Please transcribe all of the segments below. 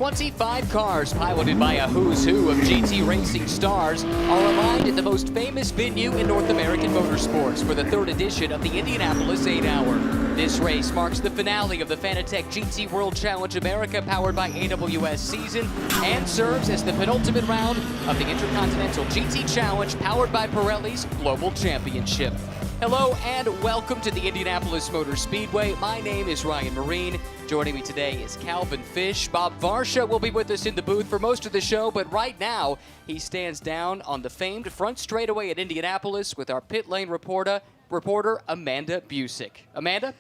25 cars piloted by a who's who of GT racing stars are aligned at the most famous venue in North American motorsports for the third edition of the Indianapolis 8-Hour. This race marks the finale of the Fanatec GT World Challenge America powered by AWS season and serves as the penultimate round of the Intercontinental GT Challenge powered by Pirelli's Global Championship. Hello and welcome to the Indianapolis Motor Speedway. My name is Ryan Marine. Joining me today is Calvin Fish. Bob Varsha will be with us in the booth for most of the show, but right now he stands down on the famed front straightaway at Indianapolis with our pit lane reporter Amanda Busick. Amanda?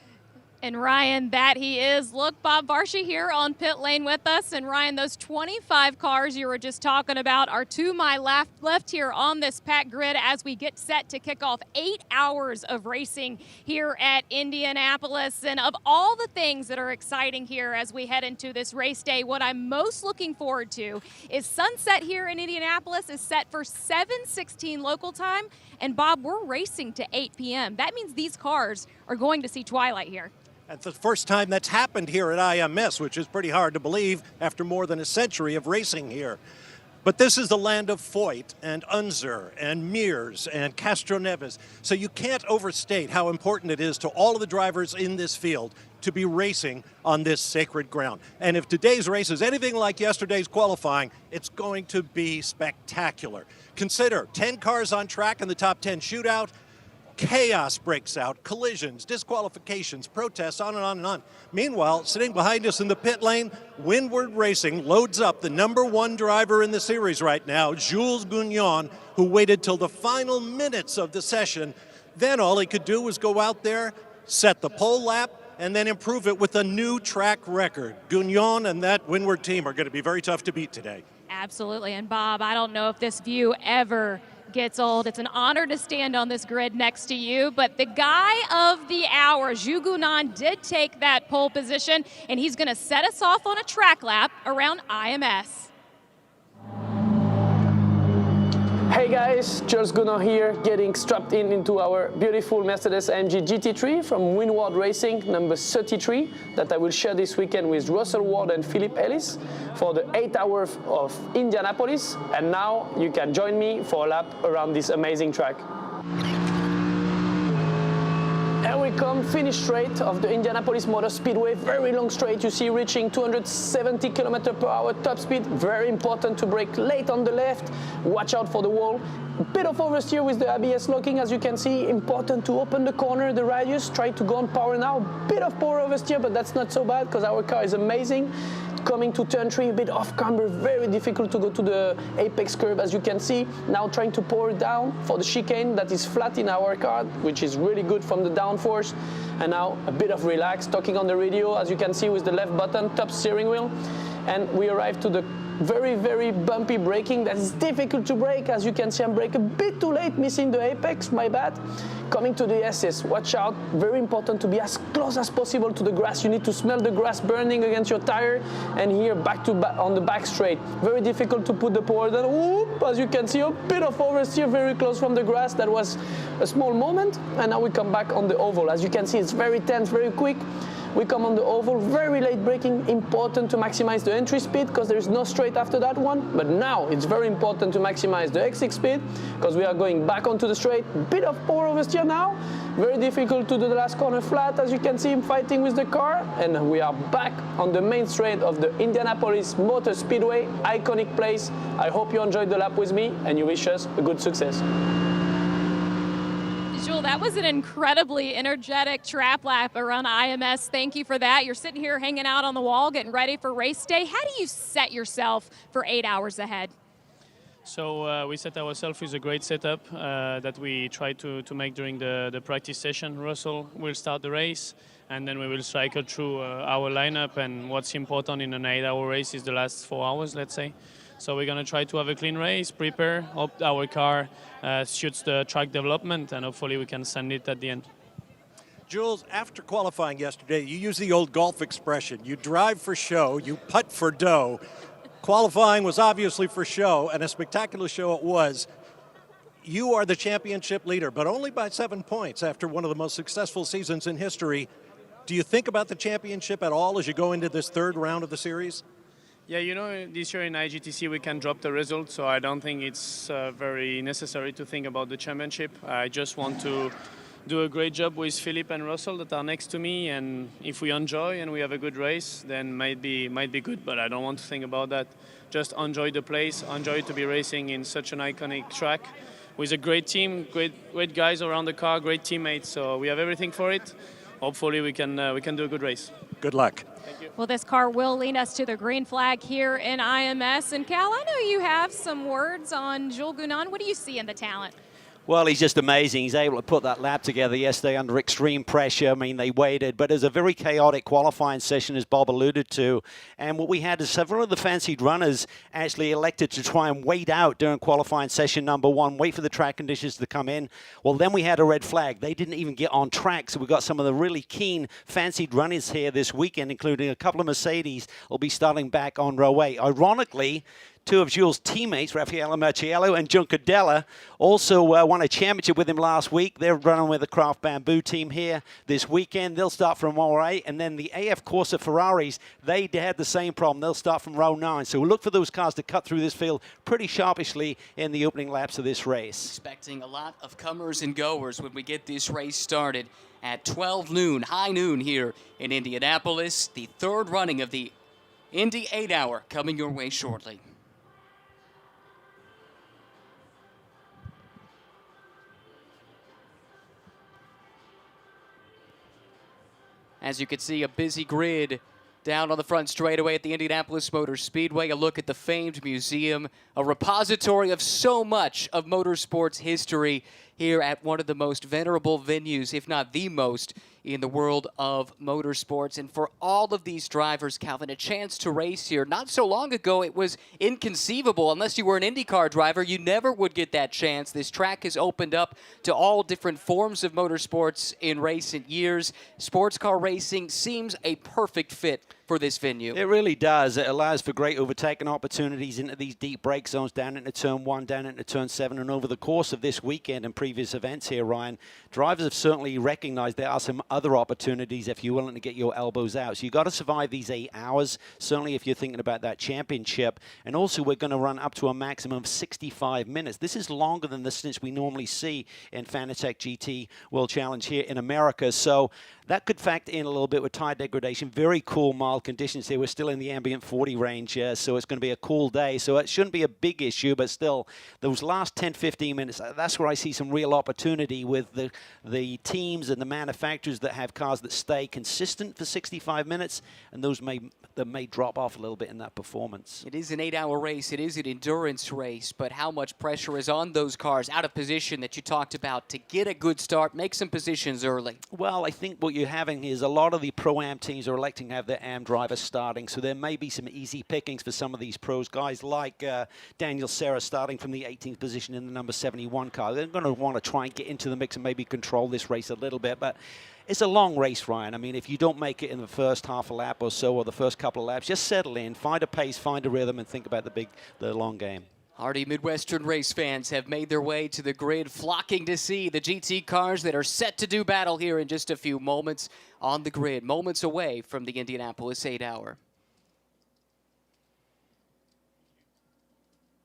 And Ryan, that he is. Look, Bob Varsha here on pit lane with us. And Ryan, those 25 cars you were just talking about are to my left here on this packed grid as we get set to kick off 8 hours of racing here at Indianapolis. And of all the things that are exciting here as we head into this race day, what I'm most looking forward to is sunset here in Indianapolis is set for 7:16 local time. And Bob, we're racing to 8 p.m. That means these cars are going to see twilight here. It's the first time that's happened here at IMS, which is pretty hard to believe after more than a century of racing here. But this is the land of Foyt and Unser and Mears and Castroneves. So you can't overstate how important it is to all of the drivers in this field to be racing on this sacred ground. And if today's race is anything like yesterday's qualifying, it's going to be spectacular. Consider 10 cars on track in the top 10 shootout. Chaos breaks out, collisions, disqualifications, protests, on and on and on. Meanwhile, sitting behind us in the pit lane, Windward Racing loads up the #1 driver in the series right now, Jules Gounon, who waited till the final minutes of the session. Then all he could do was go out there, set the pole lap, and then improve it with a new track record. Gounon and that Windward team are going to be very tough to beat today. Absolutely. And Bob, I don't know if this view ever gets old. It's an honor to stand on this grid next to you, but the guy of the hour, Jules Gounon, did take that pole position, and he's going to set us off on a track lap around IMS. Hey guys, Jules Gounon here, getting strapped into our beautiful Mercedes-AMG GT3 from Windward Racing, number 33, that I will share this weekend with Russell Ward and Philip Ellis for the 8 hours of Indianapolis. And now you can join me for a lap around this amazing track. Here we come, finish straight of the Indianapolis Motor Speedway. Very long straight, you see, reaching 270 km/h top speed. Very important to brake late on the left. Watch out for the wall. A bit of oversteer with the ABS locking, as you can see. Important to open the corner, the radius. Try to go on power now. Bit of power oversteer, but that's not so bad because our car is amazing. Coming to turn 3, a bit off camber, very difficult to go to the apex curve, as you can see. Now trying to power down for the chicane that is flat in our car, which is really good from the downforce. And now a bit of relax, talking on the radio, as you can see with the left button, top steering wheel. And we arrive to the very, very bumpy braking. That is difficult to brake. As you can see, I'm braking a bit too late, missing the apex, my bad. Coming to the SS, watch out. Very important to be as close as possible to the grass. You need to smell the grass burning against your tire. And here, back to back on the back straight. Very difficult to put the power down. Whoop, as you can see, a bit of oversteer, very close from the grass. That was a small moment. And now we come back on the oval. As you can see, it's very tense, very quick. We come on the oval, very late braking, important to maximize the entry speed because there is no straight after that one. But now it's very important to maximize the exit speed because we are going back onto the straight. Bit of power oversteer now. Very difficult to do the last corner flat, as you can see him fighting with the car. And we are back on the main straight of the Indianapolis Motor Speedway, iconic place. I hope you enjoyed the lap with me and you wish us a good success. Jules, that was an incredibly energetic trap lap around IMS. Thank you for that. You're sitting here hanging out on the wall, getting ready for race day. How do you set yourself for 8 hours ahead? So we set ourselves with a great setup that we try to make during the practice session. Russell will start the race, and then we will cycle through our lineup. And what's important in an 8-hour race is the last 4 hours, let's say. So we're going to try to have a clean race, prepare, hope our car suits the track development, and hopefully we can send it at the end. Jules, after qualifying yesterday, you use the old golf expression. You drive for show, you putt for dough. Qualifying was obviously for show, and a spectacular show it was. You are the championship leader, but only by 7 points after one of the most successful seasons in history. Do you think about the championship at all as you go into this third round of the series? Yeah, you know, this year in IGTC we can drop the result, so I don't think it's very necessary to think about the championship. I just want to do a great job with Philippe and Russell that are next to me, and if we enjoy and we have a good race, then might be good, but I don't want to think about that. Just enjoy the place, enjoy to be racing in such an iconic track with a great team, great guys around the car, great teammates, so we have everything for it. Hopefully we can do a good race. Good luck. Thank you. Well, this car will lead us to the green flag here in IMS. And Cal, I know you have some words on Jules Gounon. What do you see in the talent? Well, he's just amazing. He's able to put that lap together yesterday under extreme pressure. I mean, they waited, but it was a very chaotic qualifying session, as Bob alluded to. And what we had is several of the fancied runners actually elected to try and wait out during qualifying session number 1, wait for the track conditions to come in. Well, then we had a red flag. They didn't even get on track, so we've got some of the really keen fancied runners here this weekend, including a couple of Mercedes will be starting back on row 8. Ironically, 2 of Jules' teammates, Raffaele Marciello and Juncadella, also won a championship with him last week. They're running with the Craft Bamboo team here this weekend. They'll start from row 8, and then the AF Corsa Ferraris, they had the same problem. They'll start from row 9. So we'll look for those cars to cut through this field pretty sharpishly in the opening laps of this race. Expecting a lot of comers and goers when we get this race started at 12 noon, high noon here in Indianapolis. The third running of the Indy 8-hour coming your way shortly. As you can see, a busy grid down on the front straightaway at the Indianapolis Motor Speedway. A look at the famed museum, a repository of so much of motorsports history here at one of the most venerable venues, if not the most, in the world of motorsports. And for all of these drivers, Calvin, a chance to race here. Not so long ago, it was inconceivable. Unless you were an IndyCar driver, you never would get that chance. This track has opened up to all different forms of motorsports in recent years. Sports car racing seems a perfect fit for this venue. It really does. It allows for great overtaking opportunities into these deep brake zones, down into turn 1, down into turn 7. And over the course of this weekend and previous events here, Ryan, drivers have certainly recognized there are some other opportunities if you're willing to get your elbows out. So you've got to survive these 8 hours, certainly if you're thinking about that championship. And also we're going to run up to a maximum of 65 minutes. This is longer than the stints we normally see in Fanatec GT World Challenge here in America. So that could factor in a little bit with tire degradation. Very cool, mild conditions here. We're still in the ambient 40 range, so it's going to be a cool day. So it shouldn't be a big issue, but still, those last 10, 15 minutes, that's where I see some real opportunity with the teams and the manufacturers that have cars that stay consistent for 65 minutes, and those may drop off a little bit in that performance. It is an 8-hour race. It is an endurance race, but how much pressure is on those cars out of position that you talked about to get a good start, make some positions early? Well, I think what you're having is a lot of the Pro-Am teams are electing to have their Am drivers starting, so there may be some easy pickings for some of these pros. Guys like Daniel Serra starting from the 18th position in the number 71 car. They're going to want to try and get into the mix and maybe control this race a little bit, but it's a long race, Ryan. I mean, if you don't make it in the first half a lap or so, or the first couple of laps, just settle in, find a pace, find a rhythm, and think about the long game. Hardy Midwestern race fans have made their way to the grid, flocking to see the GT cars that are set to do battle here in just a few moments on the grid, moments away from the Indianapolis 8-hour.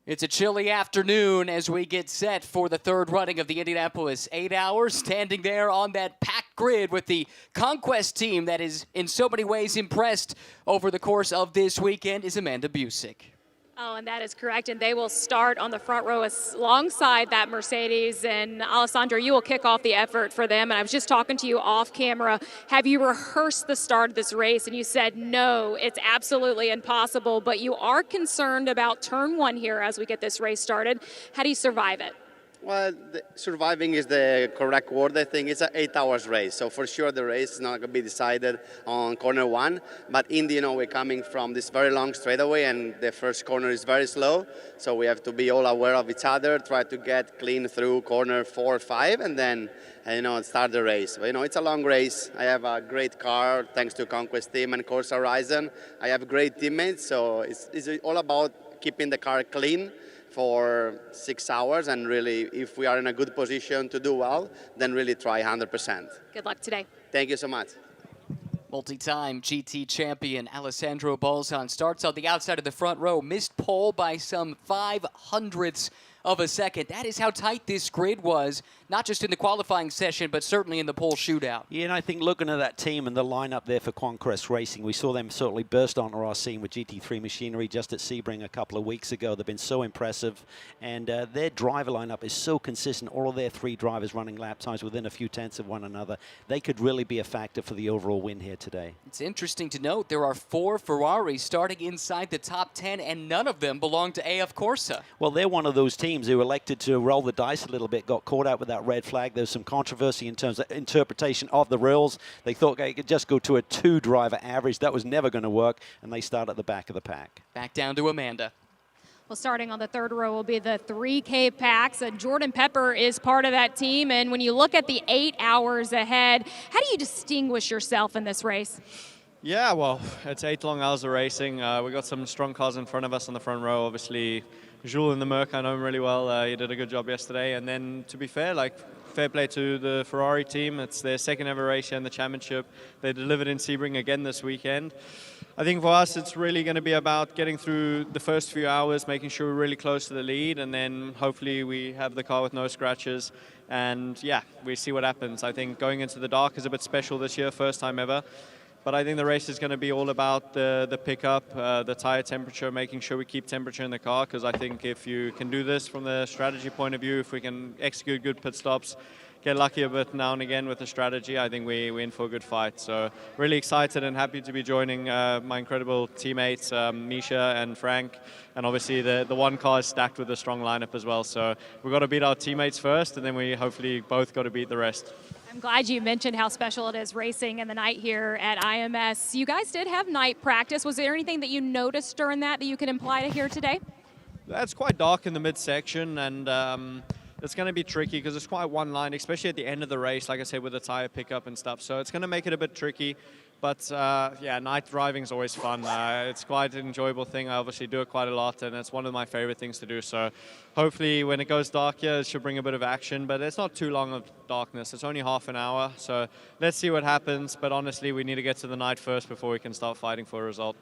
It's a chilly afternoon as we get set for the third running of the Indianapolis 8-hour. Standing there on that packed grid with the Conquest team that is in so many ways impressed over the course of this weekend is Amanda Busick. Oh, and that is correct. And they will start on the front row alongside that Mercedes. And Alessandro, you will kick off the effort for them. And I was just talking to you off camera. Have you rehearsed the start of this race? And you said, no, it's absolutely impossible. But you are concerned about turn 1 here as we get this race started. How do you survive it? Well, surviving is the correct word. I think it's an 8-hour race, so for sure the race is not going to be decided on corner 1. But Indy, we're coming from this very long straightaway, and the first corner is very slow, so we have to be all aware of each other, try to get clean through corner 4 or 5, and then start the race. But, it's a long race. I have a great car thanks to Conquest team and Corsa Horizon. I have great teammates, so it's all about keeping the car clean for 6 hours, and really, if we are in a good position to do well, then really try 100%. Good luck today. Thank you so much. Multi-time GT champion Alessandro Balzan starts on the outside of the front row. Missed pole by some 0.05 of a second. That is how tight this grid was, not just in the qualifying session, but certainly in the pole shootout. Yeah, and I think looking at that team and the lineup there for Conquest Racing, we saw them certainly burst onto our scene with GT3 machinery just at Sebring a couple of weeks ago. They've been so impressive, and their driver lineup is so consistent. All of their 3 drivers running lap times within a few tenths of one another. They could really be a factor for the overall win here today. It's interesting to note there are 4 Ferraris starting inside the top 10, and none of them belong to AF Corsa. Well, they're one of those teams who elected to roll the dice a little bit, got caught out with that red flag. There's some controversy in terms of interpretation of the rules. They thought they could just go to a 2-driver average. That was never going to work, and they start at the back of the pack. Back down to Amanda. Well, starting on the third row will be the 3K packs. Jordan Pepper is part of that team, and when you look at the 8 hours ahead, how do you distinguish yourself in this race? Yeah, well, it's 8 long hours of racing. We got some strong cars in front of us on the front row. Obviously, Jules in the Merc, I know him really well. He did a good job yesterday. And then, to be fair, fair play to the Ferrari team. It's their second ever race in the championship. They delivered in Sebring again this weekend. I think for us, it's really going to be about getting through the first few hours, making sure we're really close to the lead, and then hopefully we have the car with no scratches. And yeah, we see what happens. I think going into the dark is a bit special this year, first time ever. But I think the race is going to be all about the pickup, the tire temperature, making sure we keep temperature in the car, because I think if you can do this from the strategy point of view, if we can execute good pit stops, get lucky a bit now and again with the strategy, I think we're in for a good fight. So really excited and happy to be joining my incredible teammates, Misha and Frank. And obviously the one car is stacked with a strong lineup as well. So we've got to beat our teammates first, and then we hopefully both got to beat the rest. I'm glad you mentioned how special it is racing in the night here at IMS. You guys did have night practice. Was there anything that you noticed during that you could imply to here today? It's quite dark in the midsection, and it's going to be tricky because it's quite one line, especially at the end of the race, like I said, with the tire pickup and stuff. So it's going to make it a bit tricky. But yeah, night driving is always fun. It's quite an enjoyable thing. I obviously do it quite a lot, and it's one of my favorite things to do. So hopefully when it goes dark here, it should bring a bit of action. But it's not too long of darkness. It's only half an hour. So let's see what happens. But honestly, we need to get to the night first before we can start fighting for a result.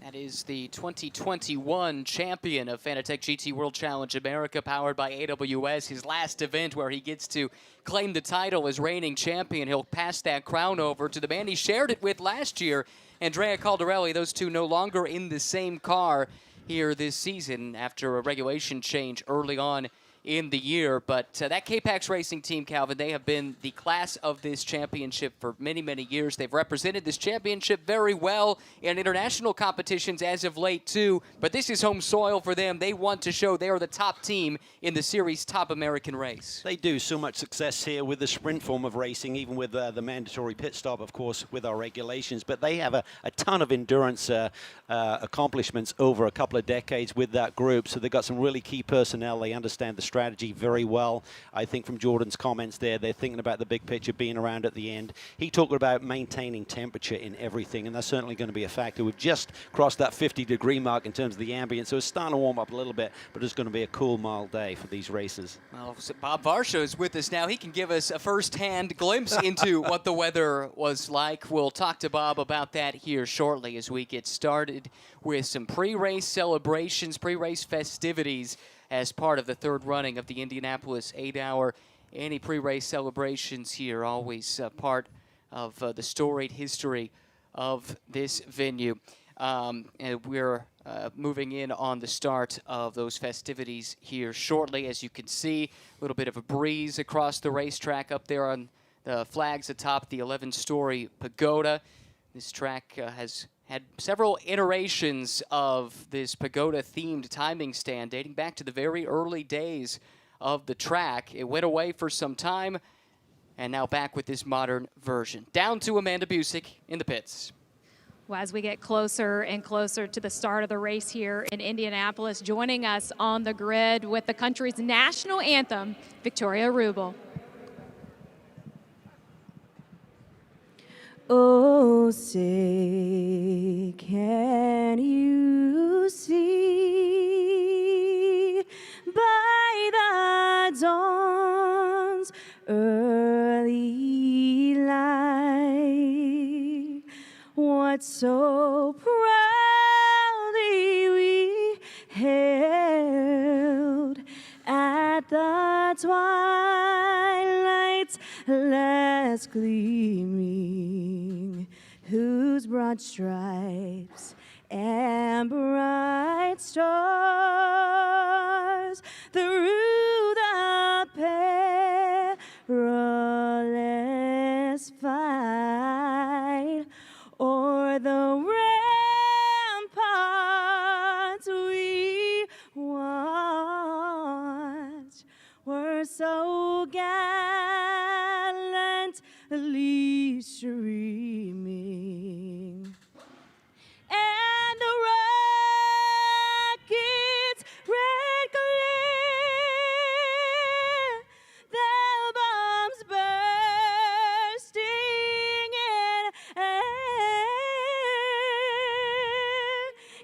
That is the 2021 champion of Fanatec GT World Challenge America, powered by AWS. His last event where he gets to claim the title as reigning champion. He'll pass that crown over to the man he shared it with last year, Andrea Caldarelli. Those two no longer in the same car here this season after a regulation change early on in the year. But that K-Pax Racing team, Calvin, they have been the class of this championship for many, many years. They've represented this championship very well in international competitions as of late, too. But this is home soil for them. They want to show they are the top team in the series' top American race. They do so much success here with the sprint form of racing, even with the mandatory pit stop, of course, with our regulations. But they have a ton of endurance accomplishments over a couple of decades with that group. So they've got some really key personnel. They understand the strategy very well. I think from Jordan's comments there, they're thinking about the big picture, being around at the end. He talked about maintaining temperature in everything, and that's certainly going to be a factor. We've just crossed that 50-degree mark in terms of the ambient, so it's starting to warm up a little bit, but it's going to be a cool, mild day for these races. Well, so Bob Varsha is with us now. He can give us a first-hand glimpse into what the weather was like. We'll talk to Bob about that here shortly as we get started with some pre-race celebrations, pre-race festivities as part of the third running of the Indianapolis 8-hour. Any pre-race celebrations here, always part of the storied history of this venue. And we're moving in on the start of those festivities here shortly. As you can see, a little bit of a breeze across the racetrack up there on the flags atop the 11-story pagoda. This track has had several iterations of this pagoda-themed timing stand dating back to the very early days of the track. It went away for some time, and now back with this modern version. Down to Amanda Busick in the pits. Well, as we get closer and closer to the start of the race here in Indianapolis, joining us on the grid with the country's national anthem, Victoria Rubel. Oh, say, can you see by the dawn's early light what so proudly we hailed at the twilight's last gleaming, whose broad stripes and bright stars through the perilous fight o'er the ramparts we watched were so gallantly streaming. And the rocket's red glare, the bombs bursting in air,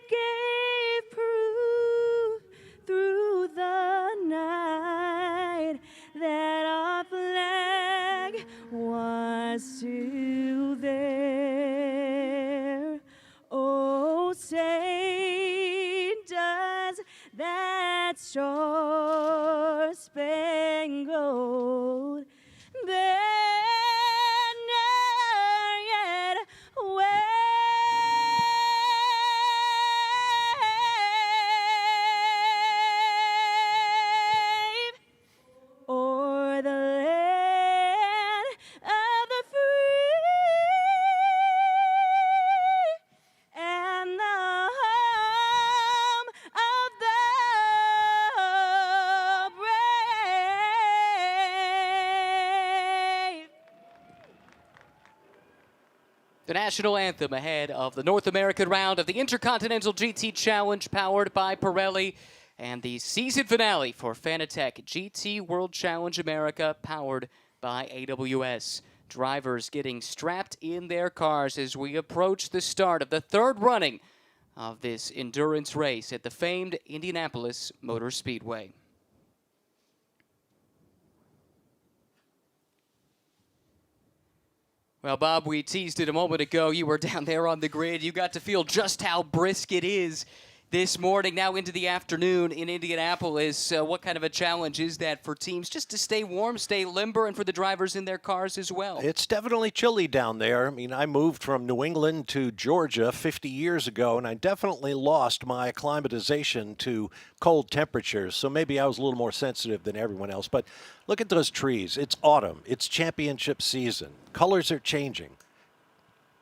gave proof through the night that our flag was still there. Oh, say does that star-spangled banner yet wave o'er the land of the free and the home of the brave. The national anthem ahead of the North American round of the Intercontinental GT Challenge powered by Pirelli, and the season finale for Fanatec GT World Challenge America powered by AWS. Drivers getting strapped in their cars as we approach the start of the third running of this endurance race at the famed Indianapolis Motor Speedway. Well, Bob, we teased it a moment ago. You were down there on the grid. You got to feel just how brisk it is this morning, now into the afternoon in Indianapolis. What kind of a challenge is that for teams just to stay warm, stay limber, and for the drivers in their cars as well? It's definitely chilly down there. I mean, I moved from New England to Georgia 50 years ago, and I definitely lost my acclimatization to cold temperatures, so maybe I was a little more sensitive than everyone else. But look at those trees. It's autumn. It's championship season. Colors are changing.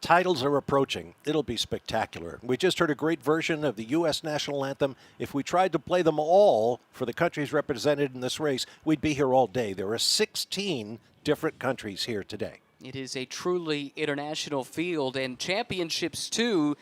Titles are approaching. It'll be spectacular. We just heard a great version of the U.S. national anthem. If we tried to play them all for the countries represented in this race, we'd be here all day. There are 16 different countries here today. It is a truly international field, and championships, too,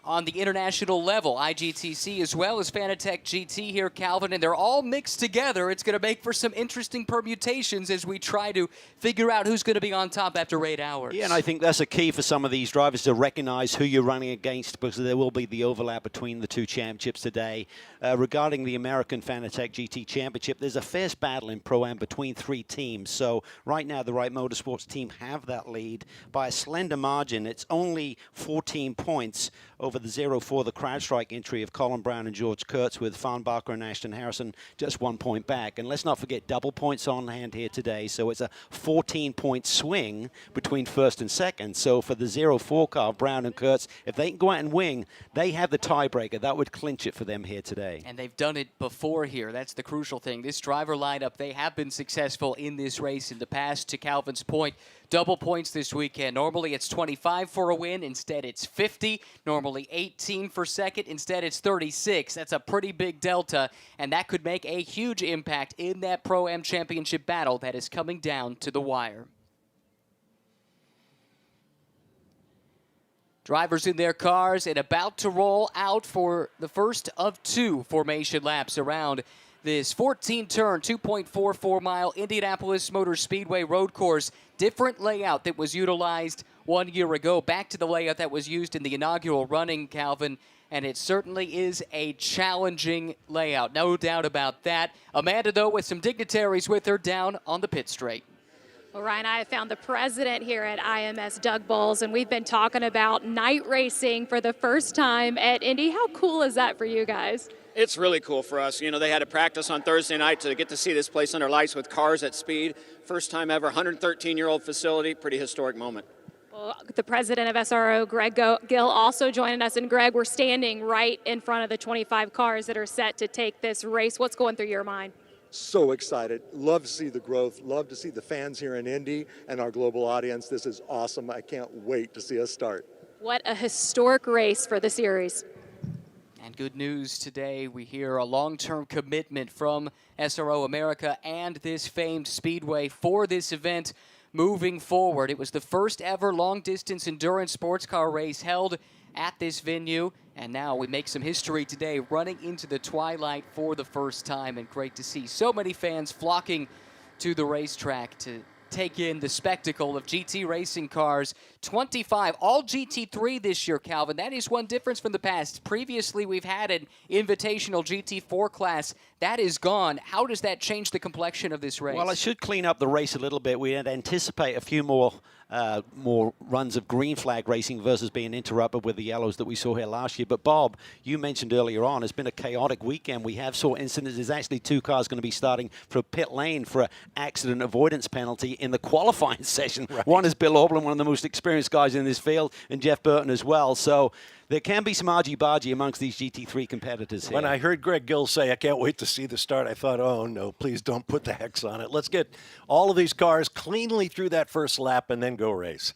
on the international level. IGTC as well as Fanatec GT here, Calvin, and they're all mixed together. It's going to make for some interesting permutations as we try to figure out who's going to be on top after 8 hours. Yeah, and I think that's a key for some of these drivers to recognize who you're running against, because there will be the overlap between the two championships today. Regarding the American Fanatec GT Championship, there's a fierce battle in Pro-Am between 3 teams. So right now, the Wright Motorsports team have that lead by a slender margin. It's only 14 points over the 0-4, the CrowdStrike entry of Colin Brown and George Kurtz, with Farnbacher and Ashton Harrison just 1 point back. And let's not forget double points on hand here today. So it's a 14-point swing between first and second. So for the 0-4 car, Brown and Kurtz, if they can go out and win, they have the tiebreaker. That would clinch it for them here today. And they've done it before here. That's the crucial thing. This driver lineup, they have been successful in this race in the past. To Calvin's point, double points this weekend. Normally it's 25 for a win. Instead it's 50. Normally 18 for second. Instead it's 36. That's a pretty big delta, and that could make a huge impact in that Pro-Am Championship battle that is coming down to the wire. Drivers in their cars and about to roll out for the first of 2 formation laps around this 14-turn, 2.44-mile Indianapolis Motor Speedway road course. Different layout that was utilized 1 year ago, back to the layout that was used in the inaugural running, Calvin, and it certainly is a challenging layout, no doubt about that. Amanda, though, with some dignitaries with her down on the pit straight. Well, Ryan, I have found the president here at IMS, Doug Bowles, and we've been talking about night racing for the first time at Indy. How cool is that for you guys? It's really cool for us. You know, they had a practice on Thursday night to get to see this place under lights with cars at speed. First time ever, 113-year-old facility, pretty historic moment. Well, the president of SRO, Greg Gill, also joining us. And Greg, we're standing right in front of the 25 cars that are set to take this race. What's going through your mind? So excited. Love to see the growth. Love to see the fans here in Indy and our global audience. This is awesome. I can't wait to see us start. What a historic race for the series. And good news today, we hear a long-term commitment from SRO America and this famed speedway for this event moving forward. It was the first ever long-distance endurance sports car race held at this venue, and now we make some history today, running into the twilight for the first time, and great to see so many fans flocking to the racetrack to take in the spectacle of GT racing cars. 25, all GT3 this year, Calvin. That is one difference from the past. Previously, we've had an invitational GT4 class. That is gone. How does that change the complexion of this race? Well, it should clean up the race a little bit. We anticipate a few more runs of green flag racing versus being interrupted with the yellows that we saw here last year. But Bob, you mentioned earlier on, it's been a chaotic weekend. We have saw incidents. There's actually 2 cars going to be starting for pit lane for an accident avoidance penalty in the qualifying session. Right. One is Bill Aublin, one of the most experienced guys in this field, and Jeff Burton as well. So there can be some argy-bargy amongst these GT3 competitors here. When I heard Greg Gill say, I can't wait to see the start, I thought, oh, no, please don't put the hex on it. Let's get all of these cars cleanly through that first lap and then go race.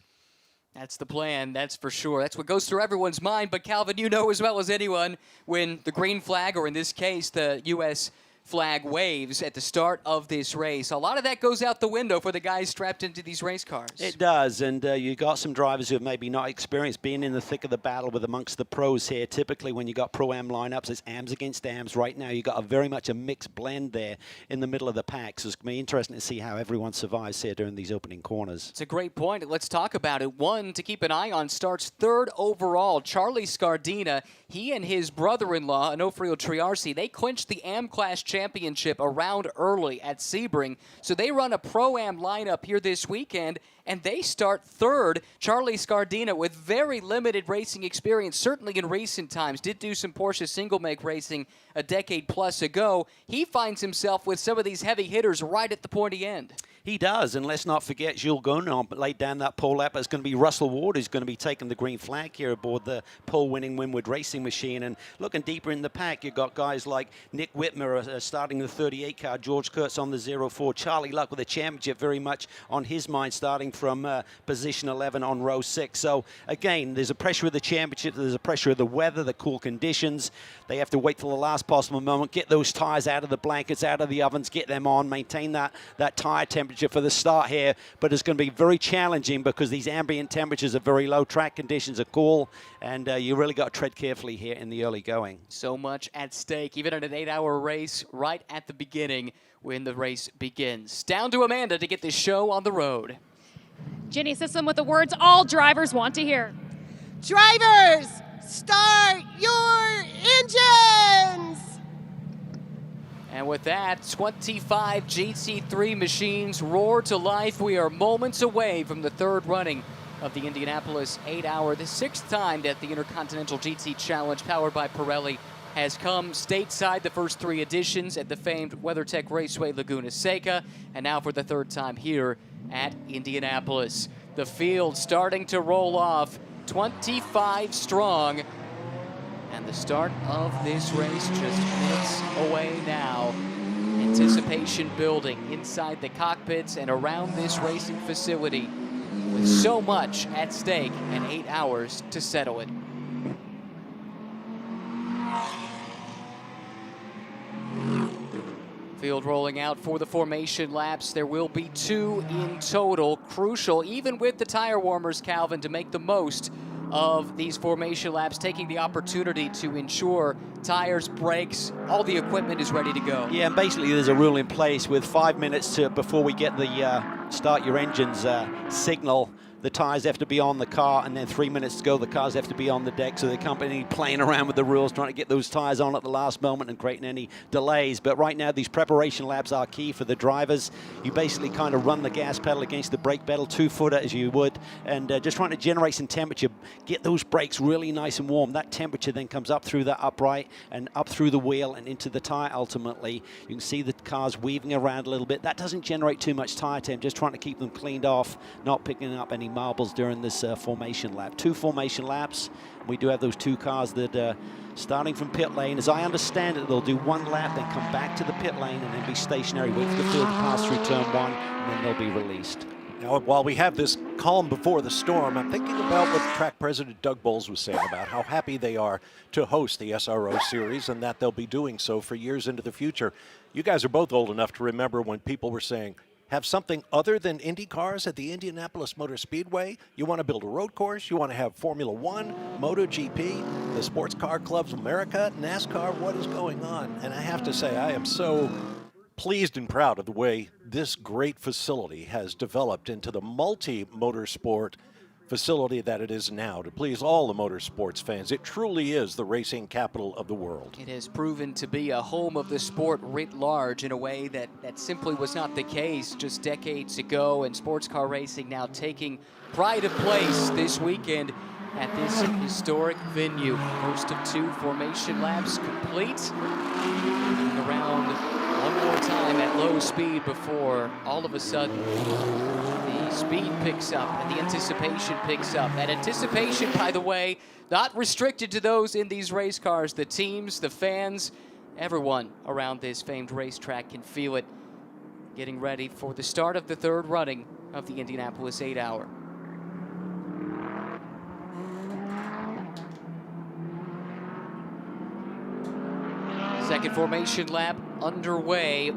That's the plan, that's for sure. That's what goes through everyone's mind. But, Calvin, you know as well as anyone, when the green flag, or in this case, the U.S. flag waves at the start of this race, a lot of that goes out the window for the guys strapped into these race cars. It does, and you got some drivers who have maybe not experienced being in the thick of the battle with amongst the pros here. Typically, when you got Pro-Am lineups, it's AMs against AMs. Right now, you got a very much a mixed blend there in the middle of the pack, so it's going to be interesting to see how everyone survives here during these opening corners. It's a great point. Let's talk about it. One to keep an eye on starts 3rd overall, Charlie Scardina. He and his brother-in-law, Onofrio Triarci, they clinched the AM Class Championship around early at Sebring. So they run a Pro-Am lineup here this weekend, and they start 3rd. Charlie Scardina, with very limited racing experience, certainly in recent times, did do some Porsche single-make racing a decade plus ago. He finds himself with some of these heavy hitters right at the pointy end. He does, and let's not forget Jules Gounon laid down that pole lap. It's going to be Russell Ward who's going to be taking the green flag here aboard the pole-winning Winwood racing machine. And looking deeper in the pack, you've got guys like Nick Whitmer starting the 38 car, George Kurtz on the 04, Charlie Luck with the championship very much on his mind, starting from position 11 on row 6. So, again, there's a pressure of the championship, there's a pressure of the weather, the cool conditions. They have to wait till the last possible moment, get those tires out of the blankets, out of the ovens, get them on, maintain that tire temperature for the start here, but it's going to be very challenging because these ambient temperatures are very low, track conditions are cool, and you really got to tread carefully here in the early going. So much at stake, even in an 8-hour race right at the beginning when the race begins. Down to Amanda to get this show on the road. Jenny Sissom with the words all drivers want to hear. Drivers, start your engines! And with that, 25 GT3 machines roar to life. We are moments away from the 3rd running of the Indianapolis 8-hour. The 6th time that the Intercontinental GT Challenge, powered by Pirelli, has come stateside. The first 3 editions at the famed WeatherTech Raceway Laguna Seca, and now for the 3rd time here at Indianapolis. The field starting to roll off, 25 strong. And the start of this race just minutes away now. Anticipation building inside the cockpits and around this racing facility, with so much at stake and 8 hours to settle it. Field rolling out for the formation laps. There will be 2 in total. Crucial, even with the tire warmers, Calvin, to make the most of these formation laps, taking the opportunity to ensure tires, brakes, all the equipment is ready to go. Yeah, and basically there's a rule in place with 5 minutes before we get the start your engines signal. the tires have to be on the car, and then 3 minutes to go, the cars have to be on the deck, so the company playing around with the rules, trying to get those tires on at the last moment and creating any delays. But right now, these preparation laps are key for the drivers. You basically kind of run the gas pedal against the brake pedal, 2-footer as you would, and just trying to generate some temperature, get those brakes really nice and warm. That temperature then comes up through the upright and up through the wheel and into the tire ultimately. You can see the cars weaving around a little bit. That doesn't generate too much tire temp, just trying to keep them cleaned off, not picking up any marbles during this formation lap. 2 formation laps. We do have those 2 cars that starting from pit lane. As I understand it, they'll do 1 lap, then come back to the pit lane and then be stationary, wait for the field to pass through turn 1, and then they'll be released. Now, while we have this calm before the storm, I'm thinking about what track president Doug Bowles was saying about how happy they are to host the SRO series and that they'll be doing so for years into the future. You guys are both old enough to remember when people were saying, have something other than Indy cars at the Indianapolis Motor Speedway? You want to build a road course? You want to have Formula One, MotoGP, the Sports Car Clubs of America, NASCAR? What is going on? And I have to say, I am so pleased and proud of the way this great facility has developed into the multi-motorsport facility that it is now to please all the motorsports fans. It truly is the racing capital of the world. It has proven to be a home of the sport writ large in a way that simply was not the case just decades ago, and sports car racing now taking pride of place this weekend at this historic venue. First of 2 formation laps complete. Moving around one more time at low speed before all of a sudden the speed picks up and the anticipation picks up. That anticipation, by the way, not restricted to those in these race cars. The teams, the fans, everyone around this famed racetrack can feel it. Getting ready for the start of the 3rd running of the Indianapolis 8-hour. Second formation lap underway,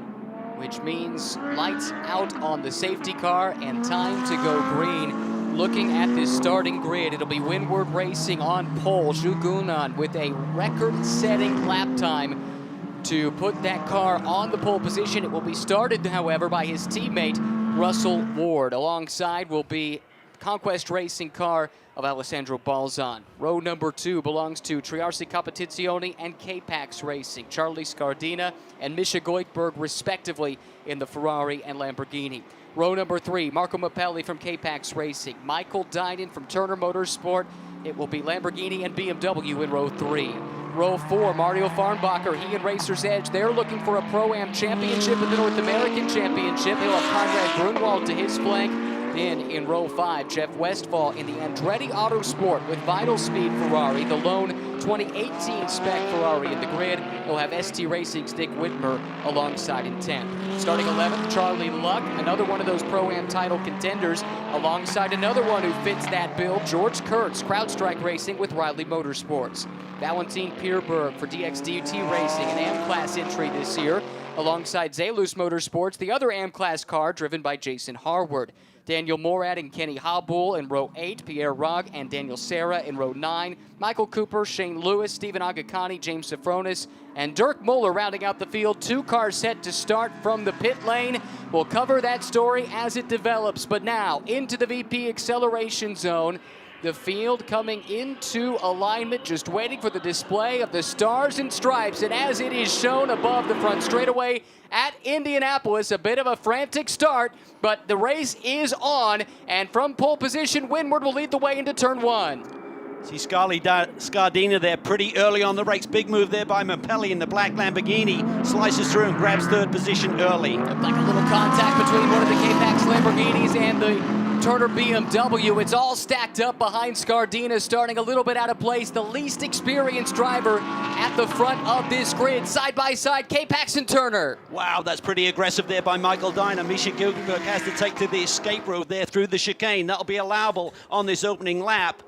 which means lights out on the safety car and time to go green. Looking at this starting grid, it'll be Windward Racing on pole. Zhu Gunan with a record-setting lap time to put that car on the pole position. It will be started, however, by his teammate, Russell Ward. Alongside will be Conquest Racing car of Alessandro Balzan. Row number 2 belongs to Triarsi Competizione and K-Pax Racing. Charlie Scardina and Misha Goikhberg, respectively, in the Ferrari and Lamborghini. Row number 3, Marco Mappelli from K-Pax Racing. Michael Dinan from Turner Motorsport. It will be Lamborghini and BMW in row 3. Row 4, Mario Farnbacher, he and Racer's Edge. They're looking for a Pro-Am Championship and the North American Championship. They'll have Conrad Grunwald to his flank. Then in row 5, Jeff Westphal in the Andretti Autosport with Vital Speed Ferrari, the lone 2018 spec Ferrari in the grid. He'll have ST Racing's Dick Whitmer alongside in 10th. Starting 11th, Charlie Luck, another one of those Pro-Am title contenders, alongside another one who fits that bill, George Kurtz, CrowdStrike Racing with Riley Motorsports. Valentin Pierberg for DXDT Racing, an AM-Class entry this year, alongside Zalus Motorsports, the other AM-Class car driven by Jason Harward. Daniel Morad and Kenny Habul in row 8, Pierre Rugg and Daniel Serra in row 9, Michael Cooper, Shane Lewis, Stephen Agakani, James Safronis, and Dirk Muller rounding out the field. 2 cars set to start from the pit lane. We'll cover that story as it develops, but now into the VP acceleration zone. The field coming into alignment, just waiting for the display of the stars and stripes. And as it is shown above the front straightaway at Indianapolis, a bit of a frantic start, but the race is on. And from pole position, Windward will lead the way into turn 1. See Scardina there pretty early on the race. Big move there by Mappelli in the black Lamborghini. Slices through and grabs 3rd position early. Looked like a little contact between one of the K-Pax Lamborghinis and the Turner BMW. It's all stacked up behind Scardina, starting a little bit out of place. The least experienced driver at the front of this grid. Side by side, K-Pax and Turner. Wow, that's pretty aggressive there by Michael Dinan. Misha Gilgenberg has to take to the escape road there through the chicane. That'll be allowable on this opening lap.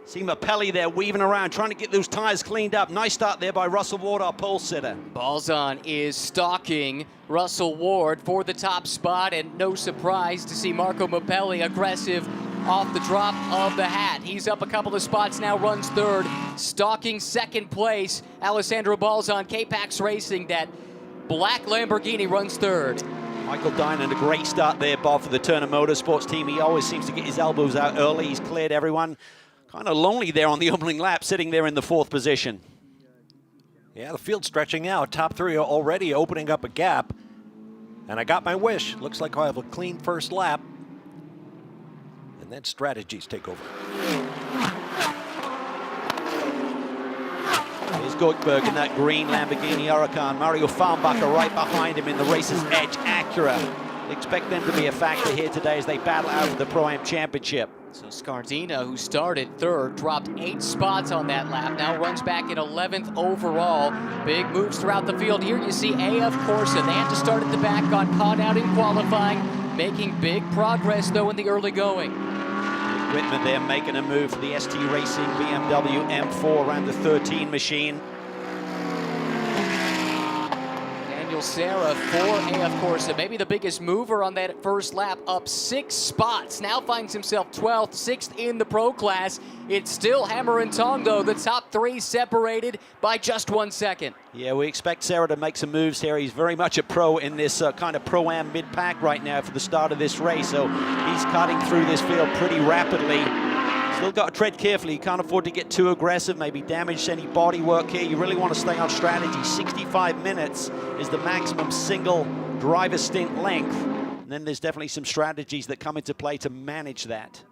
See Mappelli there weaving around, trying to get those tires cleaned up. Nice start there by Russell Ward, our pole sitter. Balzan is stalking Russell Ward for the top spot, and no surprise to see Marco Mappelli aggressive off the drop of the hat. He's up a couple of spots now, runs 3rd, stalking 2nd place. Alessandro Balzan, K-Pax Racing, that black Lamborghini, runs 3rd. Michael Dinan, a great start there, Bob, for the Turner Motorsports team. He always seems to get his elbows out early. He's cleared everyone. Kind of lonely there on the opening lap, sitting there in the 4th position. Yeah, the field stretching out. Top 3 are already opening up a gap. And I got my wish. Looks like I'll have a clean first lap. And then strategies take over. Here's Goldberg in that green Lamborghini Huracan. Mario Farnbacher right behind him in the racer's edge. Acura. Expect them to be a factor here today as they battle out for the Pro-Am Championship. So Scardina, who started 3rd, dropped 8 spots on that lap, now runs back in 11th overall. Big moves throughout the field. Here you see AF Corsa. They had to start at the back, got caught out in qualifying, making big progress, though, in the early going. Whitman there making a move for the ST Racing BMW M4 around the 13 machine. Daniel Serra for AF Corsa, maybe the biggest mover on that first lap, up 6 spots. Now finds himself 12th, 6th in the pro class. It's still hammer and tong, though. The top 3 separated by just 1 second. Yeah, we expect Serra to make some moves here. He's very much a pro in this kind of Pro-Am mid-pack right now for the start of this race. So he's cutting through this field pretty rapidly. Still got to tread carefully. You can't afford to get too aggressive, maybe damage any body work here. You really want to stay on strategy. 65 minutes is the maximum single driver stint length. And then there's definitely some strategies that come into play to manage that.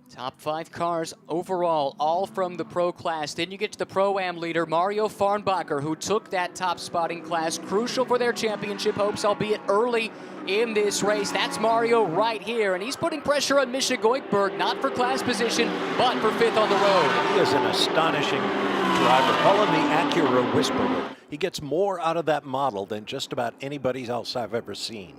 Top 5 cars overall, all from the pro class. Then you get to the Pro-Am leader, Mario Farnbacher, who took that top spot in class. Crucial for their championship hopes, albeit early in this race. That's Mario right here, and he's putting pressure on Misha Goikhberg, not for class position, but for 5th on the road. He is an astonishing driver. Call him the Acura Whisperer. He gets more out of that model than just about anybody else I've ever seen.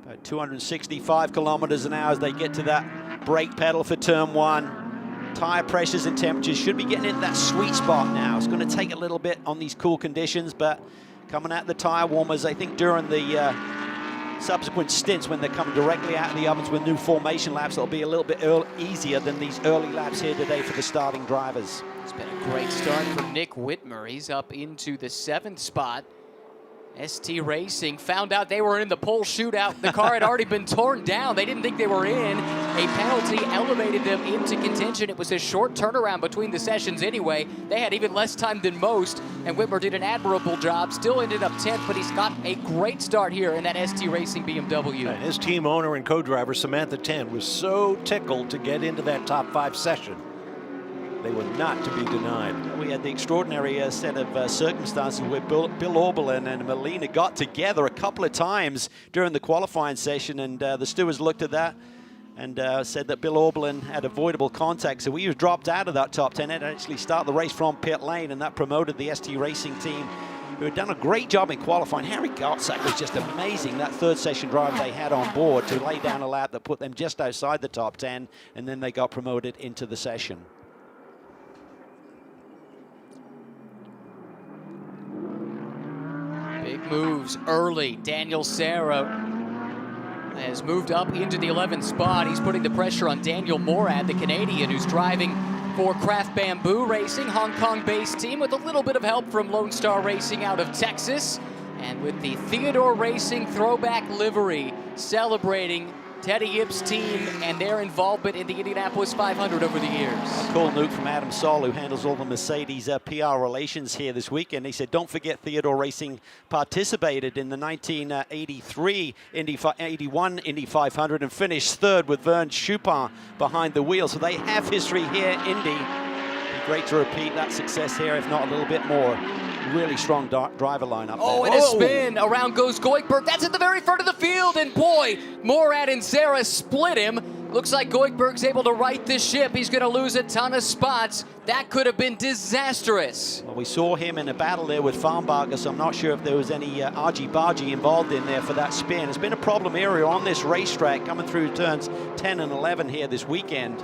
About 265 kilometers an hour as they get to that brake pedal for turn 1. Tire pressures and temperatures should be getting into that sweet spot now. It's going to take a little bit on these cool conditions, but coming out the tire warmers, I think during the subsequent stints when they're coming directly out of the ovens with new formation laps, it'll be a little bit easier than these early laps here today for the starting drivers. It's been a great start for Nick Whitmer. He's up into the 7th spot. ST Racing found out they were in the pole shootout. The car had already been torn down. They didn't think they were in. A penalty elevated them into contention. It was a short turnaround between the sessions anyway. They had even less time than most, and Whitmer did an admirable job. Still ended up 10th, but he's got a great start here in that ST Racing BMW. And his team owner and co-driver, Samantha Ten, was so tickled to get into that top 5 session. They were not to be denied. We had the extraordinary set of circumstances where Bill Oberlin and Melina got together a couple of times during the qualifying session, and the stewards looked at that and said that Bill Oberlin had avoidable contact, so he was dropped out of that top 10 and actually start the race from pit lane, and that promoted the ST Racing team, who had done a great job in qualifying. Harry Gottsack was just amazing, that 3rd session driver they had on board, to lay down a lap that put them just outside the top 10, and then they got promoted into the session. Big moves early. Daniel Serra has moved up into the 11th spot. He's putting the pressure on Daniel Morad, the Canadian, who's driving for Craft Bamboo Racing, Hong Kong-based team, with a little bit of help from Lone Star Racing out of Texas. And with the Theodore Racing throwback livery, celebrating Teddy Yip's team and their involvement in the Indianapolis 500 over the years. A cool note from Adam Saul, who handles all the Mercedes PR relations here this weekend. He said, don't forget Theodore Racing participated in the 1983 81 Indy 500 and finished 3rd with Vern Chupin behind the wheel. So they have history here in Indy. It'd be great to repeat that success here, if not a little bit more. Really strong driver lineup. Oh, and a spin. Around goes Goikhberg. That's at the very front of the field. And boy, Morad and Serra split him. Looks like Goikhberg's able to right this ship. He's going to lose a ton of spots. That could have been disastrous. Well, we saw him in a battle there with Farnbacher, so I'm not sure if there was any argy-bargy involved in there for that spin. It's been a problem area on this racetrack coming through turns 10 and 11 here this weekend.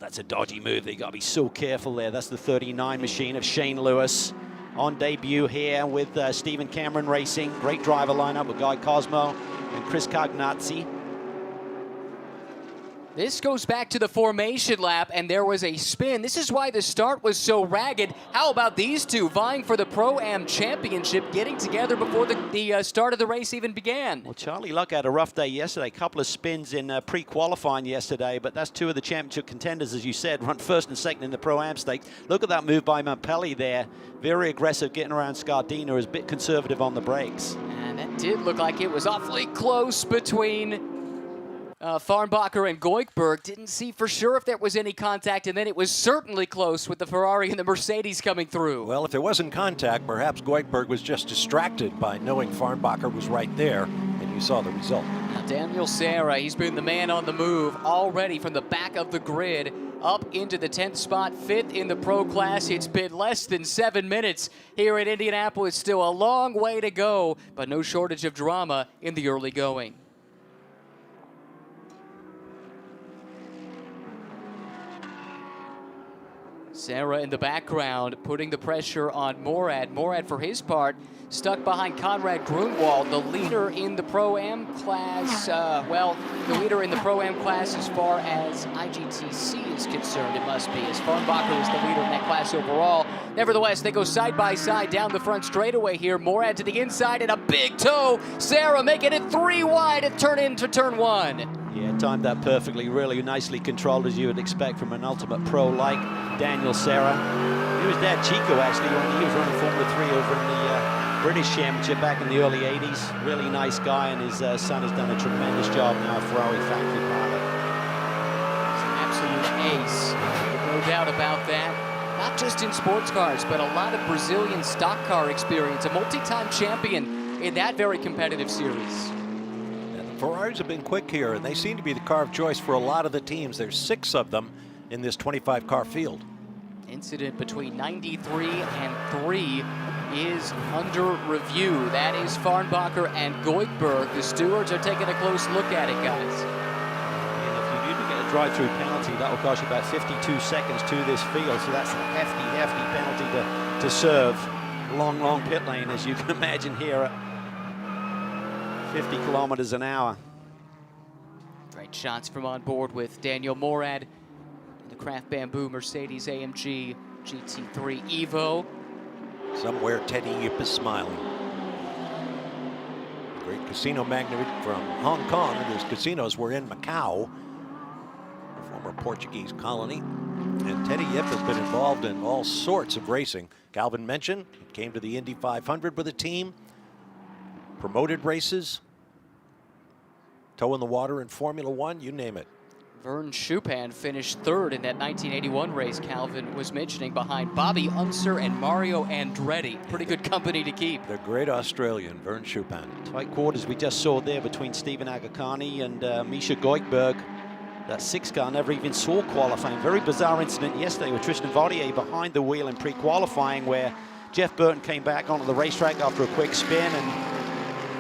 That's a dodgy move. They got to be so careful there. That's the 39 machine of Shane Lewis on debut here with Stephen Cameron Racing. Great driver lineup with Guy Cosmo and Chris Cagnazzi. This goes back to the formation lap, and there was a spin. This is why the start was so ragged. How about these two vying for the Pro-Am Championship, getting together before the start of the race even began? Well, Charlie Luck had a rough day yesterday. A couple of spins in pre-qualifying yesterday, but that's two of the championship contenders, as you said, run first and second in the Pro-Am stakes. Look at that move by Montpellier there. Very aggressive getting around Scardina, is a bit conservative on the brakes. And that did look like it was awfully close between Farnbacher and Goikhberg. Didn't see for sure if there was any contact, and then it was certainly close with the Ferrari and the Mercedes coming through. Well, if there wasn't contact, perhaps Goikhberg was just distracted by knowing Farnbacher was right there, and you saw the result. Now, Daniel Serra, he's been the man on the move already from the back of the grid up into the 10th spot, 5th in the Pro class. It's been less than 7 minutes here at Indianapolis. Still a long way to go, but no shortage of drama in the early going. Serra in the background, putting the pressure on Morad. Morad, for his part, stuck behind Conrad Grunwald, the leader in the Pro-Am class. The leader in the Pro-Am class as far as IGTC is concerned, it must be, as Farnbacher is the leader in that class overall. Nevertheless, they go side by side down the front straightaway here. Morad to the inside and a big toe. Serra making it 3 wide at turn into turn 1. Yeah, timed that perfectly, really nicely controlled, as you would expect from an ultimate pro like Daniel Serra. He was Dad Chico, actually, when he was running Formula 3 over in the British Championship back in the early 80s. Really nice guy, and his son has done a tremendous job now, Ferrari factory pilot. He's an absolute ace, no doubt about that. Not just in sports cars, but a lot of Brazilian stock car experience. A multi-time champion in that very competitive series. Ferraris have been quick here, and they seem to be the car of choice for a lot of the teams. There's 6 of them in this 25-car field. Incident between 93 and 3 is under review. That is Farnbacher and Goikhberg. The stewards are taking a close look at it, guys. And if you need to get a drive-through penalty, that will cost you about 52 seconds to this field, so that's a hefty penalty to serve. Long pit lane, as you can imagine here at 50 kilometers an hour. Great shots from on board with Daniel Morad in the Craft Bamboo Mercedes AMG GT3 Evo. Somewhere Teddy Yip is smiling. Great casino magnate from Hong Kong, and his casinos were in Macau, a former Portuguese colony. And Teddy Yip has been involved in all sorts of racing. Calvin mentioned he came to the Indy 500 with a team, promoted races, toe in the water in Formula One, you name it. Vern Schupan finished 3rd in that 1981 race Calvin was mentioning, behind Bobby Unser and Mario Andretti. Pretty good company to keep. The great Australian, Vern Schupan. Tight quarters we just saw there between Stephen Agakani and Misha Goikhberg. That 6 car never even saw qualifying. Very bizarre incident yesterday with Tristan Vautier behind the wheel in pre-qualifying, where Jeff Burton came back onto the racetrack after a quick spin, and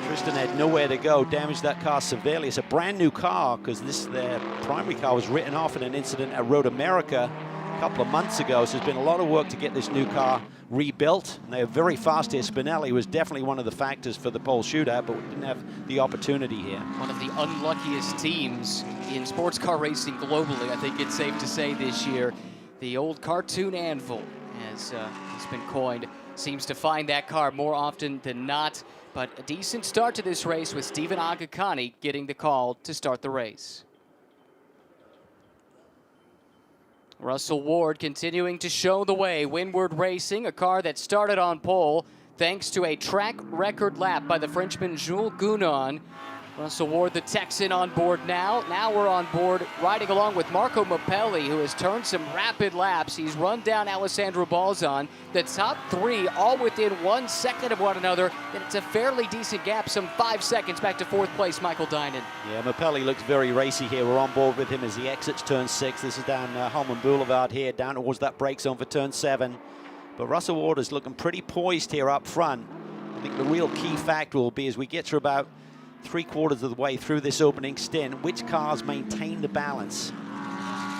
Tristan had nowhere to go, damaged that car severely. It's a brand new car, because their primary car was written off in an incident at Road America a couple of months ago. So there's been a lot of work to get this new car rebuilt. And they're very fast here. Spinelli was definitely one of the factors for the pole shootout, but we didn't have the opportunity here. One of the unluckiest teams in sports car racing globally, I think it's safe to say this year. The old cartoon anvil, as it's been coined, seems to find that car more often than not. But a decent start to this race with Stephen Agakani getting the call to start the race. Russell Ward continuing to show the way. Windward Racing, a car that started on pole thanks to a track record lap by the Frenchman Jules Gounon. Russell Ward, the Texan, on board now. Now we're on board riding along with Marco Mappelli, who has turned some rapid laps. He's run down Alessandro Balzan. The top 3 all within 1 second of one another, and it's a fairly decent gap, some 5 seconds back to 4th place, Michael Dinan. Yeah, Mappelli looks very racy here. We're on board with him as he exits turn 6. This is down Holman Boulevard here, down towards that brake zone for turn 7. But Russell Ward is looking pretty poised here up front. I think the real key factor will be, as we get to about 3/4 of the way through this opening stint, which cars maintain the balance?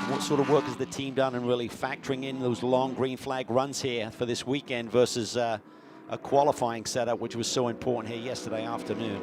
What sort of work has the team done in really factoring in those long green flag runs here for this weekend versus a qualifying setup, which was so important here yesterday afternoon?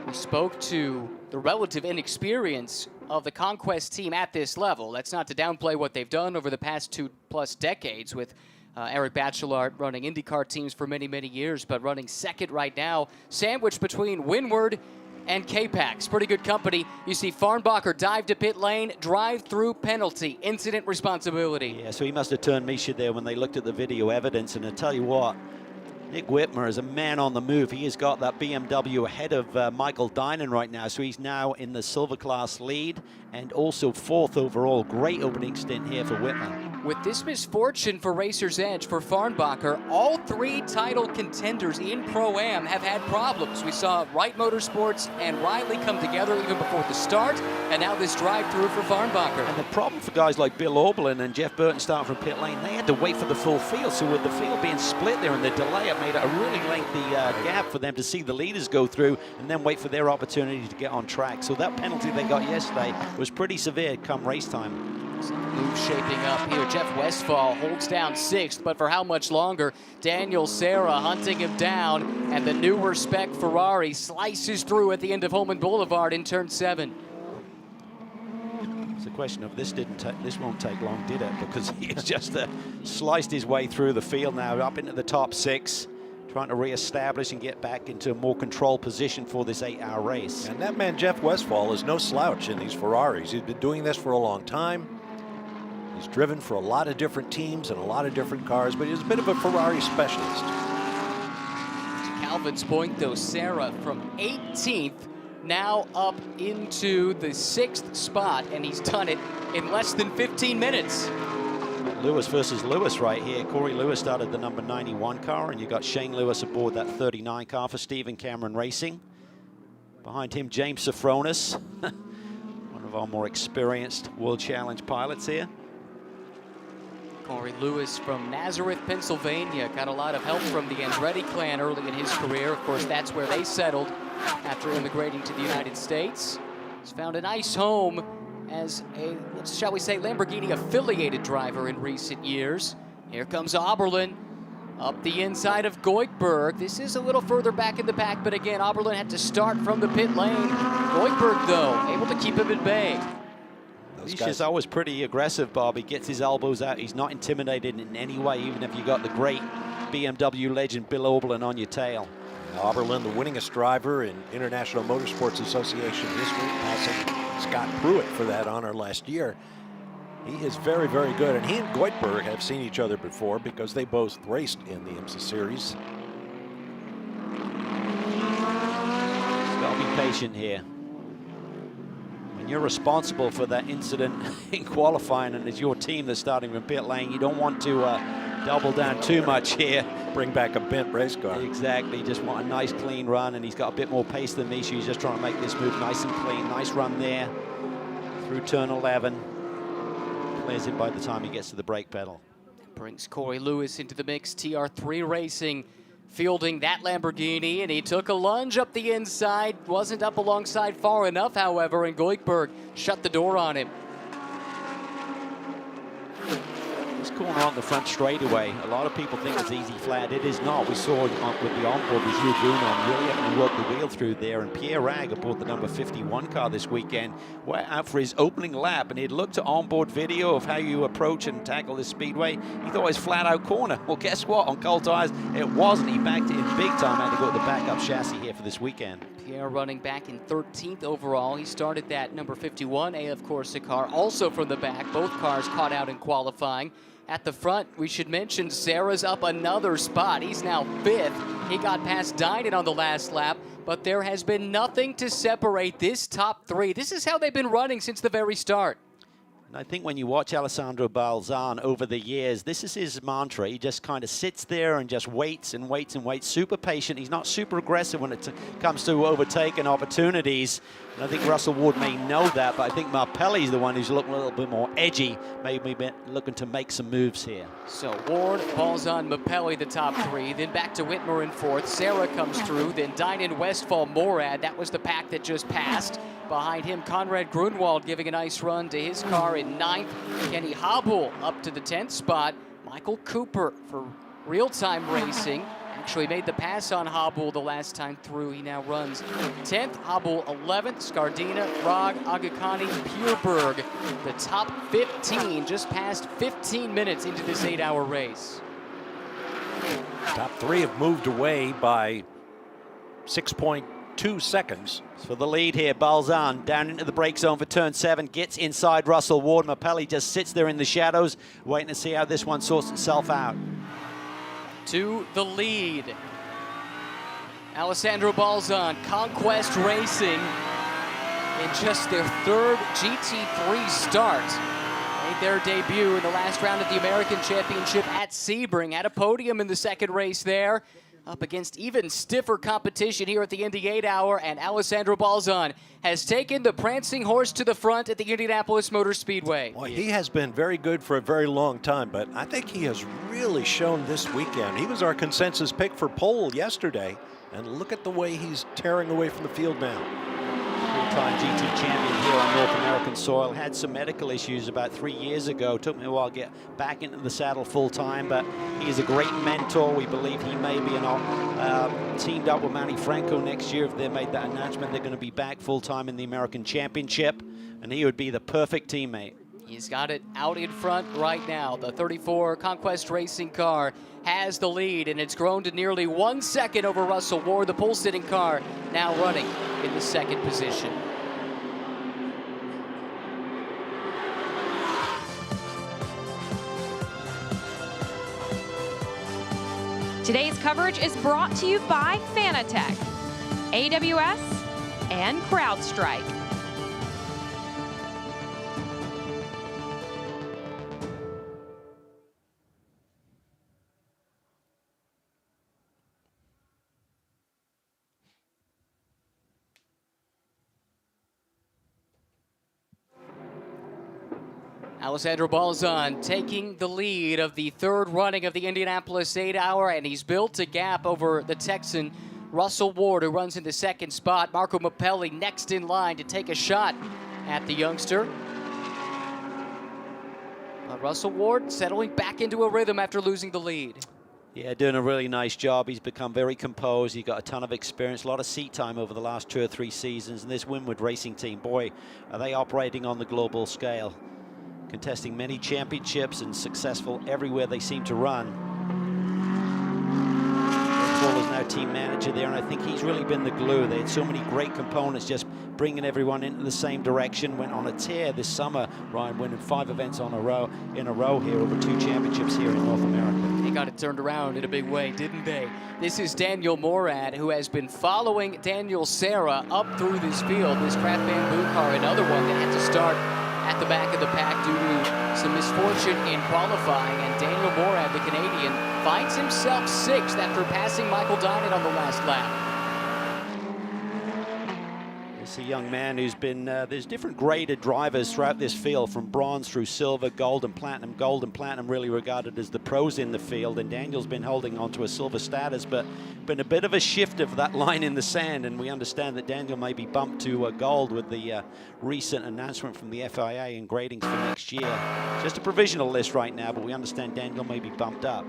We spoke to the relative inexperience of the Conquest team at this level. That's not to downplay what they've done over the past 2+ decades with Eric Bachelard running IndyCar teams for many, many years, but running second right now, sandwiched between Windward and K-Pax. Pretty good company. You see Farnbacher dive to pit lane, drive-through penalty, incident responsibility. Yeah, so he must have turned Misha there when they looked at the video evidence, and I tell you what, Nick Whitmer is a man on the move. He has got that BMW ahead of Michael Dinan right now, so he's now in the silver class lead and also 4th overall. Great opening stint here for Whitmer. With this misfortune for Racer's Edge for Farnbacher, all 3 title contenders in Pro-Am have had problems. We saw Wright Motorsports and Riley come together even before the start, and now this drive-through for Farnbacher. And the problem for guys like Bill Oberlin and Jeff Burton starting from pit lane, they had to wait for the full field. So with the field being split there and the delay, it made it a really lengthy gap for them to see the leaders go through and then wait for their opportunity to get on track. So that penalty they got yesterday was pretty severe come race time. Move shaping up here. Jeff Westphal holds down 6th, but for how much longer? Daniel Serra hunting him down, and the newer spec Ferrari slices through at the end of Holman Boulevard in turn 7. It's a question of this won't take long, did it? Because he's just sliced his way through the field now, up into the top 6. Trying to re-establish and get back into a more controlled position for this 8-hour race. And that man, Jeff Westphal, is no slouch in these Ferraris. He's been doing this for a long time. He's driven for a lot of different teams and a lot of different cars, but he's a bit of a Ferrari specialist. To Calvin's point, though, Serra from 18th now up into the 6th spot, and he's done it in less than 15 minutes. Lewis versus Lewis right here. Corey Lewis started the number 91 car, and you got Shane Lewis aboard that 39 car for Stephen Cameron Racing. Behind him, James Sofronis, one of our more experienced World Challenge pilots here. Corey Lewis from Nazareth, Pennsylvania, got a lot of help from the Andretti clan early in his career. Of course, that's where they settled after immigrating to the United States. He's found a nice home as a, shall we say, Lamborghini-affiliated driver in recent years. Here comes Oberlin up the inside of Goikhberg. This is a little further back in the pack, but again, Oberlin had to start from the pit lane. Goikhberg, though, able to keep him at bay. He's always pretty aggressive, Bob. He gets his elbows out. He's not intimidated in any way, even if you got the great BMW legend Bill Oberlin on your tail. Oberlin, the winningest driver in International Motorsports Association history, passing Scott Pruitt for that honor last year. He is very, very good, and he and Goikhberg have seen each other before because they both raced in the IMSA series. He's got to be patient here. When you're responsible for that incident in qualifying and it's your team that's starting from pit lane, you don't want to double down too much here. Bring back a bent race car. Exactly, just want a nice clean run, and he's got a bit more pace than Misha. He's just trying to make this move nice and clean. Nice run there through turn 11. Clears it by the time he gets to the brake pedal. Brings Corey Lewis into the mix. TR3 Racing fielding that Lamborghini, and he took a lunge up the inside. Wasn't up alongside far enough, however, and Goikhberg shut the door on him. This corner on the front straightaway, a lot of people think it's easy flat. It is not. We saw with the onboard with Jules Brunon really having to work the wheel through there, and Pierre Ragg aboard the number 51 car this weekend went out for his opening lap, and he'd looked at onboard video of how you approach and tackle this speedway. He thought it was flat out corner. Well, guess what? On cold tires, it wasn't. He backed it in big time. Had to go to the backup chassis here for this weekend. Pierre running back in 13th overall. He started that number 51 AF Corsa car also from the back. Both cars caught out in qualifying. At the front, we should mention Serra's up another spot. He's now 5th. He got past Dinan on the last lap, but there has been nothing to separate this top 3. This is how they've been running since the very start. And I think when you watch Alessandro Balzan over the years, this is his mantra. He just kind of sits there and just waits and waits and waits. Super patient. He's not super aggressive when it comes to overtaking opportunities. And I think Russell Ward may know that, but I think Marpelli's the one who's looking a little bit more edgy, maybe looking to make some moves here. So Ward, Balzan, Marpelli, the top 3. Then back to Whitmer in 4th. Serra comes through. Then Dinan, Westphal, Morad. That was the pack that just passed. Behind him, Conrad Grunwald giving a nice run to his car in 9th. Kenny Habel up to the 10th spot. Michael Cooper for real-time racing Actually made the pass on Hobble the last time through. He now runs 10th, Hobble 11th, Scardina, Rog, Agakani, Pureberg, the top 15, just past 15 minutes into this 8-hour race. Top three have moved away by 6.2 seconds. For the lead here, Balzan down into the brake zone for turn 7, gets inside Russell Ward. Mapelli just sits there in the shadows, waiting to see how this one sorts itself out. To the lead, Alessandro Balzan, Conquest Racing, in just their 3rd GT3 start. Made their debut in the last round of the American Championship at Sebring, had a podium in the 2nd race there, up against even stiffer competition here at the Indy 8-hour, and Alessandro Balzan has taken the prancing horse to the front at the Indianapolis Motor Speedway. Well, he has been very good for a very long time, but I think he has really shown this weekend. He was our consensus pick for pole yesterday, and look at the way he's tearing away from the field now. Three-time GT champion here on North American soil. Had some medical issues about 3 years ago. Took me a while to get back into the saddle full-time, but he's a great mentor. We believe he may be teamed up with Manny Franco next year. If they made that announcement, they're going to be back full-time in the American Championship, and he would be the perfect teammate. He's got it out in front right now. The 34 Conquest Racing car has the lead, and it's grown to nearly 1 second over Russell Ward. The pole-sitting car now running in the 2nd position. Today's coverage is brought to you by Fanatec, AWS, and CrowdStrike. Alessandro Balzan taking the lead of the 3rd running of the Indianapolis 8-hour, and he's built a gap over the Texan Russell Ward, who runs in the 2nd spot. Marco Mapelli next in line to take a shot at the youngster. But Russell Ward settling back into a rhythm after losing the lead. Yeah, doing a really nice job. He's become very composed. He's got a ton of experience, a lot of seat time over the last 2 or 3 seasons. And this Winward Racing team, boy, are they operating on the global scale. Contesting many championships and successful everywhere they seem to run. Paul is now team manager there, and I think he's really been the glue. They had so many great components, just bringing everyone into the same direction. Went on a tear this summer, Ryan, winning 5 events in a row here, over 2 championships here in North America. They got it turned around in a big way, didn't they? This is Daniel Morad, who has been following Daniel Serra up through this field. This Craft Bamboo car, another one that had to start at the back of the pack due to some misfortune in qualifying, and Daniel Morad, the Canadian, finds himself 6th after passing Michael Dinan on the last lap. It's a young man who's been, there's different graded drivers throughout this field, from bronze through silver, gold and platinum really regarded as the pros in the field, and Daniel's been holding on to a silver status, but been a bit of a shift of that line in the sand, and we understand that Daniel may be bumped to gold with the recent announcement from the FIA and gradings for next year. Just a provisional list right now, but we understand Daniel may be bumped up.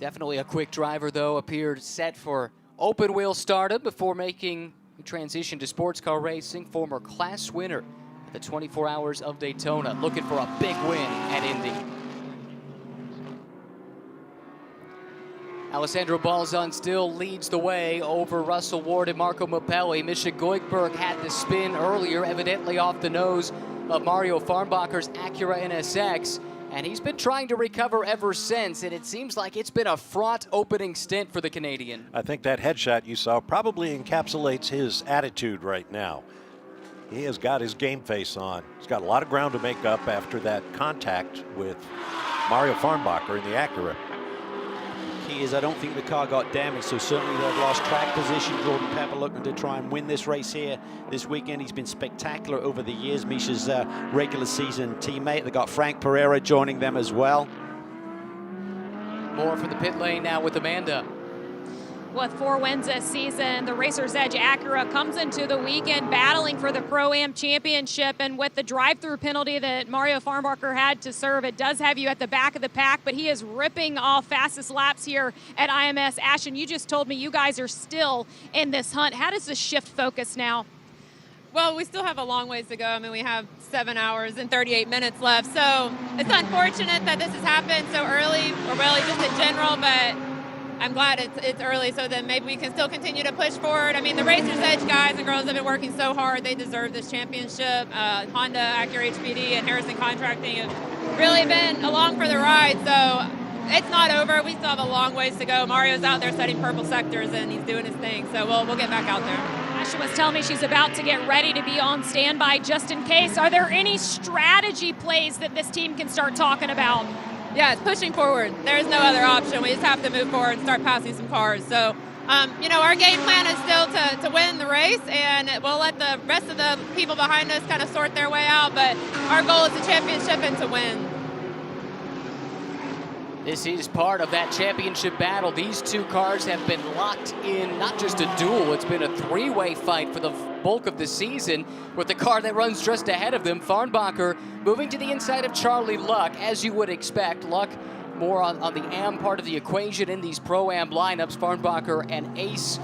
Definitely a quick driver, though. Appeared set for open wheel stardom before making the transition to sports car racing. Former class winner at the 24 Hours of Daytona, looking for a big win at Indy. Alessandro Balzan still leads the way over Russell Ward and Marco Mapelli. Misha Goikberg had the spin earlier, evidently off the nose of Mario Farnbacher's Acura NSX, and he's been trying to recover ever since, and it seems like it's been a fraught opening stint for the Canadian. I think that headshot you saw probably encapsulates his attitude right now. He has got his game face on. He's got a lot of ground to make up after that contact with Mario Farnbacher in the Acura. Key is, I don't think the car got damaged, so certainly they've lost track position. Jordan Pepper looking to try and win this race here this weekend. He's been spectacular over the years. Misha's regular season teammate. They got Frank Pereira joining them as well. More for the pit lane now with Amanda. with 4 wins this season. The Racer's Edge Acura comes into the weekend battling for the Pro-Am Championship, and with the drive-through penalty that Mario Farnbacher had to serve, it does have you at the back of the pack, but he is ripping off fastest laps here at IMS. Ashton, you just told me you guys are still in this hunt. How does this shift focus now? Well, we still have a long ways to go. I mean, we have 7 hours and 38 minutes left. So it's unfortunate that this has happened so early, or really just in general, but I'm glad it's early so that maybe we can still continue to push forward. I mean, the Racer's Edge guys and girls have been working so hard. They deserve this championship. Honda, Acura HPD, and Harrison Contracting have really been along for the ride. So it's not over. We still have a long ways to go. Mario's out there setting purple sectors, and he's doing his thing. So we'll get back out there. She was telling me she's about to get ready to be on standby just in case. Are there any strategy plays that this team can start talking about? Yeah, it's pushing forward. There's no other option. We just have to move forward and start passing some cars. So, you know, our game plan is still to win the race, and we'll let the rest of the people behind us kind of sort their way out. But our goal is the championship and to win. This is part of that championship battle. These two cars have been locked in not just a duel, it's been a three-way fight for the bulk of the season, with the car that runs just ahead of them, Farnbacher, moving to the inside of Charlie Luck, as you would expect. Luck more on the AM part of the equation in these Pro-Am lineups. Farnbacher an ace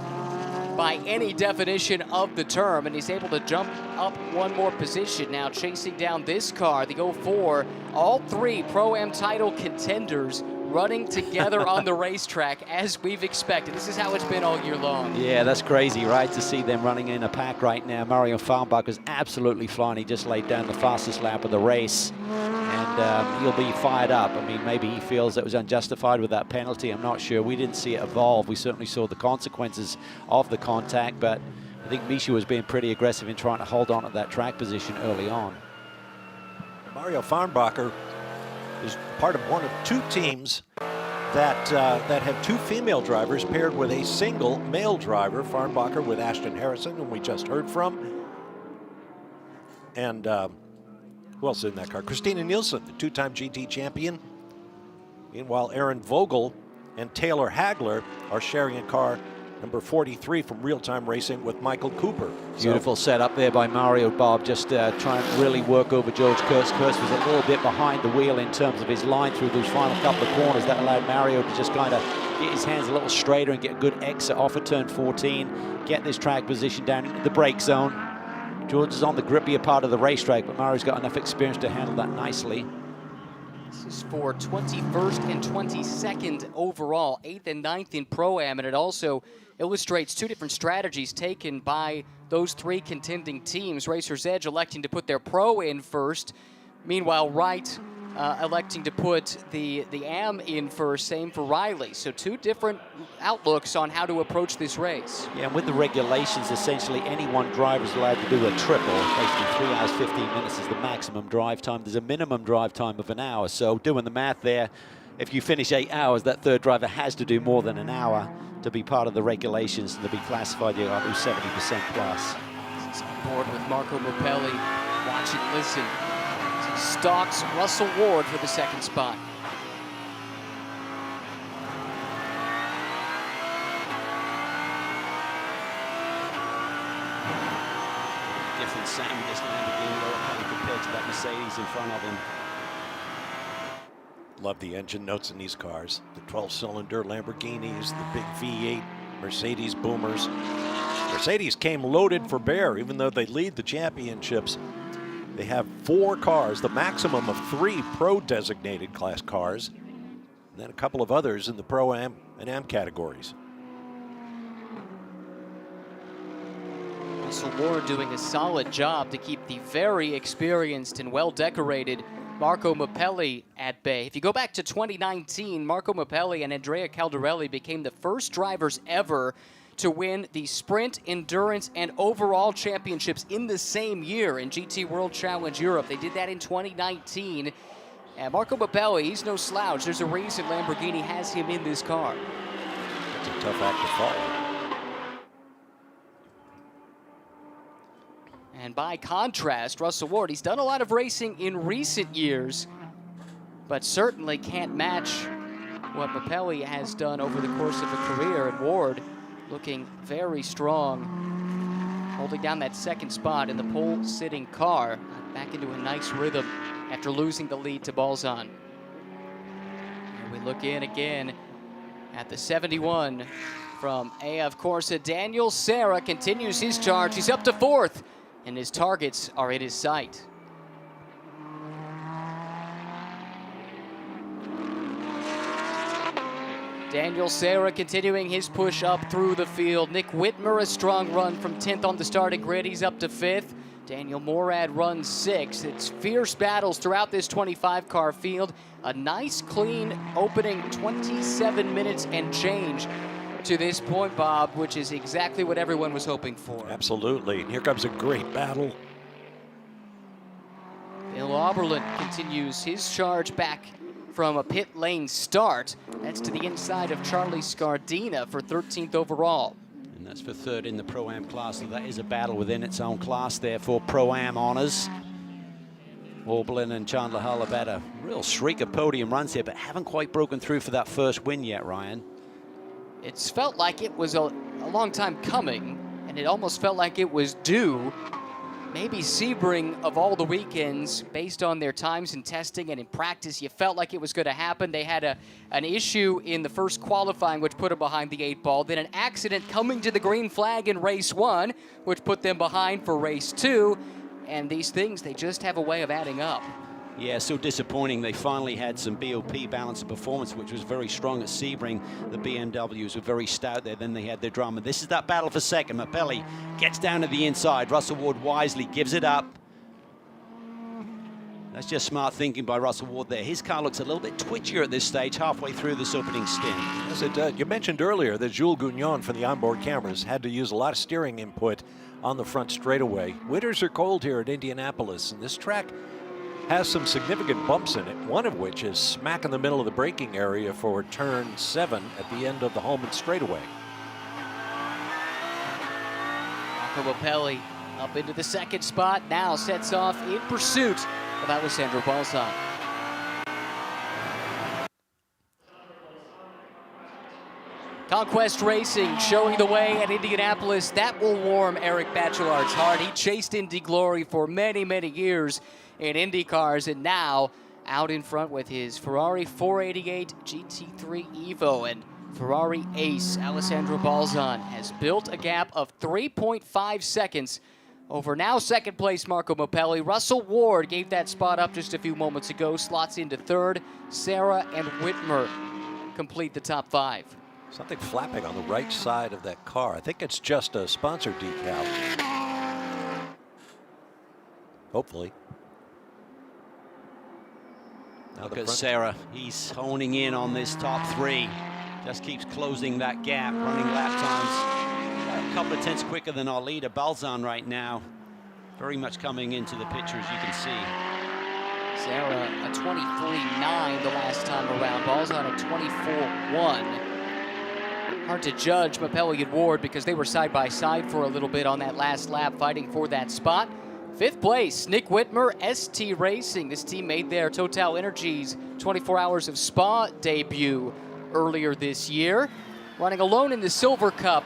by any definition of the term, and he's able to jump up one more position now, chasing down this car, the 04. All 3 Pro-Am title contenders running together on the racetrack as we've expected. This is how it's been all year long. Yeah, that's crazy, right, to see them running in a pack right now. Mario Farnbacher's absolutely flying. He just laid down the fastest lap of the race, and he'll be fired up. I mean, maybe he feels it was unjustified with that penalty. I'm not sure. We didn't see it evolve. We certainly saw the consequences of the contact, but I think Misha was being pretty aggressive in trying to hold on to that track position early on. Mario Farnbacher is part of one of 2 teams that have 2 female drivers paired with a single male driver. Farnbacher with Ashton Harrison, whom we just heard from. And who else is in that car? Christina Nielsen, the 2-time GT champion. Meanwhile, Aaron Vogel and Taylor Hagler are sharing a car, number 43 from Real Time Racing, with Michael Cooper. Beautiful setup there by Mario, Bob, just trying to really work over George Kurtz. Kurtz was a little bit behind the wheel in terms of his line through those final couple of corners. That allowed Mario to just kind of get his hands a little straighter and get a good exit off of turn 14, get this track position down into the brake zone. George is on the grippier part of the racetrack, but Mario's got enough experience to handle that nicely. This is for 21st and 22nd overall, 8th and 9th in Pro-Am, and it also illustrates 2 different strategies taken by those 3 contending teams. Racer's Edge electing to put their pro in first, meanwhile Wright electing to put the AM in first, same for Riley. So 2 different outlooks on how to approach this race. Yeah, and with the regulations, essentially any one driver is allowed to do a triple. Basically 3 hours, 15 minutes is the maximum drive time. There's a minimum drive time of an hour. So doing the math there, if you finish 8 hours, that 3rd driver has to do more than an hour to be part of the regulations and to be classified. You got to do 70% plus. He's on board with Marco Mopelli. Watch and listen. He stalks Russell Ward for the 2nd spot. Different sound with this Lamborghini compared to that Mercedes in front of him. Love the engine notes in these cars. The 12-cylinder Lamborghinis, the big V8 Mercedes boomers. Mercedes came loaded for bear, even though they lead the championships. They have 4 cars, the maximum of 3 pro-designated class cars, and then a couple of others in the Pro-Am and Am categories. Russell Ward doing a solid job to keep the very experienced and well-decorated Marco Mopelli at bay. If you go back to 2019, Marco Mopelli and Andrea Caldarelli became the first drivers ever to win the sprint, endurance, and overall championships in the same year in GT World Challenge Europe. They did that in 2019. And Marco Mopelli, he's no slouch. There's a reason Lamborghini has him in this car. That's a tough act to follow. And by contrast, Russell Ward, he's done a lot of racing in recent years, but certainly can't match what Mopelli has done over the course of a career. And Ward looking very strong, holding down that second spot in the pole-sitting car, back into a nice rhythm after losing the lead to Balzan. And we look in again at the 71 from AF Corsa. Daniel Serra continues his charge. He's up to 4th, and his targets are in his sight. Daniel Serra continuing his push up through the field. Nick Whitmer, a strong run from 10th on the starting grid. He's up to 5th. Daniel Morad runs 6th. It's fierce battles throughout this 25-car field. A nice, clean opening 27 minutes and change to this point, Bob, which is exactly what everyone was hoping for. Absolutely. And here comes a great battle. Bill Auberland continues his charge back from a pit lane start. That's to the inside of Charlie Scardina for 13th overall. And that's for 3rd in the Pro-Am class, so that is a battle within its own class there for Pro-Am honors. Auberland and Chandler Hull have had a real streak of podium runs here, but haven't quite broken through for that first win yet, Ryan. It's felt like it was a long time coming, and it almost felt like it was due. Maybe Sebring, of all the weekends, based on their times in testing and in practice, you felt like it was going to happen. They had an issue in the first qualifying, which put them behind the 8 ball. Then an accident coming to the green flag in race 1, which put them behind for race 2. And these things, they just have a way of adding up. Yeah, so disappointing. They finally had some BOP balance of performance, which was very strong at Sebring. The BMWs were very stout there. Then they had their drama. This is that battle for 2nd. Mapelli gets down to the inside. Russell Ward wisely gives it up. That's just smart thinking by Russell Ward there. His car looks a little bit twitchier at this stage, halfway through this opening stint. Yes, it does. You mentioned earlier that Jules Gounon from the onboard cameras had to use a lot of steering input on the front straightaway. Winters are cold here at Indianapolis, and this track has some significant bumps in it, one of which is smack in the middle of the braking area for turn 7 at the end of the Holman straightaway. Marco Mapelli up into the 2nd spot, now sets off in pursuit of Alessandro Balzan. Conquest Racing showing the way at Indianapolis. That will warm Eric Bachelard's heart. He chased Indy glory for many, many years in Indy cars, and now out in front with his Ferrari 488 GT3 Evo. And Ferrari ace Alessandro Balzan has built a gap of 3.5 seconds over now 2nd place Marco Mapelli. Russell Ward gave that spot up just a few moments ago, slots into 3rd. Serra and Whitmer complete the top 5. Something flapping on the right side of that car. I think it's just a sponsor decal. Hopefully. Now look at Serra. He's honing in on this top 3. Just keeps closing that gap, running lap times a couple of tenths quicker than our leader, Balzan, right now. Very much coming into the picture, as you can see. Serra a 23.9 the last time around. Balzan a 24.1. Hard to judge Mapelli and Ward because they were side by side for a little bit on that last lap, fighting for that spot. 5th place, Nick Whitmer, ST Racing. This team made their Total Energies 24 Hours of Spa debut earlier this year. Running alone in the Silver Cup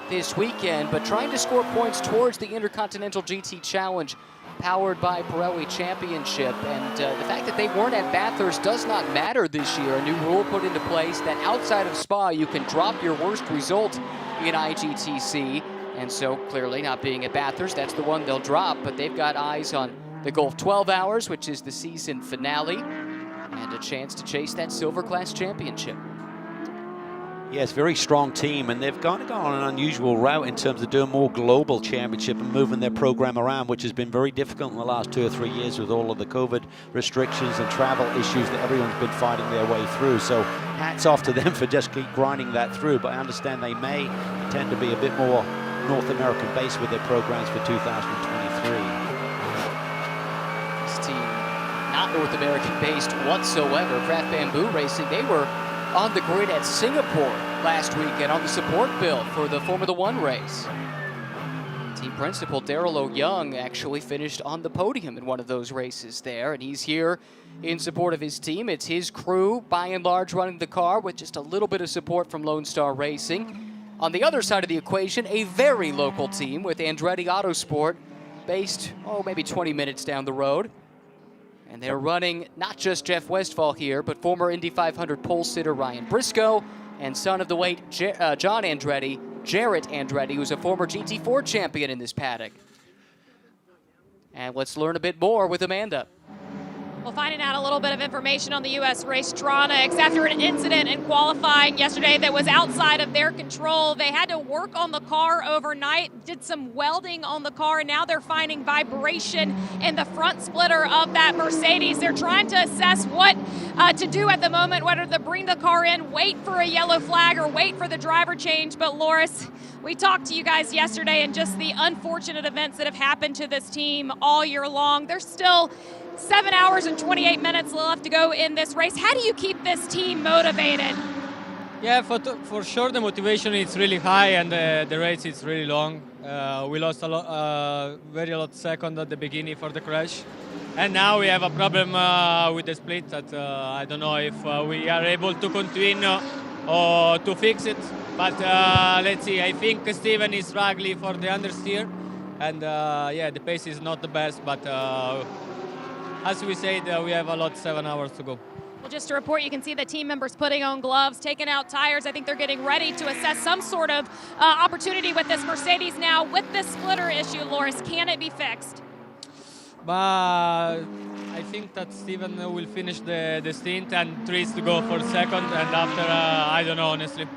this weekend, but trying to score points towards the Intercontinental GT Challenge powered by Pirelli Championship. And the fact that they weren't at Bathurst does not matter this year. A new rule put into place that outside of Spa, you can drop your worst result in IGTC. And so clearly not being at Bathurst, that's the one they'll drop, but they've got eyes on the Gulf 12 Hours, which is the season finale, and a chance to chase that Silver Class Championship. Yes, very strong team, and they've kind of gone on an unusual route in terms of doing more global championship and moving their program around, which has been very difficult in the last 2 or 3 years with all of the COVID restrictions and travel issues that everyone's been fighting their way through. So hats off to them for just keep grinding that through, but I understand they may tend to be a bit more North American based with their programs for 2023. This team not North American based whatsoever. Craft Bamboo Racing, they were on the grid at Singapore last weekend on the support bill for the Formula One race. Team principal Daryl O'Young actually finished on the podium in one of those races there, and he's here in support of his team. It's his crew, by and large, running the car with just a little bit of support from Lone Star Racing. On the other side of the equation, a very local team with Andretti Autosport, based, maybe 20 minutes down the road. And they're running not just Jeff Westphal here, but former Indy 500 pole sitter Ryan Briscoe and son of the late John Andretti, Jarrett Andretti, who's a former GT4 champion in this paddock. And let's learn a bit more with Amanda. Well, finding out a little bit of information on the U.S. Racetronics after an incident in qualifying yesterday that was outside of their control. They had to work on the car overnight, did some welding on the car, and now they're finding vibration in the front splitter of that Mercedes. They're trying to assess what to do at the moment, whether to bring the car in, wait for a yellow flag, or wait for the driver change. But Loris, we talked to you guys yesterday and just the unfortunate events that have happened to this team all year long. There's still 7 hours and 28 minutes left to go in this race. How do you keep this team motivated? Yeah, for sure the motivation is really high and the race is really long. We lost a lot, very lot second at the beginning for the crash. And now we have a problem with the split that I don't know if we are able to continue or to fix it. But let's see, I think Steven is struggling for the understeer. And yeah, the pace is not the best, but as we said, we have a lot, 7 hours to go. Well, just to report, you can see the team members putting on gloves, taking out tires. I think they're getting ready to assess some sort of opportunity with this Mercedes now. With this splitter issue, Loris, can it be fixed? But I think that Steven will finish the stint and tries to go for second, and after, I don't know, honestly.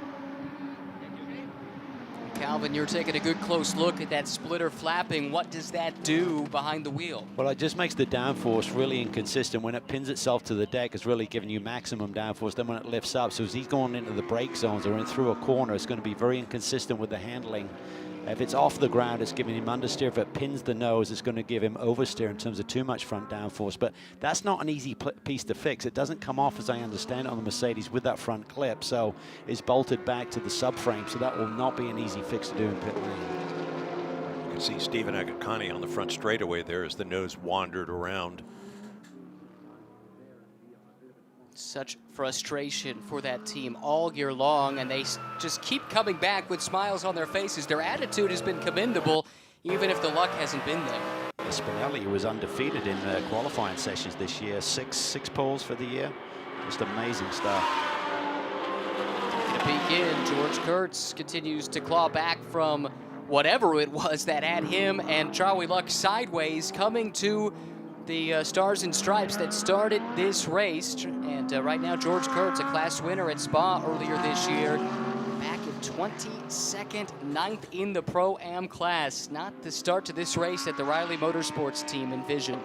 Calvin, you're taking a good close look at that splitter flapping. What does that do behind the wheel? Well, it just makes the downforce really inconsistent. When it pins itself to the deck, it's really giving you maximum downforce. Then when it lifts up, so as he's going into the brake zones or in through a corner, it's going to be very inconsistent with the handling. If it's off the ground, it's giving him understeer. If it pins the nose, it's going to give him oversteer in terms of too much front downforce. But that's not an easy piece to fix. It doesn't come off, as I understand it, on the Mercedes with that front clip. So it's bolted back to the subframe. So that will not be an easy fix to do in pit lane. You can see Stephen Agakani on the front straightaway there as the nose wandered around. Such frustration for that team all year long, and they just keep coming back with smiles on their faces. Their attitude has been commendable, even if the luck hasn't been there. Spinelli, who was undefeated in qualifying sessions this year, six poles for the year. Just amazing stuff. To peek in, George Kurtz continues to claw back from whatever it was that had him and Charlie Luck sideways, coming to the Stars and Stripes that started this race. And right now, George Kurtz, a class winner at Spa earlier this year, back in 22nd, 9th in the Pro-Am class. Not the start to this race that the Riley Motorsports team envisioned.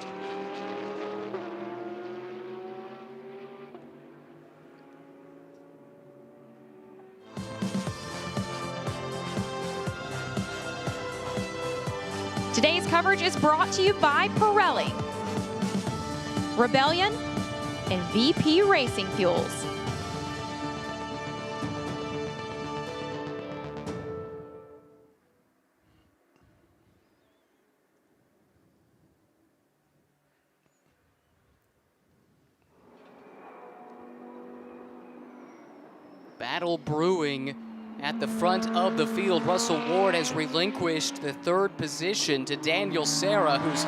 Today's coverage is brought to you by Pirelli, Rebellion, and VP Racing Fuels. Battle brewing at the front of the field. Russell Ward has relinquished the third position to Daniel Serra, whose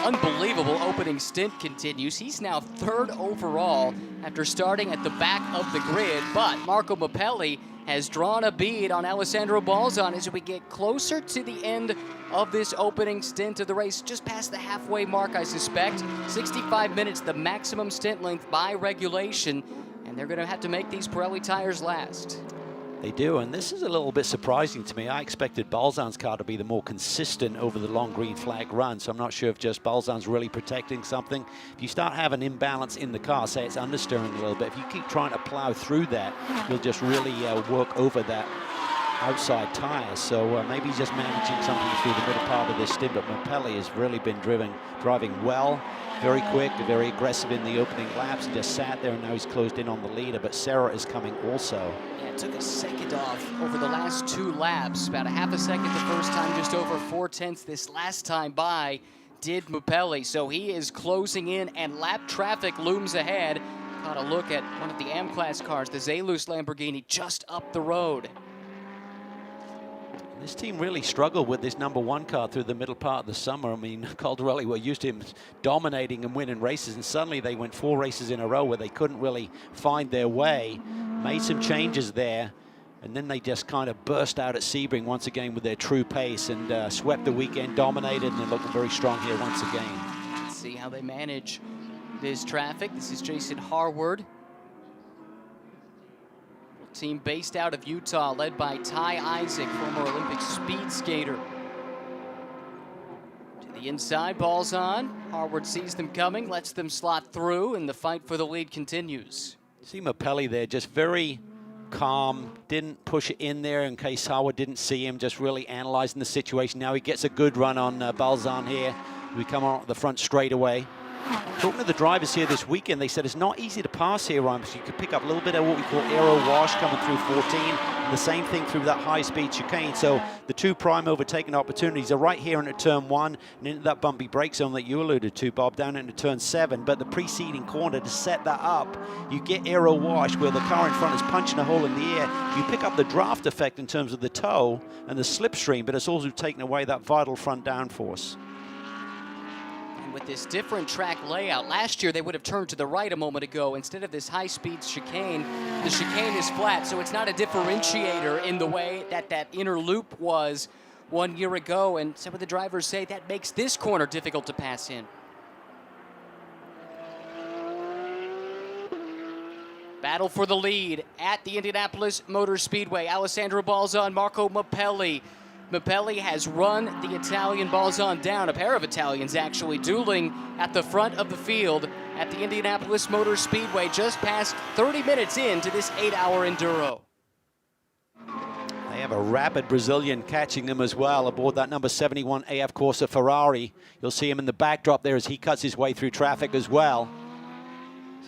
unbelievable opening stint continues. He's now third overall after starting at the back of the grid, but Marco Mappelli has drawn a bead on Alessandro Balzan as we get closer to the end of this opening stint of the race, just past the halfway mark, I suspect. 65 minutes, the maximum stint length by regulation, and they're going to have to make these Pirelli tires last. They do, and this is a little bit surprising to me. I expected Balzan's car to be the more consistent over the long green flag run, so I'm not sure if just Balzan's really protecting something. If you start having imbalance in the car, say it's understeering a little bit, if you keep trying to plow through that, you'll just really work over that outside tire. So maybe he's just managing something through the middle part of this stint, but Mappelli has really been driving well, very quick, very aggressive in the opening laps, and just sat there, and now he's closed in on the leader, but Serra is coming also. Yeah, it took a second off over the last 2 laps, about a half a second the first time, just over 4/10 this last time by did Mappelli. So he is closing in, and lap traffic looms ahead. Caught a look at one of the AM class cars, the Zelus Lamborghini, just up the road. This team really struggled with this #1 car through the middle part of the summer. I mean, Caldarelli were used to him dominating and winning races, and suddenly they went 4 races in a row where they couldn't really find their way. Made some changes there, and then they just kind of burst out at Sebring once again with their true pace and swept the weekend, dominated, and they're looking very strong here once again. Let's see how they manage this traffic. This is Jason Harward. Team based out of Utah, led by Ty Isaac, former Olympic speed skater. To the inside, ball's on. Harward sees them coming, lets them slot through, and the fight for the lead continues. See Mapelli there, just very calm, didn't push it in there in case Harward didn't see him, just really analyzing the situation. Now he gets a good run on Balzan here. We come on the front straightaway. Talking to the drivers here this weekend, they said it's not easy to pass here, Ryan, because you could pick up a little bit of what we call aero wash coming through 14, and the same thing through that high-speed chicane. So the 2 prime overtaking opportunities are right here into turn 1 and into that bumpy brake zone that you alluded to, Bob, down into turn 7. But the preceding corner, to set that up, you get aero wash where the car in front is punching a hole in the air. You pick up the draft effect in terms of the toe and the slipstream, but it's also taken away that vital front downforce. With this different track layout, last year they would have turned to the right a moment ago. Instead of this high-speed chicane, the chicane is flat, so it's not a differentiator in the way that that inner loop was 1 year ago, and some of the drivers say that makes this corner difficult to pass in. Battle for the lead at the Indianapolis Motor Speedway. Alessandro Balzan, Marco Mapelli. Mapelli has run the Italian Balzan down, a pair of Italians actually, dueling at the front of the field at the Indianapolis Motor Speedway, just past 30 minutes into this 8-hour enduro. They have a rapid Brazilian catching them as well aboard that number 71 AF Corsa Ferrari. You'll see him in the backdrop there as he cuts his way through traffic as well.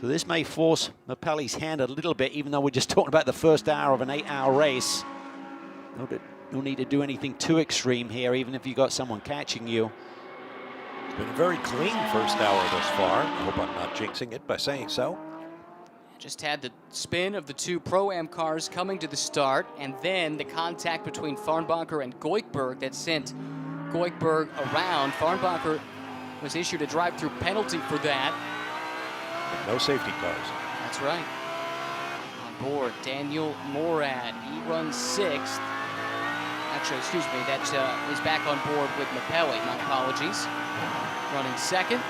So this may force Mapelli's hand a little bit, even though we're just talking about the first hour of an 8-hour race. No need to do anything too extreme here, even if you got someone catching you. It's been a very clean first hour thus far. I hope I'm not jinxing it by saying so. Just had the spin of the 2 Pro-Am cars coming to the start, and then the contact between Farnbacher and Goikhberg that sent Goikhberg around. Farnbacher was issued a drive-through penalty for that. But no safety cars. That's right. On board, Daniel Morad. He runs 6th. Actually, excuse me, that is back on board with Mapelli. My apologies. Running 2nd.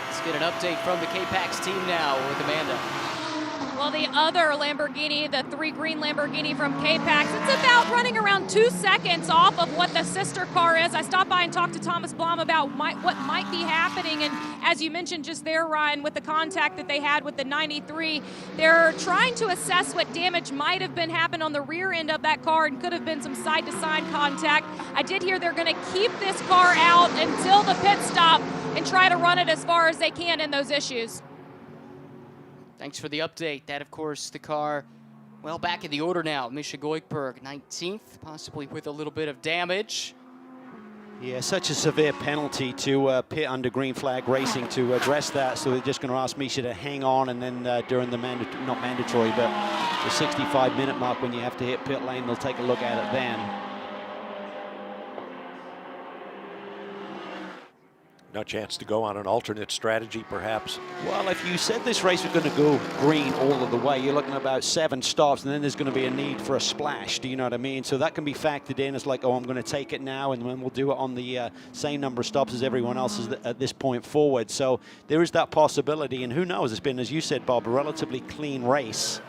Let's get an update from the K-Pax team now with Amanda. Well, the other Lamborghini, the 3 green Lamborghini from K-Pax, it's about running around 2 seconds off of what the sister car is. I stopped by and talked to Thomas Blom about what might be happening, and as you mentioned just there, Ryan, with the contact that they had with the 93, they're trying to assess what damage might have been happened on the rear end of that car and could have been some side-to-side contact. I did hear they're going to keep this car out until the pit stop and try to run it as far as they can in those issues. Thanks for the update. That, of course, the car, well, back in the order now. Misha Goikhberg, 19th, possibly with a little bit of damage. Yeah, such a severe penalty to pit under green flag racing to address that. So they're just going to ask Misha to hang on, and then during the not mandatory, but the 65-minute mark when you have to hit pit lane, they'll take a look at it then. No chance to go on an alternate strategy, perhaps? Well, if you said this race was going to go green all of the way, you're looking at about 7 stops, and then there's going to be a need for a splash. Do you know what I mean? So that can be factored in as like, oh, I'm going to take it now, and then we'll do it on the same number of stops as everyone else is at this point forward. So there is that possibility, and who knows? It's been, as you said, Bob, a relatively clean race.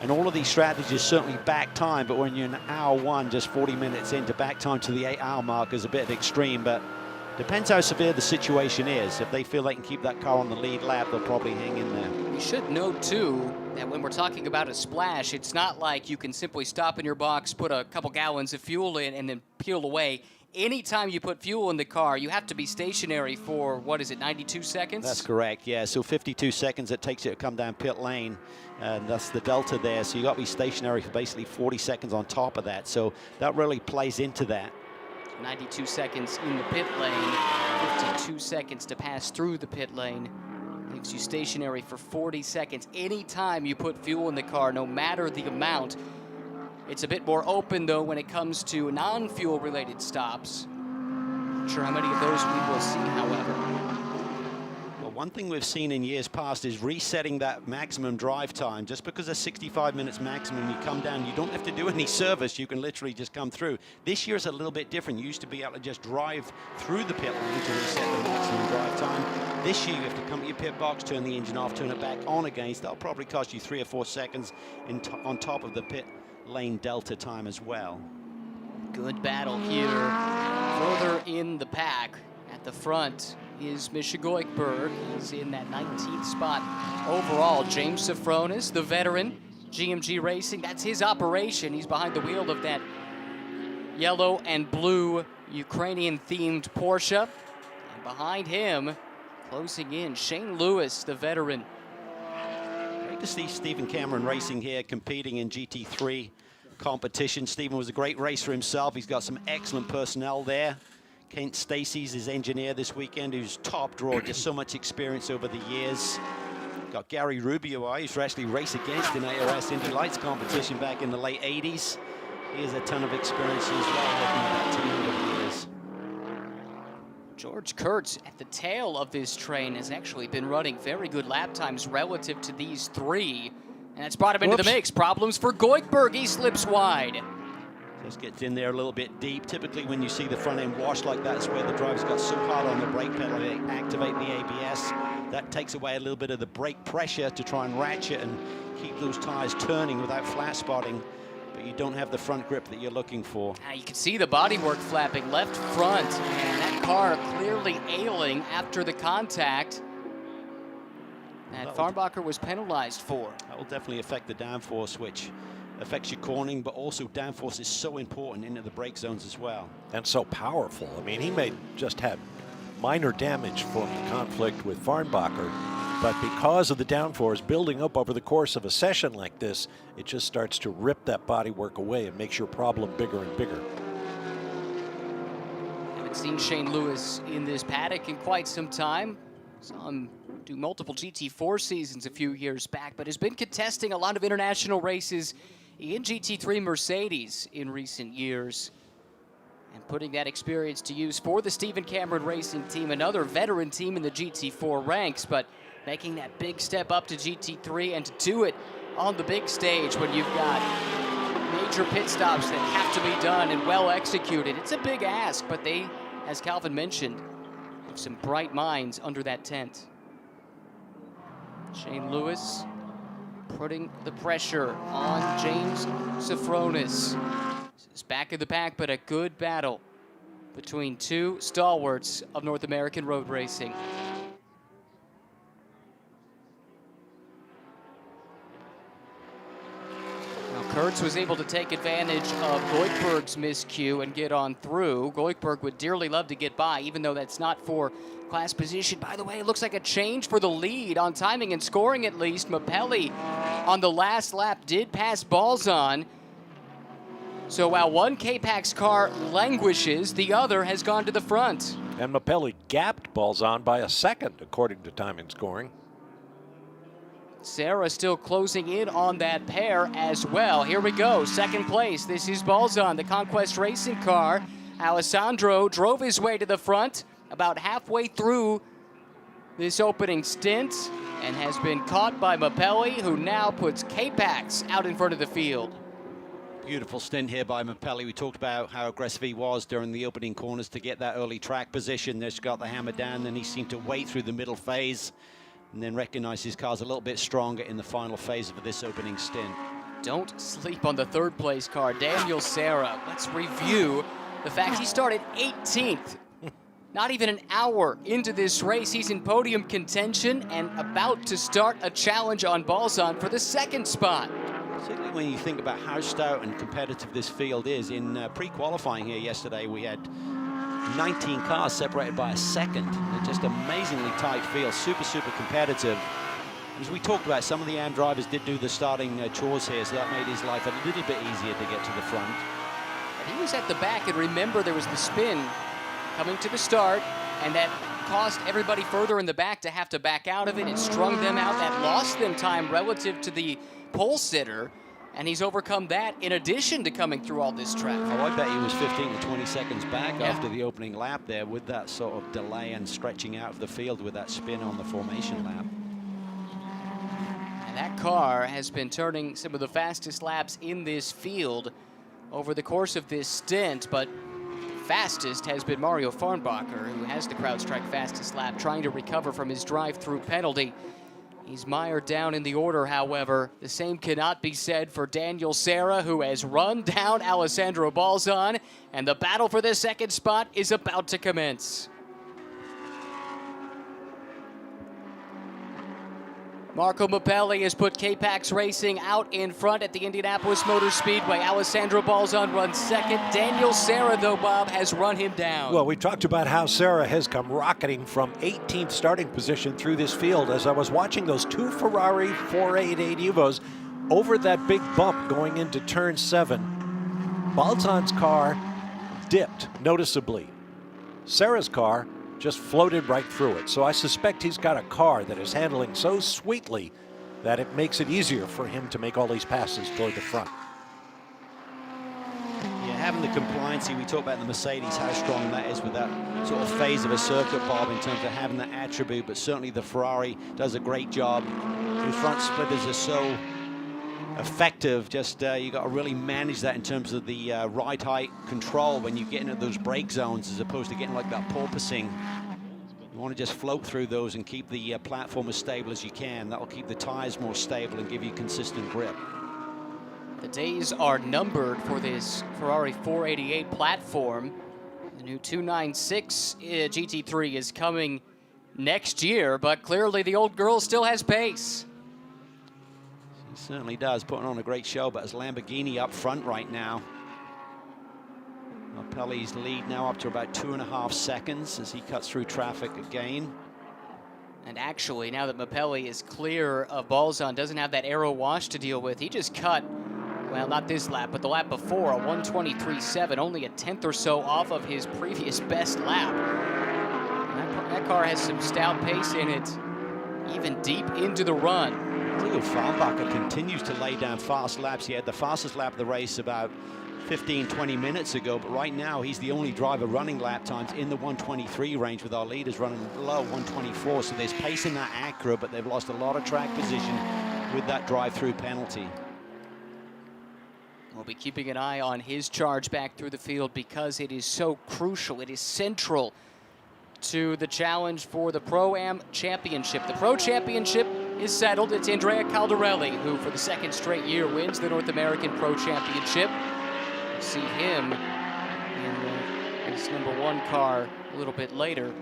And all of these strategies certainly back time, but when you're in hour 1, just 40 minutes into back time to the 8-hour mark is a bit extreme, but depends how severe the situation is. If they feel they can keep that car on the lead lap, they'll probably hang in there. We should note, too, that when we're talking about a splash, it's not like you can simply stop in your box, put a couple gallons of fuel in, and then peel away. Anytime you put fuel in the car, you have to be stationary for, what is it, 92 seconds? That's correct, yeah. So 52 seconds it takes you to come down pit lane, and that's the delta there. So you got to be stationary for basically 40 seconds on top of that. So that really plays into that. 92 seconds in the pit lane, 52 seconds to pass through the pit lane. Leaves you stationary for 40 seconds. Anytime you put fuel in the car, no matter the amount. It's a bit more open, though, when it comes to non-fuel related stops. Not sure how many of those we will see, however. Well, one thing we've seen in years past is resetting that maximum drive time. Just because there's 65 minutes maximum, you come down, you don't have to do any service. You can literally just come through. This year's a little bit different. You used to be able to just drive through the pit lane to reset the maximum drive time. This year, you have to come to your pit box, turn the engine off, turn it back on again. So that'll probably cost you 3 or 4 seconds on top of the pit lane delta time as well. Good battle here. Further in the pack at the front is Misha Goikberg. He's in that 19th spot overall. James Safronis, the veteran, GMG Racing. That's his operation. He's behind the wheel of that yellow and blue Ukrainian-themed Porsche. And behind him, closing in, Shane Lewis, the veteran. Great to see Stephen Cameron Racing here competing in GT3 competition. Stephen was a great racer himself. He's got some excellent personnel there. Kent Stacey's his engineer this weekend, who's top drawer, just so much experience over the years. Got Gary Rubio, I used to actually race against in AWS Indy Lights competition back in the late 80s. He has a ton of experience as well working with that team over the years. George Kurtz at the tail of this train has actually been running very good lap times relative to these three. And that's brought him into the mix. Problems for Goikberg. He slips wide. Just gets in there a little bit deep. Typically when you see the front end wash like that, it's where the driver's got so hard on the brake pedal they activate the ABS. That takes away a little bit of the brake pressure to try and ratchet and keep those tires turning without flat spotting. But you don't have the front grip that you're looking for. Now you can see the bodywork flapping left front, and that car clearly ailing after the contact that Farnbacher was penalized for. That will definitely affect the downforce, which affects your cornering, but also downforce is so important into the brake zones as well. And so powerful. I mean, he may just have minor damage from the conflict with Farnbacher, but because of the downforce building up over the course of a session like this, it just starts to rip that bodywork away and makes your problem bigger and bigger. Haven't seen Shane Lewis in this paddock in quite some time. Saw him do multiple GT4 seasons a few years back, but has been contesting a lot of international races in GT3 Mercedes in recent years and putting that experience to use for the Stephen Cameron Racing team, another veteran team in the GT4 ranks, but making that big step up to GT3 and to do it on the big stage when you've got major pit stops that have to be done and well executed. It's a big ask, but they, as Calvin mentioned, have some bright minds under that tent. Shane Lewis putting the pressure on James Safronis. This is back in the pack, but a good battle between two stalwarts of North American road racing. Now Kurtz was able to take advantage of Goikberg's miscue and get on through. Goikberg would dearly love to get by, even though that's not for class position. By the way, it looks like a change for the lead on timing and scoring at least. Mapelli on the last lap did pass Balzan. So while one K-Pax car languishes, the other has gone to the front. And Mapelli gapped Balzan by a second, according to time and scoring. Sarah still closing in on that pair as well. Here we go, second place. This is Balzan, the Conquest Racing car. Alessandro drove his way to the front about halfway through this opening stint and has been caught by Mapelli, who now puts K-Pax out in front of the field. Beautiful stint here by Mapelli. We talked about how aggressive he was during the opening corners to get that early track position. Just got the hammer down, then he seemed to wait through the middle phase and then recognize his car's a little bit stronger in the final phase of this opening stint. Don't sleep on the third place car, Daniel Serra. Let's review the fact he started 18th. Not even an hour into this race, he's in podium contention and about to start a challenge on Balzan for the second spot. Particularly when you think about how stout and competitive this field is. In pre-qualifying here yesterday, we had 19 cars separated by a second. They're just amazingly tight field, super competitive. As we talked about, some of the AM drivers did do the starting chores here, so that made his life a little bit easier to get to the front. But he was at the back, and remember there was the spin coming to the start, and that caused everybody further in the back to have to back out of it. It strung them out. That lost them time relative to the pole sitter. And he's overcome that in addition to coming through all this traffic. Oh, I bet he was 15 to 20 seconds back after the opening lap there with that sort of delay and stretching out of the field with that spin on the formation lap. And that car has been turning some of the fastest laps in this field over the course of this stint, but fastest has been Mario Farnbacher, who has the CrowdStrike fastest lap, trying to recover from his drive-through penalty. He's mired down in the order, however. The same cannot be said for Daniel Serra, who has run down Alessandro Balzan, and the battle for the second spot is about to commence. Marco Mappelli has put K-Pax Racing out in front at the Indianapolis Motor Speedway. Alessandro Balzan runs second. Daniel Serra, though, Bob, has run him down. Well, we talked about how Serra has come rocketing from 18th starting position through this field. As I was watching those two Ferrari 488 Evos over that big bump going into turn 7, Balzan's car dipped noticeably. Serra's car just floated right through it. So I suspect he's got a car that is handling so sweetly that it makes it easier for him to make all these passes toward the front. Yeah, having the compliancy, we talk about the Mercedes, how strong that is with that sort of phase of a circuit, Bob, in terms of having that attribute, but certainly the Ferrari does a great job. The front splitters are so effective, just you got to really manage that in terms of the ride height control when you get into those brake zones, as opposed to getting like that porpoising. You want to just float through those and keep the platform as stable as you can. That'll keep the tires more stable and give you consistent grip. The days are numbered for this Ferrari 488 platform. The new 296 GT3 is coming next year, but clearly the old girl still has pace. He certainly does, putting on a great show, but as Lamborghini up front right now. Mappelli's lead now up to about 2.5 seconds as he cuts through traffic again. And actually, now that Mappelli is clear of Balzan, doesn't have that aero wash to deal with, he just cut, well, not this lap, but the lap before, a 1:23.7, only a tenth or so off of his previous best lap. That car has some stout pace in it, even deep into the run. Leo Farnbacher continues to lay down fast laps. He had the fastest lap of the race about 15-20 minutes ago, but right now he's the only driver running lap times in the 123 range, with our leaders running below 124. So there's pace in that Acura, but they've lost a lot of track position with that drive-through penalty. We'll be keeping an eye on his charge back through the field because it is so crucial. It is central to the challenge for the Pro-Am Championship. The Pro Championship is settled. It's Andrea Caldarelli who, for the second straight year, wins the North American Pro Championship. We'll see him in his #1 car a little bit later.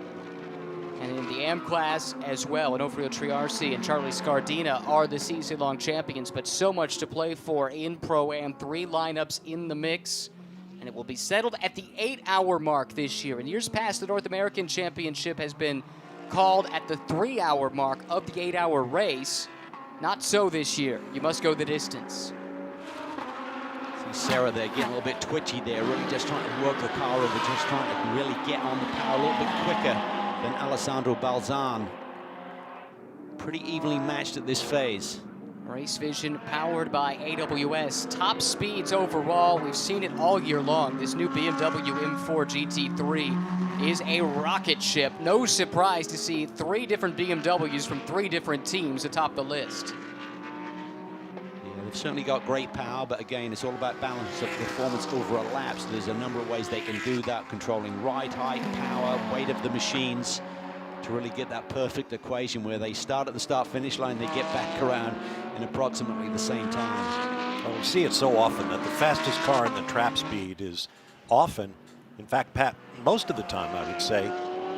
And in the AM class as well, Onofrio Triarci and Charlie Scardina are the season-long champions, but so much to play for in Pro-Am. 3 lineups in the mix, and it will be settled at the 8-hour mark this year. In years past, the North American Championship has been called at the 3-hour mark of the 8-hour race. Not so this year. You must go the distance. See Serra there getting a little bit twitchy there, really just trying to work the car over, just trying to really get on the power a little bit quicker than Alessandro Balzan. Pretty evenly matched at this phase. Race Vision powered by AWS. Top speeds overall. We've seen it all year long. This new BMW M4 GT3 is a rocket ship. No surprise to see 3 different BMWs from 3 different teams atop the list. Yeah, they've certainly got great power, but again, it's all about balance of performance over a lap. So there's a number of ways they can do that, controlling ride height, power, weight of the machines, to really get that perfect equation where they start at the start-finish line, they get back around in approximately the same time. Well, we see it so often that the fastest car in the trap speed is often, in fact, Pat, most of the time, I would say,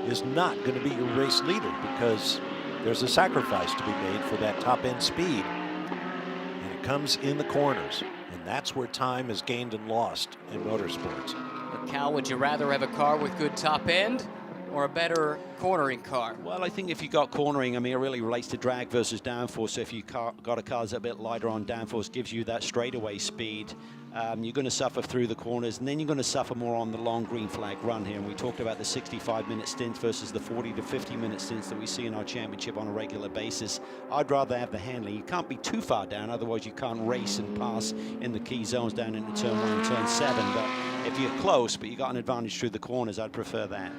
is not going to be your race leader because there's a sacrifice to be made for that top-end speed. And it comes in the corners, and that's where time is gained and lost in motorsports. But Cal, would you rather have a car with good top end or a better cornering car? Well, I think if you got cornering, I mean, it really relates to drag versus downforce. So if you got a car that's a bit lighter on downforce, gives you that straightaway speed, you're going to suffer through the corners, and then you're going to suffer more on the long green flag run here. And we talked about the 65-minute stints versus the 40 to 50-minute stints that we see in our championship on a regular basis. I'd rather have the handling. You can't be too far down, otherwise you can't race and pass in the key zones down into turn 1 and turn 7. But if you're close, but you got an advantage through the corners, I'd prefer that.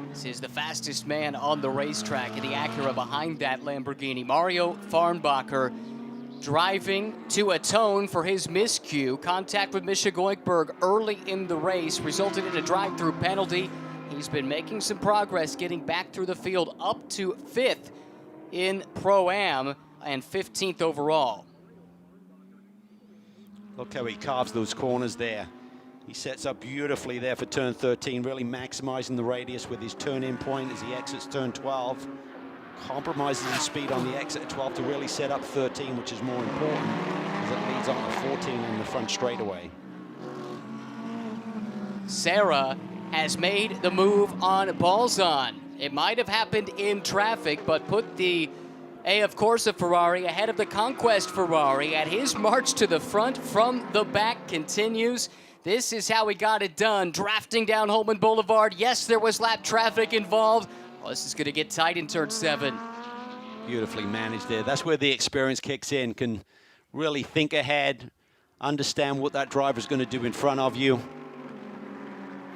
This is the fastest man on the racetrack in the Acura behind that Lamborghini. Mario Farnbacher driving to atone for his miscue. Contact with Misha Goikhberg early in the race resulted in a drive-through penalty. He's been making some progress getting back through the field up to 5th in Pro-Am and 15th overall. Look how he carves those corners there. He sets up beautifully there for turn 13, really maximizing the radius with his turn-in point as he exits turn 12. Compromises his speed on the exit at 12 to really set up 13, which is more important as it leads on to 14 in the front straightaway. Sarah has made the move on Balzan. It might have happened in traffic, but put the AF Corsa Ferrari ahead of the Conquest Ferrari, and his march to the front from the back continues. This is how he got it done, drafting down Holman Boulevard. Yes, there was lap traffic involved. Well, this is going to get tight in turn 7. Beautifully managed there. That's where the experience kicks in. Can really think ahead, understand what that driver's going to do in front of you.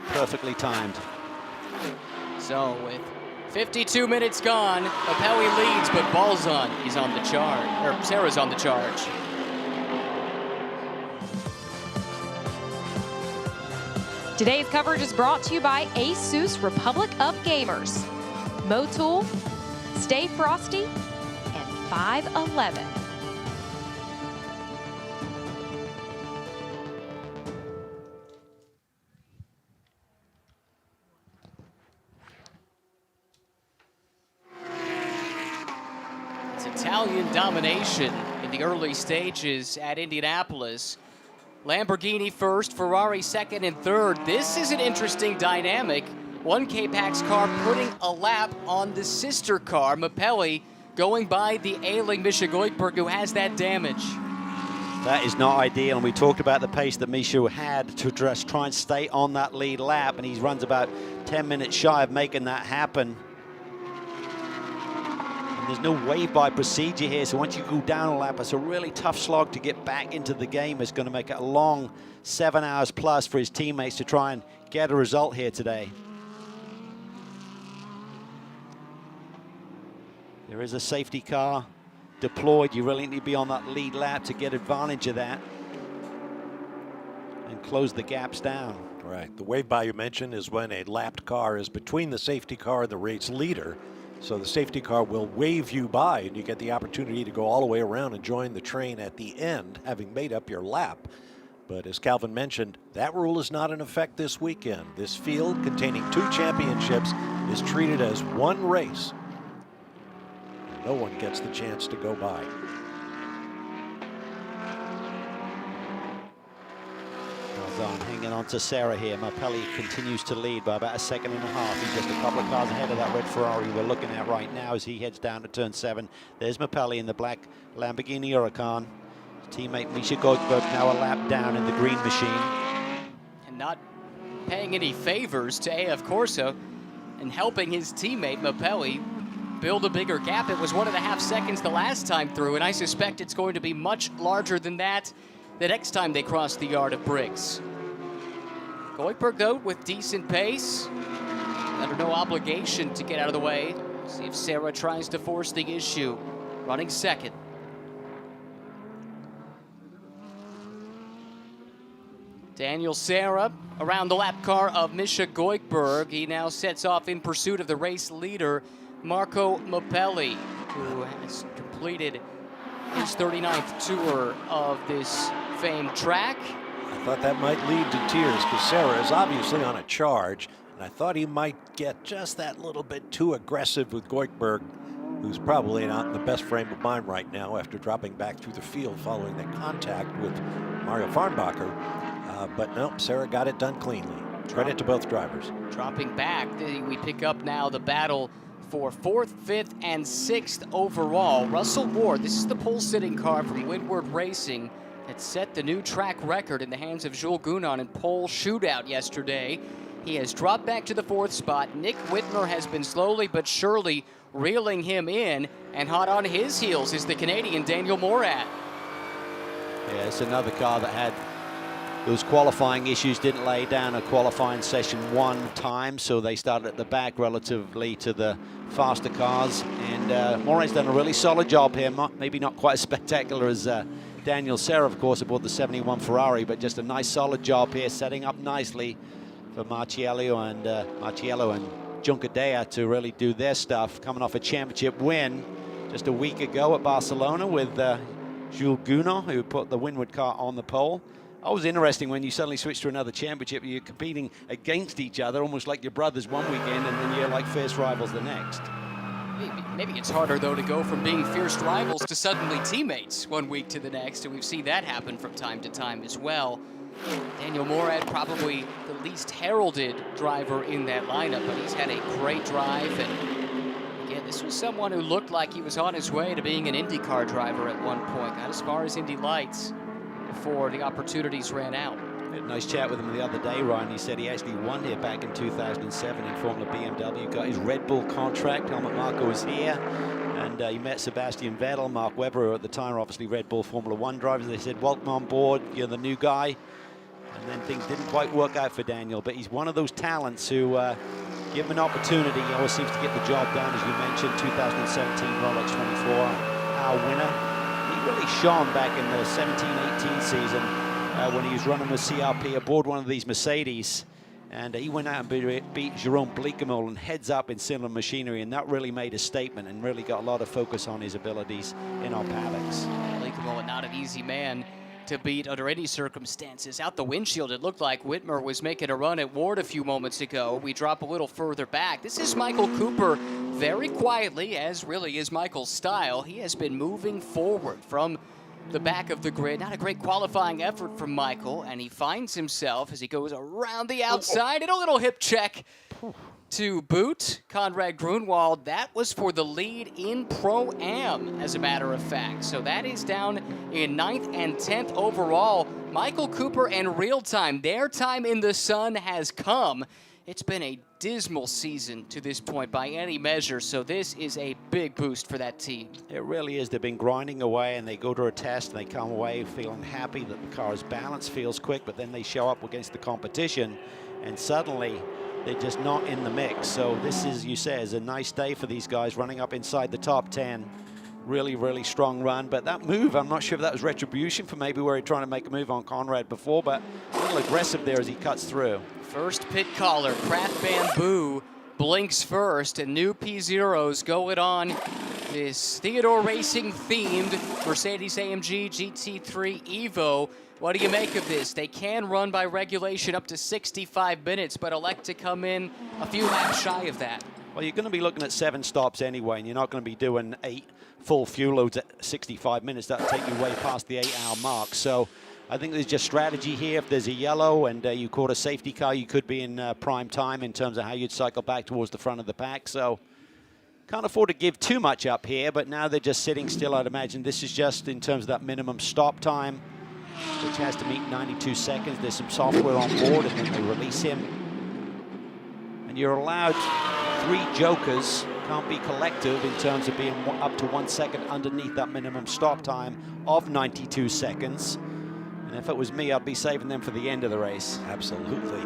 Perfectly timed. So with 52 minutes gone, Apelli leads, but Balzan is on the charge, or Sarah's on the charge. Today's coverage is brought to you by Asus Republic of Gamers, Motul, Stay Frosty, and 511. It's Italian domination in the early stages at Indianapolis. Lamborghini first, Ferrari second and third. This is an interesting dynamic. One K-Pax car putting a lap on the sister car, Mapelli, going by the ailing Misha Goikhberg, who has that damage. That is not ideal, and we talked about the pace that Misha had to just try and stay on that lead lap, and he runs about 10 minutes shy of making that happen. And there's no wave-by procedure here, so once you go down a lap, it's a really tough slog to get back into the game. It's going to make it a long 7 hours plus for his teammates to try and get a result here today. There is a safety car deployed. You really need to be on that lead lap to get advantage of that and close the gaps down. Right. The wave by you mentioned is when a lapped car is between the safety car and the race leader. So the safety car will wave you by, and you get the opportunity to go all the way around and join the train at the end, having made up your lap. But as Calvin mentioned, that rule is not in effect this weekend. This field, containing 2 championships, is treated as one race. No one gets the chance to go by. Balzan hanging on to Sarah here. Mapelli continues to lead by about 1.5 seconds. He's just a couple of cars ahead of that red Ferrari we're looking at right now as he heads down to turn 7. There's Mapelli in the black Lamborghini Huracan. His teammate Misha Goikhberg now a lap down in the green machine. And not paying any favors to AF Corsa and helping his teammate Mapelli build a bigger gap. It was 1.5 seconds the last time through, and I suspect it's going to be much larger than that the next time they cross the yard of bricks. Goikhberg, though, with decent pace. Under no obligation to get out of the way. See if Sarah tries to force the issue. Running second. Daniel Sarah around the lap car of Misha Goikhberg. He now sets off in pursuit of the race leader, Marco Mapelli, who has completed his 39th tour of this famed track. I thought that might lead to tears because Sarah is obviously on a charge, and I thought he might get just that little bit too aggressive with Goikhberg, who's probably not in the best frame of mind right now after dropping back through the field following that contact with Mario Farnbacher. But no, Sarah got it done cleanly. Credit to both drivers. Dropping back, we pick up now the battle for 4th, 5th, and 6th overall. Russell Ward, this is the pole-sitting car from Windward Racing that set the new track record in the hands of Jules Gounon in pole shootout yesterday. He has dropped back to the 4th spot. Nick Whitmer has been slowly but surely reeling him in, and hot on his heels is the Canadian Daniel Morad. Yeah, it's another car that had those qualifying issues, didn't lay down a qualifying session 1 time, so they started at the back relatively to the faster cars. And Morad's done a really solid job here, maybe not quite as spectacular as Daniel Serra, of course, aboard the 71 Ferrari, but just a nice solid job here, setting up nicely for Marciello and Juncadella to really do their stuff, coming off a championship win just a week ago at Barcelona with Jules Gounon, who put the Windward car on the pole. Always interesting when you suddenly switch to another championship, you're competing against each other, almost like your brothers one weekend, and then you're like fierce rivals the next. Maybe it's harder, though, to go from being fierce rivals to suddenly teammates one week to the next, and we've seen that happen from time to time as well. Daniel Morad, probably the least heralded driver in that lineup, but he's had a great drive. And again, this was someone who looked like he was on his way to being an IndyCar driver at one point. Got as far as Indy Lights before the opportunities ran out. I had a nice chat with him the other day, Ryan. He said he actually won here back in 2007 in Formula BMW, got his Red Bull contract. Helmut Marko was here, and he met Sebastian Vettel, Mark Webber, who at the time were obviously Red Bull Formula 1 drivers. They said, welcome on board, you're the new guy. And then things didn't quite work out for Daniel, but he's one of those talents who, give him an opportunity, he always seems to get the job done. As you mentioned, 2017 Rolex 24 hour winner. He really shone back in the 17-18 season when he was running with CRP aboard one of these Mercedes. And he went out and beat Jerome Bleekemolen heads up in Cinema Machinery, and that really made a statement and really got a lot of focus on his abilities in our paddocks. Bleekemolen, not an easy man to beat under any circumstances. Out the windshield, it looked like Whitmer was making a run at Ward a few moments ago. We drop a little further back. This is Michael Cooper very quietly, as really is Michael's style. He has been moving forward from the back of the grid. Not a great qualifying effort from Michael, and he finds himself as he goes around the outside and a little hip check to boot. Conrad Grunwald, that was for the lead in Pro-Am, as a matter of fact. So that is down in 9th and 10th overall. Michael Cooper and real time, their time in the sun has come. It's been a dismal season to this point by any measure, so this is a big boost for that team. It really is. They've been grinding away, and they go to a test, and they come away feeling happy that the car is balanced, feels quick, but then they show up against the competition, and suddenly they're just not in the mix. So this is, you say, is a nice day for these guys running up inside the top 10. Really, really strong run. But that move, I'm not sure if that was retribution for maybe where he trying to make a move on Conrad before, but a little aggressive there as he cuts through. First pit caller, Craft Bamboo blinks first, and new P0s going on this Theodore Racing themed Mercedes-AMG GT3 Evo. What do you make of this? They can run by regulation up to 65 minutes, but elect to come in a few laps shy of that. Well, you're going to be looking at 7 stops anyway, and you're not going to be doing 8 full fuel loads at 65 minutes. That'll take you way past the 8-hour mark. So I think there's just strategy here. If there's a yellow and you caught a safety car, you could be in prime time in terms of how you'd cycle back towards the front of the pack. So can't afford to give too much up here, but now they're just sitting still. I'd imagine this is just in terms of that minimum stop time, which has to meet 92 seconds. There's some software on board, and then they release him. And you're allowed 3 jokers, can't be collective in terms of being up to 1 second underneath that minimum stop time of 92 seconds. And if it was me, I'd be saving them for the end of the race. Absolutely.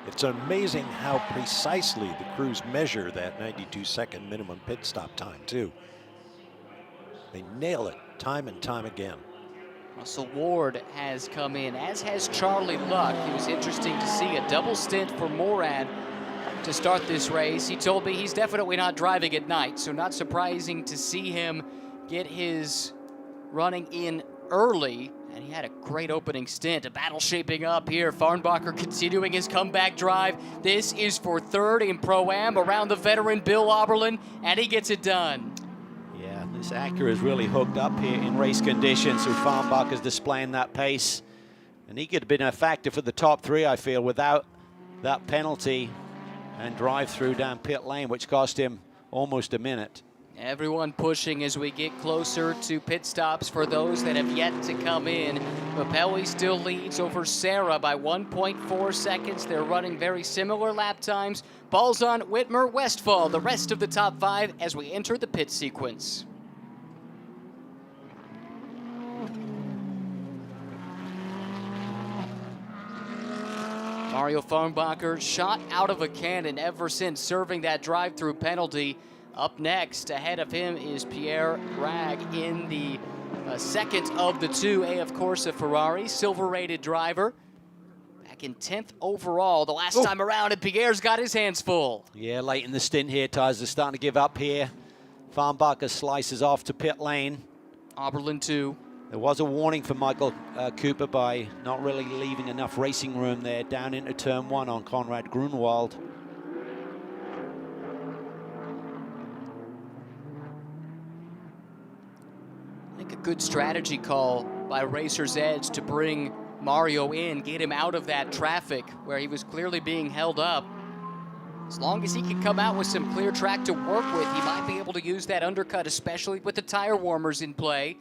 It's amazing how precisely the crews measure that 92-second minimum pit stop time, too. They nail it time and time again. Russell Ward has come in, as has Charlie Luck. It was interesting to see a double stint for Morad to start this race. He told me he's definitely not driving at night, so not surprising to see him get his running in early. And he had a great opening stint. A battle shaping up here. Farnbacher continuing his comeback drive. This is for 3rd in Pro-Am around the veteran Bill Oberlin, and he gets it done. Yeah, this Acura is really hooked up here in race conditions, so Farnbacher's displaying that pace. And he could have been a factor for the top 3, I feel, without that penalty and drive through down pit lane, which cost him almost a minute. Everyone pushing as we get closer to pit stops for those that have yet to come in. Mapelli still leads over Sarah by 1.4 seconds. They're running very similar lap times. Ball's on Whitmer, Westphal, the rest of the top 5 as we enter the pit sequence. Mario Farnbacher shot out of a cannon ever since serving that drive-through penalty. Up next, ahead of him is Pierre Rag in the second of the 2 AF Corsa Ferrari, silver-rated driver. Back in 10th overall the last time around, and Pierre's got his hands full. Yeah, late in the stint here, tires are starting to give up here. Farnbacher slices off to pit lane. Oberlin 2. There was a warning for Michael Cooper by not really leaving enough racing room there down into turn 1 on Konrad Grunwald. I think a good strategy call by Racer's Edge to bring Mario in, get him out of that traffic where he was clearly being held up. As long as he can come out with some clear track to work with, he might be able to use that undercut, especially with the tire warmers in play,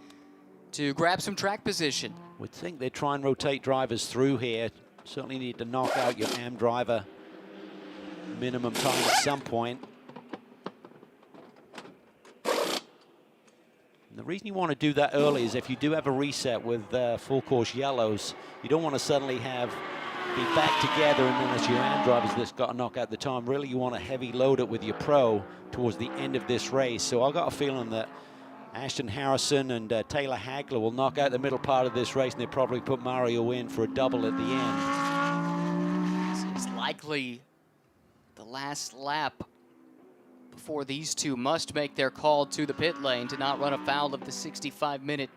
to grab some track position. Would think they'd try and rotate drivers through here. Certainly need to knock out your AM driver minimum time at some point. And the reason you want to do that early is if you do have a reset with full course yellows, you don't want to suddenly be back together and then it's your AM drivers that's got to knock out the time. Really, you want to heavy load it with your pro towards the end of this race. So I've got a feeling that Ashton Harrison and Taylor Hagler will knock out the middle part of this race, and they'll probably put Mario in for a double at the end. This is likely the last lap before these two must make their call to the pit lane to not run afoul of the 65-minute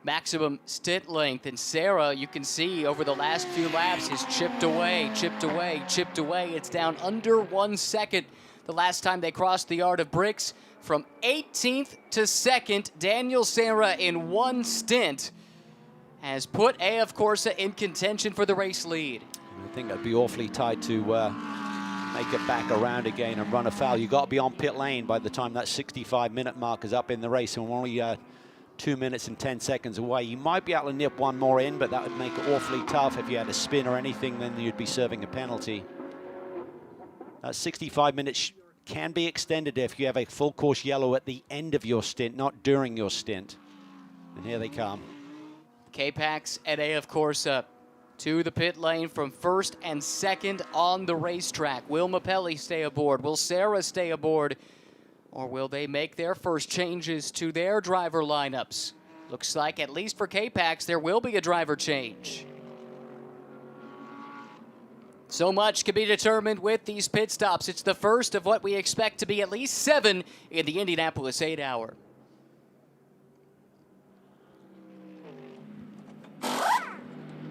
maximum stint length. And Sarah, you can see over the last few laps, has chipped away, chipped away, chipped away. It's down under 1 second the last time they crossed the Yard of Bricks. From 18th to 2nd, Daniel Sarah in one stint has put AF Corsa in contention for the race lead. I think that'd be awfully tight to make it back around again and run afoul. You've got to be on pit lane by the time that 65-minute mark is up in the race, and we're only 2 minutes and 10 seconds away. You might be able to nip one more in, but that would make it awfully tough. If you had a spin or anything, then you'd be serving a penalty. That 65 minutes can be extended if you have a full course yellow at the end of your stint, not during your stint. And here they come. K-Pax at AF Corsa to the pit lane from 1st and 2nd on the racetrack. Will Mapelli stay aboard? Will Sarah stay aboard? Or will they make their first changes to their driver lineups? Looks like, at least for K-Pax, there will be a driver change. So much can be determined with these pit stops. It's the first of what we expect to be at least 7 in the Indianapolis 8-hour.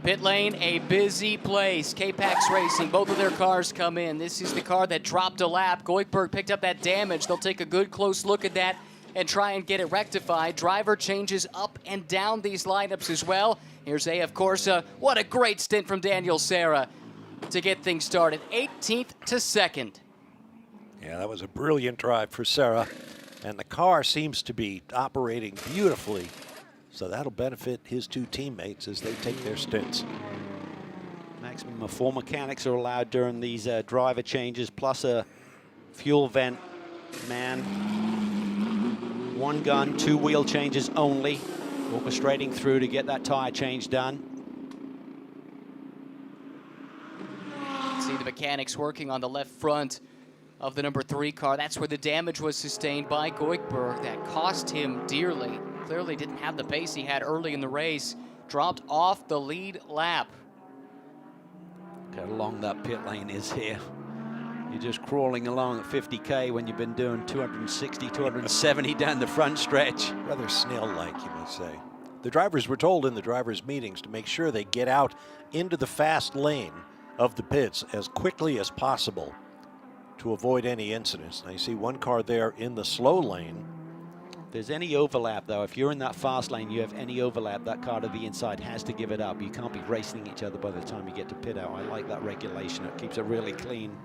Pit lane, a busy place. K-Pax Racing, both of their cars come in. This is the car that dropped a lap. Goikberg picked up that damage. They'll take a good close look at that and try and get it rectified. Driver changes up and down these lineups as well. Here's AF Corsa. What a great stint from Daniel Sarah to get things started. 18th to 2nd. Yeah, that was a brilliant drive for Sarah. And the car seems to be operating beautifully. So that'll benefit his two teammates as they take their stints. Maximum of 4 mechanics are allowed during these driver changes, plus a fuel vent man. 1 gun, 2 wheel changes only. Orchestrating through to get that tire change done. See the mechanics working on the left front of the number 3 car. That's where the damage was sustained by Goikberg. That cost him dearly. Clearly didn't have the pace he had early in the race. Dropped off the lead lap. Look how long that pit lane is here. You're just crawling along at 50K when you've been doing 260, 270 down the front stretch. Rather snail-like, you might say. The drivers were told in the drivers' meetings to make sure they get out into the fast lane of the pits as quickly as possible to avoid any incidents. I see one car there in the slow lane. If there's any overlap, though, if you're in that fast lane, you have any overlap, that car to the inside has to give it up. You can't be racing each other by the time you get to pit out. I like that regulation. It keeps it really clean.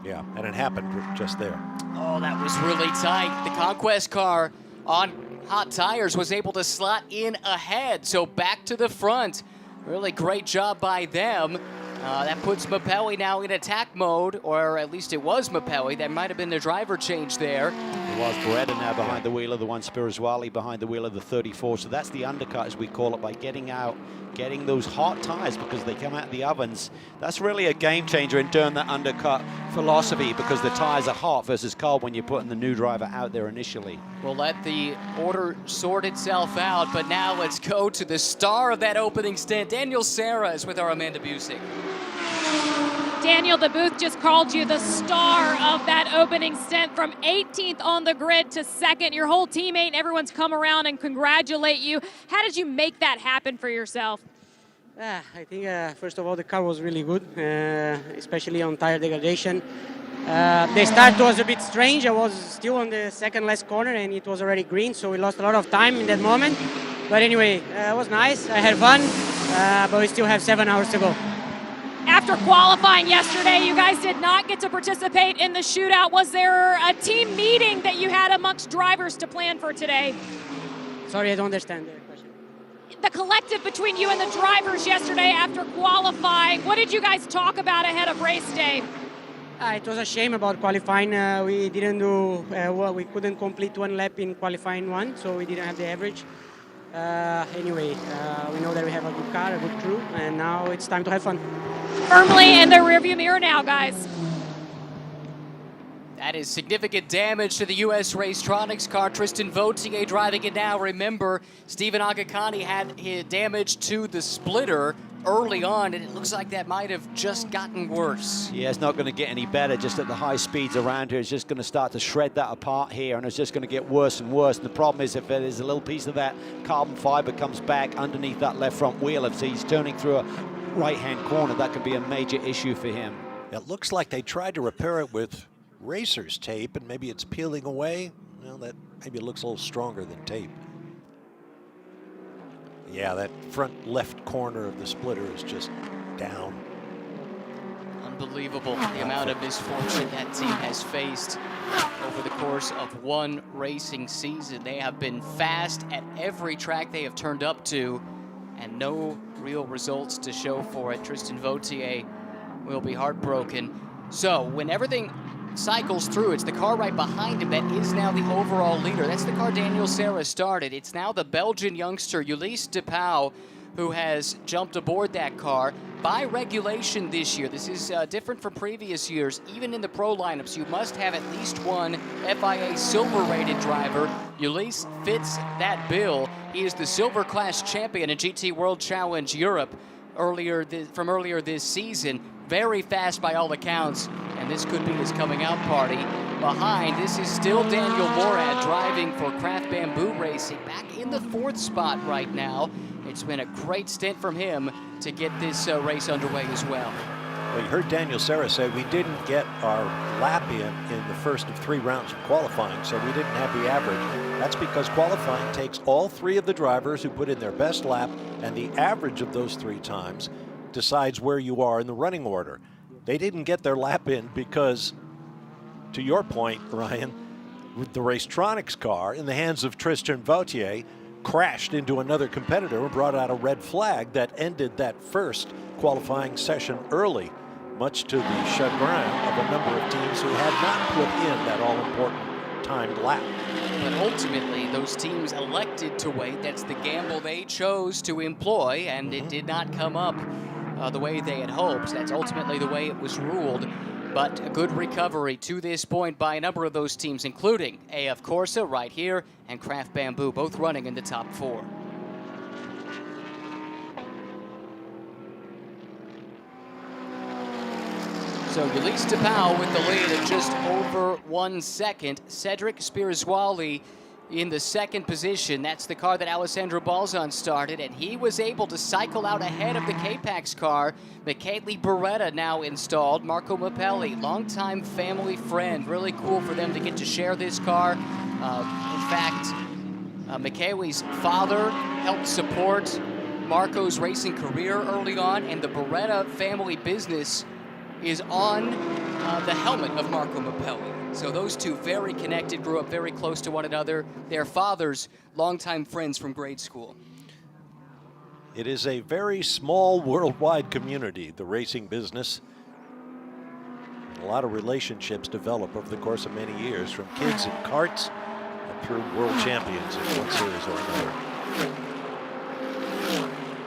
Yeah, and it happened just there. Oh, that was really tight. The Conquest car on hot tires was able to slot in ahead, so back to the front. Really great job by them. That puts Mapelli now in attack mode, or at least it was Mapelli. That might have been the driver change there. It was Beretta now behind the wheel of the one, Spirituali behind the wheel of the 34. So that's the undercut, as we call it, by getting out, getting those hot tires because they come out of the ovens. That's really a game changer in doing that undercut philosophy because the tires are hot versus cold when you're putting the new driver out there initially. We'll let the order sort itself out, but now let's go to the star of that opening stint. Daniel Serra is with our Amanda Busick. Daniel, the booth just called you the star of that opening stint, from 18th on the grid to 2nd. Your whole teammate and everyone's come around and congratulate you. How did you make that happen for yourself? I think, first of all, the car was really good, especially on tire degradation. The start was a bit strange. I was still on the second last corner and it was already green, so we lost a lot of time in that moment. But anyway, it was nice. I had fun, but we still have 7 hours to go. After qualifying yesterday, you guys did not get to participate in the shootout. Was there a team meeting that you had amongst drivers to plan for today? Sorry, I don't understand the question. The collective between you and the drivers yesterday after qualifying, what did you guys talk about ahead of race day? It was a shame about qualifying. We didn't do well. We couldn't complete one lap in qualifying one, so we didn't have the average. Anyway, we know that we have a good car, a good crew, and now it's time to have fun. Firmly in the rearview mirror now, guys. That is significant damage to the U.S. Racetronics car. Tristan Vautier driving it now. Remember, Stephen Agakani had his damage to the splitter early on, and it looks like that might have just gotten worse. Yeah, it's not going to get any better just at the high speeds around here. It's just going to start to shred that apart here, and it's just going to get worse and worse. And the problem is if there's a little piece of that carbon fiber comes back underneath that left front wheel, if he's turning through a right-hand corner, that could be a major issue for him. It looks like they tried to repair it with racer's tape, and maybe it's peeling away. Well, that maybe it looks a little stronger than tape. Yeah, that front left corner of the splitter is just down. Unbelievable the amount of misfortune that team has faced over the course of one racing season. They have been fast at every track they have turned up to, and no real results to show for it. Tristan Vautier will be heartbroken. So when everything cycles through, it's the car right behind him that is now the overall leader. That's the car Daniel Serra started. It's now the Belgian youngster Ulysse de Pauw who has jumped aboard that car. By regulation this year, this is different from previous years. Even in the pro lineups, you must have at least one FIA silver-rated driver. Ulysse fits that bill. He is the silver class champion in GT World Challenge Europe from earlier this season. Very fast by all accounts, and this could be his coming out party. Behind, this is still Daniel Morad driving for Craft Bamboo Racing, back in the 4th spot right now. It's been a great stint from him to get this race underway as well. Well, you heard Daniel Serra say we didn't get our lap in the first of 3 rounds of qualifying, so we didn't have the average. That's because qualifying takes all 3 of the drivers who put in their best lap, and the average of those 3 times decides where you are in the running order. They didn't get their lap in because, to your point, Ryan, the Racetronics car in the hands of Tristan Vautier crashed into another competitor and brought out a red flag that ended that first qualifying session early, much to the chagrin of a number of teams who had not put in that all-important timed lap. But ultimately, those teams elected to wait. That's the gamble they chose to employ, and it did not come up the way they had hoped. That's ultimately the way it was ruled. But a good recovery to this point by a number of those teams, including AF Corsa right here and Craft Bamboo, both running in the top 4. So Ulysse de Pauw with the lead at just over 1 second. Cedric Spirituali in the 2nd position. That's the car that Alessandro Balzan started, and he was able to cycle out ahead of the K-Pax car. Michele Beretta now installed. Marco Mapelli, longtime family friend. Really cool for them to get to share this car In fact, McKaylee's father helped support Marco's racing career early on, and the Beretta family business is on the helmet of Marco Mapelli. So those two very connected, grew up very close to one another. Their fathers, longtime friends from grade school. It is a very small worldwide community, the racing business. A lot of relationships develop over the course of many years, from kids in karts up through world champions in one series or another.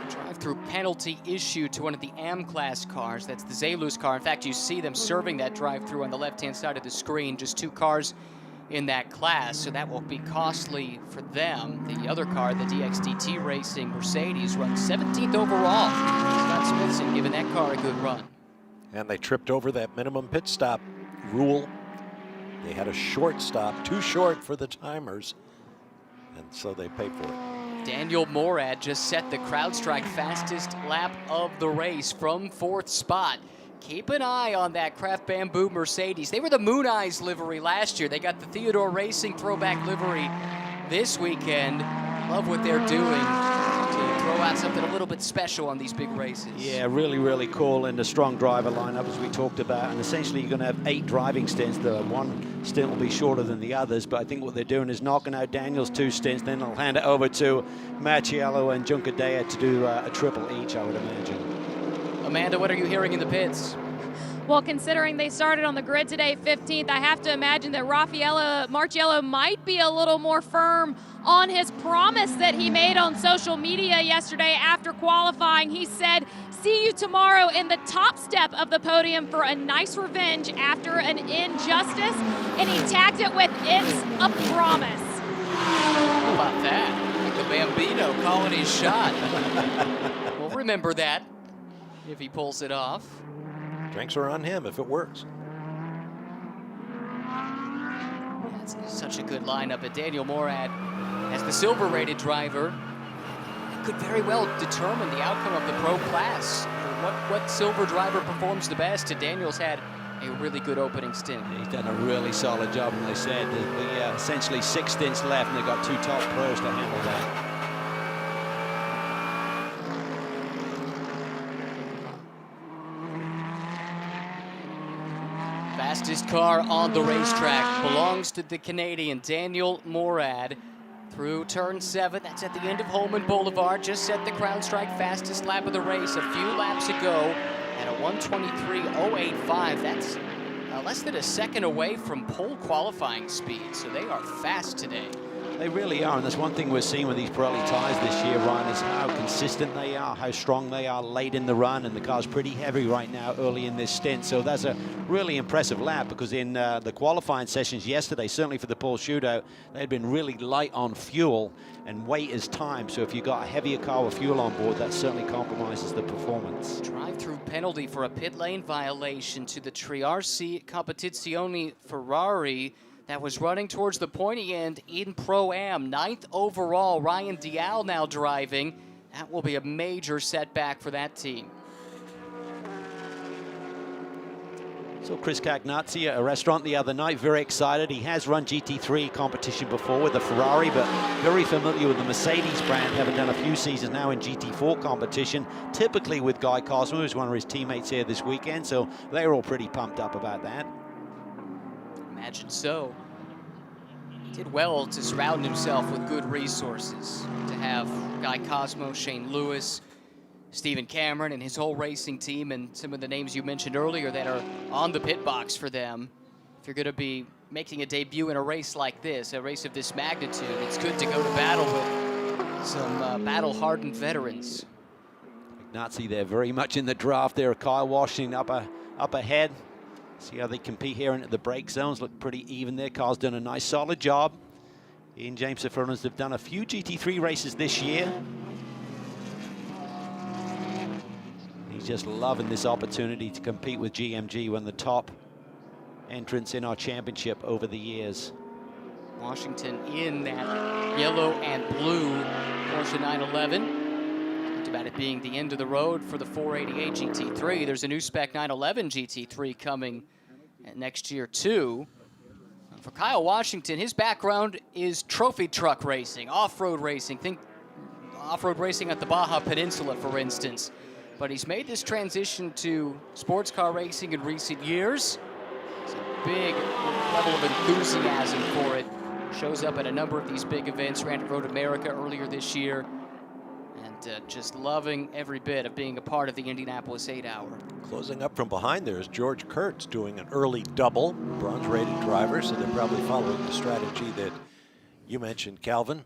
Drive-through penalty issued to one of the AM-class cars. That's the Zelus car. In fact, you see them serving that drive-through on the left-hand side of the screen. Just 2 cars in that class, so that will be costly for them. The other car, the DXDT Racing Mercedes, runs 17th overall. Scott Smithson giving that car a good run. And they tripped over that minimum pit stop rule. They had a short stop, too short for the timers, and so they paid for it. Daniel Morad just set the CrowdStrike fastest lap of the race from 4th spot. Keep an eye on that Craft Bamboo Mercedes. They were the Moon Eyes livery last year. They got the Theodore Racing throwback livery this weekend. Love what they're doing to throw out something a little bit special on these big races. Yeah, really, really cool, and a strong driver lineup as we talked about. And essentially you're going to have 8 driving stints. The one stint will be shorter than the others, but I think what they're doing is knocking out Daniel's 2 stints, then they'll hand it over to Macchiello and Juncadella to do a triple each, I would imagine. Amanda, what are you hearing in the pits? Well, considering they started on the grid today, 15th, I have to imagine that Marchiello might be a little more firm on his promise that he made on social media yesterday after qualifying. He said, "See you tomorrow in the top step of the podium for a nice revenge after an injustice," and he tagged it with, "It's a promise." How about that? The Bambino calling his shot. We'll remember that if he pulls it off. Drinks are on him if it works. That's such a good lineup. And Daniel Morad, as the silver-rated driver, could very well determine the outcome of the pro class. What silver driver performs the best? And Daniel's had a really good opening stint. He's done a really solid job, and they said there'll be essentially 6 stints left, and they've got 2 top pros to handle that. Fastest car on the racetrack belongs to the Canadian Daniel Morad through turn 7. That's at the end of Holman Boulevard. Just set the CrowdStrike fastest lap of the race a few laps ago at a 1:23.085. That's less than a second away from pole qualifying speed, so they are fast today. They really are, and that's one thing we're seeing with these Pirelli tires this year, Ryan, is how consistent they are, how strong they are late in the run, and the car's pretty heavy right now early in this stint. So that's a really impressive lap, because in the qualifying sessions yesterday, certainly for the pole shootout, they'd been really light on fuel, and weight is time. So if you've got a heavier car with fuel on board, that certainly compromises the performance. Drive-through penalty for a pit lane violation to the Triarci Competizione Ferrari that was running towards the pointy end in Pro-Am. 9th overall, Ryan Dial now driving. That will be a major setback for that team. So Chris Cagnazzi at a restaurant the other night, very excited. He has run GT3 competition before with the Ferrari, but very familiar with the Mercedes brand, having done a few seasons now in GT4 competition, typically with Guy Cosmo, who's one of his teammates here this weekend. So they're all pretty pumped up about that. Imagine so. He did well to surround himself with good resources, to have Guy Cosmo, Shane Lewis, Stephen Cameron, and his whole racing team, and some of the names you mentioned earlier that are on the pit box for them. If you're going to be making a debut in a race like this, a race of this magnitude, it's good to go to battle with some battle-hardened veterans. Nazi there very much in the draft there. Kyle Washington up ahead. See how they compete here into the brake zones. Look pretty even there. Carl's done a nice solid job. He and James Fernandez have done a few GT3 races this year. He's just loving this opportunity to compete with GMG, one of the top entrants in our championship over the years. Washington in that yellow and blue Porsche 911. Talked about it being the end of the road for the 488 GT3. There's a new spec 911 GT3 coming next year too. For Kyle Washington, his background is trophy truck racing, off-road racing. Think off-road racing at the Baja Peninsula, for instance. But he's made this transition to sports car racing in recent years. It's a big level of enthusiasm for it. Shows up at a number of these big events, ran at Road America earlier this year. And just loving every bit of being a part of the Indianapolis 8-hour. Closing up from behind there is George Kurtz doing an early double, bronze-rated driver, so they're probably following the strategy that you mentioned, Calvin.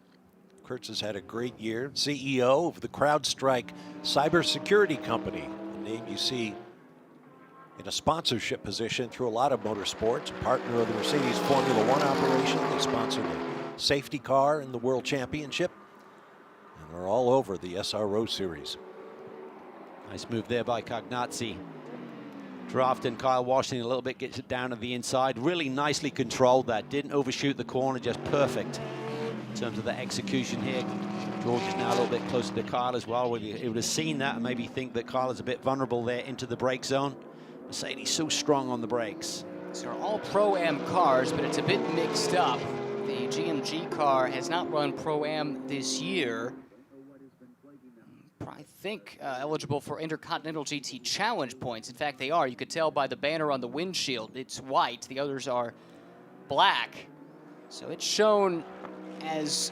Kurtz has had a great year, CEO of the CrowdStrike cybersecurity company, a name you see in a sponsorship position through a lot of motorsports, partner of the Mercedes Formula One operation. They sponsor the safety car in the World Championship, and they're all over the SRO series. Nice move there by Cognazzi. Drafting Kyle Washington a little bit, gets it down to the inside. Really nicely controlled that. Didn't overshoot the corner, just perfect in terms of the execution here. George is now a little bit closer to Kyle as well. He would have seen that and maybe think that Kyle is a bit vulnerable there into the brake zone. Mercedes so strong on the brakes. These are all Pro-Am cars, but it's a bit mixed up. The GMG car has not run Pro-Am this year. I think eligible for Intercontinental GT Challenge points. In fact, they are. You could tell by the banner on the windshield. It's white. The others are black. So it's shown as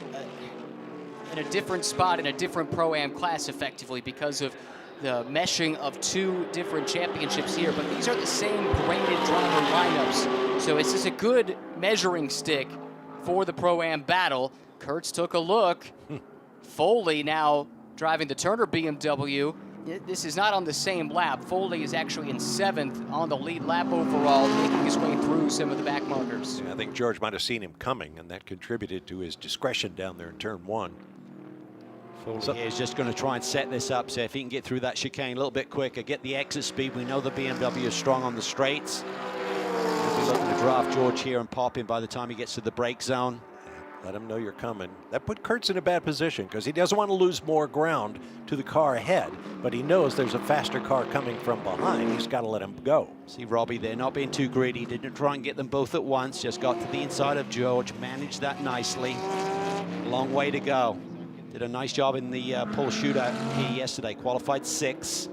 in a different spot in a different Pro-Am class effectively because of the meshing of two different championships here. But these are the same graded driver lineups. So it's just a good measuring stick for the Pro-Am battle. Kurtz took a look. Foley now driving the Turner BMW. This is not on the same lap. Foley is actually in 7th on the lead lap overall, making his way through some of the back markers. Yeah, I think George might have seen him coming, and that contributed to his discretion down there in turn 1. Foley is just going to try and set this up, so if he can get through that chicane a little bit quicker, get the exit speed. We know the BMW is strong on the straights. He'll be looking to draft George here and pop him by the time he gets to the brake zone. Let him know you're coming. That put Kurtz in a bad position because he doesn't want to lose more ground to the car ahead, but he knows there's a faster car coming from behind. He's got to let him go. See Robbie there, not being too greedy. Didn't try and get them both at once. Just got to the inside of George. Managed that nicely. Long way to go. Did a nice job in the pole shootout here yesterday. Qualified 6th.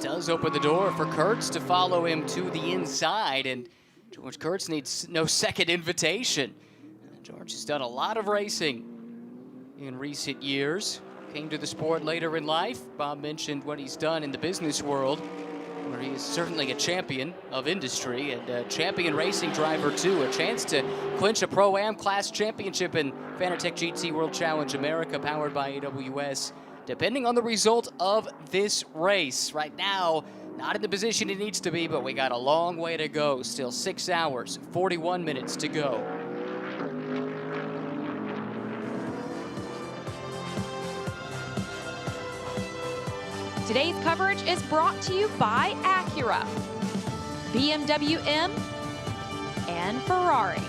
Does open the door for Kurtz to follow him to the inside, and George Kurtz needs no second invitation. George has done a lot of racing in recent years. Came to the sport later in life. Bob mentioned what he's done in the business world, where he is certainly a champion of industry and a champion racing driver too. A chance to clinch a Pro-Am class championship in Fanatec GT World Challenge America, powered by AWS. Depending on the result of this race. Right now, not in the position it needs to be, but we got a long way to go. Still 6 hours, 41 minutes to go. Today's coverage is brought to you by Acura, BMW M, and Ferrari.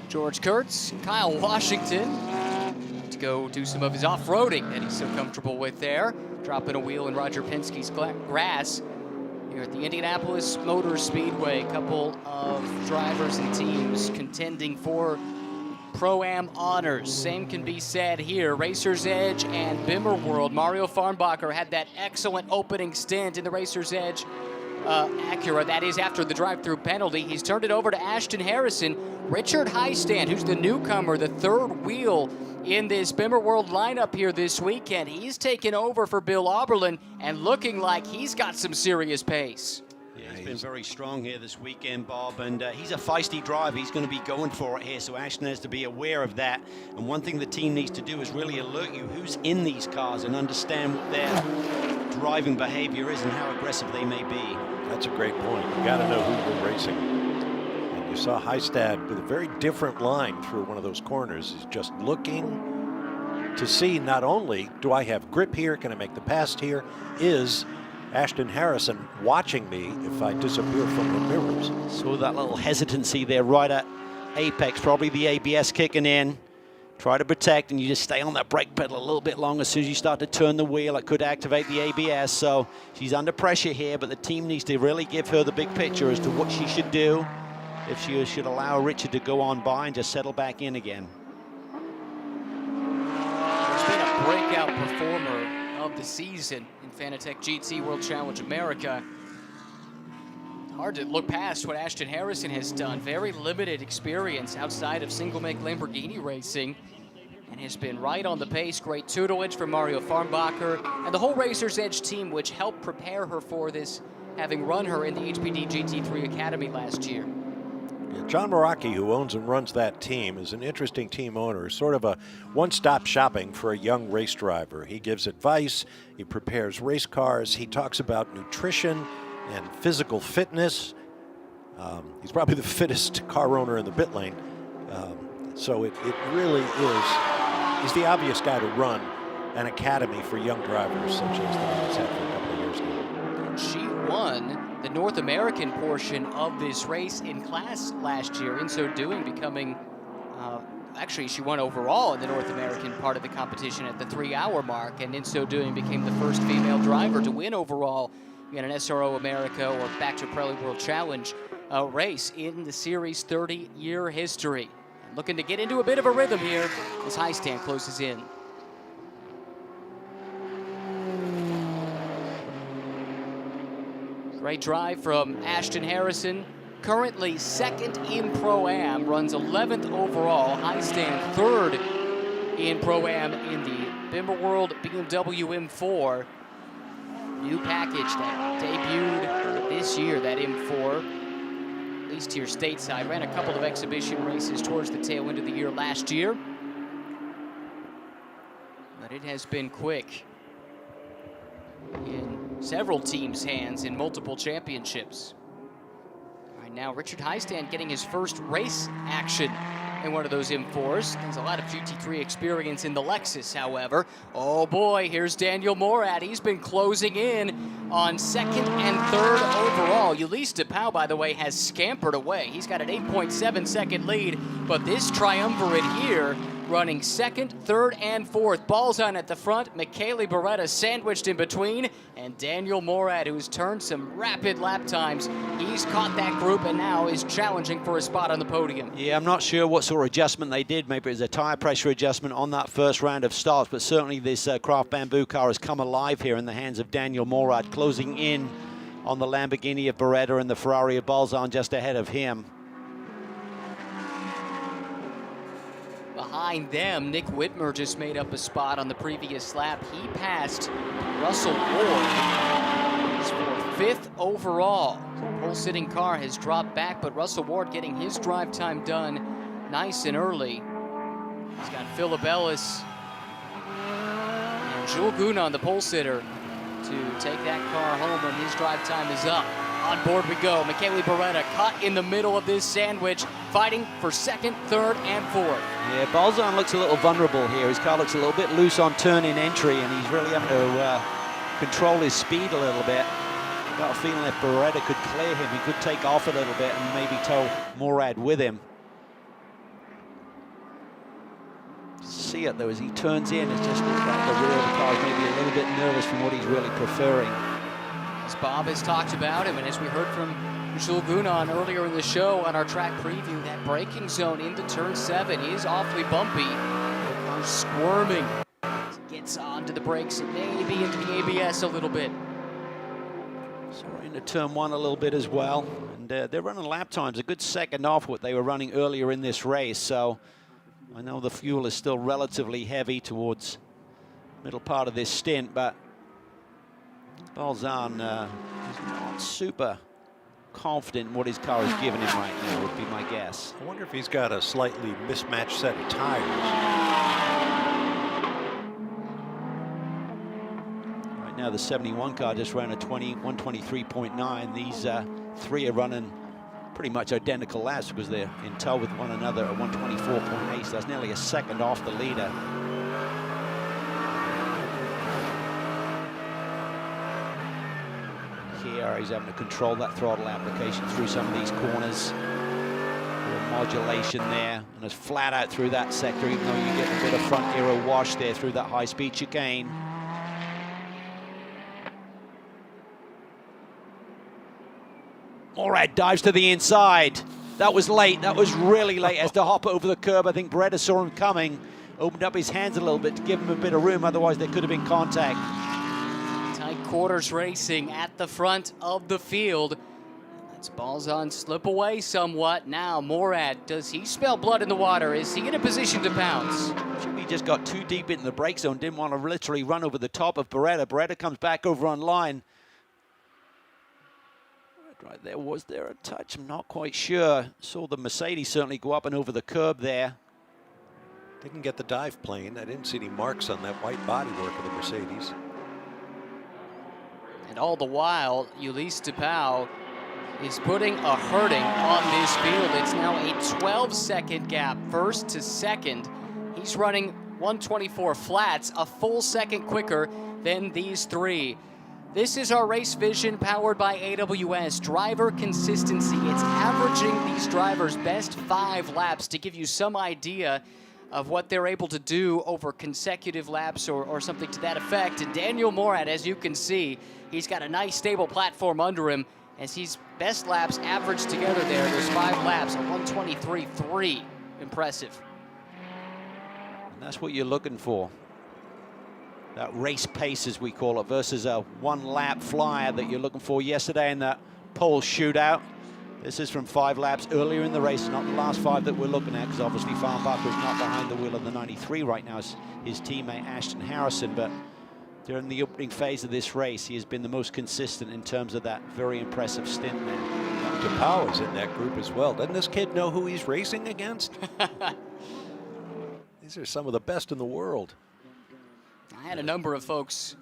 George Kurtz, Kyle Washington to go do some of his off-roading that he's so comfortable with there. Dropping a wheel in Roger Penske's grass here at the Indianapolis Motor Speedway. A couple of drivers and teams contending for Pro-Am honors. Same can be said here. Racer's Edge and Bimmer World. Mario Farnbacher had that excellent opening stint in the Racer's Edge Acura. That is after the drive-through penalty. He's turned it over to Ashton Harrison. Richard Heistand, who's the newcomer, the third wheel in this Bimmer World lineup here this weekend. He's taken over for Bill Auberlen and looking like he's got some serious pace. Yeah, he's been very strong here this weekend, Bob, and he's a feisty driver. He's going to be going for it here, so Ashton has to be aware of that. And one thing the team needs to do is really alert you who's in these cars and understand what their driving behavior is and how aggressive they may be. That's a great point. You got to know who you're racing. And You saw Heistad with a very different line through one of those corners. He's just looking to see not only do I have grip here, can I make the pass here, is Ashton Harrison watching me if I disappear from the mirrors. Saw that little hesitancy there right at apex, probably the ABS kicking in. Try to protect, and you just stay on that brake pedal a little bit longer. As soon as you start to turn the wheel, it could activate the ABS. So she's under pressure here, but the team needs to really give her the big picture as to what she should do if she should allow Richard to go on by and just settle back in again. There's been a breakout performer of the season in Fanatec GT World Challenge America. Hard to look past what Ashton Harrison has done. Very limited experience outside of single-make Lamborghini racing, and has been right on the pace. Great tutelage from Mario Farnbacher and the whole Racers Edge team, which helped prepare her for this, having run her in the HPD GT3 Academy last year. Yeah, John Meraki, who owns and runs that team, is an interesting team owner, sort of a one-stop shopping for a young race driver. He gives advice, he prepares race cars, he talks about nutrition and physical fitness. He's probably the fittest car owner in the pit lane. So it really is, he's the obvious guy to run an academy for young drivers such as the one he's had for a couple of years now. She won the North American portion of this race in class last year, in so doing becoming, actually she won overall in the North American part of the competition at the 3-hour mark, and in so doing became the first female driver to win overall in an SRO America or Baxter Pirelli World Challenge race in the series' 30-year history. And looking to get into a bit of a rhythm here as Heistad closes in. Great drive from Ashton Harrison. Currently second in Pro-Am, runs 11th overall. Heistad third in Pro-Am in the Bimmer World BMW M4. New package that debuted this year, that M4, at least here stateside. Ran a couple of exhibition races towards the tail end of the year last year. But it has been quick in several teams' hands in multiple championships. Right now, Richard Heistad getting his first race action in one of those M4s. There's a lot of GT3 experience in the Lexus, however. Oh boy, here's Daniel Morad. He's been closing in on second and third overall. Ulysse DePau, by the way, has scampered away. He's got an 8.7 second lead, but this triumvirate here running second, third, and fourth. Balzan at the front, Michele Beretta sandwiched in between, and Daniel Morad, who's turned some rapid lap times. He's caught that group and now is challenging for a spot on the podium. Yeah, I'm not sure what sort of adjustment they did. Maybe it was a tire pressure adjustment on that first round of starts, but certainly this Craft Bamboo car has come alive here in the hands of Daniel Morad, closing in on the Lamborghini of Beretta and the Ferrari of Balzan just ahead of him. Behind them, Nick Whitmer just made up a spot on the previous lap. He passed Russell Ward. He's for 5th overall. The pole-sitting car has dropped back, but Russell Ward getting his drive time done nice and early. He's got Philip Ellis and Jules Gounon, the pole-sitter, to take that car home when his drive time is up. On board we go. Michele Beretta caught in the middle of this sandwich, fighting for second, third, and fourth. Yeah, Balzan looks a little vulnerable here. His car looks a little bit loose on turn-in entry, and he's really having to control his speed a little bit. Got a feeling if Beretta could clear him, he could take off a little bit and maybe tow Morad with him. See it though as he turns in. It's just looks like the rear of the car is maybe a little bit nervous from what he's really preferring. As Bob has talked about him, and as we heard from Jules Gounon earlier in the show on our track preview, that braking zone into turn 7 is awfully bumpy. The car's squirming as it gets onto the brakes and maybe into the ABS a little bit. So we're into turn 1 a little bit as well. And they're running lap times a good second off what they were running earlier in this race. So I know the fuel is still relatively heavy towards the middle part of this stint, but Balzan is not super confident in what his car is giving him right now, would be my guess. I wonder if he's got a slightly mismatched set of tires. Right now the 71 car just ran a 123.9. These three are running pretty much identical laps because they're in tow with one another at 124.8, so that's nearly a second off the leader. Here he's having to control that throttle application through some of these corners. A little modulation there, and it's flat out through that sector, even though you get a bit of front aero wash there through that high-speed chicane. Morad dives to the inside. That was late. That was really late as to hop over the curb. I think Beretta saw him coming, opened up his hands a little bit to give him a bit of room. Otherwise, there could have been contact. Tight quarters racing at the front of the field. Let's Balzan slip away somewhat. Now, Morad, does he smell blood in the water? Is he in a position to pounce? He just got too deep into the brake zone. Didn't want to literally run over the top of Beretta. Beretta comes back over on line. Right there, was there a touch? I'm not quite sure. Saw the Mercedes certainly go up and over the curb there. Didn't get the dive plane. I didn't see any marks on that white bodywork of the Mercedes. And all the while, Ulysse DePau is putting a hurting on this field. It's now a 12-second gap, first to second. He's running 124 flats, a full second quicker than these three. This is our race vision powered by AWS. Driver consistency. It's averaging these drivers' best 5 laps to give you some idea of what they're able to do over consecutive laps or something to that effect. And Daniel Morad, as you can see, he's got a nice stable platform under him as he's best laps averaged together there. Those 5 laps, a 123.3. Impressive. And that's what you're looking for. That race pace, as we call it, versus a one-lap flyer that you're looking for yesterday in that pole shootout. This is from 5 laps earlier in the race, not the last 5 that we're looking at, because obviously Farnbacher is not behind the wheel of the 93 right now, as his teammate Ashton Harrison, but during the opening phase of this race, he has been the most consistent in terms of that very impressive stint there. DePau is in that group as well. Doesn't this kid know who he's racing against? These are some of the best in the world. I had a number of folks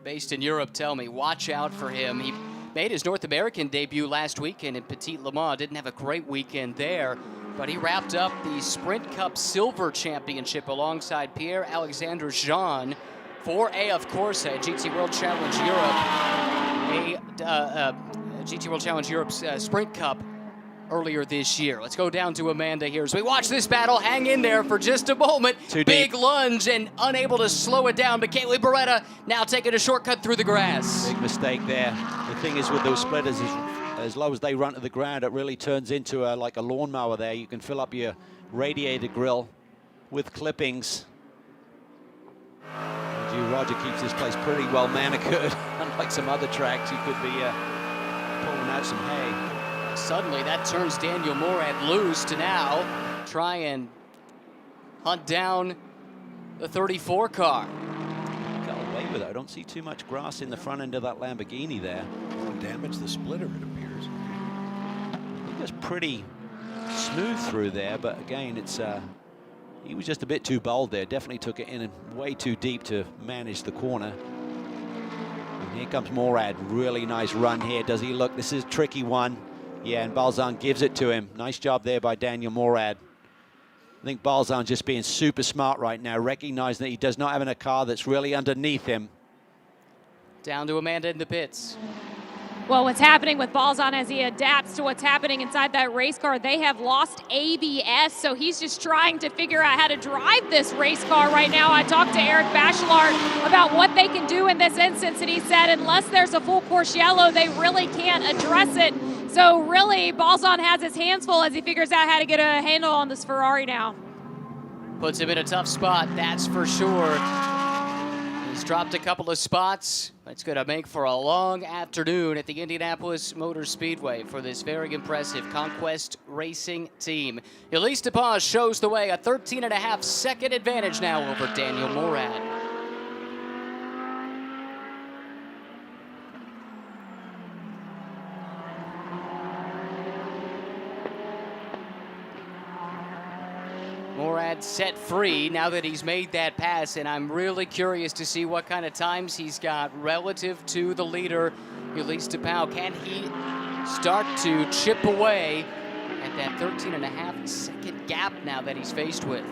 based in Europe tell me, watch out for him. He made his North American debut last weekend in Petit Le Mans. Didn't have a great weekend there, but he wrapped up the Sprint Cup Silver Championship alongside Pierre-Alexandre Jean for of course, GT World Challenge Europe, GT World Challenge Europe's Sprint Cup earlier this year. Let's go down to Amanda here as we watch this battle. Hang in there for just a moment. Big lunge and unable to slow it down. But Kaylee Beretta now taking a shortcut through the grass. Big mistake there. The thing is with those splitters, as low as they run to the ground, it really turns into like a lawnmower there. You can fill up your radiator grill with clippings. Roger keeps this place pretty well manicured. Unlike some other tracks, you could be pulling out some hay. Suddenly, that turns Daniel Morad loose to now try and hunt down the 34 car. Got away with it. I don't see too much grass in the front end of that Lamborghini there. Damaged the splitter, it appears. I think it's pretty smooth through there, but again, it's he was just a bit too bold there. Definitely took it in way too deep to manage the corner. And here comes Morad. Really nice run here. Does he look? This is a tricky one. Yeah, and Balzan gives it to him. Nice job there by Daniel Morad. I think Balzan just being super smart right now, recognizing that he does not have a car that's really underneath him. Down to Amanda in the pits. Well, what's happening with Balzan as he adapts to what's happening inside that race car, they have lost ABS, so he's just trying to figure out how to drive this race car right now. I talked to Eric Bachelard about what they can do in this instance, and he said unless there's a full course yellow, they really can't address it. So really, Balzan has his hands full as he figures out how to get a handle on this Ferrari now. Puts him in a tough spot, that's for sure. He's dropped a couple of spots. It's going to make for a long afternoon at the Indianapolis Motor Speedway for this very impressive Conquest Racing team. Ulysse DePau shows the way, a 13.5-second advantage now over Daniel Morad. Morad set free now that he's made that pass, and I'm really curious to see what kind of times he's got relative to the leader, Ulysse DePau. Can he start to chip away at that 13.5-second gap now that he's faced with.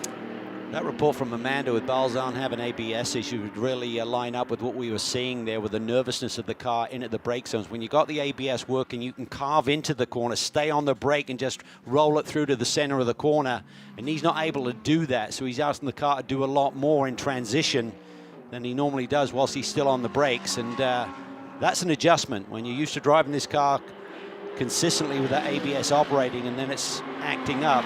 That report from Amanda with Balzan having ABS issue would really line up with what we were seeing there with the nervousness of the car in at the brake zones. When you got the ABS working, you can carve into the corner, stay on the brake, and just roll it through to the center of the corner. And he's not able to do that, so he's asking the car to do a lot more in transition than he normally does whilst he's still on the brakes. And that's an adjustment when you're used to driving this car consistently with that ABS operating and then it's acting up.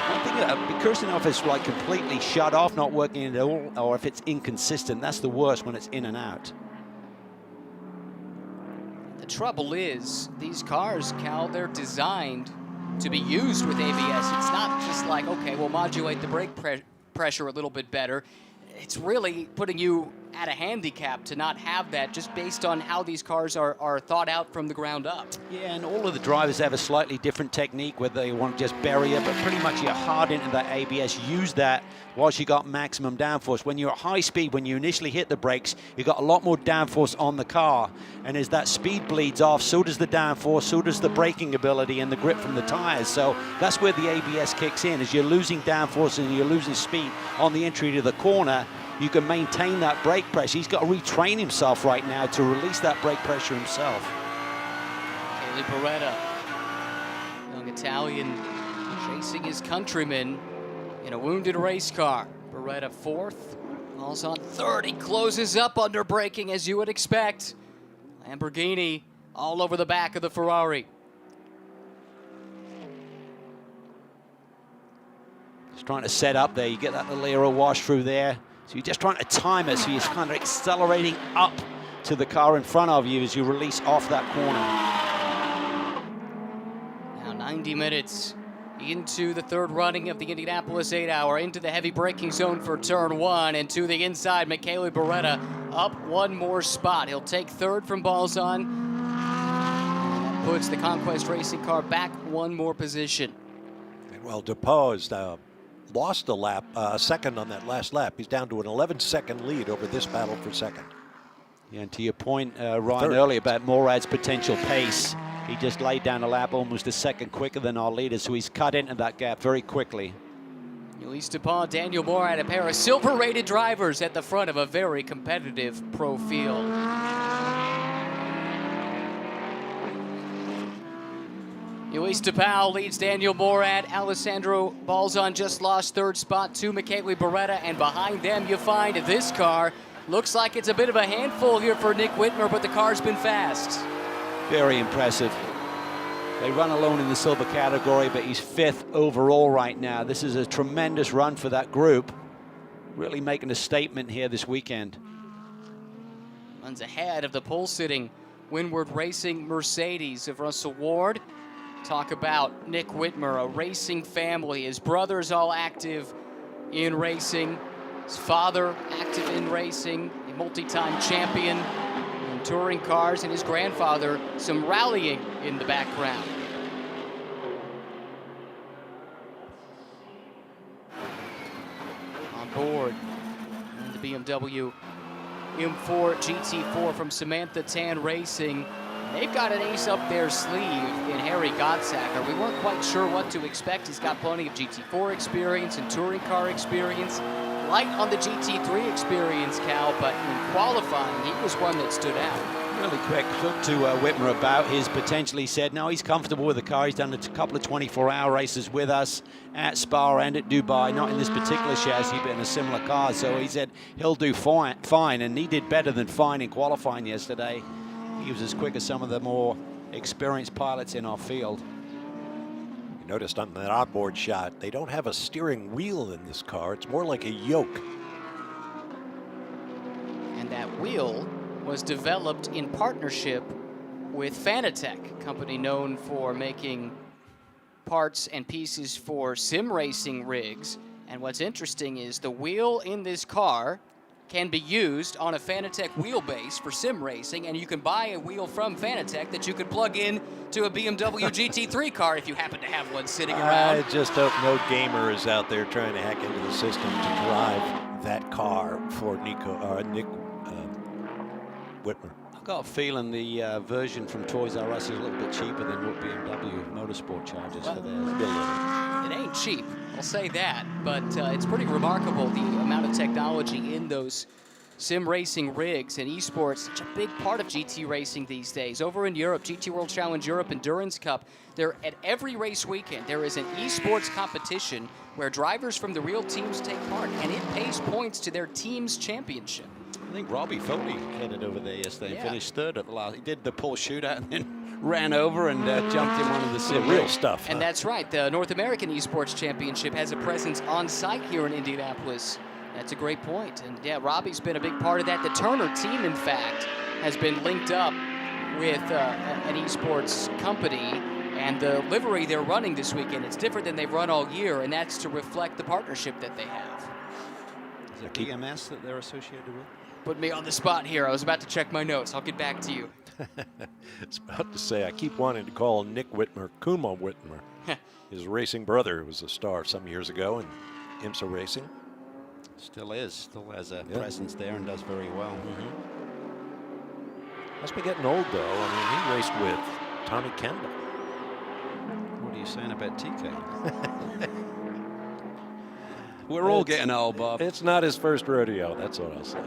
One thing, Kirstenhoff if it's like completely shut off, not working at all, or if it's inconsistent, that's the worst when it's in and out. The trouble is, these cars, Cal, they're designed to be used with ABS. It's not just like, okay, we'll modulate the brake pressure a little bit better. It's really putting you at a handicap to not have that, just based on how these cars are thought out from the ground up. Yeah, and all of the drivers have a slightly different technique, whether they want to just bury it, but pretty much you're hard into that ABS. Use that whilst you got maximum downforce. When you're at high speed, when you initially hit the brakes, you got a lot more downforce on the car. And as that speed bleeds off, so does the downforce, so does the braking ability and the grip from the tires. So that's where the ABS kicks in. As you're losing downforce and you're losing speed on the entry to the corner, you can maintain that brake pressure. He's got to retrain himself right now to release that brake pressure himself. Michele Beretta, young Italian, chasing his countryman in a wounded race car. Beretta fourth, falls on third. He closes up under braking as you would expect. Lamborghini all over the back of the Ferrari. Just trying to set up there. You get that little aero wash through there. So you're just trying to time it, so you're kind of accelerating up to the car in front of you as you release off that corner. Now 90 minutes into the third running of the Indianapolis 8-hour, into the heavy braking zone for turn one, and to the inside, Michele Beretta up one more spot. He'll take third from Balzan. That puts the Conquest Racing car back one more position. Well, deposed. Lost a lap, second on that last lap. He's down to an 11-second lead over this battle for second. Yeah, and to your point, Ryan, earlier about Morad's potential pace, he just laid down a lap almost a second quicker than our leader, so he's cut into that gap very quickly. Eulise DuPont, Daniel Morad, a pair of silver-rated drivers at the front of a very competitive pro field. Eulise DuPont leads Daniel Morad. Alessandro Balzan just lost third spot to Michele Beretta, and behind them you find this car. Looks like it's a bit of a handful here for Nick Whitmer, but the car's been fast. Very impressive. They run alone in the silver category, but he's fifth overall right now. This is a tremendous run for that group. Really making a statement here this weekend. Runs ahead of the pole-sitting Windward Racing Mercedes of Russell Ward. Talk about Nick Whitmer, a racing family. His brother's all active in racing. His father active in racing, a multi-time champion in touring cars, and his grandfather some rallying in the background. On board, and the BMW M4 GT4 from Samantha Tan Racing. They've got an ace up their sleeve in Harry Gottsacker. We weren't quite sure what to expect. He's got plenty of GT4 experience and touring car experience. Light on the GT3 experience, Cal, but in qualifying, he was one that stood out. Really quick, talked to Whitmer about his potential. He said, no, he's comfortable with the car. He's done a couple of 24-hour races with us at Spa and at Dubai, not in this particular chassis, but in a similar car. So he said he'll do fine, and he did better than fine in qualifying yesterday. He was as quick as some of the more experienced pilots in our field. You noticed on that onboard shot, they don't have a steering wheel in this car. It's more like a yoke. And that wheel was developed in partnership with Fanatec, a company known for making parts and pieces for sim racing rigs. And what's interesting is the wheel in this car can be used on a Fanatec wheelbase for sim racing, and you can buy a wheel from Fanatec that you could plug in to a BMW GT3 car if you happen to have one sitting around. I just hope no gamer is out there trying to hack into the system to drive that car for Nick Whitmer. I've got a feeling the version from Toys R Us is a little bit cheaper than what BMW Motorsport charges for theirs. It ain't cheap, I'll say that, but it's pretty remarkable the amount of technology in those sim racing rigs, and esports, such a big part of GT racing these days. Over in Europe, GT World Challenge Europe Endurance Cup, there at every race weekend, there is an esports competition where drivers from the real teams take part, and it pays points to their team's championship. I think Robbie Foley headed over there yesterday and finished third at the last. He did the pull shootout and then ran over and jumped in one of the sim real stuff. And that's right, the North American Esports Championship has a presence on site here in Indianapolis. That's a great point. And yeah, Robbie's been a big part of that. The Turner team, in fact, has been linked up with an esports company, and the livery they're running this weekend, it's different than they've run all year, and that's to reflect the partnership that they have. Is it EMS that they're associated with? Put me on the spot here. I was about to check my notes. I'll get back to you. I was about to say, I keep wanting to call Nick Whitmer Kuma Whitmer. His racing brother was a star some years ago in IMSA racing. Still is. Still has a presence there and does very well. Must be getting old, though. I mean, he raced with Tommy Kendall. What are you saying about TK? We're all getting old, Bob. It's not his first rodeo, that's what I'll say.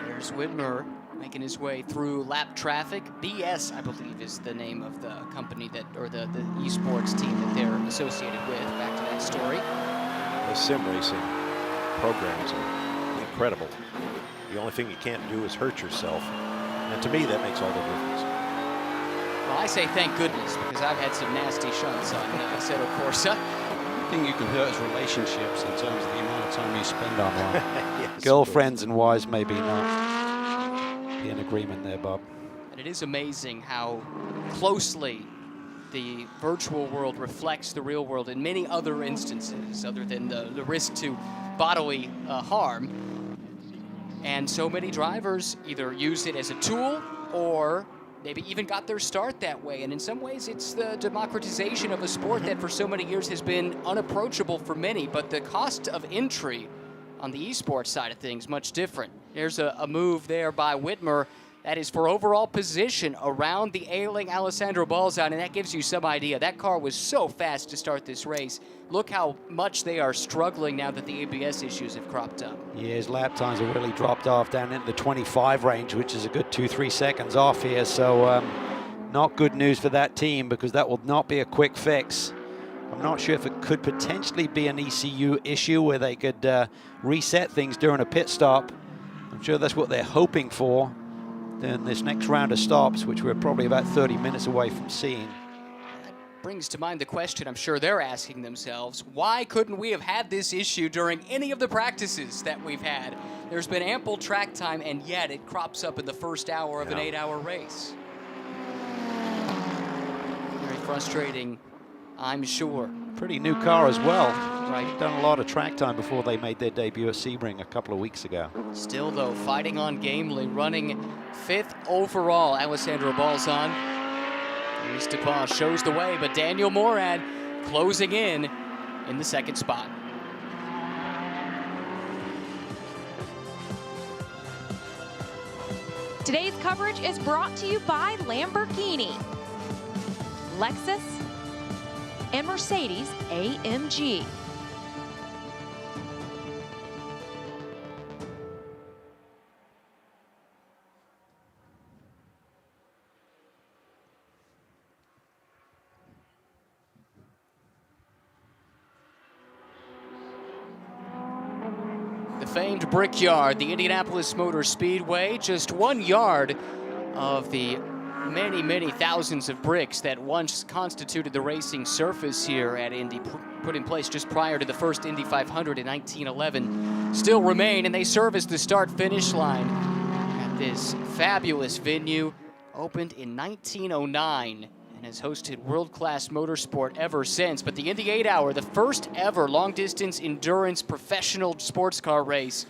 There's Whitmer making his way through lap traffic. BS, I believe, is the name of the company that, or the esports team that they're associated with. Back to that story. The sim racing programs are incredible. The only thing you can't do is hurt yourself. And to me, that makes all the difference. Well, I say thank goodness, because I've had some nasty shunts on Assetto Corsa. The thing you can hurt is relationships in terms of the amount of time you spend online. Yes, girlfriends and wives maybe not be in agreement there, Bob. And it is amazing how closely the virtual world reflects the real world in many other instances, other than the risk to bodily harm. And so many drivers either use it as a tool or maybe even got their start that way. And in some ways, it's the democratization of a sport that for so many years has been unapproachable for many. But the cost of entry on the esports side of things, much different. There's a move there by Whitmer that is for overall position around the ailing Alessandro Balzan, and that gives you some idea. That car was so fast to start this race. Look how much they are struggling now that the ABS issues have cropped up. Yeah, his lap times have really dropped off down into the 25 range, which is a good 2-3 seconds off here. So not good news for that team, because that will not be a quick fix. I'm not sure if it could potentially be an ECU issue where they could reset things during a pit stop. I'm sure that's what they're hoping for. Then this next round of stops, which we're probably about 30 minutes away from seeing. That brings to mind the question I'm sure they're asking themselves, why couldn't we have had this issue during any of the practices that we've had? There's been ample track time, and yet it crops up in the first hour of an 8-hour race. Very frustrating, I'm sure. Pretty new car as well. Right. Done a lot of track time before they made their debut at Sebring a couple of weeks ago. Still, though, fighting on gamely, running 5th overall, Alessandro Balzan. Luis DePaul shows the way, but Daniel Morad closing in the second spot. Today's coverage is brought to you by Lamborghini, Lexus, and Mercedes-AMG. The famed Brickyard, the Indianapolis Motor Speedway, just 1 yard of the many, many thousands of bricks that once constituted the racing surface here at Indy, put in place just prior to the first Indy 500 in 1911, still remain, and they serve as the start-finish line at this fabulous venue, opened in 1909 and has hosted world-class motorsport ever since. But the Indy 8-hour, the first ever long-distance endurance professional sports car race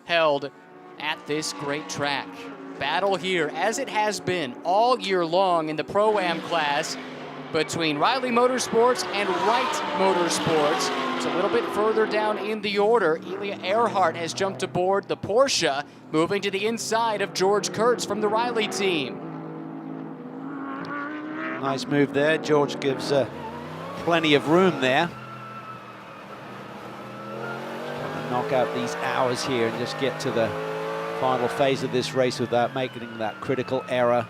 held at this great track. Battle here, as it has been all year long in the Pro-Am class, between Riley Motorsports and Wright Motorsports, a little bit further down in the order, Elia Earhart has jumped aboard the Porsche, moving to the inside of George Kurtz from the Riley team. Nice move there. George gives plenty of room there. Knock out these hours here and just get to the final phase of this race without making that critical error.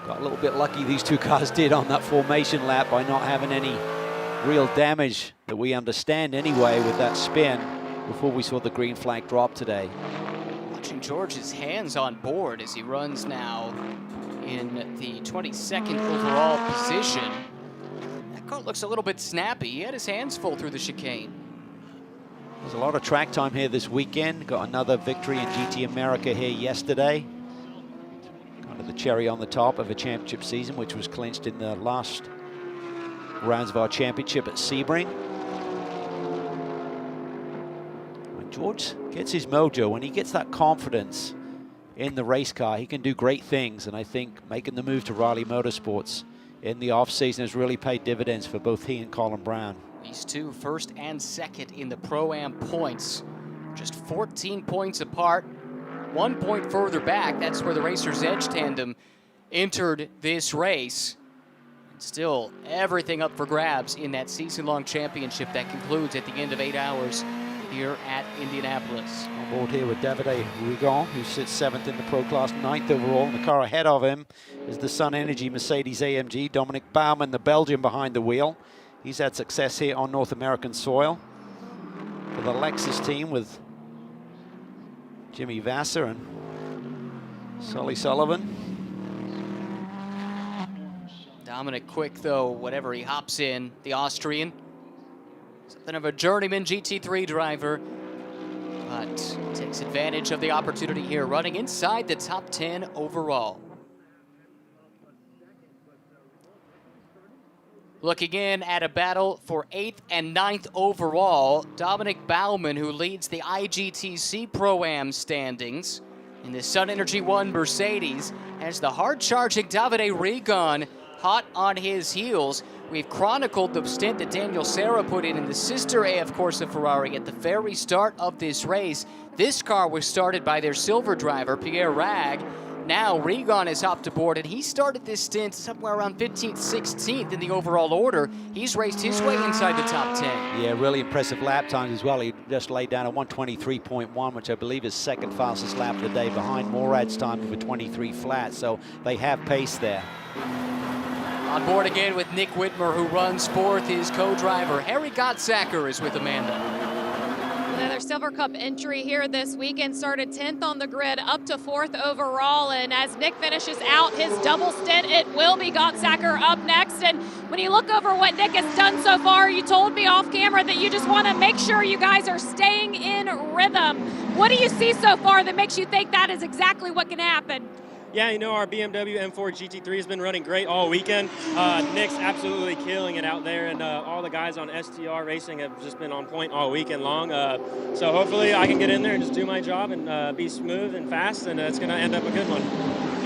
Got a little bit lucky, these two cars did, on that formation lap by not having any real damage that we understand anyway with that spin before we saw the green flag drop today. Watching George's hands on board as he runs now in the 22nd overall position. That car looks a little bit snappy. He had his hands full through the chicane. There's a lot of track time here this weekend. Got another victory in GT America here yesterday. Kind of the cherry on the top of a championship season, which was clinched in the last rounds of our championship at Sebring. When George gets his mojo, when he gets that confidence in the race car, he can do great things. And I think making the move to Riley Motorsports in the off-season has really paid dividends for both he and Colin Brown. These two, first and second in the Pro-Am points, just 14 points apart. 1 point further back, that's where the Racer's Edge tandem entered this race. And still, everything up for grabs in that season-long championship that concludes at the end of 8 hours here at Indianapolis. On board here with Davide Rigon, who sits 7th in the Pro Class, 9th overall. And the car ahead of him is the Sun Energy Mercedes AMG. Dominic Baumann, the Belgian, behind the wheel. He's had success here on North American soil. For the Lexus team with Jimmy Vasser and Sully Sullivan. Dominic Quick, though, whatever he hops in, the Austrian. Something of a journeyman GT3 driver, but takes advantage of the opportunity here, running inside the top 10 overall. Looking in at a battle for 8th and 9th overall, Dominic Baumann, who leads the IGTC Pro-Am standings in the Sun Energy 1 Mercedes, has the hard-charging Davide Rigon hot on his heels. We've chronicled the stint that Daniel Serra put in the sister AF Corsa Ferrari at the very start of this race. This car was started by their silver driver, Pierre Ragg. Now Rigon has hopped aboard, and he started this stint somewhere around 15th, 16th in the overall order. He's raced his way inside the top 10. Yeah, really impressive lap times as well. He just laid down a 1:23.1, which I believe is second fastest lap of the day, behind Morad's time of a 23 flat. So they have pace there. On board again with Nick Whitmer, who runs fourth. His co-driver, Harry Gottsacker, is with Amanda. Another Silver Cup entry here this weekend, started 10th on the grid, up to 4th overall. And as Nick finishes out his double stint, it will be Gottsacker up next. And when you look over what Nick has done so far, you told me off camera that you just want to make sure you guys are staying in rhythm. What do you see so far that makes you think that is exactly what can happen? Yeah, you know, our BMW M4 GT3 has been running great all weekend. Nick's absolutely killing it out there, and all the guys on STR Racing have just been on point all weekend long. So hopefully I can get in there and just do my job and be smooth and fast, and it's going to end up a good one.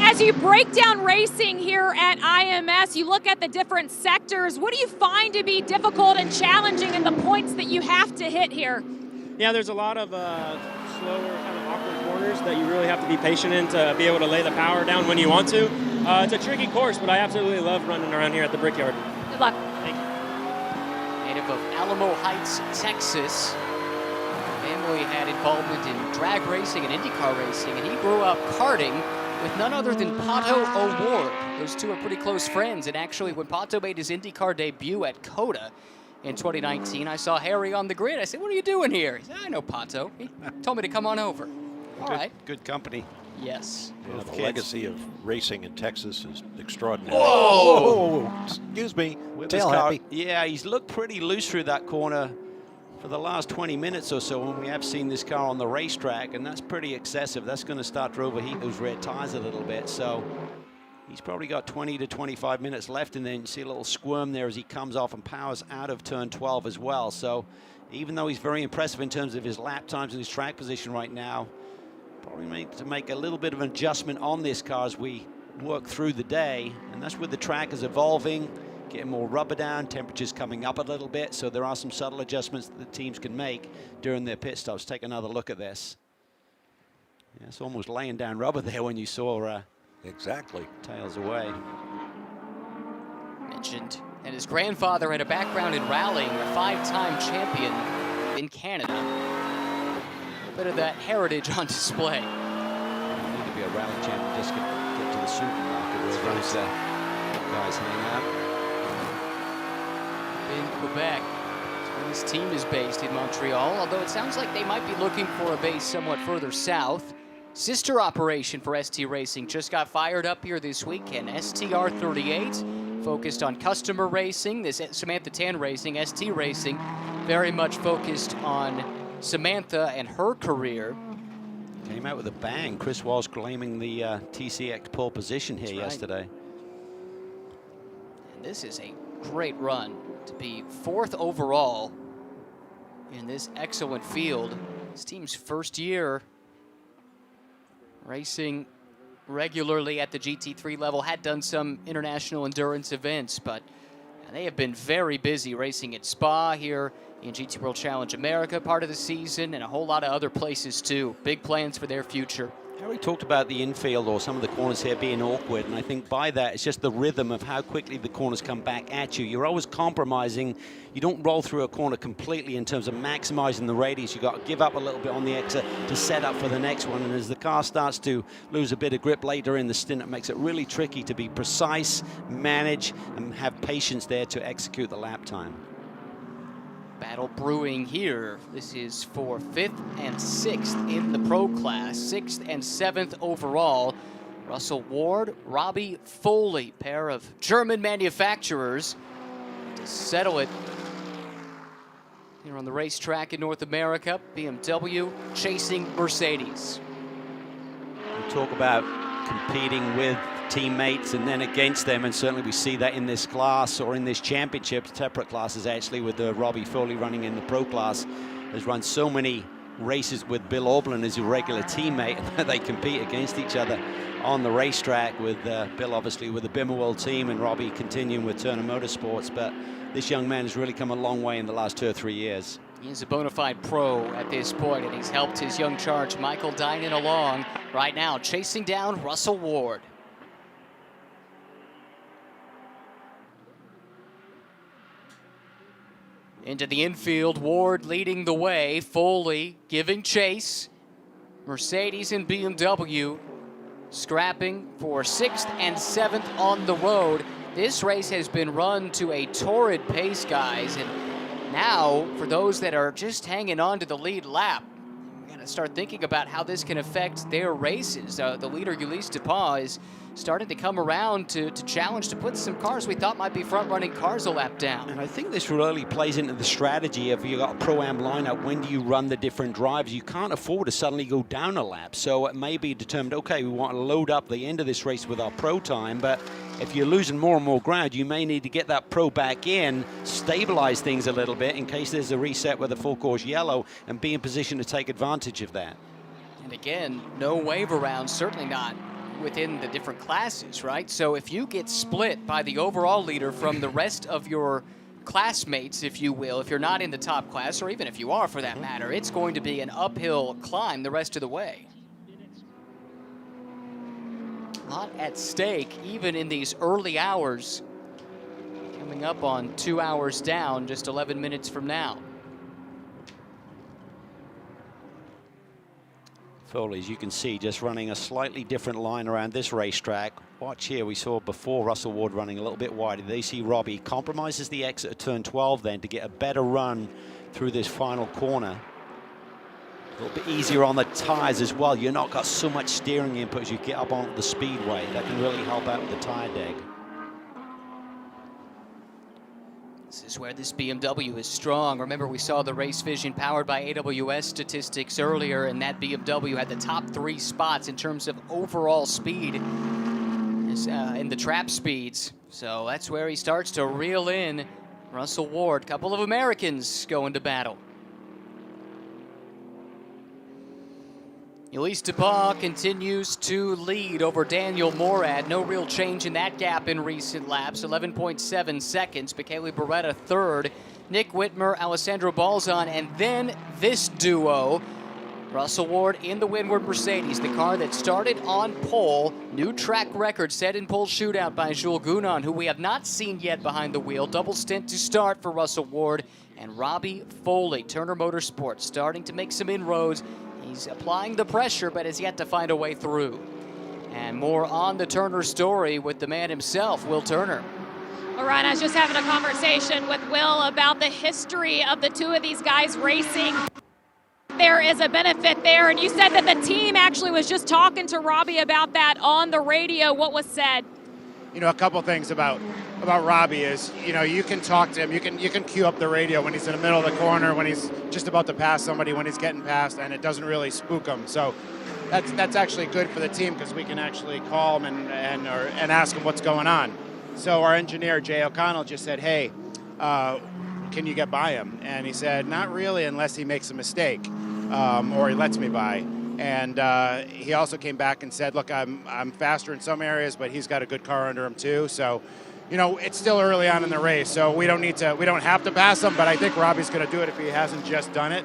As you break down racing here at IMS, you look at the different sectors. What do you find to be difficult and challenging in the points that you have to hit here? Yeah, there's a lot of slower, kind of awkward corners that you really have to be patient in to be able to lay the power down when you want to. It's a tricky course, but I absolutely love running around here at the Brickyard. Good luck. Thank you. Native of Alamo Heights, Texas. Family had involvement in drag racing and IndyCar racing, and he grew up karting with none other than Pato O'Ward. Those two are pretty close friends, and actually when Pato made his IndyCar debut at COTA in 2019, I saw Harry on the grid. I said, "What are you doing here?" He said, "I know Pato. He told me to come on over." All right. Good company. Yes. Yeah, the legacy of racing in Texas is extraordinary. Whoa! Excuse me. Tail happy. Yeah, he's looked pretty loose through that corner for the last 20 minutes or so when we have seen this car on the racetrack, and that's pretty excessive. That's going to start to overheat those rear tires a little bit. So he's probably got 20 to 25 minutes left, and then you see a little squirm there as he comes off and powers out of turn 12 as well. So even though he's very impressive in terms of his lap times and his track position right now, probably need to make a little bit of an adjustment on this car as we work through the day. And that's where the track is evolving. getting more rubber down, temperatures coming up a little bit, so there are some subtle adjustments that the teams can make during their pit stops. Take another look at this. Yeah, it's almost laying down rubber there when you saw exactly tails away. Mentioned, and his grandfather had a background in rallying, a 5-time champion in Canada. A bit of that heritage on display. You need to be a rally champion just get to the supermarket where those guys hang out. In Quebec, that's where this team is based in Montreal, although it sounds like they might be looking for a base somewhat further south. Sister operation for ST Racing just got fired up here this weekend. STR38, focused on customer racing. This Samantha Tan Racing, ST Racing, very much focused on Samantha and her career. Came out with a bang. Chris Walsh claiming the TCX pole position here yesterday. And this is a great run to be 4th overall in this excellent field. This team's first year racing regularly at the GT3 level, had done some international endurance events, but they have been very busy racing at Spa here in GT World Challenge America part of the season, and a whole lot of other places too. Big plans for their future. Harry talked about the infield or some of the corners here being awkward, and I think by that it's just the rhythm of how quickly the corners come back at you. You're always compromising. You don't roll through a corner completely in terms of maximizing the radius. You've got to give up a little bit on the exit to set up for the next one, and as the car starts to lose a bit of grip later in the stint, it makes it really tricky to be precise, manage, and have patience there to execute the lap time. Battle brewing here. This is for 5th and 6th in the pro class, 6th and 7th overall. Russell Ward, Robbie Foley, pair of German manufacturers to settle it here on the racetrack in North America. BMW chasing Mercedes. We talk about competing with teammates and then against them, and certainly we see that in this class or in this championship, separate classes actually, with Robbie Foley running in the pro class. Has run so many races with Bill Aublin as a regular teammate, and they compete against each other on the racetrack, with Bill obviously with the Bimmerwald team and Robbie continuing with Turner Motorsports. But this young man has really come a long way in the last 2 or 3 years. He's a bona fide pro at this point, and he's helped his young charge Michael Dinan along right now, chasing down Russell Ward. Into the infield, Ward leading the way, Foley giving chase. Mercedes and BMW scrapping for 6th and 7th on the road. This race has been run to a torrid pace, guys, and now for those that are just hanging on to the lead lap, we gotta start thinking about how this can affect their races. The leader, Ulysse Dupont, is starting to come around to challenge to put some cars we thought might be front-running cars a lap down. And I think this really plays into the strategy of, you got a Pro-Am lineup, when do you run the different drives? You can't afford to suddenly go down a lap. So it may be determined, okay, we want to load up the end of this race with our pro time, but if you're losing more and more ground, you may need to get that pro back in, stabilize things a little bit in case there's a reset with a full course yellow, and be in position to take advantage of that. And again, no wave around, certainly not within the different classes, right? So if you get split by the overall leader from the rest of your classmates, if you will, if you're not in the top class, or even if you are for that matter, it's going to be an uphill climb the rest of the way. A lot at stake, even in these early hours. Coming up on 2 hours down, just 11 minutes from now. Foley, as you can see, just running a slightly different line around this racetrack. Watch here, we saw before Russell Ward running a little bit wider. They see Robbie compromises the exit at turn 12 then to get a better run through this final corner. A little bit easier on the tires as well. You've not got so much steering input as you get up onto the speedway. That can really help out with the tire deg. This is where this BMW is strong. Remember, we saw the Race Vision powered by AWS statistics earlier, and that BMW had the top 3 spots in terms of overall speed in the trap speeds. So that's where he starts to reel in Russell Ward. Couple of Americans going to battle. Elise DePaul continues to lead over Daniel Morad. No real change in that gap in recent laps. 11.7 seconds. Michele Beretta third. Nick Whitmer, Alessandro Balzan, and then this duo. Russell Ward in the Windward Mercedes, the car that started on pole. New track record set in pole shootout by Jules Gounon, who we have not seen yet behind the wheel. Double stint to start for Russell Ward. And Robbie Foley, Turner Motorsports, starting to make some inroads. He's applying the pressure, but has yet to find a way through. And more on the Turner story with the man himself, Will Turner. All right, I was just having a conversation with Will about the history of the two of these guys racing. There is a benefit there, and you said that the team actually was just talking to Robbie about that on the radio. What was said? You know, a couple things about Robbie is, you know, you can talk to him, you can cue up the radio when he's in the middle of the corner, when he's just about to pass somebody, when he's getting past, and it doesn't really spook him. So that's actually good for the team, because we can actually call him and ask him what's going on. So our engineer, Jay O'Connell, just said, hey, can you get by him? And he said, not really, unless he makes a mistake or he lets me by. And he also came back and said, look, I'm faster in some areas, but he's got a good car under him too. So, you know, it's still early on in the race, so we don't have to pass him, but I think Robbie's going to do it if he hasn't just done it,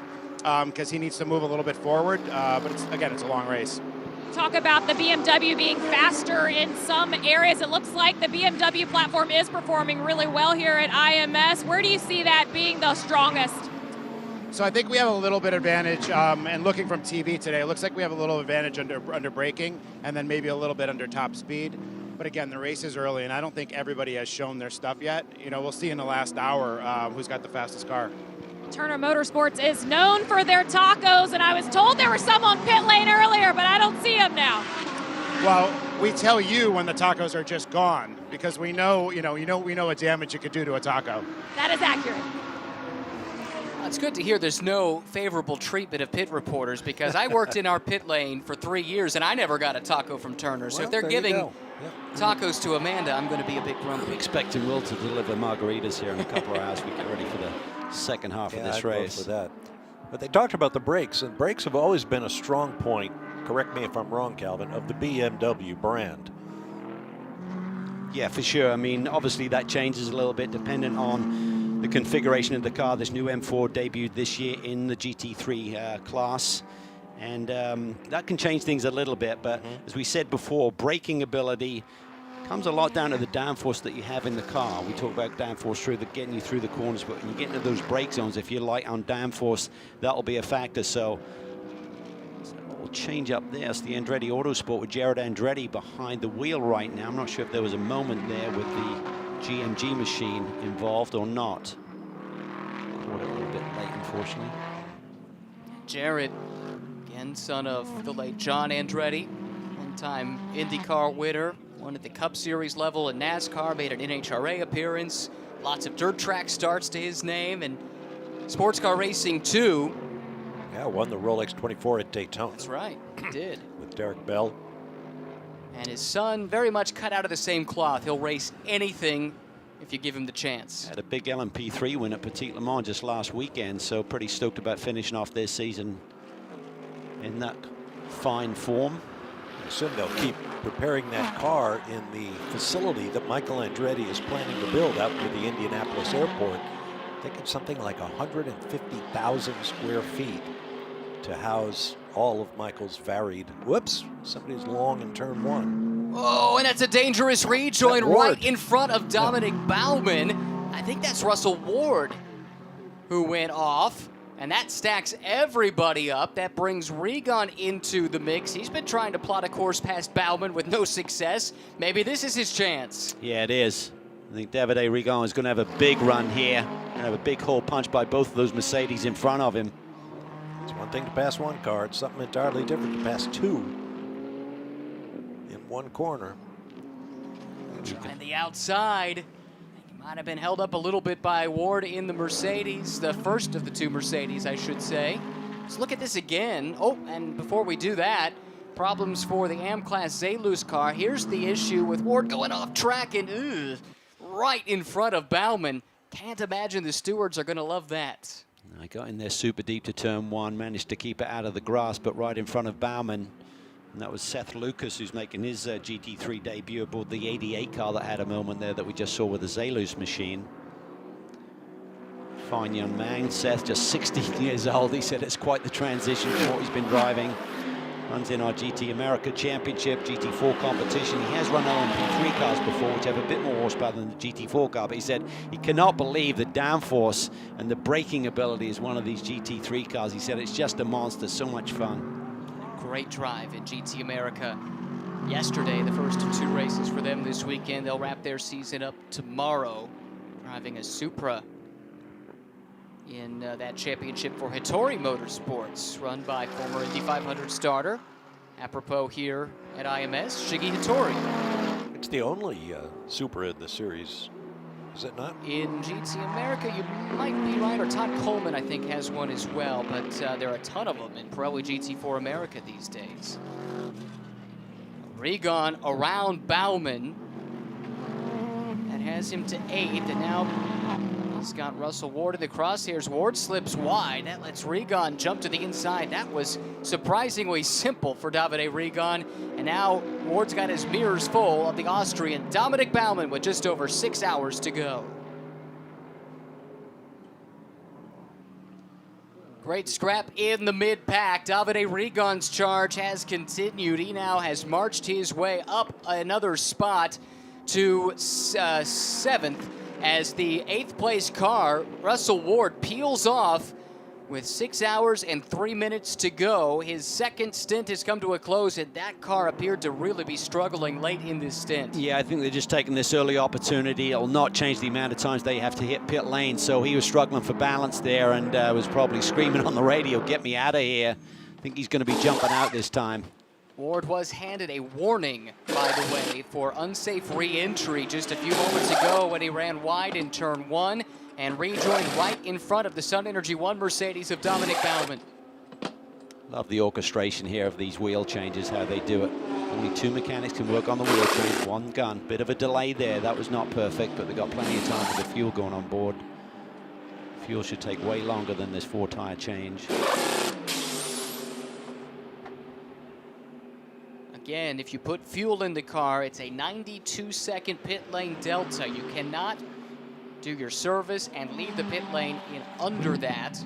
because he needs to move a little bit forward. But it's a long race. Talk about the BMW being faster in some areas. It looks like the BMW platform is performing really well here at IMS. Where do you see that being the strongest? So I think we have a little bit advantage, and looking from TV today, it looks like we have a little advantage under braking, and then maybe a little bit under top speed. But again, the race is early, and I don't think everybody has shown their stuff yet. You know, we'll see in the last hour who's got the fastest car. Turner Motorsports is known for their tacos, and I was told there were some on pit lane earlier, but I don't see them now. Well, we tell you when the tacos are just gone, because we know what damage you could do to a taco. That is accurate. It's good to hear there's no favorable treatment of pit reporters, because I worked in our pit lane for 3 years and I never got a taco from Turner. So if they're giving tacos to Amanda, I'm going to be a bit grumpy. I'm expecting Will to deliver margaritas here in a couple of hours. We get ready for the second half of this race. For that. But they talked about the brakes, and brakes have always been a strong point, correct me if I'm wrong, Calvin, of the BMW brand. Yeah, for sure. I mean, obviously that changes a little bit dependent on the configuration of the car. This new M4 debuted this year in the GT3 class, and that can change things a little bit, but as we said before, braking ability comes a lot down to the downforce that you have in the car. We talk about downforce through getting you through the corners, but when you get into those brake zones, if you're light on downforce, that'll be a factor. So we'll change up there. It's the Andretti Autosport with Jared Andretti behind the wheel right now. I'm not sure if there was a moment there with the GMG machine involved or not. Caught it a little bit late, unfortunately. Jared, again, son of the late John Andretti, one-time IndyCar winner, won at the Cup Series level in NASCAR, made an NHRA appearance, lots of dirt track starts to his name, and sports car racing too. Yeah, won the Rolex 24 at Daytona. That's right, he did. With Derek Bell. And his son, very much cut out of the same cloth. He'll race anything if you give him the chance. Had a big LMP3 win at Petit Le Mans just last weekend, so pretty stoked about finishing off their season in that fine form. I assume they'll keep preparing that car in the facility that Michael Andretti is planning to build out near the Indianapolis airport. I think it's something like 150,000 square feet to house all of Michael's varied, whoops, somebody's long in turn one. Oh, and that's a dangerous rejoin right in front of Dominic Baumann. I think that's Russell Ward who went off, and that stacks everybody up. That brings Regan into the mix. He's been trying to plot a course past Baumann with no success. Maybe this is his chance. Yeah, it is. I think Davide Regan is going to have a big run here and have a big hole punch by both of those Mercedes in front of him. It's one thing to pass one car, it's something entirely different to pass two in one corner. Trying the outside. He might have been held up a little bit by Ward in the Mercedes, the first of the two Mercedes, I should say. Let's look at this again. Oh, and before we do that, problems for the AM-Class Zalus car. Here's the issue with Ward going off track and right in front of Baumann. Can't imagine the stewards are going to love that. I got in there super deep to turn one, managed to keep it out of the grass, but right in front of Bauman. And that was Seth Lucas, who's making his GT3 debut aboard the 88 car that had a moment there that we just saw with the Zelus machine. Fine young man, Seth, just 16 years old. He said it's quite the transition from what he's been driving. Runs in our GT America Championship, GT4 competition. He has run LMP3 cars before, which have a bit more horsepower than the GT4 car, but he said he cannot believe the downforce and the braking ability is one of these GT3 cars. He said it's just a monster, so much fun. Great drive in GT America yesterday, the first of 2 races for them this weekend. They'll wrap their season up tomorrow, driving a Supra in that championship for Hattori Motorsports, run by former Indy 500 starter, apropos here at IMS, Shiggy Hattori. It's the only Supra in the series, is it not? In GT America, you might be right, or Todd Coleman, I think, has one as well, but there are a ton of them in Pirelli GT4 America these days. Regan around Bauman. That has him to 8th, and now he's got Russell Ward in the crosshairs. Ward slips wide. That lets Regan jump to the inside. That was surprisingly simple for Davide Regan. And now Ward's got his mirrors full of the Austrian Dominic Bauman with just over 6 hours to go. Great scrap in the mid-pack. Davide Regan's charge has continued. He now has marched his way up another spot to 7th. As the 8th place car, Russell Ward, peels off with 6 hours and 3 minutes to go. His second stint has come to a close, and that car appeared to really be struggling late in this stint. Yeah, I think they're just taking this early opportunity. It'll not change the amount of times they have to hit pit lane, so he was struggling for balance there and was probably screaming on the radio, "Get me out of here." I think he's going to be jumping out this time. Ward was handed a warning, by the way, for unsafe re-entry just a few moments ago when he ran wide in turn 1 and rejoined right in front of the Sun Energy 1 Mercedes of Dominic Bauman. Love the orchestration here of these wheel changes, how they do it. Only 2 mechanics can work on the wheel change, 1 gun. Bit of a delay there, that was not perfect, but they got plenty of time with the fuel going on board. Fuel should take way longer than this 4-tire change. Again, if you put fuel in the car, it's a 92-second pit lane delta. You cannot do your service and leave the pit lane in under that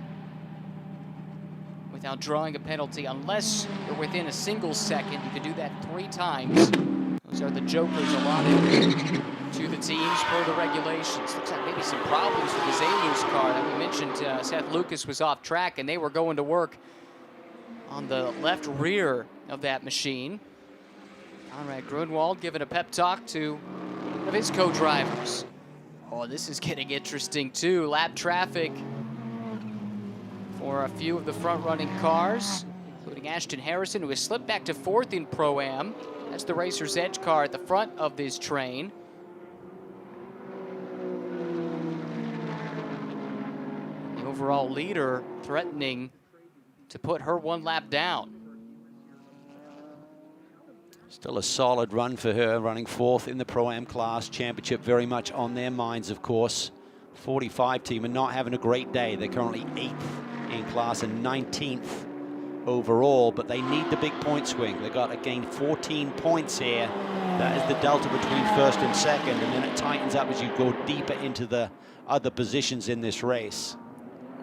without drawing a penalty, unless you're within a single second. You can do that 3 times. Those are the jokers allotted to the teams per the regulations. Looks like maybe some problems with the Zelus car that we mentioned. Seth Lucas was off track, and they were going to work on the left rear of that machine. Conrad Grunwald giving a pep talk to one of his co-drivers. Oh, this is getting interesting too. Lap traffic for a few of the front-running cars, including Ashton Harrison, who has slipped back to 4th in Pro-Am. That's the Racer's Edge car at the front of this train. The overall leader threatening to put her 1 lap down. Still a solid run for her, running 4th in the Pro-Am class. Championship very much on their minds, of course. 45 team are not having a great day. They're currently 8th in class and 19th overall, but they need the big point swing. They got to gain 14 points here. That is the delta between 1st and 2nd, and then it tightens up as you go deeper into the other positions in this race.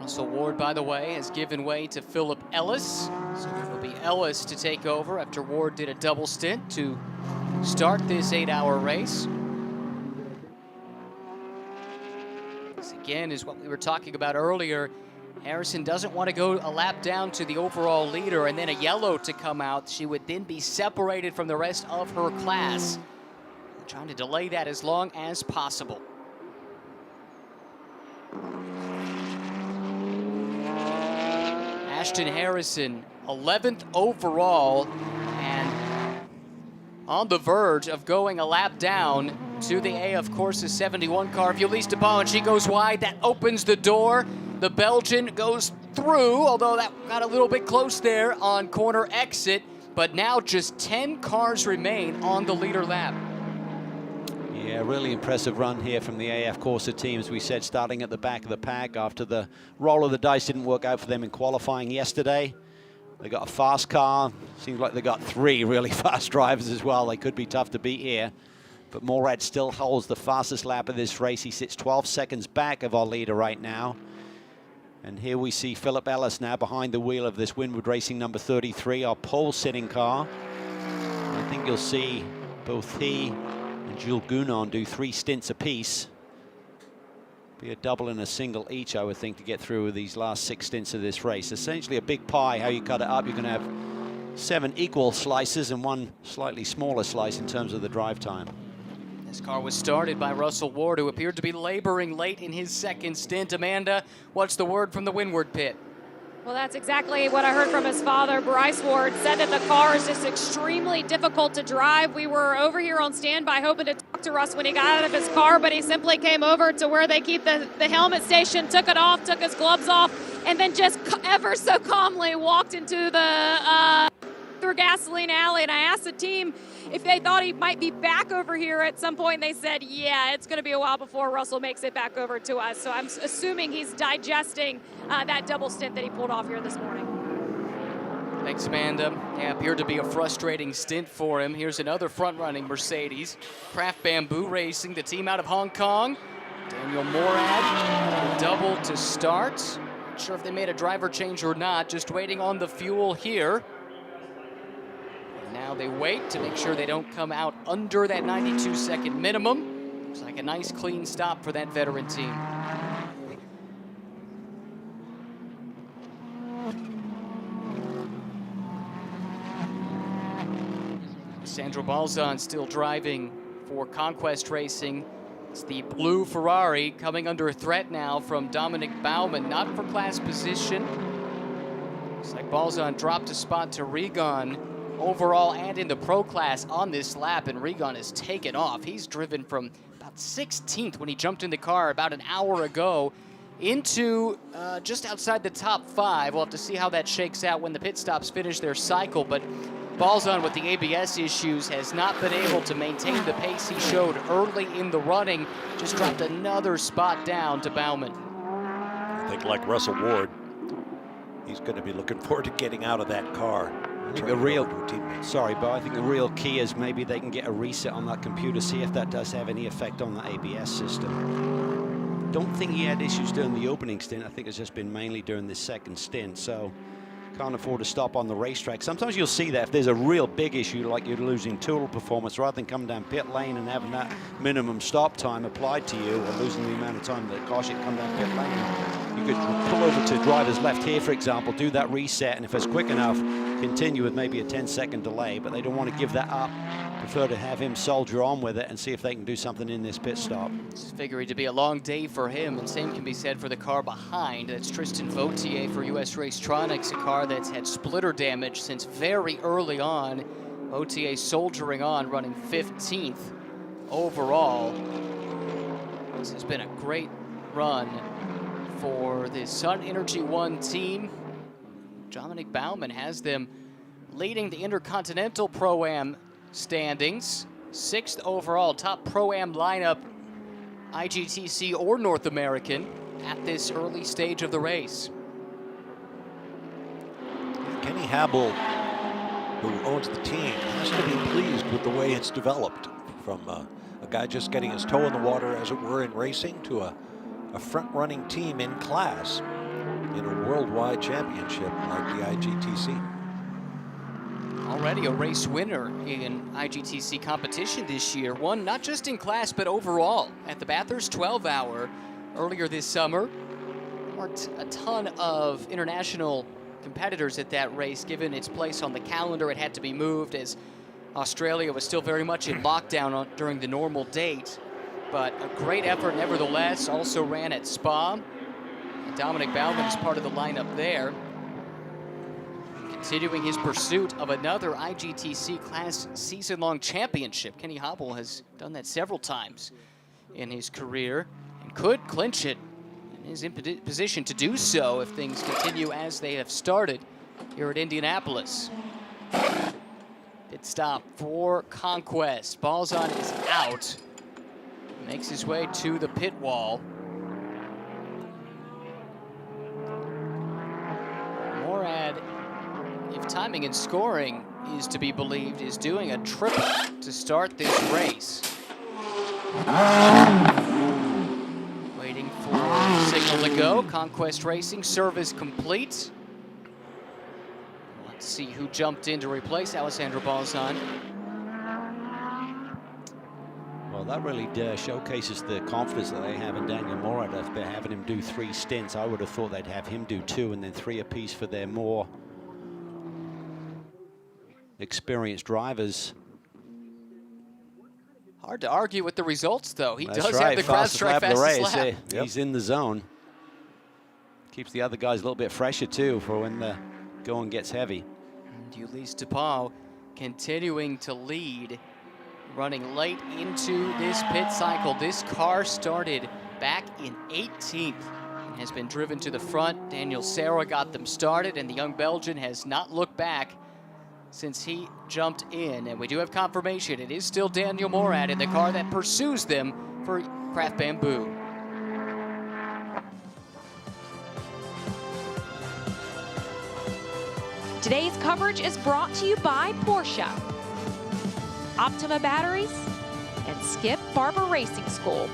Russell Ward, by the way, has given way to Philip Ellis. So it will be Ellis to take over after Ward did a double stint to start this 8-hour race. This again is what we were talking about earlier. Harrison doesn't want to go a lap down to the overall leader and then a yellow to come out. She would then be separated from the rest of her class. They're trying to delay that as long as possible. Ashton Harrison, 11th overall, and on the verge of going a lap down to the AF Corsa 71 car. Felice DePaul, she goes wide. That opens the door. The Belgian goes through, although that got a little bit close there on corner exit. But now just 10 cars remain on the leader lap. Yeah, really impressive run here from the AF Corsa team, as we said, starting at the back of the pack after the roll of the dice didn't work out for them in qualifying yesterday. They got a fast car. Seems like they got 3 really fast drivers as well. They could be tough to beat here. But Morad still holds the fastest lap of this race. He sits 12 seconds back of our leader right now. And here we see Philip Ellis now behind the wheel of this Windward Racing number 33, our pole-sitting car. And I think you'll see both he and Jules Gounon do 3 stints apiece. Be a double and a single each, I would think, to get through these last 6 stints of this race. Essentially a big pie, how you cut it up. You're going to have 7 equal slices and 1 slightly smaller slice in terms of the drive time. This car was started by Russell Ward, who appeared to be laboring late in his second stint. Amanda, what's the word from the Windward pit? Well, that's exactly what I heard from his father. Bryce Ward said that the car is just extremely difficult to drive. We were over here on standby hoping to talk to Russ when he got out of his car, but he simply came over to where they keep the helmet station, took it off, took his gloves off, and then just ever so calmly walked into the through Gasoline Alley. And I asked the team if they thought he might be back over here at some point. They said, yeah, it's going to be a while before Russell makes it back over to us. So I'm assuming he's digesting that double stint that he pulled off here this morning. Thanks, Amanda. Yeah, appeared to be a frustrating stint for him. Here's another front-running Mercedes. Craft Bamboo Racing, the team out of Hong Kong. Daniel Morad, double to start. Not sure if they made a driver change or not, just waiting on the fuel here. Now they wait to make sure they don't come out under that 92-second minimum. Looks like a nice clean stop for that veteran team. Sandro Balzan still driving for Conquest Racing. It's the blue Ferrari coming under threat now from Dominic Baumann, not for class position. Looks like Balzan dropped a spot to Regan overall and in the pro class on this lap, and Regan has taken off. He's driven from about 16th when he jumped in the car about an hour ago into just outside the top 5. We'll have to see how that shakes out when the pit stops finish their cycle, but Balzan with the ABS issues has not been able to maintain the pace he showed early in the running. Just dropped another spot down to Baumann. I think like Russell Ward, he's going to be looking forward to getting out of that car. I think the real, sorry, but I think the real key is maybe they can get a reset on that computer, see if that does have any effect on the ABS system. Don't think he had issues during the opening stint. I think it's just been mainly during this second stint, so can't afford to stop on the racetrack. Sometimes you'll see that if there's a real big issue, like you're losing total performance, rather than coming down pit lane and having that minimum stop time applied to you, or losing the amount of time that costs you to come down pit lane, you could pull over to driver's left here, for example, do that reset, and if it's quick enough, continue with maybe a 10-second delay, but they don't want to give that up. Prefer to have him soldier on with it and see if they can do something in this pit stop. It's figuring to be a long day for him, and same can be said for the car behind. That's Tristan Vautier for US Racetronics, a car that's had splitter damage since very early on. Vautier soldiering on, running 15th overall. This has been a great run for the Sun Energy One team. Dominic Baumann has them leading the Intercontinental Pro-Am standings. 6th overall, top Pro-Am lineup, IGTC or North American, at this early stage of the race. Kenny Habel, who owns the team, has to be pleased with the way it's developed from a guy just getting his toe in the water, as it were, in racing, to a front-running team in class in a worldwide championship like the IGTC. Already a race winner in IGTC competition this year. Won not just in class, but overall at the Bathurst 12-hour earlier this summer. Marked a ton of international competitors at that race. Given its place on the calendar, it had to be moved as Australia was still very much in lockdown during the normal date. But a great effort nevertheless. Also ran at Spa. And Dominic Baumann is part of the lineup there. Continuing his pursuit of another IGTC class season-long championship. Kenny Habel has done that several times in his career and could clinch it and is in position to do so if things continue as they have started here at Indianapolis. Pit stop for Conquest. Balzan is out. Makes his way to the pit wall. Morad, if timing and scoring is to be believed, is doing a triple to start this race. Waiting for the signal to go. Conquest Racing service complete. Let's see who jumped in to replace Alessandro Balzan. Well, that really showcases the confidence that they have in Daniel Morad. If they're having him do 3 stints, I would have thought they'd have him do 2 and then 3 apiece for their more experienced drivers. Hard to argue with the results, though. He That's does right. have the crowd strike fastest lap. Yep. He's in the zone. Keeps the other guys a little bit fresher, too, for when the going gets heavy. And Ulysse DePaul continuing to lead, running late into this pit cycle. This car started back in 18th and has been driven to the front. Daniel Serra got them started, and the young Belgian has not looked back since he jumped in. And we do have confirmation. It is still Daniel Morad in the car that pursues them for Craft Bamboo. Today's coverage is brought to you by Porsche, Optima Batteries, and Skip Barber Racing School.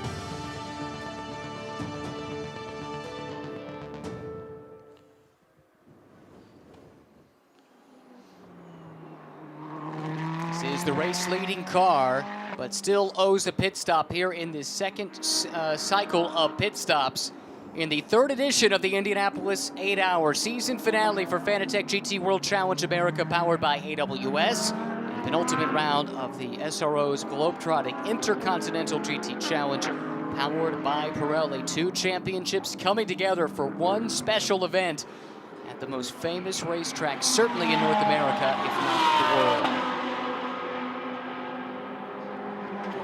This is the race-leading car, but still owes a pit stop here in this second cycle of pit stops in the 3rd edition of the Indianapolis 8-hour season finale for Fanatec GT World Challenge America, powered by AWS. And penultimate round of the SRO's Globetrotting Intercontinental GT Challenge, powered by Pirelli. 2 championships coming together for one special event at the most famous racetrack, certainly in North America, if not the world.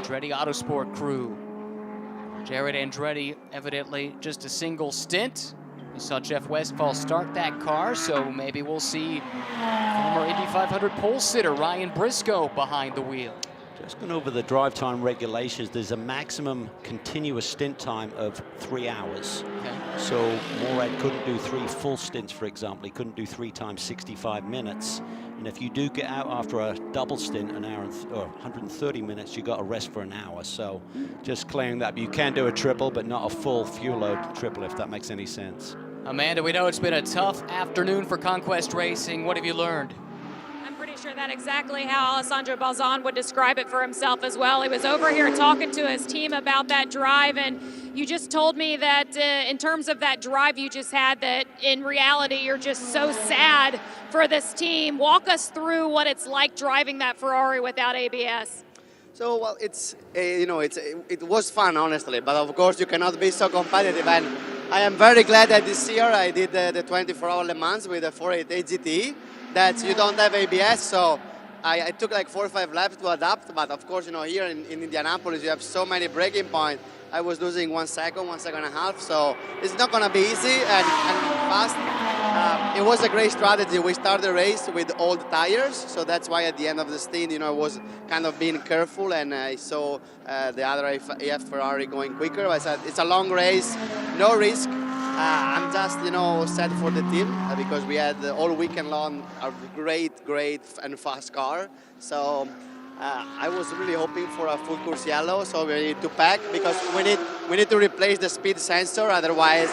Andretti Autosport crew. Jared Andretti, evidently just a single stint. We saw Jeff Westphal start that car, so maybe we'll see former Indy 500 pole sitter Ryan Briscoe behind the wheel. Just going over the drive time regulations, there's a maximum continuous stint time of 3 hours. Okay. So Morad couldn't do 3 full stints, for example. He couldn't do 3 times 65 minutes. And if you do get out after a double stint, an hour or 130 minutes, you got to rest for an hour. So just clearing that. You can do a triple, but not a full fuel load triple, if that makes any sense. Amanda, we know it's been a tough afternoon for Conquest Racing. What have you learned? I'm pretty sure that's exactly how Alessandro Balzan would describe it for himself as well. He was over here talking to his team about that drive, and you just told me that in terms of that drive you just had, that in reality you're just so sad for this team. Walk us through what it's like driving that Ferrari without ABS. So, well, it was fun, honestly, but of course you cannot be so competitive. And I am very glad that this year I did the 24-hour Le Mans with the 488 GTE, that you don't have ABS, so I took like 4 or 5 laps to adapt. But of course, here in Indianapolis you have so many braking points. I was losing 1 second, 1.5 seconds, so it's not going to be easy and fast. It was a great strategy. We started the race with old tires, so that's why at the end of the stint, I was kind of being careful, and I saw the other AF Ferrari going quicker. I said, it's a long race, no risk. I'm just, sad for the team because we had all weekend long a great and fast car. So I was really hoping for a full course yellow, so we need to pack because we need to replace the speed sensor. Otherwise,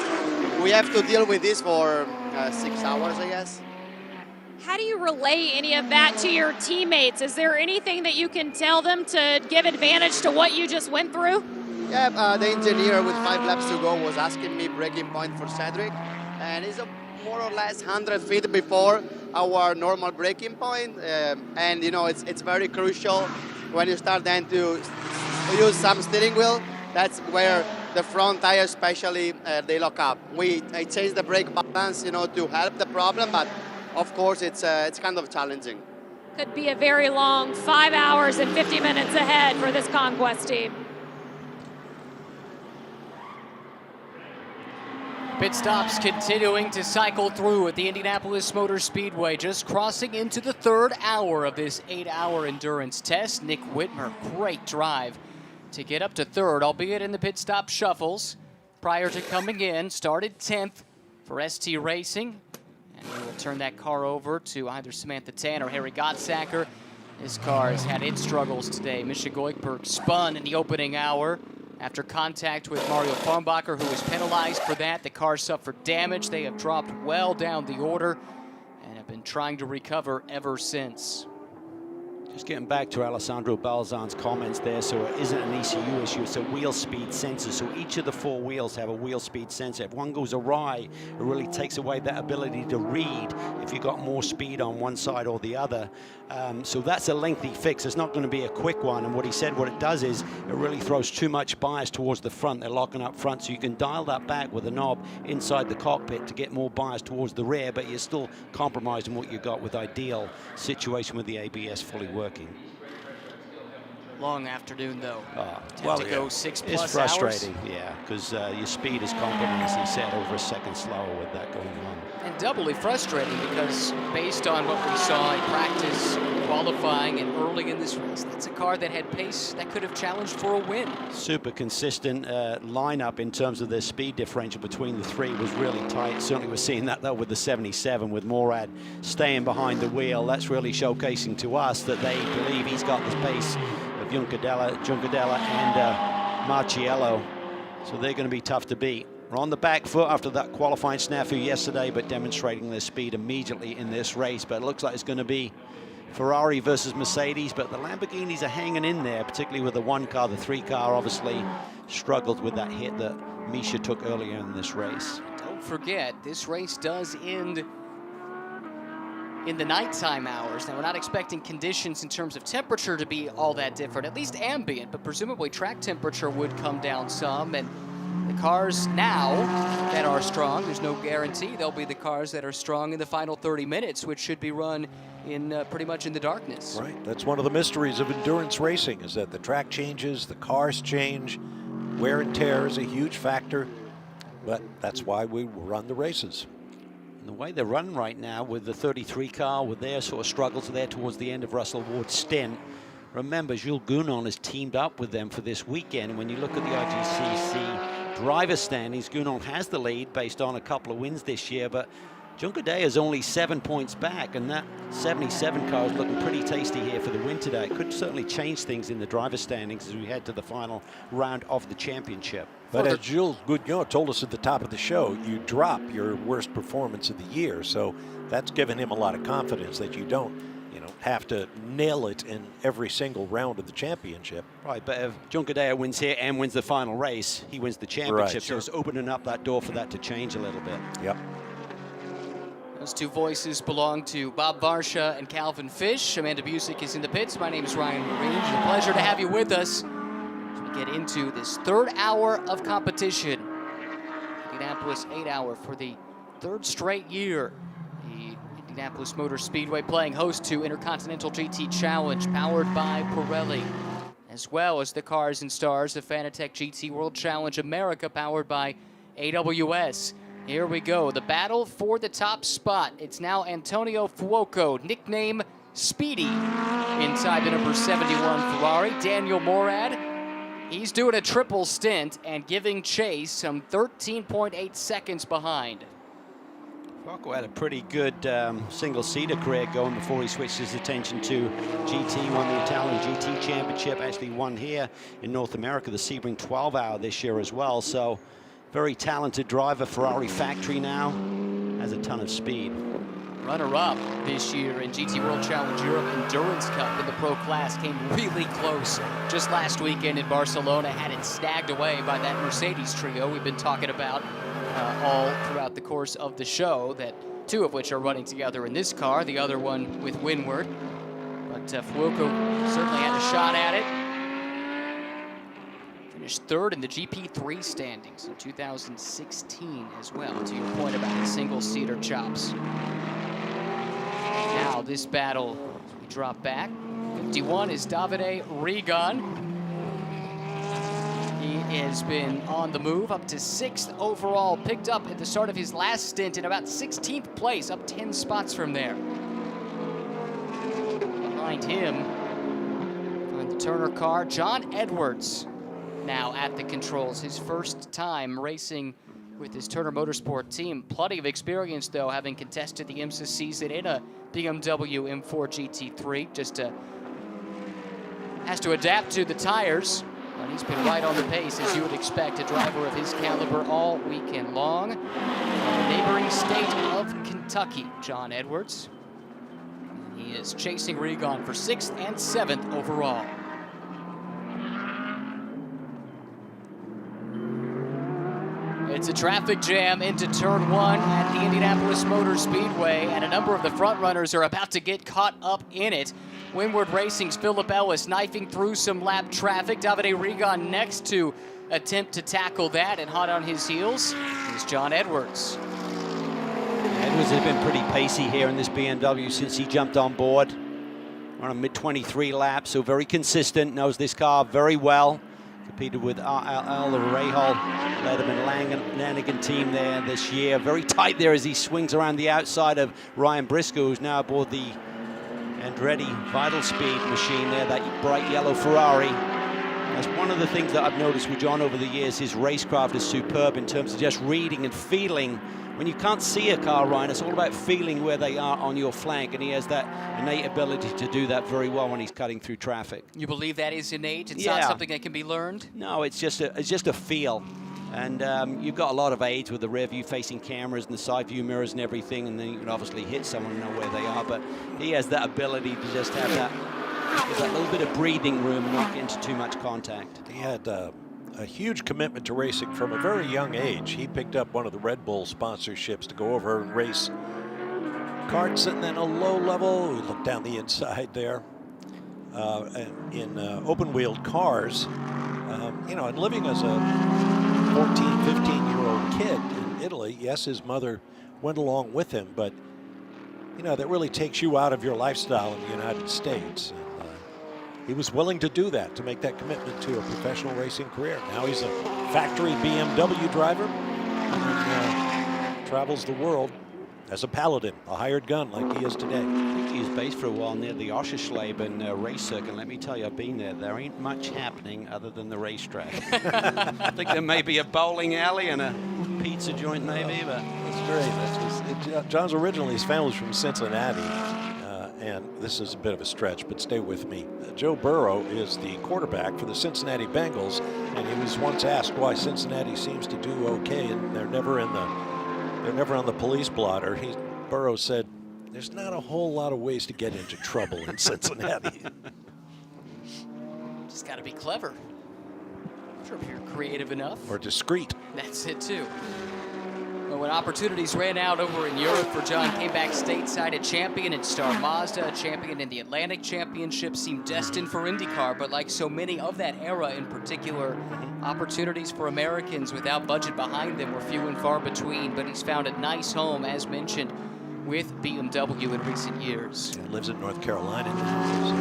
we have to deal with this for 6 hours, I guess. How do you relay any of that to your teammates? Is there anything that you can tell them to give advantage to what you just went through? Yeah, the engineer with 5 laps to go was asking me braking point for Cedric, and it's more or less 100 feet before our normal braking point, and it's very crucial when you start then to use some steering wheel. That's where the front tires especially they lock up. I changed the brake balance, to help the problem, but of course it's kind of challenging. Could be a very long 5 hours and 50 minutes ahead for this Conquest team. Pit stops continuing to cycle through at the Indianapolis Motor Speedway, just crossing into the 3rd hour of this 8-hour endurance test. Nick Whitmer, great drive to get up to third, albeit in the pit stop shuffles. Prior to coming in, started 10th for ST Racing. And we will turn that car over to either Samantha Tan or Harry Gottsacker. This car has had its struggles today. Misha Goikberg spun in the opening hour after contact with Mario Farnbacher, who was penalized for that. The car suffered damage. They have dropped well down the order and have been trying to recover ever since. Just getting back to Alessandro Balzan's comments there, so it isn't an ECU issue, it's a wheel speed sensor. So each of the 4 wheels have a wheel speed sensor. If one goes awry, it really takes away that ability to read if you've got more speed on one side or the other. So that's a lengthy fix. It's not going to be a quick one. And what he said, what it does is it really throws too much bias towards the front. They're locking up front, so you can dial that back with a knob inside the cockpit to get more bias towards the rear, but you're still compromising what you got with ideal situation with the ABS fully working. Long afternoon, though. Well, to go 6+ it's frustrating, yeah, because your speed is compromised, he said, over a second slower with that going on. And doubly frustrating because based on what we saw in practice, qualifying, and early in this race, that's a car that had pace that could have challenged for a win. Super consistent lineup in terms of their speed differential between the 3 was really tight. Certainly we're seeing that, though, with the 77, with Morad staying behind the wheel. That's really showcasing to us that they believe he's got the pace of Juncadella and Marciello. So they're going to be tough to beat. We're on the back foot after that qualifying snafu yesterday, but demonstrating their speed immediately in this race. But it looks like it's going to be Ferrari versus Mercedes, but the Lamborghinis are hanging in there, particularly with the 1 car. The 3 car obviously struggled with that hit that Misha took earlier in this race. Don't forget, this race does end in the nighttime hours. Now, we're not expecting conditions in terms of temperature to be all that different, at least ambient, but presumably track temperature would come down some. And the cars now that are strong, there's no guarantee they'll be the cars that are strong in the final 30 minutes, which should be run in pretty much in the darkness. Right, that's one of the mysteries of endurance racing, is that the track changes, the cars change, wear and tear is a huge factor, but that's why we run the races. And the way they're running right now with the 33 car, with their sort of struggles there towards the end of Russell Ward's stint, remember, Jules Gounon has teamed up with them for this weekend. And when you look at the IGTC driver standings, Gounon has the lead based on a couple of wins this year, but Juncadella is only 7 points back, and that 77 car is looking pretty tasty here for the win today. It could certainly change things in the driver standings as we head to the final round of the championship. But as Jules Gounon told us at the top of the show, you drop your worst performance of the year, so that's given him a lot of confidence that you don't have to nail it in every single round of the championship. Right, but if Juncadella wins here and wins the final race, he wins the championship. Right, so it's opening up that door for that to change a little bit. Yep. Those 2 voices belong to Bob Varsha and Calvin Fish. Amanda Busick is in the pits. My name is Ryan Marine. It's a pleasure to have you with us as we get into this 3rd hour of competition. Indianapolis 8 hour for the 3rd straight year. Indianapolis Motor Speedway playing host to Intercontinental GT Challenge powered by Pirelli, as well as the Cars and Stars of Fanatec GT World Challenge America powered by AWS. Here we go, the battle for the top spot. It's now Antonio Fuoco, nickname Speedy, inside the number 71 Ferrari. Daniel Morad, he's doing a triple stint and giving chase some 13.8 seconds behind. Fuoco had a pretty good single-seater career going before he switched his attention to GT, won the Italian GT Championship, actually won here in North America, the Sebring 12-hour this year as well. So very talented driver, Ferrari factory now, has a ton of speed. Runner-up this year in GT World Challenge Europe Endurance Cup in the Pro class, came really close just last weekend in Barcelona, had it snagged away by that Mercedes trio we've been talking about all throughout the course of the show, that 2 of which are running together in this car, the other one with Windward. But Fuoco certainly had a shot at it. Finished 3rd in the GP3 standings in 2016 as well, to your point about his single-seater chops. Now this battle, as we drop back, 51 is Davide Rigon. He has been on the move, up to 6th overall, picked up at the start of his last stint in about 16th place, up 10 spots from there. Behind him, behind the Turner car, John Edwards, now at the controls. His first time racing with his Turner Motorsport team. Plenty of experience, though, having contested the IMSA season in a BMW M4 GT3. Just has to adapt to the tires. And he's been right on the pace, as you would expect, a driver of his caliber all weekend long. From the neighboring state of Kentucky, John Edwards. He is chasing Regon for 6th and 7th overall. It's a traffic jam into turn 1 at the Indianapolis Motor Speedway, and a number of the front runners are about to get caught up in it. Windward Racing's Philip Ellis knifing through some lap traffic. Davide Regon next to attempt to tackle that, and hot on his heels is John Edwards. Edwards has been pretty pacey here in this BMW since he jumped on board. On a mid-23 lap, so very consistent, knows this car very well. Competed with RLL, the Rahal, Letterman, Lanigan team there this year. Very tight there as he swings around the outside of Ryan Briscoe, who's now aboard the Andretti Vital Speed machine there, that bright yellow Ferrari. That's one of the things that I've noticed with John over the years. His racecraft is superb in terms of just reading and feeling. When you can't see a car, Ryan, it's all about feeling where they are on your flank, and he has that innate ability to do that very well when he's cutting through traffic. You believe that is innate? It's not something that can be learned? No, it's just a feel. And you've got a lot of aids with the rear view facing cameras and the side view mirrors and everything, and then you can obviously hit someone and know where they are, but he has that ability to just have that little bit of breathing room and not get into too much contact. He had a huge commitment to racing from a very young age. He picked up one of the Red Bull sponsorships to go over and race karts, and then a low level, we look down the inside there, in open-wheeled cars. And living as a 14, 15-year-old kid in Italy, yes, his mother went along with him, but, that really takes you out of your lifestyle in the United States. He was willing to do that, to make that commitment to a professional racing career. Now he's a factory BMW driver and travels the world as a paladin, a hired gun like he is today. I think he was based for a while near the Oschersleben race circuit. Let me tell you, I've been there. There ain't much happening other than the racetrack. I think there may be a bowling alley and a pizza joint maybe, but... That's great. John's originally, his family's from Cincinnati. And this is a bit of a stretch, but stay with me. Joe Burrow is the quarterback for the Cincinnati Bengals, and he was once asked why Cincinnati seems to do okay, and they're never on the police blotter. Burrow said, "There's not a whole lot of ways to get into trouble in Cincinnati." Just got to be clever. I'm sure if you're creative enough. Or discreet. That's it too. Well, when opportunities ran out over in Europe for John, came back stateside, a champion in Star Mazda, a champion in the Atlantic Championship, seemed destined for IndyCar, but like so many of that era in particular, opportunities for Americans without budget behind them were few and far between, but he's found a nice home, as mentioned, with BMW in recent years. He lives in North Carolina now. He's a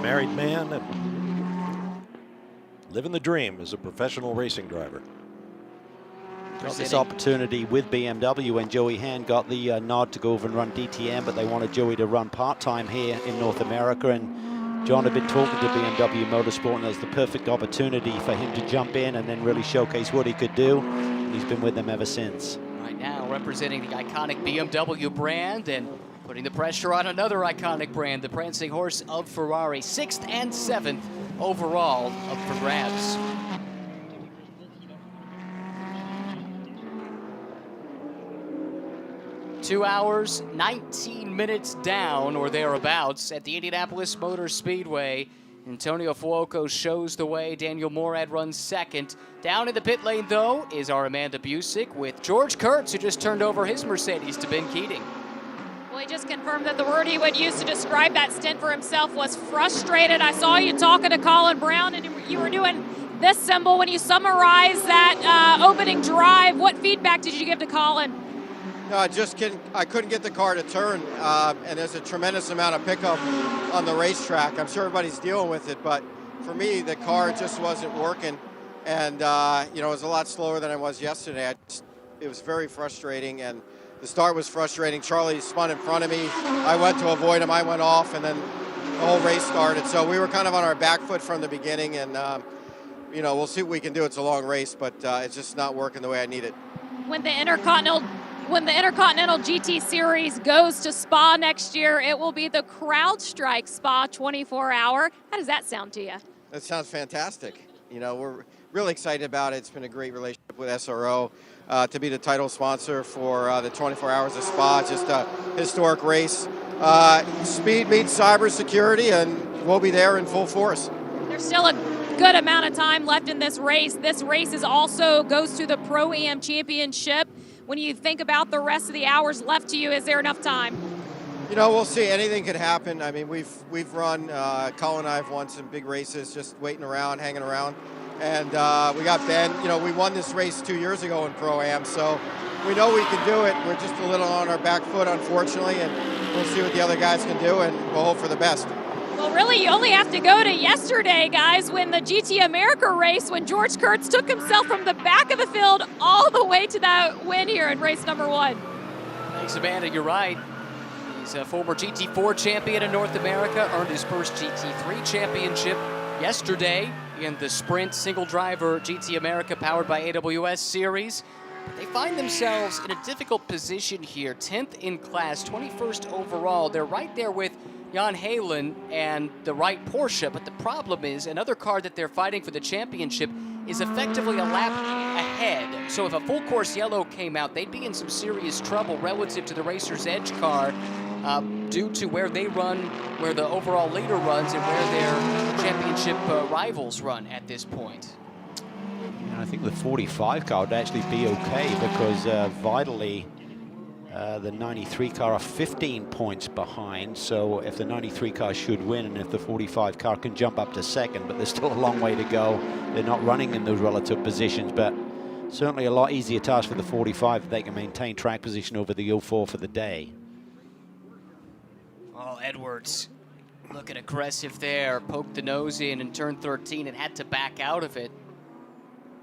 married man and living the dream as a professional racing driver. Got this opportunity with BMW when Joey Hand got the nod to go over and run DTM, but they wanted Joey to run part-time here in North America, and John had been talking to BMW Motorsport, and there's the perfect opportunity for him to jump in and then really showcase what he could do, and he's been with them ever since. Right now representing the iconic BMW brand and putting the pressure on another iconic brand, the prancing horse of Ferrari. 6th and 7th overall up for grabs. Two hours, 19 minutes down or thereabouts at the Indianapolis Motor Speedway. Antonio Fuoco shows the way. Daniel Morad runs second. Down in the pit lane, though, is our Amanda Busick with George Kurtz, who just turned over his Mercedes to Ben Keating. Well, he just confirmed that the word he would use to describe that stint for himself was frustrated. I saw you talking to Colin Brown, and you were doing this symbol when you summarized that opening drive. What feedback did you give to Colin? No, I couldn't get the car to turn, and there's a tremendous amount of pickup on the racetrack. I'm sure everybody's dealing with it, but for me, the car just wasn't working, and it was a lot slower than I was yesterday. It was very frustrating, and the start was frustrating. Charlie spun in front of me. I went to avoid him. I went off, and then the whole race started. So we were kind of on our back foot from the beginning, and you know, we'll see what we can do. It's a long race, but it's just not working the way I need it. When the Intercontinental GT Series goes to Spa next year, it will be the CrowdStrike Spa 24-hour. How does that sound to you? That sounds fantastic. You know, we're really excited about it. It's been a great relationship with SRO to be the title sponsor for the 24 Hours of Spa. It's just a historic race. Speed meets cybersecurity, and we'll be there in full force. There's still a good amount of time left in this race. This race also goes to the Pro-Am Championship. When you think about the rest of the hours left to you, is there enough time? You know, we'll see. Anything could happen. I mean, we've run, Colin and I have won some big races just waiting around, hanging around. And we got Ben. You know, we won this race 2 years ago in Pro-Am, so we know we can do it. We're just a little on our back foot, unfortunately, and we'll see what the other guys can do, and we'll hope for the best. Well, really, you only have to go to yesterday, guys, when the GT America race, when George Kurtz took himself from the back of the field all the way to that win here in race number 1. Thanks, Amanda. You're right. He's a former GT4 champion in North America, earned his first GT3 championship yesterday in the Sprint single driver GT America powered by AWS series. They find themselves in a difficult position here, 10th in class, 21st overall. They're right there with Jan Halen and the Wright Porsche, but the problem is another car that they're fighting for the championship is effectively a lap ahead. So if a full course yellow came out, they'd be in some serious trouble relative to the Racer's Edge car due to where they run, where the overall leader runs, and where their championship rivals run at this point. I think the 45 car would actually be okay because vitally the 93 car are 15 points behind. So if the 93 car should win and if the 45 car can jump up to second, but there's still a long way to go. They're not running in those relative positions, but certainly a lot easier task for the 45 if they can maintain track position over the 04 for the day. Oh, Edwards looking aggressive there, poked the nose in turn 13 and had to back out of it.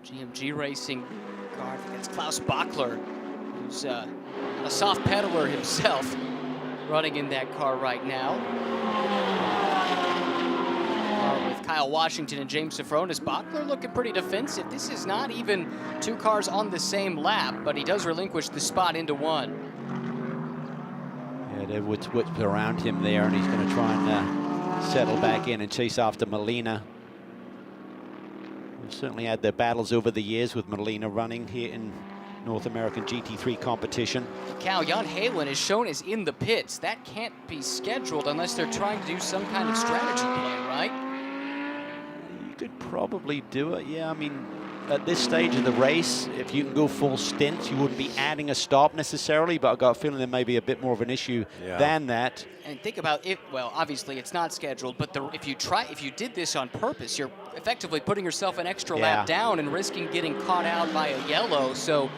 GMG Racing car, I think it's Klaus Bachler, who's a soft pedaler himself, running in that car right now. With Kyle Washington and James Safronis, Bachler looking pretty defensive. This is not even two cars on the same lap, but he does relinquish the spot into one. Yeah, Edwards whipped around him there, and he's going to try and settle back in and chase after Molina. We've certainly had their battles over the years with Molina running here in North American GT3 competition. Cal, Jan Halen is shown as in the pits. That can't be scheduled unless they're trying to do some kind of strategy play, right? You could probably do it, yeah. I mean, at this stage of the race, if you can go full stint, you wouldn't be adding a stop necessarily, but I've got a feeling there may be a bit more of an issue than that. And think about it, well, obviously it's not scheduled, but if you did this on purpose, you're effectively putting yourself an extra lap down and risking getting caught out by a yellow. So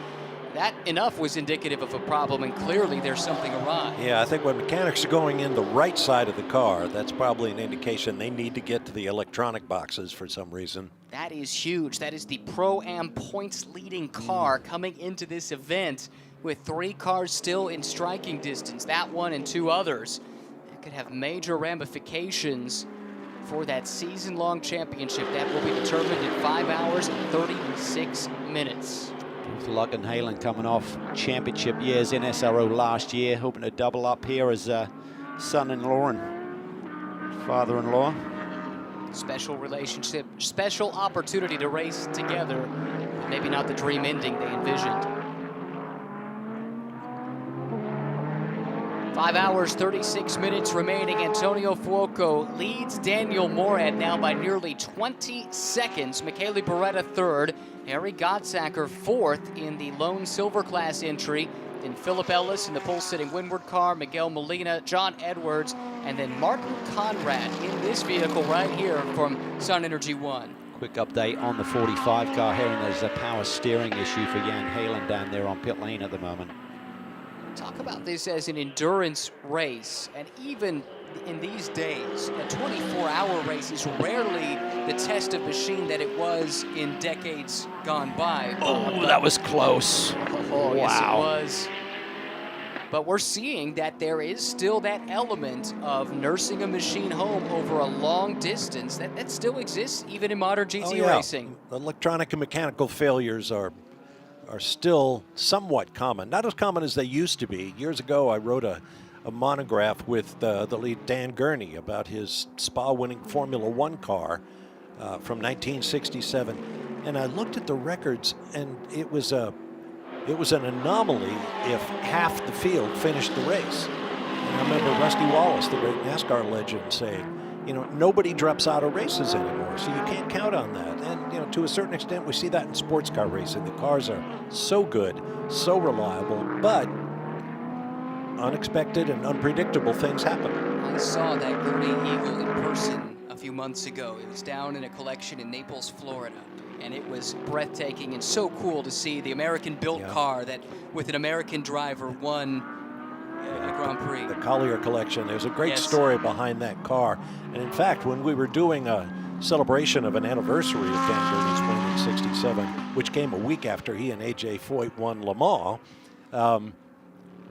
that enough was indicative of a problem, and clearly there's something awry. Yeah, I think when mechanics are going in the right side of the car, that's probably an indication they need to get to the electronic boxes for some reason. That is huge. That is the Pro-Am points leading car coming into this event with 3 cars still in striking distance, that one and 2 others. That could have major ramifications for that season-long championship that will be determined in 5 hours and 36 minutes. Both Luck and Halen coming off championship years in SRO last year, hoping to double up here as son-in-law and father-in-law. Special relationship, special opportunity to race together. Maybe not the dream ending they envisioned. 5 hours, 36 minutes remaining. Antonio Fuoco leads Daniel Morad now by nearly 20 seconds. Michele Beretta third. Harry Gottsacker fourth in the lone silver class entry. Then Philip Ellis in the pole-sitting windward car, Miguel Molina, John Edwards, and then Martin Conrad in this vehicle right here from Sun Energy One. Quick update on the 45 car here, and there's a power steering issue for Jan Halen down there on pit lane at the moment. Talk about this as an endurance race, and even in these days, a 24-hour race is rarely the test of machine that it was in decades gone by. Oh, that was close. Oh, wow. Yes, it was. But we're seeing that there is still that element of nursing a machine home over a long distance that still exists even in modern GT racing. Electronic and mechanical failures are still somewhat common. Not as common as they used to be. Years ago, I wrote a monograph with the lead Dan Gurney about his Spa-winning Formula One car from 1967. And I looked at the records, and it was an anomaly if half the field finished the race. And I remember Rusty Wallace, the great NASCAR legend, saying, nobody drops out of races anymore, so you can't count on that. And, to a certain extent, we see that in sports car racing. The cars are so good, so reliable, but unexpected and unpredictable things happen. I saw that Gurney Eagle in person a few months ago. It was down in a collection in Naples, Florida. And it was breathtaking and so cool to see the American-built car that, with an American driver, won the Grand Prix. The Collier collection. There's a great story behind that car. And in fact, when we were doing a celebration of an anniversary of Dan Gurney's win in '67, which came a week after he and A.J. Foyt won Le Mans,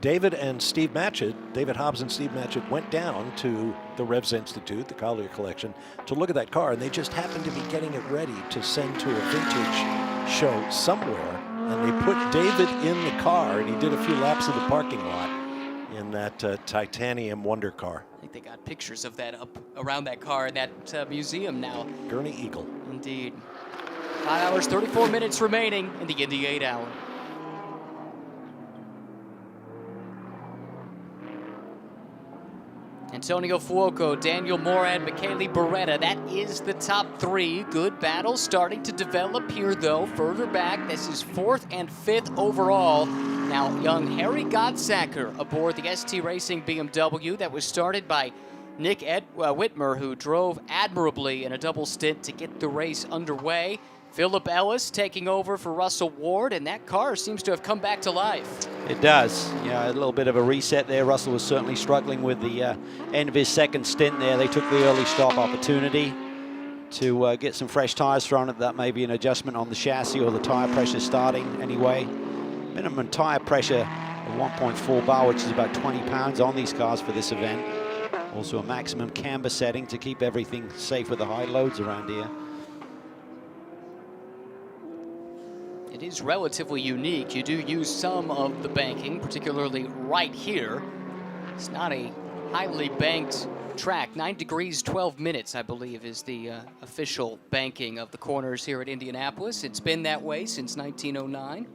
David Hobbs and Steve Matchett went down to the Revs Institute, the Collier collection, to look at that car, and they just happened to be getting it ready to send to a vintage show somewhere, and they put David in the car, and he did a few laps of the parking lot in that titanium wonder car. I think they got pictures of that up around that car in that museum now. Gurney Eagle. Indeed. 5 hours, 34 minutes remaining in the Indy 8 Hour. Antonio Fuoco, Daniel Morad, Michele Beretta. That is the top three. Good battle starting to develop here, though. Further back, this is 4th and 5th overall. Now, young Harry Godsacker aboard the ST Racing BMW that was started by Nick Whitmer, who drove admirably in a double stint to get the race underway. Philip Ellis taking over for Russell Ward, and that car seems to have come back to life. It does. Yeah, a little bit of a reset there. Russell was certainly struggling with the end of his second stint there. They took the early stop opportunity to get some fresh tires thrown at that. Maybe an adjustment on the chassis or the tire pressure starting anyway. Minimum tire pressure of 1.4 bar, which is about 20 pounds on these cars for this event. Also a maximum camber setting to keep everything safe with the high loads around here. It is relatively unique. You do use some of the banking, particularly right here. It's not a highly banked track. 9 degrees, 12 minutes, I believe, is the official banking of the corners here at Indianapolis. It's been that way since 1909.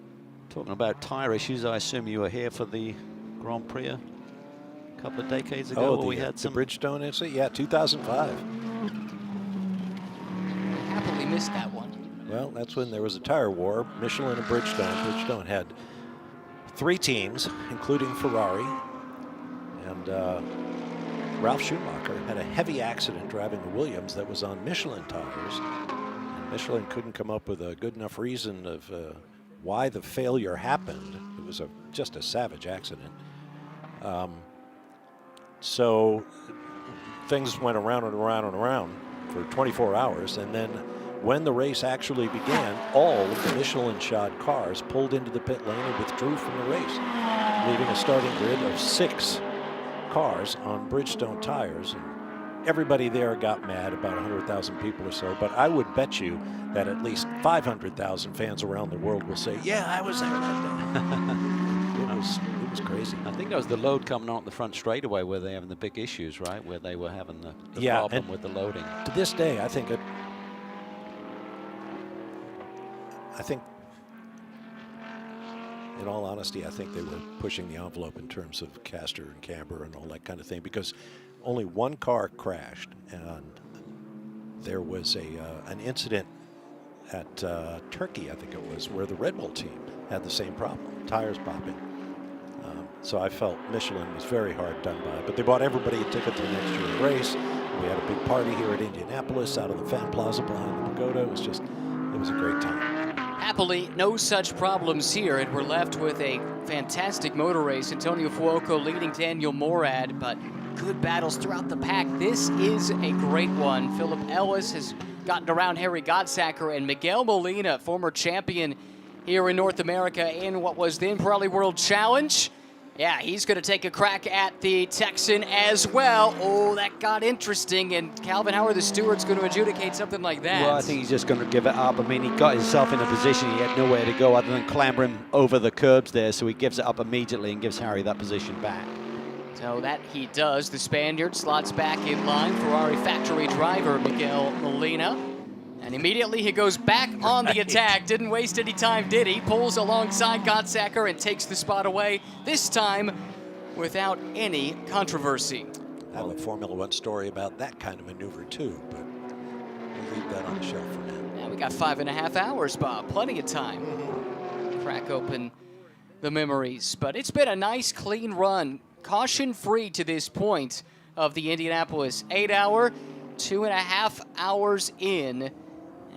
Talking about tire issues, I assume you were here for the Grand Prix a couple of decades ago. Oh, we had some Bridgestone incident? Yeah, 2005. I happily missed that one. Well, that's when there was a tire war, Michelin and Bridgestone. Bridgestone had 3 teams, including Ferrari. And Ralf Schumacher had a heavy accident driving the Williams that was on Michelin tires. And Michelin couldn't come up with a good enough reason of why the failure happened. It was just a savage accident. So things went around and around and around for 24 hours. And then when the race actually began, all of the Michelin-shod cars pulled into the pit lane and withdrew from the race, leaving a starting grid of 6 cars on Bridgestone tires. And everybody there got mad, about 100,000 people or so, but I would bet you that at least 500,000 fans around the world will say, yeah, I was there that day. It was crazy. I think that was the load coming on at the front straightaway where they're having the big issues, right? Where they were having the problem with the loading. To this day, I think in all honesty, I think they were pushing the envelope in terms of caster and camber and all that kind of thing, because only one car crashed, and there was an incident at Turkey, I think it was, where the Red Bull team had the same problem, tires popping. So I felt Michelin was very hard done by, but they bought everybody a ticket to the next year's race. We had a big party here at Indianapolis out of the Fan Plaza behind the Pagoda. It was a great time. Happily, no such problems here, and we're left with a fantastic motor race. Antonio Fuoco leading Daniel Morad, but good battles throughout the pack. This is a great one. Philip Ellis has gotten around Harry Godsacker, and Miguel Molina, former champion here in North America in what was then Pirelli World Challenge, Yeah, he's going to take a crack at the Texan as well. Oh, that got interesting. And Calvin, how are the stewards going to adjudicate something like that? Well, I think he's just going to give it up. I mean, he got himself in a position he had nowhere to go other than clambering over the curbs there. So he gives it up immediately and gives Harry that position back. So that he does. The Spaniard slots back in line. Ferrari factory driver Miguel Molina. And immediately he goes back on the attack. Didn't waste any time, did he? Pulls alongside Gottsacker and takes the spot away, this time without any controversy. I have a Formula One story about that kind of maneuver too, but we'll leave that on the shelf for now. Now we got 5.5 hours, Bob. Plenty of time. Crack open the memories. But it's been a nice, clean run. Caution-free to this point of the Indianapolis 8-hour. 2.5 hours in.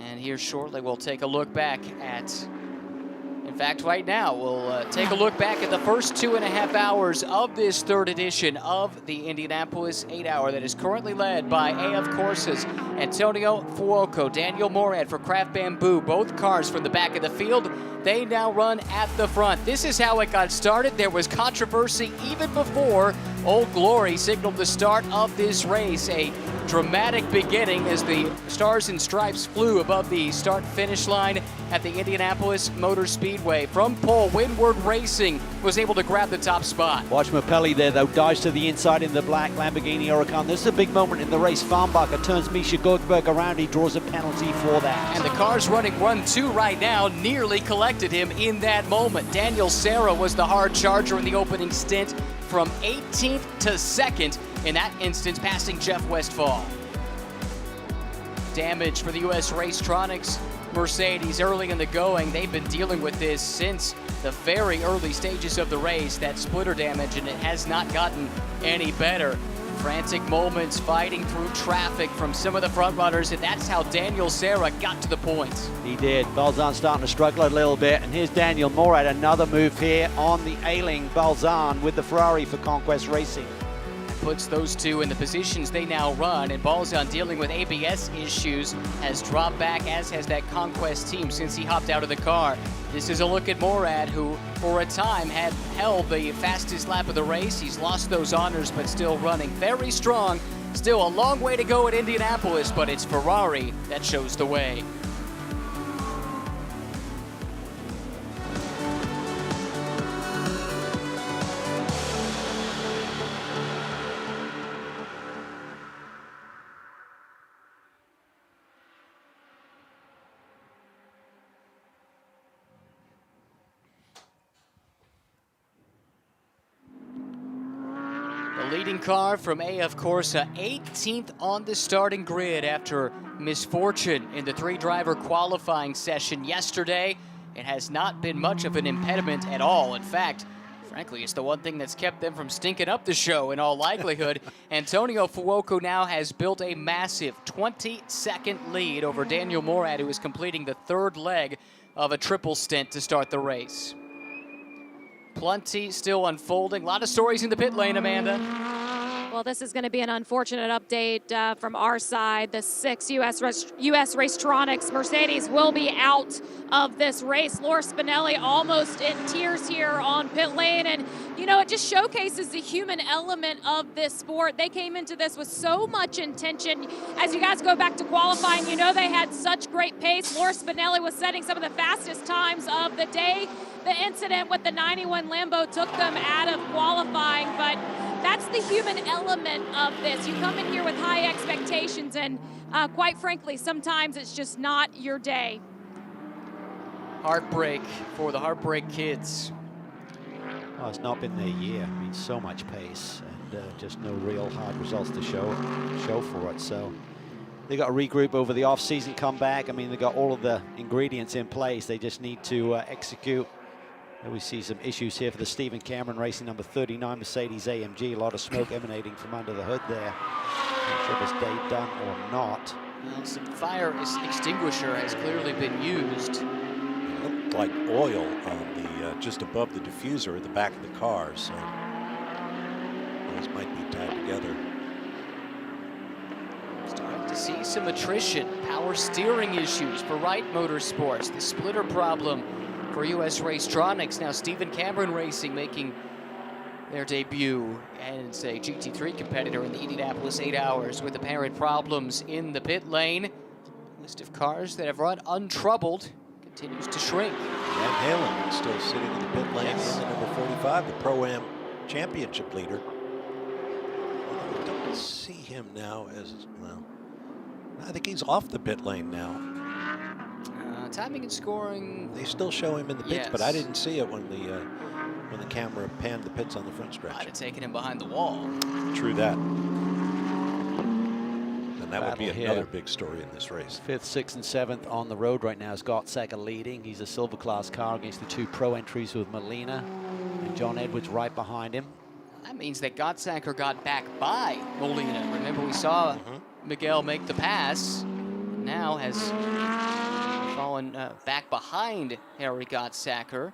And here shortly, we'll take a look back at, in fact, right now, we'll take a look back at the first 2.5 hours of this third edition of the Indianapolis 8-hour that is currently led by AF Corsa's Antonio Fuoco, Daniel Morad for Craft Bamboo, both cars from the back of the field. They now run at the front. This is how it got started. There was controversy even before Old Glory signaled the start of this race. A dramatic beginning as the Stars and Stripes flew above the start-finish line at the Indianapolis Motor Speedway. From pole, Windward Racing was able to grab the top spot. Watch Mapelli there, though, dives to the inside in the black Lamborghini Huracan. This is a big moment in the race. Farnbacher turns Misha Goldberg around. He draws a penalty for that. And the cars running 1-2 right now nearly collected him in that moment. Daniel Serra was the hard charger in the opening stint from 18th to 2nd. In that instance, passing Jeff Westphal. Damage for the U.S. Racetronics Mercedes early in the going. They've been dealing with this since the very early stages of the race, that splitter damage, and it has not gotten any better. Frantic moments fighting through traffic from some of the front runners, and that's how Daniel Serra got to the points. He did. Balzan starting to struggle a little bit, and here's Daniel Morad, another move here on the ailing Balzan with the Ferrari for Conquest Racing. Puts those two in the positions they now run, and Balzan, dealing with ABS issues, has dropped back, as has that Conquest team since he hopped out of the car. This is a look at Morad, who for a time had held the fastest lap of the race. He's lost those honors, but still running very strong. Still a long way to go at Indianapolis, but it's Ferrari that shows the way. Leading car from AF Corsa, 18th on the starting grid after misfortune in the 3-driver qualifying session yesterday. It has not been much of an impediment at all. In fact, frankly, it's the one thing that's kept them from stinking up the show in all likelihood. Antonio Fuoco now has built a massive 20-second lead over Daniel Morad, who is completing the third leg of a triple stint to start the race. Plenty still unfolding. A lot of stories in the pit lane, Amanda. Well, this is going to be an unfortunate update from our side. The 6 U.S. Racetronics Mercedes will be out of this race. Laura Spinelli almost in tears here on pit lane. And, you know, it just showcases the human element of this sport. They came into this with so much intention. As you guys go back to qualifying, you know they had such great pace. Laura Spinelli was setting some of the fastest times of the day. The incident with the 91 Lambo took them out of qualifying, but that's the human element of this. You come in here with high expectations, and quite frankly, sometimes it's just not your day. Heartbreak for the Heartbreak kids. Well, it's not been their year. I mean, so much pace and just no real hard results to show for it. So they got to regroup over the off-season comeback. I mean, they got all of the ingredients in place. They just need to execute. And we see some issues here for the Stephen Cameron Racing number 39 Mercedes AMG. A lot of smoke emanating from under the hood there. Not sure if it's day done or not. Well, some fire extinguisher has clearly been used. It looked like oil on the just above the diffuser at the back of the car, so those might be tied together. Starting to see some attrition, power steering issues for Wright Motorsports, the splitter problem for U.S. Racetronics. Now Stephen Cameron Racing making their debut as a GT3 competitor in the Indianapolis 8 Hours with apparent problems in the pit lane. List of cars that have run untroubled continues to shrink. And Halen still sitting in the pit lane in the number 45, the Pro-Am championship leader. I don't see him now as, well, I think he's off the pit lane now. Timing and scoring. They still show him in the pits, Yes. but I didn't see it when the camera panned the pits on the front stretch. Might have taken him behind the wall. True that. And that would be Battle another here. big story in this race. 5th, 6th, and 7th on the road right now. Scott Sacker leading. He's a silver class car against the 2 pro entries with Molina and John Edwards right behind him. That means that Gottsacker got back by Molina. Remember, we saw Miguel make the pass. Now has fallen back behind Harry Gottsacker.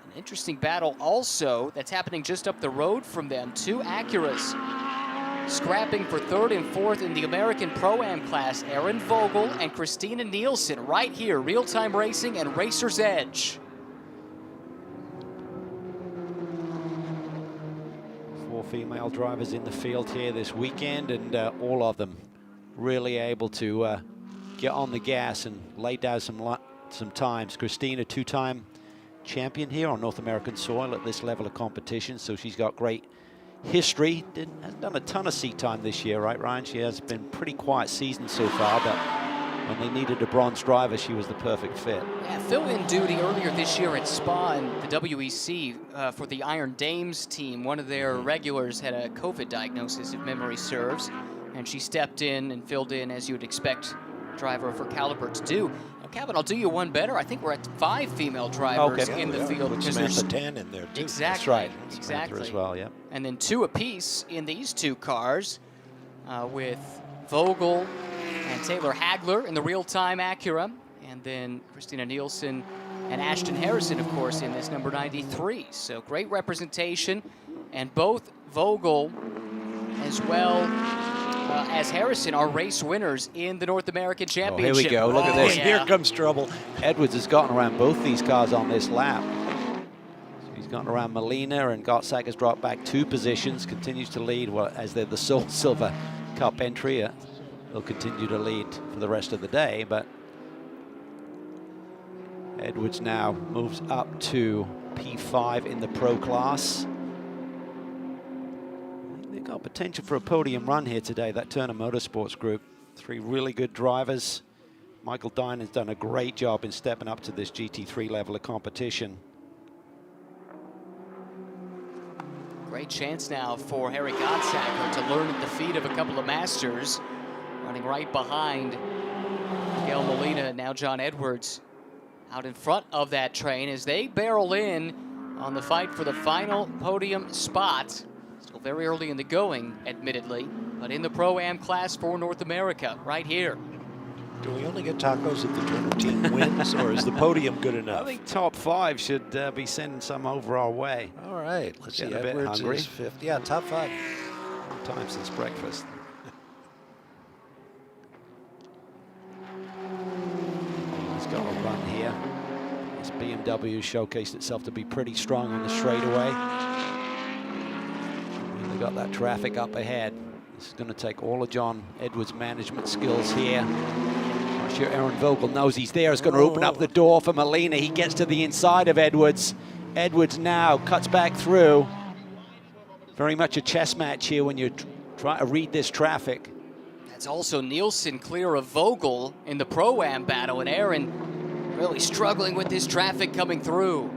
An interesting battle also that's happening just up the road from them. 2 Acuras scrapping for 3rd and 4th in the American Pro-Am class. Aaron Vogel and Christina Nielsen right here. Real-time racing and Racer's Edge. 4 female drivers in the field here this weekend, and all of them really able to get on the gas and lay down some times. Christina, 2-time champion here on North American soil at this level of competition, so she's got great history. Hasn't done a ton of seat time this year, right, Ryan? She has been pretty quiet season so far, but when they needed a bronze driver, she was the perfect fit. Yeah, fill-in duty earlier this year at Spa and the WEC for the Iron Dames team. One of their regulars had a COVID diagnosis, if memory serves, and she stepped in and filled in as you would expect a driver of her caliber to do. Kevin, I'll do you one better. I think we're at 5 female drivers in the field. With Samantha Tan in there, too. Exactly. That's right. Exactly. As well, yeah. And then 2 apiece in these 2 cars with Vogel and Taylor Hagler in the real-time Acura. And then Christina Nielsen and Ashton Harrison, of course, in this number 93. So great representation. And both Vogel as well as Harrison are race winners in the North American Championship. Oh, here we go. Look at this. Yeah. Here comes trouble. Edwards has gotten around both these cars on this lap. So he's gotten around Molina, and Gottsack dropped back 2 positions, continues to lead as they're the sole Silver Cup entry. They'll continue to lead for the rest of the day, but Edwards now moves up to P5 in the pro class. They've got potential for a podium run here today, that Turner Motorsports Group. 3 really good drivers. Michael Dine has done a great job in stepping up to this GT3 level of competition. Great chance now for Harry Gottsacker to learn at the feet of a couple of masters. Running right behind Miguel Molina, now John Edwards out in front of that train as they barrel in on the fight for the final podium spot. Still very early in the going, admittedly, but in the Pro-Am class for North America, right here. Do we only get tacos if the Turner team wins, or is the podium good enough? I think top 5 should be sending some over our way. All right, let's see. Getting a bit Edwards hungry. is 5th. Yeah, top 5. Long time since breakfast. He's got a run here. This BMW showcased itself to be pretty strong on the straightaway. And they've got that traffic up ahead. This is going to take all of John Edwards' management skills here. I'm sure Aaron Vogel knows he's there. It's going to open up the door for Molina. He gets to the inside of Edwards. Edwards now cuts back through. Very much a chess match here when you're trying to read this traffic. That's also Nielsen clear of Vogel in the Pro-Am battle, and Aaron really struggling with this traffic coming through.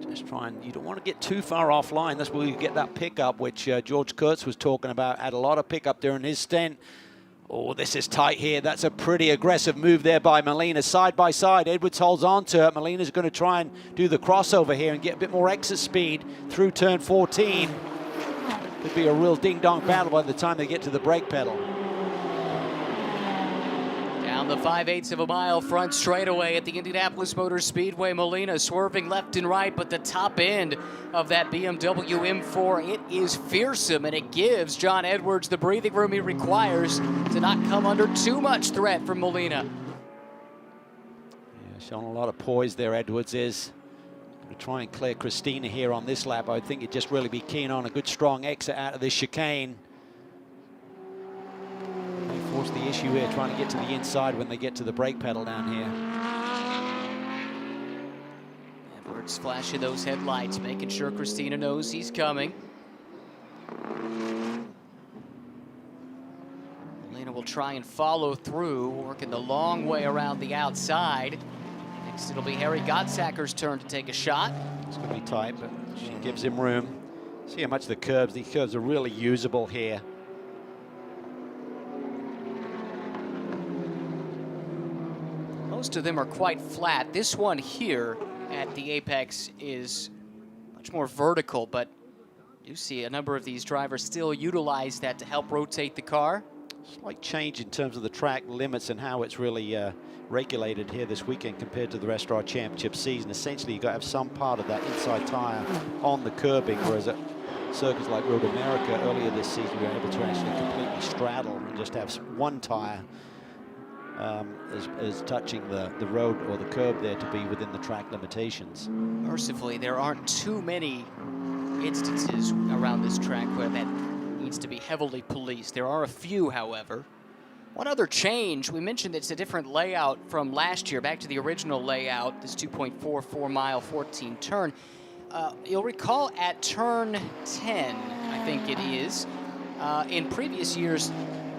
Just trying, you don't want to get too far offline. That's where you get that pickup, which George Kurtz was talking about. Had a lot of pickup during his stint. Oh, this is tight here. That's a pretty aggressive move there by Molina. Side by side, Edwards holds on to it. Molina's going to try and do the crossover here and get a bit more exit speed through turn 14. Could be a real ding-dong battle by the time they get to the brake pedal. Down the 5/8 of a mile front straightaway at the Indianapolis Motor Speedway. Molina swerving left and right, but the top end of that BMW M4, it is fearsome, and it gives John Edwards the breathing room he requires to not come under too much threat from Molina. Yeah, showing a lot of poise there, Edwards is. To try and clear Christina here on this lap, I think you'd just really be keen on a good strong exit out of this chicane. They force the issue here, trying to get to the inside when they get to the brake pedal down here. Edwards flashing those headlights, making sure Christina knows he's coming. Molina will try and follow through, working the long way around the outside. Next, it'll be Harry Gottsacker's turn to take a shot. It's going to be tight, but she gives him room. See how much these curves are really usable here. Most of them are quite flat. This one here at the apex is much more vertical, but you see a number of these drivers still utilize that to help rotate the car. Slight change in terms of the track limits and how it's really regulated here this weekend compared to the rest of our championship season. Essentially, you've got to have some part of that inside tire on the curbing, whereas at circuits like Road America earlier this season, we were able to actually completely straddle and just have one tire as touching the road or the curb there to be within the track limitations. Mercifully, there aren't too many instances around this track where that needs to be heavily policed. There are a few, however. One other change, we mentioned it's a different layout from last year, back to the original layout, this 2.44 mile 14 turn. You'll recall at turn 10, I think it is, in previous years,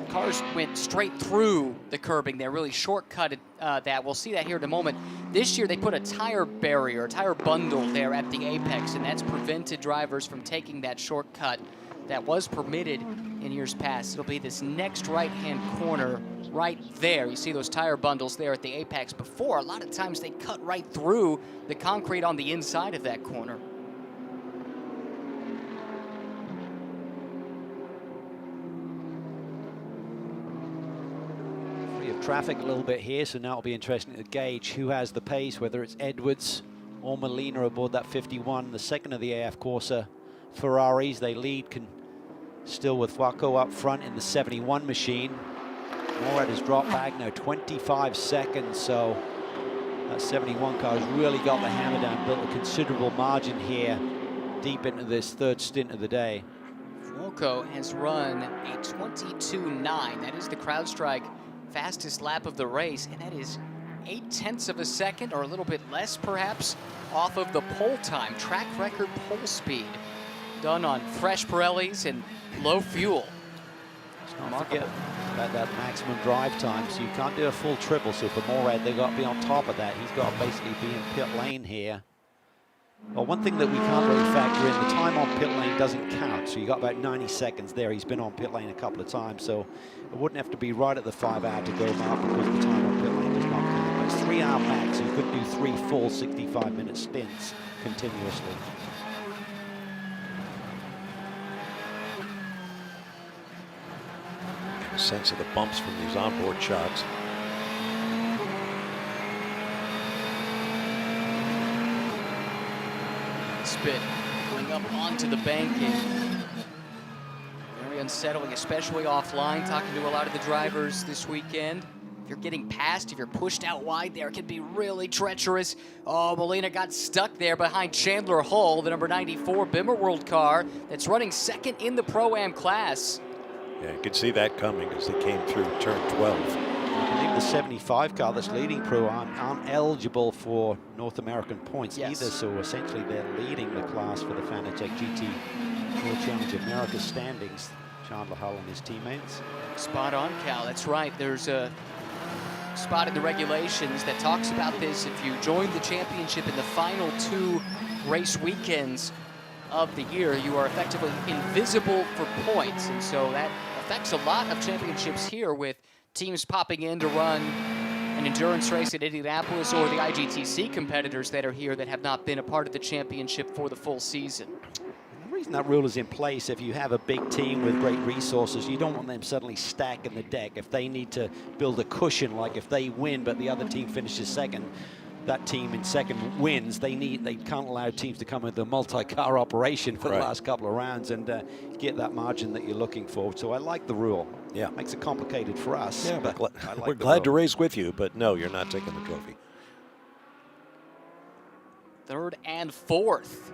cars went straight through the curbing there, really shortcutted that. We'll see that here in a moment. This year they put a tire barrier, a tire bundle there at the apex, and that's prevented drivers from taking that shortcut that was permitted in years past. It'll be this next right-hand corner right there. You see those tire bundles there at the apex. Before, a lot of times they cut right through the concrete on the inside of that corner. Traffic a little bit here, so now it'll be interesting to gauge who has the pace, whether it's Edwards or Molina aboard that 51, the second of the AF Corsa Ferraris. They lead still with Waco up front in the 71 machine. Morad has dropped back now 25 seconds, so that 71 car has really got the hammer down, built a considerable margin here deep into this third stint of the day. Waco has run a 22.9. That is the CrowdStrike fastest lap of the race, and that is 0.8 of a second, or a little bit less perhaps, off of the pole time, track record pole speed, done on fresh Pirellis and low fuel. Don't forget about that maximum drive time, so you can't do a full triple. So for Morad, they've got to be on top of that. He's got to basically be in pit lane here. Well, one thing that we can't really factor in, the time on pit lane doesn't count. So you got about 90 seconds there. He's been on pit lane a couple of times, so it wouldn't have to be right at the 5-hour to go mark because the time on pit lane does not count. But it's 3-hour max, so you couldn't do 3 full 65-minute stints continuously. Sense of the bumps from these onboard shots. Spin going up onto the banking. Very unsettling, especially offline. Talking to a lot of the drivers this weekend. If you're getting passed, if you're pushed out wide there, it can be really treacherous. Oh, Molina got stuck there behind Chandler Hull, the number 94 Bimmer World car that's running second in the Pro-Am class. Yeah, you could see that coming as they came through turn 12. I believe the 75 car that's leading Pro aren't eligible for North American points either, so essentially they're leading the class for the Fanatec GT World Challenge America standings. Chandler Hull and his teammates. Spot on, Cal. That's right. There's a spot in the regulations that talks about this. If you join the championship in the final 2 race weekends of the year, you are effectively invisible for points, and so that affects a lot of championships here, with teams popping in to run an endurance race at Indianapolis, or the IGTC competitors that are here that have not been a part of the championship for the full season. The reason that rule is in place, if you have a big team with great resources, you don't want them suddenly stacking the deck. If they need to build a cushion, like if they win but the other team finishes second, that team in second wins, they can't allow teams to come with a multi-car operation for the last couple of rounds and get that margin that you're looking for. So I like the rule. Yeah. Makes it complicated for us. Yeah, but I like we're glad to race with you, but no, you're not taking the trophy. Third and fourth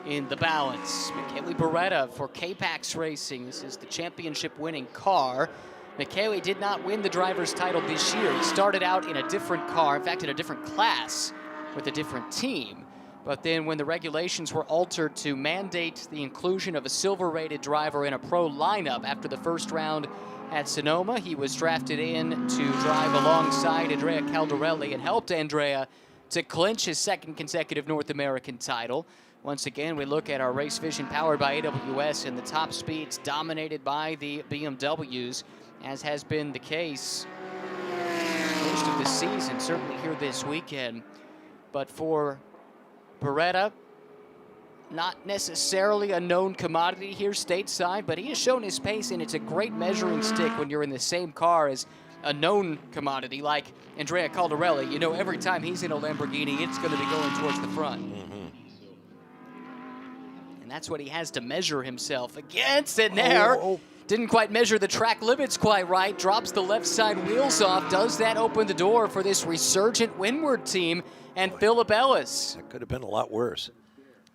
in the balance. Michele Beretta for K-Pax Racing. This is the championship winning car. Michele did not win the driver's title this year. He started out in a different car, in fact in a different class with a different team. But then when the regulations were altered to mandate the inclusion of a silver-rated driver in a pro lineup after the first round at Sonoma, he was drafted in to drive alongside Andrea Caldarelli and helped Andrea to clinch his second consecutive North American title. Once again, we look at our race vision powered by AWS, and the top speeds dominated by the BMWs, as has been the case most of the season, certainly here this weekend. But for Beretta, not necessarily a known commodity here stateside, but he has shown his pace, and it's a great measuring stick when you're in the same car as a known commodity like Andrea Caldarelli. You know, every time he's in a Lamborghini, it's going to be going towards the front. And that's what he has to measure himself against. And there, didn't quite measure the track limits quite right, drops the left side wheels off. Does that open the door for this resurgent Windward team and Philip Ellis? That could have been a lot worse.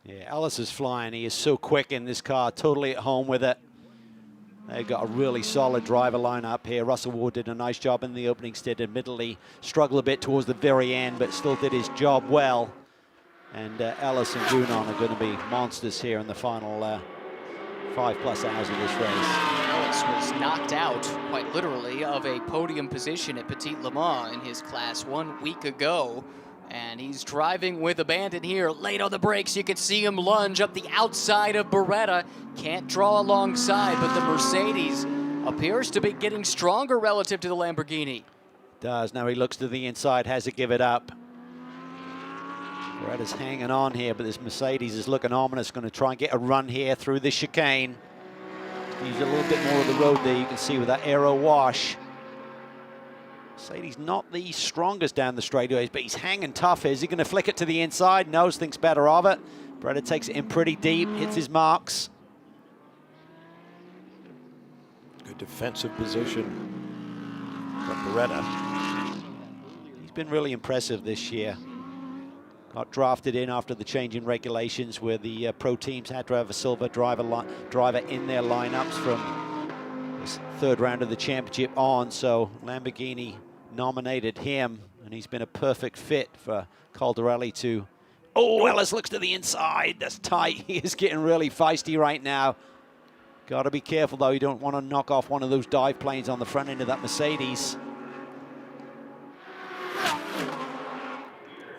Yeah, Ellis is flying. He is so quick in this car, totally at home with it. They've got a really solid driver lineup here. Russell Ward did a nice job in the opening stint. Admittedly, struggled a bit towards the very end, but still did his job well. And Ellis and Gunon are going to be monsters here in the final 5+ hours of this race. Ellis was knocked out, quite literally, of a podium position at Petit Le Mans in his class 1 week ago. And he's driving with abandon here. Late on the brakes, you can see him lunge up the outside of Beretta. Can't draw alongside, but the Mercedes appears to be getting stronger relative to the Lamborghini. Does. Now he looks to the inside, has to give it up. Beretta's hanging on here, but this Mercedes is looking ominous. Going to try and get a run here through the chicane. Use a little bit more of the road there. You can see with that aero wash. Mercedes not the strongest down the straightaways, but he's hanging tough. Is he going to flick it to the inside? No, thinks better of it. Beretta takes it in pretty deep, hits his marks. Good defensive position from Beretta. He's been really impressive this year. Got drafted in after the change in regulations where the pro teams had to have a silver driver in their lineups from this third round of the championship on. So Lamborghini nominated him, and he's been a perfect fit for Caldarelli to... Oh, Ellis looks to the inside. That's tight. He is getting really feisty right now. Got to be careful, though. You don't want to knock off one of those dive planes on the front end of that Mercedes.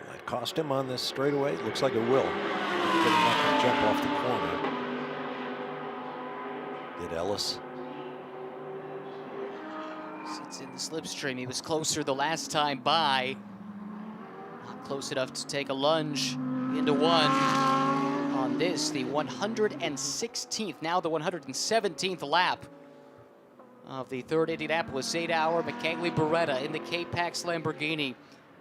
That cost him on this straightaway. It looks like it will. But not going to jump off the corner. Did Ellis? Sits in the slipstream. He was closer the last time by. Not close enough to take a lunge into one. On this, the 116th, now the 117th lap of the third Indianapolis 8-hour. Michele Beretta in the K-Pax Lamborghini.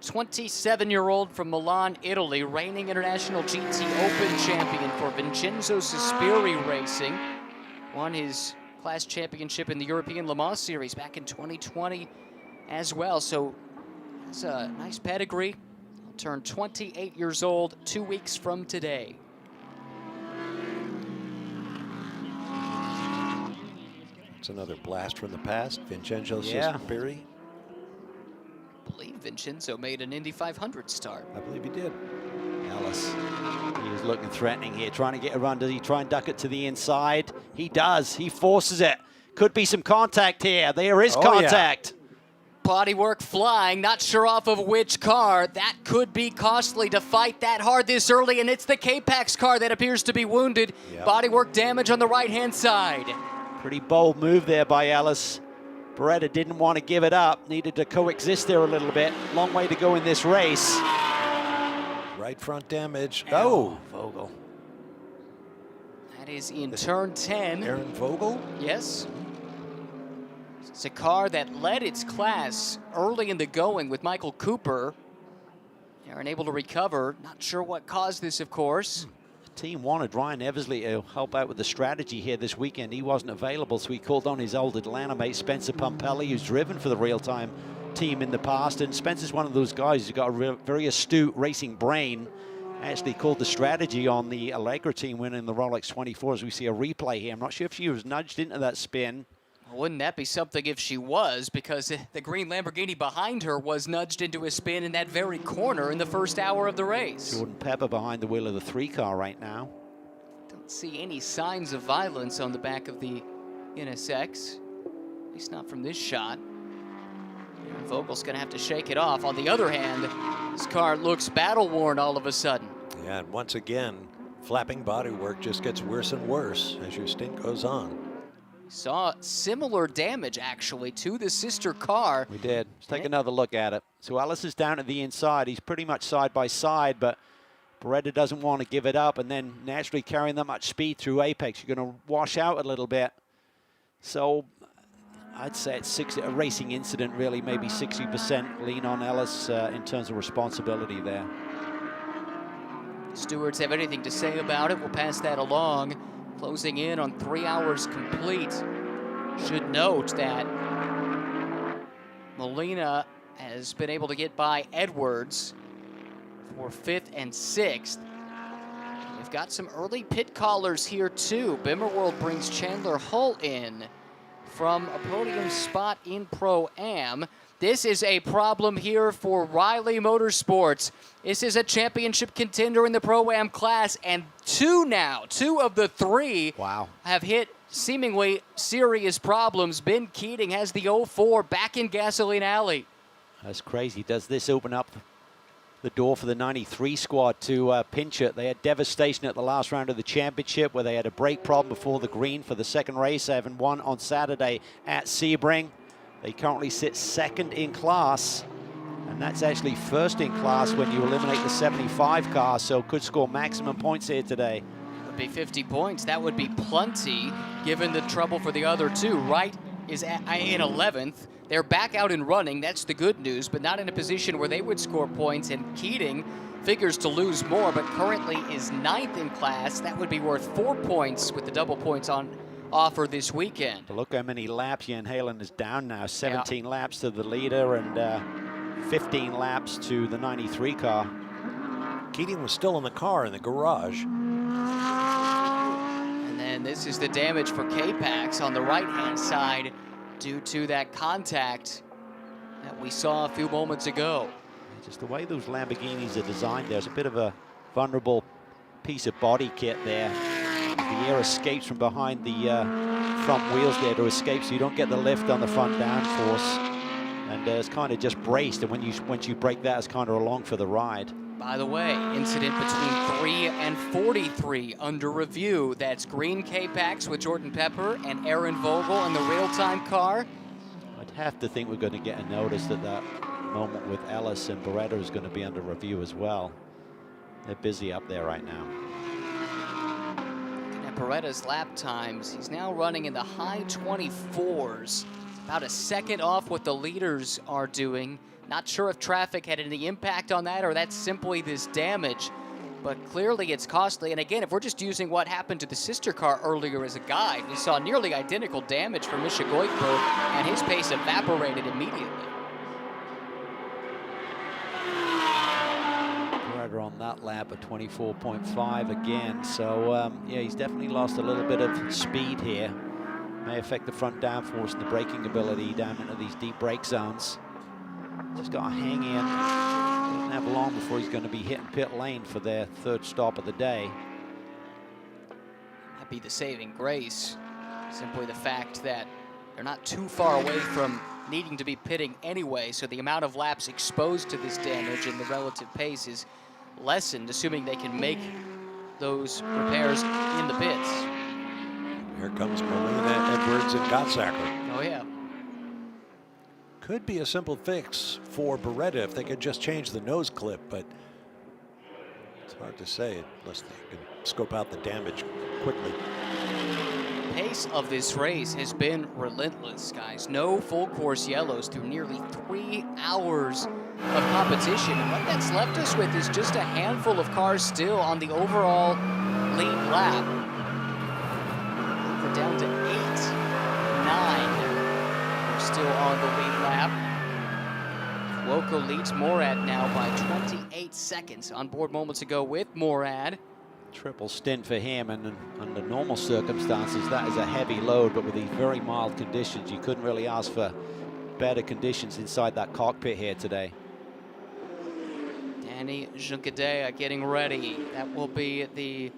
27-year-old from Milan, Italy, reigning International GT Open champion for Vincenzo Sospiri Racing. Won his class championship in the European Le Mans Series back in 2020 as well. So that's a nice pedigree. He'll turn 28 years old 2 weeks from today. It's another blast from the past. Vincenzo Sospiri. I believe Vincenzo made an Indy 500 start. I believe he did. Ellis, he is looking threatening here, trying to get a run. Does he try and duck it to the inside? He does. He forces it. Could be some contact here. There is contact. Yeah. Bodywork flying, not sure off of which car. That could be costly to fight that hard this early, and it's the K-Pax car that appears to be wounded. Yep. Bodywork damage on the right-hand side. Pretty bold move there by Ellis. Beretta didn't want to give it up, needed to coexist there a little bit. Long way to go in this race. Right front damage. Oh, Vogel. That is in turn 10. Aaron Vogel? Yes. It's a car that led its class early in the going with Michael Cooper. They are unable to recover. Not sure what caused this, of course. The team wanted Ryan Eversley to help out with the strategy here this weekend. He wasn't available, so he called on his old Atlanta mate, Spencer Pumpelly, who's driven for the real-time team in the past. And Spencer's one of those guys who's got a very astute racing brain actually called the strategy on the Allegra team winning the Rolex 24 as we see a replay here. I'm not sure if she was nudged into that spin. Wouldn't that be something if she was, because the green Lamborghini behind her was nudged into a spin in that very corner in the first hour of the race. Jordan Pepper behind the wheel of the 3 car right now. Don't see any signs of violence on the back of the NSX, at least not from this shot. Vogel's gonna have to shake it off. On the other hand, this car looks battle-worn all of a sudden. Yeah, and once again, flapping bodywork just gets worse and worse as your stint goes on. Saw similar damage, actually, to the sister car. We did. Let's take another look at it. So Ellis is down at the inside. He's pretty much side by side, but Beretta doesn't want to give it up, and then naturally carrying that much speed through Apex, you're going to wash out a little bit. So I'd say it's a racing incident, really, maybe 60% lean on Ellis in terms of responsibility there. Stewards have anything to say about it, we'll pass that along. Closing in on 3 hours complete. Should note that Molina has been able to get by Edwards for 5th and 6th. We've got some early pit callers here too. Bimmerworld brings Chandler Hull in from a podium spot in Pro-Am. This is a problem here for Riley Motorsports. This is a championship contender in the Pro-Am class, and two of the 3 have hit seemingly serious problems. Ben Keating has the 04 back in Gasoline Alley. That's crazy. Does this open up the door for the 93 squad to pinch it? They had devastation at the last round of the championship where they had a brake problem before the green for the second race, having won on Saturday at Sebring. They currently sit 2nd in class, and that's actually 1st in class when you eliminate the 75 car, so could score maximum points here today. Would be 50 points. That would be plenty, given the trouble for the other 2. Wright is in 11th. They're back out and running. That's the good news, but not in a position where they would score points, and Keating figures to lose more, but currently is 9th in class. That would be worth 4 points with the double points on offer this weekend. Look how many laps Jan Halen is down now. 17 laps to the leader and 15 laps to the 93 car. Keating was still in the car in the garage. And then this is the damage for K-Pax on the right-hand side due to that contact that we saw a few moments ago. Just the way those Lamborghinis are designed, there's a bit of a vulnerable piece of body kit there. The air escapes from behind the front wheels there to escape, so you don't get the lift on the front downforce. And it's kind of just braced, and once you break that, it's kind of along for the ride. By the way, incident between 3 and 43 under review. That's green K-Pax with Jordan Pepper and Aaron Vogel in the real-time car. I'd have to think we're going to get a notice that that moment with Ellis and Beretta is going to be under review as well. They're busy up there right now. Beretta's lap times, he's now running in the high 24s, about a second off what the leaders are doing. Not sure if traffic had any impact on that or that's simply this damage, but clearly it's costly. And again, if we're just using what happened to the sister car earlier as a guide, we saw nearly identical damage for Misha Goikberg, and his pace evaporated immediately. On that lap at 24.5 again, so yeah, he's definitely lost a little bit of speed here. May affect the front downforce and the braking ability down into these deep brake zones. Just got to hang in. Doesn't have long before he's going to be hitting pit lane for their 3rd stop of the day. That'd be the saving grace. Simply the fact that they're not too far away from needing to be pitting anyway, so the amount of laps exposed to this damage and the relative pace is lessened, assuming they can make those repairs in the pits. Here comes Molina, Edwards, and Gottsacker. Oh, yeah. Could be a simple fix for Beretta if they could just change the nose clip, but it's hard to say unless they can scope out the damage quickly. The pace of this race has been relentless, guys. No full course yellows through nearly 3 hours of competition. And what that's left us with is just a handful of cars still on the overall lead lap. We're down to 8, 9. We're still on the lead lap. Woco leads Morad now by 28 38 seconds on board moments ago with Morad. Triple stint for him, and under normal circumstances, that is a heavy load, but with these very mild conditions, you couldn't really ask for better conditions inside that cockpit here today. Danny Junkadea getting ready. That will be the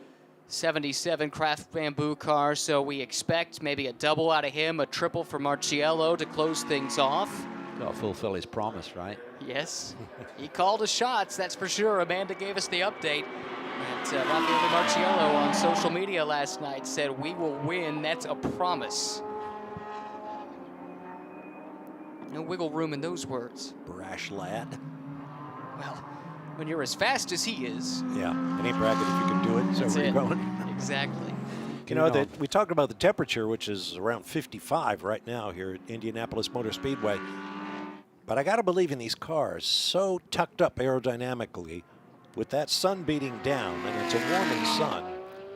77 Craft Bamboo car, so we expect maybe a double out of him, a triple for Marciello to close things off. Got to fulfill his promise, right? Yes, he called his shots, that's for sure. Amanda gave us the update. And Raffaele Marciello on social media last night said, "We will win, that's a promise." No wiggle room in those words. Brash lad. Well, when you're as fast as he is. Yeah, it ain't bragging if you can do it, so we're going. Exactly. You know, that we talked about the temperature, which is around 55 right now here at Indianapolis Motor Speedway. But I got to believe in these cars, so tucked up aerodynamically, with that sun beating down, and it's a warming sun,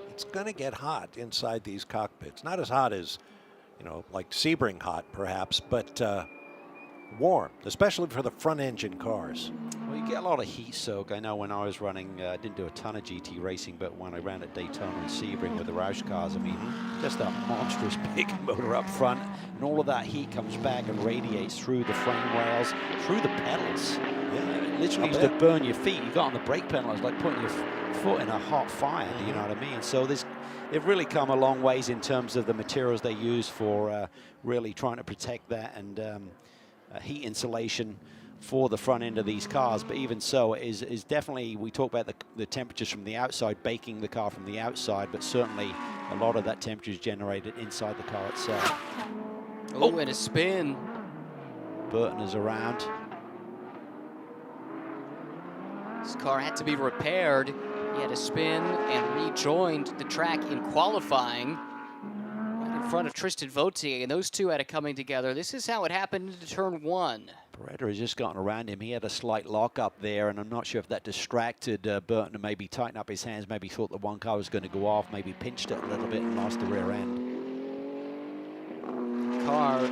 it's going to get hot inside these cockpits. Not as hot as, you know, like Sebring hot, perhaps, but warm, especially for the front engine cars. Well, you get a lot of heat soak. I know when I was running, I didn't do a ton of GT racing, but when I ran at Daytona and Sebring with the Roush cars, I mean, just that monstrous big motor up front, and all of that heat comes back and radiates through the frame rails, through the pedals. Yeah, it literally used to burn your feet. You got on the brake pedal, it's like putting your foot in a hot fire, do you know what I mean? So they've really come a long ways in terms of the materials they use for really trying to protect that and heat insulation for the front end of these cars. But even so, it is definitely, we talk about the temperatures from the outside, baking the car from the outside, but certainly a lot of that temperature is generated inside the car itself. Oh, and a spin. Burton is around. This car had to be repaired. He had to spin and rejoined the track in qualifying right in front of Tristan Vautier, and those two had it coming together. This is how it happened into turn one. Beretta has just gotten around him. He had a slight lock up there, and I'm not sure if that distracted Burton and maybe tightened up his hands, maybe thought the one car was going to go off, maybe pinched it a little bit and lost the rear end. Car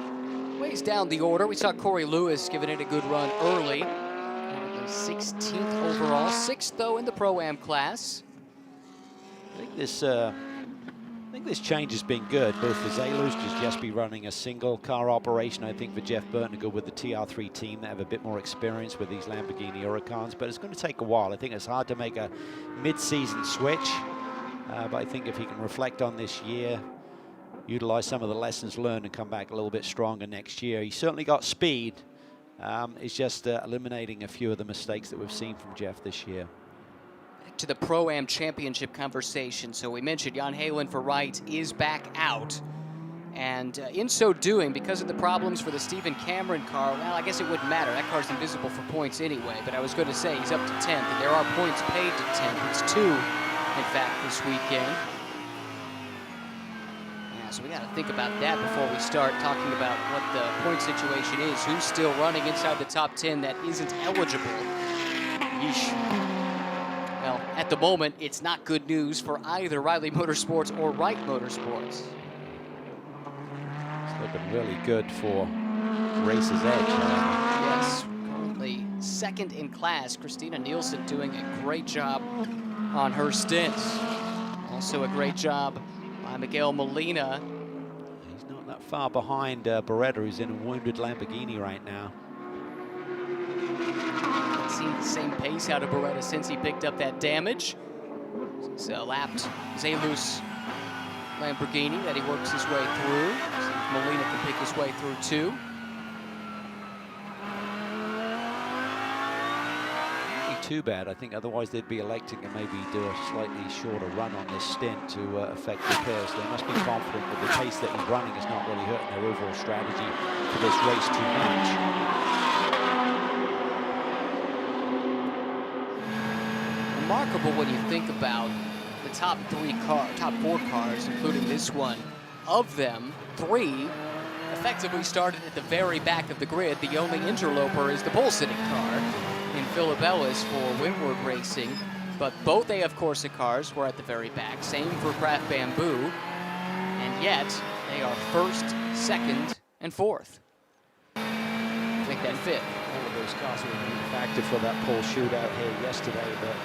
weighs down the order. We saw Corey Lewis giving it a good run early. 16th overall, 6th though in the Pro-Am class. I think this change has been good, both for Zalus to just be running a single car operation. I think for Jeff Burton to go with the TR3 team that have a bit more experience with these Lamborghini Huracans, but it's going to take a while. I think it's hard to make a mid-season switch, but I think if he can reflect on this year, utilize some of the lessons learned and come back a little bit stronger next year. He certainly got speed. It's just eliminating a few of the mistakes that we've seen from Jeff this year. Back to the Pro-Am Championship conversation. So we mentioned Jan Halen for Wright is back out. And in so doing, because of the problems for the Stephen Cameron car, well, I guess it wouldn't matter. That car's invisible for points anyway. But I was going to say he's up to 10th, and there are points paid to 10th. It's 2, in fact, this weekend. So we got to think about that before we start talking about what the point situation is. Who's still running inside the top 10 that isn't eligible? Yeesh. Well, at the moment, it's not good news for either Riley Motorsports or Wright Motorsports. It's looking really good for Race's Edge. Yes, currently 2nd in class. Christina Nielsen doing a great job on her stints. Also a great job by Miguel Molina. He's not that far behind Beretta, who's in a wounded Lamborghini right now. Haven't seen the same pace out of Beretta since he picked up that damage. It's a lapped Zalus Lamborghini that he works his way through. See if Molina can pick his way through too. Too bad. I think otherwise they'd be electing to maybe do a slightly shorter run on this stint to affect repairs. They must be confident that the pace that he's running is not really hurting their overall strategy for this race too much. Remarkable when you think about the top 4 cars, including this one. Of them, 3 effectively started at the very back of the grid. The only interloper is the pole-sitting car in Philip Ellis for Windward Racing, but both AF Corsa cars were at the very back. Same for Craft Bamboo, and yet they are 1st, 2nd, and 4th. Make that 5th. All of those cars were a factor for that pole shootout here yesterday, but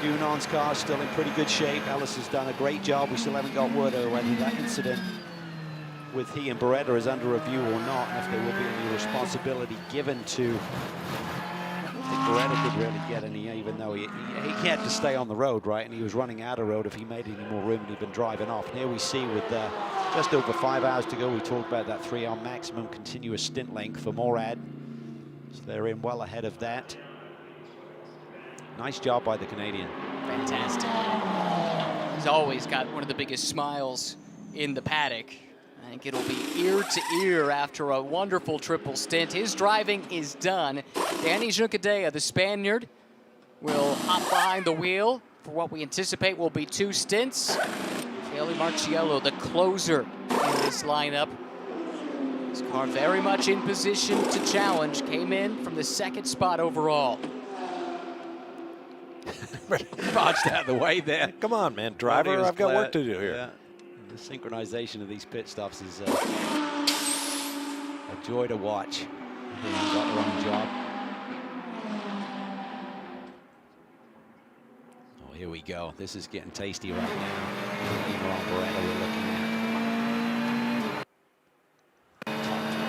Gunon's car is still in pretty good shape. Ellis has done a great job. We still haven't got word of whether that incident with he and Beretta is under review or not, and if there will be any responsibility given to. I don't think Beretta could really get any, even though he had to stay on the road, right? And he was running out of road if he made any more room, and he'd been driving off. And here we see with just over 5 hours to go, we talked about that 3-hour maximum continuous stint length for Morad. So they're in well ahead of that. Nice job by the Canadian. Fantastic. He's always got one of the biggest smiles in the paddock. I think it'll be ear to ear after a wonderful triple stint. His driving is done. Danny Juncadella, the Spaniard, will hop behind the wheel for what we anticipate will be 2 stints. Kelly Marciello, the closer in this lineup. His car very much in position to challenge. Came in from the 2nd spot overall. Dodged out of the way there. Come on, man, driver, I've got work to do here. Yeah. The synchronization of these pit stops is a joy to watch. He's got their own job. Oh, here we go. This is getting tasty right now. Beretta we're looking at.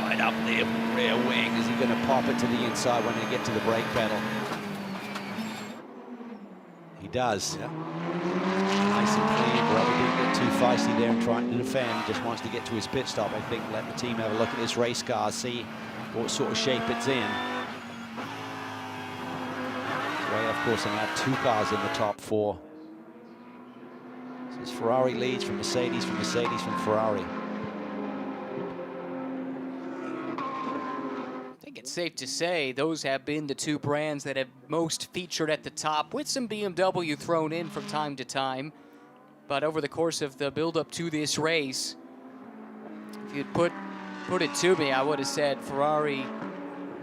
Right up there, rear wing. Is he going to pop it to the inside when they get to the brake pedal? He does. Yeah. Nice and clean. Beretta didn't get too feisty there and trying to defend. Just wants to get to his pit stop. I think let the team have a look at this race car, see what sort of shape it's in. Way, of course, and have 2 cars in the top 4. So Ferrari leads from Mercedes, from Ferrari. I think it's safe to say those have been the 2 brands that have most featured at the top, with some BMW thrown in from time to time. But over the course of the build-up to this race, if you'd put it to me, I would have said Ferrari,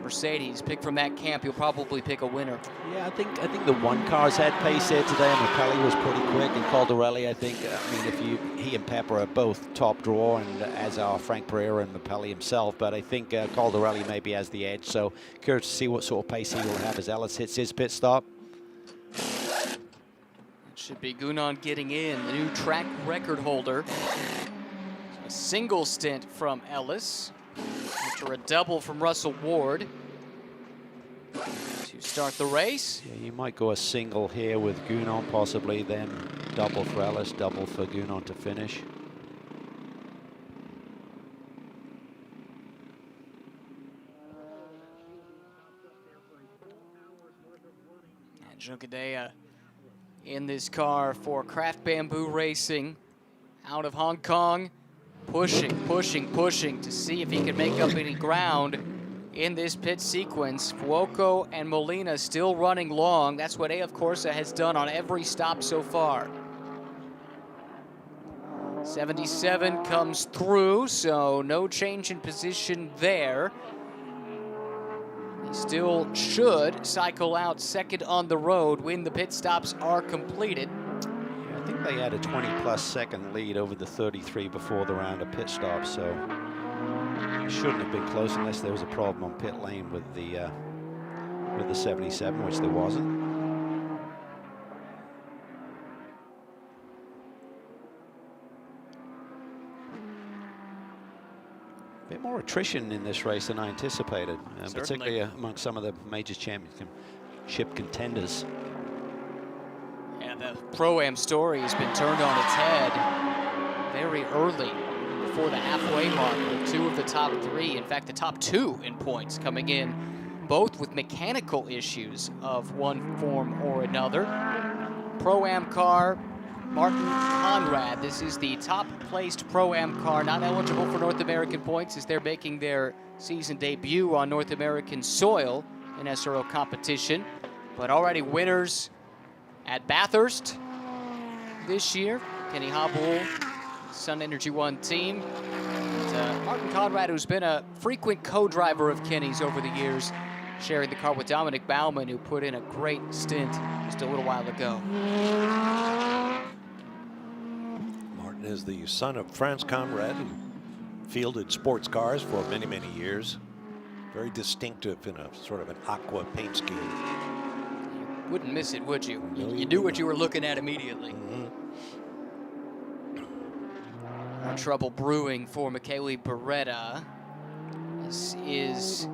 Mercedes. Pick from that camp, you'll probably pick a winner. Yeah, I think the 1 car's had pace there today. Michelli was pretty quick, and Caldarelli, I think. I mean, he and Pepper are both top draw, and as are Frank Pereira and Michelli himself. But I think Caldarelli maybe has the edge. So curious to see what sort of pace he will have as Ellis hits his pit stop. It should be Gunon getting in, the new track record holder. A single stint from Ellis, after a double from Russell Ward to start the race. Yeah, you might go a single here with Gunon possibly, then double for Ellis, double for Gunon to finish. And Juncadella in this car for Craft Bamboo Racing out of Hong Kong. Pushing to see if he can make up any ground in this pit sequence. Fuoco and Molina still running long. That's what AF Corsa has done on every stop so far. 77 comes through, so no change in position there. He still should cycle out 2nd on the road when the pit stops are completed. I think they had a 20-plus second lead over the 33 before the round of pit stops, so it shouldn't have been close unless there was a problem on pit lane with the 77, which there wasn't. A bit more attrition in this race than I anticipated, particularly among some of the major championship contenders. Yeah, the Pro-Am story has been turned on its head very early, before the halfway mark, with 2 of the top 3, in fact the top 2 in points coming in, both with mechanical issues of one form or another. Pro-Am car, Martin Conrad. This is the top placed Pro-Am car, not eligible for North American points as they're making their season debut on North American soil in SRO competition, but already winners at Bathurst this year. Kenny Hobble, Sun Energy One team. And, Martin Conrad, who's been a frequent co-driver of Kenny's over the years, sharing the car with Dominic Baumann, who put in a great stint just a little while ago. Martin is the son of Franz Conrad, who fielded sports cars for many, many years. Very distinctive in a sort of an aqua paint scheme. You wouldn't miss it, would you? No, You knew what you were looking at immediately. More trouble brewing for Michele Beretta. This is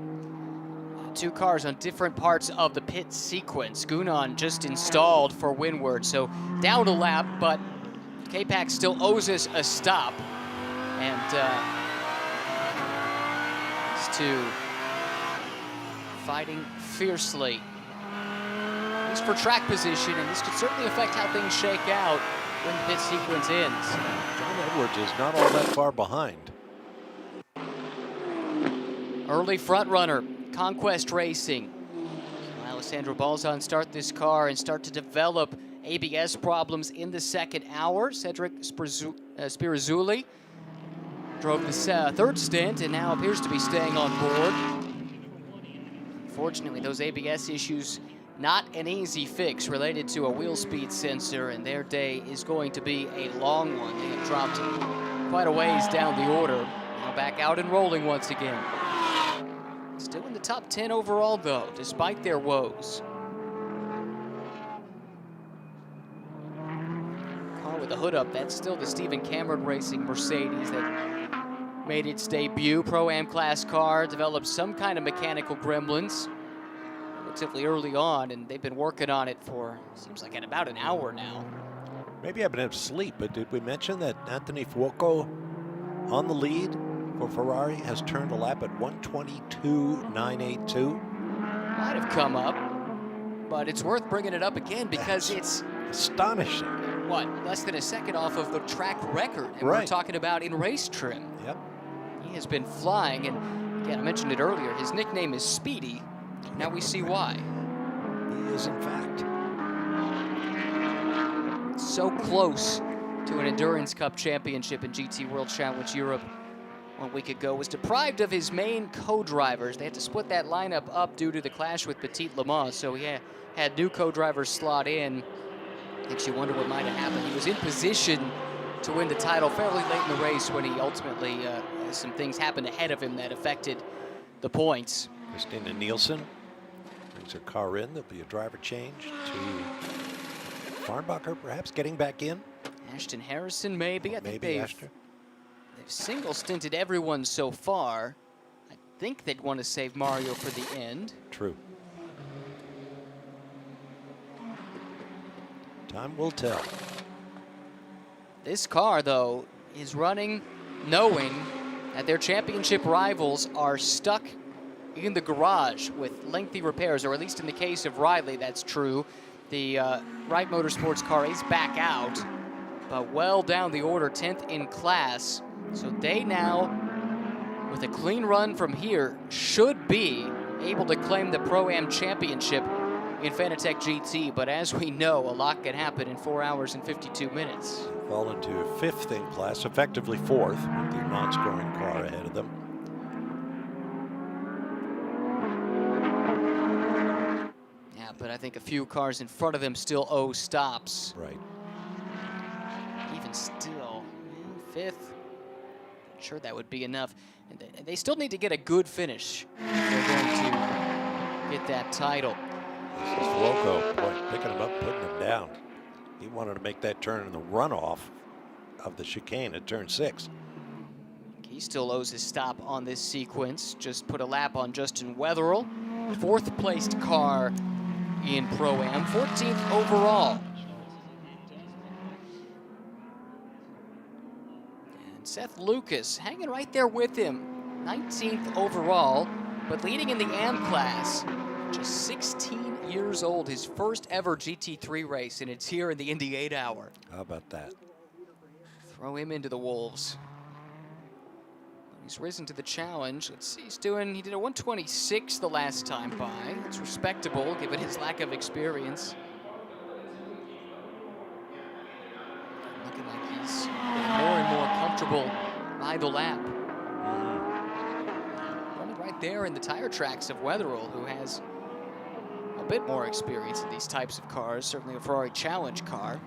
2 cars on different parts of the pit sequence. Gunan just installed for Windward, so down a lap, but K-Pac still owes us a stop. And these two fighting fiercely. At least for track position, and this could certainly affect how things shake out when the pit sequence ends. John Edwards is not all that far behind. Early front runner, Conquest Racing. Alessandro Balzan start this car and start to develop ABS problems in the second hour. Cedric Spirazzulli drove the 3rd stint and now appears to be staying on board. Unfortunately, those ABS issues, not an easy fix related to a wheel speed sensor, and their day is going to be a long one. They have dropped quite a ways down the order. Now back out and rolling once again. Still in the top 10 overall, though, despite their woes. Car with the hood up, that's still the Stephen Cameron Racing Mercedes that made its debut. Pro-Am class car, developed some kind of mechanical gremlins relatively early on, and they've been working on it for, seems like, at about an hour now. Maybe I've been asleep, but did we mention that Anthony Fuoco on the lead for Ferrari has turned a lap at 122.982? Might have come up, but it's worth bringing it up again because it's astonishing. What, less than a second off of the track record, and we're talking about in race trim. Yep. He has been flying, and again, I mentioned it earlier, his nickname is Speedy. Now we see why. He is, in fact. So close to an Endurance Cup championship in GT World Challenge Europe 1 week ago, was deprived of his main co-drivers. They had to split that lineup up due to the clash with Petit Le Mans, so he had new co-drivers slot in. Makes you wonder what might have happened. He was in position to win the title fairly late in the race when he ultimately, some things happened ahead of him that affected the points. Christina Nielsen brings her car in. There'll be a driver change to Farnbacher, perhaps getting back in. Ashton Harrison, maybe. I think they've They've single-stinted everyone so far. I think they'd want to save Mario for the end. True. Time will tell. This car, though, is running knowing that their championship rivals are stuck in the garage with lengthy repairs, or at least in the case of Riley, that's true. The Wright Motorsports car is back out, but well down the order, 10th in class. So they now, with a clean run from here, should be able to claim the Pro-Am championship in Fanatec GT. But as we know, a lot can happen in 4 hours and 52 minutes. Fall into 5th in class, effectively 4th, with the non-scoring car ahead of them. Yeah, but I think a few cars in front of them still owe stops. Right. Even still, 5th. Sure, that would be enough. And they still need to get a good finish if they're going to get that title. This is Fuoco, boy, picking him up, putting him down. He wanted to make that turn in the runoff of the chicane at turn 6. He still owes his stop on this sequence. Just put a lap on Justin Wetherell. 4th placed car in Pro-Am, 14th overall. Seth Lucas hanging right there with him, 19th overall, but leading in the AM class, just 16 years old, his first ever GT3 race, and it's here in the Indy 8 Hour. How about that? Throw him into the Wolves. He's risen to the challenge. Let's see, he did a 126 the last time by. It's respectable, given his lack of experience. Looking like he's more and more comfortable by the lap. Running right there in the tire tracks of Wetherell, who has a bit more experience in these types of cars, certainly a Ferrari Challenge car.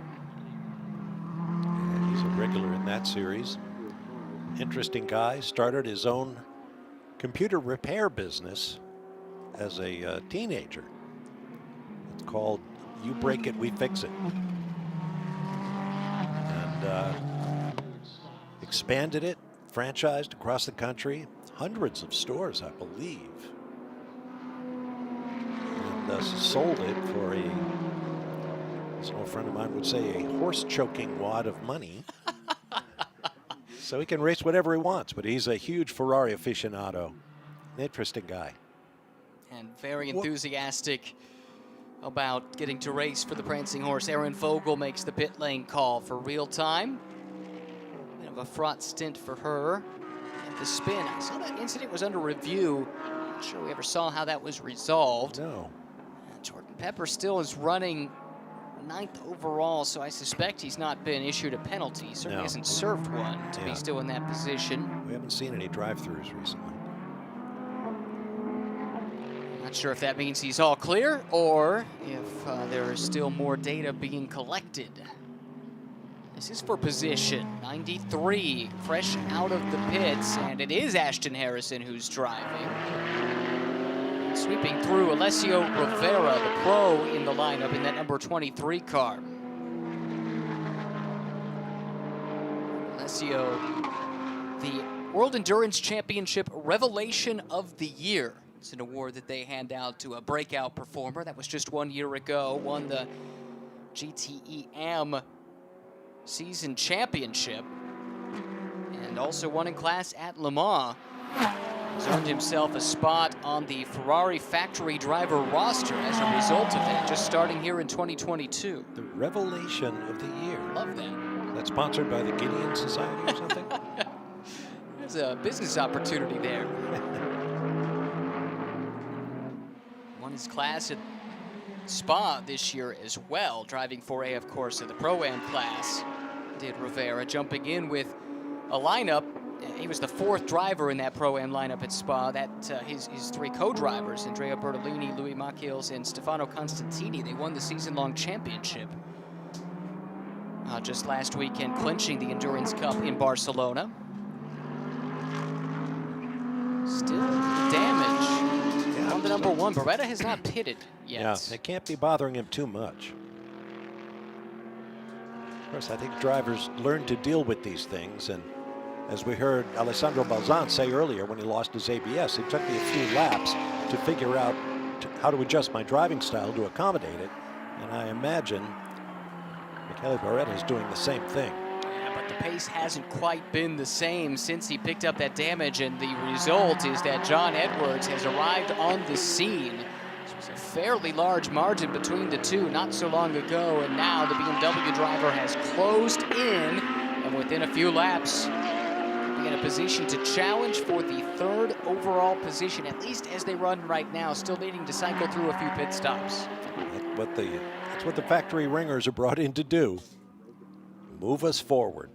Yeah, he's a regular in that series. Interesting guy, started his own computer repair business as a teenager. It's called You Break It, We Fix It. And expanded it, franchised across the country, hundreds of stores, I believe. And sold it for as an old friend of mine would say, a horse-choking wad of money. So he can race whatever he wants, but he's a huge Ferrari aficionado. An interesting guy. And very enthusiastic about getting to race for the Prancing Horse. Erin Vogel makes the pit lane call for real time. Bit of a fraught stint for her. And the spin, I saw that incident was under review. Not sure we ever saw how that was resolved. No. And Jordan Pepper still is running 9th overall, so I suspect he's not been issued a penalty. He certainly hasn't served one to be still in that position. We haven't seen any drive-thrus recently. Not sure if that means he's all clear or if there is still more data being collected. This is for position 93, fresh out of the pits, and it is Ashton Harrison who's driving. Sweeping through Alessio Rivera, the pro in the lineup in that number 23 car. Alessio, the World Endurance Championship Revelation of the Year. It's an award that they hand out to a breakout performer. That was just 1 year ago. Won the GTEM season championship. And also won in class at Le Mans. He's earned himself a spot on the Ferrari factory driver roster as a result of that, just starting here in 2022. The revelation of the year. Love that. Is that sponsored by the Gideon Society or something? There's a business opportunity there. Won his class at Spa this year as well, driving 4A, of course, in the Pro-Am class. Did Rivera, jumping in with a lineup. He was the 4th driver in that Pro-Am lineup at Spa. That his 3 co-drivers, Andrea Bertolini, Louis Machiels, and Stefano Constantini, they won the season-long championship just last weekend, clinching the Endurance Cup in Barcelona. Still damage on the number 1. Beretta has not pitted yet. Yeah, it can't be bothering him too much. Of course, I think drivers learn to deal with these things, and as we heard Alessandro Balzan say earlier when he lost his ABS, it took me a few laps to figure out how to adjust my driving style to accommodate it. And I imagine Michele Beretta is doing the same thing. Yeah, but the pace hasn't quite been the same since he picked up that damage, and the result is that John Edwards has arrived on the scene. This was a fairly large margin between the two not so long ago, and now the BMW driver has closed in, and within a few laps, in a position to challenge for the 3rd overall position, at least as they run right now, still needing to cycle through a few pit stops. That's what the factory ringers are brought in to do. Move us forward.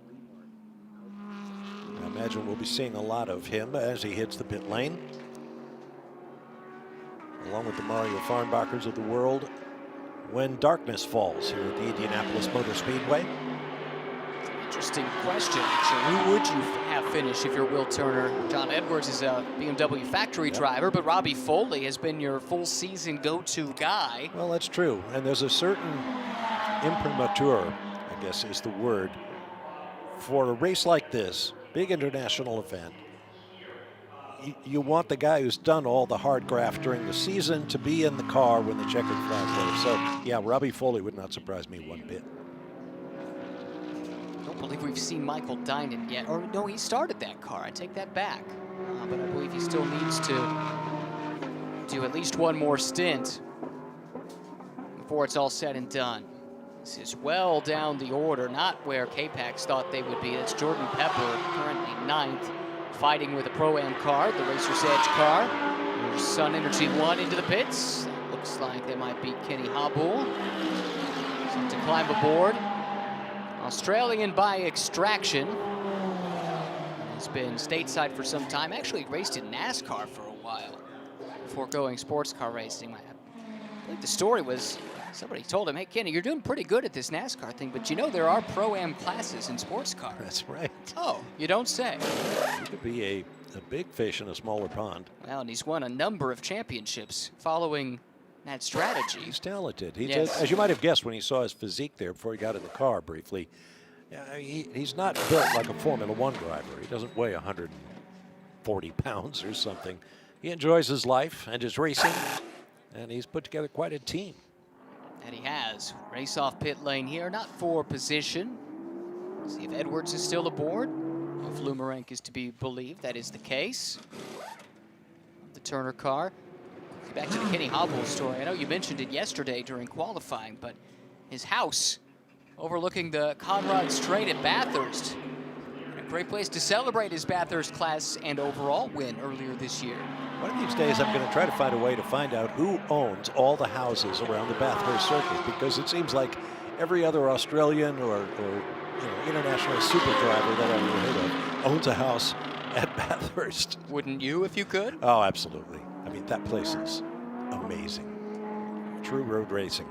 I imagine we'll be seeing a lot of him as he hits the pit lane, along with the Mario Farnbachers of the world, when darkness falls here at the Indianapolis Motor Speedway. Interesting question, actually. Who would you have finished if you're Will Turner? John Edwards is a BMW factory driver, but Robbie Foley has been your full season go-to guy. Well, that's true. And there's a certain imprimatur, I guess is the word, for a race like this, big international event. You want the guy who's done all the hard graft during the season to be in the car when the checkered flag waves. So, yeah, Robbie Foley would not surprise me one bit. I don't believe we've seen Michael Dinan yet. Or no, he started that car. I take that back. But I believe he still needs to do at least one more stint before it's all said and done. This is well down the order, not where K-Pax thought they would be. That's Jordan Pepper, currently 9th, fighting with a Pro-Am car, the Racer's Edge car. There's Sun Energy 1 into the pits. That looks like they might beat Kenny Habul. Set to climb aboard. Australian by extraction. Has been stateside for some time. Actually raced in NASCAR for a while before going sports car racing. I think the story was somebody told him, hey, Kenny, you're doing pretty good at this NASCAR thing, but you know there are Pro-Am classes in sports cars. That's right. Oh, you don't say. You could be a big fish in a smaller pond. Well, and he's won a number of championships following that strategy. He's talented. He Yes. did, as you might have guessed when you saw his physique there before he got in the car briefly. He's not built like a Formula One driver. He doesn't weigh 140 pounds or something. He enjoys his life and his racing, and he's put together quite a team. And he has. Race off pit lane here, not for position. See if Edwards is still aboard. If Lumerank is to be believed, that is the case. The Turner car. Back to the Kenny Hobble story. I know you mentioned it yesterday during qualifying, but his house overlooking the Conrad Strait at Bathurst. A great place to celebrate his Bathurst class and overall win earlier this year. One of these days, I'm going to try to find a way to find out who owns all the houses around the Bathurst circuit, because it seems like every other Australian or international super driver that I've ever heard of owns a house at Bathurst. Wouldn't you if you could? Oh, absolutely. I mean, that place is amazing. True road racing.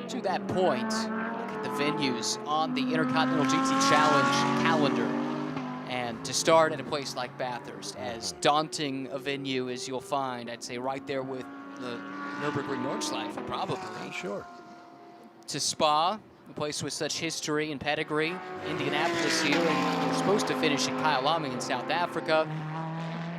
To that point, look at the venues on the Intercontinental GT Challenge calendar. And to start at a place like Bathurst, as daunting a venue as you'll find, I'd say right there with the Nürburgring Nordschleife, probably. Sure. To Spa, a place with such history and pedigree. Indianapolis here, and we're supposed to finish at Kyalami in South Africa.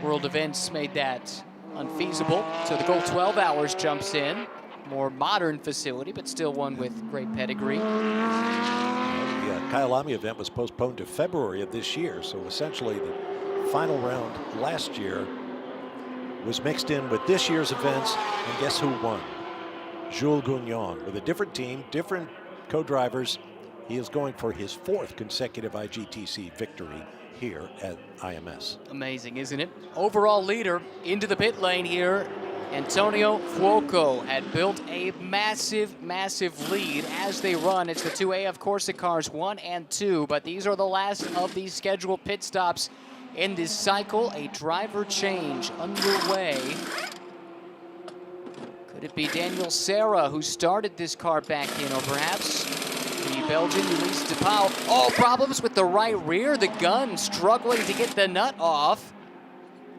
World Events made that unfeasible, so the Gold 12 Hours jumps in. More modern facility, but still one with great pedigree. The Kyalami event was postponed to February of this year, so essentially the final round last year was mixed in with this year's events, and guess who won? Jules Gounon, with a different team, different co-drivers. He is going for his 4th consecutive IGTC victory here at IMS. Amazing, isn't it? Overall leader into the pit lane here. Antonio Fuoco had built a massive, massive lead as they run. It's the two AF Corsa cars 1 and 2, but these are the last of these scheduled pit stops in this cycle. A driver change underway. Could it be Daniel Serra who started this car back in, or perhaps the Belgian Ulysse de Pauw? Oh, problems with the right rear. The gun struggling to get the nut off.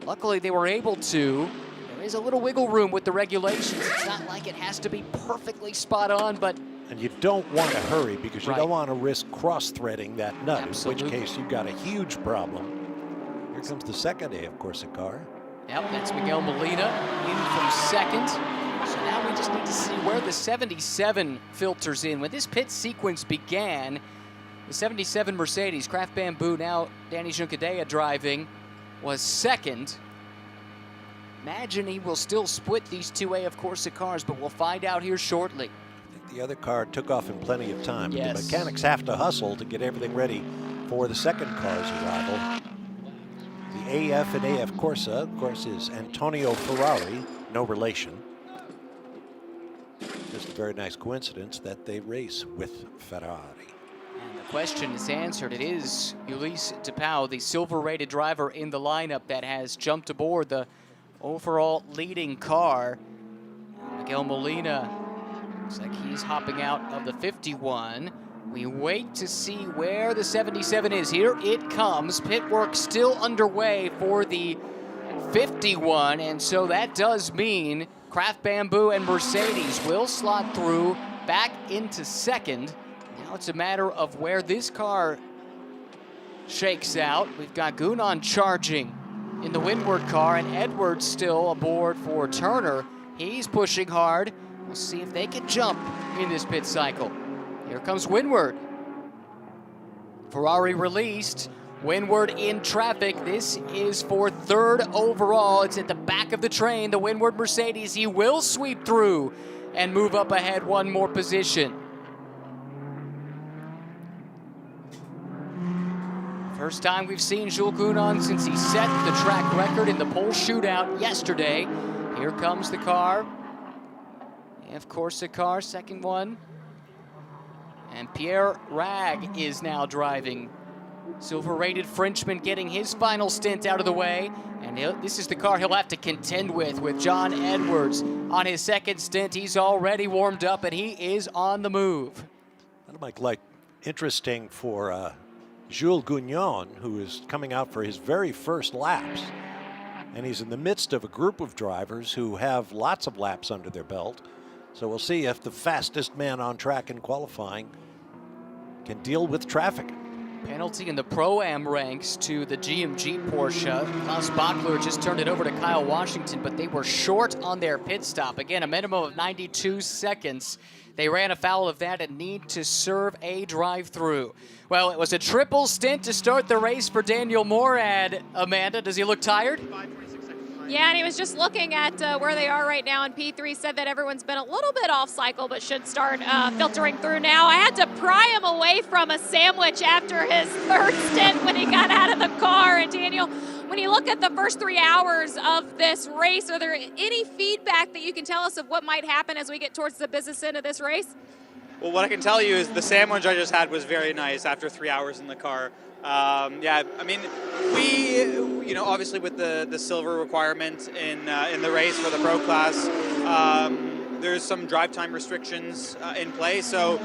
Luckily, they were able to. There is a little wiggle room with the regulations. It's not like it has to be perfectly spot on, but... And you don't want to hurry because you Right. don't want to risk cross-threading that nut, Absolutely. in which case you've got a huge problem. Here comes the second AF Corsa car. Yep, that's Miguel Molina in from second. So now we just need to see where the 77 filters in. When this pit sequence began, the 77 Mercedes, Craft Bamboo, now Danny Juncadella driving, was second. Imagine he will still split these two AF Corsa cars, but we'll find out here shortly. I think the other car took off in plenty of time. Yes. The mechanics have to hustle to get everything ready for the second car's arrival. The AF and AF Corsa, of course, is Antonio Ferrari, no relation. Just a very nice coincidence that they race with Ferrari. And the question is answered. It is Ulysse de Pauw, the silver-rated driver in the lineup, that has jumped aboard the overall leading car. Miguel Molina, looks like he's hopping out of the 51. We wait to see where the 77 is. Here it comes. Pit work still underway for the 51, and so that does mean Craft Bamboo and Mercedes will slot through back into second. Now it's a matter of where this car shakes out. We've got Gounon charging in the Windward car, and Edwards still aboard for Turner. He's pushing hard. We'll see if they can jump in this pit cycle. Here comes Windward. Ferrari released. Windward in traffic. This is for 3rd overall. It's at the back of the train. The Windward Mercedes. He will sweep through and move up ahead one more position. First time we've seen Jules Gounon since he set the track record in the pole shootout yesterday. Here comes the car. AF Corsa car, second one. And Pierre Rag is now driving. Silver-rated Frenchman getting his final stint out of the way. And this is the car he'll have to contend with John Edwards. On his second stint, he's already warmed up and he is on the move. That'll make life interesting for Jules Gounon, who is coming out for his very first laps. And he's in the midst of a group of drivers who have lots of laps under their belt. So we'll see if the fastest man on track in qualifying can deal with traffic. Penalty in the Pro-Am ranks to the GMG Porsche. Klaus Bachler just turned it over to Kyle Washington, but they were short on their pit stop. Again, a minimum of 92 seconds. They ran afoul of that and need to serve a drive-through. Well, it was a triple stint to start the race for Daniel Morad. Amanda, does he look tired? Yeah, and he was just looking at where they are right now, and P3 said that everyone's been a little bit off cycle, but should start filtering through now. I had to pry him away from a sandwich after his third stint when he got out of the car. And Daniel, when you look at the first 3 hours of this race, are there any feedback that you can tell us of what might happen as we get towards the business end of this race? Well, what I can tell you is the sandwich I just had was very nice after 3 hours in the car. Yeah, I mean, we, obviously with the silver requirement in the race for the Pro class, there's some drive time restrictions in play. So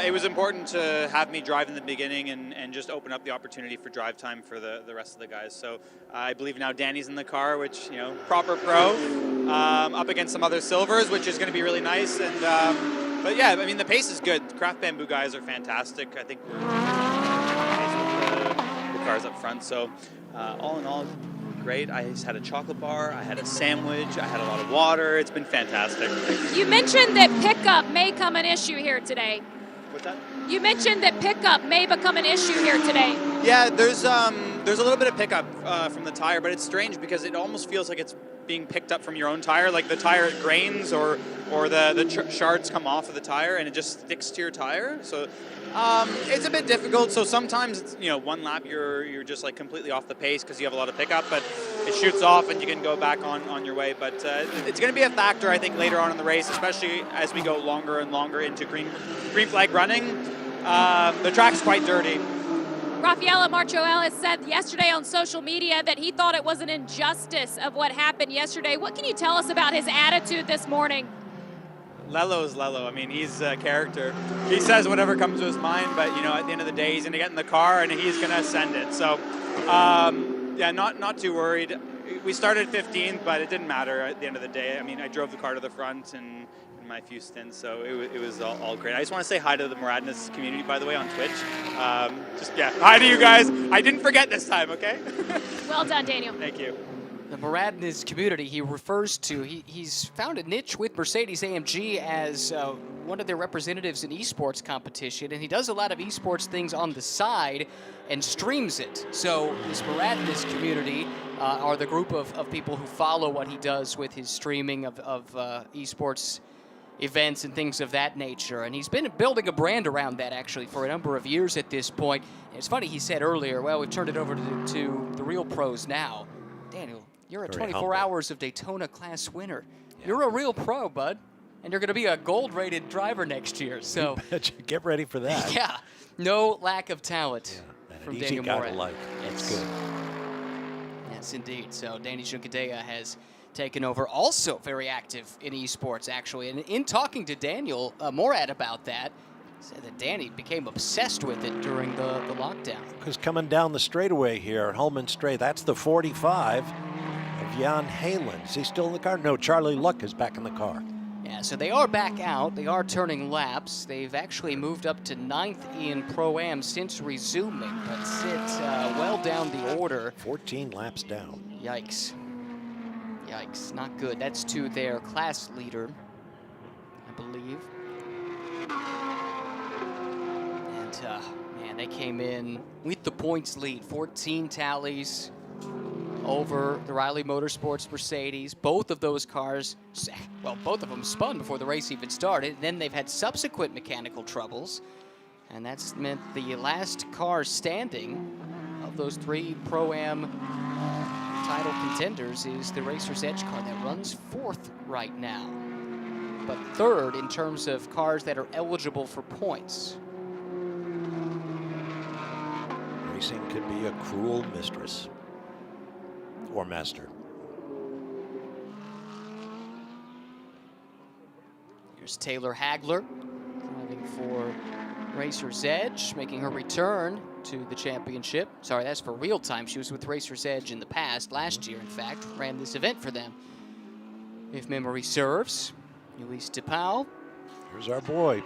it was important to have me drive in the beginning and just open up the opportunity for drive time for the rest of the guys. So I believe now Danny's in the car, which, proper pro, up against some other silvers, which is going to be really nice. And but yeah, I mean, the pace is good. Craft Bamboo guys are fantastic. I think we're the cars up front. So all in all, great. I just had a chocolate bar, I had a sandwich, I had a lot of water. It's been fantastic. You mentioned that pickup may come an issue here today. What's that? You mentioned that pickup may become an issue here today. Yeah, there's a little bit of pickup from the tire, but it's strange because it almost feels like it's being picked up from your own tire, like the tire grains or the shards come off of the tire and it just sticks to your tire. So it's a bit difficult. So sometimes it's, one lap you're just like completely off the pace because you have a lot of pickup, but it shoots off and you can go back on your way. But it's going to be a factor, I think, later on in the race, especially as we go longer and longer into green flag running. The track's quite dirty. Rafaela Marchoel has said yesterday on social media that he thought it was an injustice of what happened yesterday. What can you tell us about his attitude this morning? Lelo's Lelo. I mean, he's a character. He says whatever comes to his mind, but, at the end of the day, he's going to get in the car and he's going to send it. So, yeah, not too worried. We started 15th, but it didn't matter at the end of the day. I mean, I drove the car to the front and my few stints, so it was all great. I just want to say hi to the Moradness community, by the way, on Twitch. Hi to you guys. I didn't forget this time, okay? Well done, Daniel. Thank you. The Moradness community he refers to, he's found a niche with Mercedes-AMG as one of their representatives in esports competition, and he does a lot of esports things on the side and streams it. So this Moradness community are the group of people who follow what he does with his streaming of esports events and things of that nature. And he's been building a brand around that, actually, for a number of years at this point. And it's funny, he said earlier, well, we've turned it over to the real pros now. Daniel, you're a 24 Hours of Daytona class winner. Yeah. You're a real pro, bud. And you're going to be a gold-rated driver next year. So get ready for that. Yeah, no lack of talent from Daniel Morad. Like. It's good. Yes, indeed. So Danny Juncadella has taken over, also very active in esports, actually. And in talking to Daniel Morad about that, said that Danny became obsessed with it during the lockdown. Because coming down the straightaway here, Holman Strait, that's the 45 of Jan Halen. Is he still in the car? No, Charlie Luck is back in the car. Yeah, so they are back out. They are turning laps. They've actually moved up to 9th in Pro-Am since resuming, but sit well down the order. 14 laps down. Yikes. Yikes, not good. That's to their class leader, I believe. And, man, they came in with the points lead. 14 tallies over the Riley Motorsports Mercedes. Both of those cars, well, both of them spun before the race even started. Then they've had subsequent mechanical troubles. And that's meant the last car standing of those three Pro-Am title contenders is the Racer's Edge car that runs 4th right now, but 3rd in terms of cars that are eligible for points. Racing can be a cruel mistress or master. Here's Taylor Hagler driving for Racer's Edge, making her return to the championship. Sorry, that's for real time. She was with Racer's Edge in the past, last year, in fact, ran this event for them. If memory serves, Ulysse DePau. Here's our boy,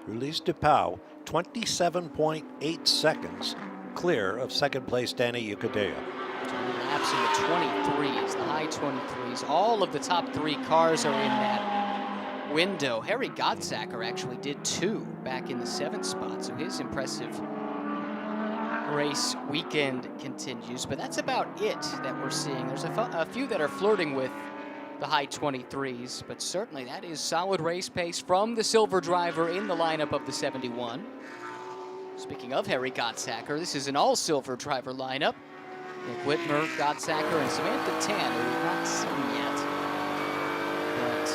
Ulysse DePau, 27.8 seconds clear of second place Danny Ukadea. 2 laps in the 23s, the high 23s. All of the top 3 cars are in that window. Harry Godsacker actually did 2 back in the 7th spot, so his impressive race weekend continues. But that's about it that we're seeing. There's a few that are flirting with the high 23s, but certainly that is solid race pace from the silver driver in the lineup of the 71. Speaking of Harry Godsacker, this is an all-silver driver lineup. Nick Whitmer, Godsacker, and Samantha Tan, who we've not seen yet. But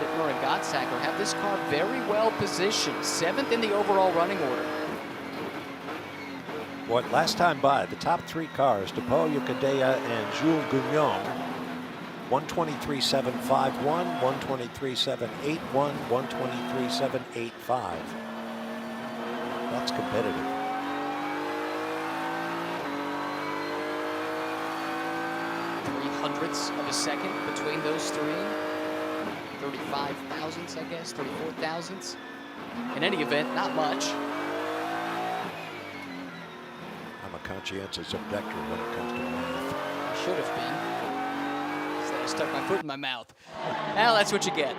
Whitmer and Godsacker have this car very well positioned, 7th in the overall running order. Boy, last time by, the top 3 cars, DePau, Ukadea, and Jules Gugnon, 123.751, 123.781, 123.785. That's competitive. 0.03 of a second between those 3. 35 thousandths, I guess, 34 thousandths. In any event, not much. I'm a conscientious objector when it comes to math. I should have been. I stuck my foot in my mouth. Well, that's what you get.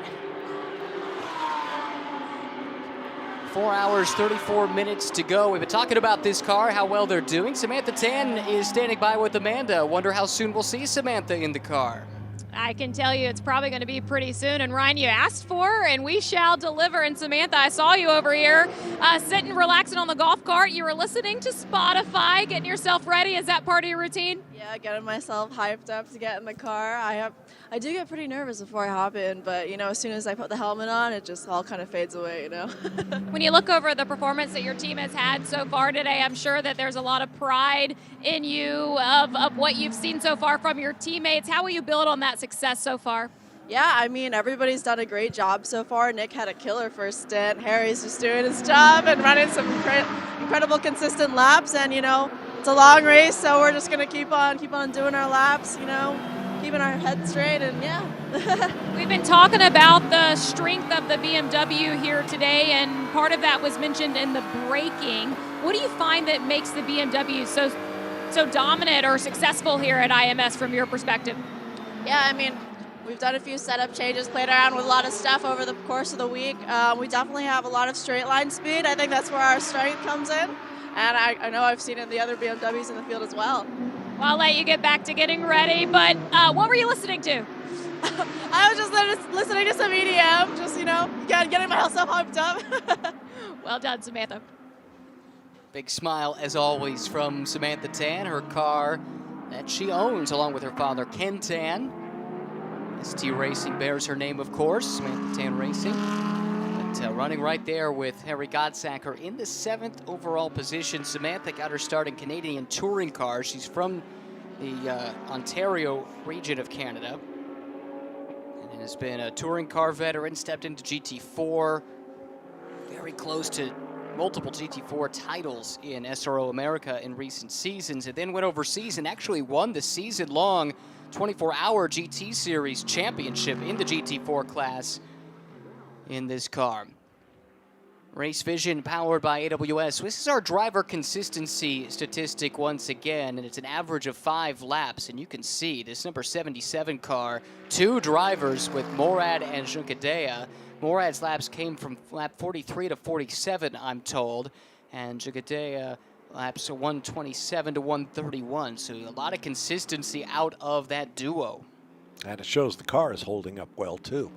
4 hours, 34 minutes to go. We've been talking about this car, how well they're doing. Samantha Tan is standing by with Amanda. Wonder how soon we'll see Samantha in the car. I can tell you it's probably going to be pretty soon. And Ryan, you asked for, and we shall deliver. And Samantha, I saw you over here sitting, relaxing on the golf cart. You were listening to Spotify, getting yourself ready. Is that part of your routine? Yeah, getting myself hyped up to get in the car. I do get pretty nervous before I hop in, but you know, as soon as I put the helmet on, it just all kind of fades away, you know. When you look over the performance that your team has had so far today, I'm sure that there's a lot of pride in you of what you've seen so far from your teammates. How will you build on that success so far? Yeah, I mean, everybody's done a great job so far. Nick had a killer first stint. Harry's just doing his job and running some incredible consistent laps, and you know, it's a long race, so we're just gonna keep on doing our laps, you know, keeping our head straight, and yeah. We've been talking about the strength of the BMW here today, and part of that was mentioned in the braking. What do you find that makes the BMW so dominant or successful here at IMS from your perspective? Yeah, I mean, we've done a few setup changes, played around with a lot of stuff over the course of the week. We definitely have a lot of straight line speed. I think that's where our strength comes in, and I know I've seen it in the other BMWs in the field as well. Well, I'll let you get back to getting ready, but what were you listening to? I was just listening to some EDM, just, you know, getting myself hyped up. Well done, Samantha. Big smile, as always, from Samantha Tan, her car that she owns along with her father, Ken Tan. ST Racing bears her name, of course, Samantha Tan Racing. But running right there with Harry Godsacker in the 7th overall position. Samantha got her start in Canadian touring cars. She's from the Ontario region of Canada and has been a touring car veteran, stepped into GT4, very close to multiple GT4 titles in SRO America in recent seasons, and then went overseas and actually won the season-long 24-hour GT Series championship in the GT4 class in this car. Race Vision powered by AWS. This is our driver consistency statistic once again, and it's an average of 5 laps, and you can see this number 77 car, 2 drivers with Morad and Junkadea. Morad's laps came from lap 43 to 47, I'm told, and Junkadea laps 127 to 131, so a lot of consistency out of that duo. And it shows the car is holding up well, too.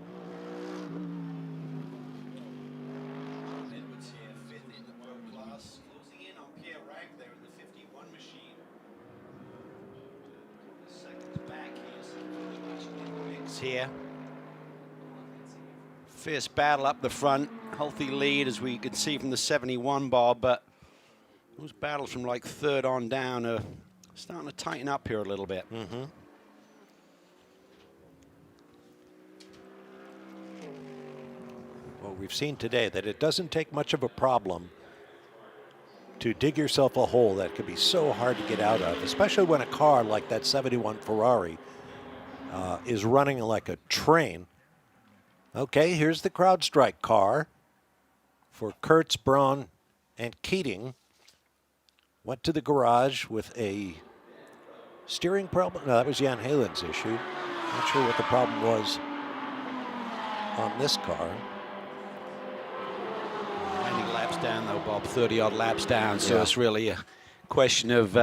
Here. Fierce battle up the front. Healthy lead, as we can see from the 71 bar, but those battles from like 3rd on down are starting to tighten up here a little bit. Well, we've seen today that it doesn't take much of a problem to dig yourself a hole that could be so hard to get out of, especially when a car like that 71 Ferrari is running like a train. Okay, here's the CrowdStrike car for Kurtz, Braun, and Keating. Went to the garage with a steering problem. No, that was Jan Halen's issue. Not sure what the problem was on this car. 90 laps down though, Bob, 30-odd laps down, so it's really a question of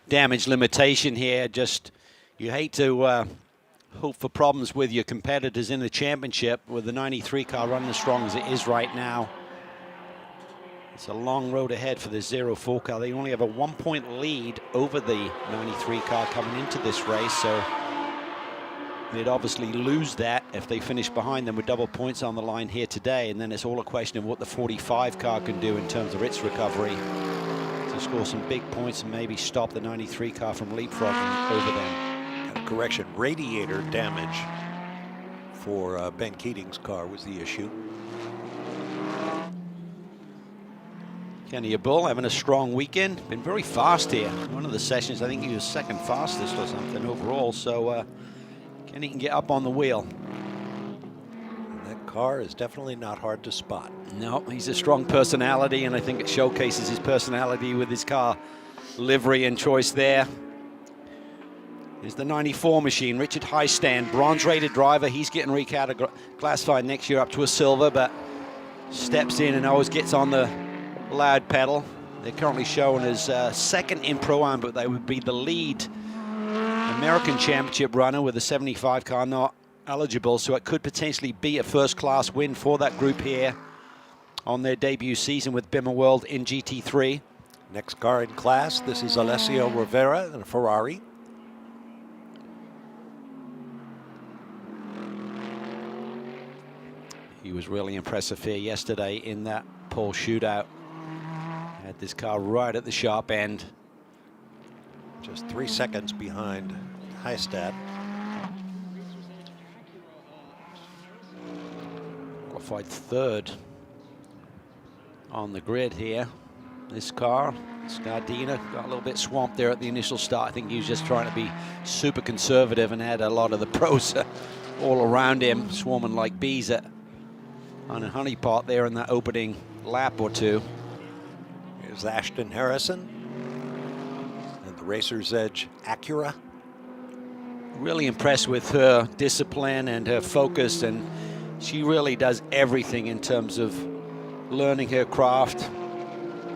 damage limitation here. Just, you hate to hope for problems with your competitors in the championship with the 93 car running as strong as it is right now. It's a long road ahead for the 04 car. They only have a 1-point lead over the 93 car coming into this race, so they'd obviously lose that if they finish behind them with double points on the line here today, and then it's all a question of what the 45 car can do in terms of its recovery to score some big points and maybe stop the 93 car from leapfrogging over them. Correction, radiator damage for Ben Keating's car was the issue. Kenny Bull having a strong weekend. Been very fast here. One of the sessions, I think he was second fastest or something overall. So Kenny can get up on the wheel. And that car is definitely not hard to spot. No, he's a strong personality, and I think it showcases his personality with his car livery and choice there. Here's the 94 machine, Richard Highstand, bronze-rated driver. He's getting reclassified next year up to a silver, but steps in and always gets on the loud pedal. They're currently showing as second in Pro-Am, but they would be the lead American Championship runner with a 75 car not eligible, so it could potentially be a first-class win for that group here on their debut season with Bimmer World in GT3. Next car in class, this is Alessio Rivera in a Ferrari. He was really impressive here yesterday in that pole shootout. Had this car right at the sharp end. Just 3 seconds behind Highstad. Qualified third on the grid here. This car, Scardina, got a little bit swamped there at the initial start. I think he was just trying to be super conservative and had a lot of the pros all around him, swarming like bees on a honeypot there in that opening lap or two. Here's Ashton Harrison and the Racer's Edge Acura. Really impressed with her discipline and her focus, and she really does everything in terms of learning her craft.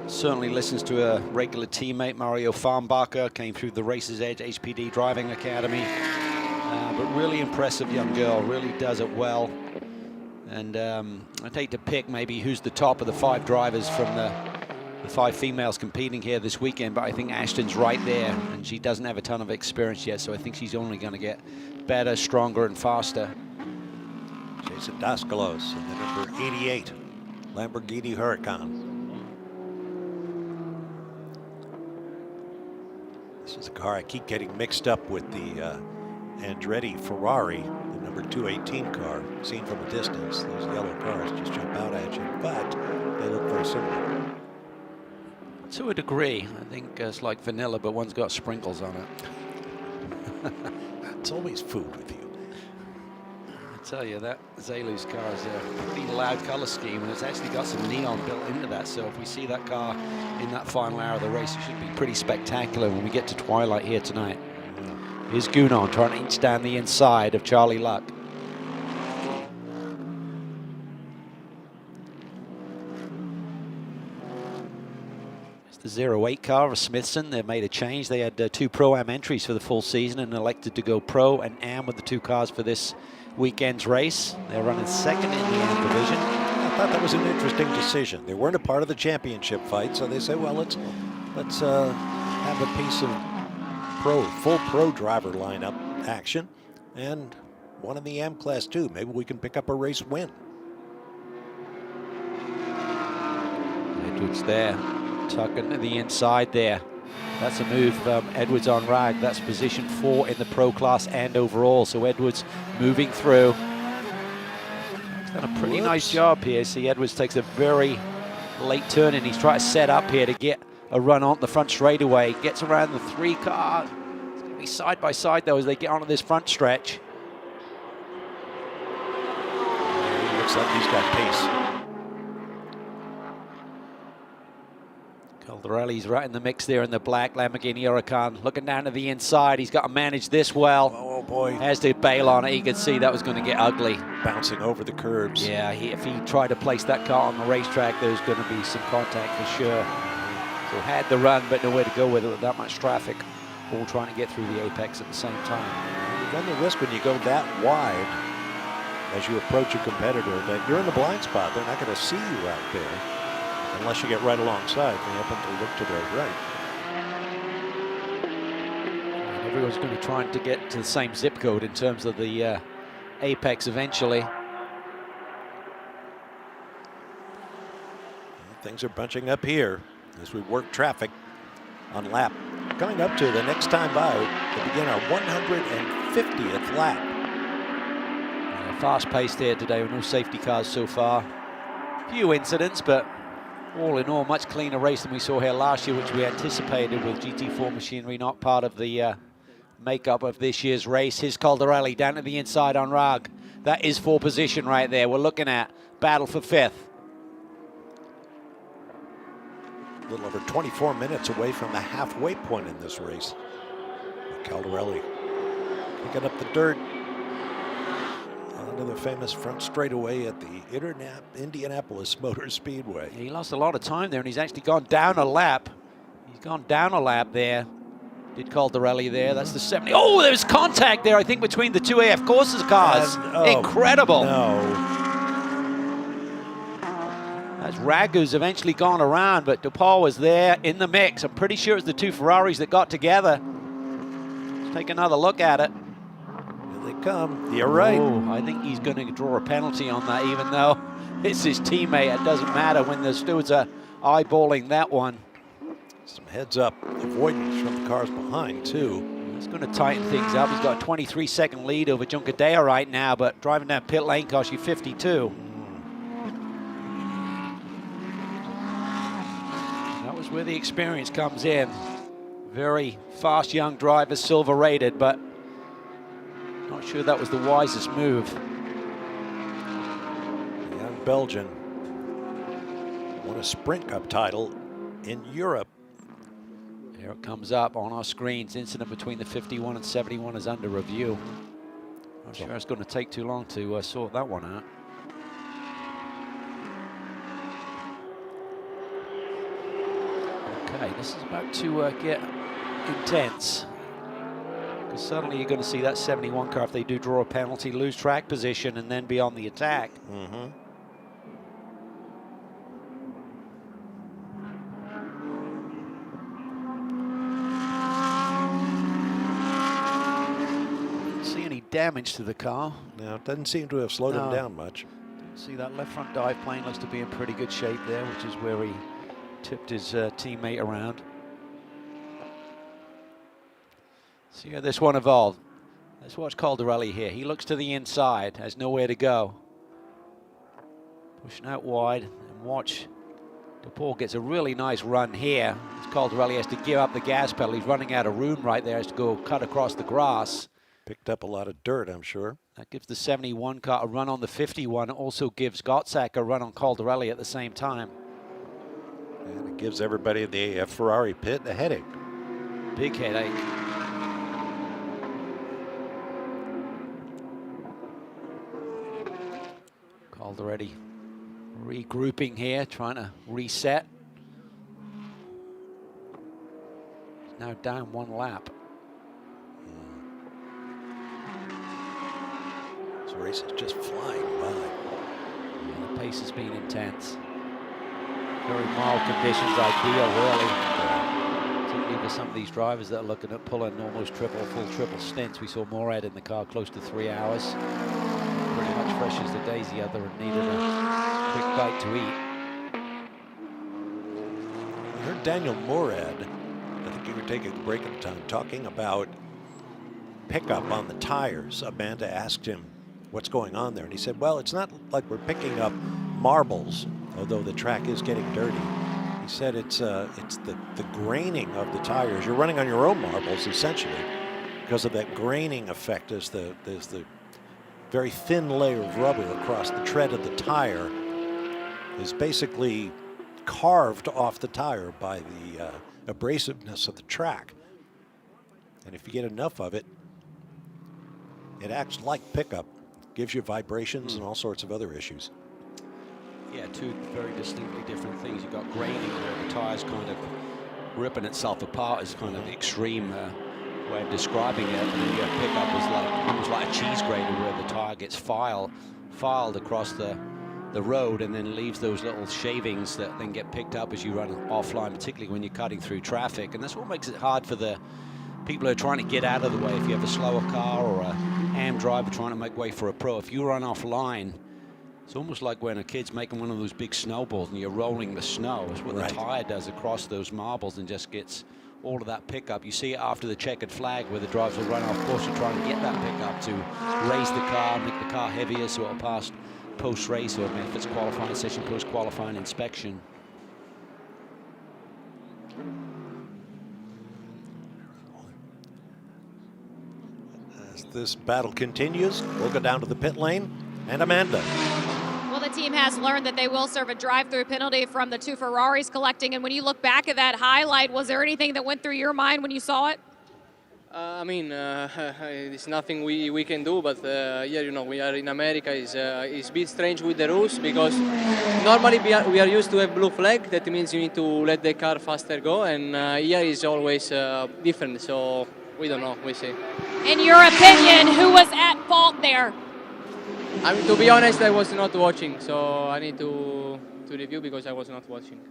Certainly listens to her regular teammate Mario Farnbacher, came through the Racer's Edge HPD Driving Academy, but really impressive young girl, really does it well. And I'd hate to pick maybe who's the top of the 5 drivers from the 5 females competing here this weekend, but I think Ashton's right there, and she doesn't have a ton of experience yet, so I think she's only going to get better, stronger, and faster. Jason Dascalos in the number 88 Lamborghini Huracan. This is a car I keep getting mixed up with the Andretti Ferrari, the number 218 car. Seen from a distance, those yellow cars just jump out at you, but they look very similar. To a degree, I think it's like vanilla, but one's got sprinkles on it. It's always food with you. I tell you, that Zalu's car is a pretty loud color scheme, and it's actually got some neon built into that, so if we see that car in that final hour of the race, it should be pretty spectacular when we get to twilight here tonight. Here's Gunon trying to inch down the inside of Charlie Luck. It's the 08 car of Smithson. They've made a change. They had 2 Pro-Am entries for the full season and elected to go Pro and Am with the 2 cars for this weekend's race. They're running second in the Am division. I thought that was an interesting decision. They weren't a part of the championship fight, so they said, well, let's have a piece of full pro driver lineup action, and one in the Am Class 2. Maybe we can pick up a race win. Edwards there, tucking to the inside there. That's a move Edwards on rag. That's position 4 in the pro class and overall. So Edwards moving through. He's done a pretty nice job here. See, Edwards takes a very late turn, and he's trying to set up here to get a run on the front straightaway. Gets around the 3 car. It's going to be side by side though as they get onto this front stretch. He looks like he's got pace. Caldarelli's right in the mix there in the black Lamborghini Huracan. Looking down to the inside. He's got to manage this well. Oh, boy. Has to bail on it. You could see that was going to get ugly. Bouncing over the curbs. Yeah, if he tried to place that car on the racetrack, there's going to be some contact for sure. So had the run, but nowhere to go with it with that much traffic. All trying to get through the apex at the same time. You run the risk when you go that wide as you approach a competitor that you're in the blind spot. They're not going to see you out there unless you get right alongside. They happen to look to their right. And everyone's going to try to get to the same zip code in terms of the apex eventually. Things are bunching up here as we work traffic on lap. Coming up to the next time by, to begin our 150th lap. Yeah, fast paced here today with no safety cars so far. Few incidents, but all in all, much cleaner race than we saw here last year, which we anticipated with GT4 machinery not part of the makeup of this year's race. Here's Caldarelli down to the inside on Rag. That is 4 position right there. We're looking at battle for 5th. A little over 24 minutes away from the halfway point in this race. Caldarelli picking up the dirt onto the famous front straightaway at the Indianapolis Motor Speedway. He lost a lot of time there, and he's actually gone down a lap. He's gone down a lap there. Did Caldarelli there. That's the 70. Oh, there's contact there, I think, between the 2 AF Courses cars. Incredible. No. As Ragu's eventually gone around, but DePaul was there in the mix. I'm pretty sure it's the 2 Ferraris that got together. Let's take another look at it. Here they come. You're right. Oh, I think he's going to draw a penalty on that, even though it's his teammate. It doesn't matter when the stewards are eyeballing that one. Some heads up avoidance from the cars behind, too. It's going to tighten things up. He's got a 23-second lead over Juncadella right now, but driving down pit lane costs you 52. That was where the experience comes in. Very fast young driver, silver rated, but not sure that was the wisest move. The young Belgian won a Sprint Cup title in Europe. Here it comes up on our screens. Incident between the 51 and 71 is under review. I'm sure it's going to take too long to sort that one out. Okay, this is about to get intense. Because suddenly you're going to see that 71 car, if they do draw a penalty, lose track position and then be on the attack. Mm-hmm. Damage to the car. No, it doesn't seem to have slowed him down much. See, that left front dive plane looks to be in pretty good shape there, which is where he tipped his teammate around. See how this one evolved. Let's watch Caldarelli here. He looks to the inside, has nowhere to go. Pushing out wide, and watch. DePaul gets a really nice run here. As Caldarelli has to give up the gas pedal. He's running out of room right there, has to go cut across the grass. Picked up a lot of dirt, I'm sure. That gives the 71 car a run on the 51. It also gives Gottsack a run on Caldarelli at the same time. And it gives everybody in the Ferrari pit a headache. Big headache. Caldarelli regrouping here, trying to reset. He's now down 1 lap. The race is just flying by. Yeah, the pace has been intense. Very mild conditions, ideal really. Particularly for some of these drivers that are looking at pulling almost full triple stints. We saw Morad in the car close to 3 hours. Pretty much fresh as the daisy other and needed a quick bite to eat. I heard Daniel Morad, I think you were taking a break at the time, talking about pickup on the tires. Amanda asked him what's going on there, and he said, well, it's not like we're picking up marbles although the track is getting dirty. He said it's the graining of the tires. You're running on your own marbles, essentially, because of that graining effect as there's the very thin layer of rubber across the tread of the tire is basically carved off the tire by the abrasiveness of the track. And if you get enough of it, it acts like pickup, gives you vibrations and all sorts of other issues. Yeah, two very distinctly different things. You've got graining where the tire's kind of ripping itself apart is kind of the extreme way of describing it. And then your pickup is like almost like a cheese grater where the tire gets filed across the road and then leaves those little shavings that then get picked up as you run offline, particularly when you're cutting through traffic. And that's what makes it hard for the people who are trying to get out of the way. If you have a slower car or a AM driver trying to make way for a pro, if you run offline, it's almost like when a kid's making one of those big snowballs and you're rolling the snow. It's what the tire does across those marbles and just gets all of that pickup. You see it after the checkered flag where the drivers will run off course to try and get that pickup to raise the car, make the car heavier so it'll pass post-race, or if it's qualifying session, post-qualifying inspection. As this battle continues, we'll go down to the pit lane and Amanda. Well, the team has learned that they will serve a drive-through penalty from the two Ferraris collecting. And when you look back at that highlight, was there anything that went through your mind when you saw it? It's nothing we can do, but we are in America. It's a bit strange with the rules because normally we are used to have blue flag. That means you need to let the car faster go, and here is always different. So we don't know. We see. In your opinion, who was at fault there? To be honest, I was not watching, so I need to review because I was not watching.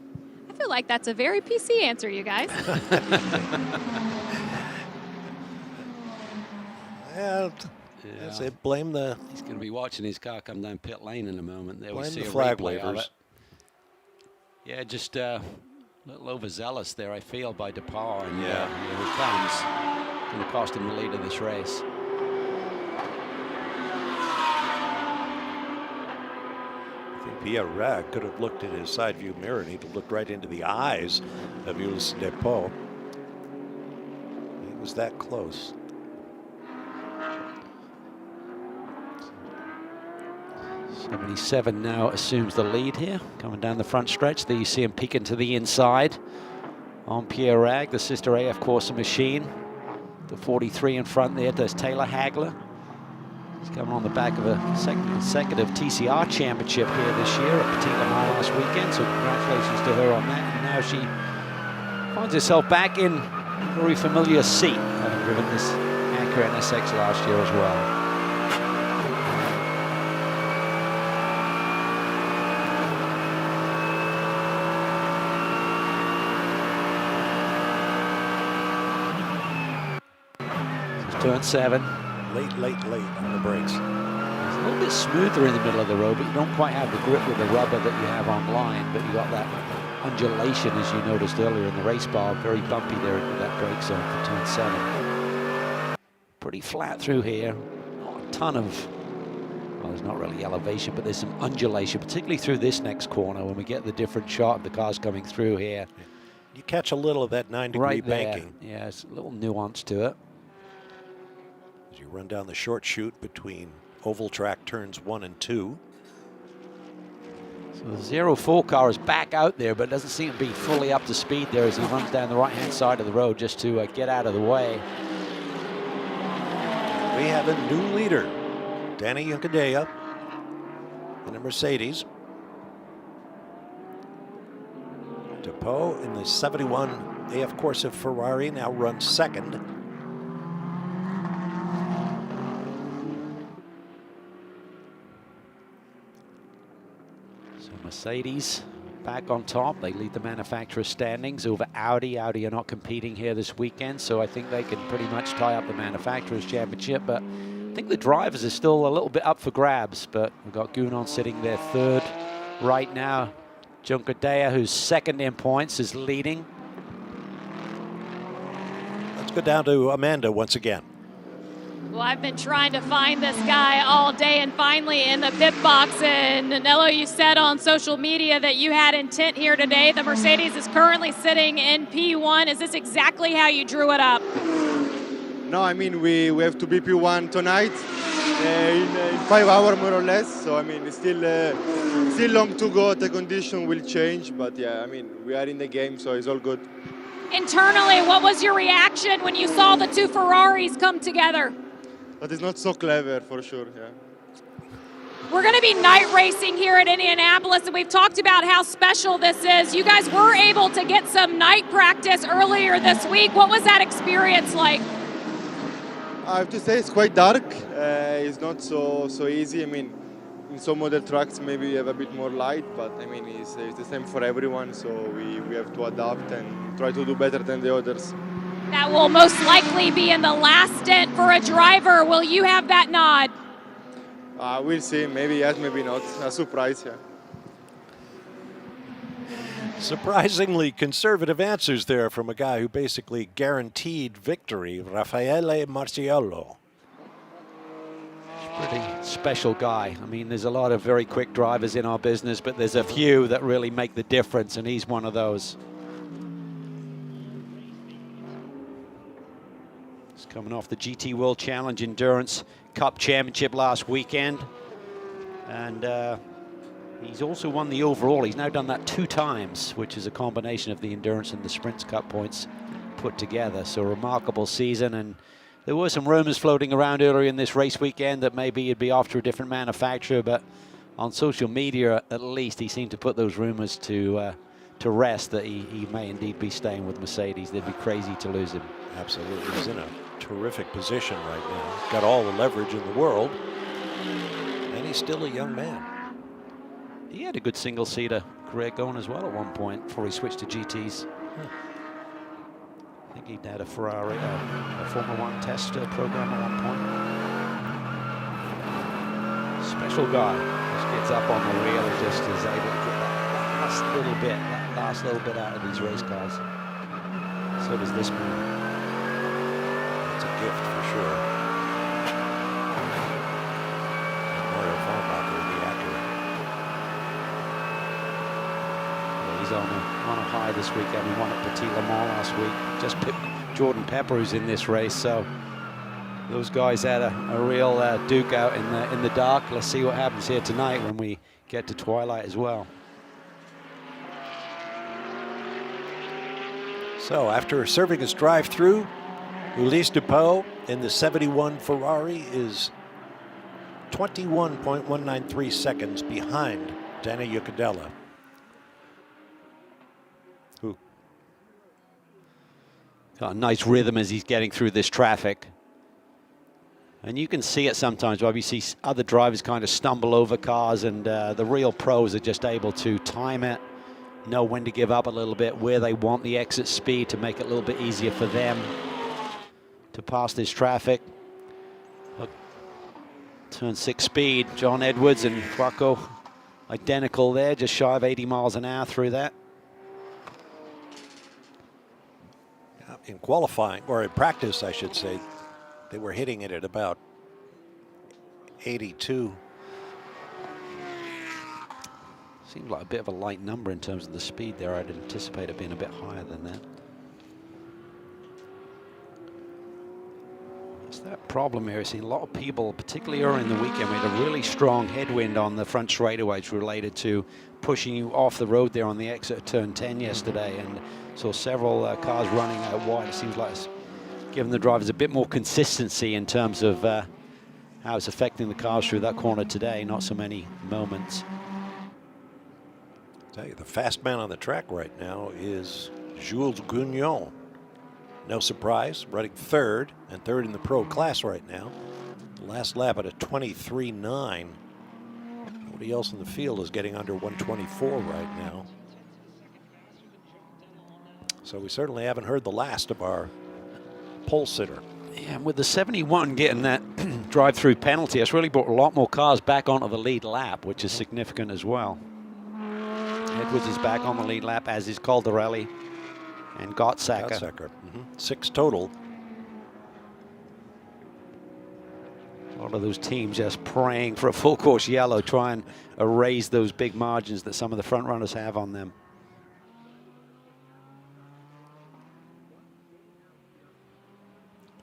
I feel like that's a very PC answer, you guys. I say blame the... He's going to be watching his car come down pit lane in a moment. There we Blame see the a flag replay of wavers. it. Yeah, just a little overzealous there, I feel, by DePauw. And here he comes. Going to cost him the lead of this race. I think Pierre Rag could have looked in his side view mirror and he'd have looked right into the eyes of Jules DePauw. He was that close. 77 now assumes the lead here, coming down the front stretch. There you see him peeking to the inside on Pierre Rag, the sister AF Corsa machine. The 43 in front there, there's Taylor Hagler. He's coming on the back of a second consecutive TCR championship here this year at Patina Mile last weekend, so congratulations to her on that. And now she finds herself back in a very familiar seat, having driven this Acura NSX last year as well. Turn 7. Late on the brakes. It's a little bit smoother in the middle of the road, but you don't quite have the grip with the rubber that you have on line, but you got that undulation, as you noticed earlier in the race bar, very bumpy there with that brake zone for turn 7. Pretty flat through here. Not a ton of, well, there's not really elevation, but there's some undulation, particularly through this next corner when we get the different shot of the cars coming through here. You catch a little of that 9-degree right there. banking. Yeah, it's a little nuance to it. As you run down the short chute between oval track turns 1 and 2. So the 04 car is back out there, but doesn't seem to be fully up to speed there as he runs down the right-hand side of the road just to get out of the way. We have a new leader, Danny Juncadella in a Mercedes. DePauw in the 71 AF Corsa Ferrari now runs second. Mercedes back on top. They lead the manufacturer standings over Audi. Audi are not competing here this weekend, so I think they can pretty much tie up the manufacturers championship, but I think the drivers are still a little bit up for grabs, but we've got Gounon sitting there third right now. Juncadella, who's second in points, is leading. Let's go down to Amanda once again. Well, I've been trying to find this guy all day, and finally in the pit box. And Nello, you said on social media that you had intent here today. The Mercedes is currently sitting in P1. Is this exactly how you drew it up? No, I mean, we have to be P1 tonight in 5 hours more or less. So, I mean, it's still long to go. The condition will change. But, yeah, I mean, we are in the game, so it's all good. Internally, what was your reaction when you saw the two Ferraris come together? But it's not so clever, for sure, yeah. We're going to be night racing here at Indianapolis, and we've talked about how special this is. You guys were able to get some night practice earlier this week. What was that experience like? I have to say it's quite dark. It's not so easy. I mean, in some other tracks maybe you have a bit more light, but I mean it's the same for everyone. So we have to adapt and try to do better than the others. That will most likely be in the last stint for a driver. Will you have that nod? We'll see. Maybe yes, maybe not. A surprise, yeah. Surprisingly conservative answers there from a guy who basically guaranteed victory, Raffaele Marciello. Pretty special guy. I mean, there's a lot of very quick drivers in our business, but there's a few that really make the difference, and he's one of those. He's coming off the GT World Challenge Endurance Cup Championship last weekend, and he's also won the overall. He's now done that 2 times, which is a combination of the Endurance and the Sprints Cup points put together. So a remarkable season, and there were some rumors floating around earlier in this race weekend that maybe he'd be after a different manufacturer, but on social media, at least, he seemed to put those rumors to rest that he may indeed be staying with Mercedes. They'd be crazy to lose him. Absolutely. He's in a terrific position right now. He's got all the leverage in the world, and he's still a young man. He had a good single-seater career going as well at one point before he switched to GTs. I think he'd had a Ferrari, a Formula One test program at one point. Special guy. Just gets up on the wheel and just is able to get that last little bit out of these race cars. So does this man. It's a gift for sure. Mario Farmacher will be accurate. He's on a high this weekend. He won at Petit Le Mans last week. Just picked Jordan Pepper, who's in this race. So those guys had a real duke out in the dark. Let's see what happens here tonight when we get to twilight as well. So after serving his drive-through, Ulysse Dupont in the 71 Ferrari is 21.193 seconds behind Danny Yucadella. Got a nice rhythm as he's getting through this traffic. And you can see it sometimes, Bob. You see other drivers kind of stumble over cars, and the real pros are just able to time it, know when to give up a little bit, where they want the exit speed to make it a little bit easier for them to pass this traffic. Look, turn 6 speed, John Edwards and Quaco identical there, just shy of 80 miles an hour through that. In qualifying, or in practice, I should say, they were hitting it at about 82. Seems like a bit of a light number in terms of the speed there. I'd anticipate it being a bit higher than that. It's that problem here. I've seen a lot of people, particularly early in the weekend, we had a really strong headwind on the front straightaways related to pushing you off the road there on the exit of turn 10 yesterday, and saw several cars running out wide. It seems like it's giving the drivers a bit more consistency in terms of how it's affecting the cars through that corner today, not so many moments. I tell you, the fast man on the track right now is Jules Gounon. No surprise, running third, and third in the pro class right now. The last lap at a 23.9. Nobody else in the field is getting under 124 right now. So we certainly haven't heard the last of our pole sitter. Yeah, and with the 71 getting that drive-through penalty, it's really brought a lot more cars back onto the lead lap, which is significant as well. Edwards is back on the lead lap, as is Caldarelli and Gottsacker. 6 total. A lot of those teams just praying for a full course yellow, try and erase those big margins that some of the front runners have on them.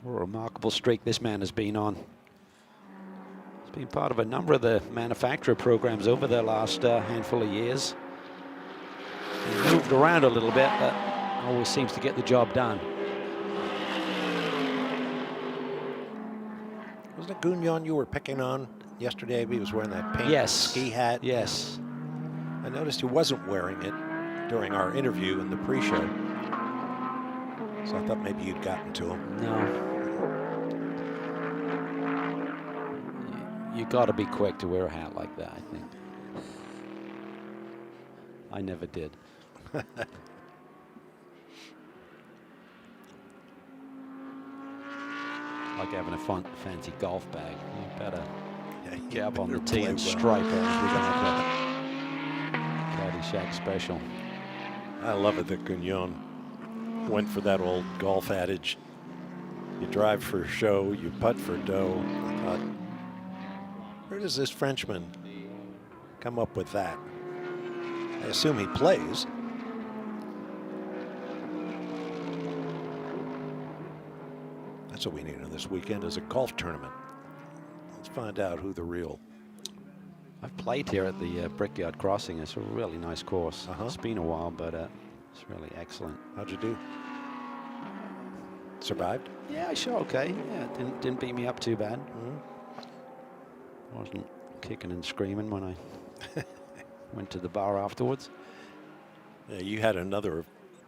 What a remarkable streak this man has been on. He's been part of a number of the manufacturer programs over the last handful of years. He's moved around a little bit, but always seems to get the job done. Wasn't it Gagnon you were picking on yesterday? He was wearing that pink ski hat. Yes. I noticed he wasn't wearing it during our interview in the pre-show. So I thought maybe you'd gotten to him. No. You got to be quick to wear a hat like that, I think. I never did. Like having a fancy golf bag. You better get up on the tee and stripe it. We're going to have a Caddyshack special. I love it that Gagnon went for that old golf adage. You drive for show, you putt for dough. I thought, where does this Frenchman come up with that? I assume he plays. That's what we need on this weekend is a golf tournament. Let's find out who the real. I've played here at the Brickyard Crossing. It's a really nice course. It's been a while, but it's really excellent. How'd you do? Survived? Yeah, sure, okay. Yeah, didn't beat me up too bad. Wasn't kicking and screaming when I went to the bar afterwards. Yeah, you had another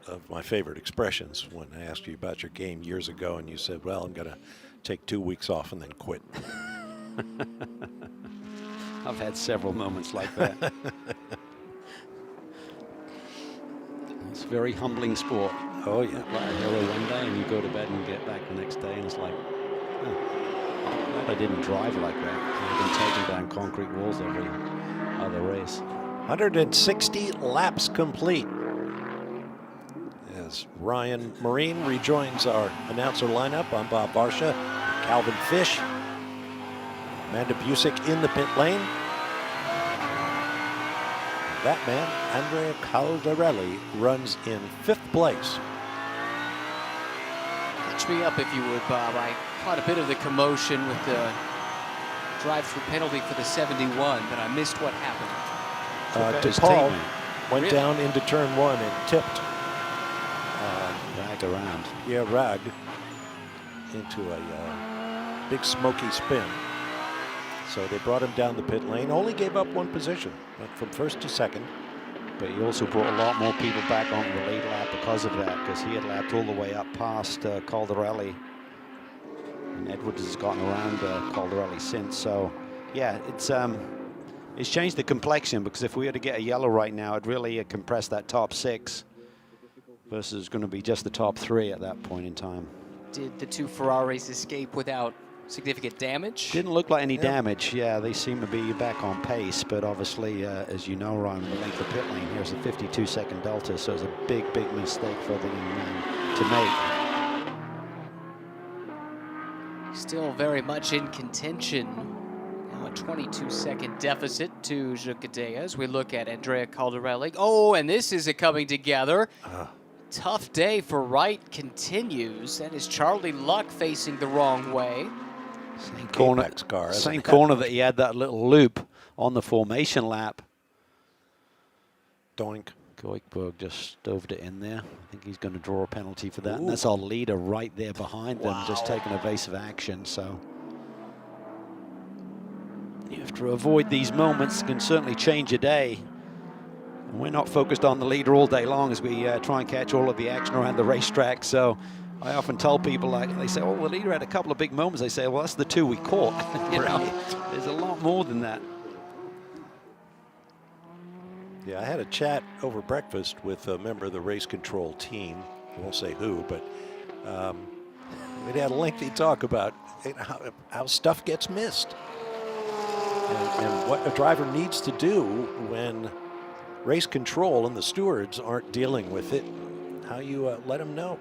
of my favorite expressions when I asked you about your game years ago, and you said, well, I'm going to take 2 weeks off and then quit. I've had several moments like that. It's a very humbling sport. Oh, yeah. Like a hero one day, and you go to bed and get back the next day, and it's like, oh, glad I didn't drive like that. I've been taking down concrete walls every other race. 160 laps complete. As Ryan Marine rejoins our announcer lineup, I'm Bob Barsha, Calvin Fish, Amanda Busick in the pit lane. That man, Andrea Caldarelli, runs in 5th place. Catch me up if you would, Bob. I caught a bit of the commotion with the drive-through penalty for the 71, but I missed what happened. DePaul went down into turn 1 and tipped Rag around. Yeah, Rag into a big smoky spin. So they brought him down the pit lane, only gave up 1 position, went from 1st to 2nd. But he also brought a lot more people back on the lead lap because of that, because he had lapped all the way up past Caldarelli. And Edwards has gotten around Caldarelli since. So, yeah, it's changed the complexion, because if we were to get a yellow right now, it'd really compress that top 6 versus going to be just the top 3 at that point in time. Did the 2 Ferraris escape without significant damage? Didn't look like any damage. Yeah, they seem to be back on pace, but obviously, as you know, Ryan, the length of pit lane here's a 52-second delta, so it's a big, big mistake for the young man to make. Still very much in contention. Now a 22-second deficit to Jacadea as we look at Andrea Caldarelli. Oh, and this is a coming together. Tough day for Wright continues. That is Charlie Luck facing the wrong way. Same corner that he had that little loop on the formation lap. Doink. Goikberg just stoved it in there. I think he's going to draw a penalty for that. And that's our leader right there behind them, just taking evasive action. So you have to avoid these moments. Can certainly change your day. And we're not focused on the leader all day long as we try and catch all of the action around the racetrack. So I often tell people, like, they say, oh, the leader had a couple of big moments. They say, well, that's the 2 we caught. You know, there's a lot more than that. Yeah, I had a chat over breakfast with a member of the race control team. I won't say who, but we had a lengthy talk about how stuff gets missed and what a driver needs to do when race control and the stewards aren't dealing with it, how you let them know.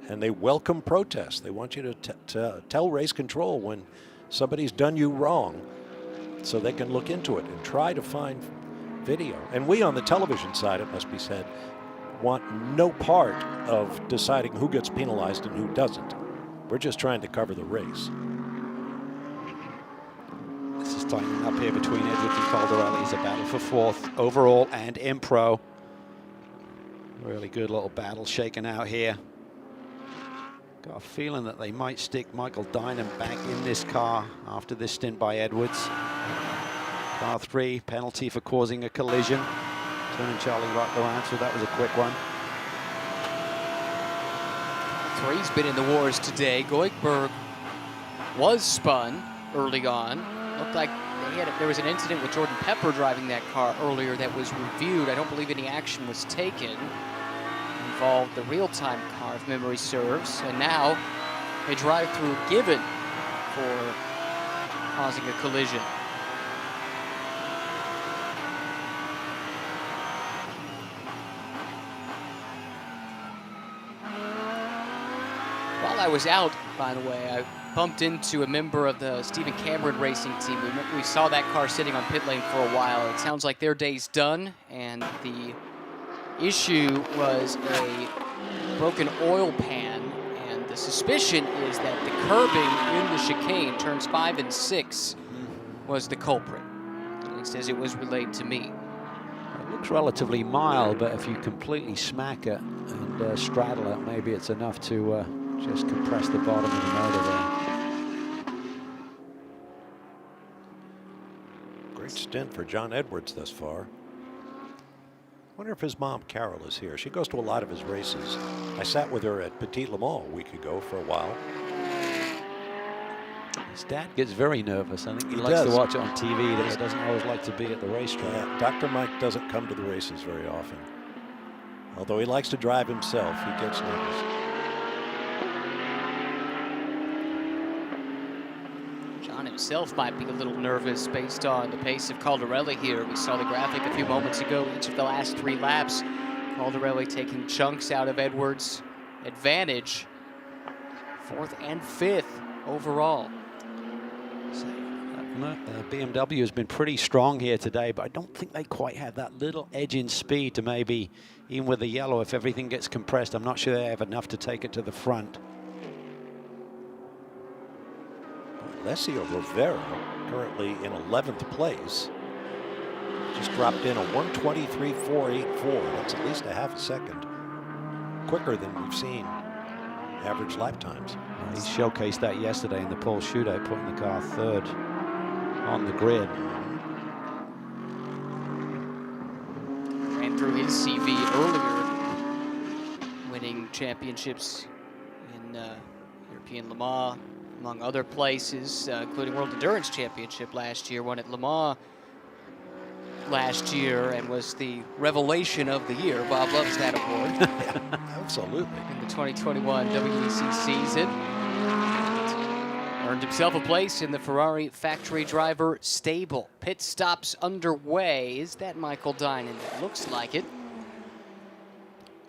And they welcome protests. They want you to tell race control when somebody's done you wrong so they can look into it and try to find video. And we on the television side, it must be said, want no part of deciding who gets penalized and who doesn't. We're just trying to cover the race. This is tightening up here between Edwards and Caldarelli. It's a battle for fourth overall and in pro. Really good little battle shaking out here. Got a feeling that they might stick Michael Dynan back in this car after this stint by Edwards. Car 3, penalty for causing a collision. Turning Charlie right around, so that was a quick one. 3's been in the wars today. Goikberg was spun early on. Looked like there was an incident with Jordan Pepper driving that car earlier that was reviewed. I don't believe any action was taken. Involved the real-time car, if memory serves. And now a drive-through given for causing a collision. While I was out, by the way, I bumped into a member of the Stephen Cameron racing team. We saw that car sitting on pit lane for a while. It sounds like their day's done, and the issue was a broken oil pan, and the suspicion is that the curbing in the chicane, turns 5 and 6, was the culprit. He says it was relayed to me. It looks relatively mild, but if you completely smack it and straddle it, maybe it's enough to just compress the bottom of the motor there. Great stint for John Edwards thus far. Wonder if his mom, Carol, is here. She goes to a lot of his races. I sat with her at Petit Le Mans a week ago for a while. His dad gets very nervous. I think he likes to watch it on TV. He doesn't always like to be at the racetrack. Yeah, Dr. Mike doesn't come to the races very often. Although he likes to drive himself, he gets nervous. John himself might be a little nervous based on the pace of Caldarelli here. We saw the graphic a few moments ago. Each of the last 3 laps, Caldarelli taking chunks out of Edwards' advantage. 4th and 5th overall. So, BMW has been pretty strong here today, but I don't think they quite have that little edge in speed to maybe, even with the yellow, if everything gets compressed, I'm not sure they have enough to take it to the front. Alessio Rovera, currently in 11th place, just dropped in a 1:23.484. That's at least a half a second quicker than we've seen average lap times. He showcased that yesterday in the pole shootout, putting the car 3rd on the grid. Ran through his CV earlier, winning championships in European Le Mans, among other places, including World Endurance Championship last year, won at Le Mans last year, and was the revelation of the year. Bob loves that award. Yeah, absolutely. In the 2021 WEC season. Earned himself a place in the Ferrari factory driver stable. Pit stops underway. Is that Michael Dynan? It looks like it.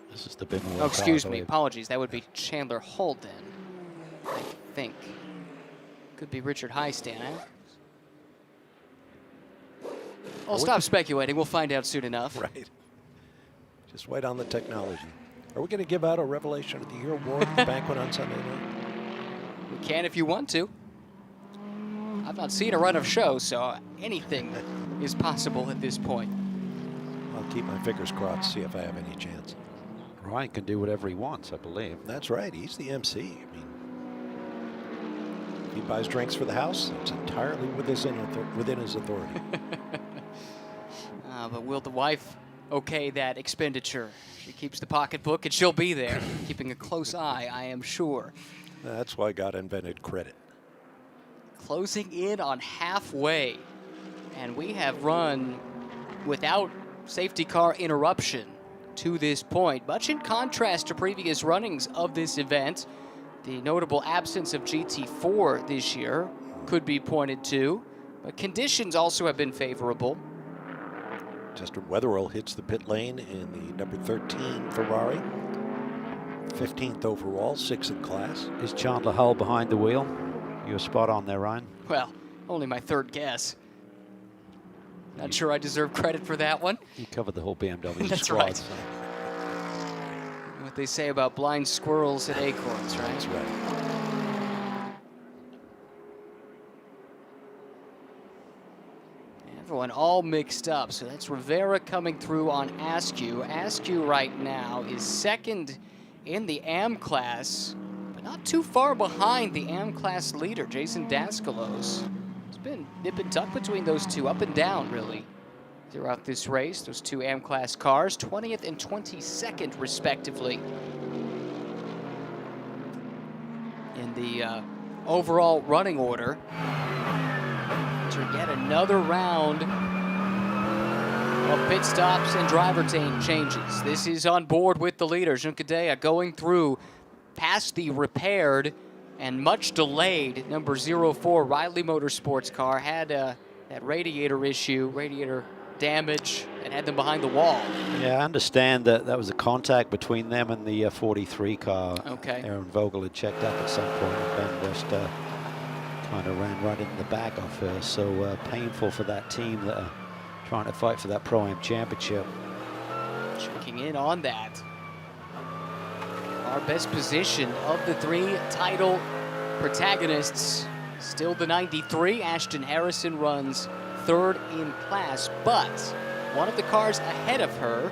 This is the Benoit. Oh, excuse me. Apologies. That would be Chandler Holden, I think. Could be Richard Highstand. I'll stop speculating. We'll find out soon enough. Right. Just wait on the technology. Are we going to give out a Revelation of the Year award at the banquet on Sunday night? We can if you want to. I've not seen a run of shows, so anything is possible at this point. I'll keep my fingers crossed, see if I have any chance. Ryan can do whatever he wants, I believe. That's right. He's the MC. I mean, if he buys drinks for the house, it's entirely within his authority. But will the wife okay that expenditure? She keeps the pocketbook, and she'll be there, keeping a close eye, I am sure. That's why God invented credit. Closing in on halfway, and we have run without safety car interruption to this point, much in contrast to previous runnings of this event. The notable absence of GT4 this year could be pointed to, but conditions also have been favorable. Chester Wetherell hits the pit lane in the number 13 Ferrari. 15th overall, 6th in class. Is Chandler Hull behind the wheel? You were spot on there, Ryan. Well, only my third guess. Not sure I deserve credit for that one. You covered the whole BMW That's squad. right. What they say about blind squirrels at acorns, right? That's right. Everyone all mixed up. So that's Rivera coming through on Askew. Askew right now is second in the AM class, but not too far behind the AM class leader, Jason Daskalos. It's been nip and tuck between those two, up and down, really, throughout this race. Those two AM class cars, 20th and 22nd, respectively. In the overall running order. To yet another round of pit stops and driver changes. This is on board with the leader, Juncadea, going through past the repaired and much delayed number 04 Riley Motorsports car. Had that radiator issue, radiator damage, and had them behind the wall. Yeah, I understand that that was a contact between them and the 43 car. Okay. Aaron Vogel had checked up at some point, and Ben West kind of ran right in the back of her. So painful for that team that are trying to fight for that Pro-Am championship. Checking in on that. Our best position of the three title protagonists, still the 93. Ashton Harrison runs third in class, but one of the cars ahead of her,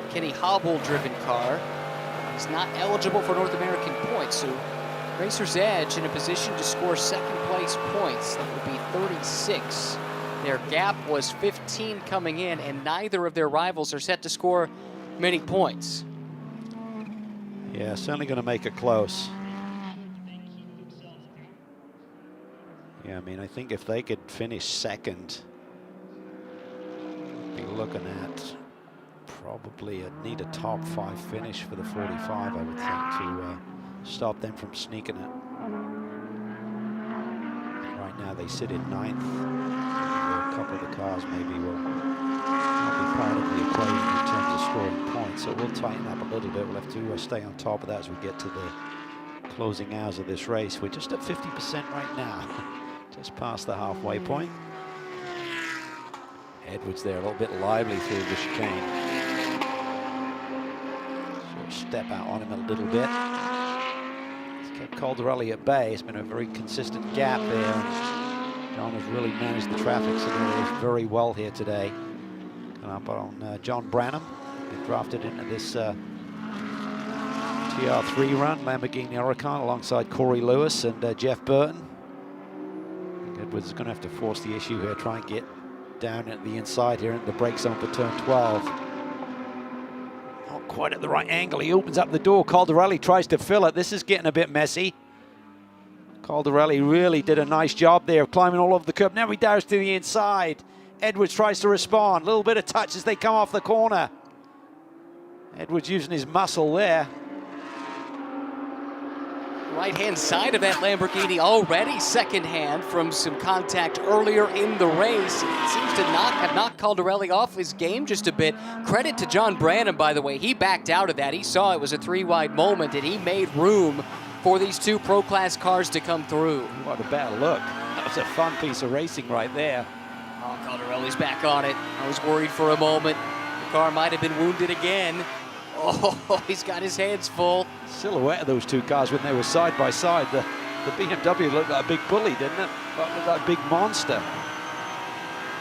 Kenny Hobble-driven car, is not eligible for North American points. So Racer's Edge in a position to score second place points. That would be 36. Their gap was 15 coming in, and neither of their rivals are set to score many points. Yeah, certainly going to make it close. Yeah, I mean, I think if they could finish second, we'd be looking at probably need a top 5 finish for the 45, I would think, to stop them from sneaking it. Right now they sit in 9th. A couple of the cars maybe will be part of the equation in terms of scoring points. So we'll tighten up a little bit. We'll have to stay on top of that as we get to the closing hours of this race. We're just at 50% right now, just past the halfway point. Edwards there a little bit lively through the chicane. Sort of step out on him a little bit. Kept Caldarelli at bay. It's been a very consistent gap there. John has really managed the traffic scenarios very well here today. Coming up on John Branham. Been drafted into this TR3 run, Lamborghini Huracan, alongside Corey Lewis and Jeff Burton. I think Edwards is going to have to force the issue here, try and get down at the inside here into the brake zone for turn 12. Not quite at the right angle. He opens up the door. Caldarelli tries to fill it. This is getting a bit messy. Caldarelli really did a nice job there of climbing all over the curb. Now he dives to the inside. Edwards tries to respond. A little bit of touch as they come off the corner. Edwards using his muscle there. Right-hand side of that Lamborghini already second-hand from some contact earlier in the race. It seems to have knocked Caldarelli off his game just a bit. Credit to John Branham, by the way. He backed out of that. He saw it was a 3-wide moment, and he made room for these two Pro-Class cars to come through. What a better look. That was a fun piece of racing right there. Oh, Caldarelli's back on it. I was worried for a moment. The car might have been wounded again. Oh, he's got his hands full. Silhouette of those two cars when they were side by side. The BMW looked like a big bully, didn't it? Looked like a big monster.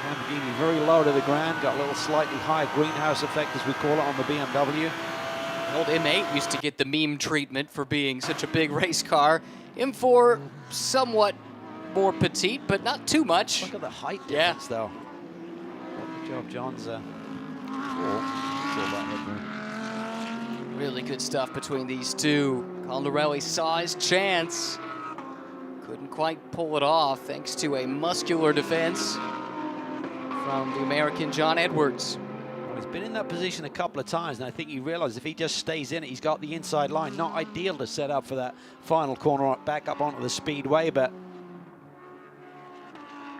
Lamborghini very low to the ground, got a little slightly higher greenhouse effect, as we call it, on the BMW. The old M8 used to get the meme treatment for being such a big race car. M4, somewhat more petite, but not too much. Look at the height difference, though. Good job, John's Really good stuff between these two. Caldarelli saw his chance. Couldn't quite pull it off thanks to a muscular defense from the American John Edwards. Well, he's been in that position a couple of times, and I think he realized if he just stays in it, he's got the inside line. Not ideal to set up for that final corner back up onto the speedway, but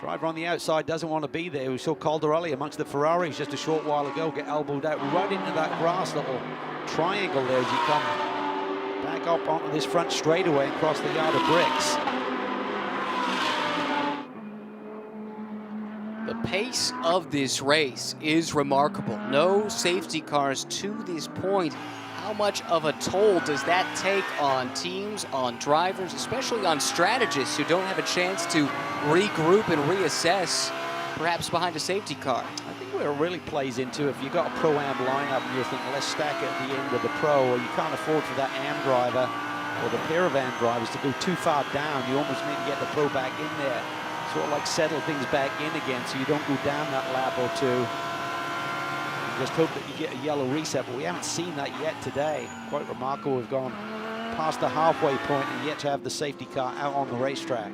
driver on the outside doesn't want to be there. We saw Caldarelli amongst the Ferraris just a short while ago get elbowed out right into that grass little triangle there as you come back up onto this front straightaway across the yard of bricks. The pace of this race is remarkable. No safety cars to this point. How much of a toll does that take on teams, on drivers, especially on strategists who don't have a chance to regroup and reassess, perhaps behind a safety car? I think where it really plays into, if you've got a Pro-Am lineup and you're thinking, let's stack it at the end with the Pro, or you can't afford for that Am driver or the pair of Am drivers to go too far down, you almost need to get the Pro back in there. Sort of like settle things back in again so you don't go down that lap or two. Just hope that you get a yellow reset, but we haven't seen that yet today. Quite remarkable. We've gone past the halfway point and yet to have the safety car out on the racetrack.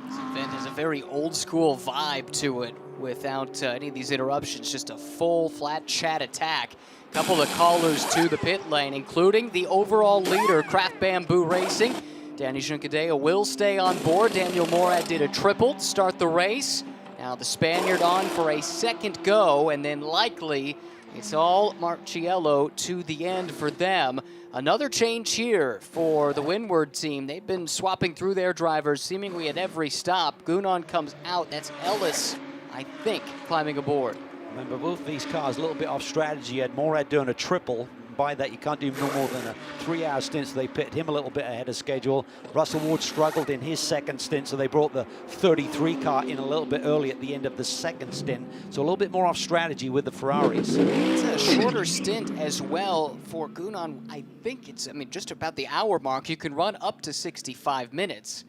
This event has a very old school vibe to it without any of these interruptions, just a full flat chat attack. A couple of callers to the pit lane, including the overall leader, Craft Bamboo Racing. Danny Juncadeo will stay on board. Daniel Morad did a triple to start the race. Now the Spaniard on for a second go, and then likely it's all Marciello to the end for them. Another change here for the Windward team. They've been swapping through their drivers seemingly at every stop. Gunan comes out. That's Ellis, I think, climbing aboard. Remember, both these cars a little bit off strategy. You had Morad doing a triple. By that, you can't do no more than a 3-hour stint, so they pitted him a little bit ahead of schedule. Russell Ward struggled in his second stint, so they brought the 33 car in a little bit early at the end of the second stint. So a little bit more off strategy with the Ferraris. It's a shorter stint as well for Gunan. I think it's, just about the hour mark. You can run up to 65 minutes.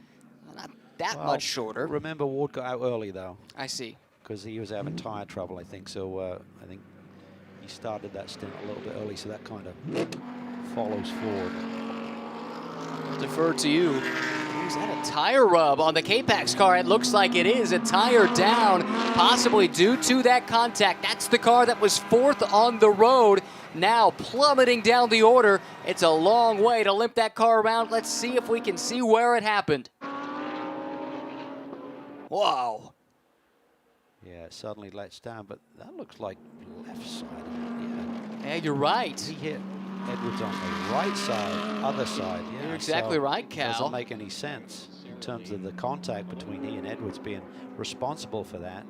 Not that much shorter. Remember, Ward got out early, though. I see. Because he was having tire trouble, I think. So I think he started that stint a little bit early, so that kind of follows forward. I'll defer to you. Is that a tire rub on the K-Pax car? It looks like it is. A tire down, possibly due to that contact. That's the car that was fourth on the road, now plummeting down the order. It's a long way to limp that car around. Let's see if we can see where it happened. Wow. Yeah, it suddenly lets down, but that looks like left side. Yeah, you're right. He hit Edwards on the right side, other side. Yeah, you're exactly right, Cal. Doesn't make any sense in terms of the contact between he and Edwards being responsible for that.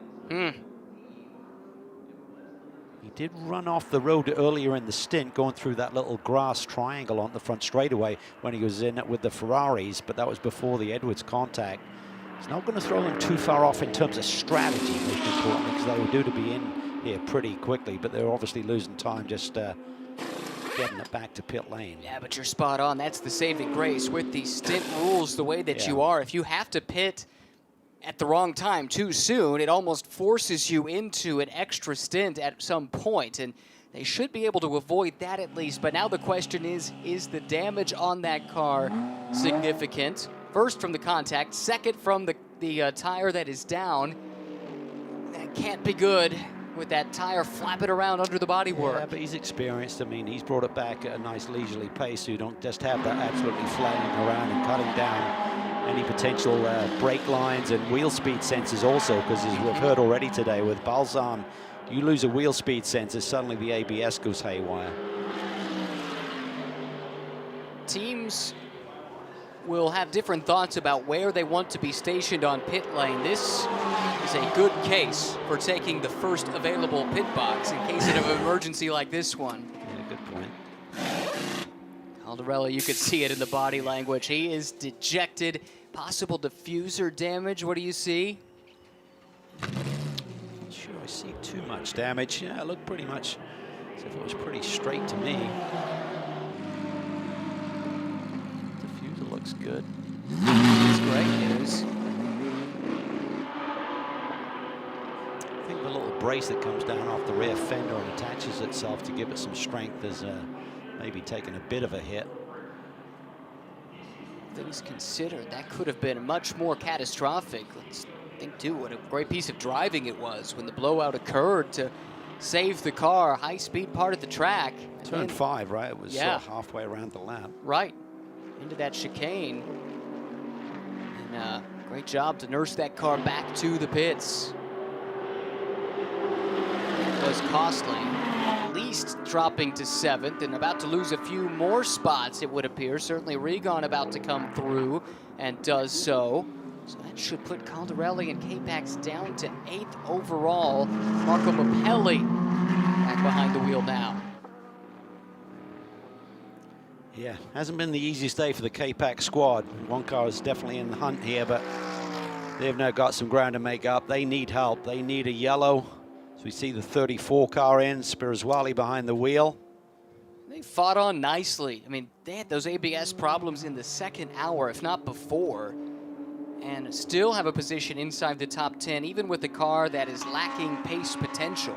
He did run off the road earlier in the stint, going through that little grass triangle on the front straightaway when he was in it with the Ferraris, but that was before the Edwards contact. It's not going to throw them too far off in terms of strategy, most importantly, because they were due to be in here pretty quickly, but they're obviously losing time just getting it back to pit lane. Yeah, but you're spot on. That's the saving grace with these stint rules the way that you are. If you have to pit at the wrong time too soon, it almost forces you into an extra stint at some point, and they should be able to avoid that at least. But now the question is the damage on that car significant? First from the contact, second from the tire that is down. That can't be good with that tire flapping around under the bodywork. Yeah, but he's experienced. I mean, he's brought it back at a nice leisurely pace, so you don't just have that absolutely flailing around and cutting down any potential brake lines and wheel speed sensors also, because as we've heard already today with Balzan, you lose a wheel speed sensor, suddenly the ABS goes haywire. Teams will have different thoughts about where they want to be stationed on pit lane. This is a good case for taking the first available pit box in case of an emergency like this one. Yeah, good point. Caldarella, you could see it in the body language. He is dejected. Possible diffuser damage. What do you see? Not sure I see too much damage. Yeah, it looked pretty much as if it was pretty straight to me. Looks good. It's great news. I think the little brace that comes down off the rear fender and attaches itself to give it some strength is maybe taking a bit of a hit. Things considered, that could have been much more catastrophic. Let's think too what a great piece of driving it was when the blowout occurred to save the car. High-speed part of the track. Turn 5, right? It was halfway around the lap. Right. Into that chicane. And great job to nurse that car back to the pits. It was costly. At least least dropping to 7th and about to lose a few more spots, it would appear. Certainly Regan about to come through and does so. So that should put Caldarelli and K-Pax down to 8th overall. Marco Mapelli back behind the wheel now. Yeah, hasn't been the easiest day for the K-Pax squad. One car is definitely in the hunt here, but they've now got some ground to make up. They need help. They need a yellow. So we see the 34 car in, Spirituali behind the wheel. They fought on nicely. I mean, they had those ABS problems in the second hour, if not before, and still have a position inside the top 10, even with a car that is lacking pace potential.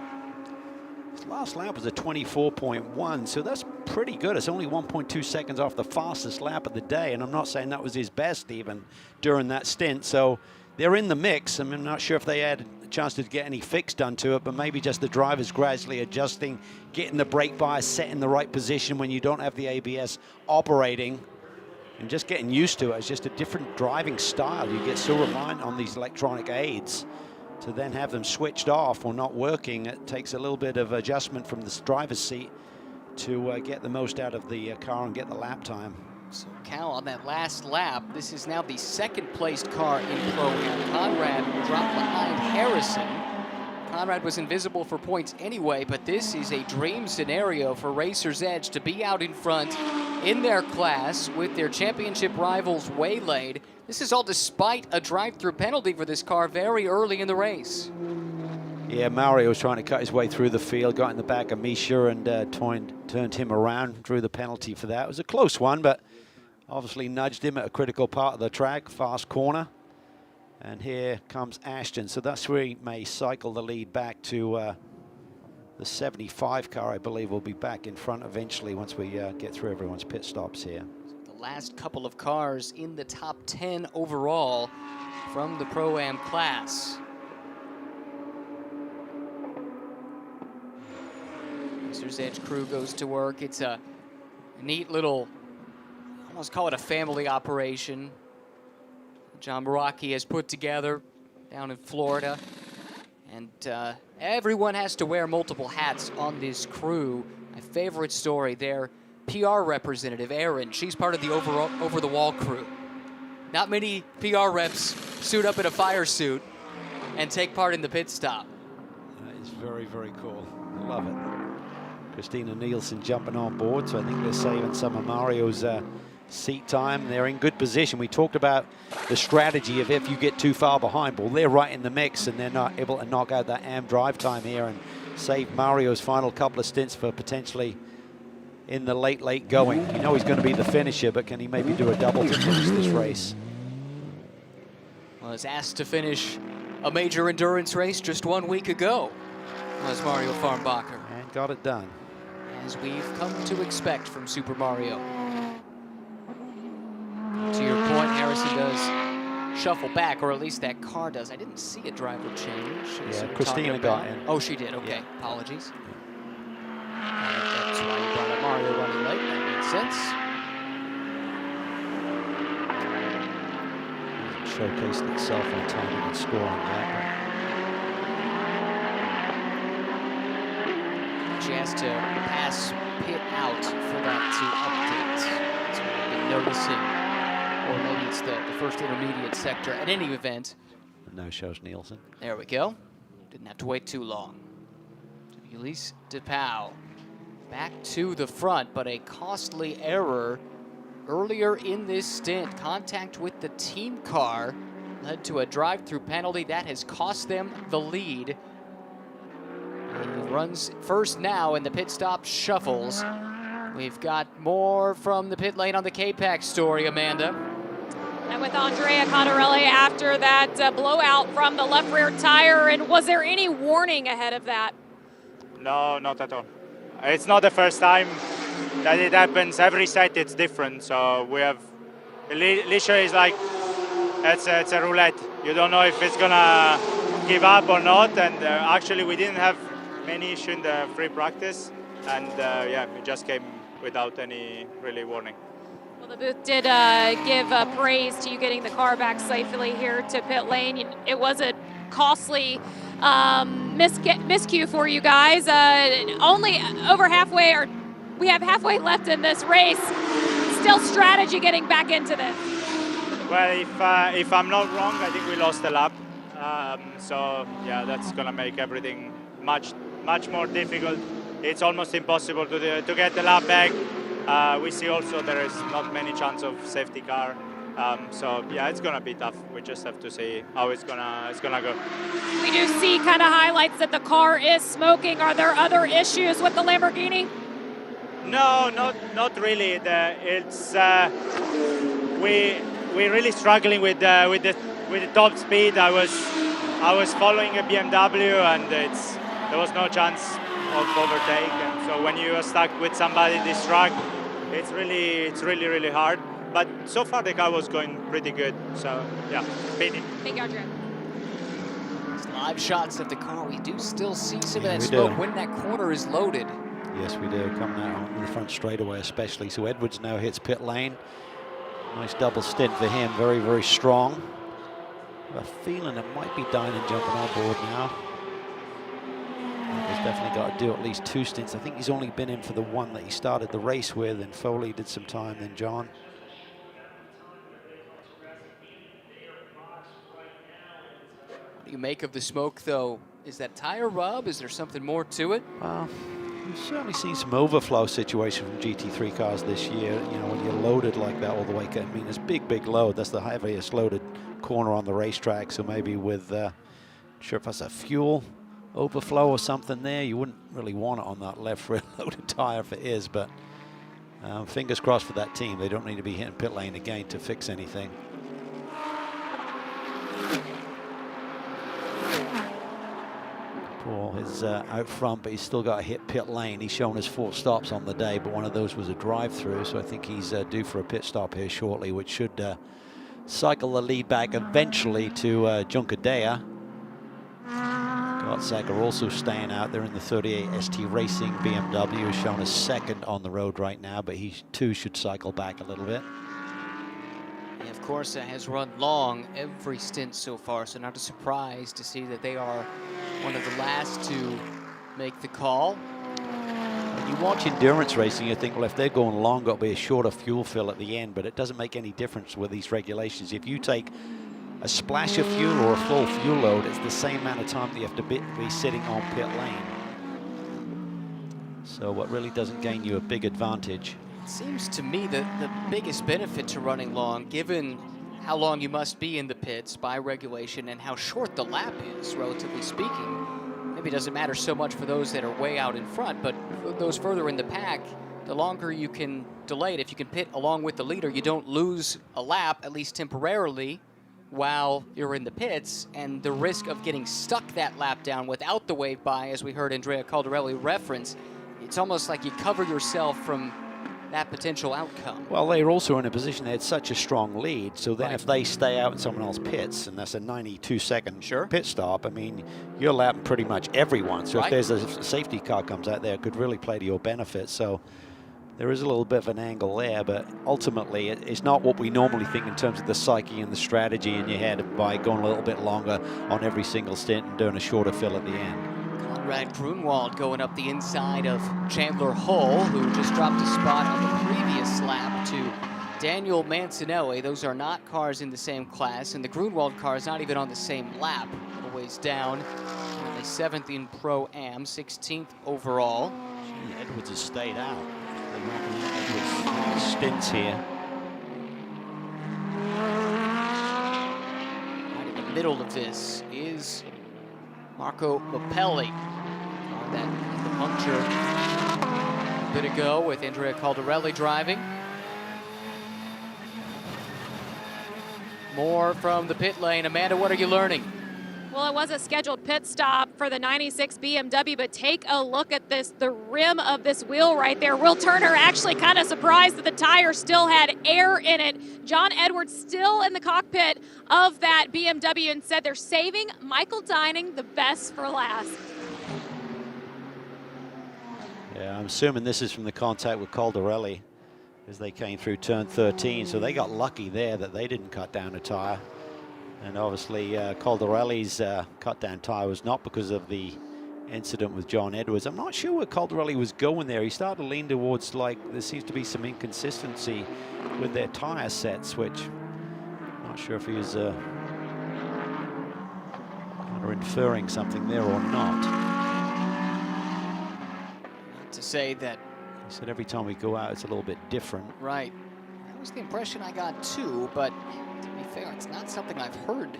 His last lap was a 24.1, so that's pretty good. It's only 1.2 seconds off the fastest lap of the day, and I'm not saying that was his best even during that stint. So they're in the mix. I'm not sure if they had a chance to get any fix done to it, but maybe just the drivers gradually adjusting, getting the brake bias set in the right position when you don't have the ABS operating, and just getting used to it. It's just a different driving style. You get so reliant on these electronic aids. To then have them switched off or not working, it takes a little bit of adjustment from the driver's seat to get the most out of the car and get the lap time. So Cal on that last lap, this is now the second placed car in Pro-Am. Conrad dropped behind Harrison. Conrad was invisible for points anyway, but this is a dream scenario for Racer's Edge to be out in front in their class with their championship rivals waylaid. This is all despite a drive-through penalty for this car very early in the race. Yeah, Mario was trying to cut his way through the field, got in the back of Misha and turned him around, drew the penalty for that. It was a close one, but obviously nudged him at a critical part of the track, fast corner. And here comes Ashton, so that's where he may cycle the lead back to the 75 car, I believe, will be back in front eventually once we get through everyone's pit stops here. The last couple of cars in the top 10 overall from the Pro-Am class. Racer's Edge crew goes to work. It's a neat little, almost call it a family operation. John Meraki has put together down in Florida. And everyone has to wear multiple hats on this crew. My favorite story, their PR representative, Erin, she's part of the over-the-wall crew. Not many PR reps suit up in a fire suit and take part in the pit stop. That is very, very cool. I love it. Christina Nielsen jumping on board, so I think they're saving some of Mario's seat time. They're in good position. We talked about the strategy of if you get too far behind. Well, they're right in the mix, and they're not able to knock out that AM drive time here and save Mario's final couple of stints for potentially in the late going. You know he's going to be the finisher, but can he maybe do a double to finish this race? Well, was asked to finish a major endurance race just 1 week ago was Mario Farnbacher. And got it done. As we've come to expect from Super Mario. To your point, Harrison does shuffle back, or at least that car does. I didn't see a driver change. Yeah, Christina got in. Oh, she did. Okay, yeah. Apologies. That's why you brought up Mario running late. That makes sense. Showcased itself on timing and scoring that. She has to pass pit out for that to update. That's what I've been noticing. Or maybe it's the first intermediate sector. At any event. No shows Nielsen. There we go. Didn't have to wait too long. Elise DePau back to the front, but a costly error earlier in this stint. Contact with the team car led to a drive-through penalty that has cost them the lead. He runs first now, and the pit stop shuffles. We've got more from the pit lane on the K-Pax story, Amanda. And with Andrea Contarelli after that blowout from the left rear tire, and was there any warning ahead of that? No, not at all. It's not the first time that it happens. Every set it's different. So we have, Alicia is like, it's a roulette. You don't know if it's gonna give up or not. And actually we didn't have many issues in the free practice. And yeah, we just came without any really warning. Well, the booth did give praise to you getting the car back safely here to pit lane. It was a costly miscue for you guys. Only over halfway, or we have halfway left in this race. Still strategy getting back into this. Well, if I'm not wrong, I think we lost a lap. So yeah, that's gonna make everything much more difficult. It's almost impossible to get the lap back. We see also there is not many chance of safety car. So yeah, it's gonna be tough. We just have to see how it's gonna go. We do see kind of highlights that the car is smoking. Are there other issues with the Lamborghini? No, not really. We're really struggling with the top speed. I was following a BMW and there was no chance of overtake. And so when you are stuck with somebody this track, it's really hard. But so far the car was going pretty good. So yeah, pity. Thank you, Adrian. Live shots of the car. We do still see some of that smoke when that corner is loaded. Yes, we do. Coming out on the front straightaway especially. So Edwards now hits pit lane. Nice double stint for him. Very, very strong. I have a feeling it might be Dynan jumping on board now. He's definitely got to do at least 2 stints. I think he's only been in for the one that he started the race with, and Foley did some time, then John. What do you make of the smoke, though? Is that tire rub? Is there something more to it? We've certainly seen some overflow situation from GT3 cars this year. You know, when you're loaded like that all the way, I mean, it's big load. That's the heaviest loaded corner on the racetrack. So maybe with, not sure if that's a fuel overflow or something there. You wouldn't really want it on that left rear loaded tire if it is, but fingers crossed for that team. They don't need to be hitting pit lane again to fix anything. Paul is out front, but he's still got to hit pit lane. He's shown us 4 stops on the day, but one of those was a drive-through, so I think he's due for a pit stop here shortly, which should cycle the lead back eventually to Juncadella. Gottsager also staying out there in the 38 ST Racing BMW, has shown us 2nd on the road right now, but he too should cycle back a little bit. And of course, has run long every stint so far, so not a surprise to see that they are one of the last to make the call. When you watch endurance racing, you think, well, if they're going long, it'll be a shorter fuel fill at the end, but it doesn't make any difference with these regulations. If you take a splash of fuel or a full fuel load, it's the same amount of time that you have to be sitting on pit lane. So what really doesn't gain you a big advantage. It seems to me that the biggest benefit to running long, given how long you must be in the pits by regulation and how short the lap is, relatively speaking, maybe it doesn't matter so much for those that are way out in front, but for those further in the pack, the longer you can delay it. If you can pit along with the leader, you don't lose a lap, at least temporarily, while you're in the pits, and the risk of getting stuck that lap down without the wave by, as we heard Andrea Caldarelli reference, it's almost like you cover yourself from that potential outcome. Well, they're also in a position they had such a strong lead, so then if they stay out and someone else pits, and that's a 92-second pit stop, I mean, you're lapping pretty much everyone. So if there's a safety car comes out there, it could really play to your benefit. So there is a little bit of an angle there, but ultimately it's not what we normally think in terms of the psyche and the strategy in your head by going a little bit longer on every single stint and doing a shorter fill at the end. Conrad Grunwald going up the inside of Chandler Hull, who just dropped a spot on the previous lap to Daniel Mancinelli. Those are not cars in the same class, and the Grunwald car is not even on the same lap. A ways down, only 7th in Pro-Am, 16th overall. Edwards has stayed out. Edwards stints here. Right in the middle of this is Marco Mapelli. That the puncture a bit ago with Andrea Caldarelli driving. More from the pit lane. Amanda, what are you learning? Well, it was a scheduled pit stop for the 96 BMW, but take a look at this, the rim of this wheel right there. Will Turner actually kind of surprised that the tire still had air in it. John Edwards still in the cockpit of that BMW and said they're saving Michael Dynan the best for last. Yeah, I'm assuming this is from the contact with Caldarelli as they came through turn 13, so they got lucky there that they didn't cut down a tire. And obviously, Caldarelli's cut-down tire was not because of the incident with John Edwards. I'm not sure where Caldarelli was going there. He started to lean towards, like, there seems to be some inconsistency with their tire sets, which I'm not sure if he was kind of inferring something there or not. To say that. He said every time we go out, it's a little bit different. Right. That was the impression I got too, but to be fair, it's not something I've heard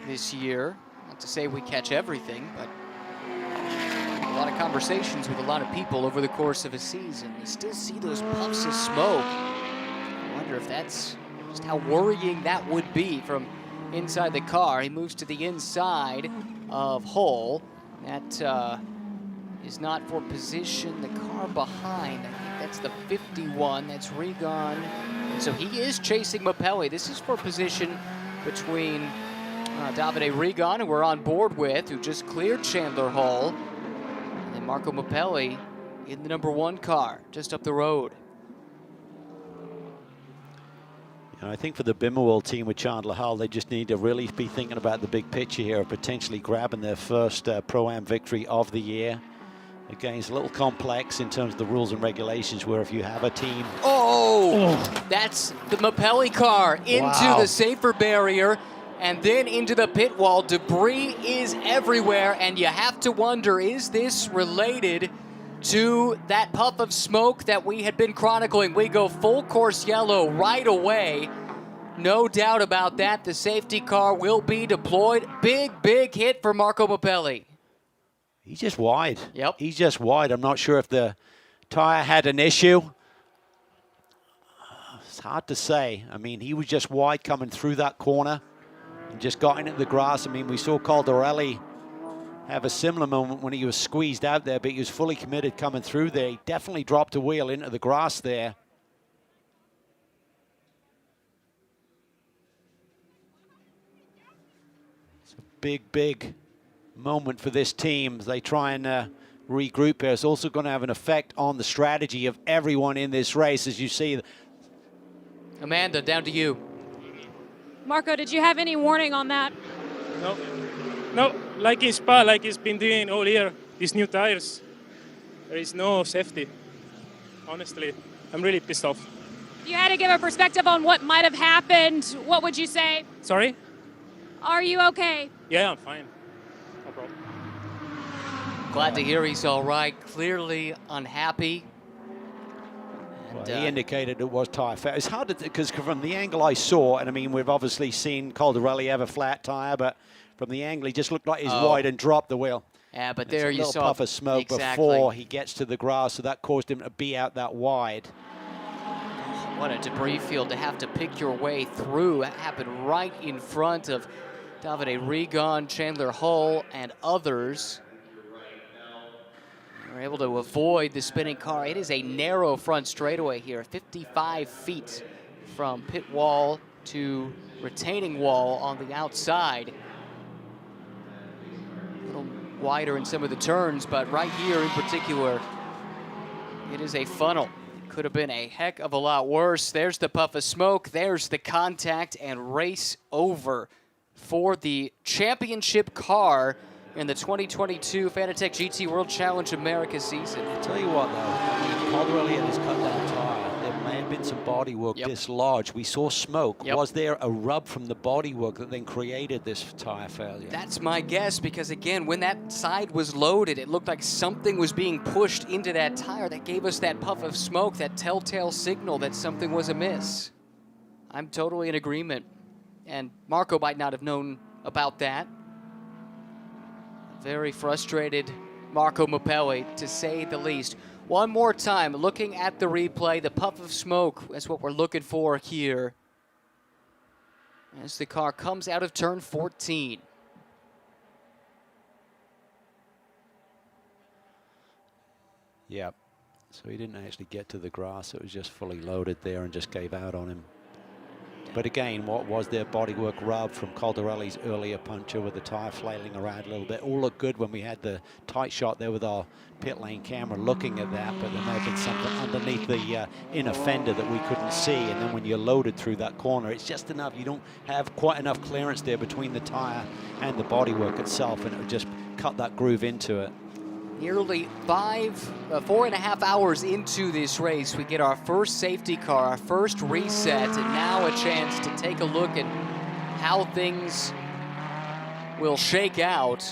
this year. Not to say we catch everything, but a lot of conversations with a lot of people over the course of a season. You still see those puffs of smoke. I wonder if that's just how worrying that would be from inside the car. He moves to the inside of Hull. That is not for position. The car behind, I think that's the 51. That's Regan. And so he is chasing Mapelli. This is for position between Davide Regan, who we're on board with, who just cleared Chandler Hull. And then Marco Mapelli in the #1 car, just up the road. And I think for the Bimmerwell team with Chandler Hull, they just need to really be thinking about the big picture here of potentially grabbing their first Pro-Am victory of the year. Again, it's a little complex in terms of the rules and regulations where if you have a team... That's the Mapelli car into the safer barrier and then into the pit wall. Debris is everywhere, and you have to wonder, is this related to that puff of smoke that we had been chronicling? We go full course yellow right away. No doubt about that. The safety car will be deployed. Big hit for Marco Mapelli. He's just wide. Yep. He's just wide. I'm not sure if the tire had an issue. It's hard to say. I mean, he was just wide coming through that corner and just got into the grass. I mean, we saw Caldarelli have a similar moment when he was squeezed out there, but he was fully committed coming through there. He definitely dropped a wheel into the grass there. It's a big moment for this team as they try and regroup here. It's also going to have an effect on the strategy of everyone in this race, as you see. Amanda, down to you. Marco, did you have any warning on that? No, like in Spa, like it's been doing all year, these new tires, there is no safety. Honestly, I'm really pissed off. If you had to give a perspective on what might have happened, what would you say? Sorry? Are you okay? Yeah, I'm fine. No problem. Glad to hear he's all right. Clearly unhappy. Well, he indicated it was tire failure. It's hard to, because from the angle I saw, and I mean, we've obviously seen Caldarelli have a flat tire, but from the angle, he just looked like he's wide and dropped the wheel. Yeah, but And there it's a you little saw puff of smoke before he gets to the grass, so that caused him to be out that wide. What a debris field to have to pick your way through. That happened right in front of Davide Regan, Chandler Hull, and others. They were able to avoid the spinning car. It is a narrow front straightaway here, 55 feet from pit wall to retaining wall on the outside. A little wider in some of the turns, but right here in particular, it is a funnel. Could have been a heck of a lot worse. There's the puff of smoke. There's the contact and race over for the championship car in the 2022 Fanatec GT World Challenge America season. I'll tell you what, though, Caldarelli had his cut-down tire. There may have been some bodywork dislodged. We saw smoke. Was there a rub from the bodywork that then created this tire failure? That's my guess, because again, when that side was loaded, it looked like something was being pushed into that tire that gave us that puff of smoke, that telltale signal that something was amiss. I'm totally in agreement. And Marco might not have known about that. Very frustrated Marco Mapelli, to say the least. One more time, looking at the replay, the puff of smoke is what we're looking for here as the car comes out of turn 14. Yep. So he didn't actually get to the grass. It was just fully loaded there and just gave out on him. But again, what was their bodywork rub from Caldarelli's earlier puncture with the tire flailing around a little bit? All looked good when we had the tight shot there with our pit lane camera looking at that, but there may have been something underneath the inner fender that we couldn't see. And then when you're loaded through that corner, it's just enough. You don't have quite enough clearance there between the tire and the bodywork itself, and it would just cut that groove into it. Nearly 4.5 hours into this race, we get our first safety car, our first reset, and now a chance to take a look at how things will shake out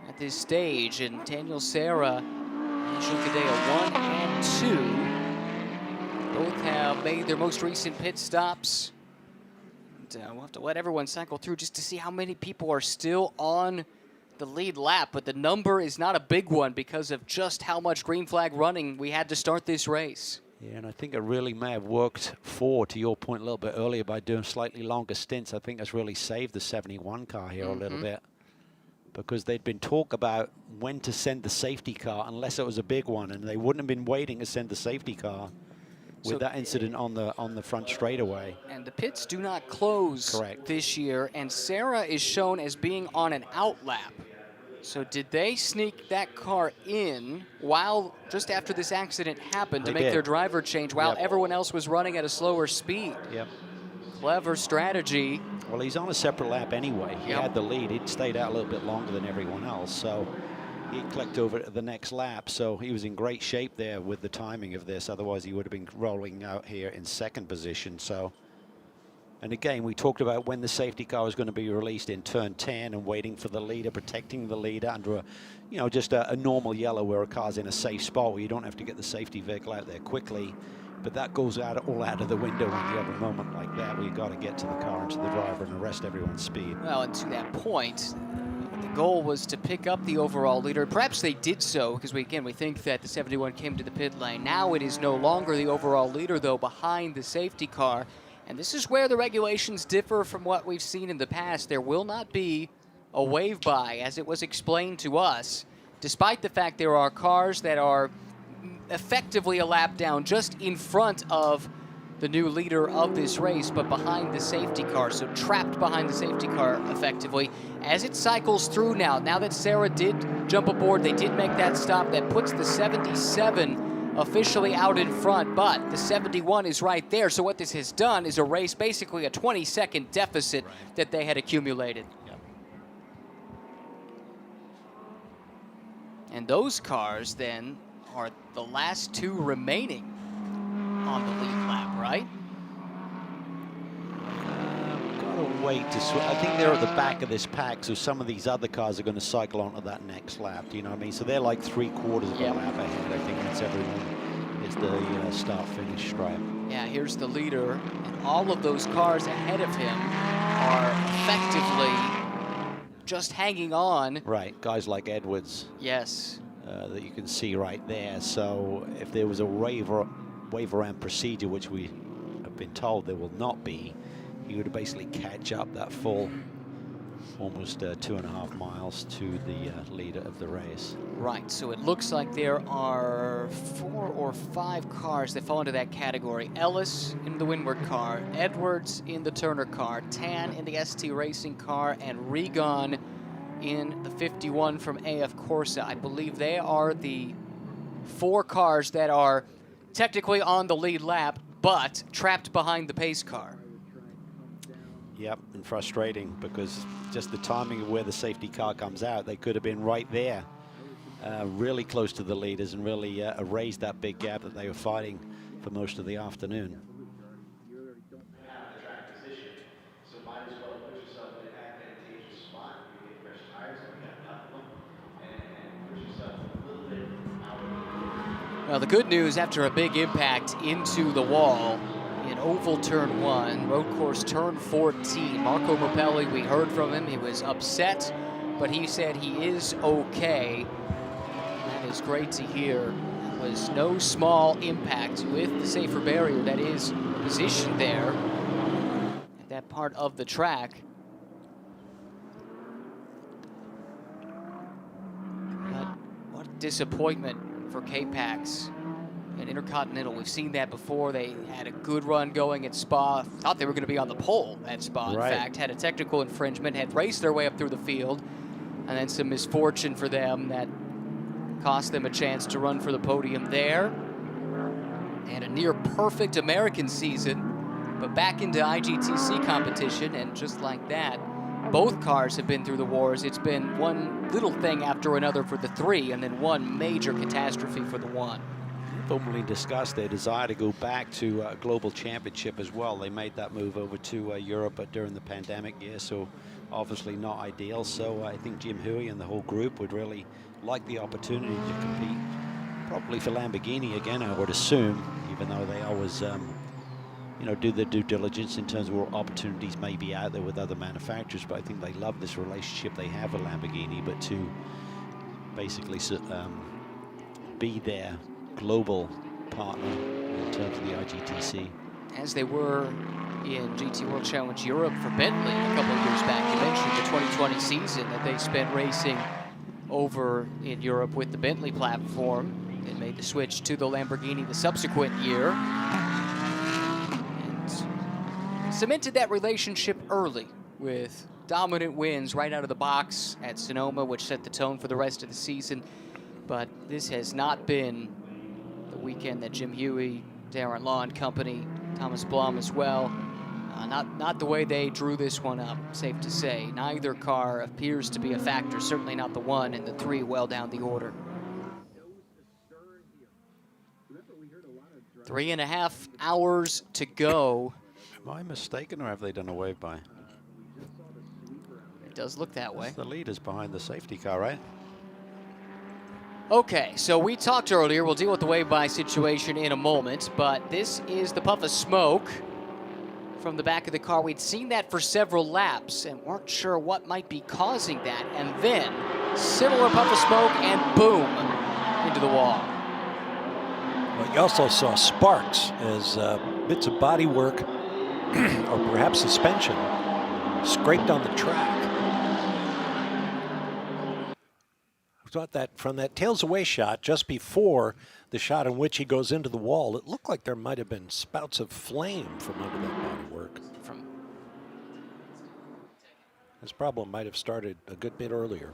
at this stage. And Daniel Serra and Juncadeo 1 and 2 both have made their most recent pit stops. And, we'll have to let everyone cycle through just to see how many people are still on the lead lap, but the number is not a big one because of just how much green flag running we had to start this race. Yeah, and I think it really may have worked for, to your point a little bit earlier, by doing slightly longer stints. I think that's really saved the 71 car here a little bit, because there'd been talk about when to send the safety car unless it was a big one, and they wouldn't have been waiting to send the safety car with that incident on the front straightaway. And the pits do not close this year, and Serra is shown as being on an out lap. So did they sneak that car in while, just after this accident happened, to make their driver change while everyone else was running at a slower speed? Yep. Clever strategy. Well, he's on a separate lap anyway. He had the lead. He'd stayed out a little bit longer than everyone else, so he clicked over to the next lap, so he was in great shape there with the timing of this. Otherwise, he would have been rolling out here in second position. So, and again, we talked about when the safety car was going to be released in turn 10 and waiting for the leader, protecting the leader under a, you know, just a normal yellow where a car's in a safe spot where you don't have to get the safety vehicle out there quickly. But that goes all out of the window when you have a moment like that where you've got to get to the car and to the driver and arrest everyone's speed. Well, and to that point, the goal was to pick up the overall leader. Perhaps they did so because, we think that the 71 came to the pit lane. Now it is no longer the overall leader, though, behind the safety car. And this is where the regulations differ from what we've seen in the past. There will not be a wave by, as it was explained to us, despite the fact there are cars that are effectively a lap down just in front of the new leader of this race, but behind the safety car, so trapped behind the safety car effectively. As it cycles through now that Serra did jump aboard, they did make that stop, that puts the 77 officially out in front, but the 71 is right there. So what this has done is erase basically a 20-second deficit that they had accumulated. And those cars then are the last two remaining on the lead lap, right? Gotta wait to I think they're at the back of this pack, so some of these other cars are going to cycle onto that next lap. Do you know what I mean? So they're like 3/4 of a lap ahead. I think that's everyone. It's the start-finish stripe. Yeah, here's the leader, and all of those cars ahead of him are effectively just hanging on. Right, guys like Edwards. Yes. That you can see right there. So if there was a wave around procedure, which we have been told there will not be, he would basically catch up that full almost 2.5 miles to the leader of the race. Right, so it looks like there are 4 or 5 cars that fall into that category. Ellis in the Windward car, Edwards in the Turner car, Tan in the ST Racing car, and Regon in the 51 from AF Corsa. I believe they are the 4 cars that are technically on the lead lap, but trapped behind the pace car. Yep, and frustrating because just the timing of where the safety car comes out, they could have been right there, really close to the leaders and really erased that big gap that they were fighting for most of the afternoon. Well, the good news, after a big impact into the wall in oval turn 1, road course turn 14, Marco Mapelli, we heard from him. He was upset, but he said he is okay. That is great to hear. It was no small impact with the safer barrier that is positioned there at that part of the track. But what a disappointment for K-Pax and Intercontinental. We've seen that before. They had a good run going at Spa. Thought they were going to be on the pole at Spa, in fact. Had a technical infringement, had raced their way up through the field, and then some misfortune for them that cost them a chance to run for the podium there. And a near perfect American season, but back into IGTC competition, and just like that, both cars have been through the wars. It's been one little thing after another for the 3, and then one major catastrophe for the 1. Openly discussed their desire to go back to a global championship as well. They made that move over to Europe during the pandemic year, so obviously not ideal. So I think Jim Huey and the whole group would really like the opportunity to compete, probably for Lamborghini again, I would assume, even though they always you know, do their due diligence in terms of what opportunities may be out there with other manufacturers. But I think they love this relationship they have with Lamborghini, but to basically be their global partner in terms of the IGTC. As they were in GT World Challenge Europe for Bentley a couple of years back. You mentioned the 2020 season that they spent racing over in Europe with the Bentley platform. They made the switch to the Lamborghini the subsequent year and cemented that relationship early with dominant wins right out of the box at Sonoma, which set the tone for the rest of the season. But this has not been the weekend that Jim Huey, Darren Law and company, Thomas Blum as well, not the way they drew this one up, safe to say. Neither car appears to be a factor, certainly not the 1 and the 3 well down the order. 3.5 hours to go. Am I mistaken, or have they done a wave by? It does look that way. The leader's behind the safety car, right? Okay, so we talked earlier, we'll deal with the wave-by situation in a moment, but this is the puff of smoke from the back of the car. We'd seen that for several laps and weren't sure what might be causing that, and then similar puff of smoke and boom, into the wall. Well, you also saw sparks as bits of bodywork or perhaps suspension scraped on the track. Thought that from that tails away shot just before the shot in which he goes into the wall, it looked like there might have been spouts of flame from under that bodywork. This problem might have started a good bit earlier.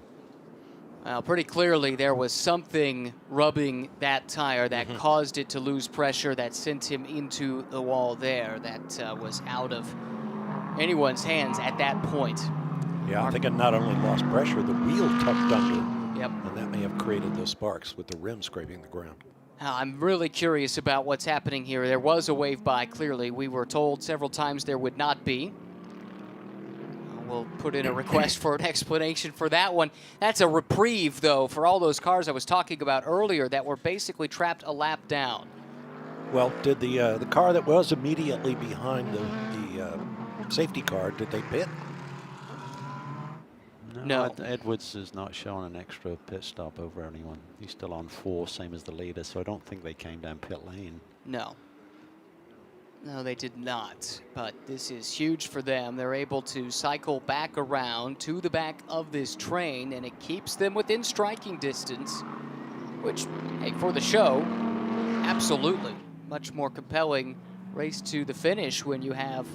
Well, pretty clearly there was something rubbing that tire that caused it to lose pressure, that sent him into the wall there. That was out of anyone's hands at that point. Yeah, I think it not only lost pressure, the wheel tucked under. Yep. And that may have created those sparks with the rim scraping the ground. I'm really curious about what's happening here. There was a wave by, clearly. We were told several times there would not be. We'll put in a request for an explanation for that one. That's a reprieve, though, for all those cars I was talking about earlier that were basically trapped a lap down. Well, did the car that was immediately behind the safety car, did they pit? No. Edwards is not showing an extra pit stop over anyone. He's still on 4, same as the leader, so I don't think they came down pit lane. No. No, they did not. But this is huge for them. They're able to cycle back around to the back of this train, and it keeps them within striking distance, which, hey, for the show, absolutely. Much more compelling race to the finish when you have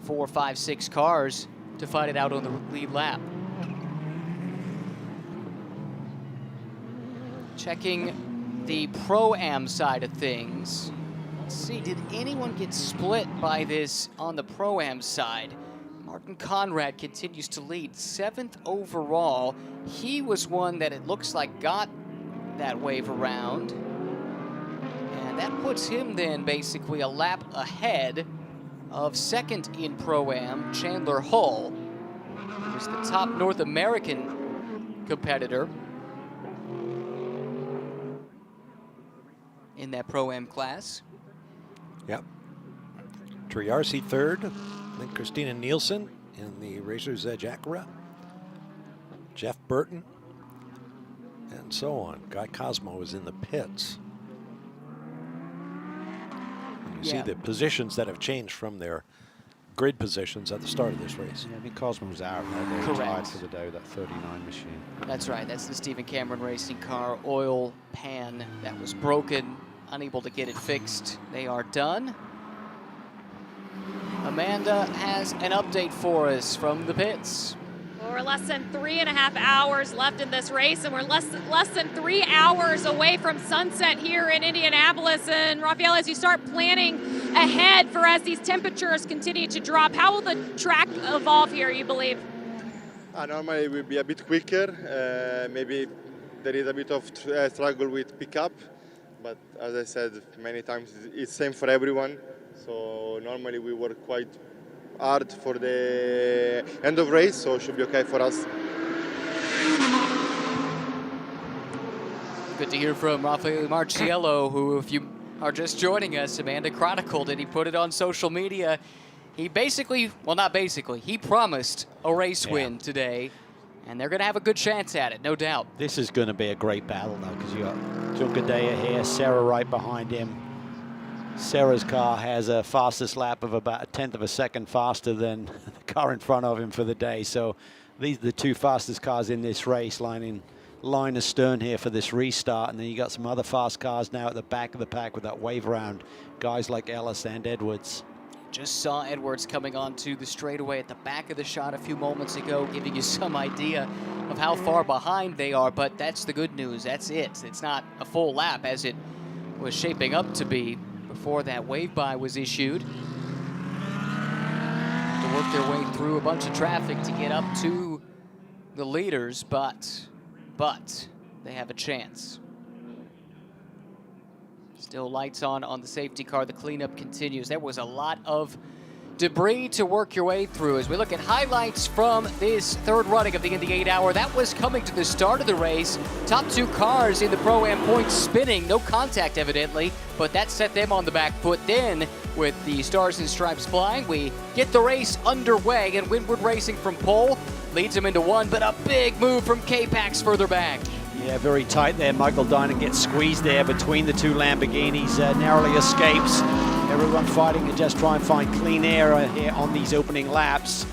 4, 5, 6 cars to fight it out on the lead lap. Checking the Pro-Am side of things. Let's see, did anyone get split by this on the Pro-Am side? Martin Conrad continues to lead, 7th overall. He was one that it looks like got that wave around. And that puts him then basically a lap ahead of 2nd in Pro-Am, Chandler Hull, who's the top North American competitor in that Pro-Am class. Yep. Triarsi 3rd, then Christina Nielsen in the Racers Edge Acura, Jeff Burton, and so on. Guy Cosmo is in the pits. And you see the positions that have changed from their grid positions at the start of this race. Yeah, I think Cosmo's out, right? They're Correct. retired for the day, that 39 machine. That's right, that's the Stephen Cameron racing car oil pan that was broken, unable to get it fixed. They are done. Amanda has an update for us from the pits. We're less than 3.5 hours left in this race, and we're less than 3 hours away from sunset here in Indianapolis. And Rafael, as you start planning ahead for as these temperatures continue to drop, how will the track evolve here, you believe? Normally it will be a bit quicker. Maybe there is a bit of struggle with pickup, but as I said many times, it's same for everyone. So normally we work quite hard for the end of race, so it should be okay for us. Good to hear from Rafael Marciello, who, if you are just joining us, Amanda chronicled it. He put it on social media. He basically, well, not basically, he promised a race win today, and they're going to have a good chance at it, no doubt. This is going to be a great battle, though, because you got Junqueira here, Serra right behind him. Serra's car has a fastest lap of about 1/10 of a second faster than the car in front of him for the day. So these are the two fastest cars in this race, line astern here for this restart. And then you got some other fast cars now at the back of the pack with that wave around, guys like Ellis and Edwards. Just saw Edwards coming onto the straightaway at the back of the shot a few moments ago, giving you some idea of how far behind they are. But that's the good news. That's it. It's not a full lap as it was shaping up to be before that wave by was issued. To work their way through a bunch of traffic to get up to the leaders, but they have a chance. Still lights on the safety car. The cleanup continues. There was a lot of debris to work your way through as we look at highlights from this third running of the Indy 8 Hour. That was coming to the start of the race. Top two cars in the Pro-Am points spinning. No contact, evidently, but that set them on the back foot. Then, with the Stars and Stripes flying, we get the race underway, and Windward Racing from pole leads them into one, but a big move from K-Pax further back. Yeah, very tight there. Michael Dinan gets squeezed there between the two Lamborghinis, narrowly escapes. Everyone fighting to just try and find clean air here on these opening laps.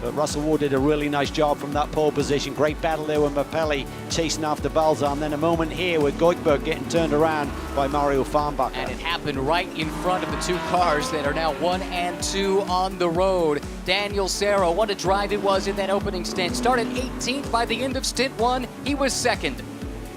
But Russell Ward did a really nice job from that pole position. Great battle there with Mapelli chasing after Balzan. Then a moment here with Goikberg getting turned around by Mario Farnbacher. And it happened right in front of the two cars that are now 1 and 2 on the road. Daniel Serra, what a drive it was in that opening stint. Started 18th by the end of stint 1. He was second.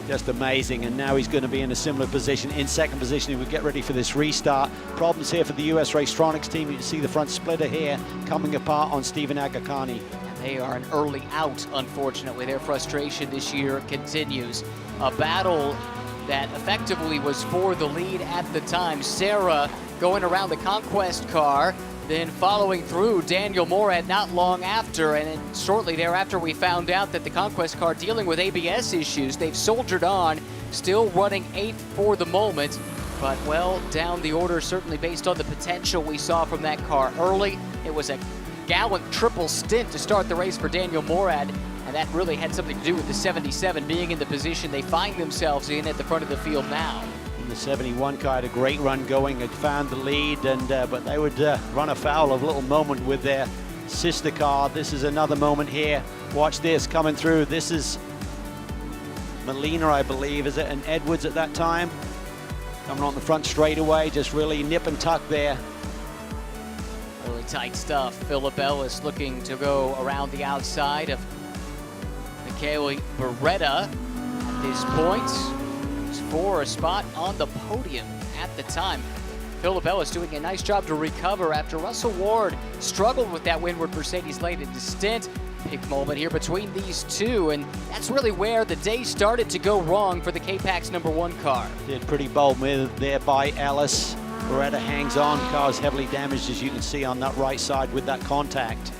Just amazing, and now he's going to be in a similar position, in second position. He would get ready for this restart. Problems here for the US Racetronics team. You can see the front splitter here coming apart on Stephen Agakani. They are an early out, unfortunately. Their frustration this year continues. A battle that effectively was for the lead at the time. Serra going around the Conquest car, then following through Daniel Morad not long after, and then shortly thereafter we found out that the Conquest car dealing with ABS issues. They've soldiered on, still running 8th for the moment, but well down the order, certainly based on the potential we saw from that car early. It was a gallant triple stint to start the race for Daniel Morad, and that really had something to do with the 77 being in the position they find themselves in at the front of the field now. The 71 car had a great run going, had found the lead, and but they would run afoul of a little moment with their sister car. This is another moment here. Watch this coming through. This is Molina, I believe, is it? And Edwards at that time. Coming on the front straightaway, just really nip and tuck there. Really tight stuff. Philip Ellis looking to go around the outside of Michele Beretta at this point. For a spot on the podium at the time. Philip Ellis doing a nice job to recover after Russell Ward struggled with that Windward Mercedes late in the stint. Big moment here between these two, and that's really where the day started to go wrong for the K-Pax #1 car. Did pretty bold move there by Ellis. Beretta hangs on, car's heavily damaged as you can see on that right side with that contact.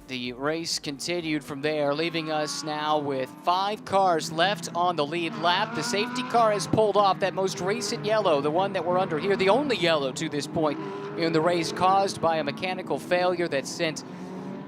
The race continued from there, leaving us now with 5 cars left on the lead lap. The safety car has pulled off, that most recent yellow, the one that we're under here, the only yellow to this point in the race, caused by a mechanical failure that sent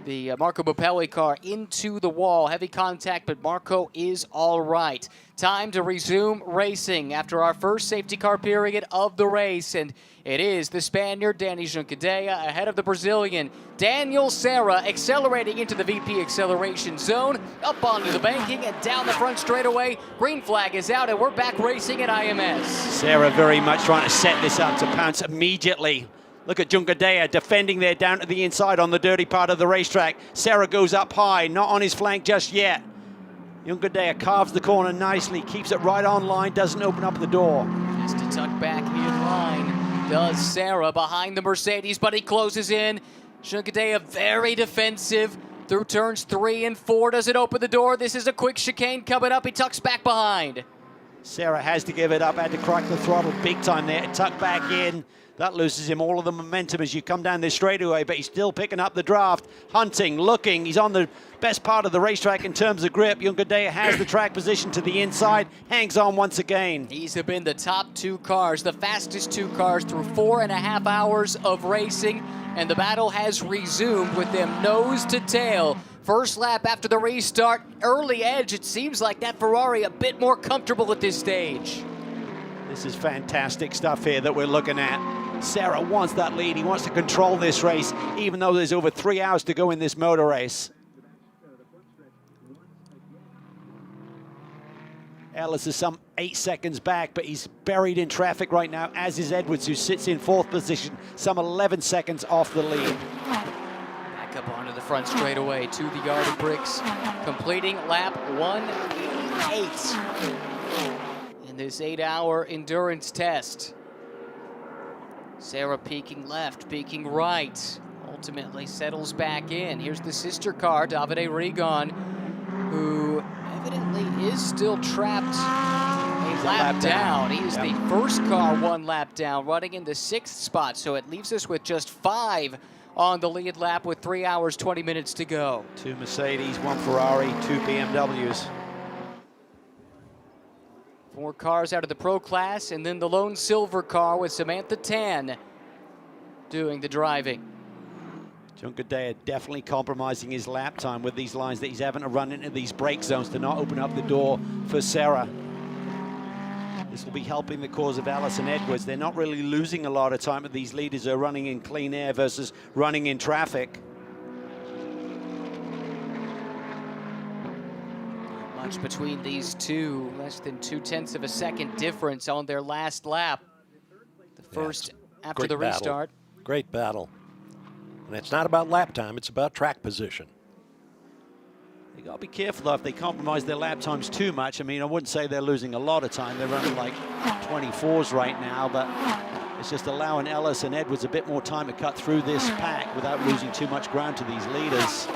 the Marco Mapelli car into the wall. Heavy contact, but Marco is all right. Time to resume racing after our first safety car period of the race, and it is the Spaniard, Danny Junqueira, ahead of the Brazilian, Daniel Serra, accelerating into the VP acceleration zone, up onto the banking and down the front straightaway. Green flag is out, and we're back racing at IMS. Serra very much trying to set this up to pounce immediately. Look at Junqueira defending there down to the inside on the dirty part of the racetrack. Serra goes up high, not on his flank just yet. Junqueira carves the corner nicely, keeps it right on line, doesn't open up the door. Has to tuck back in line, does Serra behind the Mercedes, but he closes in. Junkadea very defensive through turns 3 and 4. Does it open the door? This is a quick chicane coming up. He tucks back behind. Sarah has to give it up, had to crack the throttle big time there, tuck back in. That loses him all of the momentum as you come down this straightaway, but he's still picking up the draft. Hunting, looking, he's on the best part of the racetrack in terms of grip. Junkadea has the track position to the inside, hangs on once again. These have been the top 2 cars, the fastest 2 cars through 4.5 hours of racing, and the battle has resumed with them nose to tail. First lap after the restart, early edge. It seems like that Ferrari a bit more comfortable at this stage. This is fantastic stuff here that we're looking at. Sarah wants that lead. He wants to control this race, even though there's over 3 hours to go in this motor race. Ellis is some 8 seconds back, but he's buried in traffic right now, as is Edwards, who sits in 4th position, some 11 seconds off the lead. Back up onto the front straightaway to the yard of bricks, completing lap 188 in this 8-hour endurance test. Sarah peeking left, peeking right, ultimately settles back in. Here's the sister car, Davide Rigon, who evidently is still trapped a lap down. He is the first car 1 lap down, running in the 6th spot, so it leaves us with just 5 on the lead lap with 3 hours, 20 minutes to go. 2 Mercedes, 1 Ferrari, 2 BMWs. 4 cars out of the Pro class, and then the lone silver car with Samantha Tan doing the driving. Junkadea definitely compromising his lap time with these lines that he's having to run into these brake zones to not open up the door for Sarah. This will be helping the cause of Ellis and Edwards. They're not really losing a lot of time, but these leaders are running in clean air versus running in traffic. Much between these two, less than 0.2 of a second difference on their last lap. The first after the restart. Great battle. And it's not about lap time, it's about track position. You got to be careful though if they compromise their lap times too much. I mean, I wouldn't say they're losing a lot of time. They're running like 24s right now, but it's just allowing Ellis and Edwards a bit more time to cut through this pack without losing too much ground to these leaders.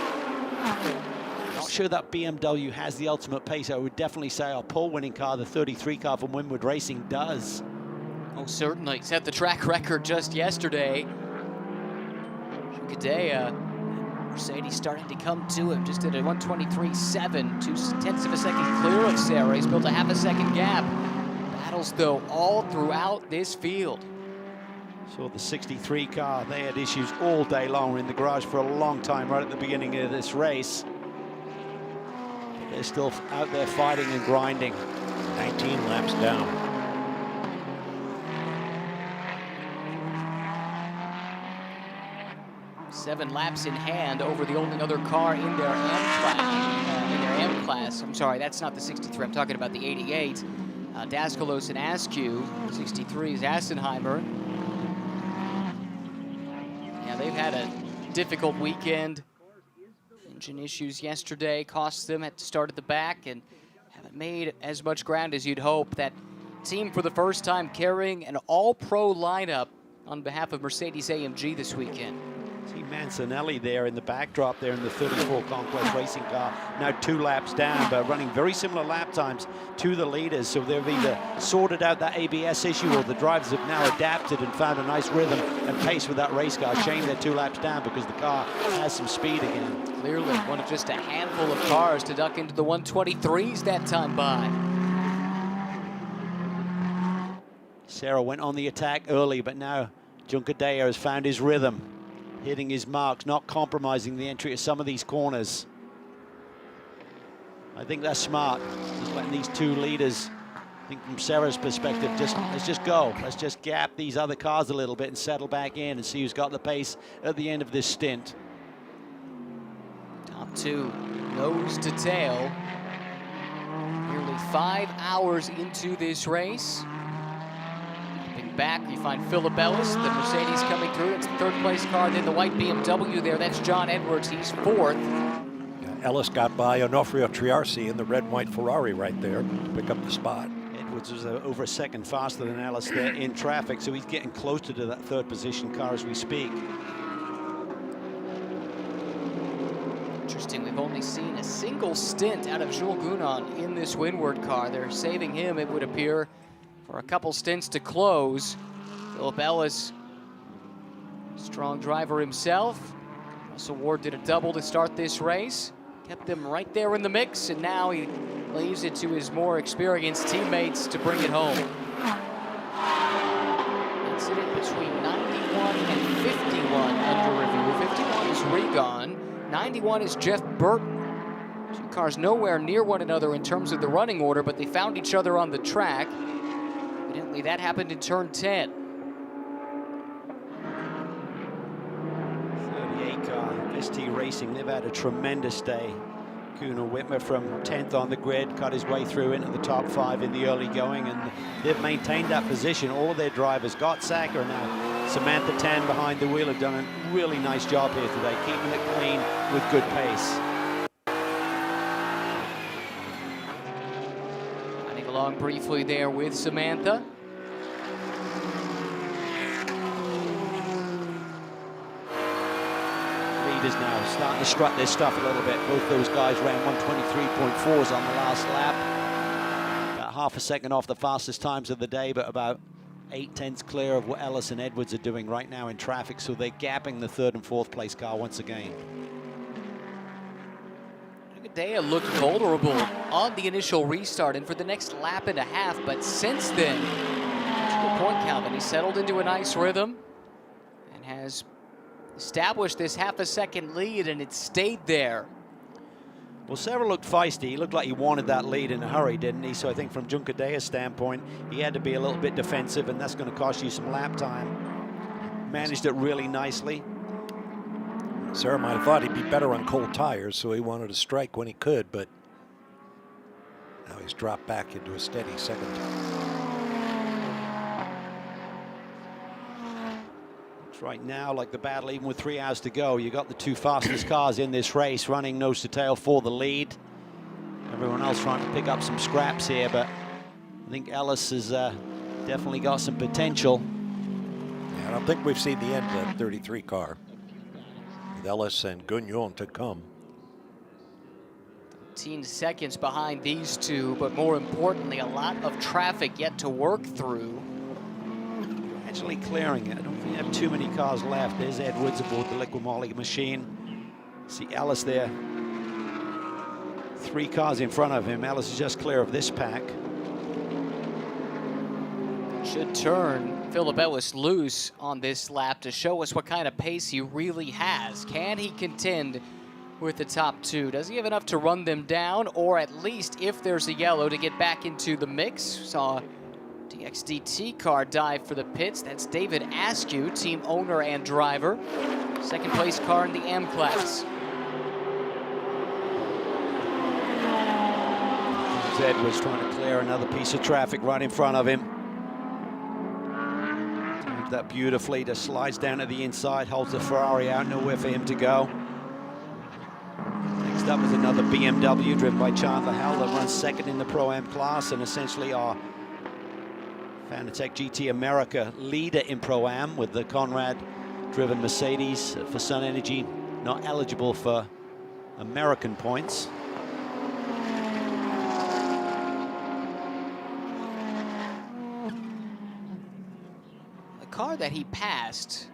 Not sure that BMW has the ultimate pace. I would definitely say our pole winning car, the 33 car from Winwood Racing, does. Oh, certainly. Set the track record just yesterday. Junkadea, Mercedes starting to come to him, just at a 1:23.7, 0.2 of a second clear of Sarah. He's built a half a second gap. Battles, though, all throughout this field. So the 63 car, they had issues all day long. We're in the garage for a long time right at the beginning of this race. They're still out there fighting and grinding. 19 laps down. Seven laps in hand over the only other car in their M class. I'm sorry, that's not the 63. I'm talking about the 88. Daskalos and Askew. 63 is Assenheimer. Yeah, they've had a difficult weekend. Engine issues yesterday cost them at the start at the back and haven't made as much ground as you'd hope. That team for the first time carrying an all-pro lineup on behalf of Mercedes-AMG this weekend. See Mancinelli there in the backdrop there in the 34 Conquest Racing car. Now 2 laps down, but running very similar lap times to the leaders. So they've either sorted out that ABS issue or the drivers have now adapted and found a nice rhythm and pace with that race car. Shame they're 2 laps down because the car has some speed again. Clearly one of just a handful of cars to duck into the 123s that time by. Sarah went on the attack early, but now Junkadea has found his rhythm. Hitting his marks, not compromising the entry of some of these corners. I think that's smart. Just letting these 2 leaders, I think from Sarah's perspective, let's just go. Let's just gap these other cars a little bit and settle back in and see who's got the pace at the end of this stint. Top 2, nose to tail. Nearly 5 hours into this race. Back, you find Philip Ellis, the Mercedes coming through. It's the 3rd place car, then the white BMW there. That's John Edwards, he's 4th. Yeah, Ellis got by Onofrio Triarci in the red and white Ferrari right there to pick up the spot. Edwards was over a second faster than Ellis there in traffic, so he's getting closer to that 3rd position car as we speak. only seen a single stint out of Jules Gounon in this windward car. They're saving him, it would appear, for a couple stints to close. Philip Ellis, strong driver himself. Russell Ward did a double to start this race. Kept them right there in the mix, and now he leaves it to his more experienced teammates to bring it home. Incident between 91 and 51 under review. 51 is Regon, 91 is Jeff Burton. Two cars nowhere near one another in terms of the running order, but they found each other on the track. Evidently that happened in turn 10. 38 car, ST Racing, they've had a tremendous day. Kuno Whitmer from 10th on the grid, cut his way through into the top 5 in the early going, and they've maintained that position. All of their drivers, Gottsacker now, Samantha Tan behind the wheel, have done a really nice job here today, keeping it clean with good pace. Running along briefly there with Samantha. Leaders now starting to strut their stuff a little bit. Both those guys ran 123.4s on the last lap. About half a second off the fastest times of the day, but about 8/10 clear of what Ellis and Edwards are doing right now in traffic, so they're gapping the 3rd and 4th place car once again. Dea looked vulnerable on the initial restart and for the next lap and a half, but since then, to your point, Calvin, he settled into a nice rhythm and has established this half a second lead, and it stayed there. Well, Sarah looked feisty. He looked like he wanted that lead in a hurry, didn't he? So I think from Junkadea's standpoint, he had to be a little bit defensive, and that's going to cost you some lap time. Managed it really nicely. Sarah might have thought he'd be better on cold tires, so he wanted to strike when he could, but now he's dropped back into a steady second. Right now, like the battle, even with 3 hours to go, you got the 2 fastest cars in this race running nose to tail for the lead. Everyone else trying to pick up some scraps here, but I think Ellis has definitely got some potential. Yeah, I don't think we've seen the end of that 33 car with Ellis and Gounon to come. 13 seconds behind these two, but more importantly, a lot of traffic yet to work through. Actually clearing it. I don't think they have too many cars left. There's Edwards aboard the liquid moly machine. See Ellis there. 3 cars in front of him. Ellis is just clear of this pack. Should turn Philip Ellis loose on this lap to show us what kind of pace he really has. Can he contend with the top 2? Does he have enough to run them down, or at least, if there's a yellow, to get back into the mix? Saw DXDT car dive for the pits. That's David Askew, team owner and driver. Second place car in the AM class. Edwards trying to clear another piece of traffic right in front of him. Times that beautifully, just slides down to the inside, holds the Ferrari out, nowhere for him to go. Next up is another BMW driven by Chandler Howell that runs 2nd in the Pro-Am class and essentially our Fanatec GT America leader in Pro-Am, with the Conrad-driven Mercedes for Sun Energy not eligible for American points. The car that he passed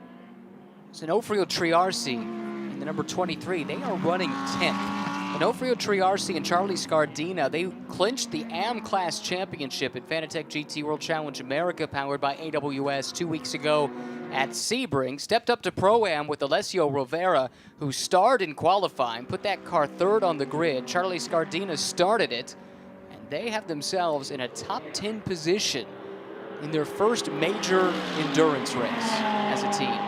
is an Ofrio Triarci in the number 23. They are running 10th. Onofrio Triarci and Charlie Scardina, they clinched the AM Class Championship at Fanatec GT World Challenge America, powered by AWS 2 weeks ago at Sebring. Stepped up to Pro-Am with Alessio Rovera, who starred in qualifying, put that car 3rd on the grid. Charlie Scardina started it, and they have themselves in a top 10 position in their first major endurance race as a team.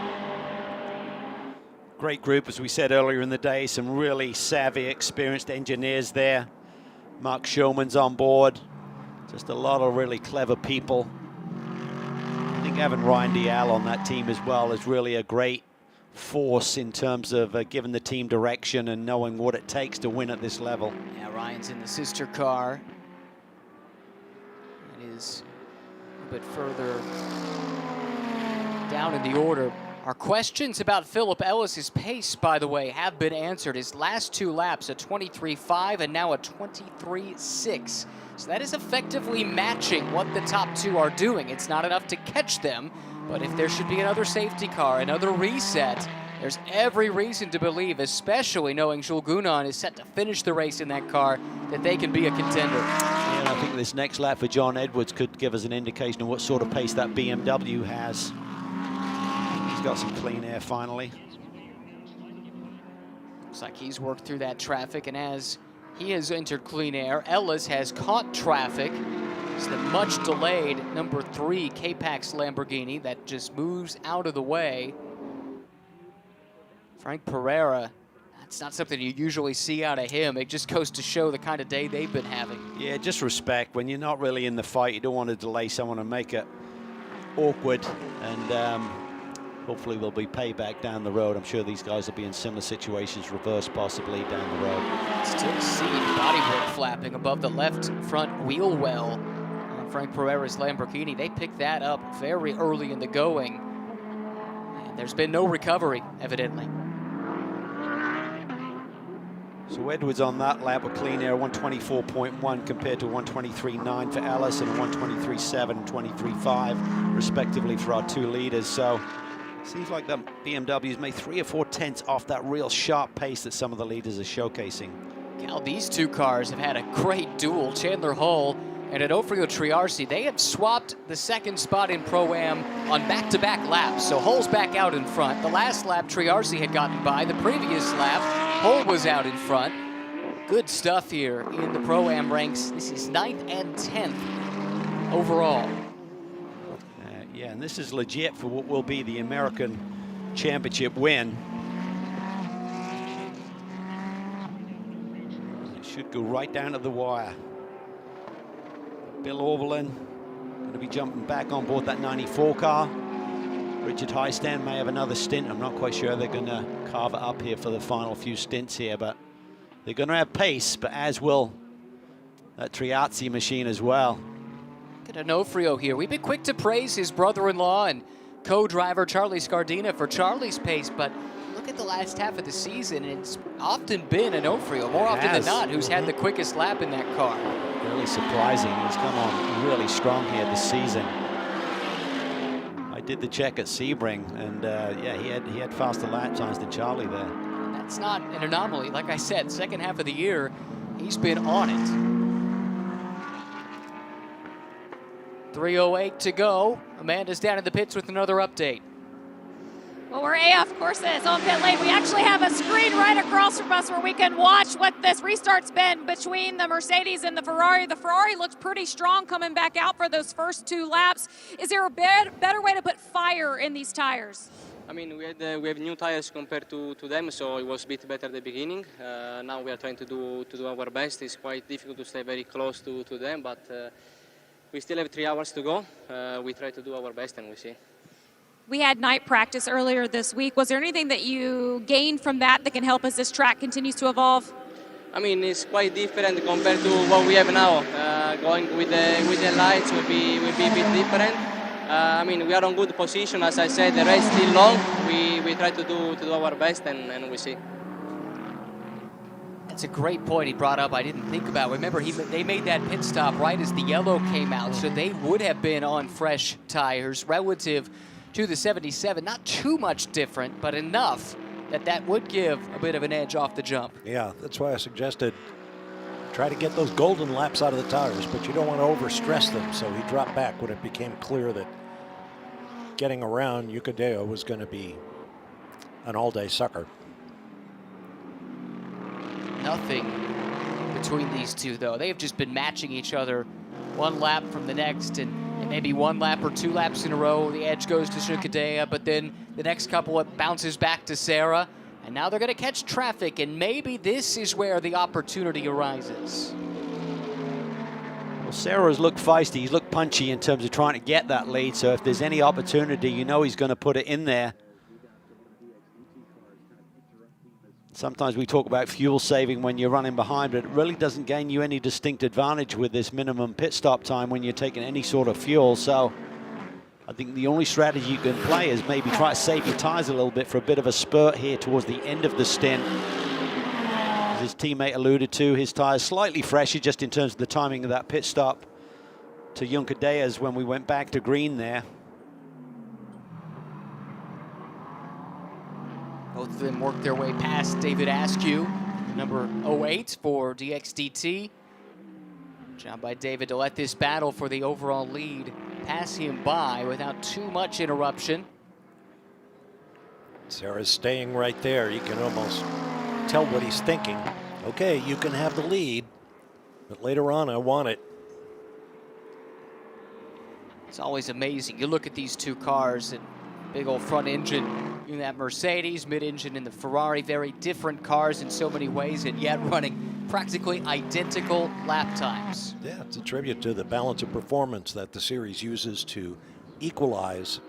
Great group, as we said earlier in the day, some really savvy, experienced engineers there. Mark Showman's on board. Just a lot of really clever people. I think having Ryan Dial on that team as well is really a great force in terms of giving the team direction and knowing what it takes to win at this level. Yeah, Ryan's in the sister car. It is a bit further down in the order. Our questions about Philip Ellis's pace, by the way, have been answered. His last 2 laps, a 23.5 and now a 23.6. So that is effectively matching what the top 2 are doing. It's not enough to catch them, but if there should be another safety car, another reset, there's every reason to believe, especially knowing Jules Gounon is set to finish the race in that car, that they can be a contender. Yeah, and I think this next lap for John Edwards could give us an indication of what sort of pace that BMW has. He's got some clean air finally. Looks like he's worked through that traffic, and as he has entered clean air, Ellis has caught traffic. It's the much delayed number 3 K-Pax Lamborghini that just moves out of the way. Frank Pereira, that's not something you usually see out of him. It just goes to show the kind of day they've been having. Yeah, just respect. When you're not really in the fight, you don't want to delay someone and make it awkward. And hopefully there'll be payback down the road. I'm sure these guys will be in similar situations, reverse possibly down the road. Still see bodywork flapping above the left front wheel well on Frank Pereira's Lamborghini. They picked that up very early in the going. And there's been no recovery, evidently. So Edwards on that lap with clean air, 124.1 compared to 123.9 for Ellis and 123.7 and 23.5 respectively for our 2 leaders. So seems like the BMWs made 3 or 4 tenths off that real sharp pace that some of the leaders are showcasing. Cal, these 2 cars have had a great duel. Chandler Hull and Onofrio Triarci, they have swapped the 2nd spot in Pro-Am on back-to-back laps. So Hull's back out in front. The last lap, Triarci had gotten by. The previous lap, Hull was out in front. Good stuff here in the Pro-Am ranks. This is 9th and 10th overall. Yeah, and this is legit for what will be the American Championship win. It should go right down to the wire. Bill Overland going to be jumping back on board that 94 car. Richard Highstand may have another stint. I'm not quite sure they're going to carve it up here for the final few stints here, but they're going to have pace, but as will that Triarci machine as well. Look at Onofrio here. We've been quick to praise his brother-in-law and co-driver Charlie Scardina for Charlie's pace, but look at the last half of the season. It's often been Onofrio, more often than not, who's had the quickest lap in that car. Really surprising. He's come on really strong here this season. I did the check at Sebring, and yeah, he had faster lap times than Charlie there. That's not an anomaly. Like I said, 2nd half of the year, he's been on it. 3:08 to go. Amanda's down in the pits with another update. Well, we're AF courses on pit lane. We actually have a screen right across from us where we can watch what this restart's been between the Mercedes and the Ferrari. The Ferrari looks pretty strong coming back out for those first 2 laps. Is there a better way to put fire in these tires? I mean, we have new tires compared to them, so it was a bit better at the beginning. Now we are trying to do our best. It's quite difficult to stay very close to them, but we still have 3 hours to go. We try to do our best, and we see. We had night practice earlier this week. Was there anything that you gained from that that can help as this track continues to evolve? I mean, it's quite different compared to what we have now. Going with the lights will be a bit different. I mean, we are on good position. As I said, the race is still long. We try to do our best, and we see. That's a great point he brought up. I didn't think about. Remember, they made that pit stop right as the yellow came out, so they would have been on fresh tires relative to the 77. Not too much different, but enough that would give a bit of an edge off the jump. Yeah, that's why I suggested try to get those golden laps out of the tires, but you don't want to overstress them. So he dropped back when it became clear that getting around Ucadeo was going to be an all-day sucker. Nothing between these 2, though. They have just been matching each other 1 lap from the next, and maybe 1 lap or 2 laps in a row. The edge goes to Ucadeo, but then the next couple it bounces back to Sarah, and now they're going to catch traffic, and maybe this is where the opportunity arises. Well, Sarah's looked feisty. He's looked punchy in terms of trying to get that lead, so if there's any opportunity, you know he's going to put it in there. Sometimes we talk about fuel saving when you're running behind, but it really doesn't gain you any distinct advantage with this minimum pit stop time when you're taking any sort of fuel. So I think the only strategy you can play is maybe try to save your tires a little bit for a bit of a spurt here towards the end of the stint. As his teammate alluded to, his tires slightly fresher just in terms of the timing of that pit stop to Junqueira's when we went back to green there. Both of them worked their way past David Askew, number 08 for DXDT. Job by David to let this battle for the overall lead pass him by without too much interruption. Sarah's staying right there. You can almost tell what he's thinking. Okay, you can have the lead, but later on I want it. It's always amazing. You look at these two cars and big old front engine in that Mercedes, mid-engine in the Ferrari, very different cars in so many ways, and yet running practically identical lap times. Yeah, it's a tribute to the balance of performance that the series uses to equalize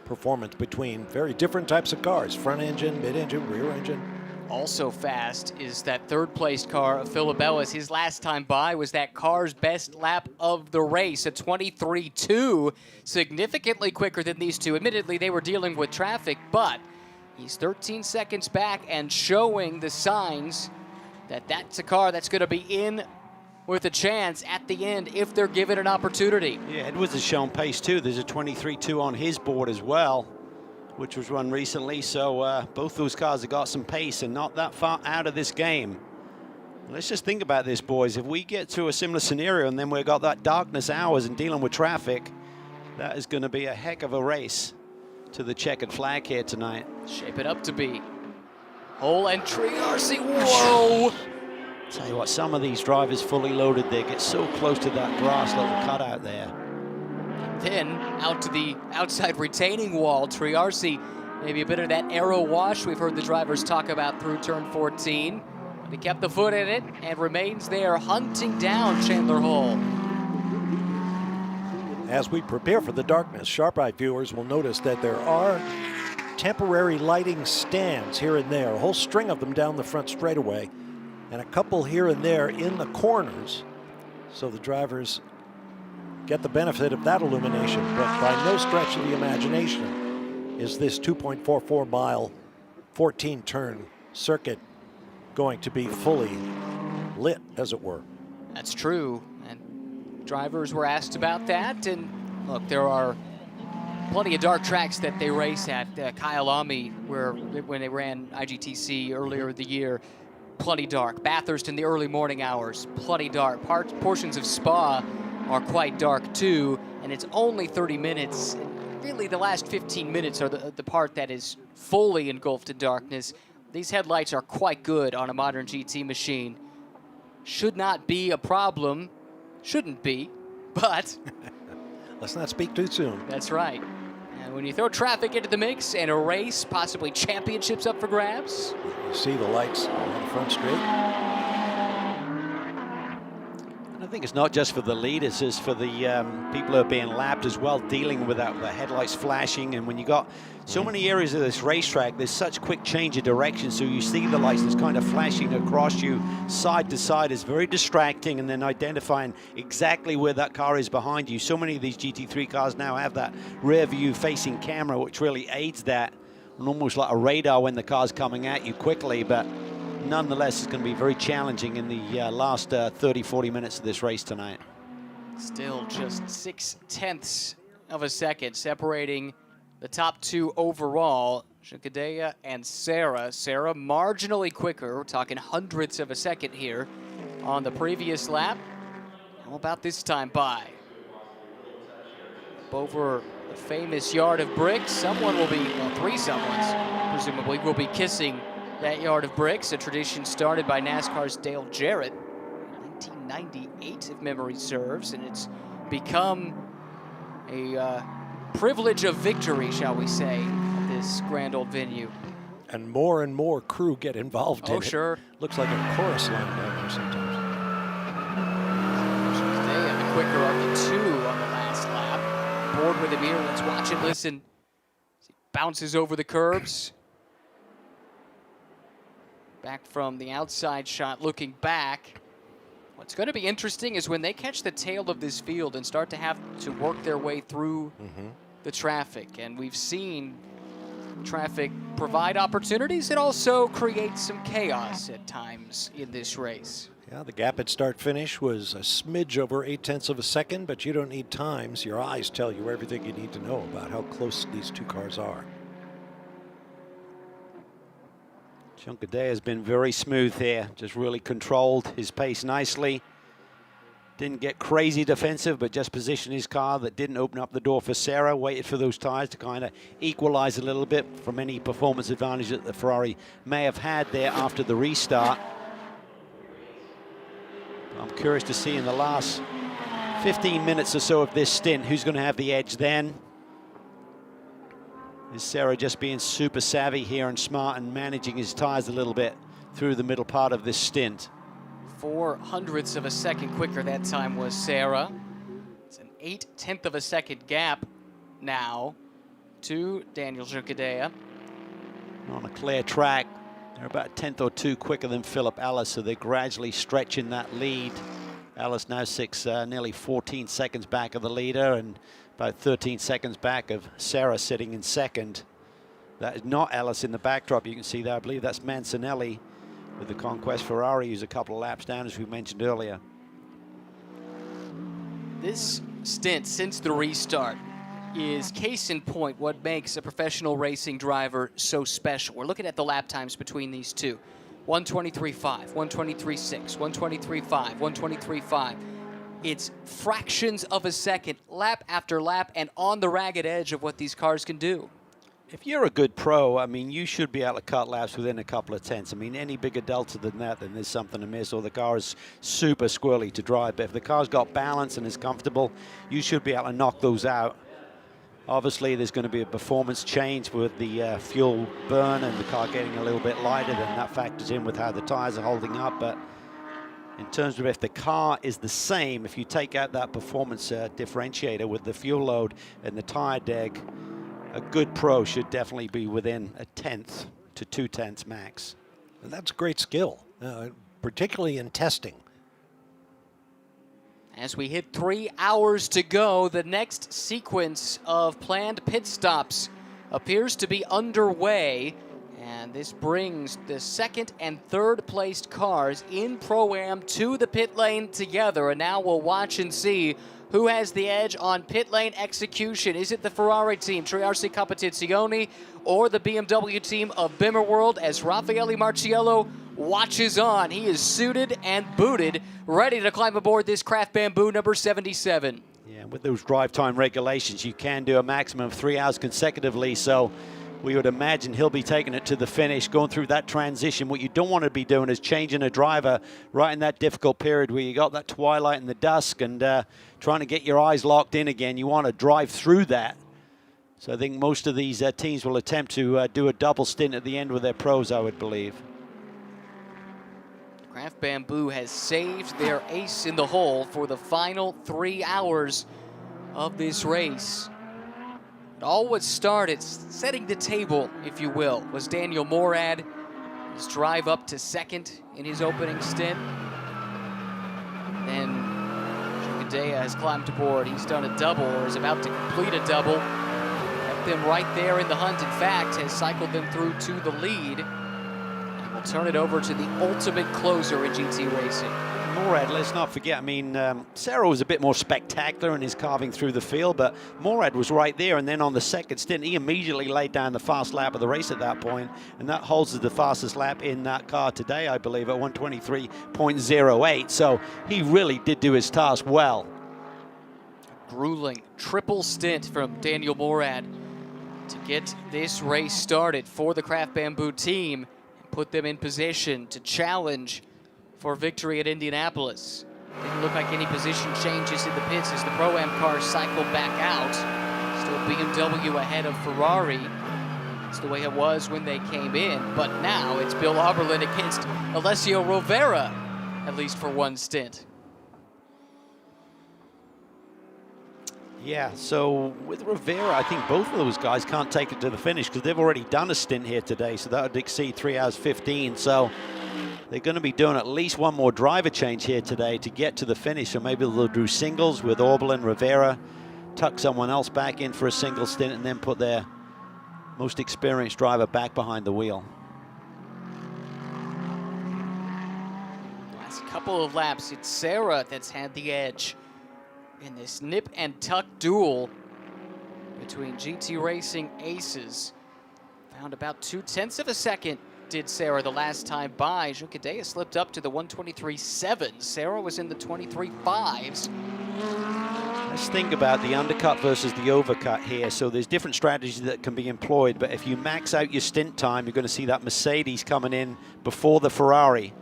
performance between very different types of cars, front engine, mid-engine, rear engine. Also fast is that third place car of Philip Ellis. His last time by was that car's best lap of the race, a 23.2, significantly quicker than these two. Admittedly, they were dealing with traffic, but he's 13 seconds back and showing the signs that that's a car that's going to be in with a chance at the end if they're given an opportunity. Yeah, Edwards has shown pace too. There's a 23.2 on his board as well, which was run recently. So both those cars have got some pace and not that far out of this game. Let's just think about this, boys. If we get to a similar scenario and then we've got that darkness hours and dealing with traffic, that is going to be a heck of a race to the checkered flag here tonight. Shape it up to be. Whole entry, RC, whoa! Tell you what, some of these drivers fully loaded, they get so close to that grass little cutout there. Then out to the outside retaining wall, Triarci, maybe a bit of that aero wash we've heard the drivers talk about through turn 14. But he kept the foot in it and remains there hunting down Chandler Hull. As we prepare for the darkness, sharp-eyed viewers will notice that there are temporary lighting stands here and there, a whole string of them down the front straightaway, and a couple here and there in the corners, so the drivers get the benefit of that illumination. But by no stretch of the imagination is this 2.44 mile 14 turn circuit going to be fully lit, as it were. That's true, and drivers were asked about that, and look, there are plenty of dark tracks that they race at. Kyalami, where when they ran IGTC earlier in the year, plenty dark. Bathurst in the early morning hours, plenty dark. Portions of Spa are quite dark too, and it's only 30 minutes. Really, the last 15 minutes are the part that is fully engulfed in darkness. These headlights are quite good on a modern GT machine. Should not be a problem. Shouldn't be, but let's not speak too soon. That's right. And when you throw traffic into the mix and a race, possibly championships up for grabs. You see the lights on the front straight. And I think it's not just for the leaders, it's for the people who are being lapped as well, dealing with that, the headlights flashing. And when you got so many areas of this racetrack, there's such quick change of direction. So you see the lights that's kind of flashing across you side to side. It's very distracting, and then identifying exactly where that car is behind you. So many of these GT3 cars now have that rear view facing camera, which really aids that, and almost like a radar when the car's coming at you quickly. But nonetheless, it's going to be very challenging in the last 30, 40 minutes of this race tonight. Still just 0.6 of a second separating the top two overall, Shukadea and Sarah. Sarah marginally quicker, we're talking hundredths of a second here on the previous lap. How about this time by? Up over the famous yard of bricks, someone will be, well, three someones, presumably, will be kissing that yard of bricks, a tradition started by NASCAR's Dale Jarrett in 1998, if memory serves, and it's become a privilege of victory, shall we say, at this grand old venue. And more crew get involved in it. Oh, sure. Looks like a chorus line down there sometimes. They have the quicker of the two on the last lap. Board with him here. Let's watch and listen. As he bounces over the curbs. Back from the outside shot, looking back. What's going to be interesting is when they catch the tail of this field and start to have to work their way through the the traffic. And we've seen traffic provide opportunities. It also creates some chaos at times in this race. Yeah, the gap at start-finish was a smidge over 0.8 of a second, but you don't need times. Your eyes tell you everything you need to know about how close these two cars are. Juncadella has been very smooth here, just really controlled his pace nicely. Didn't get crazy defensive, but just positioned his car that didn't open up the door for Sarah, waited for those tires to kind of equalize a little bit from any performance advantage that the Ferrari may have had there after the restart. I'm curious to see in the last 15 minutes or so of this stint, who's going to have the edge then? Is Sarah just being super savvy here and smart and managing his tires a little bit through the middle part of this stint? 0.04 of a second quicker that time was Sarah. It's an 0.8 of a second gap now to Daniel Juncadella. On a clear track, they're about a 10th or 2 quicker than Philip Ellis, so they're gradually stretching that lead. Ellis now nearly 14 seconds back of the leader and about 13 seconds back of Sarah sitting in second. That is not Ellis in the backdrop. You can see there, I believe that's Mancinelli with the Conquest Ferrari, who's a couple of laps down, as we mentioned earlier. This stint since the restart is case in point what makes a professional racing driver so special. We're looking at the lap times between these two. 123.5, 123.6, 123.5, 123.5. It's fractions of a second, lap after lap, and on the ragged edge of what these cars can do. If you're a good pro, I mean, you should be able to cut laps within a couple of tenths. I mean, any bigger delta than that, then there's something amiss, or the car is super squirrely to drive. But if the car's got balance and is comfortable, you should be able to knock those out. Obviously, there's going to be a performance change with the fuel burn and the car getting a little bit lighter, then that factors in with how the tires are holding up. But in terms of if the car is the same, if you take out that performance differentiator with the fuel load and the tire deg, a good pro should definitely be within 1/10 to 2/10 max. And that's great skill, particularly in testing. As we hit 3 hours to go, the next sequence of planned pit stops appears to be underway. And this brings the second and third placed cars in Pro-Am to the pit lane together. And now we'll watch and see who has the edge on pit lane execution. Is it the Ferrari team, Triarci Competizione, or the BMW team of Bimmerworld, as Raffaele Marciello watches on? He is suited and booted, ready to climb aboard this Craft Bamboo number 77. Yeah, with those drive time regulations, you can do a maximum of 3 hours consecutively, so we would imagine he'll be taking it to the finish, going through that transition. What you don't want to be doing is changing a driver right in that difficult period where you got that twilight and the dusk and trying to get your eyes locked in again. You want to drive through that. So I think most of these teams will attempt to do a double stint at the end with their pros, I would believe. Craft Bamboo has saved their ace in the hole for the final 3 hours of this race. All what started, setting the table, if you will, was Daniel Morad. His drive up to second in his opening stint. Then Juncadella has climbed aboard. He's done a double, or is about to complete a double. Kept them right there in the hunt. In fact, has cycled them through to the lead. And will turn it over to the ultimate closer in GT racing. Morad, let's not forget, I mean, Sarah was a bit more spectacular in his carving through the field, but Morad was right there, and then on the second stint, he immediately laid down the fast lap of the race at that point, and that holds as the fastest lap in that car today, I believe, at 123.08, so he really did do his task well. Grueling triple stint from Daniel Morad to get this race started for the Craft Bamboo team and put them in position to challenge for victory at Indianapolis. Didn't look like any position changes in the pits as the Pro-Am cars cycled back out. Still BMW ahead of Ferrari. That's the way it was when they came in, but now it's Bill Auberlen against Alessio Rovera, at least for one stint. Yeah, so with Rivera, I think both of those guys can't take it to the finish because they've already done a stint here today, so that would exceed 3 hours 15. So they're going to be doing at least one more driver change here today to get to the finish. So maybe they'll do singles with Auberlen, Rivera tuck someone else back in for a single stint and then put their most experienced driver back behind the wheel. Last couple of laps, it's Sarah that's had the edge in this nip and tuck duel between GT Racing aces. Found about 0.2 of a second, did Sarah the last time by. Junqueira slipped up to the 1:23.7. Sarah was in the 23.5s. Let's think about the undercut versus the overcut here. So there's different strategies that can be employed, but if you max out your stint time, you're going to see that Mercedes coming in before the Ferrari.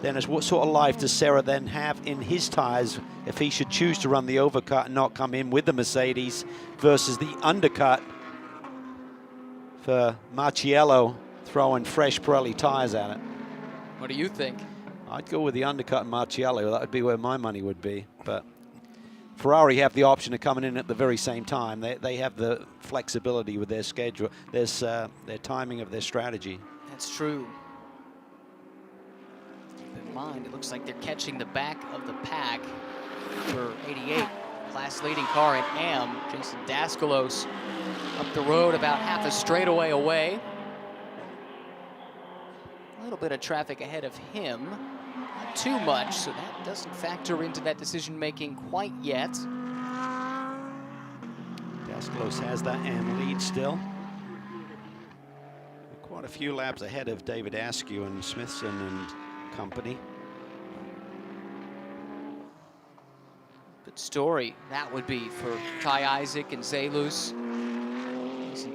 Then what sort of life does Sarah then have in his tires if he should choose to run the overcut and not come in with the Mercedes versus the undercut for Marciello throwing fresh Pirelli tires at it? What do you think? I'd go with the undercut and Marciello. That would be where my money would be. But Ferrari have the option of coming in at the very same time. They have the flexibility with their schedule, their timing of their strategy. That's true. Keep in mind, it looks like they're catching the back of the pack for 88. Class leading car in AM, Jason Daskalos, up the road about half a straightaway away. A little bit of traffic ahead of him. Not too much, so that doesn't factor into that decision making quite yet. Daskalos has that AM lead still. Quite a few laps ahead of David Askew and Smithson and company. Good story that would be for Ty Isaac and Zalus.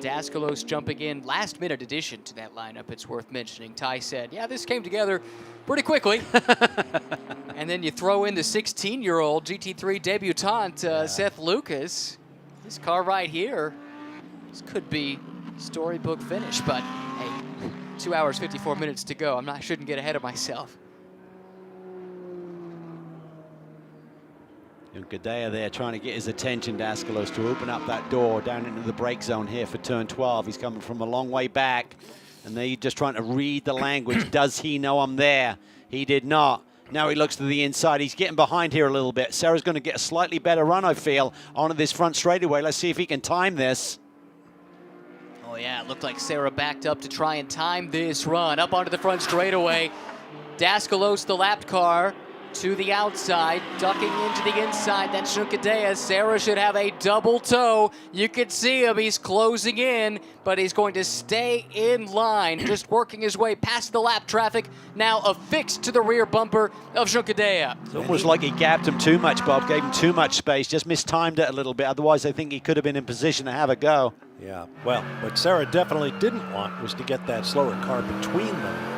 Daskalos jumping in, last minute addition to that lineup, it's worth mentioning. Ty said, yeah, this came together pretty quickly. And then you throw in the 16-year-old GT3 debutant, Seth Lucas. This car right here, this could be storybook finish, but hey, 2 hours, 54 minutes to go. Shouldn't get ahead of myself. Junqueira there trying to get his attention, Daskalos, to open up that door down into the brake zone here for turn 12. He's coming from a long way back, and they're just trying to read the language. Does he know I'm there? He did not. Now he looks to the inside. He's getting behind here a little bit. Sarah's going to get a slightly better run, I feel, onto this front straightaway. Let's see if he can time this. Oh yeah, it looked like Sarah backed up to try and time this run. Up onto the front straightaway. Daskalos, the lapped car, to the outside, ducking into the inside. That's Junqueira. Sarah should have a double toe. You can see him. He's closing in, but he's going to stay in line, just working his way past the lap traffic, now affixed to the rear bumper of Junqueira. It's almost like he gapped him too much, Bob, gave him too much space, just mistimed it a little bit. Otherwise, I think he could have been in position to have a go. Yeah, well, what Sarah definitely didn't want was to get that slower car between them.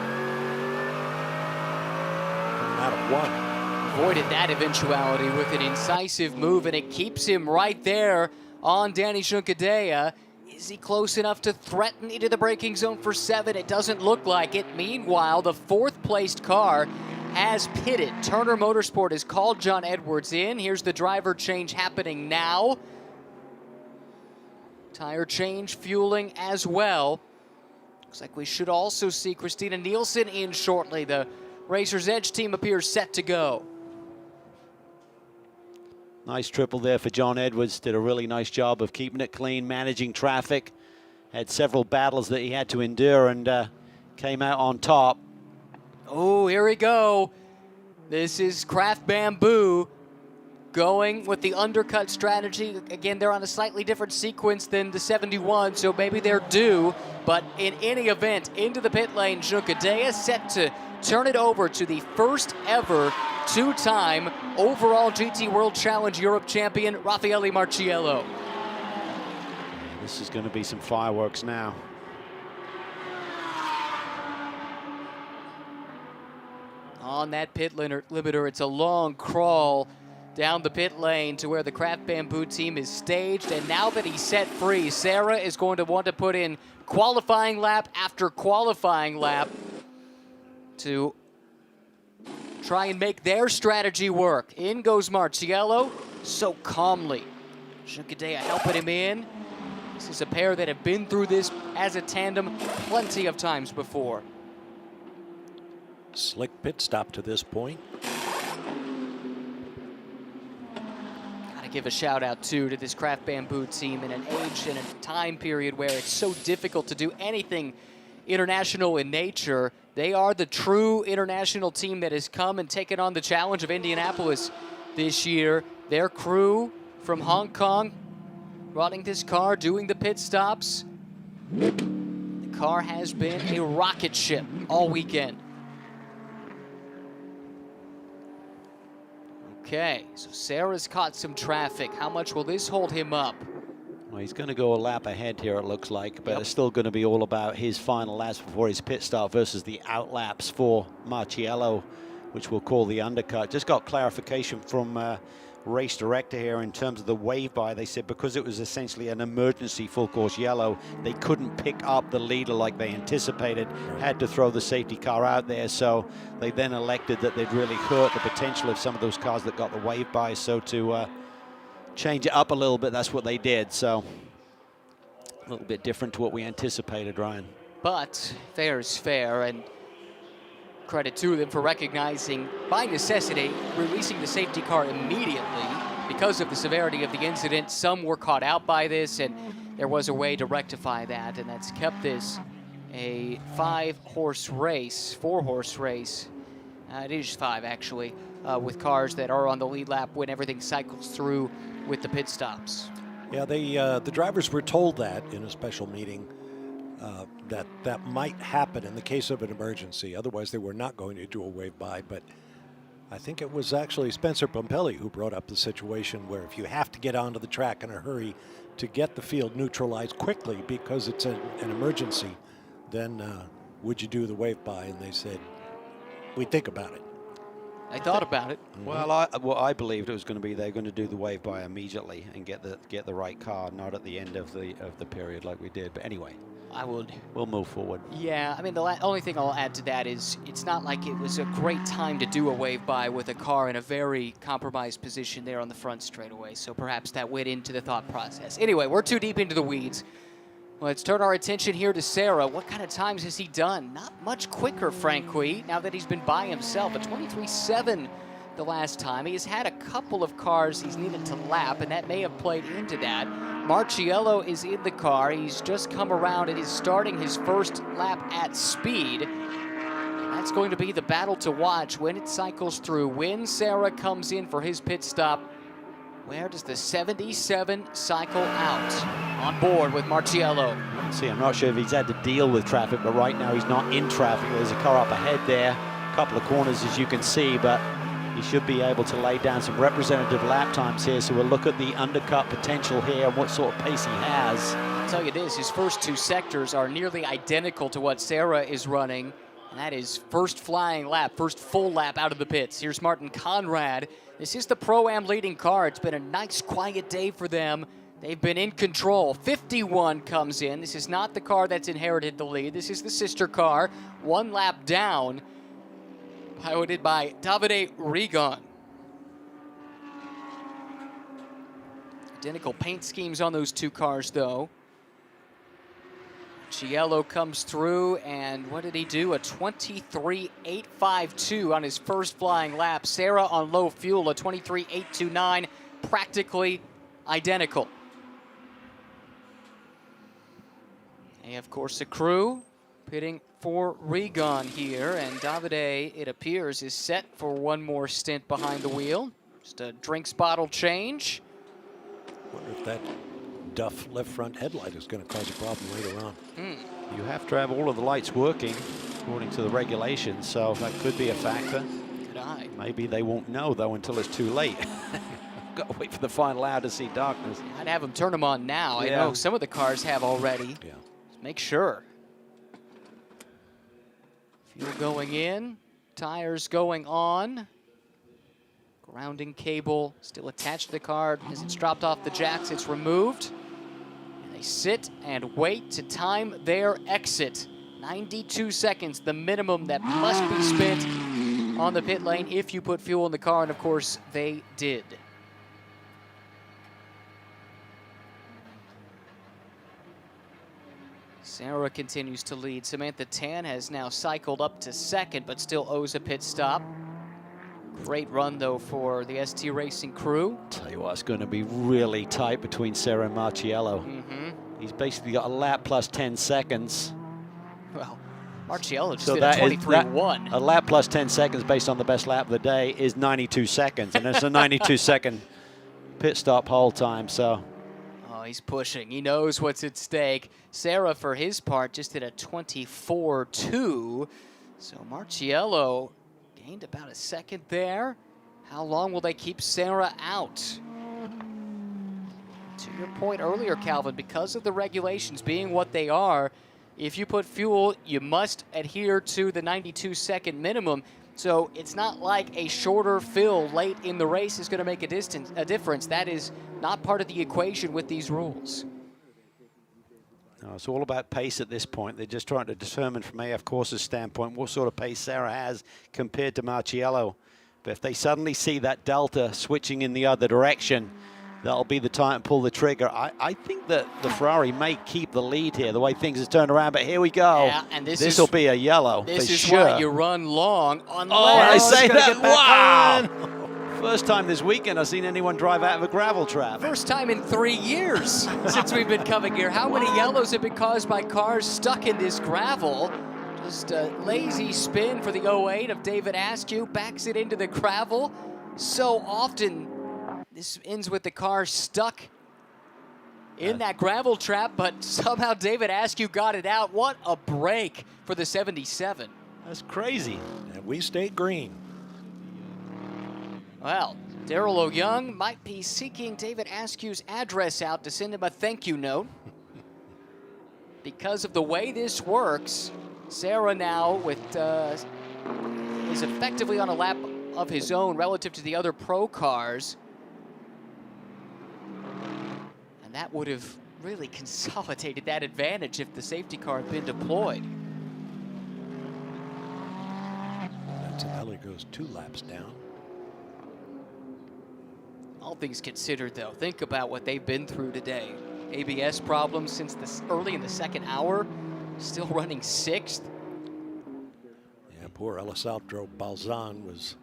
Coming out of one. Avoided that eventuality with an incisive move, and it keeps him right there on Danny Junqueira. Is he close enough to threaten into the braking zone for 7? It doesn't look like it. Meanwhile, the 4th placed car has pitted. Turner Motorsport has called John Edwards in. Here's the driver change happening now. Tire change, fueling as well. Looks like we should also see Christina Nielsen in shortly. The Racers Edge team appears set to go. Nice triple there for John Edwards. Did a really nice job of keeping it clean, managing traffic. Had several battles that he had to endure and came out on top. Oh, here we go. This is Craft Bamboo going with the undercut strategy. Again, they're on a slightly different sequence than the 71, so maybe they're due. But in any event, into the pit lane, Junqueira set to turn it over to the first ever 2-time overall GT World Challenge Europe champion, Raffaele Marciello. This is going to be some fireworks now. On that pit limiter, it's a long crawl down the pit lane to where the Craft Bamboo team is staged. And now that he's set free, Sarah is going to want to put in qualifying lap after qualifying lap to try and make their strategy work. In goes Marciello, so calmly. Junqueira helping him in. This is a pair that have been through this as a tandem plenty of times before. Slick pit stop to this point. Gotta give a shout out too to this Craft Bamboo team in an age and a time period where it's so difficult to do anything international in nature. They are the true international team that has come and taken on the challenge of Indianapolis this year. Their crew from Hong Kong running this car, doing the pit stops. The car has been a rocket ship all weekend. Okay, so Sarah's caught some traffic. How much will this hold him up? Well, he's going to go a lap ahead here, it looks like, but it's still going to be all about his final laps before his pit stop versus the out laps for Marciello, which we'll call the undercut. Just got clarification from race director here in terms of the wave by. They said because it was essentially an emergency full course yellow, they couldn't pick up the leader like they anticipated, had to throw the safety car out there. So they then elected that they'd really hurt the potential of some of those cars that got the wave by. So to change it up a little bit, that's what they did. So a little bit different to what we anticipated, Ryan. But fair is fair, and credit to them for recognizing, by necessity, releasing the safety car immediately because of the severity of the incident. Some were caught out by this, and there was a way to rectify that, and that's kept this a 4-horse race. It is 5, actually, with cars that are on the lead lap when everything cycles through with the pit stops. Yeah, the drivers were told that in a special meeting, that might happen in the case of an emergency. Otherwise, they were not going to do a wave by. But I think it was actually Spencer Pompelli who brought up the situation where if you have to get onto the track in a hurry to get the field neutralized quickly because it's an emergency, then would you do the wave by? And they said, we'd think about it. I thought about it. Well, I believed it was going to be they're going to do the wave by immediately and get the right car, not at the end of the period like we did. But anyway, we'll move forward. Yeah, I mean, the only thing I'll add to that is it's not like it was a great time to do a wave by with a car in a very compromised position there on the front straightaway. So perhaps that went into the thought process. Anyway, we're too deep into the weeds. Let's turn our attention here to Sarah. What kind of times has he done? Not much quicker, frankly, now that he's been by himself. A 23.7 the last time. He has had a couple of cars he's needed to lap, and that may have played into that. Marciello is in the car. He's just come around and is starting his first lap at speed. That's going to be the battle to watch when it cycles through. When Sarah comes in for his pit stop, where does the 77 cycle out? On board with Marciello. See, I'm not sure if he's had to deal with traffic, but right now he's not in traffic. There's a car up ahead there, a couple of corners as you can see, but he should be able to lay down some representative lap times here. So we'll look at the undercut potential here and what sort of pace he has. I'll tell you this, his first 2 sectors are nearly identical to what Sarah is running, and that is first flying lap, first full lap out of the pits. Here's Martin Conrad. This is the Pro-Am leading car. It's been a nice, quiet day for them. They've been in control. 51 comes in. This is not the car that's inherited the lead. This is the sister car. 1 lap down, piloted by Davide Rigon. Identical paint schemes on those 2 cars, though. Cielo comes through, and what did he do? A 23.852 on his first flying lap. Sarah on low fuel, a 23.829, practically identical. And of course, the crew pitting for Rigon here, and Davide, it appears, is set for one more stint behind the wheel. Just a drinks bottle change. Wonder if that Duff left front headlight is going to cause a problem later on. You have to have all of the lights working according to the regulations, so that could be a factor. Good eye. Maybe they won't know, though, until it's too late. Got to wait for the final hour to see darkness. I'd have them turn them on now. Yeah. I know some of the cars have already. Yeah. Just make sure. Fuel going in, tires going on. Grounding cable still attached to the car. As it's dropped off the jacks, it's removed. And they sit and wait to time their exit. 92 seconds, the minimum that must be spent on the pit lane if you put fuel in the car, and of course, they did. Sarah continues to lead. Samantha Tan has now cycled up to second, but still owes a pit stop. Great run, though, for the ST Racing crew. Tell you what, it's going to be really tight between Serra and Marciello. He's basically got a lap plus 10 seconds. Well, Marciello just So did that a is 23-1. a lap plus 10 seconds based on the best lap of the day is 92 seconds, and it's a 92-second pit stop whole time. So He's pushing. He knows what's at stake. Serra, for his part, just did a 24-2. So Marciello gained about a second there. How long will they keep Serra out? To your point earlier, Calvin, because of the regulations being what they are, if you put fuel, you must adhere to the 92-second minimum. So it's not like a shorter fill late in the race is going to make a difference. That is not part of the equation with these rules. no, it's all about pace at this point. They're just trying to determine from AF Course's standpoint what sort of pace Serra has compared to Marciello. But if they suddenly see that delta switching in the other direction, that'll be the time to pull the trigger. I think that the Ferrari may keep the lead here, the way things have turned around, but here we go. Yeah, and this will be a yellow This for is sure. why you run long unless... Oh, I say Gotta that, get back wow! on. First time this weekend I've seen anyone drive out of a gravel trap. First time in 3 years since we've been coming here. How many yellows have been caused by cars stuck in this gravel? Just a lazy spin for the 08 of David Askew, backs it into the gravel. So often this ends with the car stuck in that gravel trap, but somehow David Askew got it out. What a break for the 77. That's crazy. And we stayed green. Well, Daryl O'Young might be seeking David Askew's address out to send him a thank you note. Because of the way this works, Serra now is effectively on a lap of his own relative to the other pro cars. And that would have really consolidated that advantage if the safety car had been deployed. Antonelli goes 2 laps down. All things considered, though, think about what they've been through today. ABS problems since early in the second hour, still running 6th. Yeah, poor Elisaldro Balzan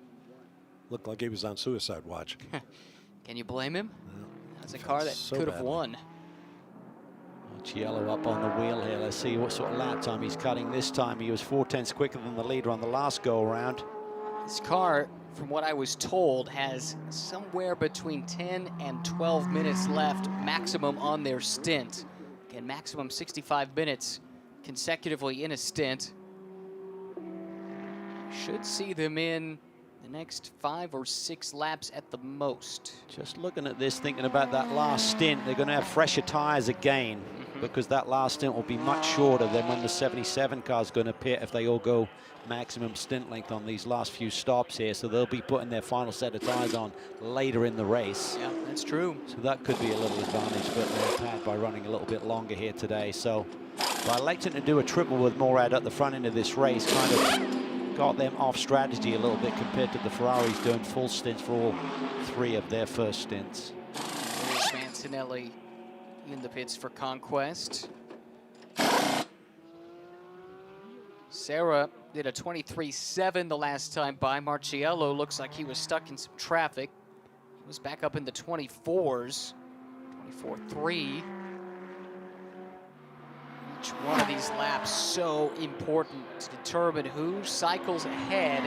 looked like he was on suicide watch. Can you blame him? No, That's a car that so could have badly. won. Marciello up on the wheel here. Let's see what sort of lap time he's cutting this time. He was 4/10 quicker than the leader on the last go-around. This car, from what I was told, has somewhere between 10 and 12 minutes left maximum on their stint. Again, maximum 65 minutes consecutively in a stint. Should see them in the next 5 or 6 laps at the most. Just looking at this, thinking about that last stint, they're going to have fresher tires again because that last stint will be much shorter than when the 77 car's going to pit if they all go maximum stint length on these last few stops here. So they'll be putting their final set of tires on later in the race. Yeah, that's true. So that could be a little advantage that they've had by running a little bit longer here today. So by electing to do a triple with Morad at the front end of this race, kind of got them off strategy a little bit compared to the Ferraris doing full stints for all 3 of their first stints. There's Mancinelli in the pits for Conquest. Serra did a 23.7 the last time by. Marciello looks like he was stuck in some traffic. He was back up in the 24s, 24.3. Each one of these laps so important to determine who cycles ahead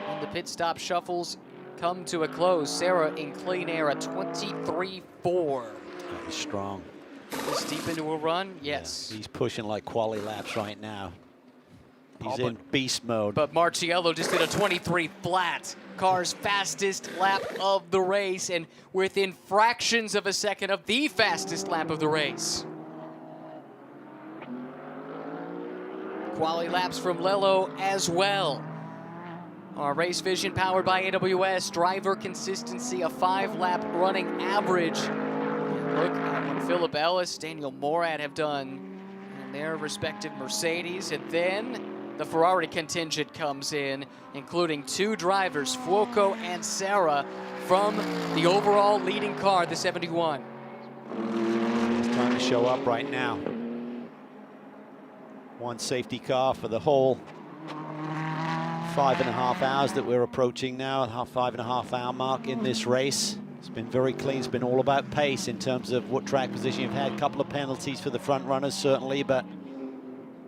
when the pit stop shuffles come to a close. Serra in clean air at 23.4. He's strong. This deep into a run? Yes. Yeah, he's pushing like quali laps right now. He's in beast mode. But Marciello just did a 23 flat. Car's fastest lap of the race, and within fractions of a second of the fastest lap of the race. Quali laps from Lello as well. Our race vision powered by AWS. Driver consistency, a 5-lap running average. Look at what Philip Ellis, Daniel Morad have done in their respective Mercedes. And then the Ferrari contingent comes in, including 2 drivers, Fuoco and Serra, from the overall leading car, the 71. It's time to show up right now. 1 safety car for the whole 5.5 hours that we're approaching now, 5.5 hour mark in this race. It's been very clean. It's been all about pace in terms of what track position you've had. A couple of penalties for the front runners, certainly, but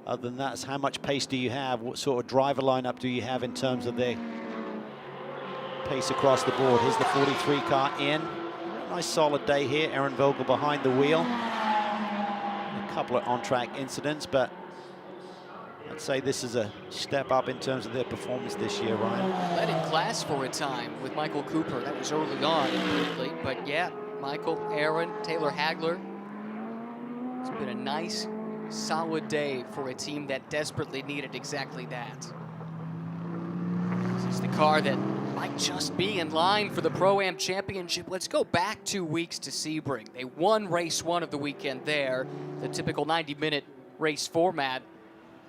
other than that, it's how much pace do you have? What sort of driver lineup do you have in terms of their pace across the board? Here's the 43 car in. Nice solid day here. Aaron Vogel behind the wheel. A couple of on-track incidents, but I'd say this is a step up in terms of their performance this year, Ryan. Led in class for a time with Michael Cooper. That was early on, admittedly. But yeah, Michael, Aaron, Taylor Hagler. It's been a nice, solid day for a team that desperately needed exactly that. This is the car that might just be in line for the Pro-Am Championship. Let's go back 2 weeks to Sebring. They won race 1 of the weekend there, the typical 90-minute race format,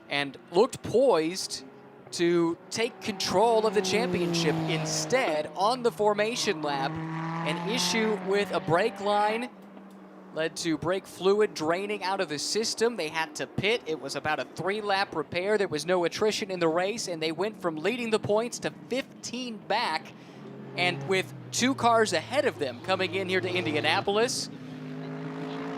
and looked poised to take control of the championship. Instead, on the formation lap, an issue with a brake line led to brake fluid draining out of the system. They had to pit. It was about a 3-lap repair. There was no attrition in the race, and they went from leading the points to 15 back, and with 2 cars ahead of them coming in here to Indianapolis.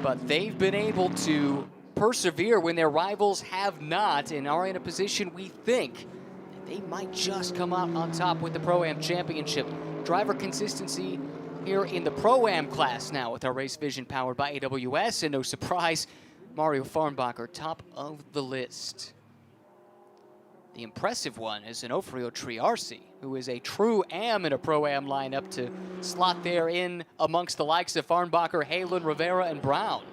But they've been able to persevere when their rivals have not, and are in a position we think that they might just come out on top with the Pro-Am Championship. Driver consistency here in the Pro-Am class now with our race vision powered by AWS, and no surprise, Mario Farnbacher top of the list. The impressive one is Onofrio Triarsi, who is a true Am in a Pro-Am lineup to slot there in amongst the likes of Farnbacher, Halen, Rivera, and Brown.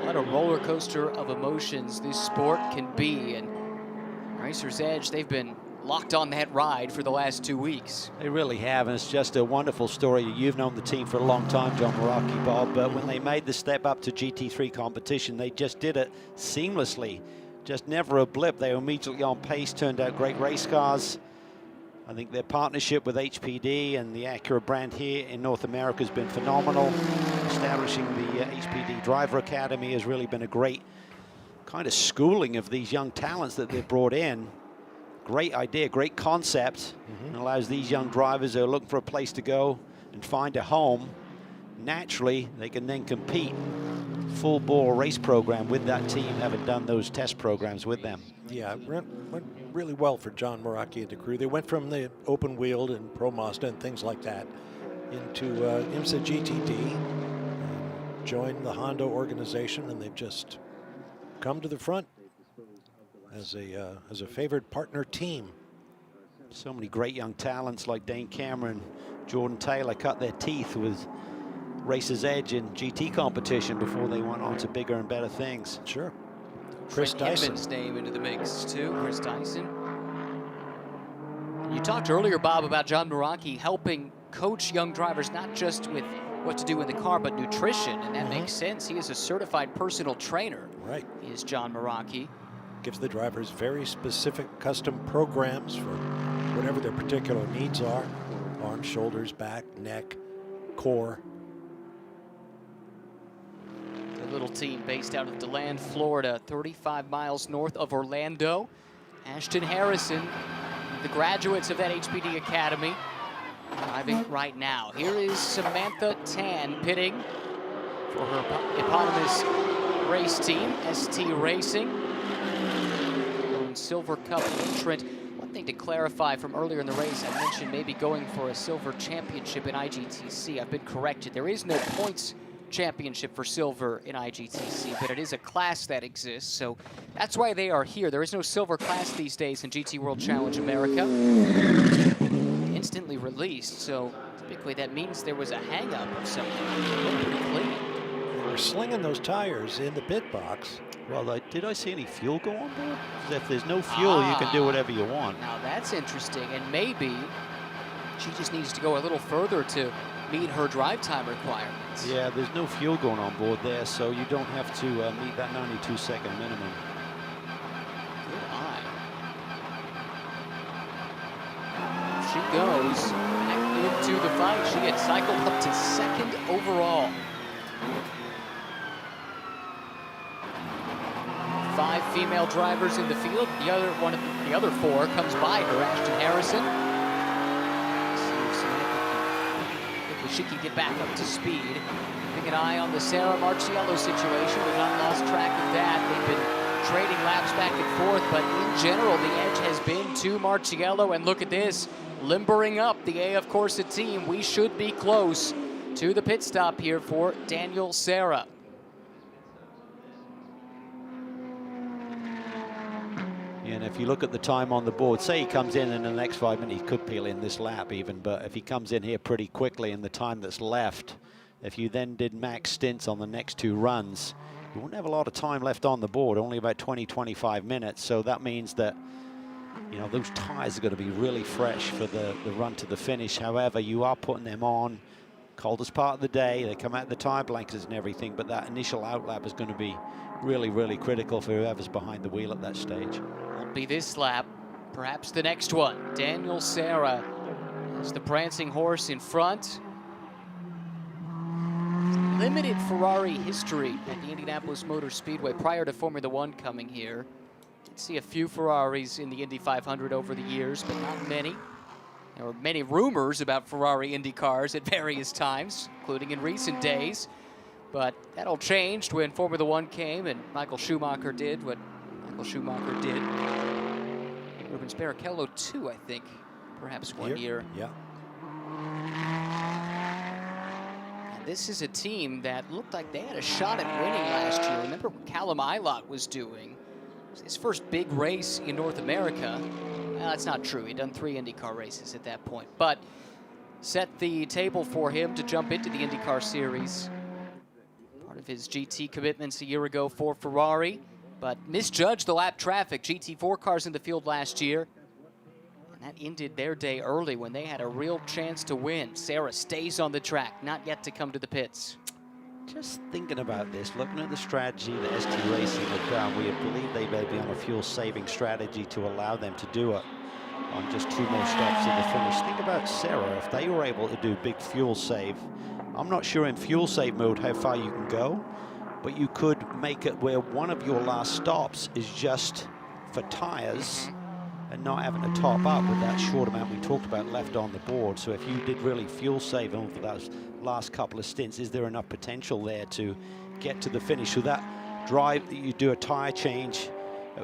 What a roller coaster of emotions this sport can be, and Racer's Edge, they've been locked on that ride for the last 2 weeks. They really have, and it's just a wonderful story. You've known the team for a long time, John Meraki, Bob, but when they made the step up to GT3 competition, they just did it seamlessly. Just never a blip. They were immediately on pace, turned out great race cars. I think their partnership with HPD and the Acura brand here in North America has been phenomenal. Establishing the HPD Driver Academy has really been a great kind of schooling of these young talents that they've brought in. Great idea, great concept, and allows these young drivers who are looking for a place to go and find a home. Naturally, they can then compete full bore race program with that team, having done those test programs with them. Yeah, it went really well for John Meraki and the crew. They went from the open wheeled and Pro Mazda and things like that into IMSA GTD, joined the Honda organization, and they've just come to the front as a favored partner team. So many great young talents like Dane Cameron, Jordan Taylor cut their teeth with Racer's Edge in GT competition before they went on to bigger and better things. Sure. Chris Dyson name into the mix too, Chris Dyson. You talked earlier, Bob, about John Meraki helping coach young drivers, not just with what to do in the car, but nutrition, and that makes sense. He is a certified personal trainer. Right. He is John Meraki. Gives the drivers very specific custom programs for whatever their particular needs are. Arms, shoulders, back, neck, core. A little team based out of DeLand, Florida, 35 miles north of Orlando. Ashton Harrison, the graduates of that HPD Academy, driving right now. Here is Samantha Tan pitting for her eponymous race team, ST Racing. Silver Cup entrant. One thing to clarify from earlier in the race, I mentioned maybe going for a silver championship in IGTC. I've been corrected. There is no points championship for silver in IGTC, but it is a class that exists, so that's why they are here. There is no silver class these days in GT World Challenge America. Instantly released, so typically that means there was a hang-up or something. It looked pretty clean. They were slinging those tires in the pit box. Well, did I see any fuel go on board? If there's no fuel, you can do whatever you want. Now that's interesting, and maybe she just needs to go a little further to meet her drive time requirements. Yeah, there's no fuel going on board there, so you don't have to meet that 92-second minimum. Good eye. She goes back into the fight. She gets cycled up to second overall. female drivers in the field. The other 4 comes by her, Ashton Harrison. Let's see if she can get back up to speed. Keeping an eye on the Sarah Marciello situation. We've not lost track of that. They've been trading laps back and forth, but in general, the edge has been to Marciello. And look at this, limbering up the AF Corsa team. We should be close to the pit stop here for Daniel Serra. And if you look at the time on the board, say he comes in the next 5 minutes, he could peel in this lap even, but if he comes in here pretty quickly in the time that's left, if you then did max stints on the next 2 runs, you won't have a lot of time left on the board, only about 20, 25 minutes. So that means that, you know, those tires are going to be really fresh for the run to the finish. However, you are putting them on coldest part of the day. They come out the tire blankets and everything, but that initial outlap is going to be really, really critical for whoever's behind the wheel at that stage. Won't be this lap, perhaps the next one. Daniel Serra is the prancing horse in front. Limited Ferrari history at the Indianapolis Motor Speedway prior to Formula One coming here. Did see a few Ferraris in the Indy 500 over the years, but not many. There were many rumors about Ferrari Indy cars at various times, including in recent days. But that all changed when Formula One came and Michael Schumacher did what Michael Schumacher did. Rubens Barrichello too, I think, perhaps one year. Yeah. And this is a team that looked like they had a shot at winning last year. Remember what Callum Ilott was doing? It was his first big race in North America. Well, that's not true. He'd done 3 IndyCar races at that point. But set the table for him to jump into the IndyCar series. Part of his GT commitments a year ago for Ferrari, but misjudged the lap traffic. GT4 cars in the field last year. And that ended their day early when they had a real chance to win. Serra stays on the track, not yet to come to the pits. Just thinking about this, looking at the strategy that ST Racing had done, we believe they may be on a fuel-saving strategy to allow them to do it on just 2 more stops at the finish. Think about Serra, if they were able to do big fuel save. I'm not sure in fuel save mode how far you can go, but you could make it where one of your last stops is just for tires and not having to top up with that short amount we talked about left on the board. So if you did really fuel save over those last couple of stints, is there enough potential there to get to the finish? So that drive, you do a tire change,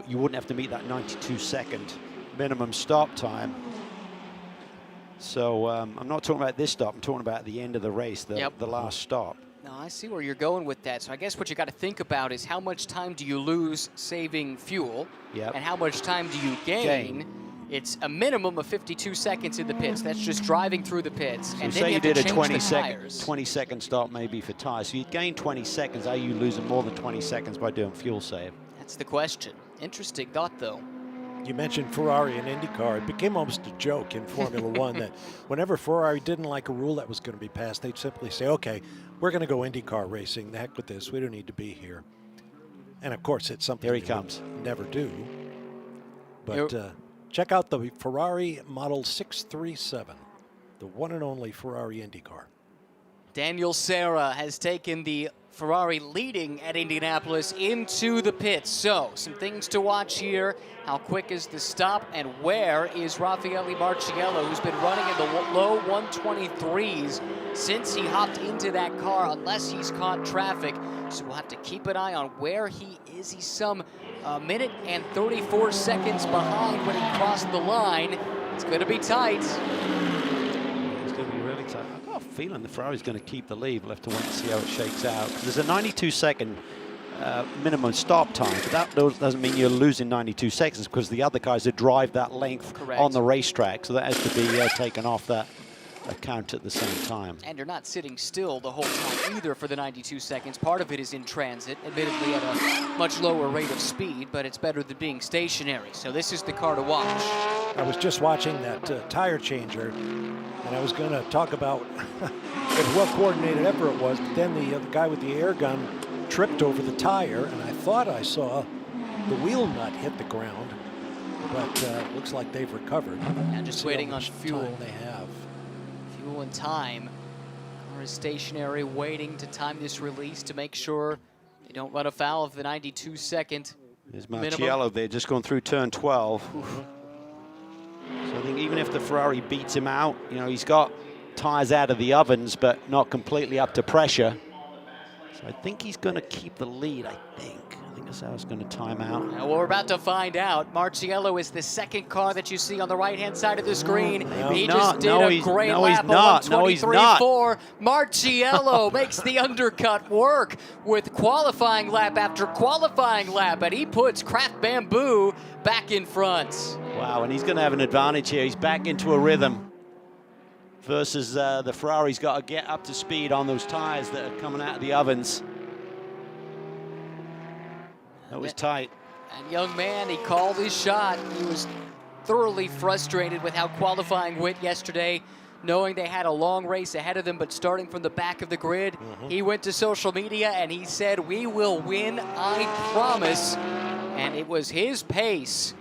you wouldn't have to meet that 92-second minimum stop time. So I'm not talking about this stop, I'm talking about the end of the race, the last stop. No, I see where you're going with that. So I guess what you got to think about is how much time do you lose saving fuel, and how much time do you gain? It's a minimum of 52 seconds in the pits. That's just driving through the pits. So and say then you have did to a change 20-second stop maybe for tires. So you'd gain 20 seconds. Are you losing more than 20 seconds by doing fuel save? That's the question. Interesting thought, though. You mentioned Ferrari and IndyCar. It became almost a joke in Formula One that whenever Ferrari didn't like a rule that was going to be passed, they'd simply say, okay, we're going to go IndyCar racing. The heck with this. We don't need to be here. And, of course, it's something Here he they comes. would never do. But check out the Ferrari Model 637, the one and only Ferrari IndyCar. Daniel Serra has taken the Ferrari leading at Indianapolis into the pits. So, some things to watch here. How quick is the stop, and where is Raffaele Marciello, who's been running in the low 123s since he hopped into that car, unless he's caught traffic. So we'll have to keep an eye on where he is. He's some minute and 34 seconds behind when he crossed the line. It's going to be tight. It's going to be really tight. I've got a feeling the Ferrari's going to keep the lead. We'll have to wait and see how it shakes out. There's a 92-second minimum stop time, but that doesn't mean you're losing 92 seconds because the other guys that drive that length on the racetrack, so that has to be taken off that account at the same time. And you're not sitting still the whole time either for the 92 seconds. Part of it is in transit, admittedly at a much lower rate of speed, but it's better than being stationary. So this is the car to watch. I was just watching that tire changer, and I was going to talk about what well-coordinated effort it was, but then the guy with the air gun tripped over the tire, and I thought I saw the wheel nut hit the ground, but looks like they've recovered. And just waiting on fuel. They have. Fuel and time. Car is stationary, waiting to time this release to make sure they don't run afoul of the 92-second There's Marciello there, just going through turn 12. So I think even if the Ferrari beats him out, you know, he's got tires out of the ovens, but not completely up to pressure. So I think he's going to keep the lead, I think. I think that's how it's going to time out. Now we're about to find out. Marciello is the second car that you see on the right-hand side of the screen. He just did a great lap of 123.4. Marciello makes the undercut work with qualifying lap after qualifying lap, and he puts Craft Bamboo back in front. Wow, and he's going to have an advantage here. He's back into a rhythm versus the Ferrari's got to get up to speed on those tires that are coming out of the ovens. That was tight. And young man, he called his shot. He was thoroughly frustrated with how qualifying went yesterday, knowing they had a long race ahead of them, but starting from the back of the grid. He went to social media and he said, "We will win, I promise." And it was his pace.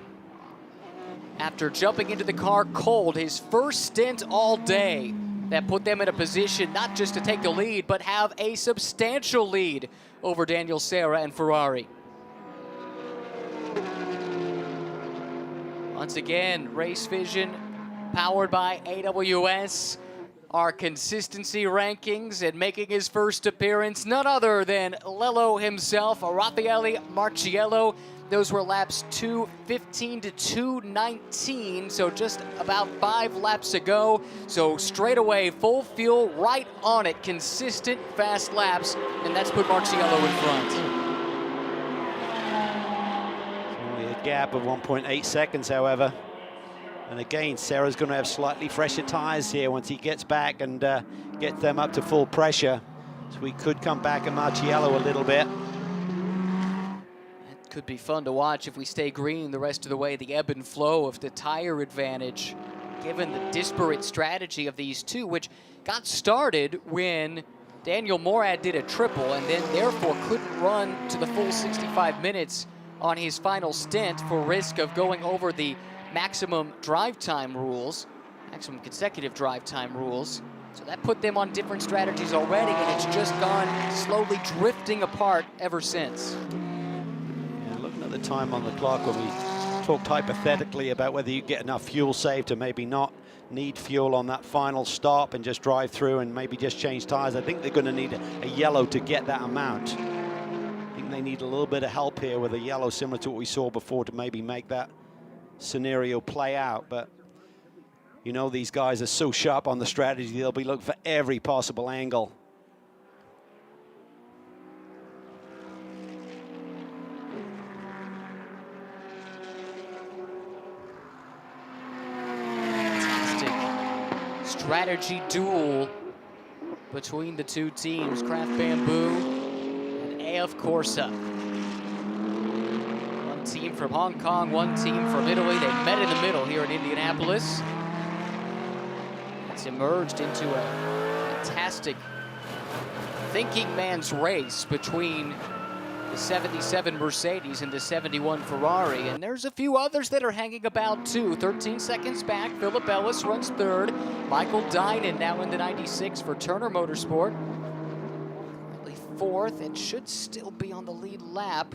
After jumping into the car cold, his first stint all day, that put them in a position not just to take the lead, but have a substantial lead over Daniel Serra and Ferrari. Once again, Race Vision, powered by AWS, our consistency rankings, and making his first appearance, none other than Lello himself, Raffaele Marciello. Those were laps 2:15 to 2:19, so just about 5 laps ago. So straight away, full fuel, right on it, consistent, fast laps, and that's put Marciello in front. Only a gap of 1.8 seconds, however. And again, Serra's going to have slightly fresher tires here once he gets back and gets them up to full pressure. So we could come back at Marciello a little bit. Could be fun to watch if we stay green the rest of the way, the ebb and flow of the tire advantage, given the disparate strategy of these two, which got started when Daniel Morad did a triple and then therefore couldn't run to the full 65 minutes on his final stint for risk of going over the maximum drive time rules, maximum consecutive drive time rules. So that put them on different strategies already, and it's just gone slowly drifting apart ever since. The time on the clock when we talked hypothetically about whether you get enough fuel saved to maybe not need fuel on that final stop and just drive through and maybe just change tires. I think they're going to need a yellow to get that amount. I think they need a little bit of help here with a yellow similar to what we saw before to maybe make that scenario play out. But you know, these guys are so sharp on the strategy, they'll be looking for every possible angle. Strategy duel between the two teams, Craft Bamboo and AF Corsa. One team from Hong Kong, one team from Italy. They met in the middle here in Indianapolis. It's emerged into a fantastic thinking man's race between the 77 Mercedes and the 71 Ferrari, and there's a few others that are hanging about too. 13 seconds back, Philip Ellis runs third. Michael Dynan now in the 96 for Turner Motorsport. Currently fourth and should still be on the lead lap.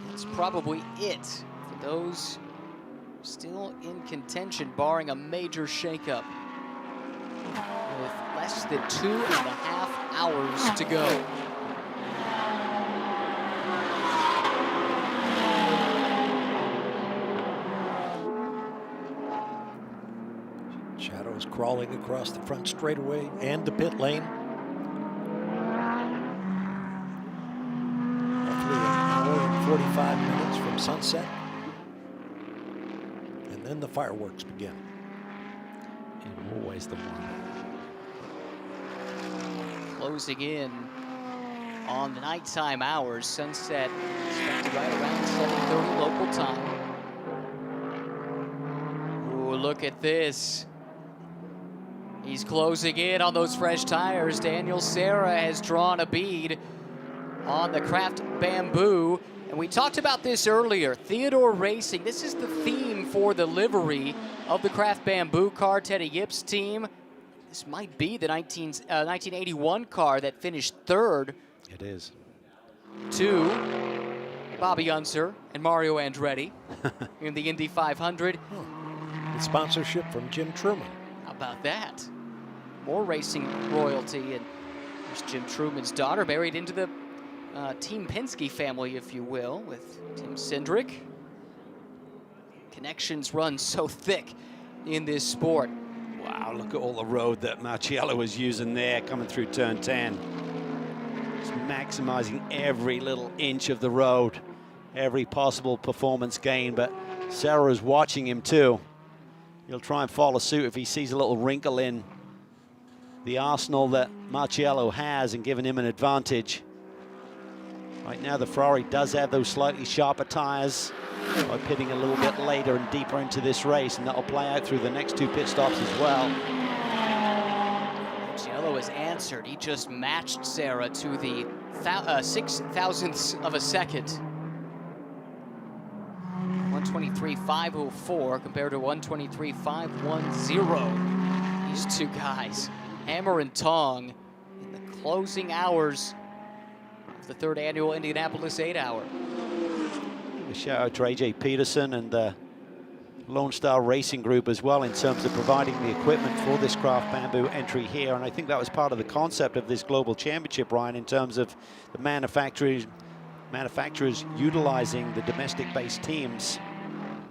That's probably it for those still in contention, barring a major shakeup. With less than 2.5 hours to go. Shadows crawling across the front straightaway and the pit lane. Roughly an hour and 45 minutes from sunset. And then the fireworks begin. And always the one. Closing in on the nighttime hours. Sunset expected right around 7:30 local time. Ooh, look at this. He's closing in on those fresh tires. Daniel Serra has drawn a bead on the Craft Bamboo. And we talked about this earlier. Theodore Racing, this is the theme for the livery of the Craft Bamboo car, Teddy Yip's team. This might be the 1981 car that finished third. It is. to Bobby Unser and Mario Andretti in the Indy 500. With sponsorship from Jim Truman. How about that? More racing royalty, and there's Jim Truman's daughter married into the Team Penske family, if you will, with Tim Cindric. Connections run so thick in this sport. Wow, look at all the road that Marciello was using there coming through turn 10. Just maximizing every little inch of the road, every possible performance gain, but Sarah is watching him too. He'll try and follow suit if he sees a little wrinkle in the arsenal that Marciello has and giving him an advantage. Right now the Ferrari does have those slightly sharper tires by pitting a little bit later and deeper into this race, and that'll play out through the next 2 pit stops as well. Marciello has answered. He just matched Sarah to the 6 thousandths of a second. 123.504 compared to 123.510. These two guys, hammer and tong, in the closing hours of the 3rd annual Indianapolis 8-hour. A shout out to AJ Peterson and the Lone Star Racing Group as well in terms of providing the equipment for this Craft Bamboo entry here. And I think that was part of the concept of this global championship, Ryan, in terms of the manufacturers utilizing the domestic-based teams.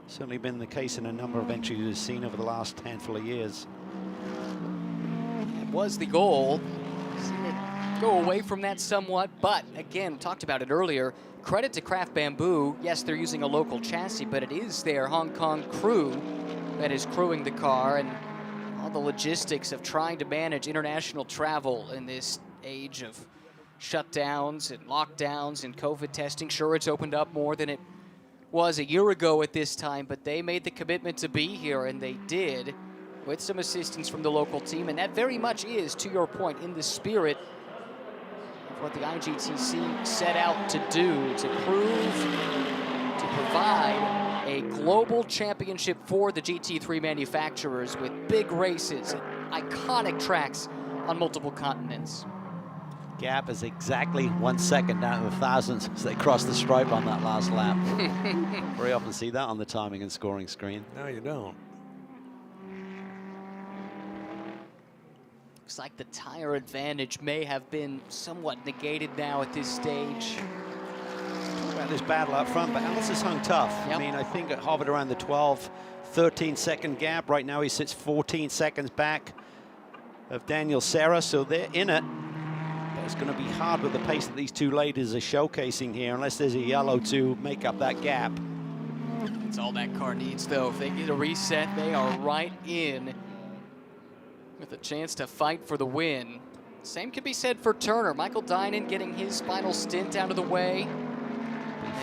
Certainly been the case in a number of entries we've seen over the last handful of years. It was the goal. Seen it go away from that somewhat, but again, talked about it earlier. Credit to Craft Bamboo. Yes, they're using a local chassis, but it is their Hong Kong crew that is crewing the car, and all the logistics of trying to manage international travel in this age of shutdowns and lockdowns and COVID testing. Sure, it's opened up more than it was a year ago at this time, but they made the commitment to be here, and they did with some assistance from the local team, and that very much is, to your point, in the spirit of what the IGTC set out to do, to provide a global championship for the GT3 manufacturers with big races, iconic tracks on multiple continents. Gap is exactly 1 second down to the thousandths as they cross the stripe on that last lap. Very often see that on the timing and scoring screen. No, you don't. Looks like the tire advantage may have been somewhat negated now at this stage. Talk about this battle up front, but Alice has hung tough. Yep. I mean, I think it hovered around the 12, 13 second gap. Right now he sits 14 seconds back of Daniel Serra, so they're in it. But it's going to be hard with the pace that these two ladies are showcasing here, unless there's a yellow to make up that gap. That's all that car needs, though. If they get a reset, they are right in with a chance to fight for the win. Same can be said for Turner. Michael Dinan getting his final stint out of the way.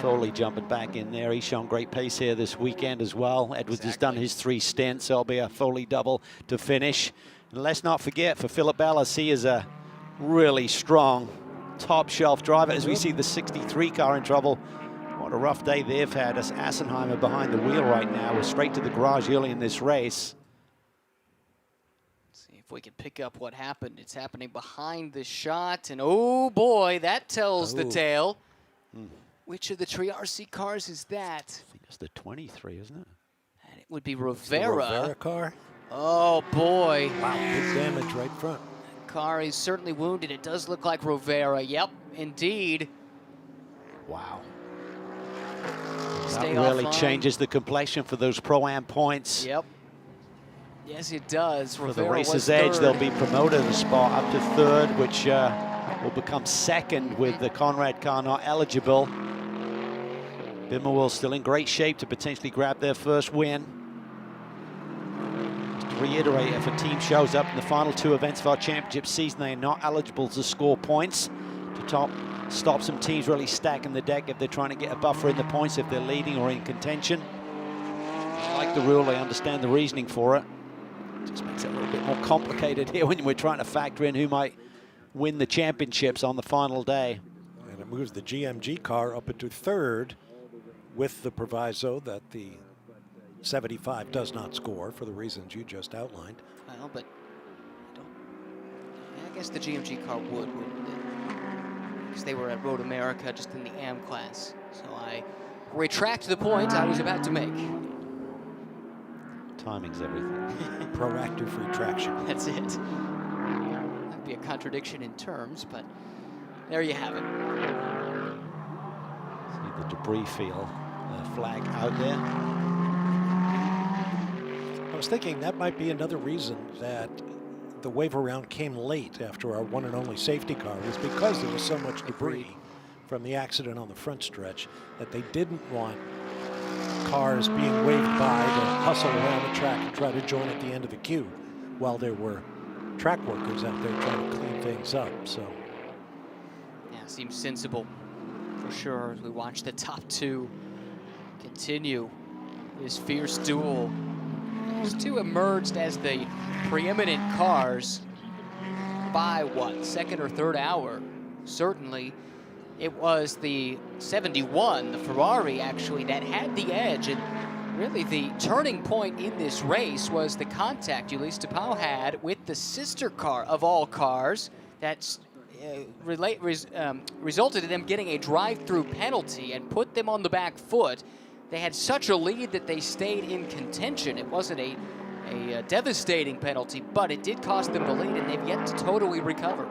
Foley jumping back in there. He's shown great pace here this weekend as well. Edwards has done his 3 stints, so it'll be a Foley double to finish. And let's not forget, for Philip Ellis, he is a really strong top shelf driver. As we see the 63 car in trouble, what a rough day they've had. As Assenheimer behind the wheel right now. We're straight to the garage early in this race. See if we can pick up what happened. It's happening behind the shot, and oh boy, that tells the tale. Which of the Triarci cars is that? I think it's the 23, isn't it? And it would be Rivera. Rivera car. Oh boy. Wow, big damage right front. Car is certainly wounded. It does look like Rivera. Yep, indeed. Wow. Stay That really offline. changes the complexion for those Pro-Am points. Yep. Yes, it does. For Rivera the race's was edge, third. they'll be promoted a spot up to 3rd, which will become 2nd with the Conrad car not eligible. Bimmerwell still in great shape to potentially grab their first win. Just to reiterate, if a team shows up in the final 2 events of our championship season, they are not eligible to score points. To stop some teams really stacking the deck if they're trying to get a buffer in the points if they're leading or in contention. I like the rule, I understand the reasoning for it. Just makes it a little bit more complicated here when we're trying to factor in who might win the championships on the final day. And it moves the GMG car up into 3rd with the proviso that the 75 does not score for the reasons you just outlined. Well, but I guess the GMG car would, wouldn't it? because they were at Road America just in the AM class. So I retract the point I was about to make. Timing's everything. Proactive retraction. That's it. That'd be a contradiction in terms, but there you have it. See the debris field flag out there. I was thinking that might be another reason that the wave around came late after our one and only safety car, was because there was so much debris from the accident on the front stretch that they didn't want cars being waved by to hustle around the track and try to join at the end of the queue while there were track workers out there trying to clean things up. So yeah, seems sensible for sure as we watch the top two continue this fierce duel. These two emerged as the preeminent cars by what, second or third hour? Certainly it was the 71, the Ferrari actually, that had the edge, and really the turning point in this race was the contact Ulysse DePau had with the sister car of all cars that resulted in them getting a drive-through penalty and put them on the back foot. They had such a lead that they stayed in contention. It wasn't a devastating penalty, but it did cost them the lead, and they've yet to totally recover.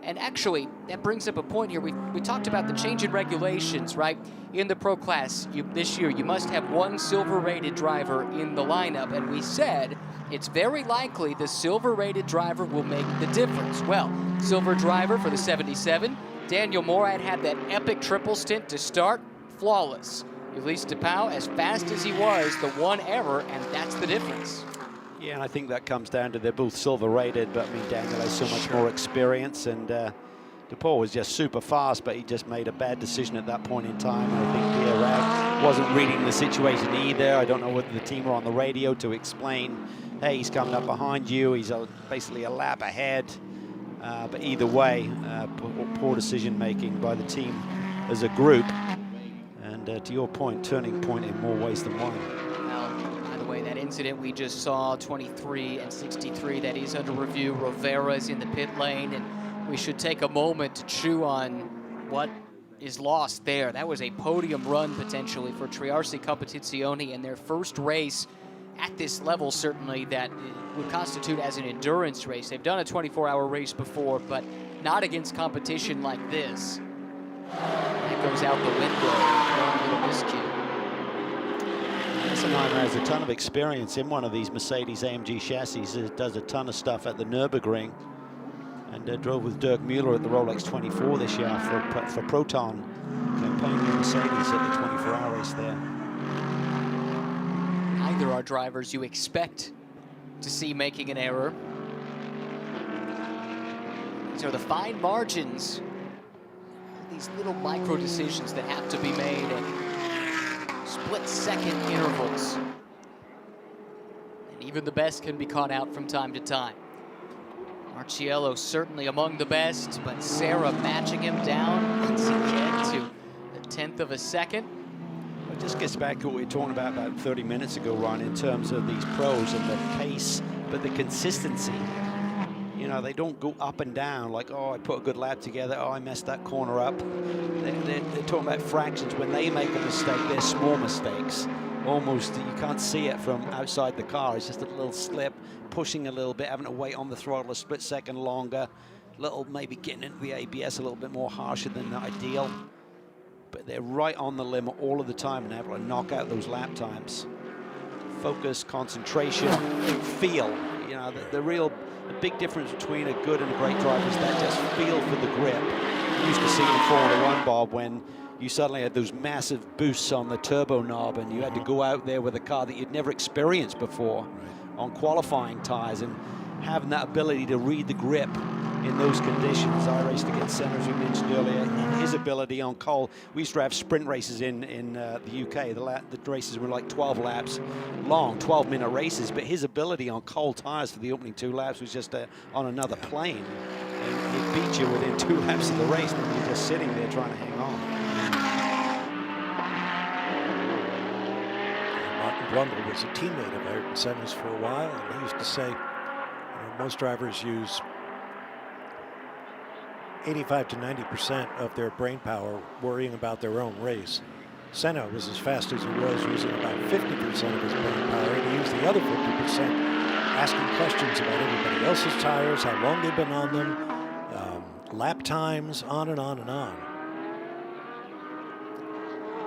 And actually, that brings up a point here. We talked about the change in regulations, right? In the pro class this year, you must have one silver-rated driver in the lineup, and we said it's very likely the silver-rated driver will make the difference. Well, silver driver for the 77, Daniel Morad had that epic triple stint to start, flawless. Ulysse DePau, as fast as he was, the one error, and that's the difference. Yeah, and I think that comes down to they're both silver rated, but I mean, Daniel has so much more experience, and DePau was just super fast, but he just made a bad decision at that point in time. I think Pierre wasn't reading the situation either. I don't know whether the team were on the radio to explain, hey, he's coming up behind you, he's basically a lap ahead. But either way, poor decision making by the team as a group. And to your point, turning point in more ways than one. Well, by the way, that incident we just saw, 23 and 63, that is under review. Rivera's in the pit lane, and we should take a moment to chew on what is lost there. That was a podium run potentially for Triarsi Competizione in their first race at this level, certainly, that would constitute as an endurance race. They've done a 24-hour race before, but not against competition like this. That goes out the window. One little miscue. Oppenheimer has a ton of experience in one of these Mercedes AMG chassis. He does a ton of stuff at the Nürburgring, and drove with Dirk Mueller at the Rolex 24 this year for Proton, campaigning with Mercedes at the 24-hour race there. Neither are drivers you expect to see making an error. These are the fine margins, these little micro decisions that have to be made at split-second intervals. And even the best can be caught out from time to time. Marciello certainly among the best, but Serra matching him down once again to a 1/10 of a second. It just gets back to what we were talking about 30 minutes ago, Ron, in terms of these pros and the pace, but the consistency. You know, they don't go up and down like, oh, I put a good lap together, oh, I messed that corner up. They're talking about fractions. When they make a mistake, they're small mistakes. Almost, you can't see it from outside the car. It's just a little slip, pushing a little bit, having to wait on the throttle a split second longer, maybe getting into the ABS a little bit more harsher than ideal. But they're right on the limit all of the time and able to knock out those lap times. Focus, concentration, feel. You know, the big difference between a good and a great driver is that just feel for the grip. You used to see in Formula One, Bob, when you suddenly had those massive boosts on the turbo knob and you had to go out there with a car that you'd never experienced before on qualifying tires, and having that ability to read the grip in those conditions. I raced against Senna, as we mentioned earlier, and his ability on cold. We used to have sprint races in the UK. The races were like 12 laps long, 12-minute races, but his ability on cold tires for the opening 2 laps was just on another plane. And he'd beat you within 2 laps of the race, and you're just sitting there trying to hang on. Martin Brundle was a teammate of Ayrton Senna's for a while, and he used to say, you know, most drivers use 85 to 90% of their brain power worrying about their own race. Senna was as fast as he was, using about 50% of his brain power, and he used the other 50% asking questions about everybody else's tires, how long they've been on them, lap times, on and on and on.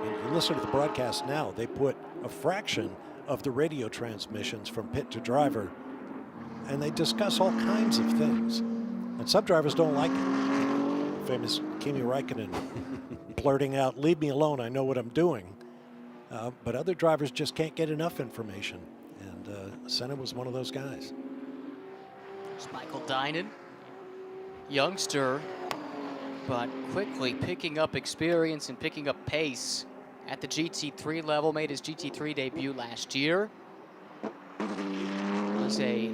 And you listen to the broadcast now, they put a fraction of the radio transmissions from pit to driver, and they discuss all kinds of things. And some drivers don't like it. Famous Kimi Räikkönen blurting out, "Leave me alone, I know what I'm doing." But other drivers just can't get enough information. And Senna was one of those guys. There's Michael Dinan, youngster, but quickly picking up experience and picking up pace at the GT3 level. Made his GT3 debut last year. Was a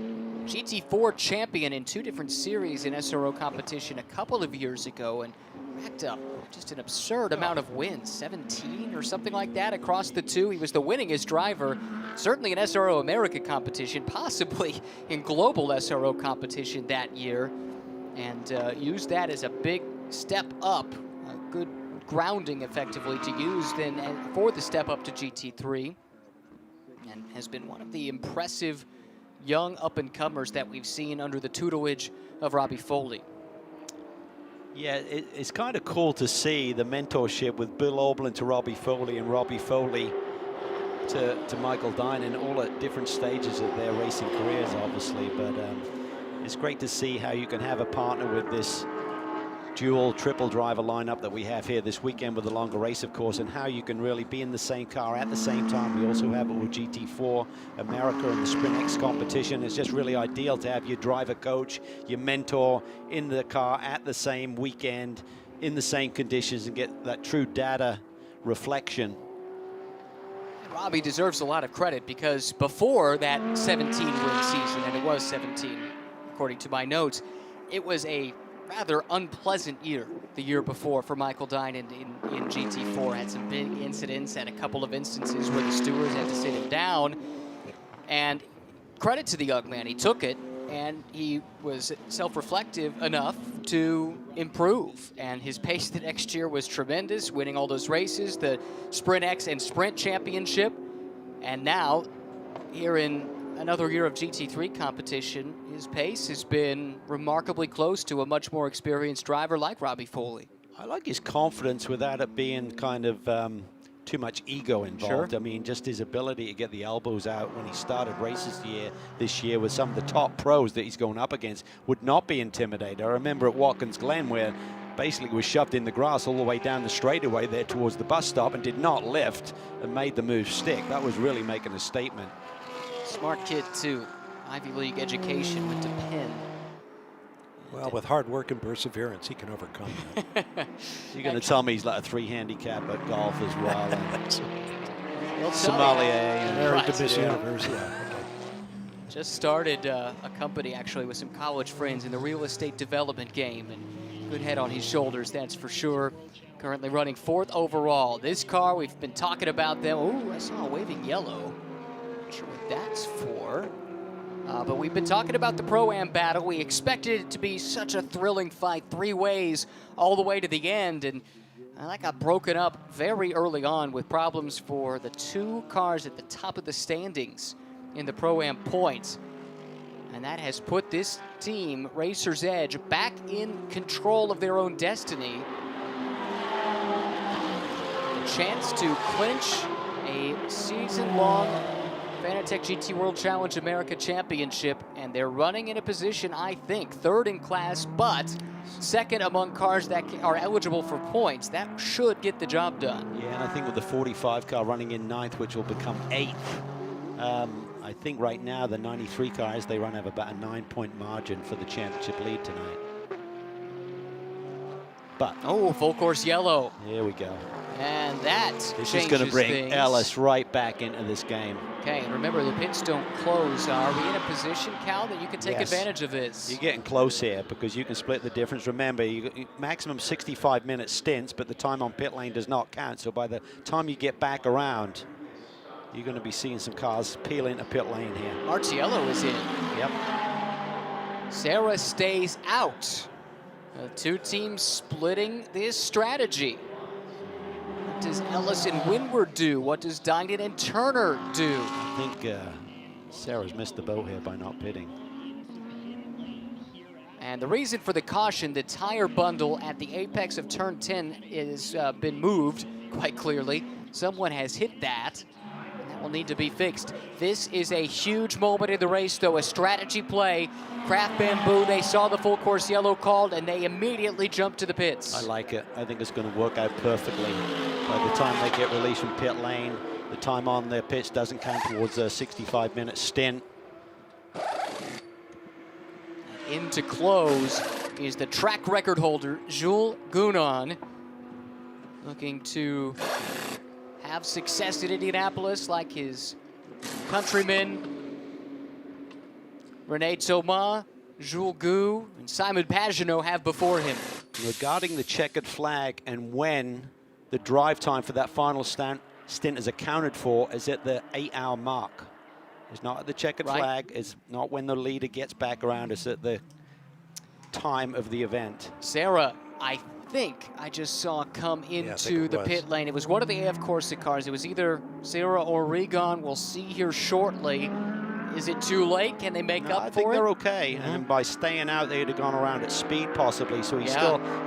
GT4 champion in 2 different series in SRO competition a couple of years ago, and racked up just an absurd amount of wins, 17 or something like that across the 2. He was the winningest driver, certainly in SRO America competition, possibly in global SRO competition that year, and used that as a big step up, a good grounding effectively to use then for the step up to GT3, and has been one of the impressive young up-and-comers that we've seen under the tutelage of Robbie Foley. Yeah, it's kind of cool to see the mentorship with Bill Aublin to Robbie Foley and Robbie Foley to Michael Dinan, all at different stages of their racing careers, obviously. But it's great to see how you can have a partner with this dual triple driver lineup that we have here this weekend with the longer race, of course, and how you can really be in the same car at the same time. We also have it with GT4 America and the Sprint X competition. It's just really ideal to have your driver coach, your mentor in the car at the same weekend in the same conditions and get that true data reflection. Robbie deserves a lot of credit because before that 17-win season, and it was 17 according to my notes, it was a rather unpleasant year the year before for Michael Dinan in GT4. Had some big incidents, had a couple of instances where the stewards had to sit him down. And credit to the young man, he took it and he was self-reflective enough to improve. And his pace the next year was tremendous, winning all those races, the Sprint X and Sprint Championship. And now, here in another year of GT3 competition, his pace has been remarkably close to a much more experienced driver like Robbie Foley. I like his confidence without it being kind of too much ego involved. Sure. I mean, just his ability to get the elbows out when he started races this year with some of the top pros that he's going up against would not be intimidated. I remember at Watkins Glen where basically was shoved in the grass all the way down the straightaway there towards the bus stop and did not lift and made the move stick. That was really making a statement. Smart kid, too. Ivy League education, went to Penn. Well, with hard work and perseverance, he can overcome that. You're going to tell me he's like a 3 handicap at golf as well. Sommelier. Married to Miss Universe, yeah. Just started a company, actually, with some college friends in the real estate development game. And good head on his shoulders, that's for sure. Currently running 4th overall. This car, we've been talking about them. Oh, I saw a waving yellow. Not sure what that's for. But we've been talking about the Pro-Am battle. We expected it to be such a thrilling fight, 3 ways all the way to the end. And that got broken up very early on with problems for the 2 cars at the top of the standings in the Pro-Am points. And that has put this team, Racer's Edge, back in control of their own destiny. A chance to clinch a season-long Fanatec GT World Challenge America Championship, and they're running in a position, I think, 3rd in class, but 2nd among cars that are eligible for points. That should get the job done. Yeah, and I think with the 45 car running in 9th, which will become 8th, I think right now the 93 cars they run have about a 9-point margin for the championship lead tonight. But oh, full course yellow. Here we go. And that this is going to bring things. Ellis right back into this game. Okay, and remember the pits don't close. Are we in a position, Cal, that you can take advantage of this? You're getting close here because you can split the difference. Remember, you got maximum 65-minute stints, but the time on pit lane does not count. So by the time you get back around, you're going to be seeing some cars peel into pit lane here. Marciello is in. Yep. Sarah stays out Two teams splitting this strategy. What does Ellis and Windward do? What does Dinan and Turner do? I think Sarah's missed the boat here by not pitting. And the reason for the caution, the tire bundle at the apex of turn 10 is been moved quite clearly. Someone has hit that, and that will need to be fixed. This is a huge moment in the race, though, a strategy play. Craft Bamboo, they saw the full course yellow called, and they immediately jumped to the pits. I like it. I think it's going to work out perfectly. By the time they get released from pit lane, the time on their pits doesn't count towards a 65-minute stint. In to close is the track record holder, Jules Gounon, looking to have success at Indianapolis like his countrymen René Thomas, Jules Gou, and Simon Pagenaud have before him. Regarding the checkered flag and when the drive time for that final stint is accounted for is at the 8-hour mark. It's not at the checkered flag, it's not when the leader gets back around, it's at the time of the event. Sarah, I think I just saw come into the pit lane. It was one of the AF Corsa cars. It was either Sarah or Regan. We'll see here shortly. Is it too late? Can they make up for it? I think they're okay. And by staying out, they'd have gone around at speed possibly. So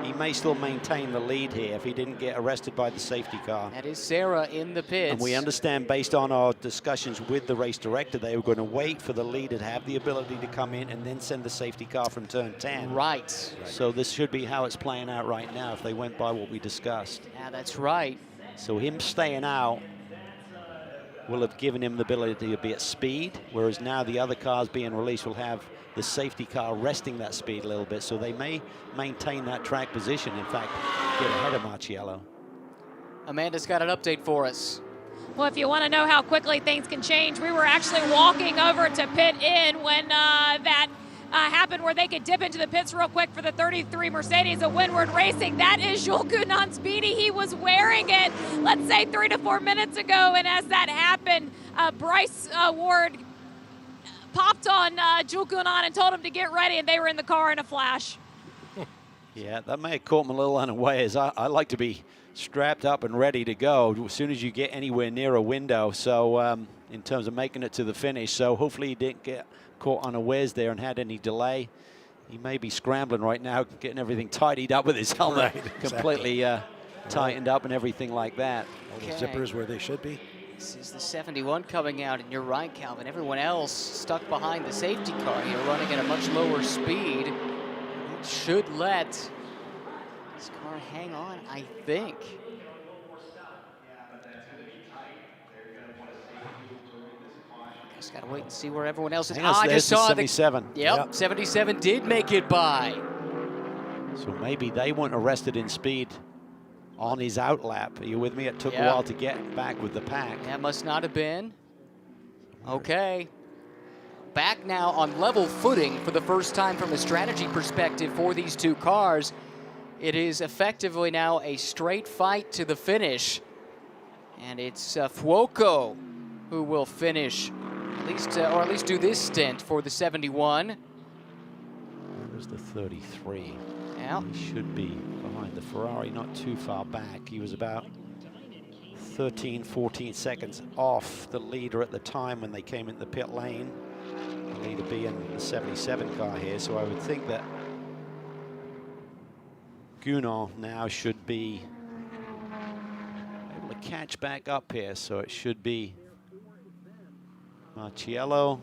he may still maintain the lead here if he didn't get arrested by the safety car. That is Sarah in the pits. And we understand, based on our discussions with the race director, they were going to wait for the leader to have the ability to come in and then send the safety car from turn 10. Right. So this should be how it's playing out right now if they went by what we discussed. Yeah, that's right. So him staying out will have given him the ability to be at speed, whereas now the other cars being released will have the safety car resting that speed a little bit, so they may maintain that track position, in fact, get ahead of Marciello. Amanda's got an update for us. Well, if you want to know how quickly things can change, we were actually walking over to pit in when that happened, where they could dip into the pits real quick for the 33 Mercedes of Windward Racing. That is Jules Gounon's beanie. He was wearing it, let's say, 3 to 4 minutes ago, and as that happened, Bryce Ward popped on Jules Gounon and told him to get ready, and they were in the car in a flash. Yeah, that may have caught him a little unawares. I like to be strapped up and ready to go as soon as you get anywhere near a window, so in terms of making it to the finish. So hopefully he didn't get caught unawares there and had any delay. He may be scrambling right now, getting everything tidied up with his helmet, completely tightened up and everything like that. All the zippers where they should be. This is the 71 coming out, and you're right, Calvin. Everyone else stuck behind the safety car here, running at a much lower speed. It should let this car hang on, I think. Just gotta wait and see where everyone else is. I just saw 77. Yep, 77 did make it by. So maybe they weren't arrested in speed on his outlap. Are you with me? It took a while to get back with the pack. That must not have been. Okay. Back now on level footing for the first time from a strategy perspective for these two cars. It is effectively now a straight fight to the finish. And it's Fuoco who will finish, or at least do this stint for the 71. Where's the 33? Yeah. He should be behind the Ferrari, not too far back. He was about 13, 14 seconds off the leader at the time when they came into the pit lane. The leader being the 77 car here, so I would think that Gounon now should be able to catch back up here, so it should be Marciello,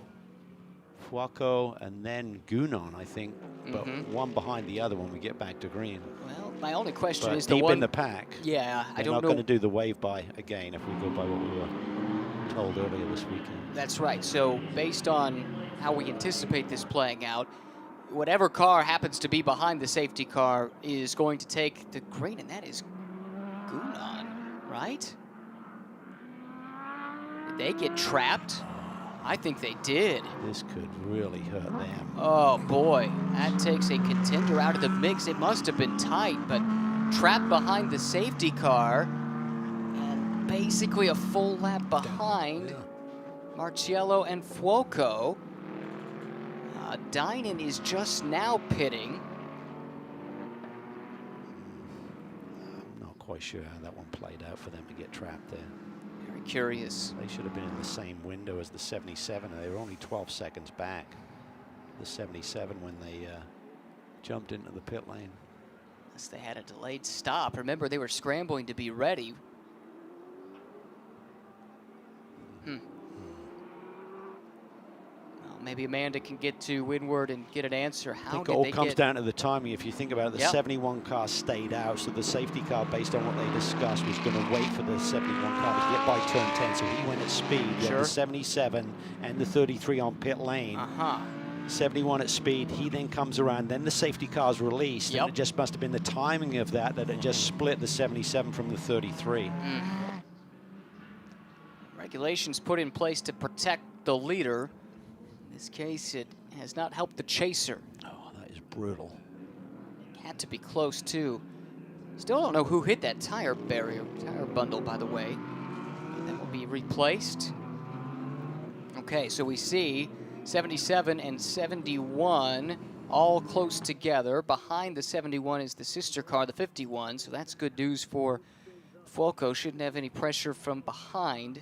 Fuoco, and then Gounon, I think, but one behind the other when we get back to green. Well, my only question But is the deep one in the pack. Yeah, I They're don't not know. going to do the wave by again if we go by what we were told earlier this weekend. That's right. So based on how we anticipate this playing out, whatever car happens to be behind the safety car is going to take the green, and that is Gounon, right? Did they get trapped? I think they did. This could really hurt them. Oh boy, that takes a contender out of the mix. It must have been tight, but trapped behind the safety car and basically a full lap behind Marciello and Fuoco. Dinan is just now pitting. quite sure how that one played out for them to get trapped there. Very curious. They should have been in the same window as the 77. They were only 12 seconds back. The 77 when they jumped into the pit lane. Yes, they had a delayed stop. Remember, they were scrambling to be ready. Well, maybe Amanda can get to Windward and get an answer. How I think did it all they comes get down to the timing. If you think about it, the 71 car stayed out, so the safety car, based on what they discussed, was going to wait for the 71 car to get by turn 10, so he went at speed. You had the 77 and the 33 on pit lane. 71 at speed, he then comes around, then the safety car's released, and it just must have been the timing of that it just split the 77 from the 33. Regulations put in place to protect the leader. In this case, it has not helped the chaser. Oh, that is brutal. Had to be close, too. Still don't know who hit that tire barrier, tire bundle, by the way. That will be replaced. Okay, so we see 77 and 71 all close together. Behind the 71 is the sister car, the 51, so that's good news for Fuoco. Shouldn't have any pressure from behind.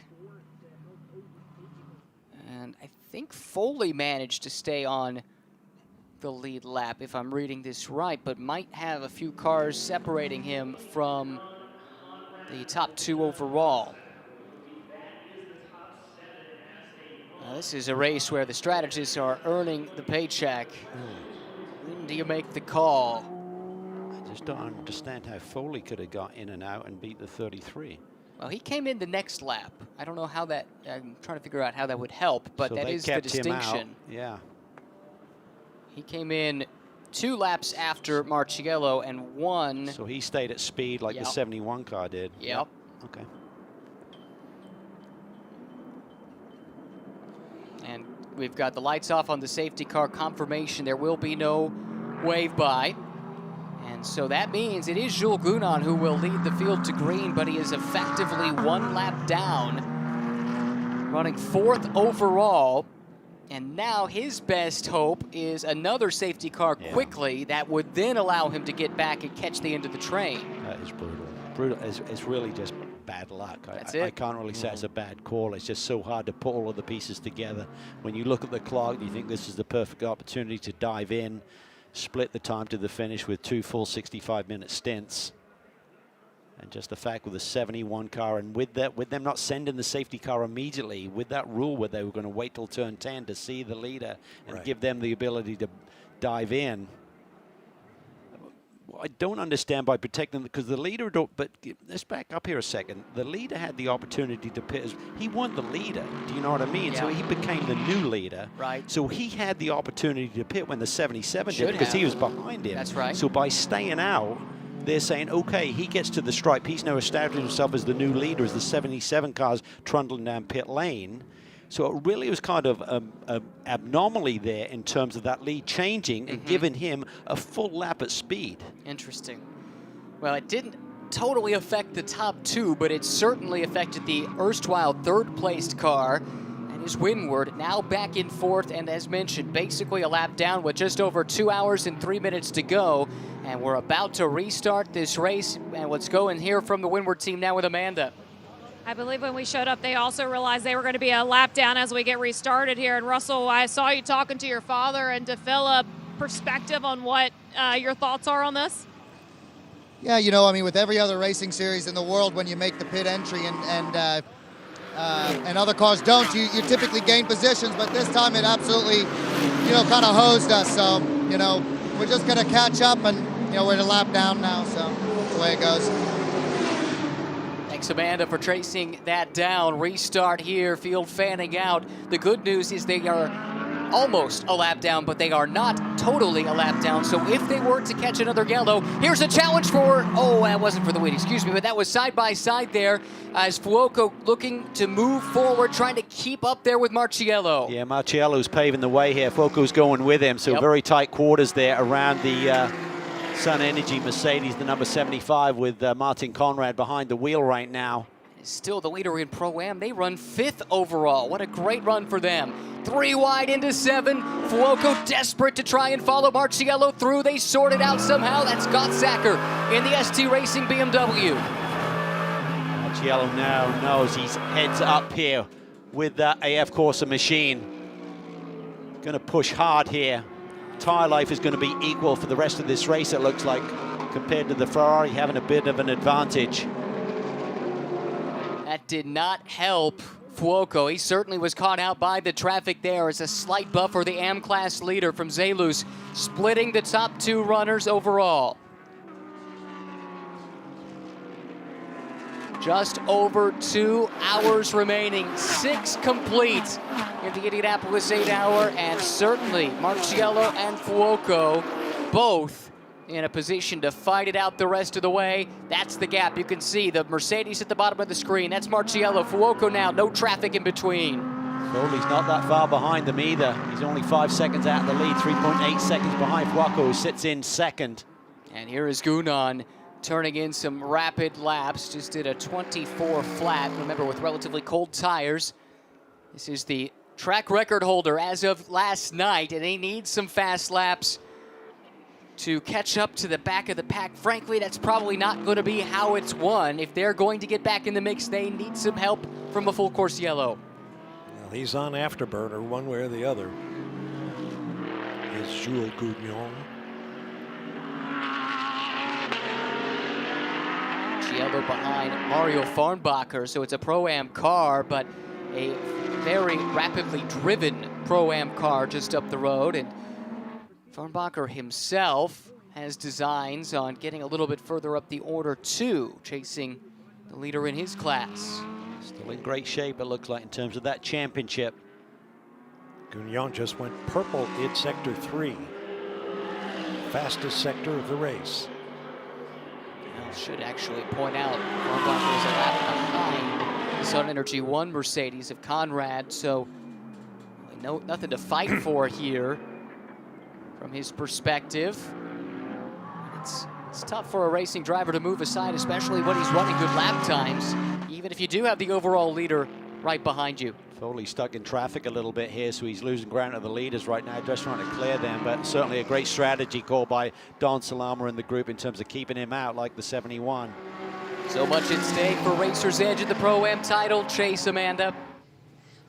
And I think Foley managed to stay on the lead lap, if I'm reading this right, but might have a few cars separating him from the top 2 overall. Now, this is a race where the strategists are earning the paycheck. When do you make the call? I just don't understand how Foley could have got in and out and beat the 33. Well, he came in the next lap. I don't know how that, I'm trying to figure out how that would help, but So that they is the kept him out. distinction. Yeah. He came in 2 laps after Marciello and 1. So he stayed at speed like the 71 car did. Yep. Okay. And we've got the lights off on the safety car confirmation. There will be no wave by. And so that means it is Jules Gounon who will lead the field to green, but he is effectively 1 lap down, running 4th overall. And now his best hope is another safety car quickly that would then allow him to get back and catch the end of the train. That is brutal. Brutal. It's really just bad luck. That's I it. can't really say it's a bad call. It's just so hard to put all of the pieces together. When you look at the clock, you think this is the perfect opportunity to dive in, split the time to the finish with 2 full 65-minute stints. And just the fact with the 71 car, and with that, with them not sending the safety car immediately, with that rule where they were going to wait till turn 10 to see the leader and give them the ability to dive in. I don't understand by protecting, because the leader, but let's back up here a second. The leader had the opportunity to pit. He won the leader. Do you know what I mean? So he became the new leader. Right. So he had the opportunity to pit when the 77 did, because he was behind him. That's right. So by staying out, they're saying, okay, he gets to the stripe. He's now established himself as the new leader as the 77 car's trundling down pit lane. So it really was kind of an abnormally there in terms of that lead changing and giving him a full lap at speed. Interesting. Well, it didn't totally affect the top 2, but it certainly affected the erstwhile 3rd-placed car. And his Windward now back in 4th, and as mentioned, basically a lap down with just over 2 hours and 3 minutes to go. And we're about to restart this race. And let's go and hear from the Windward team now with Amanda. I believe when we showed up, they also realized they were going to be a lap down as we get restarted here. And Russell, I saw you talking to your father, and to Philip, perspective on what your thoughts are on this? Yeah, you know, I mean, with every other racing series in the world, when you make the pit entry and other cars don't, you typically gain positions, but this time it absolutely, you know, kind of hosed us. So, you know, we're just going to catch up, and, you know, we're at a lap down now, so that's the way it goes. Thanks, Amanda, for tracing that down. Restart here, field fanning out. The good news is they are almost a lap down, but they are not totally a lap down. So if they were to catch another yellow, here's a challenge for, oh, that wasn't for the win, excuse me, but that was side by side there as Fuoco looking to move forward, trying to keep up there with Marciello. Yeah, Marciello's paving the way here. Fuoco's going with him, so very tight quarters there around the Sun Energy Mercedes, the number 75, with Martin Conrad behind the wheel right now. is still the leader in Pro-Am. They run 5th overall. What a great run for them. 3 wide into 7. Fuoco desperate to try and follow Marciello through. They sort it out somehow. That's Gottsacker in the ST Racing BMW. Marciello now knows he's heads up here with that AF Corsa machine. Going to push hard here. Tire life is going to be equal for the rest of this race, it looks like, compared to the Ferrari having a bit of an advantage. That did not help Fuoco. He certainly was caught out by the traffic there as a slight buffer. The AM class leader from Zelus splitting the top 2 runners overall. Just over 2 hours remaining, 6 complete in the Indianapolis 8-hour, and certainly Marciello and Fuoco both in a position to fight it out the rest of the way. That's the gap. You can see the Mercedes at the bottom of the screen. That's Marciello. Fuoco now, no traffic in between. Foley's not that far behind them either. He's only 5 seconds out of the lead, 3.8 seconds behind Fuoco, who sits in second. And here is Gunan turning in some rapid laps. Just did a 24 flat, remember, with relatively cold tires. This is the track record holder as of last night, and he needs some fast laps to catch up to the back of the pack. Frankly, that's probably not going to be how it's won. If they're going to get back in the mix, they need some help from a full course yellow. Well, he's on afterburner one way or the other. Is Jules Gounon. Marciello behind Mario Farnbacher, so it's a Pro-Am car, but a very rapidly driven Pro-Am car just up the road. And Farnbacher himself has designs on getting a little bit further up the order too, chasing the leader in his class. Still in great shape, it looks like, in terms of that championship. Gounon just went purple in Sector 3. Fastest sector of the race. I should actually point out Farnbacher is a lap behind the Sun Energy 1 Mercedes of Conrad, so nothing to fight for here from his perspective. It's tough for a racing driver to move aside, especially when he's running good lap times, even if you do have the overall leader right behind you. Foley stuck in traffic a little bit here, so he's losing ground to the leaders right now, just trying to clear them, but certainly a great strategy call by Don Salama and the group in terms of keeping him out like the 71. So much at stake for Racer's Edge in the Pro-Am title chase, Amanda.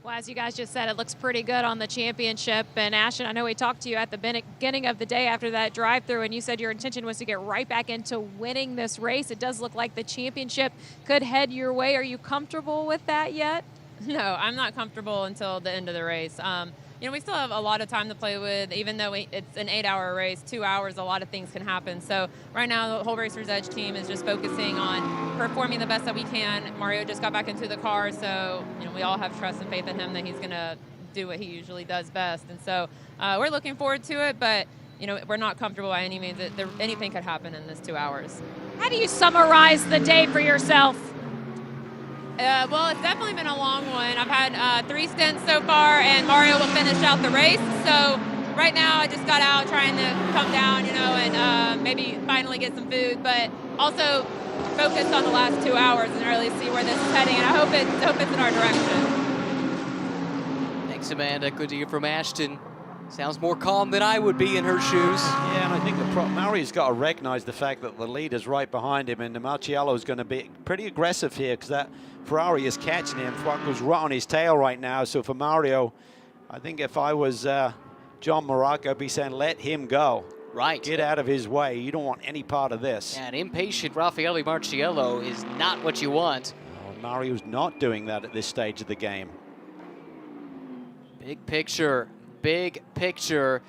Well, as you guys just said, it looks pretty good on the championship. And Ashton, I know we talked to you at the beginning of the day after that drive-through, and you said your intention was to get right back into winning this race. It does look like the championship could head your way. Are you comfortable with that yet? No, I'm not comfortable until the end of the race. You know, we still have a lot of time to play with, even though it's an 8-hour race, 2 hours, a lot of things can happen. So right now, the whole Racer's Edge team is just focusing on performing the best that we can. Mario just got back into the car, so, you know, we all have trust and faith in him that he's going to do what he usually does best. And so we're looking forward to it, but, you know, we're not comfortable by any means. Anything could happen in this 2 hours. How do you summarize the day for yourself? Well, it's definitely been a long one. I've had 3 stints so far, and Mario will finish out the race. So right now, I just got out trying to come down, you know, and maybe finally get some food, but also focused on the last 2 hours and really see where this is heading. And I hope it's in our direction. Thanks, Amanda. Good to hear from Ashton. Sounds more calm than I would be in her shoes. Yeah, and I think Mario's got to recognize the fact that the leader's right behind him, and Marciello's going to be pretty aggressive here because that Ferrari is catching him. Fuoco's right on his tail right now. So for Mario, I think if I was John Morocco, I'd be saying, let him go. Right. Get out of his way. You don't want any part of this. Yeah, an impatient Raffaele Marciello is not what you want. Oh, Mario's not doing that at this stage of the game. Big picture. Big picture.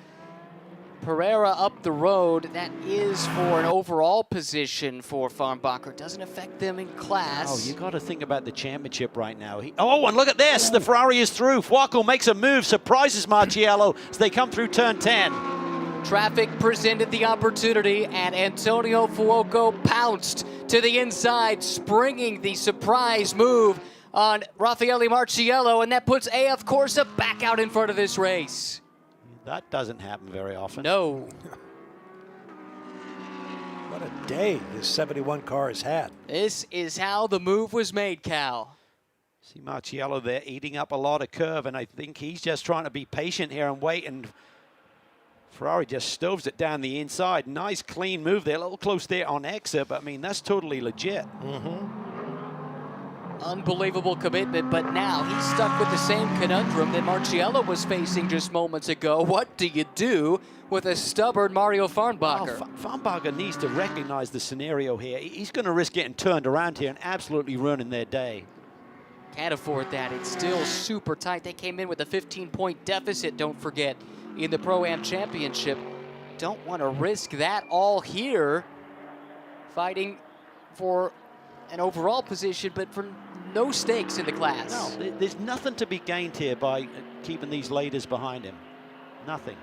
Pereira up the road. That is for an overall position for Farnbacher. Doesn't affect them in class. Oh, you got to think about the championship right now. Oh, and look at this. The Ferrari is through. Fuoco makes a move, surprises Marciello as they come through turn 10. Traffic presented the opportunity, and Antonio Fuoco pounced to the inside, springing the surprise move on Raffaele Marciello, and that puts AF Corsa back out in front of this race. That doesn't happen very often. No. What a day this 71 car has had. This is how the move was made, Cal. See Marciello there eating up a lot of curve, and I think he's just trying to be patient here and wait, and Ferrari just stoves it down the inside. Nice clean move there, a little close there on exit, but I mean, that's totally legit. Unbelievable commitment, but now he's stuck with the same conundrum that Marciello was facing just moments ago. What do you do with a stubborn Mario Farnbacher? Well, Farnbacher needs to recognize the scenario here. He's going to risk getting turned around here and absolutely ruining their day. Can't afford that. It's still super tight. They came in with a 15-point deficit, don't forget, in the Pro-Am Championship. Don't want to risk that all here, fighting for an overall position, but for no stakes in the class. No, there's nothing to be gained here by keeping these leaders behind him. Nothing.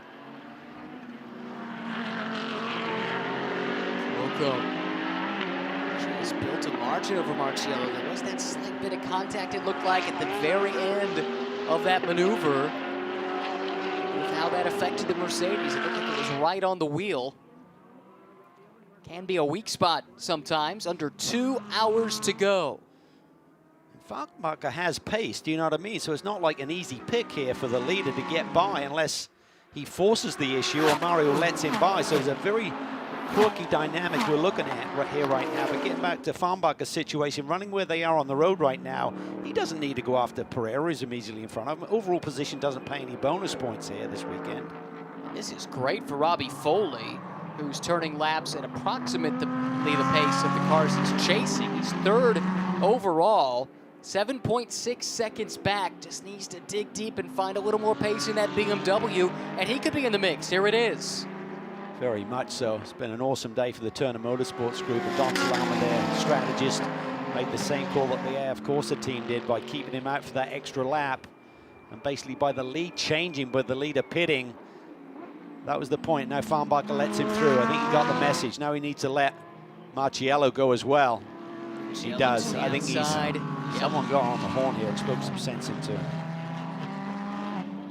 Loco just built a margin over Marciello. There was that slight bit of contact, it looked like, at the very end of that maneuver. With how that affected the Mercedes, it looked like it was right on the wheel. Can be a weak spot sometimes, under 2 hours to go. Farnbacher has pace, do you know what I mean? So it's not like an easy pick here for the leader to get by unless he forces the issue or Mario lets him by. So it's a very quirky dynamic we're looking at here right now. But getting back to Farnbacher's situation, running where they are on the road right now, he doesn't need to go after Pereira, who's immediately in front of him. Overall position doesn't pay any bonus points here this weekend. This is great for Robbie Foley, who's turning laps at approximately the pace of the cars he's chasing. He's third overall, 7.6 seconds back. Just needs to dig deep and find a little more pace in that BMW, and he could be in the mix. Here it is. Very much so. It's been an awesome day for the Turner Motorsports Group, and Don Salama, their strategist, made the same call that the AF Corsa team did by keeping him out for that extra lap, and basically by the lead changing, by the leader pitting. That was the point. Now Farnbacher lets him through. I think he got the message. Now he needs to let Marciello go as well. He does. I think someone got on the horn here and spoke some sense into him.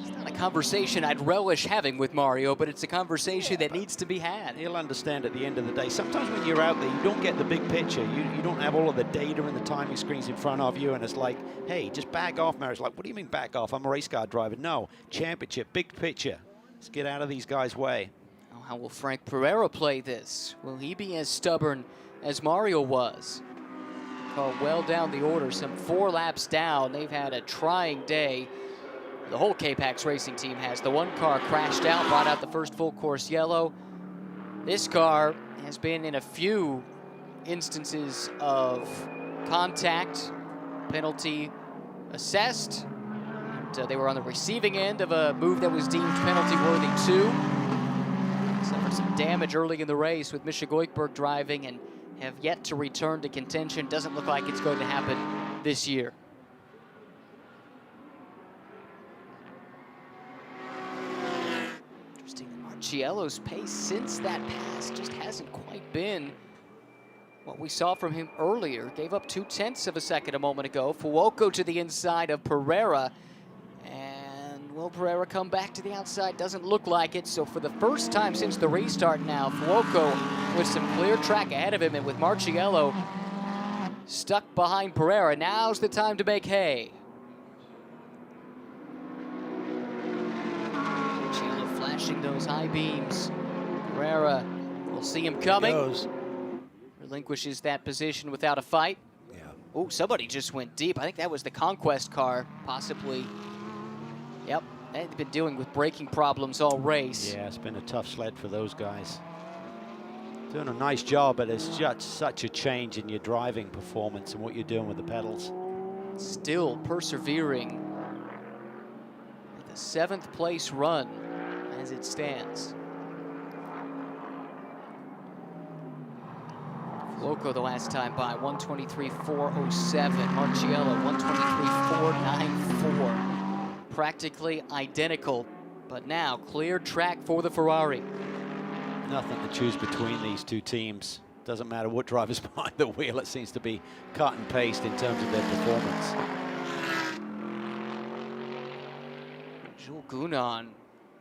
It's not a conversation I'd relish having with Mario, but it's a conversation that needs to be had. He'll understand at the end of the day. Sometimes when you're out there, you don't get the big picture. You don't have all of the data and the timing screens in front of you, and it's like, hey, just back off, Mario's like, what do you mean back off? I'm a race car driver. No, championship, big picture. Let's get out of these guys' way. Oh, how will Frank Pereira play this? Will he be as stubborn as Mario was? Car well down the order, some 4 laps down. They've had a trying day. The whole K-Pax racing team has. The one car crashed out, brought out the first full course yellow. This car has been in a few instances of contact, penalty assessed. They were on the receiving end of a move that was deemed penalty-worthy too. Suffered some damage early in the race with Misha Goikberg driving and have yet to return to contention. Doesn't look like it's going to happen this year. Interesting, Marciello's pace since that pass just hasn't quite been what we saw from him earlier. Gave up 0.2 of a second a moment ago. Fuoco to the inside of Pereira. And will Pereira come back to the outside? Doesn't look like it. So for the first time since the restart now, Fuoco with some clear track ahead of him, and with Marciello stuck behind Pereira. Now's the time to make hay. Marciello flashing those high beams. Pereira, we'll see him coming. Relinquishes that position without a fight. Yeah. Oh, somebody just went deep. I think that was the Conquest car, possibly. Yep, they've been dealing with braking problems all race. Yeah, it's been a tough sled for those guys. Doing a nice job, but it's just such a change in your driving performance and what you're doing with the pedals. Still persevering at the 7th place run as it stands. Loco the last time by 123.407. Marciello 123.494. Practically identical, but now clear track for the Ferrari. Nothing to choose between these two teams. Doesn't matter what driver's behind the wheel, it seems to be cut and paste in terms of their performance. Jules Gounon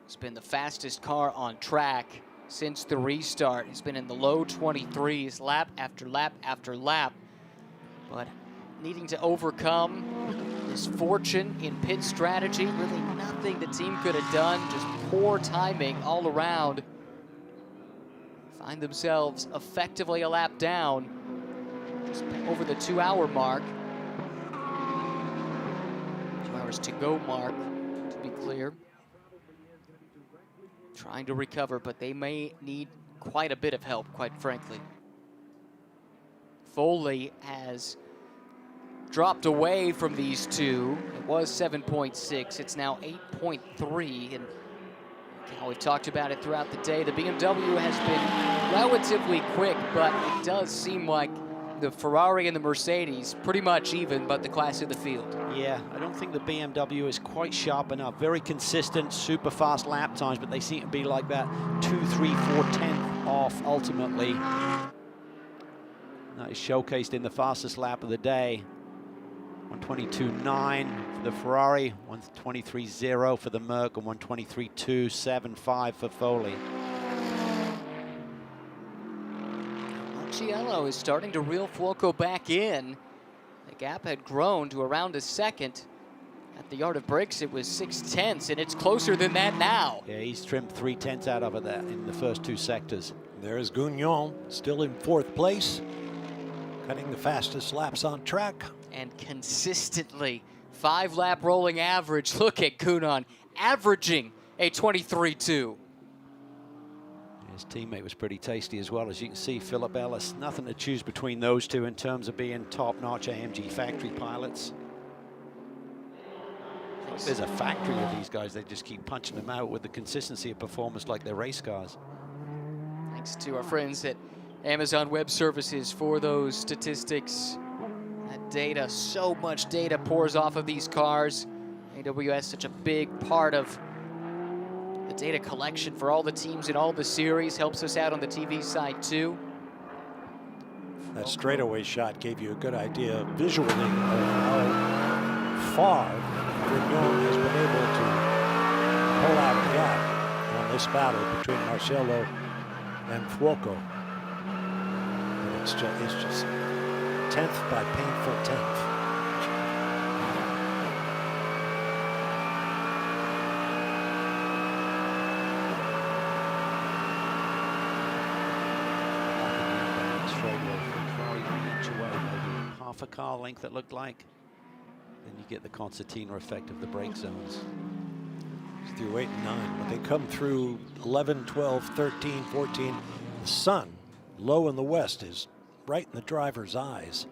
has been the fastest car on track since the restart. He's been in the low 23s lap after lap after lap, but needing to overcome his fortune in pit strategy. Really nothing the team could have done, just poor timing all around. Find themselves effectively a lap down, just over the 2-hour mark. 2 hours to go mark, to be clear. Trying to recover, but they may need quite a bit of help, quite frankly. Foley has dropped away from these two. It was 7.6, it's now 8.3, and we've talked about it throughout the day. The BMW has been relatively quick, but it does seem like the Ferrari and the Mercedes pretty much even, but the class of the field. Yeah, I don't think the BMW is quite sharp enough. Very consistent, super fast lap times, but they seem to be like that 2, 3, 4 tenths off ultimately. That is showcased in the fastest lap of the day. 122.9 for the Ferrari, 123.0 for the Merc, and 123.275 for Foley. Cielo is starting to reel Fuoco back in. The gap had grown to around a second. At the Yard of Bricks, it was 6/10, and it's closer than that now. Yeah, he's trimmed 3 tenths out of it there in the first 2 sectors. There's Gugnon, still in 4th place, cutting the fastest laps on track. And consistently, 5-lap rolling average. Look at Gugnon averaging a 23.2. His teammate was pretty tasty as well. As you can see, Philip Ellis, nothing to choose between those two in terms of being top-notch AMG factory pilots. There's a factory with these guys. They just keep punching them out with the consistency of performance like their race cars. Thanks to our friends at Amazon Web Services for those statistics. That data, so much data pours off of these cars. AWS, such a big part of the data collection for all the teams in all the series, helps us out on the TV side too. That straightaway shot gave you a good idea visually of how far Gugnon has been able to pull out a gap on this battle between Marcello and Fuoco. And it's just tenth by painful tenth. Half a car length it looked like. Then you get the concertina effect of the brake zones. Through 8 and 9, when they come through 11, 12, 13, 14, the sun low in the west is right in the driver's eyes.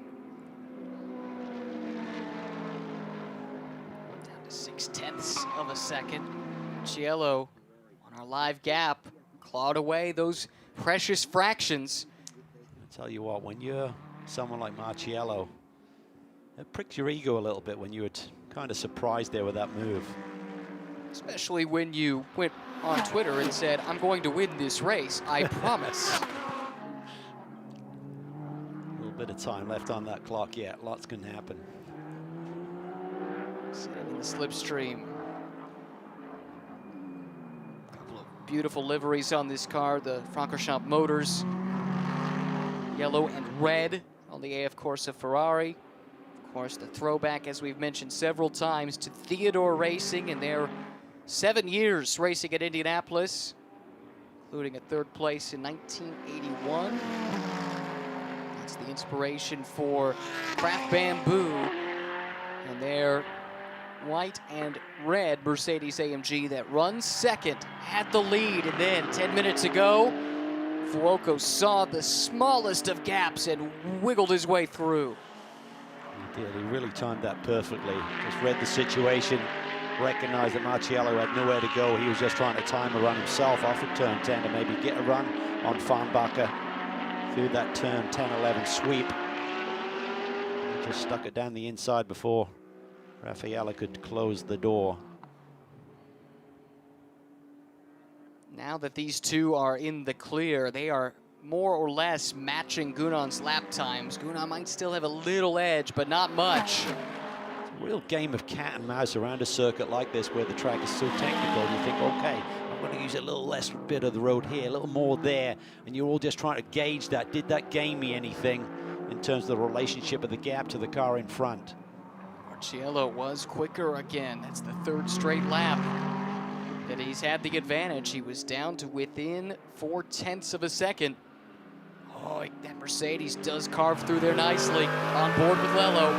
Down to 0.6 of a second. Cielo on our live gap clawed away those precious fractions. I tell you what, when you're someone like Marciello, it pricks your ego a little bit when you were kind of surprised there with that move. Especially when you went on Twitter and said, I'm going to win this race, I promise. A little bit of time left on that clock yet. Lots can happen. Sitting in the slipstream. A couple of beautiful liveries on this car. The Francorchamps Motors, yellow and red on the AF Corsa Ferrari. Of course, the throwback, as we've mentioned several times, to Theodore Racing and their 7 years racing at Indianapolis, including a 3rd place in 1981. That's the inspiration for Craft Bamboo and their white and red Mercedes AMG that runs 2nd, had the lead, and then 10 minutes ago, Fuoco saw the smallest of gaps and wiggled his way through. He did. He really timed that perfectly. Just read the situation, recognized that Marciello had nowhere to go. He was just trying to time a run himself off of turn 10 to maybe get a run on Farnbacher through that turn 10-11 sweep. He just stuck it down the inside before Raffaella could close the door. Now that these two are in the clear, they are more or less matching Gugnon's lap times. Gugnon might still have a little edge, but not much. Real game of cat and mouse around a circuit like this where the track is so technical. You think, okay, I'm going to use a little less bit of the road here, a little more there, and you're all just trying to gauge that. Did that gain me anything in terms of the relationship of the gap to the car in front? Marciello was quicker again. That's the third straight lap that he's had the advantage. He was down to within 0.4 of a second. Oh, that Mercedes does carve through there nicely. On board with Lello.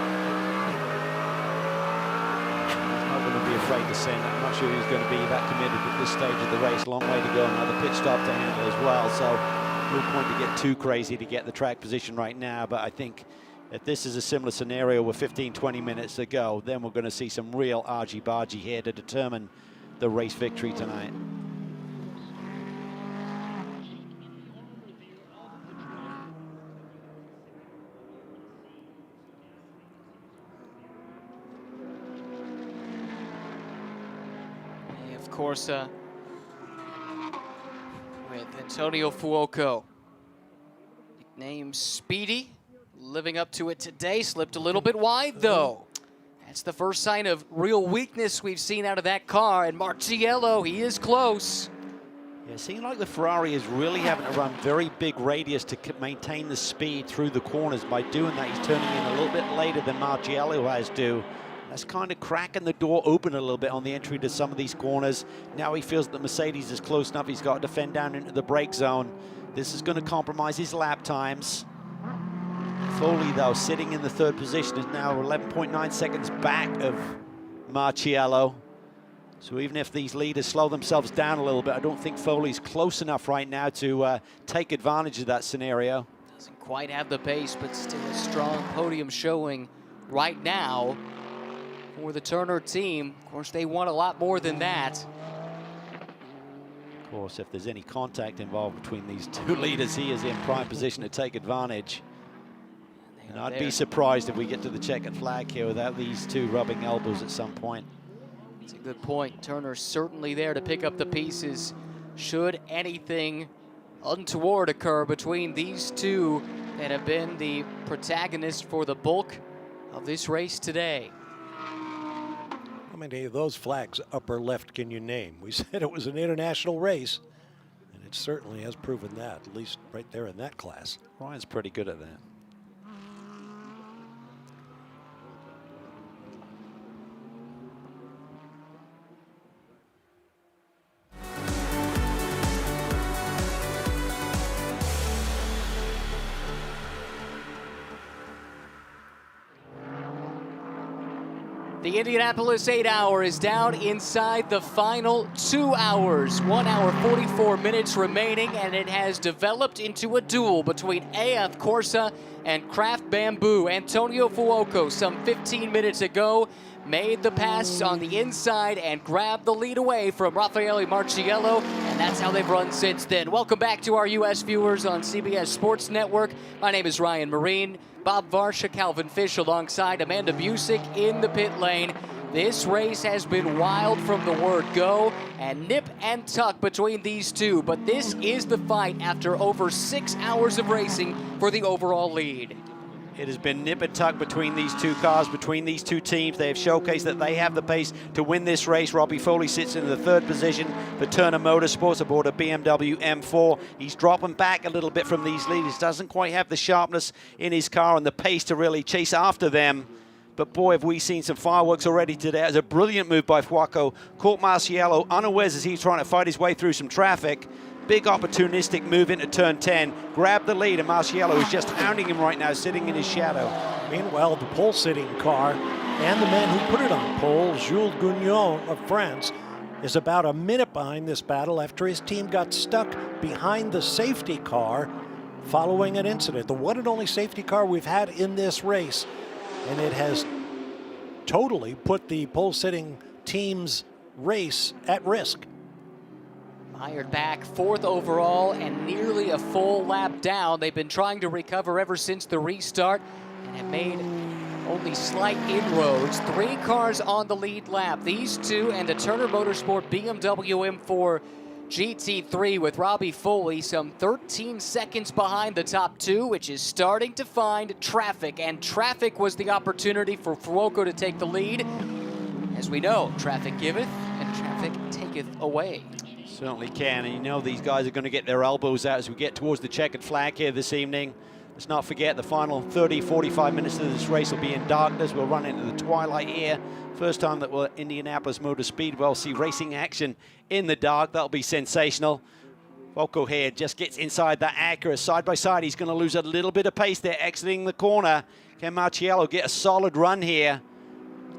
He's not going to be afraid to send. I'm not sure he's going to be that committed at this stage of the race. Long way to go. Another pit stop to handle as well. So no point to get too crazy to get the track position right now. But I think if this is a similar scenario with 15-20 minutes to go, then we're going to see some real argy-bargy here to determine the race victory tonight. Of course, with Antonio Fuoco, nicknamed Speedy, living up to it today. Slipped a little bit wide, though. That's the first sign of real weakness we've seen out of that car. And Marciello, he is close. Yeah, it seems like the Ferrari is really having to run very big radius to maintain the speed through the corners. By doing that, he's turning in a little bit later than Marciello has to. That's kind of cracking the door open a little bit on the entry to some of these corners. Now he feels that the Mercedes is close enough. He's got to defend down into the brake zone. This is going to compromise his lap times. Foley, though, sitting in the third position, is now 11.9 seconds back of Marciello. So even if these leaders slow themselves down a little bit, I don't think Foley's close enough right now to take advantage of that scenario. Doesn't quite have the pace, but still a strong podium showing right now for the Turner team. Of course, they want a lot more than that. Of course, if there's any contact involved between these two leaders, he is in prime position to take advantage. And I'd be surprised if we get to the checkered flag here without these two rubbing elbows at some point. That's a good point. Turner's certainly there to pick up the pieces should anything untoward occur between these two that have been the protagonists for the bulk of this race today. How many of those flags, upper left, can you name? We said it was an international race, and it certainly has proven that, at least right there in that class. Ryan's pretty good at that. The Indianapolis 8-hour is down inside the final 2 hours. 1 hour, 44 minutes remaining, and it has developed into a duel between AF Corsa and Craft Bamboo. Antonio Fuoco, some 15 minutes ago, made the pass on the inside and grabbed the lead away from Raffaele Marciello, and that's how they've run since then. Welcome back to our U.S. viewers on CBS Sports Network. My name is Ryan Marine. Bob Varsha, Calvin Fish alongside Amanda Busick in the pit lane. This race has been wild from the word go, and nip and tuck between these two, but this is the fight after over 6 hours of racing for the overall lead. It has been nip and tuck between these two cars, between these two teams. They have showcased that they have the pace to win this race. Robbie Foley sits in the third position for Turner Motorsports aboard a BMW M4. He's dropping back a little bit from these leaders. Doesn't quite have the sharpness in his car and the pace to really chase after them. But boy, have we seen some fireworks already today. It was a brilliant move by Fuoco. Caught Marciello unawares as he's trying to fight his way through some traffic. Big opportunistic move into turn 10. Grabbed the lead, and Marciello is just hounding him right now, sitting in his shadow. Meanwhile, the pole-sitting car and the man who put it on pole, Jules Gounon of France, is about a minute behind this battle after his team got stuck behind the safety car following an incident. The one and only safety car we've had in this race, and it has totally put the pole-sitting team's race at risk. Mired back, fourth overall, and nearly a full lap down. They've been trying to recover ever since the restart and have made only slight inroads. 3 cars on the lead lap. These two and the Turner Motorsport BMW M4 GT3 with Robbie Foley some 13 seconds behind the top 2, which is starting to find traffic. And traffic was the opportunity for Fuoco to take the lead. As we know, traffic giveth and traffic taketh away. Certainly can, and you know these guys are going to get their elbows out as we get towards the checkered flag here this evening. Let's not forget the final 30, 45 minutes of this race will be in darkness. We'll run into the twilight here. First time that we'll Indianapolis Motor Speedway will see racing action in the dark. That'll be sensational. Fuoco here just gets inside that Acura. Side by side, he's going to lose a little bit of pace there, exiting the corner. Can Marciello get a solid run here?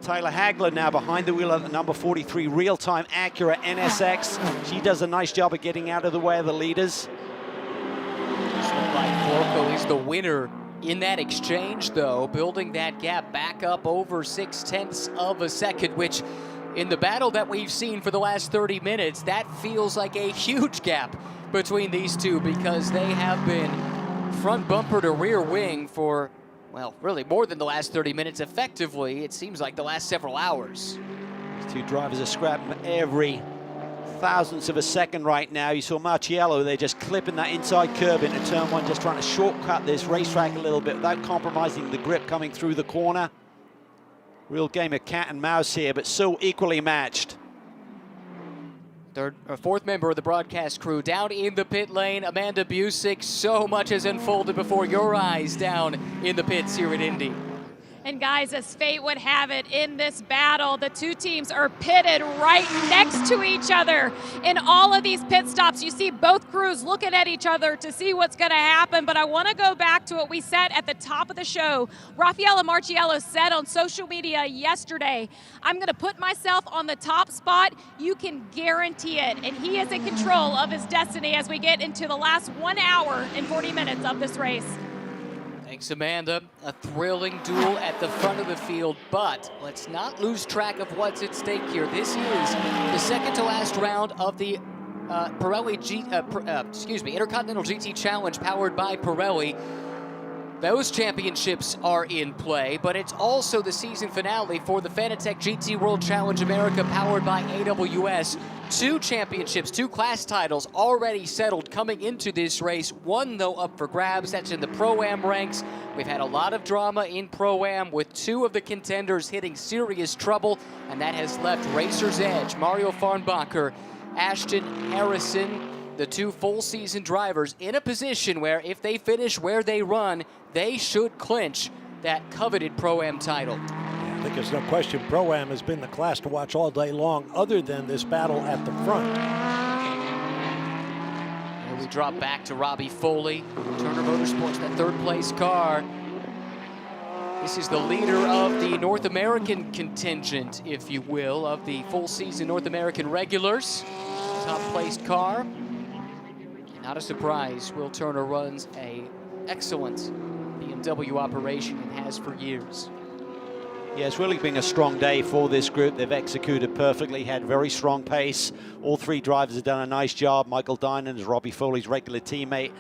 Tyler Hagler now behind the wheel of the number 43 real-time Acura NSX. She does a nice job of getting out of the way of the leaders. Looks like Fuoco is the winner in that exchange, though, building that gap back up over 0.6 of a second, which in the battle that we've seen for the last 30 minutes, that feels like a huge gap between these two because they have been front bumper to rear wing for, well, really more than the last 30 minutes. Effectively, it seems like the last several hours. These two drivers are scrapping every thousandths of a second right now. You saw Marciello, they're just clipping that inside curb into turn one, just trying to shortcut this racetrack a little bit without compromising the grip coming through the corner. Real game of cat and mouse here, but so equally matched. Fourth member of the broadcast crew down in the pit lane, Amanda Busick. So much has unfolded before your eyes down in the pits here at Indy. And guys, as fate would have it, in this battle, the two teams are pitted right next to each other. In all of these pit stops, you see both crews looking at each other to see what's going to happen. But I want to go back to what we said at the top of the show. Raffaele Marciello said on social media yesterday, I'm going to put myself on the top spot. You can guarantee it. And he is in control of his destiny as we get into the last 1 hour and 40 minutes of this race. Thanks, Amanda. A thrilling duel at the front of the field, but let's not lose track of what's at stake here. This is the second to last round of the Intercontinental GT Challenge powered by Pirelli. Those championships are in play, but it's also the season finale for the Fanatec GT World Challenge America powered by AWS. 2 championships, 2 class titles already settled coming into this race. One, though, up for grabs. That's in the Pro-Am ranks. We've had a lot of drama in Pro-Am with 2 of the contenders hitting serious trouble, and that has left Racer's Edge, Mario Farnbacher, Ashton Harrison, the 2 full-season drivers, in a position where if they finish where they run, they should clinch that coveted Pro-Am title. I think there's no question Pro-Am has been the class to watch all day long other than this battle at the front. And we drop back to Robbie Foley, Turner Motorsports, that third-place car. This is the leader of the North American contingent, if you will, of the full-season North American regulars. Top-placed car. Not a surprise, Will Turner runs an excellent BMW operation and has for years. Yeah, it's really been a strong day for this group. They've executed perfectly, had very strong pace. All 3 drivers have done a nice job. Michael Dinan is Robbie Foley's regular teammate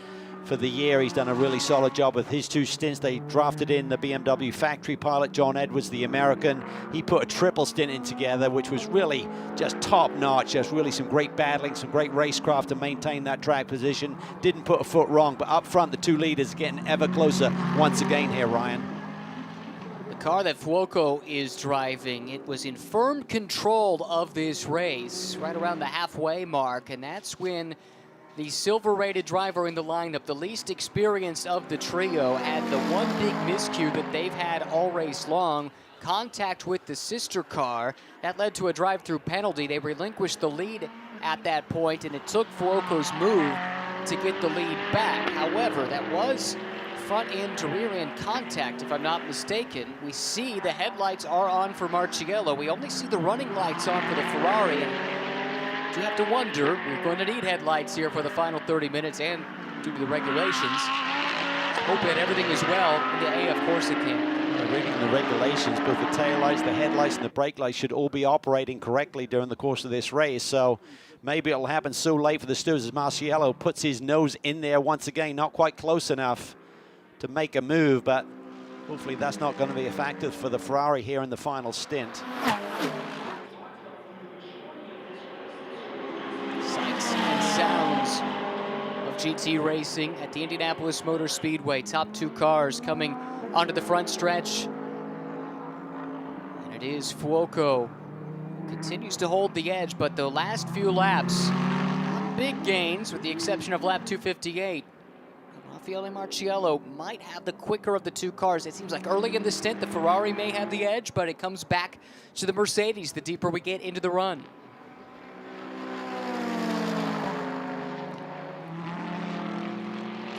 for the year. He's done a really solid job with his 2 stints. They drafted in the BMW factory pilot, John Edwards, the American. He put a triple stint in together, which was really just top-notch. Just really some great battling, some great racecraft to maintain that track position. Didn't put a foot wrong, but up front, the 2 leaders getting ever closer once again here, Ryan. The car that Fuoco is driving, it was in firm control of this race, right around the halfway mark, and that's when the silver-rated driver in the lineup, the least experienced of the trio, had the one big miscue that they've had all race long, contact with the sister car. That led to a drive-through penalty. They relinquished the lead at that point, and it took Fuoco's move to get the lead back. However, that was front-end to rear-end contact, if I'm not mistaken. We see the headlights are on for Marciello. We only see the running lights on for the Ferrari. And you have to wonder, we're going to need headlights here for the final 30 minutes and due to the regulations. Hope that everything is well. In the A, of course it can. Reading the regulations, both the taillights, the headlights, and the brake lights should all be operating correctly during the course of this race. So maybe it'll happen so late for the stewards as Marciello puts his nose in there once again, not quite close enough to make a move, but hopefully that's not going to be a factor for the Ferrari here in the final stint. Sights and sounds of GT racing at the Indianapolis Motor Speedway. Top 2 cars coming onto the front stretch. And it is Fuoco who continues to hold the edge, but the last few laps, big gains, with the exception of lap 258. Raffaele Marciello might have the quicker of the two cars. It seems like early in the stint, the Ferrari may have the edge, but it comes back to the Mercedes the deeper we get into the run.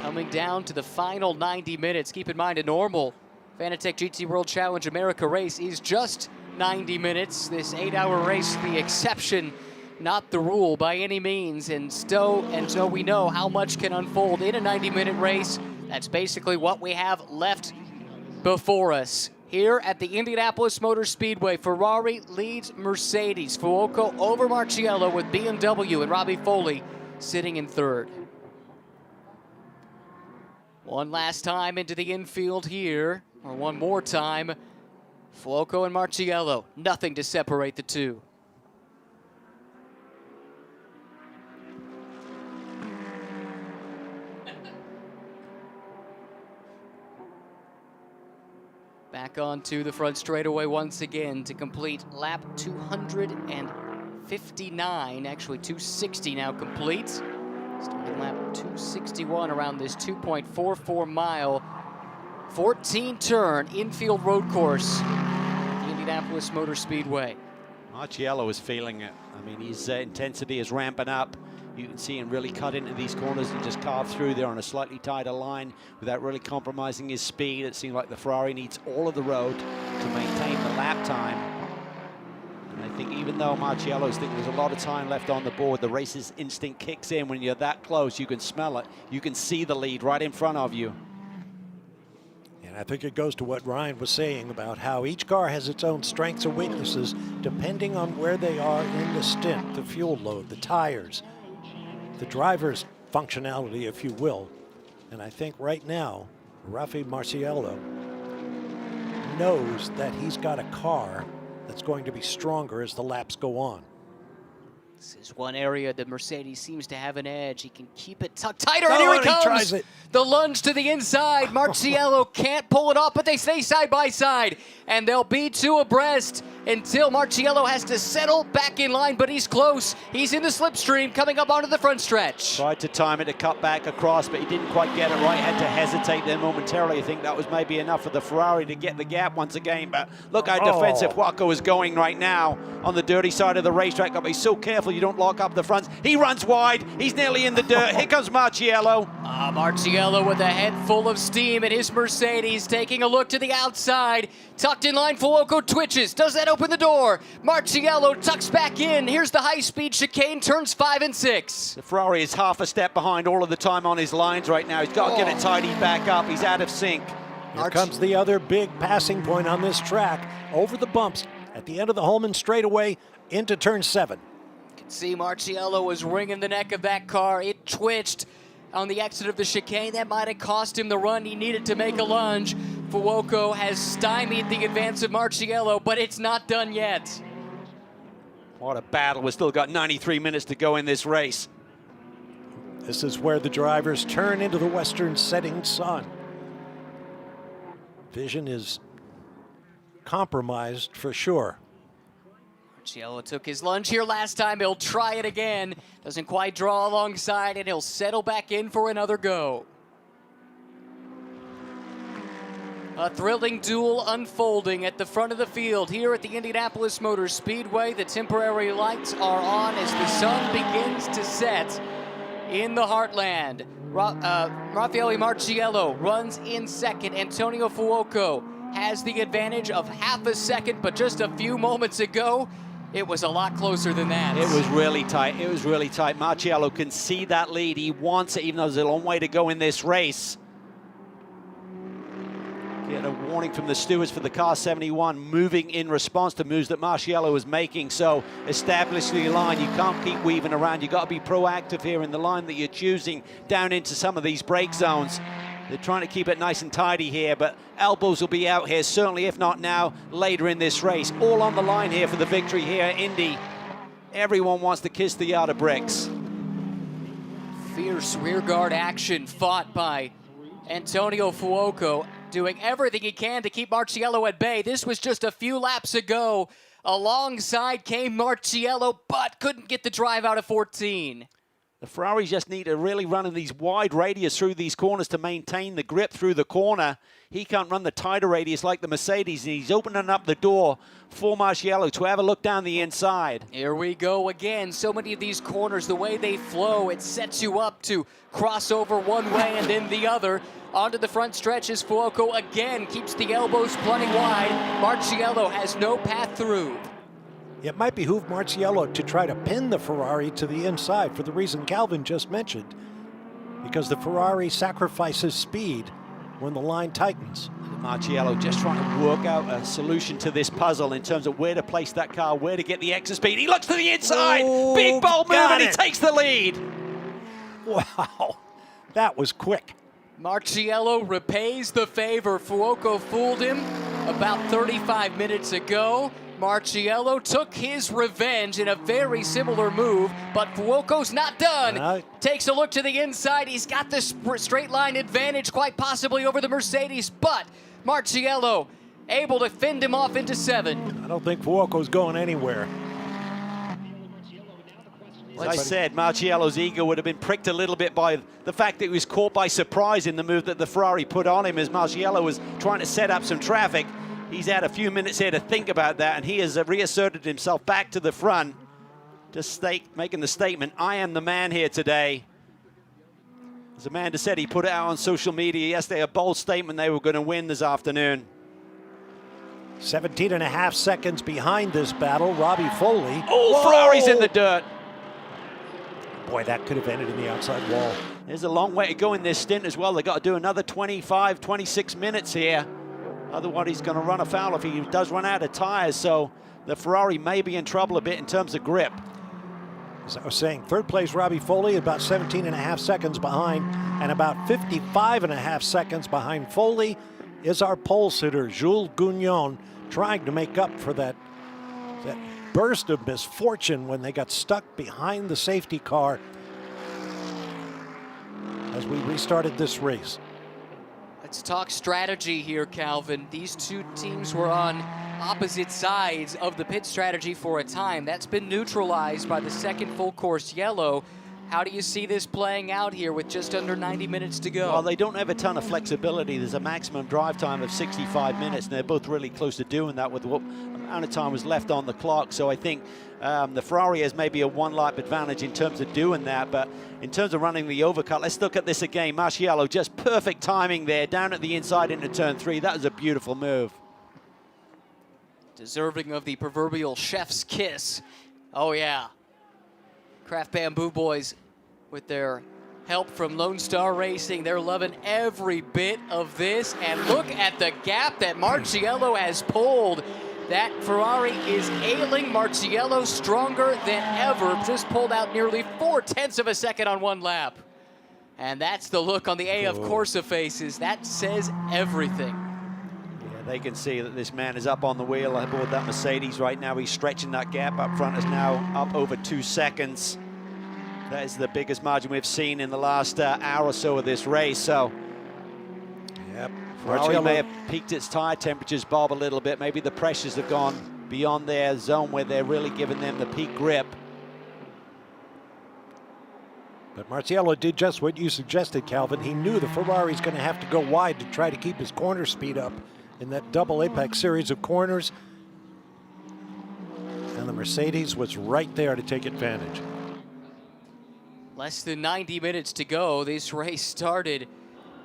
Coming down to the final 90 minutes. Keep in mind, a normal Fanatec GT World Challenge America race is just 90 minutes. This 8-hour race, the exception, not the rule by any means. And so we know how much can unfold in a 90-minute race. That's basically what we have left before us. Here at the Indianapolis Motor Speedway, Ferrari leads Mercedes. Fuoco over Marciello, with BMW and Robbie Foley sitting in third. One last time into the infield here, or one more time. Fuoco and Marciello, nothing to separate the two. Back onto the front straightaway once again to complete lap 259, actually 260 now complete. Starting lap 261 around this 2.44 mile, 14 turn infield road course at the Indianapolis Motor Speedway. Marciello is feeling it. I mean, his intensity is ramping up. You can see him really cut into these corners and just carve through there on a slightly tighter line without really compromising his speed. It seems like the Ferrari needs all of the road to maintain the lap time. And I think even though Marciello's thinking there's a lot of time left on the board, the race's instinct kicks in. When you're that close, you can smell it. You can see the lead right in front of you. And I think it goes to what Ryan was saying about how each car has its own strengths and weaknesses depending on where they are in the stint, the fuel load, the tires, the driver's functionality, if you will. And I think right now, Raffaele Marciello knows that he's got a car that's going to be stronger as the laps go on. This is one area that Mercedes seems to have an edge. He can keep it tucked tighter, Oh, and here and he he comes. tries it. The lunge to the inside. Marciello can't pull it off, but they stay side by side, and they'll be two abreast until Marciello has to settle back in line, but he's close. He's in the slipstream coming up onto the front stretch. Tried to time it to cut back across, but he didn't quite get it right. Had to hesitate there momentarily. I think that was maybe enough for the Ferrari to get the gap once again. But look how defensive Fuoco is going right now on the dirty side of the racetrack. Got to be so careful you don't lock up the fronts. He runs wide. He's nearly in the dirt. Here comes Marciello. Marciello with a head full of steam in his Mercedes, taking a look to the outside. Tucked in line, Fuoco twitches. Does that open the door? Marciello tucks back in. Here's the high-speed chicane, turns 5 and 6. The Ferrari is half a step behind all of the time on his lines right now. He's got to get it tidied back up. He's out of sync. Here comes the other big passing point on this track, over the bumps at the end of the Holman straightaway into turn 7. You can see Marciello was wringing the neck of that car. It twitched on the exit of the chicane. That might have cost him the run he needed to make a lunge. Fuoco has stymied the advance of Marciello, but it's not done yet. What a battle. We've still got 93 minutes to go in this race. This is where the drivers turn into the western setting sun. Vision is compromised for sure. Marciello took his lunge here last time. He'll try it again. Doesn't quite draw alongside, and he'll settle back in for another go. A thrilling duel unfolding at the front of the field here at the Indianapolis Motor Speedway. The temporary lights are on as the sun begins to set in the heartland. Raffaele Marciello runs in second. Antonio Fuoco has the advantage of half a second, but just a few moments ago, it was a lot closer than that. It was really tight. It was really tight. Marciello can see that lead. He wants it, even though there's a long way to go in this race. Get a warning from the stewards for the car 71 moving in response to moves that Marciello is making. So establish the line. You can't keep weaving around. You've got to be proactive here in the line that you're choosing down into some of these brake zones. They're trying to keep it nice and tidy here, but elbows will be out here, certainly, if not now, later in this race. All on the line here for the victory here at Indy. Everyone wants to kiss the yard of bricks. Fierce rearguard action fought by Antonio Fuoco, doing everything he can to keep Marciello at bay. This was just a few laps ago. Alongside came Marciello, but couldn't get the drive out of 14. The Ferraris just need to really run in these wide radius through these corners to maintain the grip through the corner. He can't run the tighter radius like the Mercedes, and he's opening up the door for Marciello to have a look down the inside. Here we go again. So many of these corners, the way they flow, it sets you up to cross over one way and then the other. Onto the front stretch as Fuoco again keeps the elbows plenty wide. Marciello has no path through. It might behoove Marciello to try to pin the Ferrari to the inside for the reason Calvin just mentioned, because the Ferrari sacrifices speed when the line tightens. Marciello just trying to work out a solution to this puzzle in terms of where to place that car, where to get the extra speed. He looks to the inside. Oh, big bold move, and he takes the lead. Wow, that was quick. Marciello repays the favor. Fuoco fooled him about 35 minutes ago. Marciello took his revenge in a very similar move, but Fuoco's not done. Takes a look to the inside. He's got the straight line advantage, quite possibly over the Mercedes, but Marciello able to fend him off into 7. I don't think Fuoco's going anywhere. As I said, Marciello's ego would have been pricked a little bit by the fact that he was caught by surprise in the move that the Ferrari put on him as Marciello was trying to set up some traffic. He's had a few minutes here to think about that, and he has reasserted himself back to the front, just making the statement, I am the man here today. As Amanda said, he put it out on social media yesterday, a bold statement they were going to win this afternoon. 17.5 seconds behind this battle, Robbie Foley. Oh, Ferrari's in the dirt. Boy, that could have ended in the outside wall. There's a long way to go in this stint as well. They've got to do another 25, 26 minutes here. Otherwise, he's going to run afoul if he does run out of tires. So the Ferrari may be in trouble a bit in terms of grip. As I was saying, third place Robbie Foley, about 17.5 seconds behind, and about 55.5 seconds behind Foley is our pole sitter, Jules Gounon, trying to make up for that burst of misfortune when they got stuck behind the safety car as we restarted this race. Let's talk strategy here, Calvin. These two teams were on opposite sides of the pit strategy for a time. That's been neutralized by the second full course yellow. How do you see this playing out here with just under 90 minutes to go? Well, they don't have a ton of flexibility. There's a maximum drive time of 65 minutes, and they're both really close to doing that with what amount of time was left on the clock. So I think the Ferrari has maybe a one-lap advantage in terms of doing that, but in terms of running the overcut, let's look at this again. Marciello, just perfect timing there, down at the inside into turn 3. That was a beautiful move. Deserving of the proverbial chef's kiss. Oh, yeah. Craft Bamboo Boys, with their help from Lone Star Racing, they're loving every bit of this. And look at the gap that Marciello has pulled. That Ferrari is ailing Marciello stronger than ever. Just pulled out nearly 0.4 of a second on one lap. And that's the look on the A of Corsa faces. That says everything. Yeah, they can see that this man is up on the wheel aboard that Mercedes right now. He's stretching that gap up front, is now up over 2 seconds. That is the biggest margin we've seen in the last hour or so of this race. So, yep. Ferrari may have peaked its tire temperatures, Bob, a little bit. Maybe the pressures have gone beyond their zone where they're really giving them the peak grip. But Marciello did just what you suggested, Calvin. He knew the Ferrari's going to have to go wide to try to keep his corner speed up in that double apex series of corners. And the Mercedes was right there to take advantage. Less than 90 minutes to go. This race started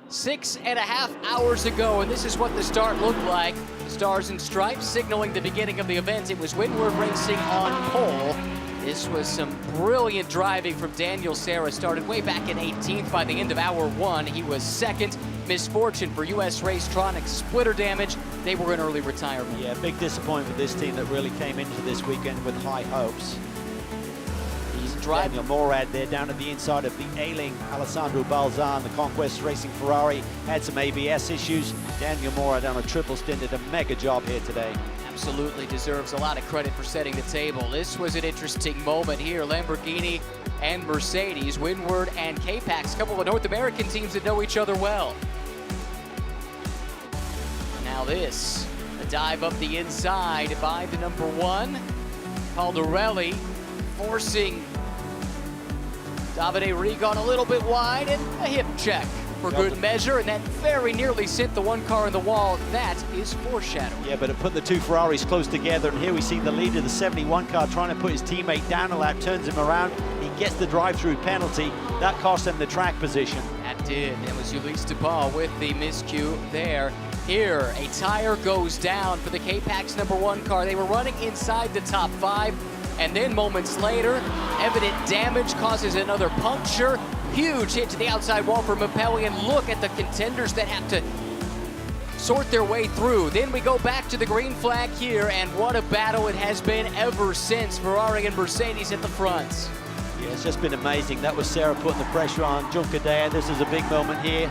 6.5 hours ago, and this is what the start looked like. The Stars and Stripes signaling the beginning of the event. It was Windward Racing on pole. This was some brilliant driving from Daniel Serra. Started way back in 18th. By the end of hour 1, he was second. Misfortune for US Racetronics, splitter damage. They were in early retirement. Yeah, big disappointment for this team that really came into this weekend with high hopes. Daniel Morad there down at the inside of the ailing Alessandro Balzan. The Conquest Racing Ferrari had some ABS issues. Daniel Morad on a triple stint did a mega job here today. Absolutely deserves a lot of credit for setting the table. This was an interesting moment here. Lamborghini and Mercedes, Windward and K-Pax, a couple of North American teams that know each other well. Now this, a dive up the inside by the number 1, Caldarelli, forcing Davide Rigon a little bit wide, and a hip check for good measure, and that very nearly sent the one car in the wall. That is foreshadowing. Yeah, but it put the two Ferraris close together, and here we see the leader, the 71 car, trying to put his teammate down a lap, turns him around. He gets the drive-through penalty. That cost him the track position. That did. It was Ulysse DePaul with the miscue there. Here, a tire goes down for the K-Pax #1 car. They were running inside the top 5, and then moments later, evident damage causes another puncture. Huge hit to the outside wall for Mapelli, and look at the contenders that have to sort their way through. Then we go back to the green flag here, and what a battle it has been ever since. Ferrari and Mercedes at the fronts. Yeah, it's just been amazing. That was Sarah putting the pressure on Juncadea. This is a big moment here.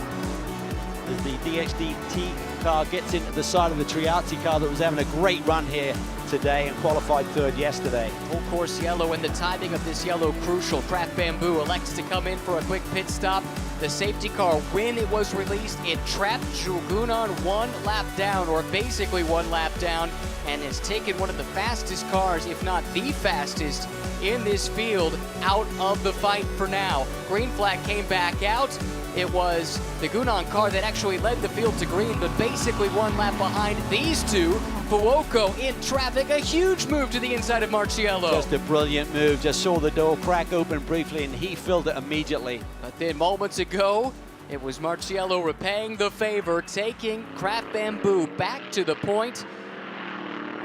As the DXDT car gets into the side of the Triazzi car that was having a great run here today and qualified 3rd yesterday. Full course yellow, and the timing of this yellow crucial. Craft Bamboo elects to come in for a quick pit stop. The safety car, when it was released, it trapped Jules Gounon 1 lap down, or basically 1 lap down, and has taken one of the fastest cars, if not the fastest, in this field out of the fight for now. Green flag came back out. It was the Gounon car that actually led the field to green, but basically 1 lap behind these two. Fuoco in traffic, a huge move to the inside of Marciello. Just a brilliant move, just saw the door crack open briefly and he filled it immediately. But then moments ago, it was Marciello repaying the favor, taking Craft Bamboo back to the point.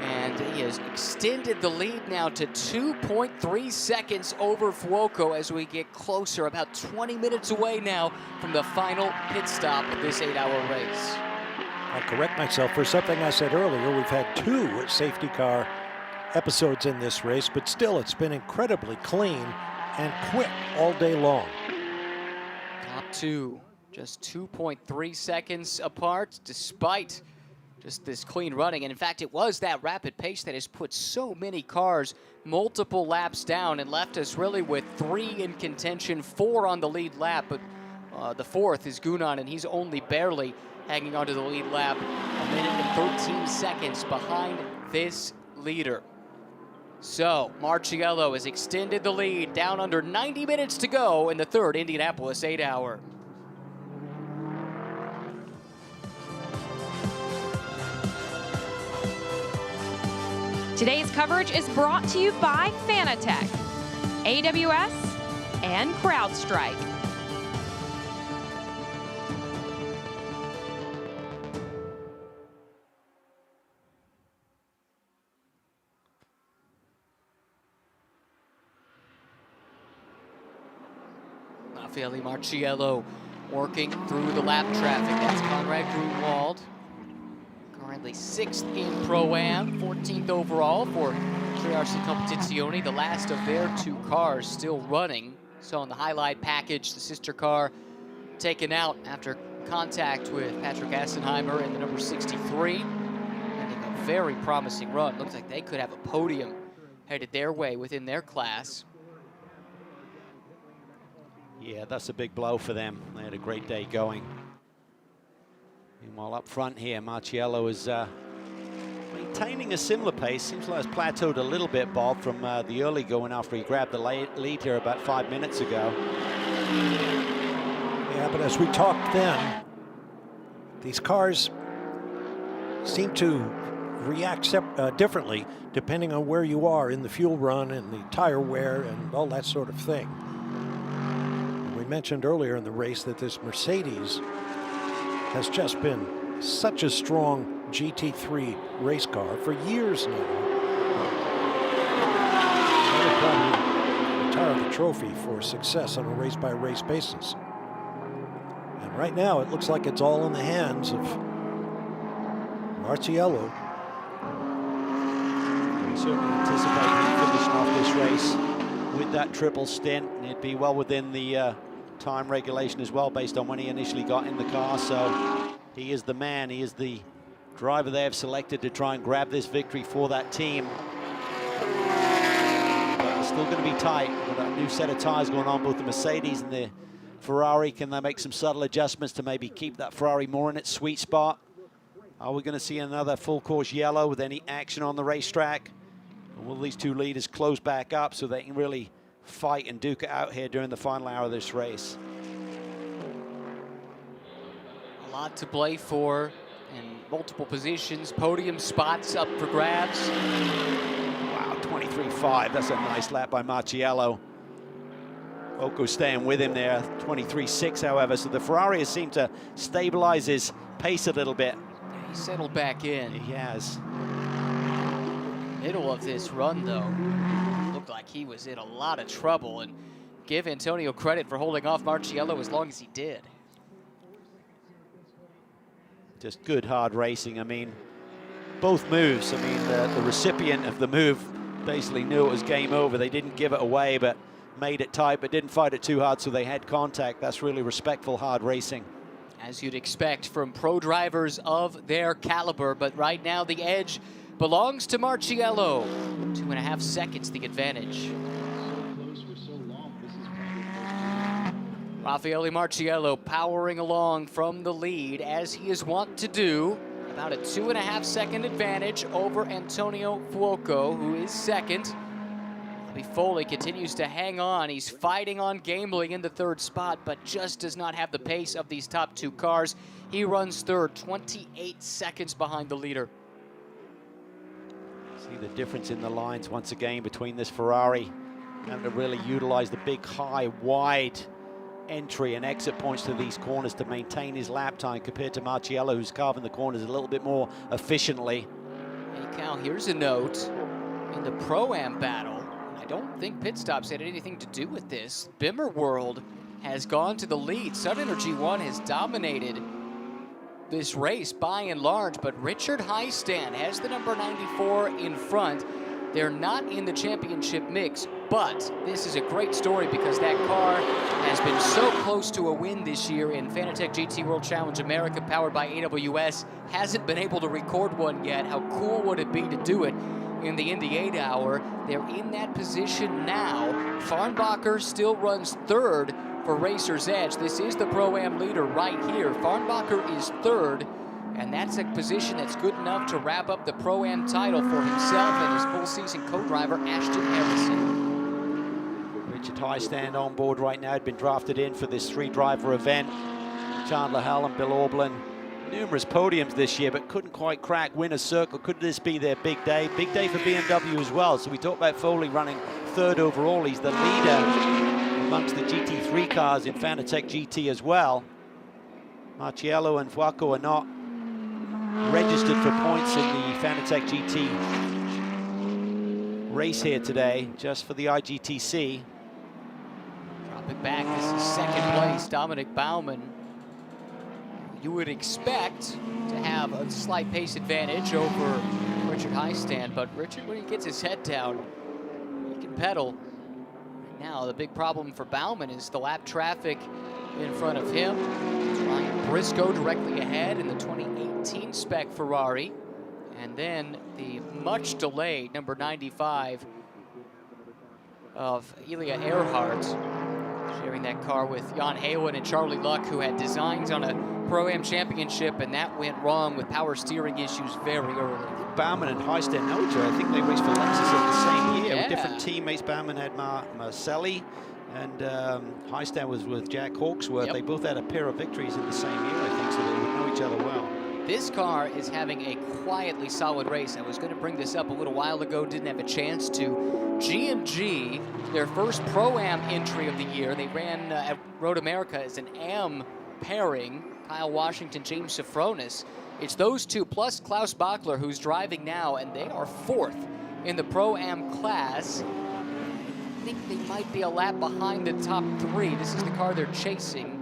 And he has extended the lead now to 2.3 seconds over Fuoco as we get closer, about 20 minutes away now from the final pit stop of this 8-hour race. I'll correct myself for something I said earlier. We've had 2 safety car episodes in this race, but still it's been incredibly clean and quick all day long. Top 2, just 2.3 seconds apart, despite just this clean running. And in fact, it was that rapid pace that has put so many cars multiple laps down and left us really with 3 in contention, 4 on the lead lap. But the 4th is Gounon, and he's only barely hanging onto the lead lap, 1 minute and 13 seconds behind this leader. So Marciello has extended the lead, down under 90 minutes to go in the 3rd Indianapolis 8-hour. Today's coverage is brought to you by Fanatec, AWS, and CrowdStrike. Raffaele Marciello working through the lap traffic. That's Conrad Grunwald. Currently 6th in Pro-Am, 14th overall for Triarci Competizione. The last of their 2 cars still running. So in the highlight package, the sister car taken out after contact with Patrick Assenheimer in the number 63. Ending a very promising run. Looks like they could have a podium headed their way within their class. Yeah, that's a big blow for them. They had a great day going. Meanwhile, up front here, Marciello is maintaining a similar pace. Seems like it's plateaued a little bit, Bob, from the early going after he grabbed the lead here about 5 minutes ago. Yeah, but as we talked then, these cars seem to react differently depending on where you are in the fuel run and the tire wear and all that sort of thing. We mentioned earlier in the race that this Mercedes has just been such a strong GT3 race car for years now. They'll probably retire the trophy for success on a race-by-race basis. And right now, it looks like it's all in the hands of Marciello. We certainly anticipate him finishing off this race with that triple stint, and it'd be well within the time regulation as well, based on when he initially got in the car. So he is the man, he is the driver they have selected to try and grab this victory for that team. But it's still going to be tight. We've got a new set of tires going on, both the Mercedes and the Ferrari. Can they make some subtle adjustments to maybe keep that Ferrari more in its sweet spot? Are we going to see another full course yellow with any action on the racetrack? And will these 2 leaders close back up so they can really fight and duke it out here during the final hour of this race. A lot to play for in multiple positions. Podium spots up for grabs. Wow, 23.5. That's a nice lap by Marciello. Fuoco staying with him there, 23.6, however. So the Ferrari has seemed to stabilize his pace a little bit. Yeah, he settled back in. He has. Middle of this run, though, looked like he was in a lot of trouble. And give Antonio credit for holding off Marciello as long as he did. Just good, hard racing. I mean, both moves. I mean, the recipient of the move basically knew it was game over. They didn't give it away, but made it tight, but didn't fight it too hard, so they had contact. That's really respectful, hard racing. As you'd expect from pro drivers of their caliber, but right now the edge belongs to Marciello. 2.5 seconds the advantage. Raffaele Marciello powering along from the lead as he is wont to do. About a 2.5 second advantage over Antonio Fuoco, who is second. Bobby Foley continues to hang on. He's fighting on Gambling in the third spot, but just does not have the pace of these top two cars. He runs third, 28 seconds behind the leader. See the difference in the lines once again between this Ferrari and to really utilize the big, high, wide entry and exit points to these corners to maintain his lap time compared to Marciello, who's carving the corners a little bit more efficiently. Hey Cal, here's a note. In the Pro-Am battle, I don't think pit stops had anything to do with this. Bimmer World has gone to the lead. Sun Energy 1 has dominated this race by and large, but Richard Heistand has the number 94 in front. They're not in the championship mix, but this is a great story because that car has been so close to a win this year in Fanatec GT World Challenge America, powered by AWS. Hasn't been able to record one yet. How cool would it be to do it in the Indy 8 Hour? They're in that position now. Farnbacher still runs third for Racer's Edge. This is the Pro-Am leader right here. Farnbacher is third, and that's a position that's good enough to wrap up the Pro-Am title for himself and his full-season co-driver, Ashton Harrison. Richard Heistand on board right now, had been drafted in for this three-driver event. Chandler Hull and Bill Aublin, numerous podiums this year, but couldn't quite crack winner's circle. Could this be their big day? Big day for BMW as well. So we talked about Foley running third overall. He's the leader amongst the GT3 cars in Fanatec GT as well. Marciello and Fuoco are not registered for points in the Fanatec GT race here today, just for the IGTC. Dropping back, this is second place, Dominic Baumann. You would expect to have a slight pace advantage over Richard Heistand, but Richard, when he gets his head down, he can pedal. Now, the big problem for Baumann is the lap traffic in front of him. Ryan Briscoe directly ahead in the 2018 spec Ferrari. And then the much delayed number 95 of Ilya Earhart, sharing that car with Jan Hayden and Charlie Luck, who had designs on a Pro-Am championship, and that went wrong with power steering issues very early. Baumann and Heistand know each other. I think they raced for Lexus in the same year with different teammates. Baumann had Marcelli, and Heistand was with Jack Hawksworth. They both had a pair of victories in the same year, I think, so they would know each other well. This car is having a quietly solid race. I was going to bring this up a little while ago, didn't have a chance to. GMG, their first Pro-Am entry of the year. They ran at Road America as an AM pairing. Kyle Washington, James Sofronis. It's those two plus Klaus Bachler, who's driving now, and they are fourth in the Pro-Am class. I think they might be a lap behind the top three. This is the car they're chasing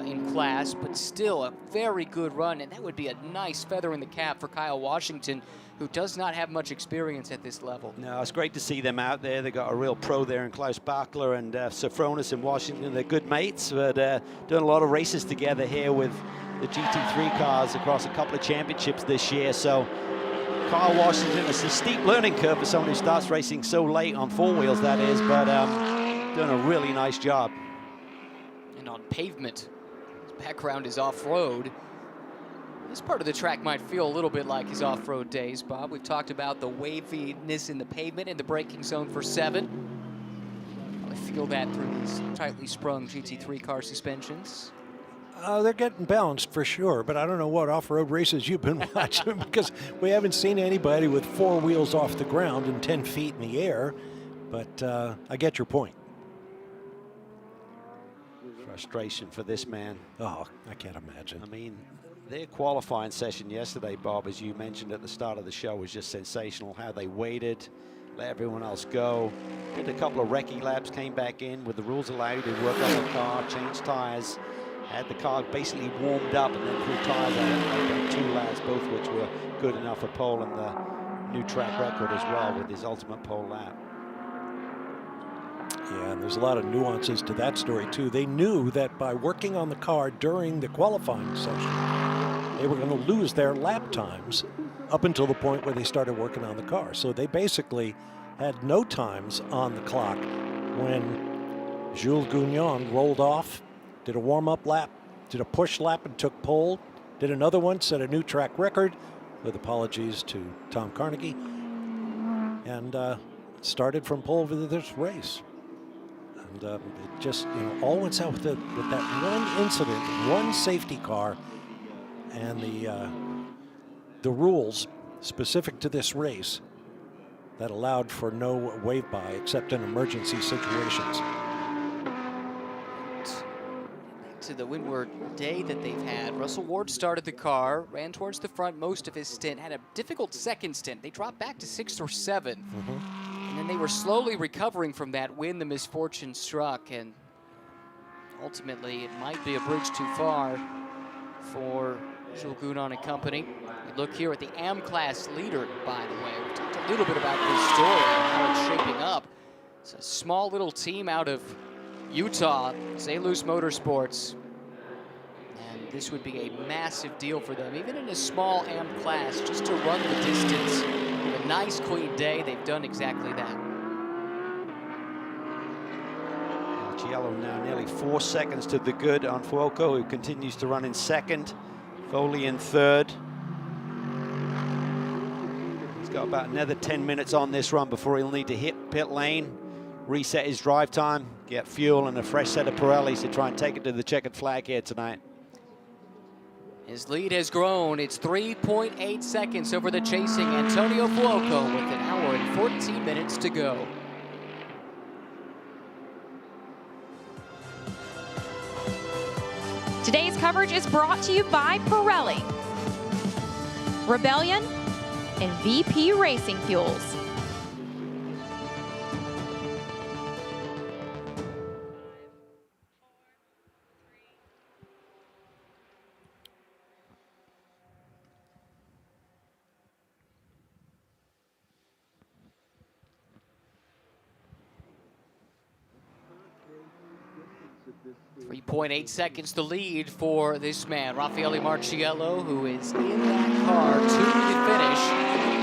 in class, but still a very good run, and that would be a nice feather in the cap for Kyle Washington, who does not have much experience at this level. No, it's great to see them out there. They got a real pro there in Klaus Bachler and Sofronis in Washington. They're good mates, but doing a lot of races together here with the GT3 cars across a couple of championships this year. So Kyle Washington, it's a steep learning curve for someone who starts racing so late on four wheels, that is, but doing a really nice job. And on pavement, his background is off-road. This part of the track might feel a little bit like his off-road days, Bob. We've talked about the waviness in the pavement and the braking zone for 7. It feel that through these tightly sprung GT3 car suspensions? They're getting balanced for sure, but I don't know what off-road races you've been watching because we haven't seen anybody with 4 wheels off the ground and 10 feet in the air, but I get your point. Frustration for this man. Oh, I can't imagine. I mean, their qualifying session yesterday, Bob, as you mentioned at the start of the show, was just sensational. How they waited, let everyone else go, did a couple of recce laps, came back in with the rules allowed to work on the car, change tires, had the car basically warmed up and then threw tires on it. 2 laps, both which were good enough for pole and the new track record as well with his ultimate pole lap. Yeah, and there's a lot of nuances to that story, too. They knew that by working on the car during the qualifying session, they were going to lose their lap times up until the point where they started working on the car. So they basically had no times on the clock when Jules Gounon rolled off, did a warm-up lap, did a push lap and took pole, did another one, set a new track record, with apologies to Tom Carnegie, and started from pole for this race. And it just, all went south with that one incident, one safety car, and the rules specific to this race that allowed for no wave-by except in emergency situations. To the windward day that they've had, Russell Ward started the car, ran towards the front most of his stint, had a difficult second stint. They dropped back to 6th or 7th. And then they were slowly recovering from that when the misfortune struck, and ultimately it might be a bridge too far for Jules Gounon and company. We look here at the AM class leader, by the way. We talked a little bit about this story and how it's shaping up. It's a small little team out of Utah, SRO Motorsports, and this would be a massive deal for them, even in a small AM class, just to run the distance. With a nice, clean day, they've done exactly that. Giello now nearly 4 seconds to the good on Fuoco, who continues to run in 2nd. Foley in 3rd. He's got about another 10 minutes on this run before he'll need to hit pit lane, reset his drive time, get fuel and a fresh set of Pirellis to try and take it to the checkered flag here tonight. His lead has grown. It's 3.8 seconds over the chasing Antonio Fuoco with 1 hour and 14 minutes to go. Today's coverage is brought to you by Pirelli, Rebellion, and VP Racing Fuels. .8 seconds the lead for this man, Raffaele Marciello, who is in that car to the finish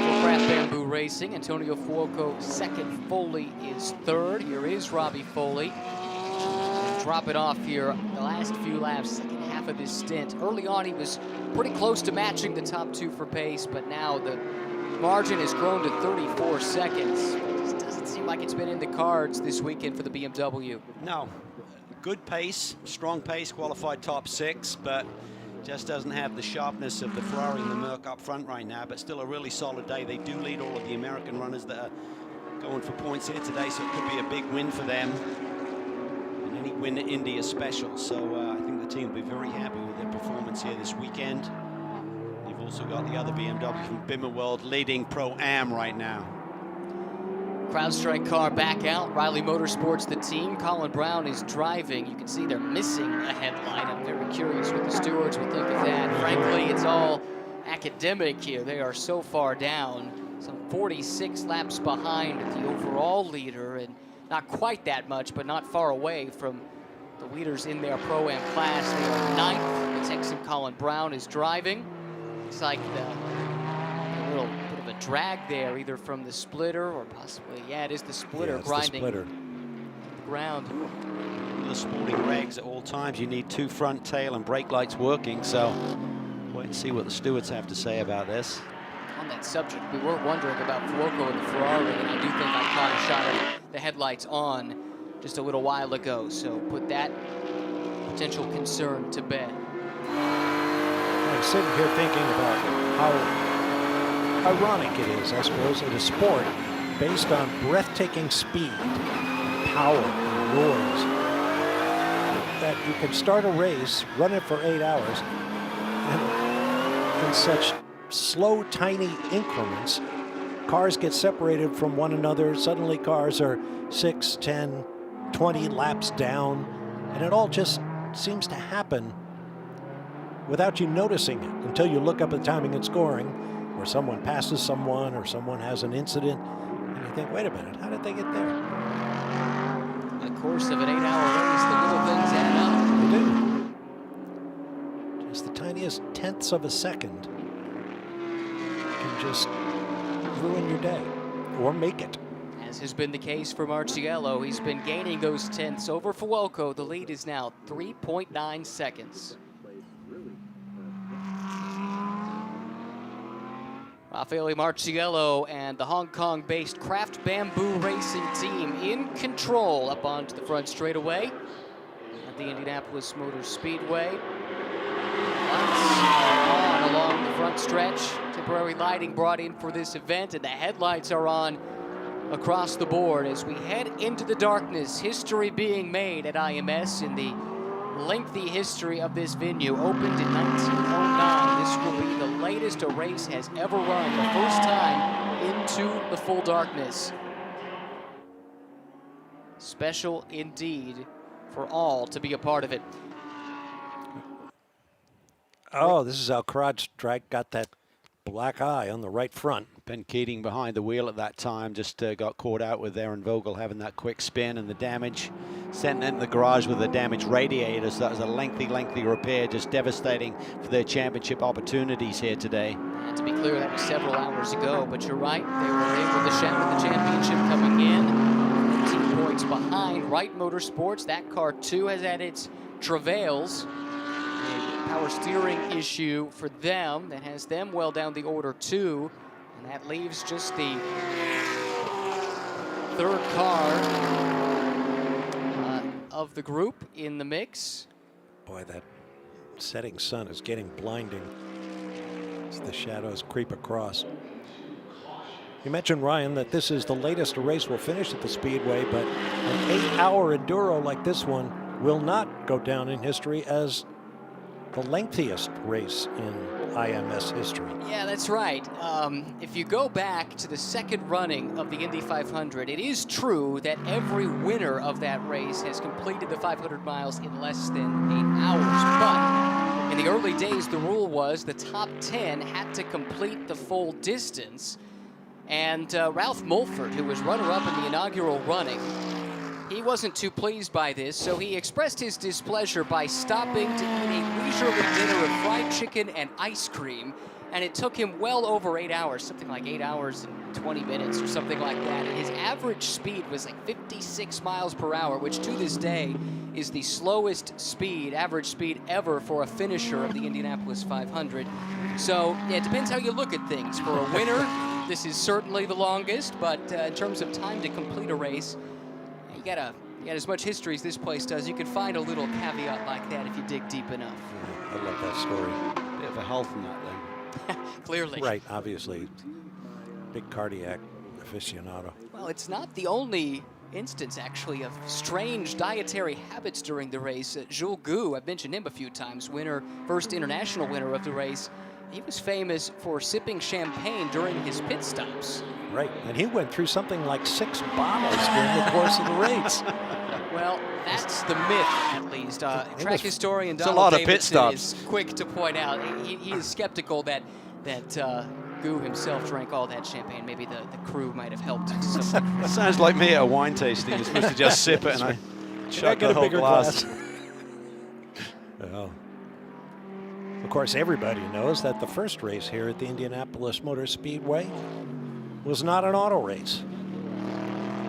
for Craft Bamboo Racing. Antonio Fuoco 2nd, Foley is 3rd. Here is Robbie Foley. And drop it off here the last few laps, second half of this stint. Early on, he was pretty close to matching the top 2 for pace, but now the margin has grown to 34 seconds. It doesn't seem like it's been in the cards this weekend for the BMW. No. Good pace, strong pace, qualified top 6, but just doesn't have the sharpness of the Ferrari and the Merc up front right now, but still a really solid day. They do lead all of the American runners that are going for points here today, so it could be a big win for them. And any win at Indy is special, so I think the team will be very happy with their performance here this weekend. You've also got the other BMW from Bimmer World leading Pro-Am right now. CrowdStrike car back out. Riley Motorsports, the team. Colin Brown is driving. You can see they're missing a headlight. I'm very curious what the stewards would think of that. Frankly, it's all academic here. They are so far down, some 46 laps behind the overall leader, and not quite that much, but not far away from the leaders in their Pro-Am class. They are 9th. The Texan Colin Brown is driving. It's like a little bit of a drag there, either from the splitter or possibly, yeah, it is the splitter grinding the ground. The sporting regs at all times, you need 2 front, tail, and brake lights working, so wait and see what the stewards have to say about this. On that subject, we were wondering about Fuoco and the Ferrari, and I do think I caught a shot of the headlights on just a little while ago. So put that potential concern to bed. I'm sitting here thinking about how ironic it is, I suppose, in a sport based on breathtaking speed, and power, and noise, that you can start a race, run it for 8 hours, and in such slow, tiny increments, cars get separated from one another. Suddenly cars are 6, 10, 20 laps down, and it all just seems to happen without you noticing it until you look up at timing and scoring, or someone passes someone, or someone has an incident, and you think, wait a minute, how did they get there? In the course of an 8-hour race, the little things add up. They do. Just the tiniest tenths of a second can just ruin your day, or make it. As has been the case for Marciello, he's been gaining those tenths over Fuoco. The lead is now 3.9 seconds. Raffaele Marciello and the Hong Kong-based Craft Bamboo Racing team in control up onto the front straightaway at the Indianapolis Motor Speedway. Lights are on along the front stretch. Temporary lighting brought in for this event, and the headlights are on across the board as we head into the darkness. History being made at IMS in the lengthy history of this venue. Opened in 1909. This will be the latest a race has ever run, the first time into the full darkness. Special indeed for all to be a part of it. Oh, this is how Krajstrike got that black eye on the right front. Ben Keating behind the wheel at that time just got caught out with Aaron Vogel having that quick spin, and the damage sent into the garage with the damaged radiator. So that was a lengthy repair, just devastating for their championship opportunities here today. And to be clear, that was several hours ago, but you're right, they were able to shatter the championship coming in. 15 points behind Wright Motorsports. That car too has had its travails. A power steering issue for them that has them well down the order too. And that leaves just the third car of the group in the mix. Boy, that setting sun is getting blinding as the shadows creep across. You mentioned, Ryan, that this is the latest a race will finish at the Speedway, but an 8-hour enduro like this one will not go down in history as the lengthiest race in IMS history. Yeah, that's right. If you go back to the second running of the Indy 500, it is true that every winner of that race has completed the 500 miles in less than 8 hours. But in the early days, the rule was the top 10 had to complete the full distance. And Ralph Mulford, who was runner-up in the inaugural running, he wasn't too pleased by this, so he expressed his displeasure by stopping to eat a leisurely dinner of fried chicken and ice cream, and it took him well over 8 hours, something like 8 hours and 20 minutes or something like that, and his average speed was like 56 miles per hour, which to this day is the slowest speed, average speed ever for a finisher of the Indianapolis 500. So, yeah, it depends how you look at things. For a winner, this is certainly the longest, but in terms of time to complete a race, you got as much history as this place does. You can find a little caveat like that if you dig deep enough. I love that story. Bit of a health nut then. Clearly. Right, obviously. Big cardiac aficionado. Well, it's not the only instance, actually, of strange dietary habits during the race. Jules Gu, I've mentioned him a few times, first international winner of the race. He was famous for sipping champagne during his pit stops. Right, and he went through something like 6 bottles during the course of the race. Well, that's the myth, at least. Track historian Donald Davidson is quick to point out. He is skeptical that Gu himself drank all that champagne. Maybe the crew might have helped. Sounds like me at a wine tasting. You're supposed to just sip it, and I chug the whole glass. Well, of course, everybody knows that the first race here at the Indianapolis Motor Speedway was not an auto race.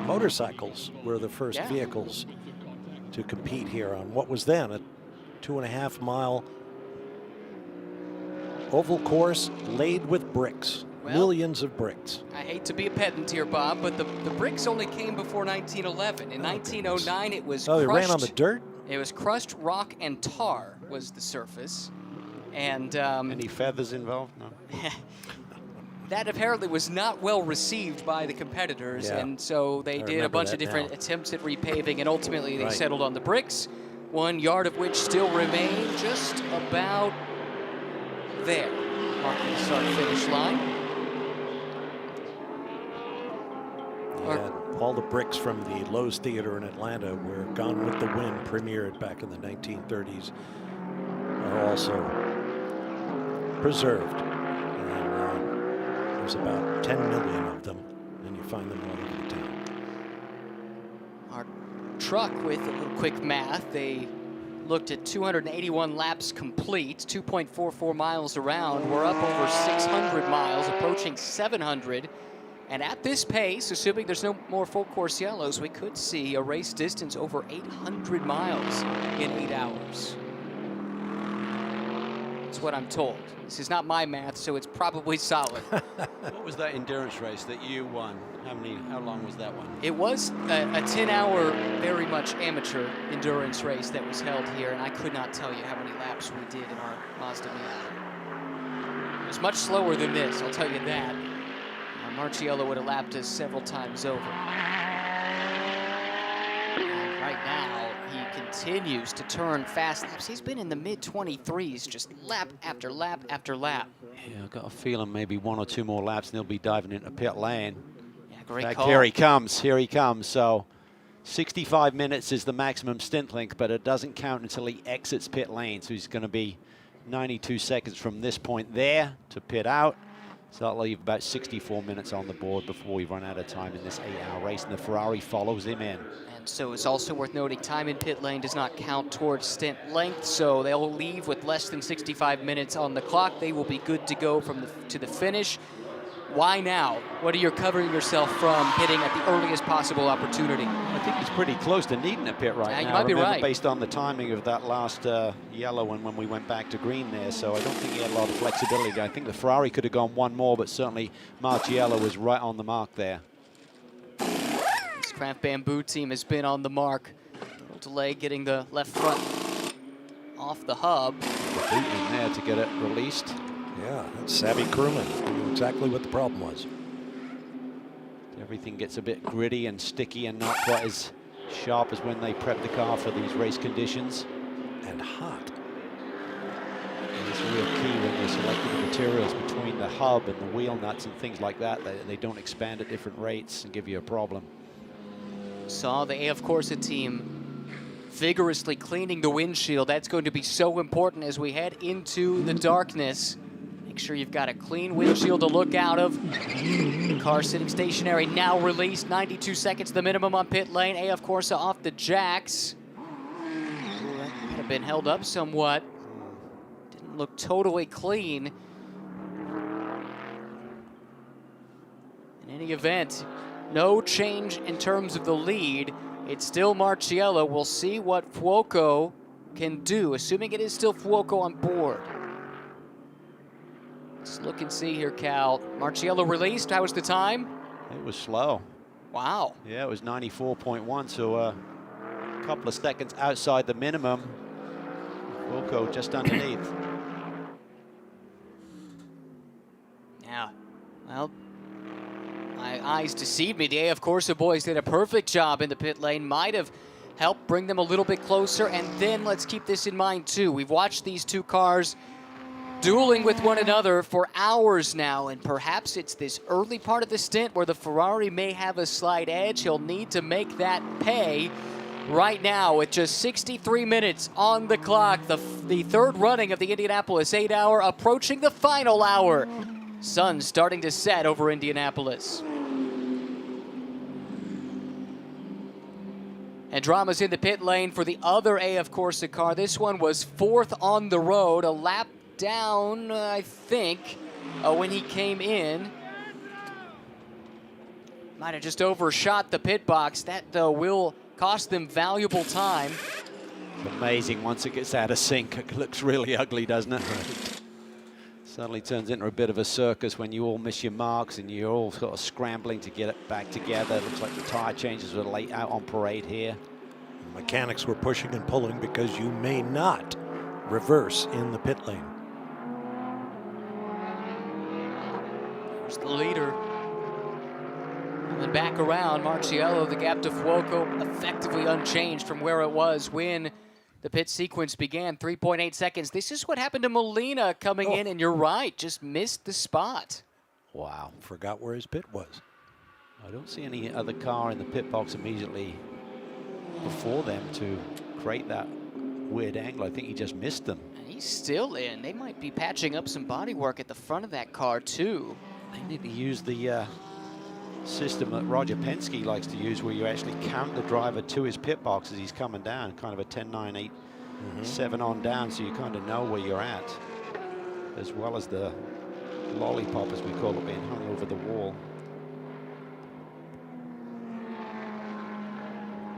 Motorcycles were the first vehicles to compete here on what was then a 2.5-mile oval course laid with bricks. Millions of bricks. I hate to be a pedant here, Bob, but the bricks only came before 1911. In 1909, it was Oh, they crushed. ran on the dirt? It was crushed rock and tar was the surface. And any feathers involved? No. that apparently was not well received by the competitors, Yeah. and so they I did a remember bunch of that different now. attempts at repaving, and ultimately they Right. settled on the bricks, 1 yard of which still remain just about there, marking the start-finish line. And all the bricks from the Lowe's Theater in Atlanta, where Gone with the Wind premiered back in the 1930s, are also preserved. And there's about 10 million of them, and you find them all over the town. Our truck, with a little quick math, they looked at 281 laps complete, 2.44 miles around. We're up over 600 miles, approaching 700. And at this pace, assuming there's no more full course yellows, we could see a race distance over 800 miles in 8 hours. That's what I'm told. This is not my math, so it's probably solid. What was that endurance race that you won? How long was that one? It was a 10-hour, very much amateur endurance race that was held here, and I could not tell you how many laps we did in our Mazda Miata. It was much slower than this, I'll tell you that. Marciello would have lapped us several times over. And right now, he continues to turn fast laps. He's been in the mid-23s, just lap after lap after lap. Yeah, I've got a feeling maybe 1 or 2 more laps and he'll be diving into pit lane. Yeah, great In fact, call. here he comes, here he comes. So 65 minutes is the maximum stint length, but it doesn't count until he exits pit lane. So he's going to be 92 seconds from this point there to pit out. So that'll leave about 64 minutes on the board before we run out of time in this 8-hour race, and the Ferrari follows him in. And so it's also worth noting, time in pit lane does not count towards stint length, so they'll leave with less than 65 minutes on the clock. They will be good to go to the finish. Why now? What are you covering yourself from pitting at the earliest possible opportunity? I think he's pretty close to needing a pit right now. You might be Remember, right. based on the timing of that last yellow one when we went back to green there, so I don't think he had a lot of flexibility. I think the Ferrari could have gone 1 more, but certainly Marciello was right on the mark there. This Craft Bamboo team has been on the mark. A little delay getting the left front off the hub. Boot in there to get it released. Yeah, that's savvy crewman. He knew exactly what the problem was. Everything gets a bit gritty and sticky and not quite as sharp as when they prep the car for these race conditions. And hot. And it's real key when you're selecting the materials between the hub and the wheel nuts and things like that. They don't expand at different rates and give you a problem. Saw the AF Corsa team vigorously cleaning the windshield. That's going to be so important as we head into the darkness. Make sure you've got a clean windshield to look out of. The car sitting stationary, now released. 92 seconds the minimum on pit lane. AF Corsa off the jacks. Ooh, that might have been held up somewhat. Didn't look totally clean. In any event, no change in terms of the lead. It's still Marciello. We'll see what Fuoco can do, assuming it is still Fuoco on board. Let's look and see here, Cal. Marciello released. How was the time? It was slow. Wow. Yeah, it was 94.1, so a couple of seconds outside the minimum. Wilco just underneath. Yeah, well, my eyes deceived me. The AF Corsa boys did a perfect job in the pit lane. Might have helped bring them a little bit closer. And then let's keep this in mind, too. We've watched these two cars dueling with one another for hours now, and perhaps it's this early part of the stint where the Ferrari may have a slight edge. He'll need to make that pay right now with just 63 minutes on the clock. The third running of the Indianapolis 8-hour approaching the final hour. Sun starting to set over Indianapolis. And drama's in the pit lane for the other AF Corsa car. This one was 4th on the road, a lap down, I think, when he came in. Might have just overshot the pit box. That, though, will cost them valuable time. Amazing once it gets out of sync. It looks really ugly, doesn't it? Suddenly turns into a bit of a circus when you all miss your marks and you're all sort of scrambling to get it back together. Looks like the tire changes were late out on parade here. Mechanics were pushing and pulling because you may not reverse in the pit lane. There's the leader. And back around, Marciello, the gap to Fuoco, effectively unchanged from where it was when the pit sequence began, 3.8 seconds. This is what happened to Molina coming in, and you're right, just missed the spot. Wow, forgot where his pit was. I don't see any other car in the pit box immediately before them to create that weird angle. I think he just missed them. And he's still in. They might be patching up some body work at the front of that car, too. They need to use the system that Roger Penske likes to use, where you actually count the driver to his pit box as he's coming down, kind of a 10, 9, 8, 7 on down, so you kind of know where you're at, as well as the lollipop, as we call it, being hung over the wall.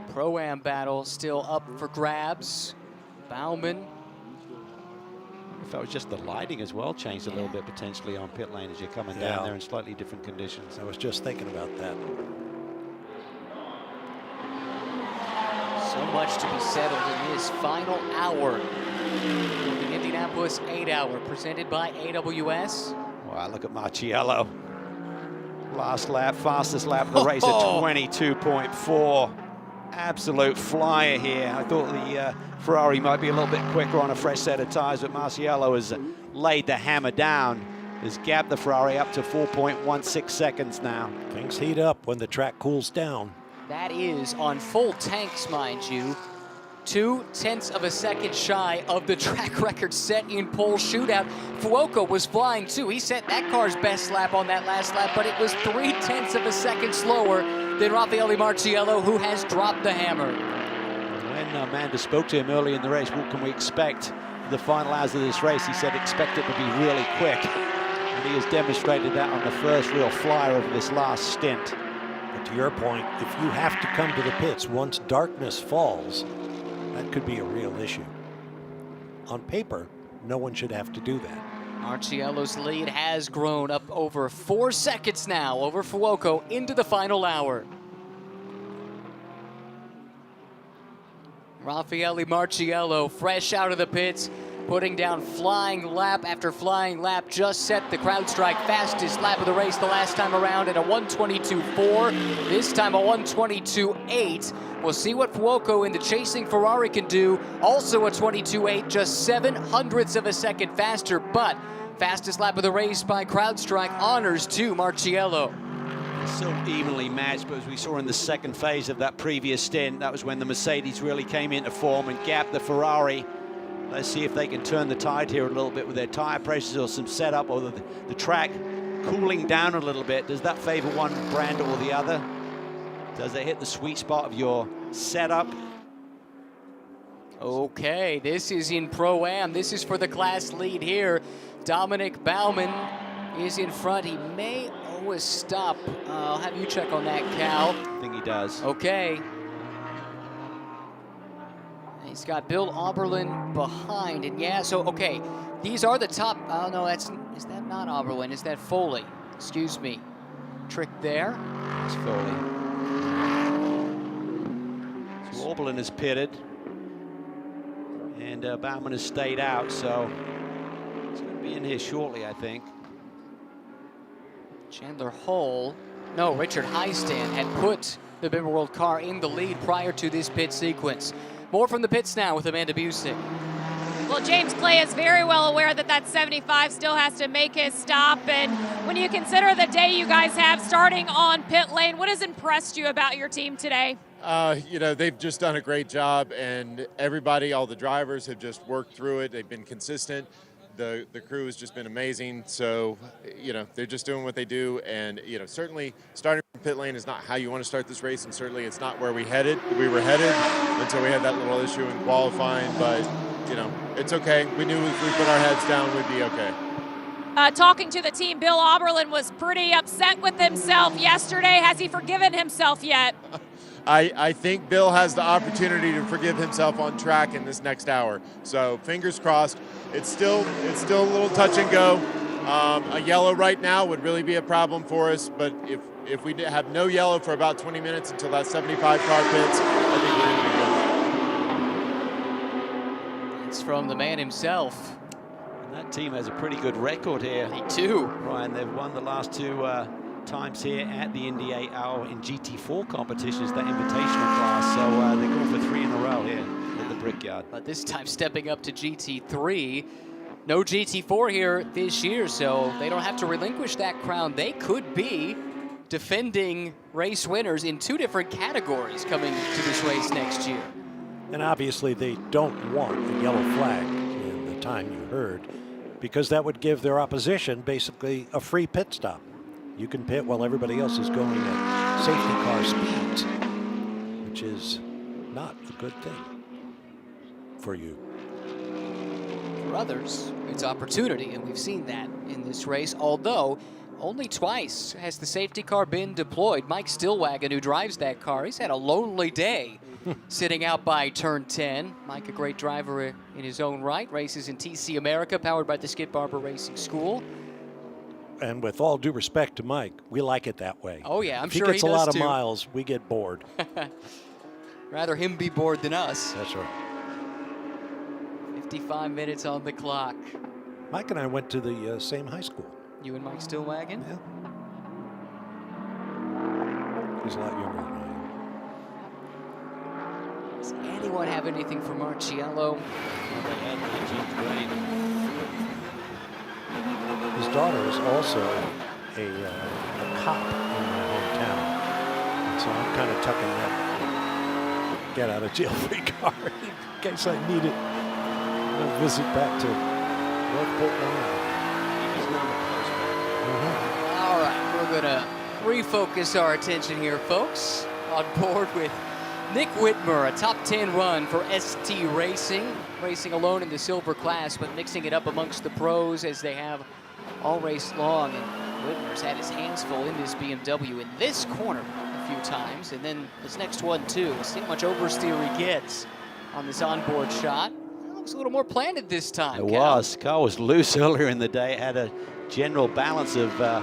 Pro-Am battle still up for grabs. Bauman. If that was just the lighting as well, changed a little bit potentially on pit lane as you're coming down there in slightly different conditions. I was just thinking about that. So much to be settled in this final hour of the Indianapolis 8-hour presented by AWS. Wow, look at Marciello. Last lap, fastest lap of the race at 22.4. Absolute flyer here. I thought the Ferrari might be a little bit quicker on a fresh set of tires, but Marciello has laid the hammer down. Has gapped the Ferrari up to 4.16 seconds now. Things heat up when the track cools down. That is on full tanks, mind you. 0.2 of a second shy of the track record set in pole shootout. Fuoco was flying too. He set that car's best lap on that last lap, but it was 0.3 of a second slower than Raffaele Marciello, who has dropped the hammer. When Amanda spoke to him early in the race, what can we expect for the final hours of this race? He said expect it to be really quick. And he has demonstrated that on the first real flyer of this last stint. But to your point, if you have to come to the pits once darkness falls, that could be a real issue. On paper, no one should have to do that. Marciello's lead has grown up over 4 seconds now over Fuoco into the final hour. Raffaele Marciello, fresh out of the pits, putting down flying lap after flying lap, just set the CrowdStrike fastest lap of the race the last time around at a 1:22.4. This time a 1:22.8. We'll see what Fuoco in the chasing Ferrari can do. Also a 22.8, just 0.07 of a second faster, but fastest lap of the race by CrowdStrike honors to Marciello. So evenly matched, but as we saw in the second phase of that previous stint, that was when the Mercedes really came into form and gapped the Ferrari. Let's see if they can turn the tide here a little bit with their tire pressures or some setup, or the track cooling down a little bit. Does that favor one brand or the other? Does it hit the sweet spot of your setup? Okay, this is in Pro-Am. This is for the class lead here. Dominic Bauman is in front. He may owe a stop. I'll have you check on that, Cal. I think he does. Okay. He's got Bill Auberlin behind, and yeah, so, okay. These are the top, oh no, is that not Auberlin? Is that Foley? Excuse me. Trick there. It's Foley. So Auberlin is pitted, and Bauman has stayed out, so he's going to be in here shortly, I think. Chandler Hull, no, Richard Heistand had put the Bimmer World car in the lead prior to this pit sequence. More from the pits now with Amanda Busick. Well, James Clay is very well aware that that 75 still has to make his stop. And when you consider the day you guys have starting on pit lane, what has impressed you about your team today? You know, they've just done a great job, and everybody, all the drivers have just worked through it. They've been consistent. The crew has just been amazing. So, you know, they're just doing what they do. And, you know, certainly starting from pit lane is not how you want to start this race, and certainly it's not where we were headed until we had that little issue in qualifying. But, you know, it's okay. We knew if we put our heads down, we'd be okay. Talking to the team, Bill Auberlin was pretty upset with himself yesterday. Has he forgiven himself yet? I think Bill has the opportunity to forgive himself on track in this next hour. So fingers crossed. It's still a little touch and go, A yellow right now would really be a problem for us, but if we have no yellow for about 20 minutes until that 75 car pits, I think we're going to be good. It's from the man himself. And that team has a pretty good record here. They do. Ryan, they've won the last two times here at the Indy 8 Hour in GT4 competitions, that invitational class. So they're going for 3 in a row here at the Brickyard. But this time stepping up to GT3. No GT4 here this year, so they don't have to relinquish that crown. They could be defending race winners in 2 different categories coming to this race next year. And obviously they don't want a yellow flag in the time you heard, because that would give their opposition basically a free pit stop. You can pit while everybody else is going at safety car speeds, which is not a good thing for you. For others, it's opportunity, and we've seen that in this race, although only twice has the safety car been deployed. Mike Stillwagon, who drives that car, he's had a lonely day sitting out by turn 10. Mike, a great driver in his own right, races in TC America, powered by the Skip Barber Racing School. And with all due respect to Mike, we like it that way. Oh yeah, I'm if sure he gets he a does lot of too. miles, we get bored. Rather him be bored than us. That's right. 55 minutes on the clock. Mike and I went to the same high school. You and Mike Stillwagon? Yeah. He's a lot younger than I am. Does anyone have anything for Marciello? His daughter is also a cop in my hometown. And so I'm kind of tucking that get out of jail free card in case I need it. I'll visit back to Northport, All right, we're going to refocus our attention here, folks. On board with Nick Whitmer, a top 10 run for ST Racing. Racing alone in the silver class, but mixing it up amongst the pros as they have all race long. And Whitmer's had his hands full in this BMW in this corner a few times. And then this next one, too. We'll see how much oversteer he gets on this onboard shot. It looks a little more planted this time. It was. Car was loose earlier in the day. It had a general balance of a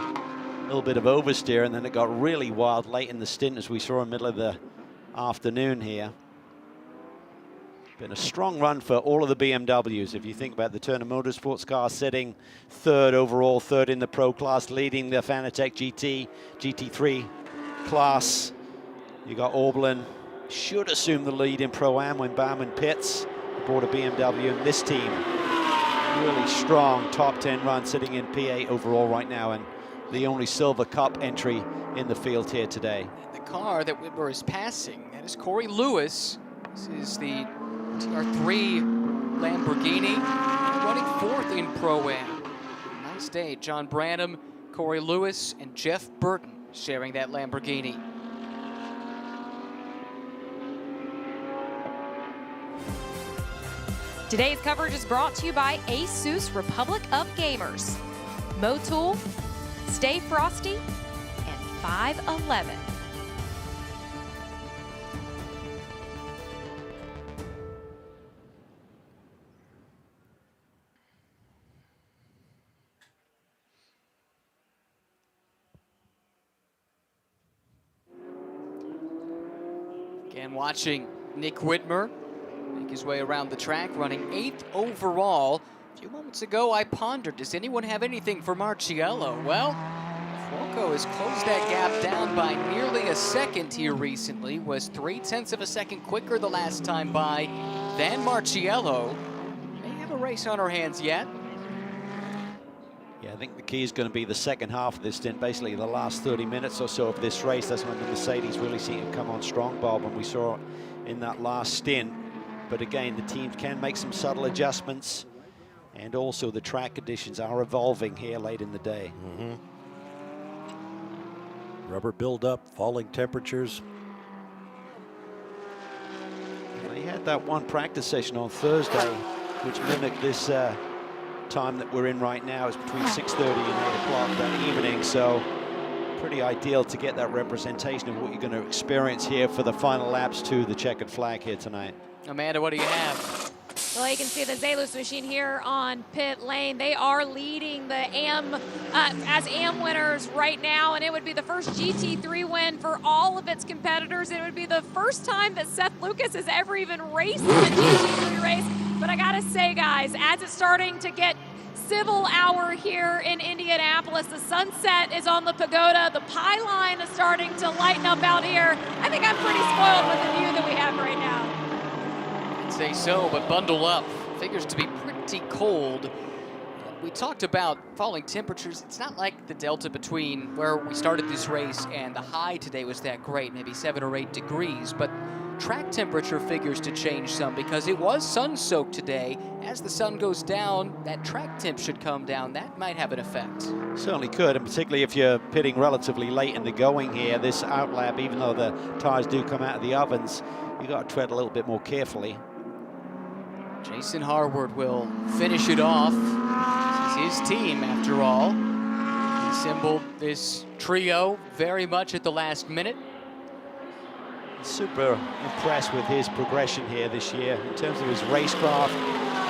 little bit of oversteer, and then it got really wild late in the stint, as we saw in the middle of the afternoon here. Been a strong run for all of the BMWs. If you think about the Turner Motorsports car sitting 3rd overall, 3rd in the Pro class, leading the Fanatec GT3 class. You got Orblin, should assume the lead in Pro-Am when Bauman pits aboard a BMW. And this team, really strong top 10 run, sitting in P8 overall right now, and the only Silver Cup entry in the field here today. The car that Whitmer is passing, that is Corey Lewis. This is the TR3 Lamborghini, running 4th in Pro-Am. Nice day. John Branham, Corey Lewis, and Jeff Burton sharing that Lamborghini. Today's coverage is brought to you by ASUS Republic of Gamers, Motul, Stay Frosty, and 511. Again, watching Nick Whitmer make his way around the track, running 8th overall. A few moments ago, I pondered, does anyone have anything for Marciello? Well, Fuoco has closed that gap down by nearly a second here recently, was 0.3 of a second quicker the last time by than Marciello. May have a race on her hands yet. Yeah, I think the key is going to be the second half of this stint, basically the last 30 minutes or so of this race. That's when the Mercedes really seem to come on strong, Bob, and we saw in that last stint. But again, the teams can make some subtle adjustments, and also the track conditions are evolving here late in the day. Rubber buildup, falling temperatures. They had that one practice session on Thursday, which mimicked this time that we're in right now. It's between 6:30 and 8 o'clock that evening, so pretty ideal to get that representation of what you're going to experience here for the final laps to the checkered flag here tonight. Amanda, what do you have? Well, you can see the Zalus machine here on pit lane. They are leading the as AM winners right now, and it would be the first GT3 win for all of its competitors. It would be the first time that Seth Lucas has ever even raced in a GT3 race. But I gotta say, guys, as it's starting to get civil hour here in Indianapolis, the sunset is on the pagoda, the pylon is starting to lighten up out here. I think I'm pretty spoiled with the view that we have right now. I'd say so, but bundle up. Figures to be pretty cold. We talked about falling temperatures. It's not like the delta between where we started this race and the high today was that great, maybe 7 or 8 degrees, but track temperature figures to change some because it was sun-soaked today. As the sun goes down, that track temp should come down. That might have an effect. Certainly could, and particularly if you're pitting relatively late in the going here, this outlap, even though the tires do come out of the ovens, you've got to tread a little bit more carefully. Jason Harward will finish it off. This is his team, after all. He assembled this trio very much at the last minute. Super impressed with his progression here this year in terms of his racecraft.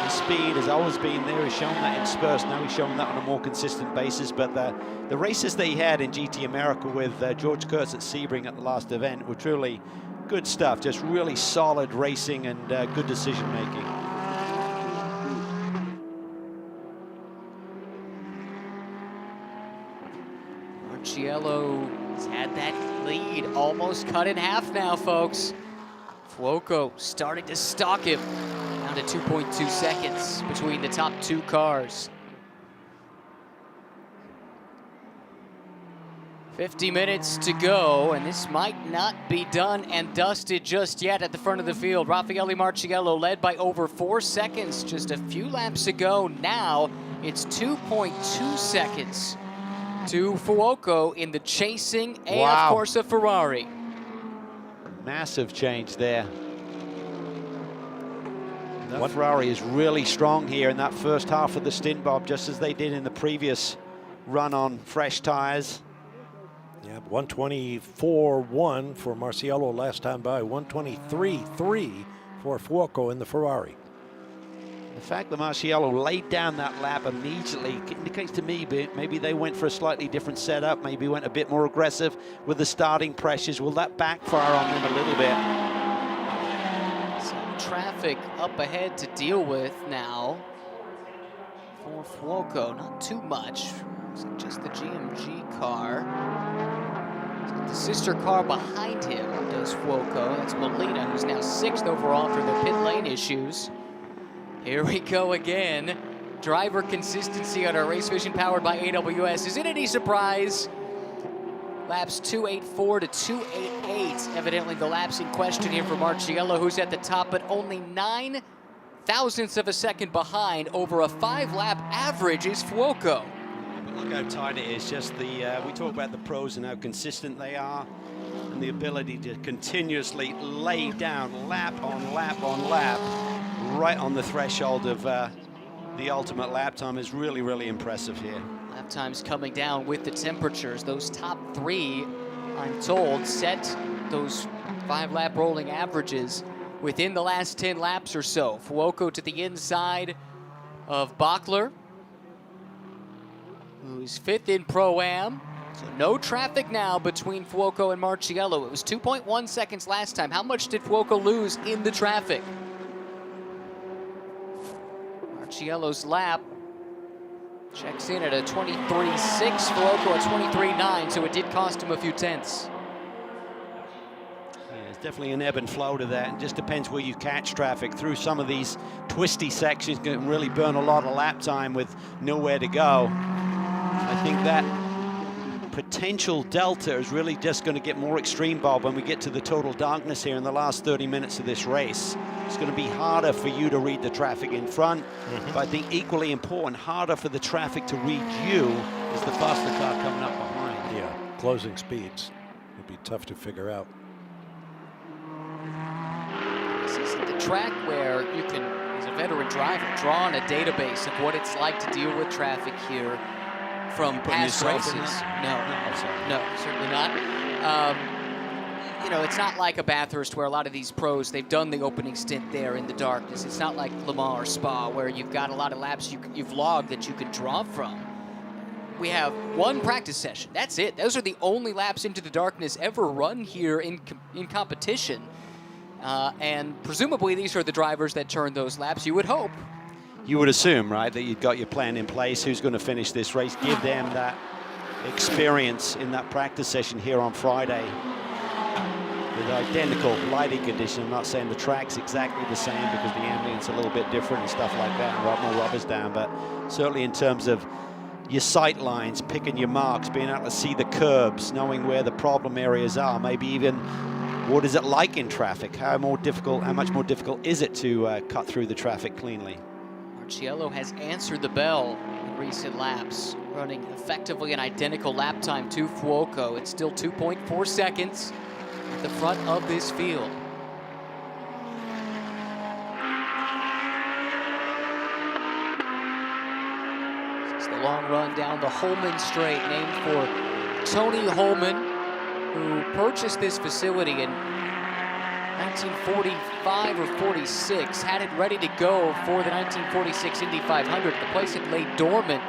His speed has always been there. He's shown that in spurts. Now he's shown that on a more consistent basis. But the races that he had in GT America with George Kurtz at Sebring at the last event were truly good stuff. Just really solid racing and good decision making. Marciello has had that lead almost cut in half now, folks. Fuoco starting to stalk him, down to 2.2 seconds between the top 2 cars. 50 minutes to go, and this might not be done and dusted just yet at the front of the field. Raffaele Marciello led by over 4 seconds just a few laps ago. Now it's 2.2 seconds to Fuoco in the chasing AF Corsa Ferrari. Massive change there. That Ferrari is really strong here in that first half of the stint, Bob, just as they did in the previous run on fresh tires. Yeah, 124.1 for Marciello last time by, 123.3 for Fuoco in the Ferrari. The fact that Marciello laid down that lap immediately indicates to me maybe they went for a slightly different setup, maybe went a bit more aggressive with the starting pressures. Will that backfire on them a little bit? Some traffic up ahead to deal with now for Fuoco. Not too much. It's just the GMG car. The sister car behind him does Fuoco. That's Molina, who's now 6th overall after the pit lane issues. Here we go again. Driver consistency on our Race Vision powered by AWS. Is it any surprise? Laps 284 to 288. Evidently the laps in question here for Marciello, who's at the top, but only 9 thousandths of a second behind. Over a 5-lap average is Fuoco. Look how tight it is. Just the we talk about the pros and how consistent they are, and the ability to continuously lay down lap on lap on lap, right on the threshold of the ultimate lap time is really, really impressive here. Lap times coming down with the temperatures. Those top 3, I'm told, set those 5-lap rolling averages within the last 10 laps or so. Fuoco to the inside of Bachler, who's 5th in Pro-Am. So no traffic now between Fuoco and Marciello. It was 2.1 seconds last time. How much did Fuoco lose in the traffic? Marciello's lap checks in at a 23.6, Fuoco at 23.9, so it did cost him a few tenths. Yeah, there's definitely an ebb and flow to that. It just depends where you catch traffic. Through some of these twisty sections, can really burn a lot of lap time with nowhere to go. I think that potential delta is really just going to get more extreme, Bob, when we get to the total darkness here in the last 30 minutes of this race. It's going to be harder for you to read the traffic in front, but I think equally important, harder for the traffic to read you as the faster car coming up behind. Yeah, closing speeds would be tough to figure out. This isn't the track where you can, as a veteran driver, draw on a database of what it's like to deal with traffic here from past races. No, certainly not. you know, it's not like a Bathurst where a lot of these pros, they've done the opening stint there in the darkness. It's not like Le Mans or Spa where you've got a lot of laps you've logged that you can draw from. We have one practice session. That's it. Those are the only laps into the darkness ever run here in competition. And presumably these are the drivers that turn those laps, you would hope. You would assume, right, that you've got your plan in place, who's going to finish this race, give them that experience in that practice session here on Friday with identical lighting conditions. I'm not saying the track's exactly the same because the ambient's a little bit different and stuff like that, and more rubbers down, but certainly in terms of your sight lines, picking your marks, being able to see the curbs, knowing where the problem areas are, maybe even what is it like in traffic, how much more difficult is it to cut through the traffic cleanly. Marciello has answered the bell in recent laps, running effectively an identical lap time to Fuoco. It's still 2.4 seconds at the front of this field. This is the long run down the Holman Straight, named for Tony Holman, who purchased this facility in 1945 or 46, had it ready to go for the 1946 Indy 500. The place had laid dormant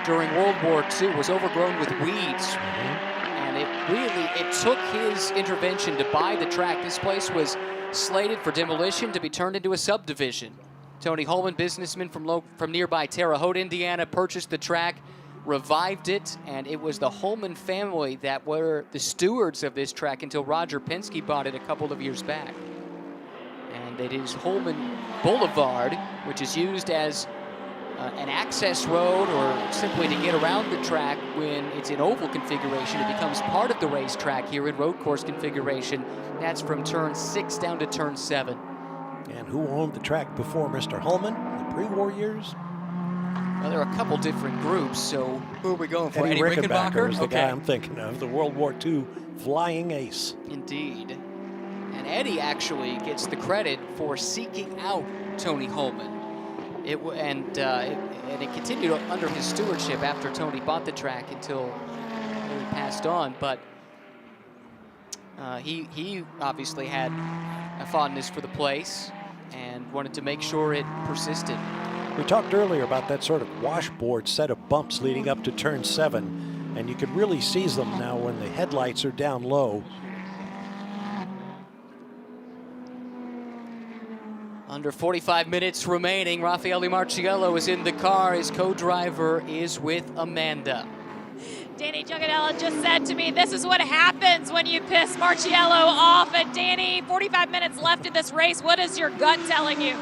during World War II, was overgrown with weeds. And it took his intervention to buy the track. This place was slated for demolition to be turned into a subdivision. Tony Holman, businessman from nearby Terre Haute, Indiana, purchased the track, revived it, and it was the Holman family that were the stewards of this track until Roger Penske bought it a couple of years back. And it is Holman Boulevard, which is used as an access road or simply to get around the track when it's in oval configuration. It becomes part of the racetrack here in road course configuration. That's from turn 6 down to turn 7. And who owned the track before Mr. Holman in the pre-war years? Well, there are a couple different groups, so who are we going for? Eddie Rickenbacker is the Okay. guy I'm thinking of, the World War II flying ace. Indeed. And Eddie actually gets the credit for seeking out Tony Holman. It continued under his stewardship after Tony bought the track until he passed on. But he obviously had a fondness for the place and wanted to make sure it persisted. We talked earlier about that sort of washboard set of bumps leading up to turn 7, and you can really see them now when the headlights are down low. Under 45 minutes remaining, Raffaele Marciello is in the car. His co-driver is with Amanda. Danny Giacodello just said to me, this is what happens when you piss Marciello off. And Danny, 45 minutes left in this race. What is your gut telling you?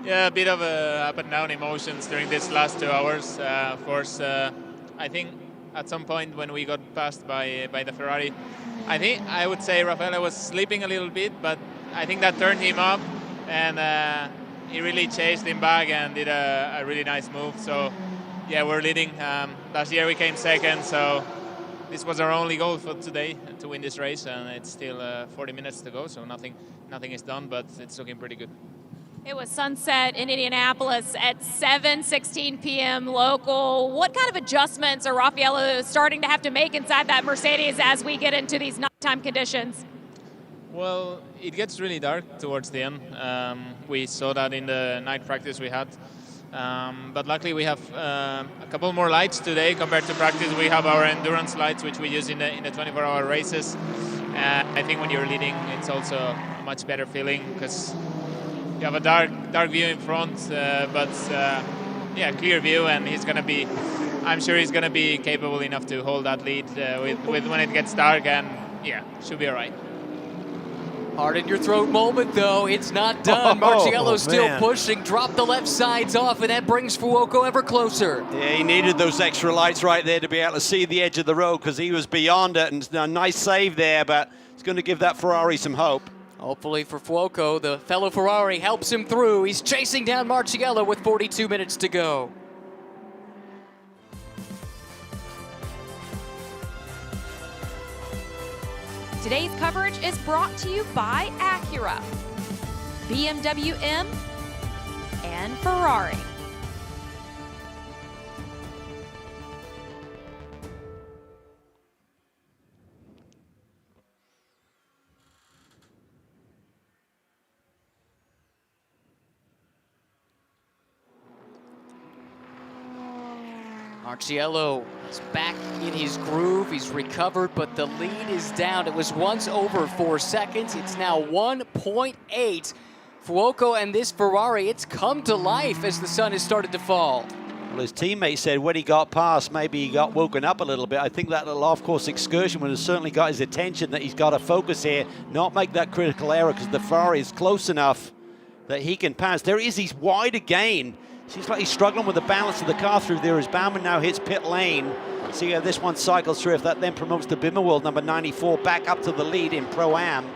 Yeah, a bit of up and down emotions during these last 2 hours. Of course, I think at some point when we got passed by the Ferrari, I would say Raffaele was sleeping a little bit, but I think that turned him up, and he really chased him back and did a really nice move. So yeah, we're leading. Last year we came second, so this was our only goal for today, to win this race, and it's still 40 minutes to go, so nothing is done, but it's looking pretty good. It was sunset in Indianapolis at 7:16 p.m. local. What kind of adjustments are Raffaele starting to have to make inside that Mercedes as we get into these nighttime conditions? Well, it gets really dark towards the end. We saw that in the night practice we had. But luckily we have a couple more lights today compared to practice. We have our endurance lights, which we use in the 24-hour races. I think when you're leading, it's also a much better feeling because you have a dark view in front, but yeah, clear view, and I'm sure he's gonna be capable enough to hold that lead with when it gets dark, and yeah, should be all right. Hard in your throat moment, though. It's not done. Marciello's still pushing. Drop the left sides off, and that brings Fuoco ever closer. Yeah, he needed those extra lights right there to be able to see the edge of the road because he was beyond it, and a nice save there, but it's going to give that Ferrari some hope. Hopefully for Fuoco, the fellow Ferrari helps him through. He's chasing down Marciello with 42 minutes to go. Today's coverage is brought to you by Acura, BMW M, and Ferrari. Marciello is back in his groove. He's recovered, but the lead is down. It was once over 4 seconds. It's now 1.8. Fuoco and this Ferrari, it's come to life as the sun has started to fall. Well, his teammate said when he got past, maybe he got woken up a little bit. I think that little off-course excursion would have certainly got his attention, that he's got to focus here, not make that critical error, because the Ferrari is close enough that he can pass. There is his wide again. Seems like he's struggling with the balance of the car through there as Baumann now hits pit lane. See how this one cycles through, if that then promotes the Bimmer World number 94 back up to the lead in Pro-Am.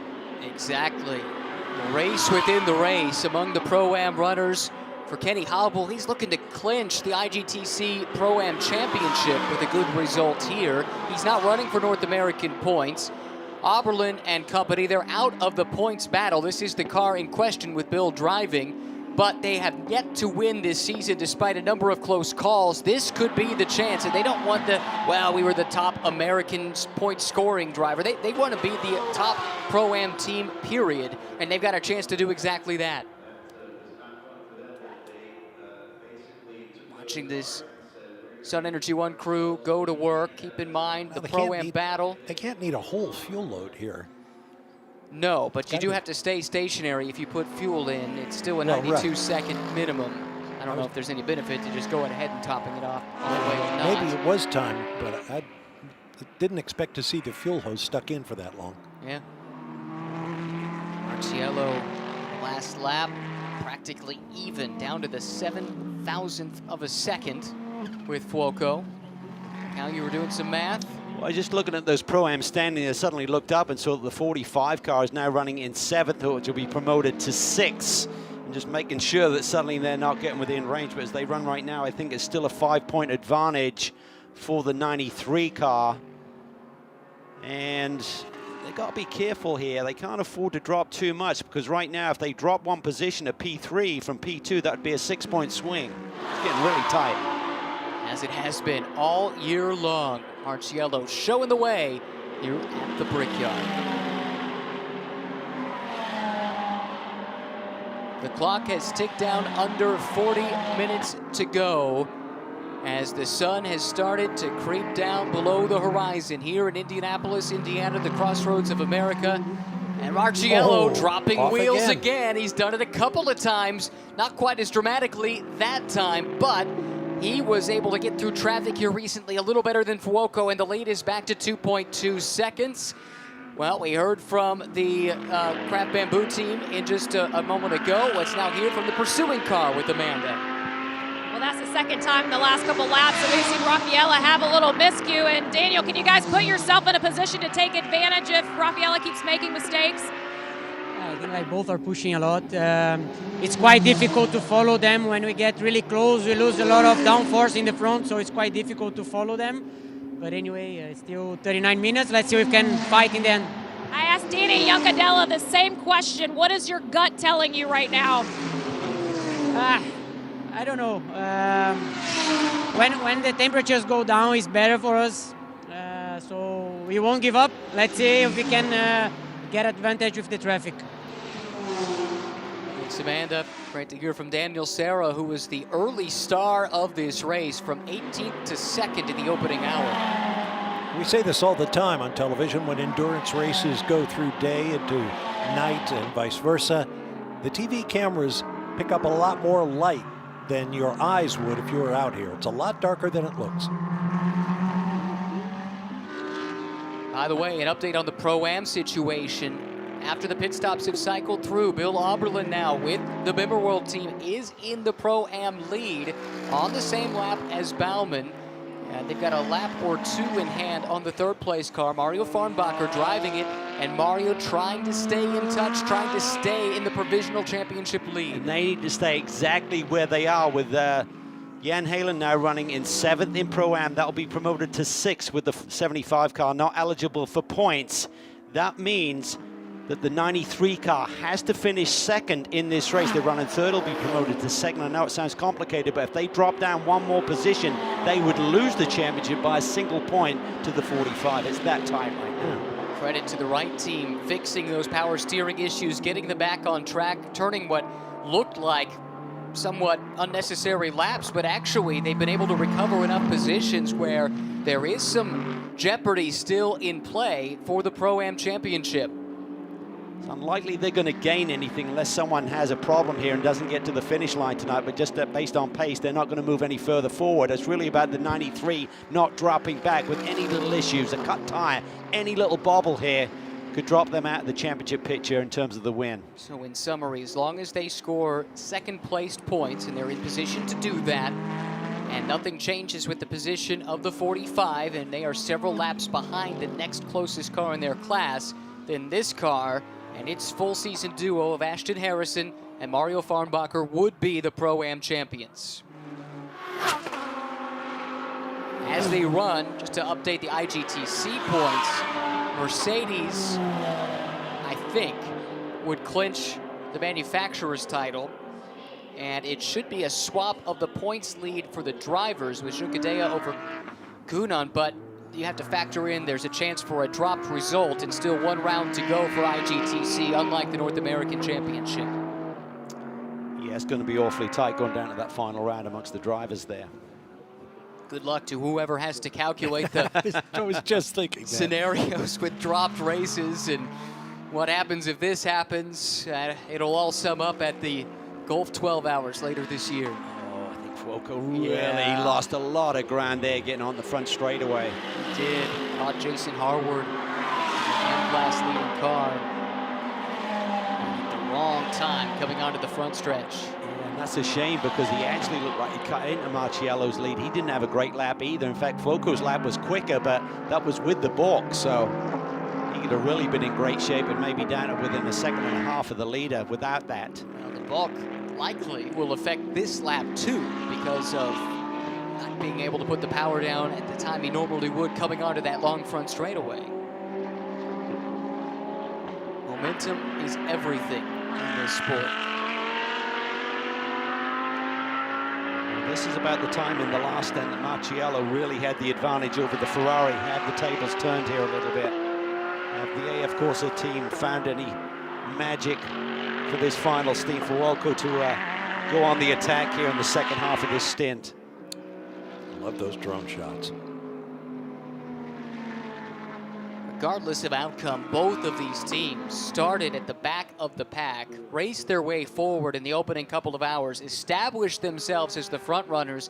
Exactly. The race within the race among the Pro-Am runners. For Kenny Hobble, he's looking to clinch the IGTC Pro-Am Championship with a good result here. He's not running for North American points. Oberlin and company, they're out of the points battle. This is the car in question with Bill driving, but they have yet to win this season despite a number of close calls. This could be the chance, and they don't want the, well, we were the top American point scoring driver. They want to be the top Pro-Am team, period, and they've got a chance to do exactly that. Watching this Sun Energy One crew go to work. Keep in mind the Pro-Am battle. They can't need a whole fuel load here. No, but you do have to stay stationary if you put fuel in. It's still a 92-second minimum. I don't know if there's any benefit to just going ahead and topping it off all the way or not. Maybe it was time, but I didn't expect to see the fuel hose stuck in for that long. Yeah. Marciello, last lap, practically even, down to the 7,000th of a second with Fuoco. Now you were doing some math. Well, just looking at those Pro-Am standing there, suddenly looked up and saw that the 45 car is now running in 7th, which will be promoted to 6th. And just making sure that suddenly they're not getting within range. But as they run right now, I think it's still a 5-point advantage for the 93 car. And they've got to be careful here. They can't afford to drop too much, because right now, if they drop one position to P3 from P2, that would be a 6-point swing. It's getting really tight. As it has been all year long. Marciello showing the way here at the Brickyard. The clock has ticked down under 40 minutes to go as the sun has started to creep down below the horizon here in Indianapolis, Indiana, the crossroads of America. And Marciello dropping wheels again. He's done it a couple of times, not quite as dramatically that time, but he was able to get through traffic here recently a little better than Fuoco, and the lead is back to 2.2 seconds. Well, we heard from the Craft Bamboo team in just a moment ago. Let's now hear from the pursuing car with Amanda. Well, that's the second time in the last couple laps that we've seen Raffaella have a little miscue. And Daniel, can you guys put yourself in a position to take advantage if Raffaella keeps making mistakes? I think like both are pushing a lot. It's quite difficult to follow them when we get really close. We lose a lot of downforce in the front, so it's quite difficult to follow them. But anyway, it's still 39 minutes. Let's see if we can fight in the end. I asked Danny Yuncadella the same question. What is your gut telling you right now? I don't know. When the temperatures go down, it's better for us. So we won't give up. Let's see if we can get advantage with the traffic. Thanks, Amanda. Great to hear from Daniel Serra, who was the early star of this race from 18th to 2nd in the opening hour. We say this all the time on television when endurance races go through day into night and vice versa. The TV cameras pick up a lot more light than your eyes would if you were out here. It's a lot darker than it looks. By the way, an update on the Pro-Am situation. After the pit stops have cycled through, Bill Oberlin now with the Bimmer World team is in the Pro-Am lead on the same lap as Baumann. And they've got a lap or two in hand on the third place car. Mario Farnbacher driving it, and Mario trying to stay in touch, trying to stay in the provisional championship lead. And they need to stay exactly where they are with Jan Halen now running in 7th in Pro-Am. That'll be promoted to 6th with the 75 car, not eligible for points. That means that the 93 car has to finish 2nd in this race. They're running 3rd, will be promoted to 2nd. I know it sounds complicated, but if they drop down one more position, they would lose the championship by a single point to the 45. It's that tight right now. Credit to the right team, fixing those power steering issues, getting them back on track, turning what looked like somewhat unnecessary laps, but actually they've been able to recover enough positions where there is some jeopardy still in play for the Pro-Am Championship. It's unlikely they're going to gain anything unless someone has a problem here and doesn't get to the finish line tonight, but just based on pace, they're not going to move any further forward. It's really about the 93 not dropping back with any little issues, a cut tire, any little bobble here could drop them out of the championship picture in terms of the win. So in summary, as long as they score second-placed points, and they're in position to do that, and nothing changes with the position of the 45, and they are several laps behind the next closest car in their class, then this car and its full-season duo of Ashton Harrison and Mario Farnbacher would be the Pro-Am champions. As they run, just to update the IGTC points, Mercedes, I think, would clinch the manufacturer's title, and it should be a swap of the points lead for the drivers with Junkadea over Gunan, but you have to factor in there's a chance for a dropped result and still one round to go for IGTC, unlike the North American Championship. Yeah, it's going to be awfully tight going down to that final round amongst the drivers there. Good luck to whoever has to calculate the I was just thinking scenarios with dropped races and what happens if this happens. It'll all sum up at the Gulf 12 Hours later this year. Oh, I think Fuoco really lost a lot of ground there getting on the front straightaway. He did. Caught Jason Harward, M-class leading car, at the wrong time coming onto the front stretch. And that's a shame because he actually looked like he cut into Marciello's lead. He didn't have a great lap either. In fact, Fuoco's lap was quicker, but that was with the balk, so he could have really been in great shape and maybe down to within a second and a half of the leader without that. Well, the balk likely will affect this lap too because of not being able to put the power down at the time he normally would coming onto that long front straightaway. Momentum is everything in this sport. This is about the time in the last end that Marciello really had the advantage over the Ferrari, had the tables turned here a little bit. Have the AF Corsa team found any magic for this final stint for Fuoco to go on the attack here in the second half of this stint? Love those drone shots. Regardless of outcome, both of these teams started at the back of the pack, raced their way forward in the opening couple of hours, established themselves as the front runners,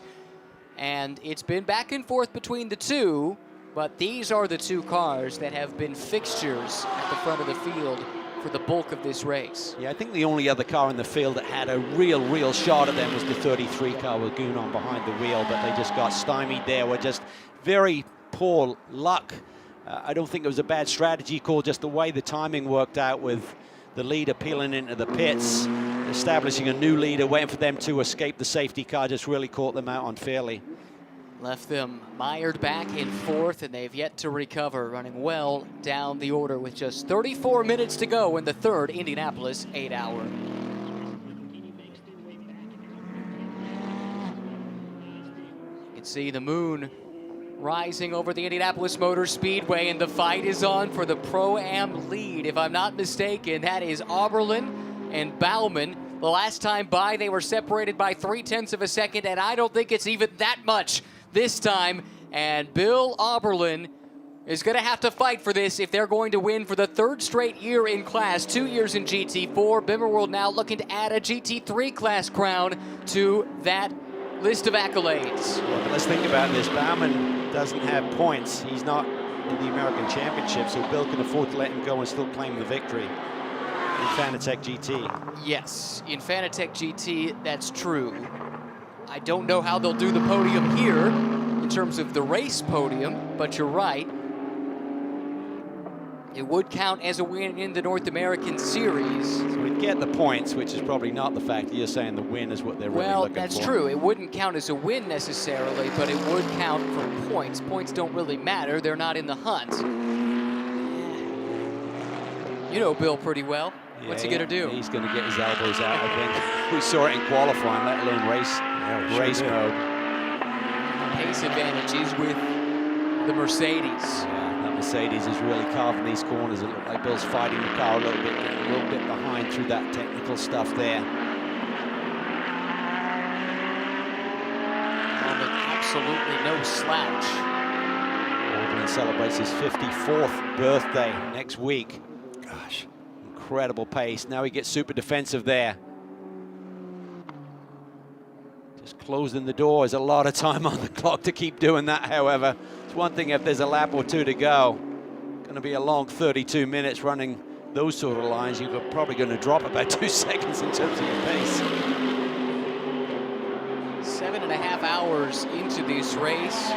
and it's been back and forth between the two, but these are the two cars that have been fixtures at the front of the field for the bulk of this race. Yeah, I think the only other car in the field that had a real shot at them was the 33 car with Gunan behind the wheel, but they just got stymied there. Were just very poor luck. I don't think it was a bad strategy call, just the way the timing worked out with the leader peeling into the pits, establishing a new leader, waiting for them to escape the safety car, just really caught them out unfairly. Left them mired back in fourth, and they've yet to recover, running well down the order with just 34 minutes to go in the third Indianapolis 8-hour. You can see the moon rising over the Indianapolis Motor Speedway, and the fight is on for the Pro-Am lead. If I'm not mistaken, that is Oberlin and Baumann. The last time by, they were separated by 0.3 of a second, and I don't think it's even that much this time. And Bill Oberlin is going to have to fight for this if they're going to win for the third straight year in class, 2 years in GT4. Bimmerworld now looking to add a GT3 class crown to that list of accolades. Well, let's think about this. Baumann doesn't have points. He's not in the American Championship, so Bill can afford to let him go and still claim the victory in Fanatec GT. Yes, in Fanatec GT, that's true. I don't know how they'll do the podium here in terms of the race podium, but you're right. It would count as a win in the North American Series. So we'd get the points, which is probably not the fact that you're saying the win is what they're really looking for. Well, that's true. It wouldn't count as a win necessarily, but it would count for points. Points don't really matter. They're not in the hunt. You know Bill pretty well. Yeah, what's he going to do? He's going to get his elbows out, I think. We saw it in qualifying, let alone race mode. Pace advantage is with the Mercedes. Yeah, that Mercedes is really carving these corners. It looks like Bill's fighting the car a little bit behind through that technical stuff there. absolutely no slouch. Orbelin celebrates his 54th birthday next week. Gosh, incredible pace. Now he gets super defensive there. Just closing the door. There's a lot of time on the clock to keep doing that, however. It's one thing if there's a lap or two to go. Going to be a long 32 minutes running those sort of lines. You're probably going to drop about 2 seconds in terms of your pace. 7.5 hours into this race.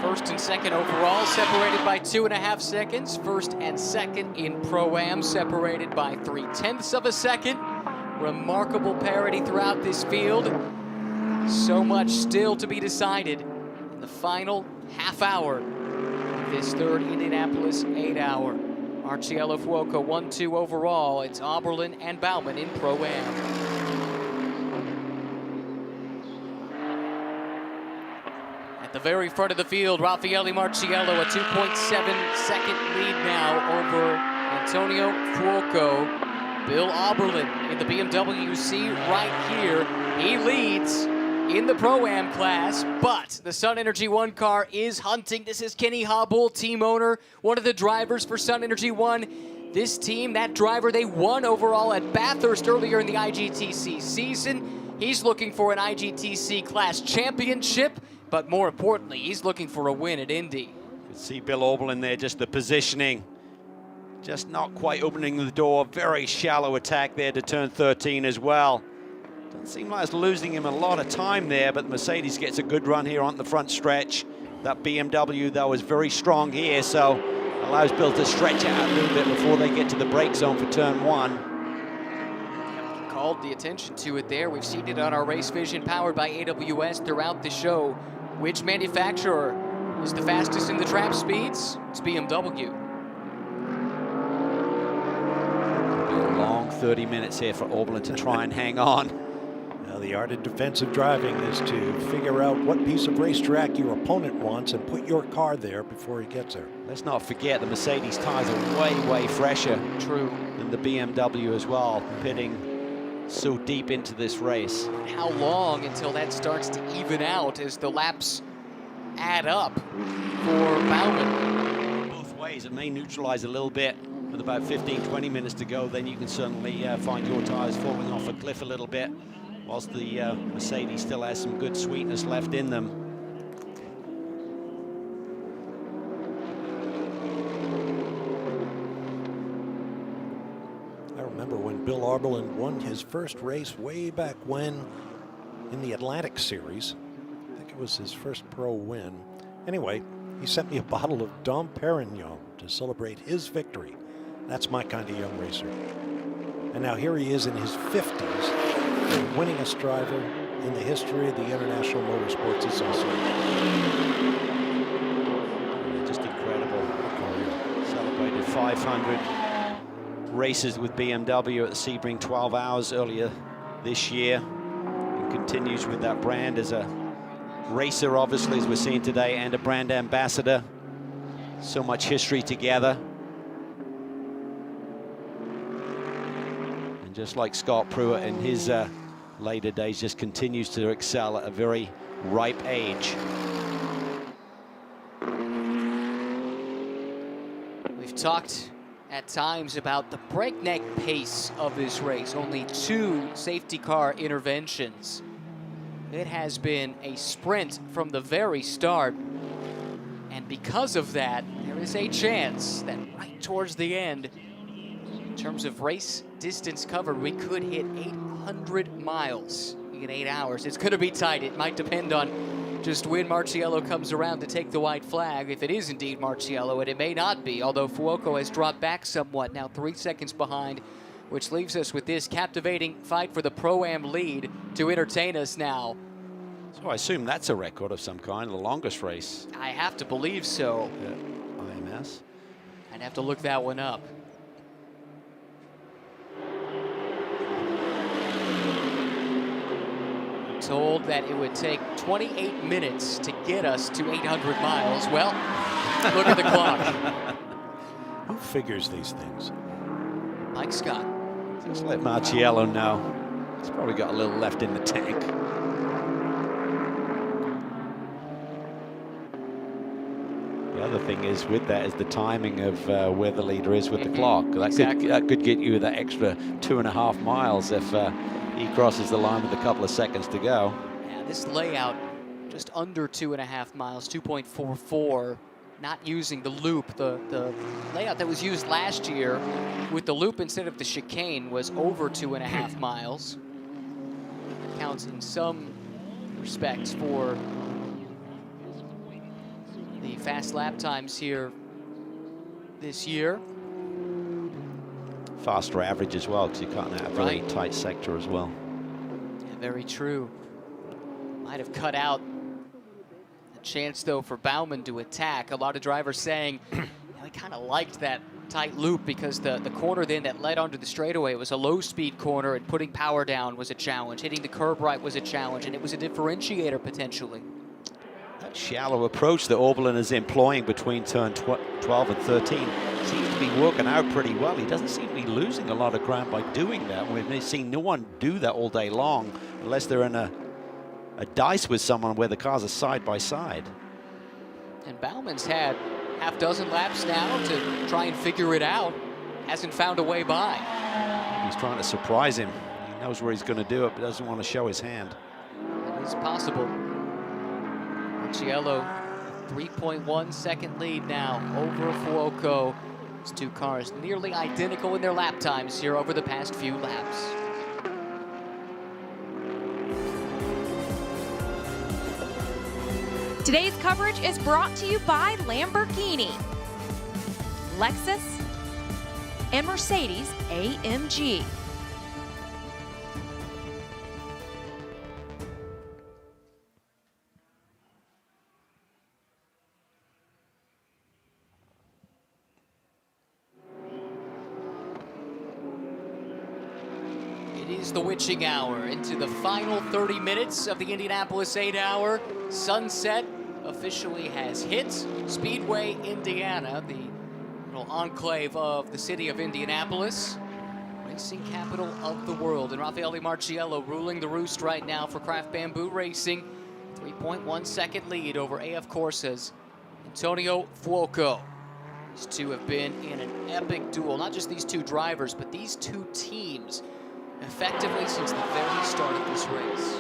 First and second overall separated by 2.5 seconds. First and second in Pro-Am separated by 0.3 of a second. Remarkable parity throughout this field. So much still to be decided in the final half hour of this third Indianapolis 8-hour. Marciello Fuoco 1-2 overall. It's Oberlin and Baumann in Pro-Am. At the very front of the field, Raffaele Marciello, a 2.7-second lead now over Antonio Fuoco. Bill Oberlin in the BMW C right here. He leads in the Pro-Am class, but the Sun Energy One car is hunting. This is Kenny Hobble, team owner, one of the drivers for Sun Energy One. This team, that driver, they won overall at Bathurst earlier in the IGTC season. He's looking for an IGTC class championship, but more importantly, he's looking for a win at Indy. You can see Bill Oberlin there, just the positioning. Just not quite opening the door. Very shallow attack there to turn 13 as well. Doesn't seem like it's losing him a lot of time there, but the Mercedes gets a good run here on the front stretch. That BMW, though, is very strong here, so allows Bill to stretch out a little bit before they get to the brake zone for turn 1. Called the attention to it there. We've seen it on our Race Vision powered by AWS throughout the show. Which manufacturer is the fastest in the trap speeds? It's BMW. A long 30 minutes here for Oberlin to try and hang on. Now the art of defensive driving is to figure out what piece of racetrack your opponent wants and put your car there before he gets there. Let's not forget the Mercedes tires are way fresher. True. Than the BMW as well, pitting so deep into this race. How long until that starts to even out as the laps add up for Baumann? Both ways, it may neutralize a little bit. With about 15-20 minutes to go, then you can certainly find your tires falling off a cliff a little bit, whilst the Mercedes still has some good sweetness left in them. I remember when Bill Oberlin won his first race way back when in the Atlantic Series. I think it was his first pro win. Anyway, he sent me a bottle of Dom Perignon to celebrate his victory. That's my kind of young racer. And now here he is in his 50s, the winningest driver in the history of the International Motorsports Association. Just incredible. Celebrated 500 races with BMW at the Sebring 12 Hours earlier this year. And continues with that brand as a racer, obviously, as we're seeing today, and a brand ambassador. So much history together. Just like Scott Pruitt in his later days, just continues to excel at a very ripe age. We've talked at times about the breakneck pace of this race. Only 2 safety car interventions. It has been a sprint from the very start. And because of that, there is a chance that right towards the end, in terms of race distance covered, we could hit 800 miles in 8 hours. It's going to be tight. It might depend on just when Marciello comes around to take the white flag. If it is indeed Marciello, and it may not be, although Fuoco has dropped back somewhat, now 3 seconds behind, which leaves us with this captivating fight for the Pro-Am lead to entertain us now. So I assume that's a record of some kind, the longest race. I have to believe so. IMS. I'd have to look that one up. Told that it would take 28 minutes to get us to 800 miles. Well, look at the clock. Who figures these things? Mike Scott. Just let Marciello know. He's probably got a little left in the tank. The other thing is with that is the timing of where the leader is with the clock. Exactly. That could get you that extra 2.5 miles if he crosses the line with a couple of seconds to go. Yeah, this layout just under 2.5 miles, 2.44. Not using the loop. The layout that was used last year with the loop instead of the chicane was over 2.5 miles. Counts in some respects for the fast lap times here this year. Faster average as well, because you can't have a really tight sector as well. Yeah, very true. Might have cut out the chance, though, for Baumann to attack. A lot of drivers saying they kind of liked that tight loop because the corner then that led onto the straightaway was a low-speed corner, and putting power down was a challenge. Hitting the curb right was a challenge, and it was a differentiator potentially. That shallow approach that Oberlin is employing between turn 12 and 13 seems to be working out pretty well. He doesn't seem to be losing a lot of ground by doing that. We've seen no one do that all day long unless they're in a dice with someone where the cars are side by side. And Baumann's had half dozen laps now to try and figure it out. Hasn't found a way by. He's trying to surprise him. He knows where he's going to do it, but doesn't want to show his hand. It is possible. Cielo, 3.1 second lead now over Fuoco. These two cars nearly identical in their lap times here over the past few laps. Today's coverage is brought to you by Lamborghini, Lexus, and Mercedes-AMG. It is the witching hour into the final 30 minutes of the Indianapolis 8-hour. Sunset officially has hit Speedway, Indiana, the little enclave of the city of Indianapolis. Racing capital of the world. And Raffaele Marciello ruling the roost right now for Craft Bamboo Racing. 3.1 second lead over AF Corsa's Antonio Fuoco. These two have been in an epic duel. Not just these two drivers, but these two teams effectively since the very start of this race.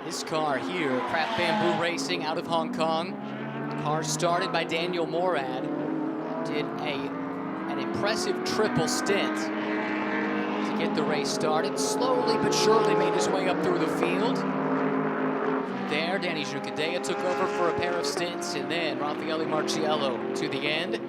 This car here, Craft Bamboo Racing out of Hong Kong. The car started by Daniel Morad. Did an impressive triple stint to get the race started. Slowly but surely made his way up through the field. From there, Danny Juncadella took over for a pair of stints, and then Raffaele Marciello to the end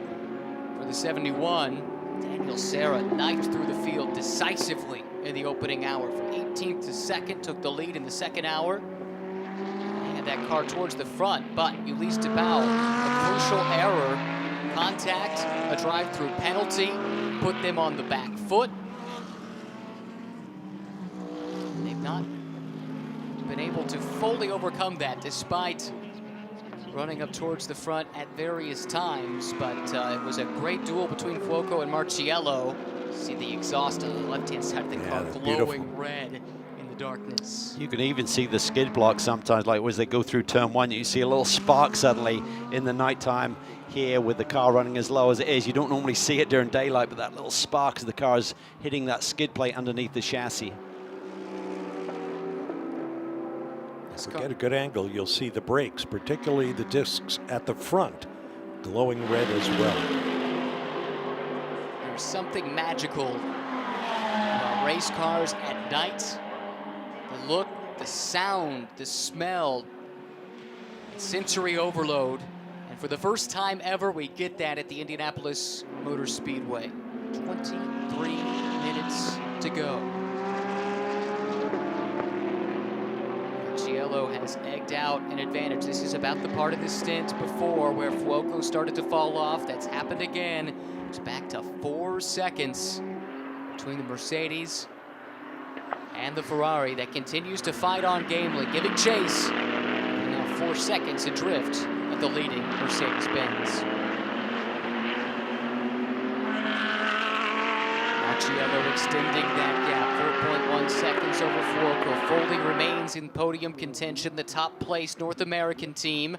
for the 71. Daniel Serra knifed through the field decisively in the opening hour. From 18th to 2nd, took the lead in the second hour. And that car towards the front, but Ulysse DePaul, a crucial error, contact, a drive-through penalty, put them on the back foot. They've not been able to fully overcome that despite running up towards the front at various times, but it was a great duel between Fuoco and Marciello. See the exhaust on the left-hand side of the car glowing red in the darkness. You can even see the skid block sometimes, like as they go through turn one, you see a little spark suddenly in the nighttime here with the car running as low as it is. You don't normally see it during daylight, but that little spark as the car is hitting that skid plate underneath the chassis. If we get a good angle, you'll see the brakes, particularly the discs at the front, glowing red as well. There's something magical about race cars at night. The look, the sound, the smell, sensory overload. And for the first time ever, we get that at the Indianapolis Motor Speedway. 23 minutes to go. Marciello has egged out an advantage. This is about the part of the stint before where Fuoco started to fall off. That's happened again. It's back to 4 seconds between the Mercedes and the Ferrari that continues to fight on gamely, giving chase. And now 4 seconds adrift of the leading Mercedes-Benz. Marciello extending that gap, 4.1 seconds over Fuoco. Foley remains in podium contention, the top place North American team.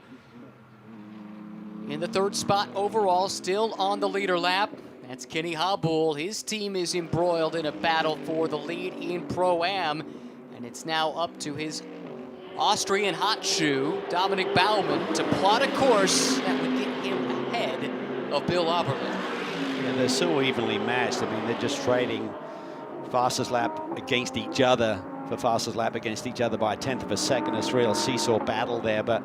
In the third spot overall, still on the leader lap. That's Kenny Habul. His team is embroiled in a battle for the lead in Pro-Am, and it's now up to his Austrian hot shoe, Dominic Baumann, to plot a course that would get him ahead of Bill Oberlin. Yeah, they're so evenly matched. I mean, they're just trading fastest lap against each other for fastest lap against each other by 1/10 of a second. It's a real seesaw battle there, but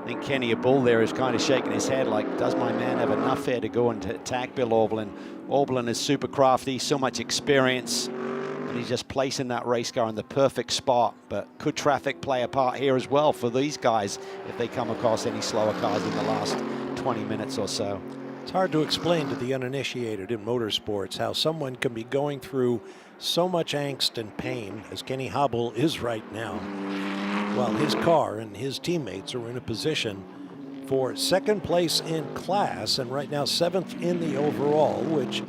I think Kenny Habul there is kind of shaking his head like, does my man have enough here to go and attack Bill Oberlin? Oberlin is super crafty, so much experience, and he's just placing that race car in the perfect spot. But could traffic play a part here as well for these guys if they come across any slower cars in the last 20 minutes or so? It's hard to explain to the uninitiated in motorsports how someone can be going through so much angst and pain as Kenny Habul is right now, while his car and his teammates are in a position for second place in class and right now 7th in the overall, which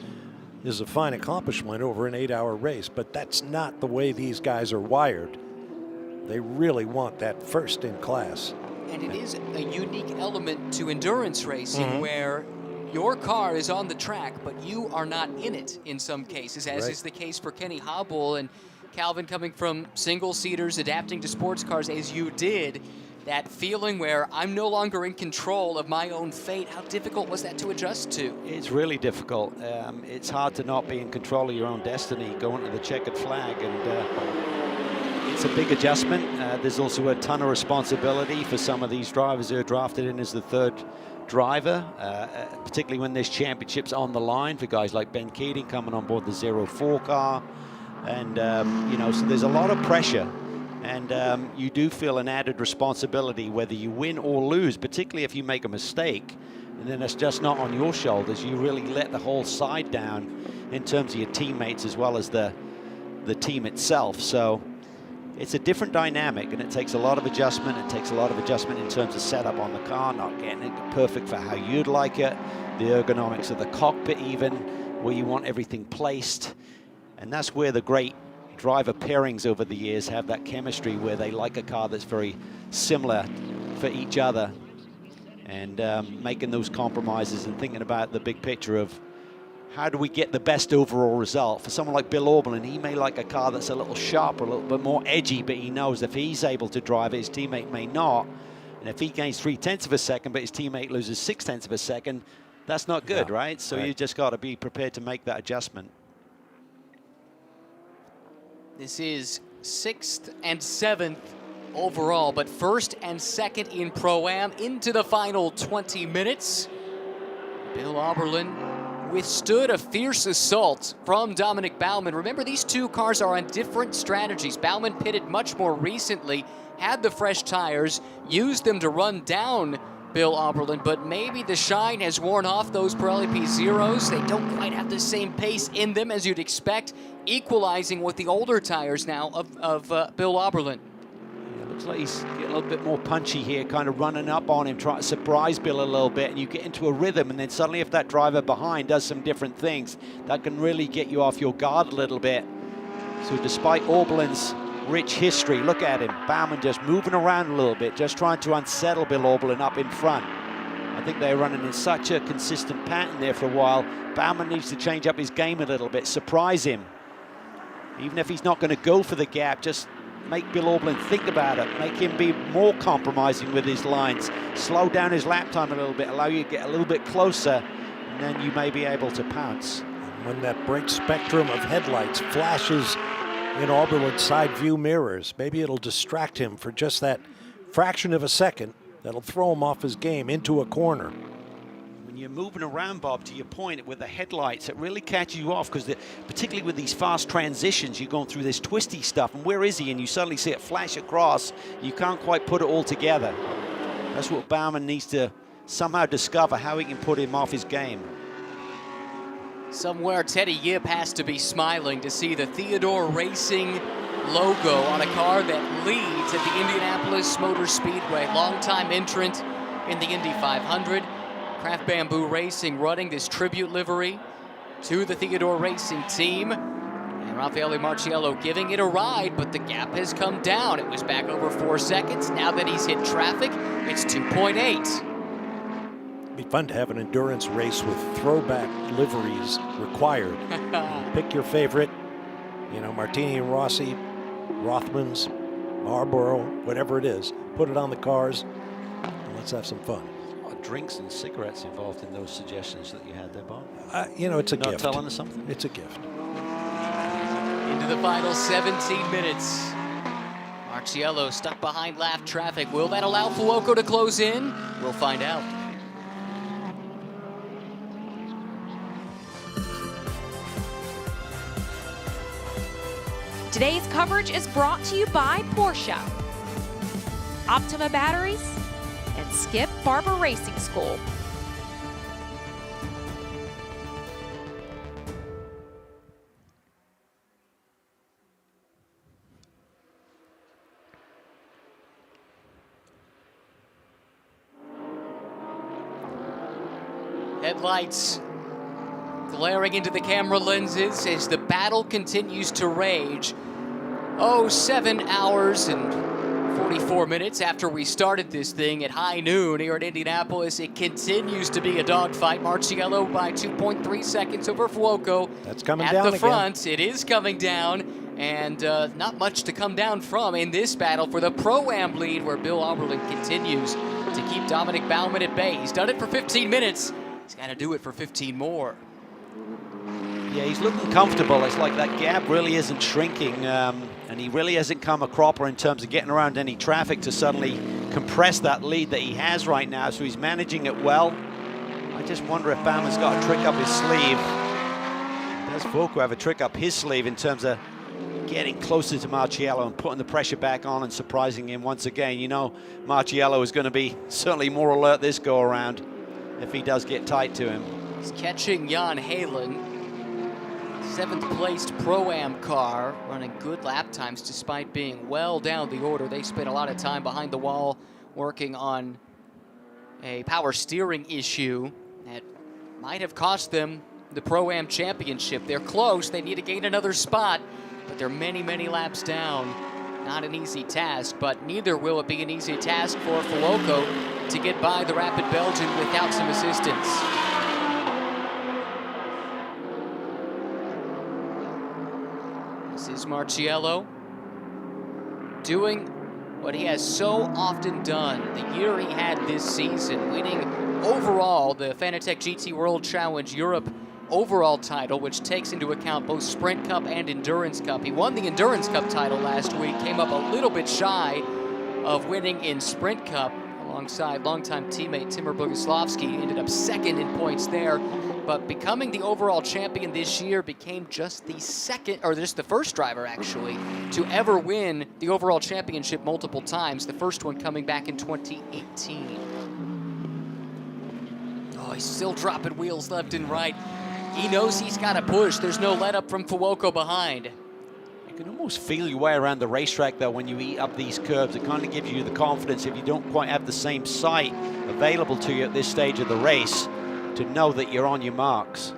is a fine accomplishment over an 8-hour race. But that's not the way these guys are wired. They really want that first in class. And it is a unique element to endurance racing where your car is on the track, but you are not in it in some cases, as is the case for Kenny Habul. And Calvin, coming from single-seaters, adapting to sports cars as you did, that feeling where I'm no longer in control of my own fate, how difficult was that to adjust to? It's really difficult. It's hard to not be in control of your own destiny going to the checkered flag, and it's a big adjustment. There's also a ton of responsibility for some of these drivers who are drafted in as the third driver, particularly when there's championships on the line for guys like Ben Keating coming on board the 04 car. And, you know, so there's a lot of pressure, and you do feel an added responsibility whether you win or lose, particularly if you make a mistake, and then it's just not on your shoulders. You really let the whole side down in terms of your teammates as well as the team itself. So it's a different dynamic, and it takes a lot of adjustment. It takes a lot of adjustment in terms of setup on the car, not getting it perfect for how you'd like it, the ergonomics of the cockpit even, where you want everything placed. And that's where the great driver pairings over the years have that chemistry where they like a car that's very similar for each other, and making those compromises and thinking about the big picture of how do we get the best overall result. For someone like Bill Oberlin, he may like a car that's a little sharper, a little bit more edgy, but he knows if he's able to drive it, his teammate may not. And if he gains 3/10 of a second, but his teammate loses 6/10 of a second, that's not good, right? So you just got to be prepared to make that adjustment. This is 6th and 7th overall, but 1st and 2nd in Pro-Am into the final 20 minutes. Bill Oberlin withstood a fierce assault from Dominic Baumann. Remember, these two cars are on different strategies. Baumann pitted much more recently, had the fresh tires, used them to run down Bill Oberlin, but maybe the shine has worn off those Pirelli P0s. They don't quite have the same pace in them as you'd expect, equalizing with the older tires now of Bill Oberlin. Yeah, looks like he's getting a little bit more punchy here, kind of running up on him, trying to surprise Bill a little bit, and you get into a rhythm, and then suddenly if that driver behind does some different things, that can really get you off your guard a little bit. So despite Oberlin's rich history, look at him, Baumann just moving around a little bit, just trying to unsettle Bill Oberlin up in front. I think they're running in such a consistent pattern there for a while. Baumann needs to change up his game a little bit, surprise him. Even if he's not going to go for the gap, just make Bill Oberlin think about it, make him be more compromising with his lines, slow down his lap time a little bit, allow you to get a little bit closer, and then you may be able to pounce. And when that bright spectrum of headlights flashes in Oberlin's side view mirrors, maybe it'll distract him for just that fraction of a second. That'll throw him off his game into a corner. When you're moving around, Bob, to your point with the headlights, it really catches you off, because particularly with these fast transitions, you're going through this twisty stuff, and where is he? And you suddenly see it flash across. You can't quite put it all together. That's what Baumann needs to somehow discover, how he can put him off his game. Somewhere Teddy Yip has to be smiling to see the Theodore Racing logo on a car that leads at the Indianapolis Motor Speedway. Longtime entrant in the Indy 500. Craft Bamboo Racing running this tribute livery to the Theodore Racing team. And Raffaele Marciello giving it a ride, but the gap has come down. It was back over 4 seconds. Now that he's hit traffic, it's 2.8. It'd be fun to have an endurance race with throwback liveries required. Pick your favorite, you know, Martini and Rossi, Rothmans, Marlboro, whatever it is. Put it on the cars, and let's have some fun. Drinks and cigarettes involved in those suggestions that you had there, Bob? You know, it's a gift. Not telling us something? It's a gift. Into the final 17 minutes. Marciello stuck behind lap traffic. Will that allow Fuoco to close in? We'll find out. Today's coverage is brought to you by Porsche, Optima Batteries, and Skip Barber Racing School. Headlights glaring into the camera lenses as the battle continues to rage. 7 hours and 44 minutes after we started this thing at high noon here at Indianapolis. It continues to be a dogfight. Marciello by 2.3 seconds over Fuoco. That's coming at down the front. It is coming down, and not much to come down from in this battle for the Pro-Am lead, where Bill Auberlen continues to keep Dominic Baumann at bay. He's done it for 15 minutes. He's got to do it for 15 more. Yeah, he's looking comfortable. It's like that gap really isn't shrinking, and he really hasn't come a cropper in terms of getting around any traffic to suddenly compress that lead that he has right now, so he's managing it well. I just wonder if Bauman's got a trick up his sleeve. Does Fuoco have a trick up his sleeve in terms of getting closer to Marciello and putting the pressure back on and surprising him once again? You know, Marciello is going to be certainly more alert this go-around if he does get tight to him. He's catching Jan Halen. 7th placed Pro-Am car, running good lap times despite being well down the order. They spent a lot of time behind the wall working on a power steering issue that might have cost them the Pro-Am championship. They're close. They need to gain another spot, but they're many, many laps down. Not an easy task, but neither will it be an easy task for Fuoco to get by the Rapid Belgian without some assistance. This is Marciello doing what he has so often done. The year he had this season, winning overall the Fanatec GT World Challenge Europe overall title, which takes into account both Sprint Cup and Endurance Cup. He won the Endurance Cup title last week, came up a little bit shy of winning in Sprint Cup alongside longtime teammate Timur Boguslavski. Ended up 2nd in points there, but becoming the overall champion this year, became just the first driver actually to ever win the overall championship multiple times, the first one coming back in 2018. Oh, he's still dropping wheels left and right. He knows he's got to push. There's no let up from Fuoco behind. You can almost feel your way around the racetrack, though, when you eat up these curves. It kind of gives you the confidence, if you don't quite have the same sight available to you at this stage of the race, to know that you're on your marks.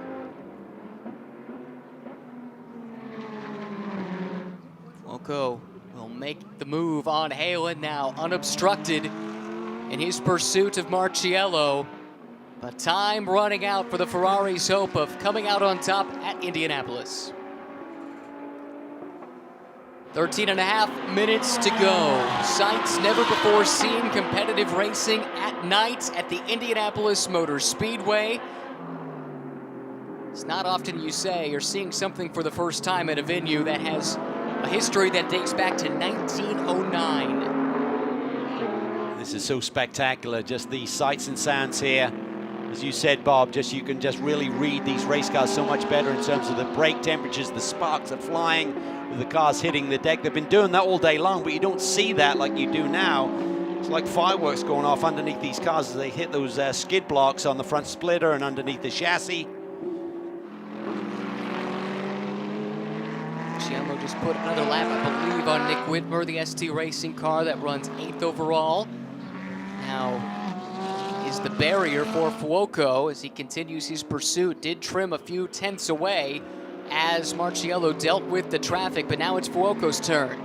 Fuoco will make the move on Halen now, unobstructed in his pursuit of Marciello. But time running out for the Ferrari's hope of coming out on top at Indianapolis. 13.5 minutes to go. Sights never before seen competitive racing at night at the Indianapolis Motor Speedway. It's not often you say you're seeing something for the first time at a venue that has a history that dates back to 1909. This is so spectacular, just the sights and sounds here. As you said, Bob, you can just really read these race cars so much better in terms of the brake temperatures. The sparks are flying with the cars hitting the deck. They've been doing that all day long, but you don't see that like you do now. It's like fireworks going off underneath these cars as they hit those skid blocks on the front splitter and underneath the chassis. Marciello just put another lap, I believe, on Nick Whitmer, the ST Racing car that runs 8th overall. Now is the barrier for Fuoco as he continues his pursuit. Did trim a few tenths away as Marciello dealt with the traffic, but now it's Fuoco's turn.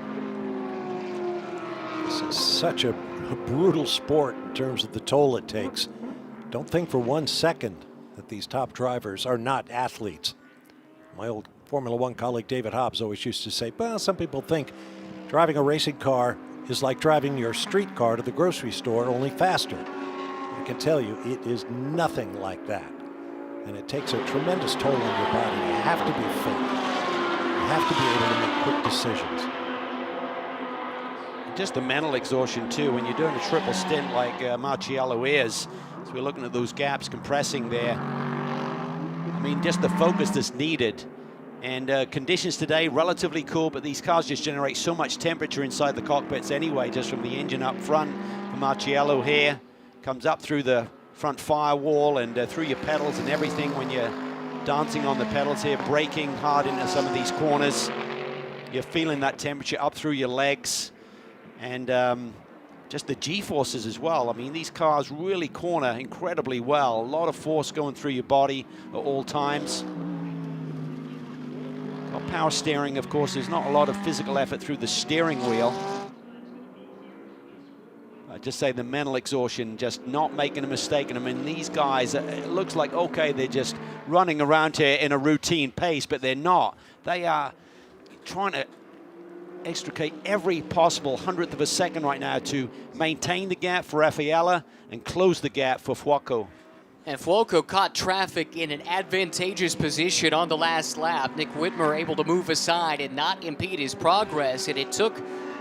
This is such a brutal sport in terms of the toll it takes. Don't think for 1 second that these top drivers are not athletes. My old Formula One colleague David Hobbs always used to say, well, some people think driving a racing car is like driving your street car to the grocery store, only faster. I can tell you, it is nothing like that. And it takes a tremendous toll on your body. You have to be fit. You have to be able to make quick decisions. Just the mental exhaustion too, when you're doing a triple stint like Marciello is. So we're looking at those gaps compressing there. I mean, just the focus that's needed. And conditions today, relatively cool, but these cars just generate so much temperature inside the cockpits anyway, just from the engine up front. For Marciello here, comes up through the front firewall and through your pedals and everything when you're dancing on the pedals here, braking hard into some of these corners. You're feeling that temperature up through your legs. And just the G-forces as well. I mean, these cars really corner incredibly well. A lot of force going through your body at all times. Got power steering, of course. There's not a lot of physical effort through the steering wheel. I'd just say the mental exhaustion, just not making a mistake. And I mean, these guys, it looks like, okay, they're just running around here in a routine pace, but they're not. They are trying to extricate every possible 100th of a second right now to maintain the gap for Raffaella and close the gap for Fuoco. And Fuoco caught traffic in an advantageous position on the last lap. Nick Whitmer able to move aside and not impede his progress, and it took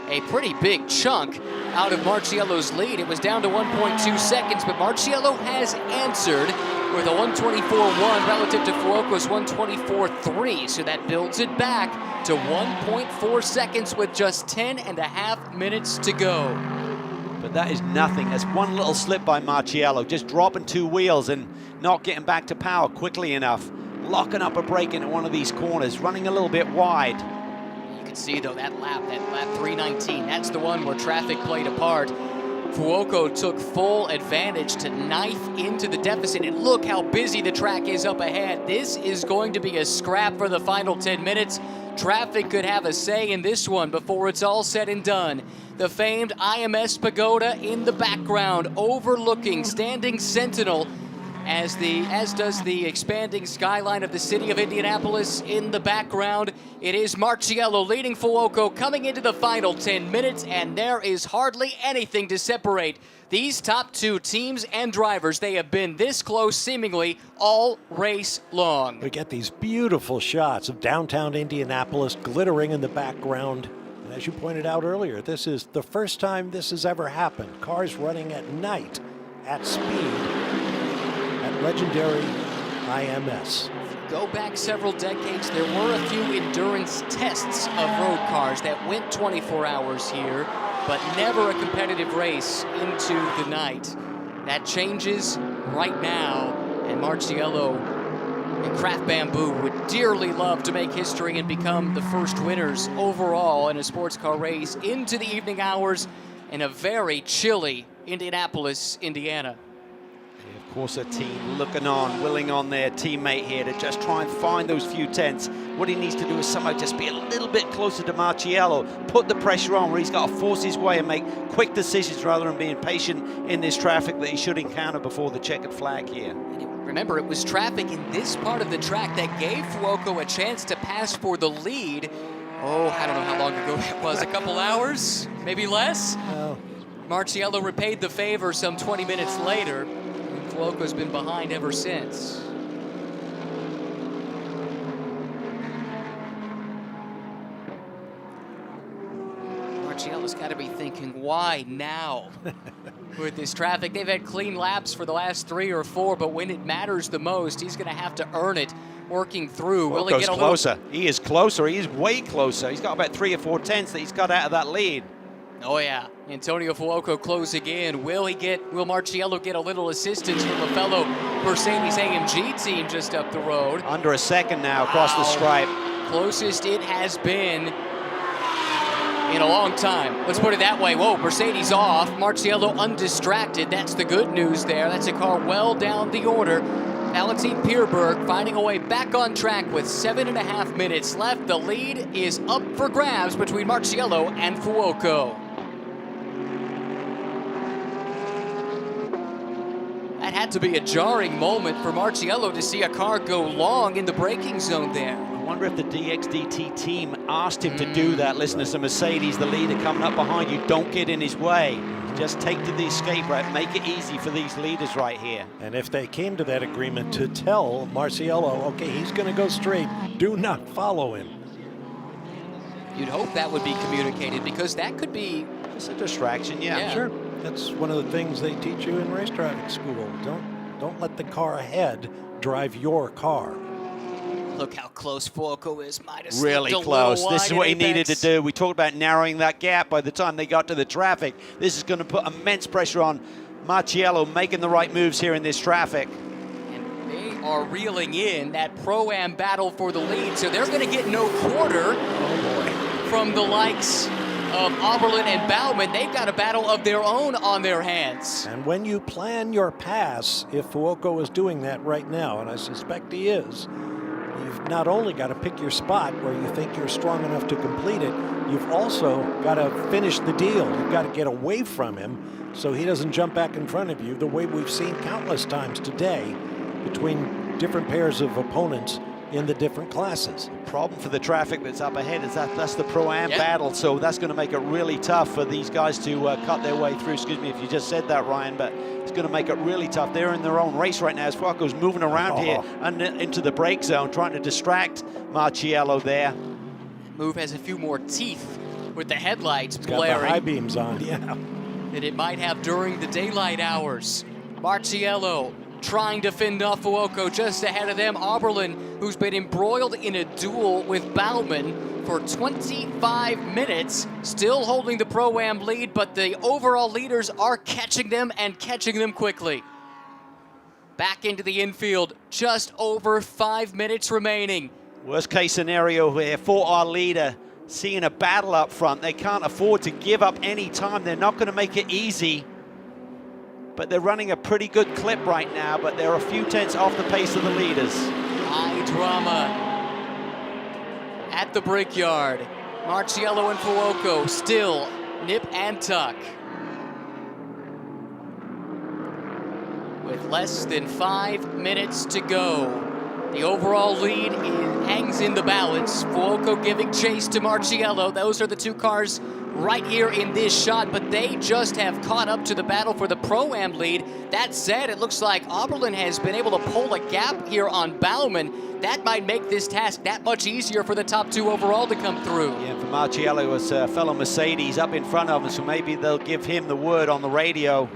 a pretty big chunk out of Marciello's lead. It was down to 1.2 seconds, but Marciello has answered with a 124.1 relative to Fuoco's 124.3, so that builds it back to 1.4 seconds with just 10.5 minutes to go. But that is nothing. That's one little slip by Marciello, just dropping 2 wheels and not getting back to power quickly enough, locking up a brake into one of these corners, running a little bit wide. You can see, though, that lap 319, that's the one where traffic played a part. Fuoco took full advantage to knife into the deficit, and look how busy the track is up ahead. This is going to be a scrap for the final 10 minutes. Traffic could have a say in this one before it's all said and done. The famed IMS Pagoda in the background, overlooking, standing sentinel, as does the expanding skyline of the city of Indianapolis in the background. It is Marciello leading Fuoco coming into the final 10 minutes, and there is hardly anything to separate these top 2 teams and drivers. They have been this close seemingly all race long. We get these beautiful shots of downtown Indianapolis glittering in the background. And as you pointed out earlier, this is the first time this has ever happened. Cars running at night at speed at legendary IMS. Go back several decades, there were a few endurance tests of road cars that went 24 hours here, but never a competitive race into the night. That changes right now, and Marciello and Kraft Bamboo would dearly love to make history and become the first winners overall in a sports car race into the evening hours in a very chilly Indianapolis, Indiana. Of course, a team looking on, willing on their teammate here to just try and find those few tenths. What he needs to do is somehow just be a little bit closer to Marciello, put the pressure on where he's got to force his way and make quick decisions rather than being patient in this traffic that he should encounter before the checkered flag here. Remember, it was traffic in this part of the track that gave Fuoco a chance to pass for the lead. Oh, I don't know how long ago that was, a couple hours, maybe less? Well, Marciello repaid the favor some 20 minutes later. Fuoco's been behind ever since. Marciello's got to be thinking, why now? With this traffic, they've had clean laps for the last 3 or 4, but when it matters the most, he's going to have to earn it working through. Will he get a closer? He is closer. He's way closer. He's got about 3 or 4 tenths that he's got out of that lead. Oh yeah, Antonio Fuoco closing in. Will Marciello get a little assistance from a fellow Mercedes-AMG team just up the road? Under a second now across the stripe. Closest it has been in a long time. Let's put it that way. Whoa, Mercedes off. Marciello undistracted. That's the good news there. That's a car well down the order. Valentin Pierberg finding a way back on track with 7.5 minutes left. The lead is up for grabs between Marciello and Fuoco. That had to be a jarring moment for Marciello to see a car go long in the braking zone there. I wonder if the DXDT team asked him to do that. Listen to some Mercedes, the leader coming up behind you. Don't get in his way. Just take to the escape route. Make it easy for these leaders right here. And if they came to that agreement to tell Marciello, okay, he's going to go straight, do not follow him. You'd hope that would be communicated, because that could be just a distraction. Yeah, sure. That's one of the things they teach you in race driving school. Don't let the car ahead drive your car. Look how close Fuoco is. Really close. This is what he needed to do. We talked about narrowing that gap by the time they got to the traffic. This is going to put immense pressure on Marciello, making the right moves here in this traffic. And they are reeling in that Pro-Am battle for the lead, so they're going to get no quarter from the likes of Oberlin and Baumann. They've got a battle of their own on their hands. And when you plan your pass, if Fuoco is doing that right now, and I suspect he is, you've not only got to pick your spot where you think you're strong enough to complete it, you've also got to finish the deal. You've got to get away from him so he doesn't jump back in front of you, the way we've seen countless times today between different pairs of opponents in the different classes. Problem for the traffic that's up ahead is that's the Pro-Am battle, so that's going to make it really tough for these guys to cut their way through. Excuse me if you just said that, Ryan, but it's going to make it really tough. They're in their own race right now as Fuoco's moving around here and into the brake zone, trying to distract Marciello there. Move has a few more teeth with the headlights blaring. Got the high beams on, yeah. That it might have during the daylight hours. Marciello trying to fend off Fuoco just ahead of them. Oberlin, who's been embroiled in a duel with Baumann for 25 minutes, still holding the Pro-Am lead, but the overall leaders are catching them and catching them quickly. Back into the infield, just over 5 minutes remaining. Worst case scenario here for our leader, seeing a battle up front. They can't afford to give up any time. They're not going to make it easy. But they're running a pretty good clip right now, but they're a few tenths off the pace of the leaders. High drama at the Brickyard. Marciello and Fuoco still nip and tuck. With less than 5 minutes to go. The overall lead hangs in the balance. Fuoco giving chase to Marciello. Those are the two cars right here in this shot, but they just have caught up to the battle for the Pro-Am lead. That said, it looks like Oberlin has been able to pull a gap here on Baumann. That might make this task that much easier for the top two overall to come through. Yeah, for Marciello, as a fellow Mercedes up in front of him, so maybe they'll give him the word on the radio.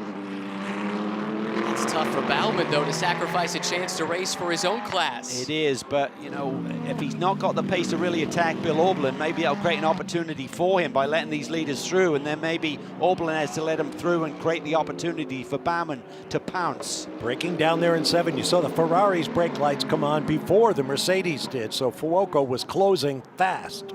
It's tough for Baumann, though, to sacrifice a chance to race for his own class. It is, but, you know, if he's not got the pace to really attack Bill Oberlin, maybe that'll create an opportunity for him by letting these leaders through, and then maybe Oberlin has to let him through and create the opportunity for Baumann to pounce. Breaking down there in 7, you saw the Ferrari's brake lights come on before the Mercedes did, so Fuoco was closing fast.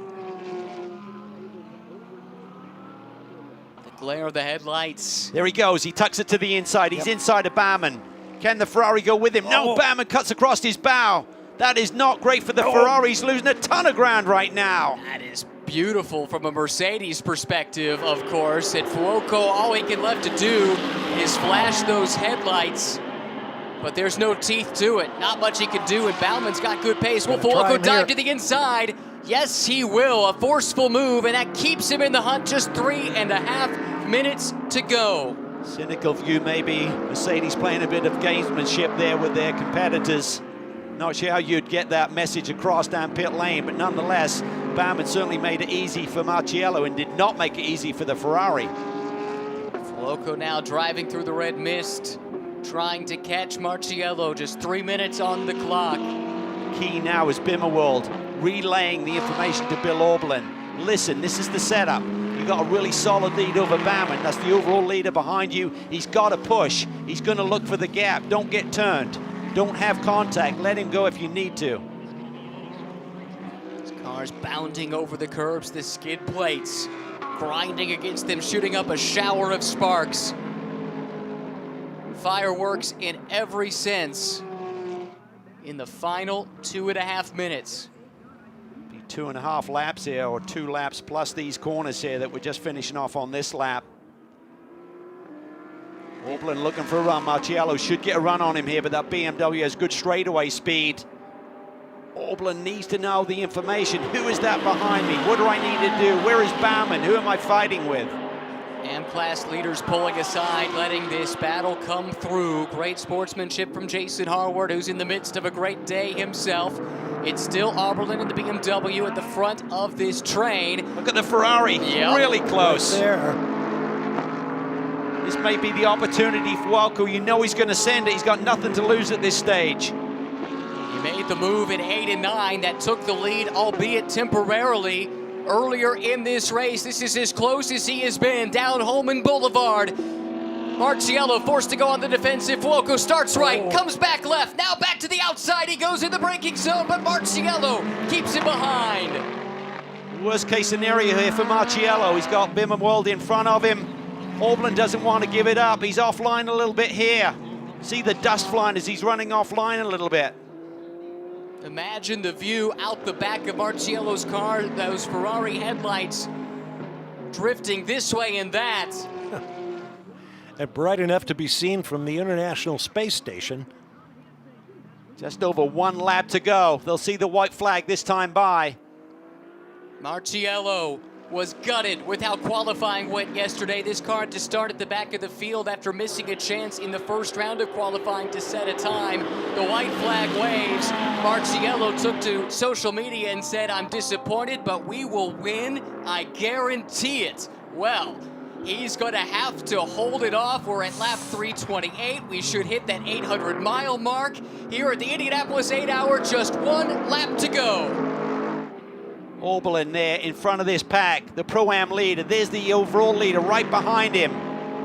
Glare of the headlights. There he goes. He tucks it to the inside. He's inside of Baumann. Can the Ferrari go with him? No, Baumann cuts across his bow. That is not great for the Ferraris, losing a ton of ground right now. That is beautiful from a Mercedes perspective, of course. And Fuoco, all he can left to do is flash those headlights. But there's no teeth to it. Not much he can do, and Baumann's got good pace. Will Fuoco dive to the inside? Yes, he will. A forceful move, and that keeps him in the hunt. Just 3.5 minutes to go. Cynical view, maybe. Mercedes playing a bit of gamesmanship there with their competitors. Not sure how you'd get that message across down pit lane, but nonetheless, Baumann certainly made it easy for Marciello and did not make it easy for the Ferrari. Fuoco now driving through the red mist, trying to catch Marciello. Just 3 minutes on the clock. Key now is Bimmerworld relaying the information to Bill Oberlin. Listen, this is the setup. You've got a really solid lead over Baumann. That's the overall leader behind you. He's got to push. He's going to look for the gap. Don't get turned. Don't have contact. Let him go if you need to. This car's bounding over the curbs, the skid plates. grinding against them, shooting up a shower of sparks. Fireworks in every sense in the final 2.5 minutes. 2.5 laps here, or 2 laps plus these corners here that we're just finishing off on this lap. Orblin looking for a run. Marciello should get a run on him here, but that BMW has good straightaway speed. Orblin needs to know the information. Who is that behind me? What do I need to do? Where is Bauman? Who am I fighting with? M-Class leaders pulling aside, letting this battle come through. Great sportsmanship from Jason Harward, who's in the midst of a great day himself. It's still Oberlin and the BMW at the front of this train. Look at the Ferrari, really close. Right there. This may be the opportunity for Walco. You know he's going to send it. He's got nothing to lose at this stage. He made the move in 8 and 9 that took the lead, albeit temporarily, earlier in this race. This is as close as he has been down Holman Boulevard. Marciello forced to go on the defensive. Fuoco starts right, comes back left, now back to the outside. He goes in the braking zone, but Marciello keeps him behind. Worst case scenario here for Marciello. He's got Bimmerwald in front of him. Orblin doesn't want to give it up. He's offline a little bit here. See the dust flying as he's running offline a little bit. Imagine the view out the back of Marciello's car, those Ferrari headlights drifting this way and that. And bright enough to be seen from the International Space Station. Just over 1 lap to go. They'll see the white flag this time by. Marciello was gutted with how qualifying went yesterday. This car had to start at the back of the field after missing a chance in the first round of qualifying to set a time. The white flag waves. Marciello took to social media and said, "I'm disappointed, but we will win. I guarantee it." Well, he's going to have to hold it off. We're at lap 328. We should hit that 800-mile mark here at the Indianapolis 8-hour. Just 1 lap to go. Orblin there in front of this pack, the Pro-Am leader. There's the overall leader right behind him.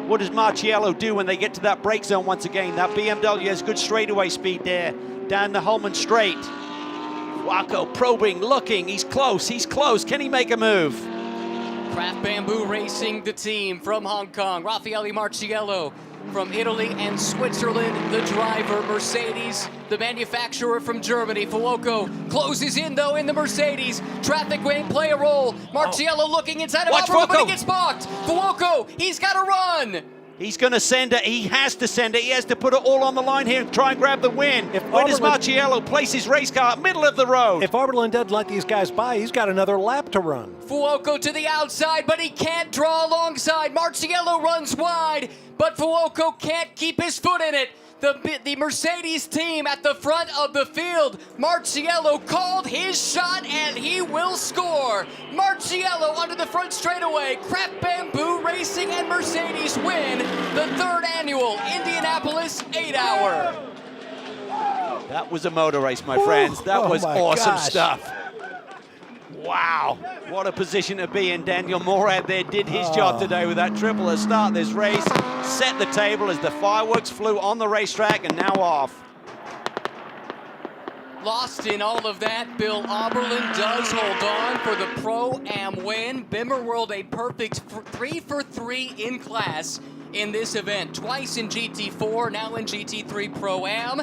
What does Marciello do when they get to that brake zone once again? That BMW has good straightaway speed there, down the Holman Straight. Waco probing, looking, he's close, Can he make a move? Craft Bamboo Racing, the team from Hong Kong. Raffaele Marciello from Italy and Switzerland, the driver. Mercedes, the manufacturer from Germany. Fuoco closes in, though, in the Mercedes. Traffic won't play a role. Marciello looking inside of Alvaro, but he gets balked. Fuoco, he's got to run. He's going to send it. He has to send it. He has to put it all on the line here and try and grab the win. Where does Marciello place his race car? Middle of the road. If Oberlin doesn't let these guys by, he's got another lap to run. Fuoco to the outside, but he can't draw alongside. Marciello runs wide, but Fuoco can't keep his foot in it. The Mercedes team at the front of the field. Marciello called his shot, and he will score. Marciello under the front straightaway. Craft Bamboo Racing and Mercedes win the 3rd annual Indianapolis 8-hour. That was a motor race, my friends. That was awesome stuff. Wow, what a position to be in. Daniel Morad there did his job today with that triple to start this race. Set the table as the fireworks flew on the racetrack and now off. Lost in all of that, Bill Oberlin does hold on for the Pro-Am win. Bimmerworld a perfect 3 for 3 in class in this event. Twice in GT4, now in GT3 Pro-Am.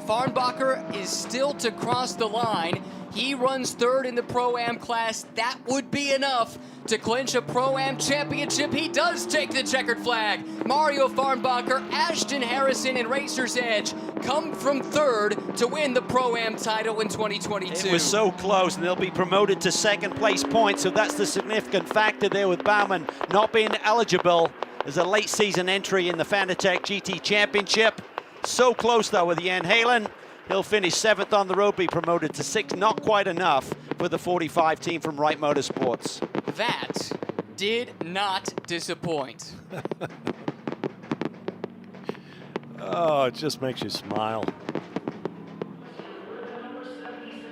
Farnbacher is still to cross the line. He runs 3rd in the Pro-Am class. That would be enough to clinch a Pro-Am championship. He does take the checkered flag. Mario Farnbacher, Ashton Harrison, and Racer's Edge come from 3rd to win the Pro-Am title in 2022. It was so close, and they'll be promoted to 2nd place point, so that's the significant factor there with Bauman not being eligible as a late season entry in the Fanatec GT Championship. So close though with Jan Halen. He'll finish 7th on the road, be promoted to 6th. Not quite enough for the 45 team from Wright Motorsports. That did not disappoint. Oh, it just makes you smile.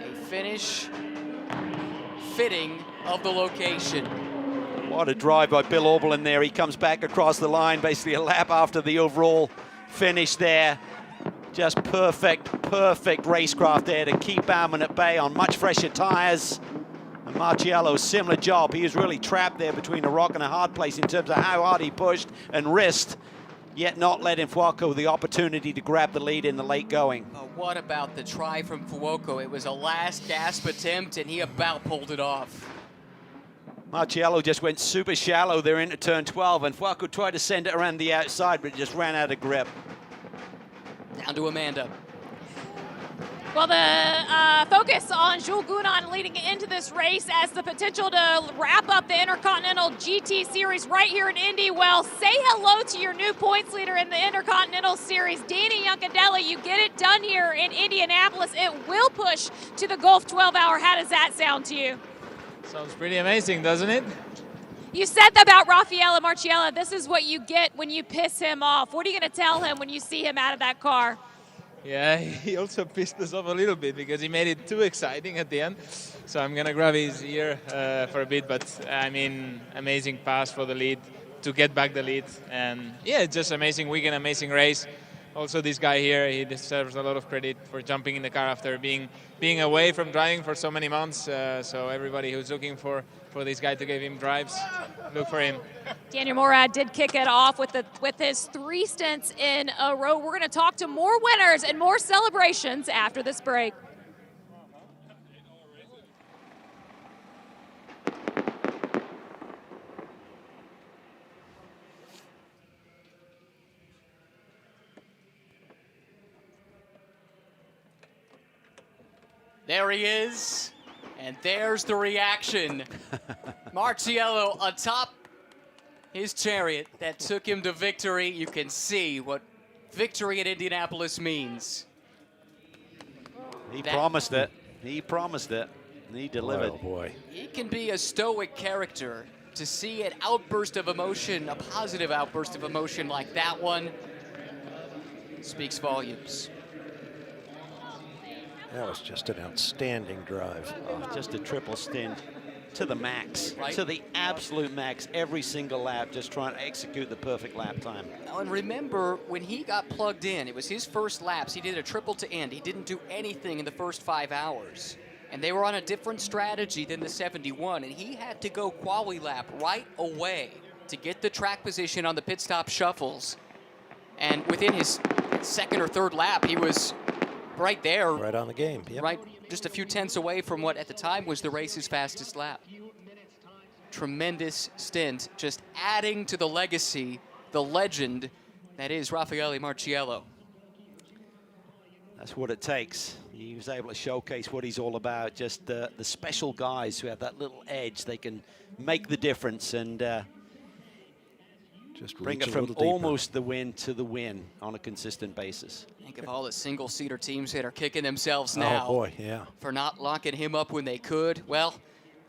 A finish fitting of the location. What a drive by Bill Oberlin there. He comes back across the line, basically a lap after the overall finish there. Just perfect racecraft there to keep Bauman at bay on much fresher tires. And Marciello, similar job. He was really trapped there between a rock and a hard place in terms of how hard he pushed and risked, yet not letting Fuoco the opportunity to grab the lead in the late going. What about the try from Fuoco? It was a last gasp attempt, and he about pulled it off. Marciello just went super shallow there into turn 12, and Fuoco tried to send it around the outside, but it just ran out of grip. Down to Amanda. Well, the focus on Jules Gounon leading into this race as the potential to wrap up the Intercontinental GT Series right here in Indy. Well, say hello to your new points leader in the Intercontinental Series, Danny Juncadella. You get it done here in Indianapolis. It will push to the Gulf 12-hour. How does that sound to you? Sounds pretty amazing, doesn't it? You said about Raffaele Marciello, this is what you get when you piss him off. What are you going to tell him when you see him out of that car? Yeah, he also pissed us off a little bit because he made it too exciting at the end. So I'm going to grab his ear for a bit. But, I mean, amazing pass for the lead to get back the lead. And, yeah, it's just amazing weekend, amazing race. Also, this guy here, he deserves a lot of credit for jumping in the car after being away from driving for so many months. So everybody who's looking for this guy to give him drives, look for him. Daniel Morad did kick it off with his 3 stints in a row. We're going to talk to more winners and more celebrations after this break. There he is, and there's the reaction. Marciello atop his chariot that took him to victory. You can see what victory at Indianapolis means. He promised it. He promised it. And he delivered. Oh, boy. He can be a stoic character. To see an outburst of emotion, a positive outburst of emotion like that one, speaks volumes. That was just an outstanding drive. Oh, just a triple stint to the max, right? To the absolute max, every single lap, just trying to execute the perfect lap time. Oh, and remember, when he got plugged in, it was his first laps. He did a triple to end. He didn't do anything in the first 5 hours. And they were on a different strategy than the 71, and he had to go quali lap right away to get the track position on the pit stop shuffles. And within his second or third lap, he was right there. Right on the game, yep. Right, just a few tenths away from what at the time was the race's fastest lap. Tremendous stint, just adding to the legacy, the legend that is Raffaele Marciello. That's what it takes. He was able to showcase what he's all about, just the special guys who have that little edge. They can make the difference and just bring it from almost the win to the win on a consistent basis. Think of all the single-seater teams that are kicking themselves now. Oh, boy, yeah. For not locking him up when they could. Well,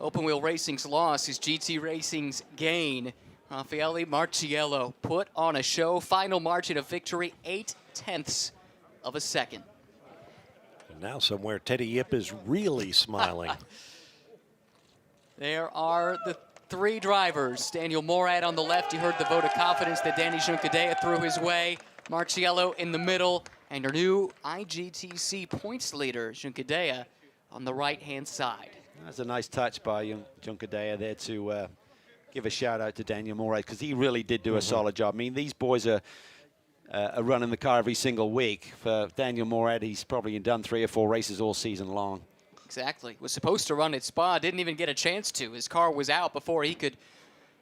Open Wheel Racing's loss is GT Racing's gain. Raffaele Marciello put on a show. Final margin of victory, 0.8 of a second. And now somewhere Teddy Yip is really smiling. There are the 3 drivers. Daniel Morad on the left. You heard the vote of confidence that Danny Juncadella threw his way. Marciello in the middle. And our new IGTC points leader, Juncadella, on the right-hand side. That's a nice touch by Juncadella there to give a shout-out to Daniel Morad, because he really did do a solid job. I mean, these boys are running the car every single week. For Daniel Morad, he's probably done 3 or 4 races all season long. Exactly. Was supposed to run at Spa, didn't even get a chance to. His car was out before he could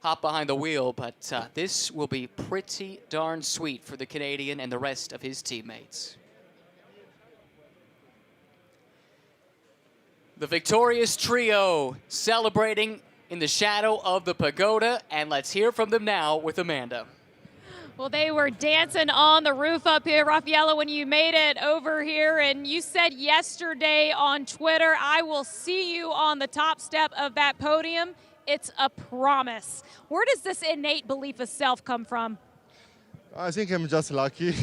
hop behind the wheel, but this will be pretty darn sweet for the Canadian and the rest of his teammates. The victorious trio celebrating in the shadow of the pagoda, and let's hear from them now with Amanda. Well, they were dancing on the roof up here, Raffaele, when you made it over here, and you said yesterday on Twitter, I will see you on the top step of that podium. It's a promise. Where does this innate belief of self come from? I think I'm just lucky.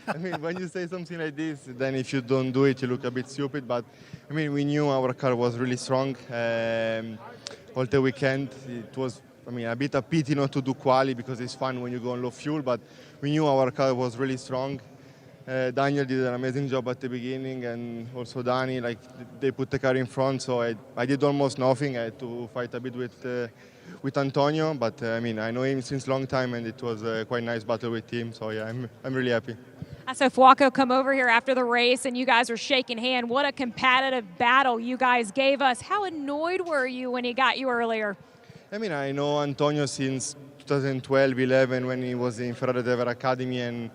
I mean, when you say something like this, then if you don't do it, you look a bit stupid. But, I mean, we knew our car was really strong. All the weekend, it was, I mean, a bit of pity not to do quali because it's fun when you go on low fuel. But we knew our car was really strong. Daniel did an amazing job at the beginning, and also Dani, like they put the car in front, so I did almost nothing. I had to fight a bit with Antonio, but I mean, I know him since long time, and it was a quite nice battle with him, so yeah, I'm really happy. I saw Fuoco come over here after the race, and you guys were shaking hand. What a competitive battle you guys gave us. How annoyed were you when he got you earlier? I mean, I know Antonio since 2012-11 when he was in Ferrari Driver Academy, and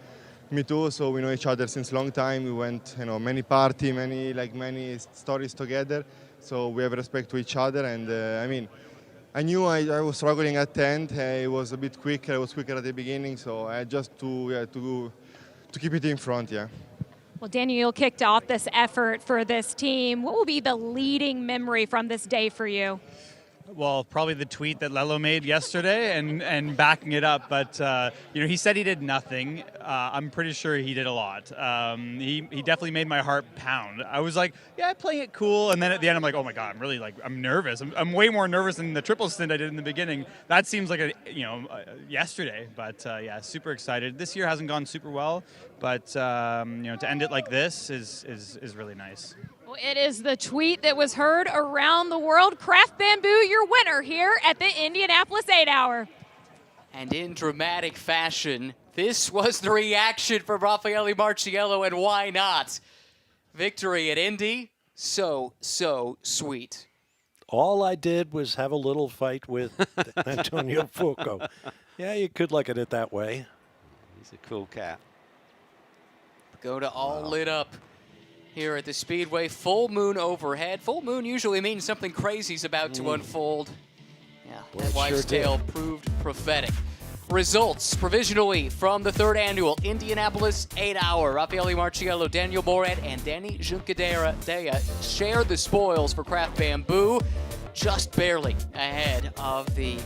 me too, so we know each other since long time. We went, many parties, many stories together, so we have respect to each other. And I mean, I knew I was struggling at the end. It was a bit quicker. I was quicker at the beginning, so I had just to keep it in front, yeah. Well, Daniel kicked off this effort for this team. What will be the leading memory from this day for you? Well, probably the tweet that Lello made yesterday and backing it up. But, he said he did nothing. I'm pretty sure he did a lot. He definitely made my heart pound. I was like, yeah, playing it cool. And then at the end, I'm like, oh, my God, I'm really I'm nervous. I'm way more nervous than the triple stint I did in the beginning. That seems like yesterday. But, yeah, super excited. This year hasn't gone super well. But, to end it like this is really nice. Well, it is the tweet that was heard around the world. Craft Bamboo, your winner here at the Indianapolis 8-hour. And in dramatic fashion, this was the reaction from Raffaele Marciello, and why not? Victory at Indy, so sweet. All I did was have a little fight with Antonio Fuoco. Yeah, you could look at it that way. He's a cool cat. Go to all lit up here at the Speedway. Full moon overhead. Full moon usually means something crazy's about to unfold. Yeah, that wives' tale proved prophetic. Results provisionally from the third annual Indianapolis 8-hour. Raffaele Marciello, Daniel Moret, and Danny Juncadella share the spoils for Craft Bamboo, just barely ahead of the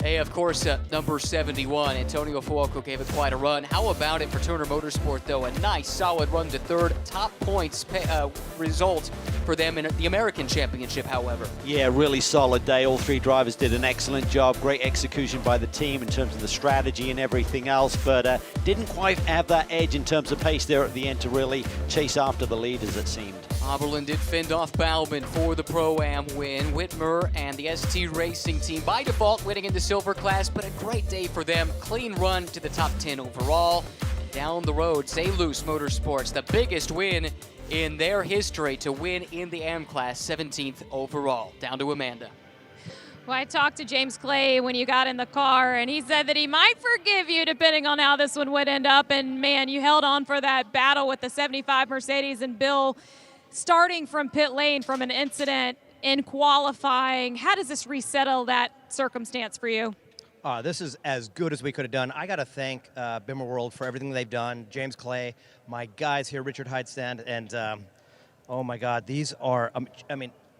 of course, number 71, Antonio Fuoco gave it quite a run. How about it for Turner Motorsport, though? A nice, solid run to third. Top points result for them in the American Championship, however. Yeah, really solid day. All three drivers did an excellent job. Great execution by the team in terms of the strategy and everything else, but didn't quite have that edge in terms of pace there at the end to really chase after the leaders, it seemed. Oberlin did fend off Bauman for the Pro-Am win. Whitmer and the ST Racing team by default winning in the silver class, but a great day for them. Clean run to the top 10 overall. And down the road, Say Loose Motorsports, the biggest win in their history to win in the AM class, 17th overall. Down to Amanda. Well, I talked to James Clay when you got in the car, and he said that he might forgive you depending on how this one would end up. And, man, you held on for that battle with the 75 Mercedes. And, Bill, starting from pit lane from an incident in qualifying, how does this resettle that circumstance for you? This is as good as we could have done. I got to thank Bimmer World for everything they've done. James Clay, my guys here, Richard Heidstand, and oh my God, these are,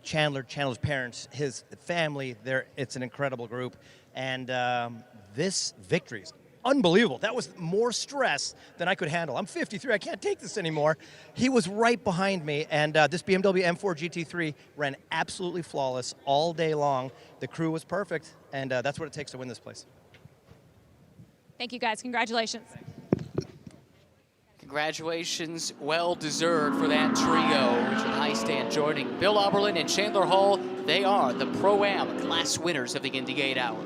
Chandler's parents, his family, it's an incredible group. And this victory is unbelievable. That was more stress than I could handle. I'm 53. I can't take this anymore. He was right behind me, and this BMW M4 GT3 ran absolutely flawless all day long. The crew was perfect, and that's what it takes to win this place. Thank you, guys. Congratulations. Congratulations, well deserved for that trio. Richard Heistand joining Bill Oberlin and Chandler Hall. They are the Pro-Am class winners of the Indy 8-hour.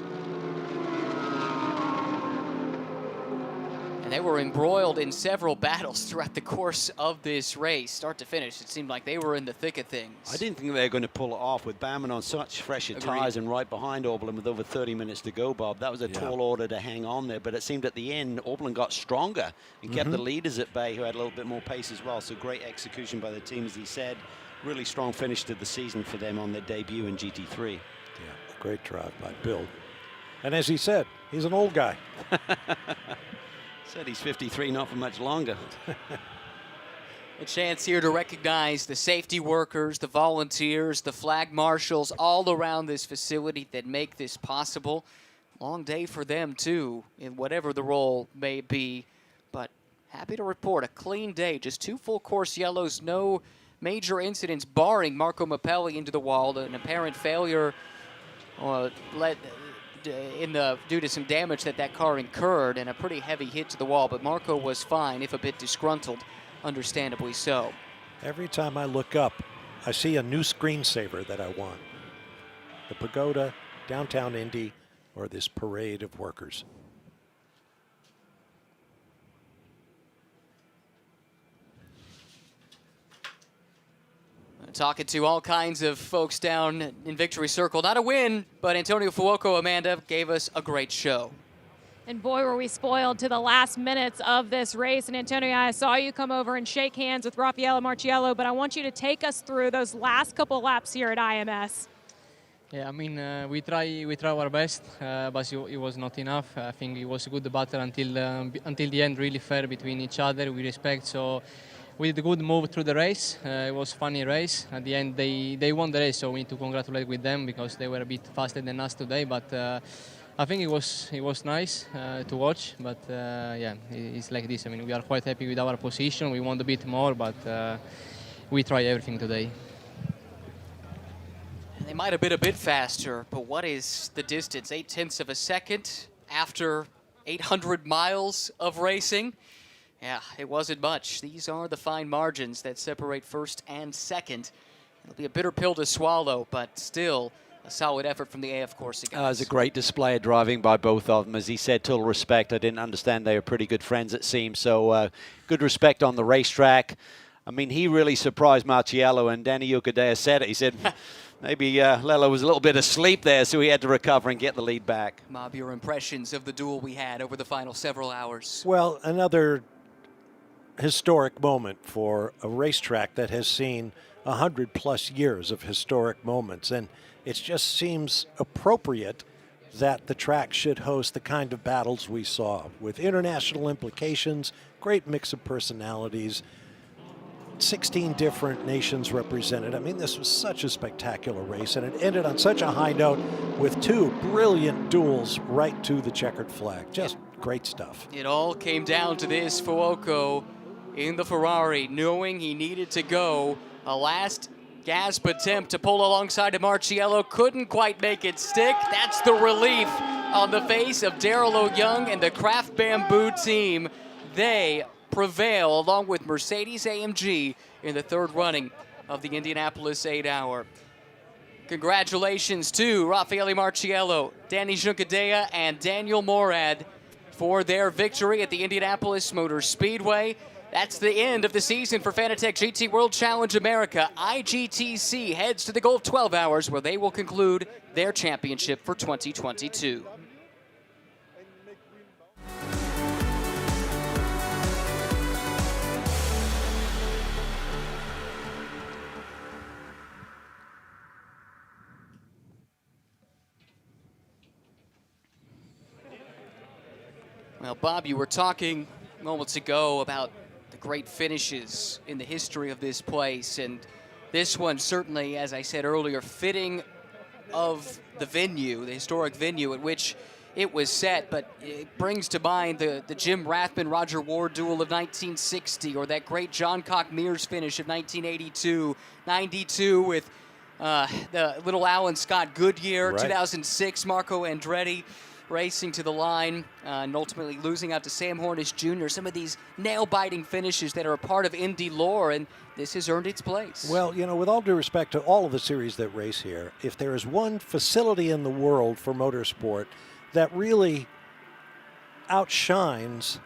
They were embroiled in several battles throughout the course of this race. Start to finish, it seemed like they were in the thick of things. I didn't think they were going to pull it off with Bauman on such fresher tyres and right behind Oberlin with over 30 minutes to go, Bob. That was a tall order to hang on there, but it seemed at the end Oberlin got stronger and kept the leaders at bay, who had a little bit more pace as well. So great execution by the team, as he said. Really strong finish to the season for them on their debut in GT3. Yeah, great drive by Bill. And as he said, he's an old guy. Said he's 53, not for much longer. A chance here to recognize the safety workers, the volunteers, the flag marshals all around this facility that make this possible. Long day for them, too, in whatever the role may be. But happy to report a clean day. Just 2 full course yellows, no major incidents, barring Marco Mappelli into the wall. An apparent failure due to some damage that car incurred and a pretty heavy hit to the wall. But Marco was fine, if a bit disgruntled, understandably so. Every time I look up, I see a new screensaver that I want. The pagoda, downtown Indy, or this parade of workers. Talking to all kinds of folks down in Victory Circle. Not a win, but Antonio Fuoco, Amanda, gave us a great show. And boy, were we spoiled to the last minutes of this race. And Antonio, I saw you come over and shake hands with Raffaele Marciello, but I want you to take us through those last couple laps here at IMS. Yeah, I mean, we try our best, but it was not enough. I think it was a good battle until the end, really fair between each other, with respect. So we did a good move through the race. It was a funny race. At the end, they won the race, so we need to congratulate with them because they were a bit faster than us today. But I think it was nice to watch. But yeah, it's like this. I mean, we are quite happy with our position. We want a bit more, but we try everything today. They might have been a bit faster, but what is the distance? 0.8 of a second after 800 miles of racing? Yeah, it wasn't much. These are the fine margins that separate first and second. It'll be a bitter pill to swallow, but still a solid effort from the AF Corsa guys. It was a great display of driving by both of them. As he said, total respect. I didn't understand they were pretty good friends, it seems. So good respect on the racetrack. I mean, he really surprised Marciello, and Danny Yucadea said it. He said, maybe Lello was a little bit asleep there, so he had to recover and get the lead back. Mob, your impressions of the duel we had over the final several hours? Well, another historic moment for a racetrack that has seen 100+ years of historic moments, and it just seems appropriate that the track should host the kind of battles we saw with international implications, great mix of personalities, 16 different nations represented. I mean, this was such a spectacular race, and it ended on such a high note with two brilliant duels right to the checkered flag. Just great stuff. It all came down to this. Fuoco in the Ferrari, knowing he needed to go. A last gasp attempt to pull alongside of Marciello. Couldn't quite make it stick. That's the relief on the face of Daryl O'Young and the Kraft Bamboo team. They prevail along with Mercedes-AMG in the third running of the Indianapolis 8-hour. Congratulations to Raffaele Marciello, Danny Juncadella, and Daniel Morad for their victory at the Indianapolis Motor Speedway. That's the end of the season for Fanatec GT World Challenge America. IGTC heads to the Gulf 12 Hours, where they will conclude their championship for 2022. Well, Bob, you were talking moments ago about the great finishes in the history of this place, and this one certainly, as I said earlier, fitting of the venue, the historic venue at which it was set, but it brings to mind the Jim Rathman-Roger Ward duel of 1960, or that great John Cock-Mears finish of 1982, 92 with the little Alan Scott Goodyear, right. 2006, Marco Andretti racing to the line and ultimately losing out to Sam Hornish Jr. Some of these nail-biting finishes that are a part of Indy lore, and this has earned its place. Well, you know, with all due respect to all of the series that race here, if there is one facility in the world for motorsport that really outshines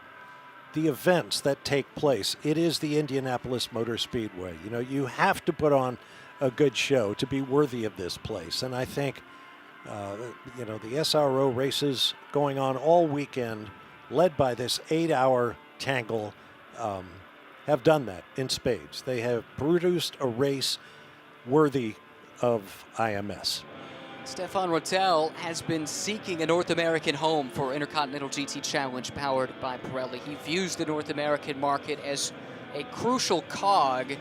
the events that take place, it is the Indianapolis Motor Speedway. You know, you have to put on a good show to be worthy of this place, and I think you know, the SRO races going on all weekend, led by this 8-hour tangle, have done that in spades. They have produced a race worthy of IMS. Stefan Rottel has been seeking a North American home for Intercontinental GT Challenge powered by Pirelli. He views the North American market as a crucial cog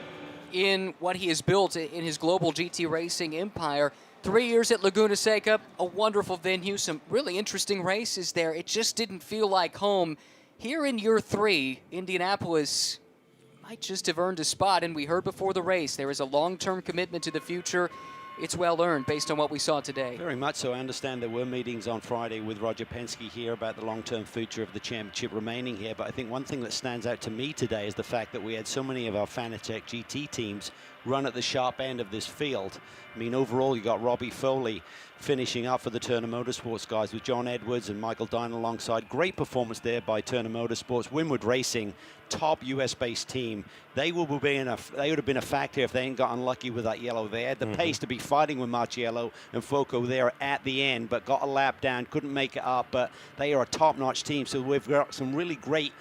in what he has built in his global GT racing empire. 3 years at Laguna Seca, a wonderful venue, some really interesting races there. It just didn't feel like home. Here in year 3, Indianapolis might just have earned a spot, and we heard before the race there is a long-term commitment to the future it's well earned based on what we saw today. Very much so. I understand there were meetings on Friday with Roger Penske here about the long-term future of the championship remaining here, but I think one thing that stands out to me today is the fact that we had so many of our Fanatec GT teams run at the sharp end of this field. I mean, overall, you got Robbie Foley finishing up for the Turner Motorsports guys with John Edwards and Michael Dine alongside. Great performance there by Turner Motorsports. Winward Racing, top US-based team. They would have been a factor if they ain't got unlucky with that yellow. They had the pace to be fighting with Marciello and Foco there at the end, but got a lap down, couldn't make it up. But they are a top-notch team, so we've got some really great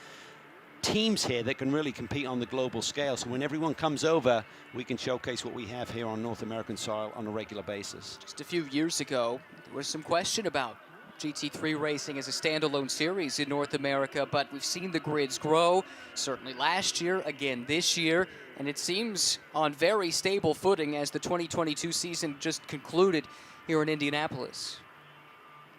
teams here that can really compete on the global scale. So when everyone comes over, we can showcase what we have here on North American soil on a regular basis. Just a few years ago, there was some question about GT3 racing as a standalone series in North America, but we've seen the grids grow, certainly last year, again this year, and it seems on very stable footing as the 2022 season just concluded here in Indianapolis.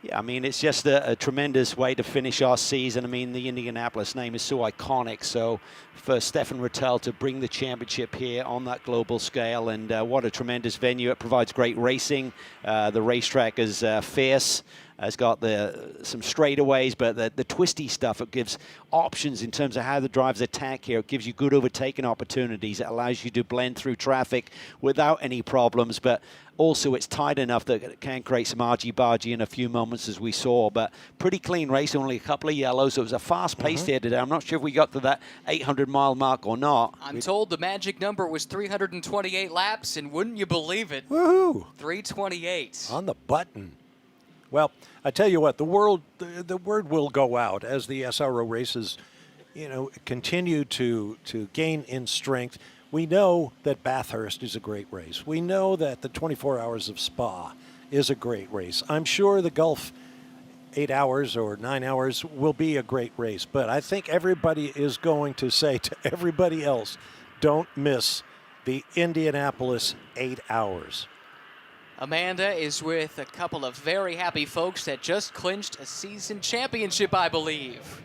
Yeah, I mean, it's just a tremendous way to finish our season. I mean, the Indianapolis name is so iconic. So for Stefan Rattel to bring the championship here on that global scale, and what a tremendous venue. It provides great racing. The racetrack is fierce. It's got some straightaways, but the twisty stuff, it gives options in terms of how the drivers attack here. It gives you good overtaking opportunities. It allows you to blend through traffic without any problems, but also it's tight enough that it can create some argy-bargy in a few moments, as we saw. But pretty clean race, only a couple of yellows. It was a fast pace here today. I'm not sure if we got to that 800-mile mark or not. I'm told the magic number was 328 laps, and wouldn't you believe it? Woohoo! 328. On the button. Well, I tell you what, the word will go out as the SRO races, continue to gain in strength. We know that Bathurst is a great race. We know that the 24 Hours of Spa is a great race. I'm sure the Gulf 8 hours or 9 hours will be a great race, but I think everybody is going to say to everybody else, don't miss the Indianapolis 8 hours. Amanda is with a couple of very happy folks that just clinched a season championship, I believe.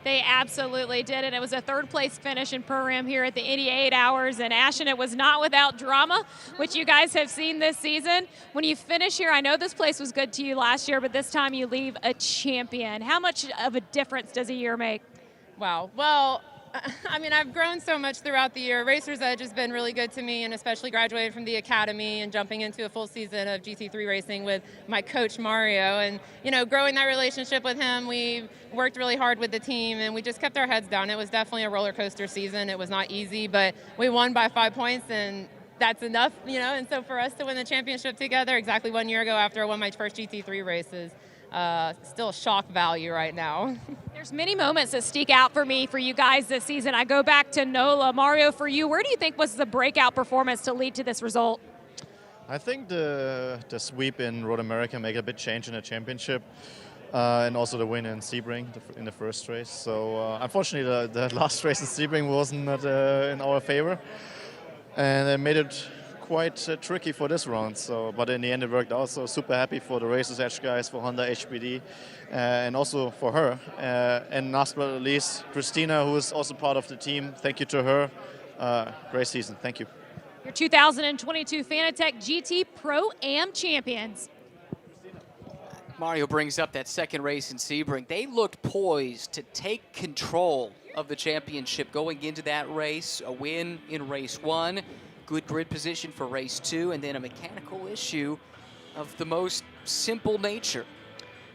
They absolutely did, and it was a third-place finish in Pro-Am here at the Indy 8 Hours, and Ashton, it was not without drama, which you guys have seen this season. When you finish here, I know this place was good to you last year, but this time you leave a champion. How much of a difference does a year make? Wow. Well, I mean, I've grown so much throughout the year. Racer's Edge has been really good to me, and especially graduated from the academy and jumping into a full season of GT3 racing with my coach, Mario. And, growing that relationship with him, we worked really hard with the team, and we just kept our heads down. It was definitely a roller coaster season. It was not easy, but we won by 5 points, and that's enough, And so for us to win the championship together exactly 1 year ago after I won my first GT3 races, still shock value right now. There's many moments that stick out for me for you guys this season. I go back to NOLA. Mario, for you, where do you think was the breakout performance to lead to this result? I think the sweep in Road America made a big change in the championship, and also the win in Sebring in the first race. So unfortunately, the last race in Sebring wasn't in our favor, and it made it quite tricky for this round. But in the end, it worked out. So super happy for the Racers Edge guys, for Honda HPD, and also for her. And last but not least, Christina, who is also part of the team. Thank you to her. Great season. Thank you. Your 2022 Fanatec GT Pro-Am champions. Mario brings up that second race in Sebring. They looked poised to take control of the championship going into that race. A win in race 1. Good grid position for race 2, and then a mechanical issue of the most simple nature.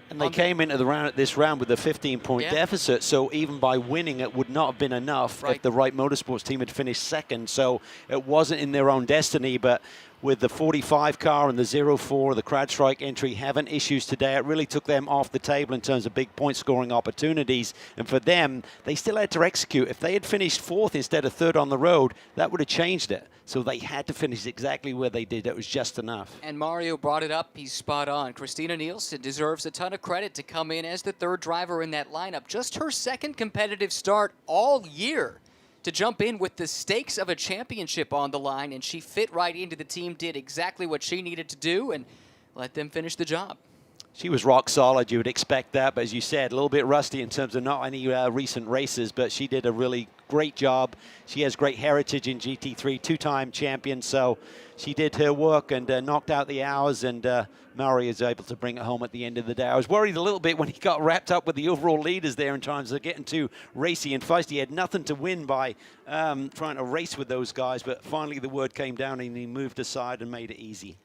And they came into this round with a 15-point deficit, so even by winning, it would not have been enough if the Wright Motorsports team had finished second. So it wasn't in their own destiny, but with the 45 car and the 04, the CrowdStrike entry having issues today, it really took them off the table in terms of big point scoring opportunities. And for them, they still had to execute. If they had finished 4th instead of 3rd on the road, that would have changed it. So they had to finish exactly where they did. It was just enough. And Mario brought it up. He's spot on. Christina Nielsen deserves a ton of credit to come in as the 3rd driver in that lineup. Just her 2nd competitive start all year to jump in with the stakes of a championship on the line, and she fit right into the team, did exactly what she needed to do, and let them finish the job. She was rock solid. You would expect that, but as you said, a little bit rusty in terms of not any recent races, but she did a really great job. She has great heritage in GT3, two-time champion, so she did her work and knocked out the hours, and Murray is able to bring it home at the end of the day. I was worried a little bit when he got wrapped up with the overall leaders there in terms of getting too racy and feisty. He had nothing to win by trying to race with those guys, but finally the word came down and he moved aside and made it easy.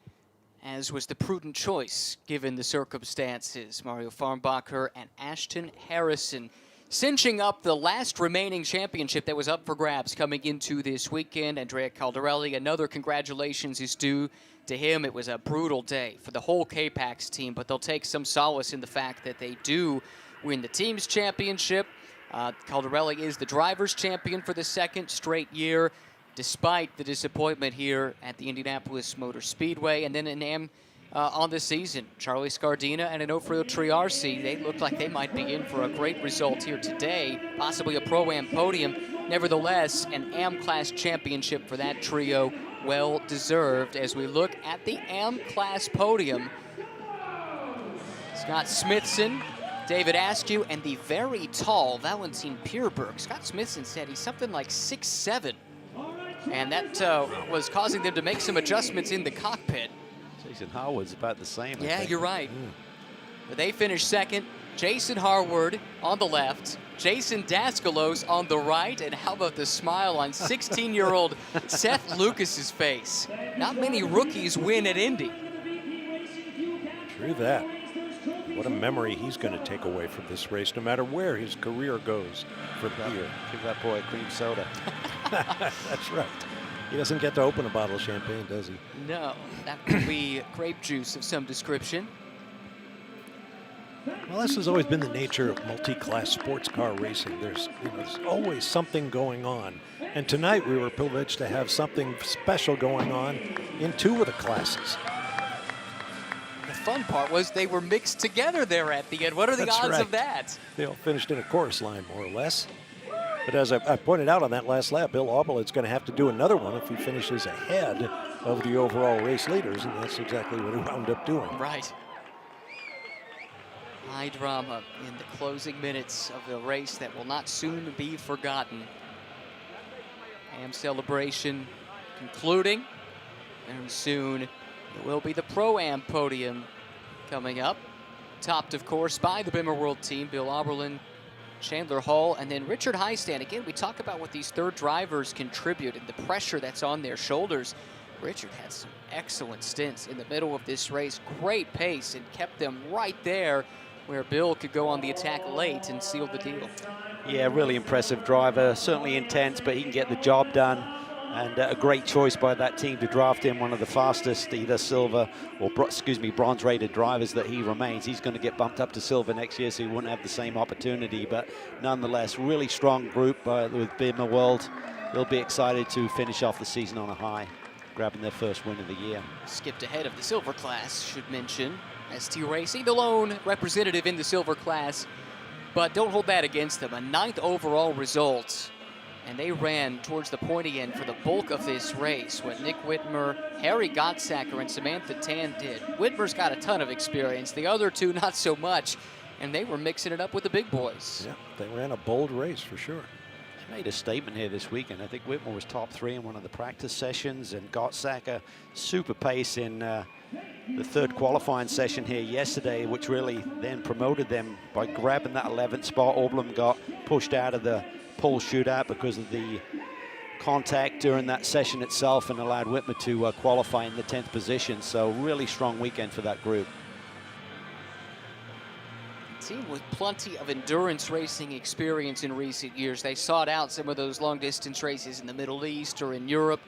As was the prudent choice, given the circumstances. Mario Farnbacher and Ashton Harrison cinching up the last remaining championship that was up for grabs coming into this weekend. Andrea Caldarelli, another congratulations is due to him. It was a brutal day for the whole K-Pax team, but they'll take some solace in the fact that they do win the team's championship. Caldarelli is the driver's champion for the second straight year, despite the disappointment here at the Indianapolis Motor Speedway. And then an AM on the season, Charlie Scardina and Onofrio Triarsi, they look like they might be in for a great result here today, possibly a Pro-Am podium. Nevertheless, an AM Class championship for that trio, well deserved. As we look at the AM Class podium, Scott Smithson, David Askew, and the very tall Valentin Pierberg. Scott Smithson said he's something like 6'7", and that was causing them to make some adjustments in the cockpit. Jason Harwood's about the same. Yeah, you're right. But they finished second. Jason Harwood on the left, Jason Daskalos on the right, and how about the smile on 16-year-old Seth Lucas's face? Not many rookies win at Indy. True that. What a memory he's going to take away from this race, no matter where his career goes from here. Give that boy a cream soda. That's right. He doesn't get to open a bottle of champagne, does he? No, that would be grape juice of some description. Well, this has always been the nature of multi-class sports car racing. There's always something going on. And tonight we were privileged to have something special going on in two of the classes. The fun part was they were mixed together there at the end. What are the odds of that? They all finished in a chorus line, more or less. But as I pointed out on that last lap, Bill Auberlet's going to have to do another one if he finishes ahead of the overall race leaders, and that's exactly what he wound up doing. Right. High drama in the closing minutes of the race that will not soon be forgotten. AM celebration concluding, and soon it will be the Pro-Am podium coming up, topped, of course, by the Bimmer World team, Bill Auberlen, Chandler Hall, and then Richard Highstand. Again, we talk about what these third drivers contribute and the pressure that's on their shoulders. Richard had some excellent stints in the middle of this race, great pace, and kept them right there where Bill could go on the attack late and seal the deal. Yeah, really impressive driver, certainly intense, but he can get the job done. And a great choice by that team to draft him, one of the fastest, either silver or, bronze-rated drivers that he remains. He's going to get bumped up to silver next year, so he wouldn't have the same opportunity. But nonetheless, really strong group with Bimmer World. They'll be excited to finish off the season on a high, grabbing their first win of the year. Skipped ahead of the silver class, should mention. ST Racing, the lone representative in the silver class. But don't hold that against them. A 9th overall result. And they ran towards the pointy end for the bulk of this race when Nick Whitmer, Harry Gottsacker, and Samantha Tan did. Whitmer's got a ton of experience. The other two, not so much. And they were mixing it up with the big boys. Yeah, they ran a bold race for sure. They made a statement here this weekend. I think Whitmer was top 3 in one of the practice sessions, and Gottsacker super pace in the third qualifying session here yesterday, which really then promoted them by grabbing that 11th spot. Auberlen got pushed out of the pole shootout because of the contact during that session itself and allowed Whitmer to qualify in the 10th position. So really strong weekend for that group. A team with plenty of endurance racing experience in recent years. They sought out some of those long distance races in the Middle East or in Europe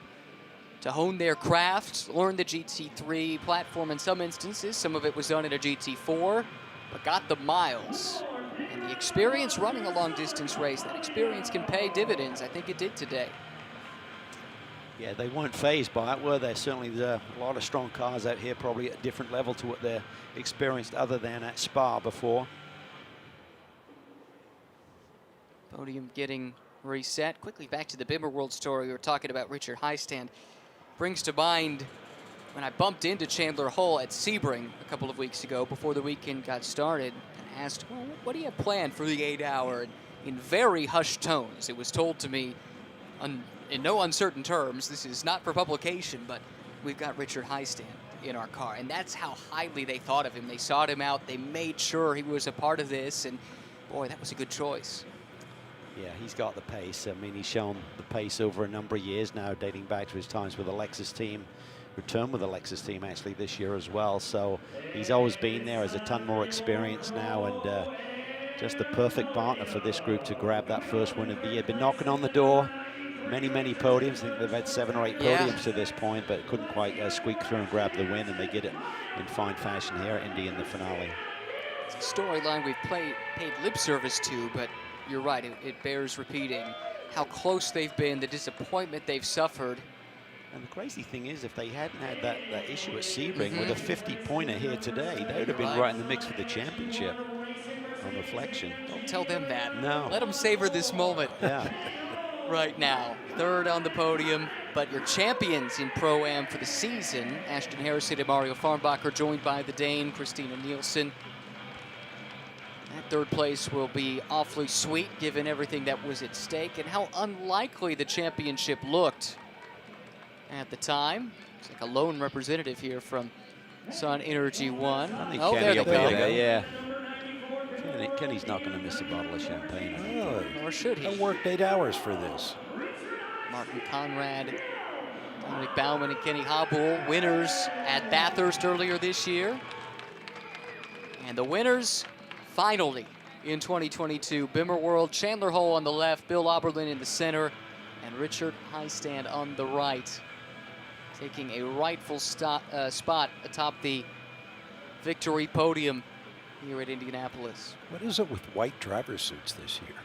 to hone their craft, learn the GT3 platform in some instances. Some of it was done in a GT4, but got the miles. And the experience running a long-distance race, that experience can pay dividends. I think it did today. Yeah, they weren't phased by it, were they? Certainly there's a lot of strong cars out here, probably at a different level to what they're experienced other than at Spa before. Podium getting reset. Quickly back to the Bimmer World story. We were talking about Richard Highstand. Brings to mind when I bumped into Chandler Hull at Sebring a couple of weeks ago before the weekend got started and asked, well, what do you have planned for the 8 hour? And in very hushed tones. It was told to me in no uncertain terms, this is not for publication, but we've got Richard Heistand in our car. And that's how highly they thought of him. They sought him out. They made sure he was a part of this. And, boy, that was a good choice. Yeah, he's got the pace. I mean, he's shown the pace over a number of years now, dating back to his times with the Lexus team. Returned with the Lexus team, actually, this year as well. So he's always been there, has a ton more experience now, and just the perfect partner for this group to grab that first win of the year. Been knocking on the door. Many, many podiums. I think they've had 7 or 8 podiums to this point, but couldn't quite squeak through and grab the win, and they get it in fine fashion here at Indy in the finale. It's a storyline we've paid lip service to, but you're right, it bears repeating how close they've been, the disappointment they've suffered. And the crazy thing is, if they hadn't had that issue at Sebring with a 50-pointer here today, they would have been right in the mix for the championship on reflection. Don't tell them that. No. Let them savor this moment. Yeah. Right now, 3rd on the podium, but your champions in Pro-Am for the season, Ashton Harrison and Mario Farnbacher, joined by the Dane, Christina Nielsen. That 3rd place will be awfully sweet, given everything that was at stake and how unlikely the championship looked at the time. It's like a lone representative here from Sun Energy One. I think Kenny there they will go. Yeah. Kenny's not going to miss a bottle of champagne. Nor should he. I worked 8 hours for this. Martin Conrad, Dominic Bauman, and Kenny Habul, winners at Bathurst earlier this year. And the winners, finally, in 2022, Bimmer World, Chandler Hull on the left, Bill Oberlin in the center, and Richard Heistand on the right, taking a rightful spot atop the victory podium here at Indianapolis. What is it with white driver suits this year?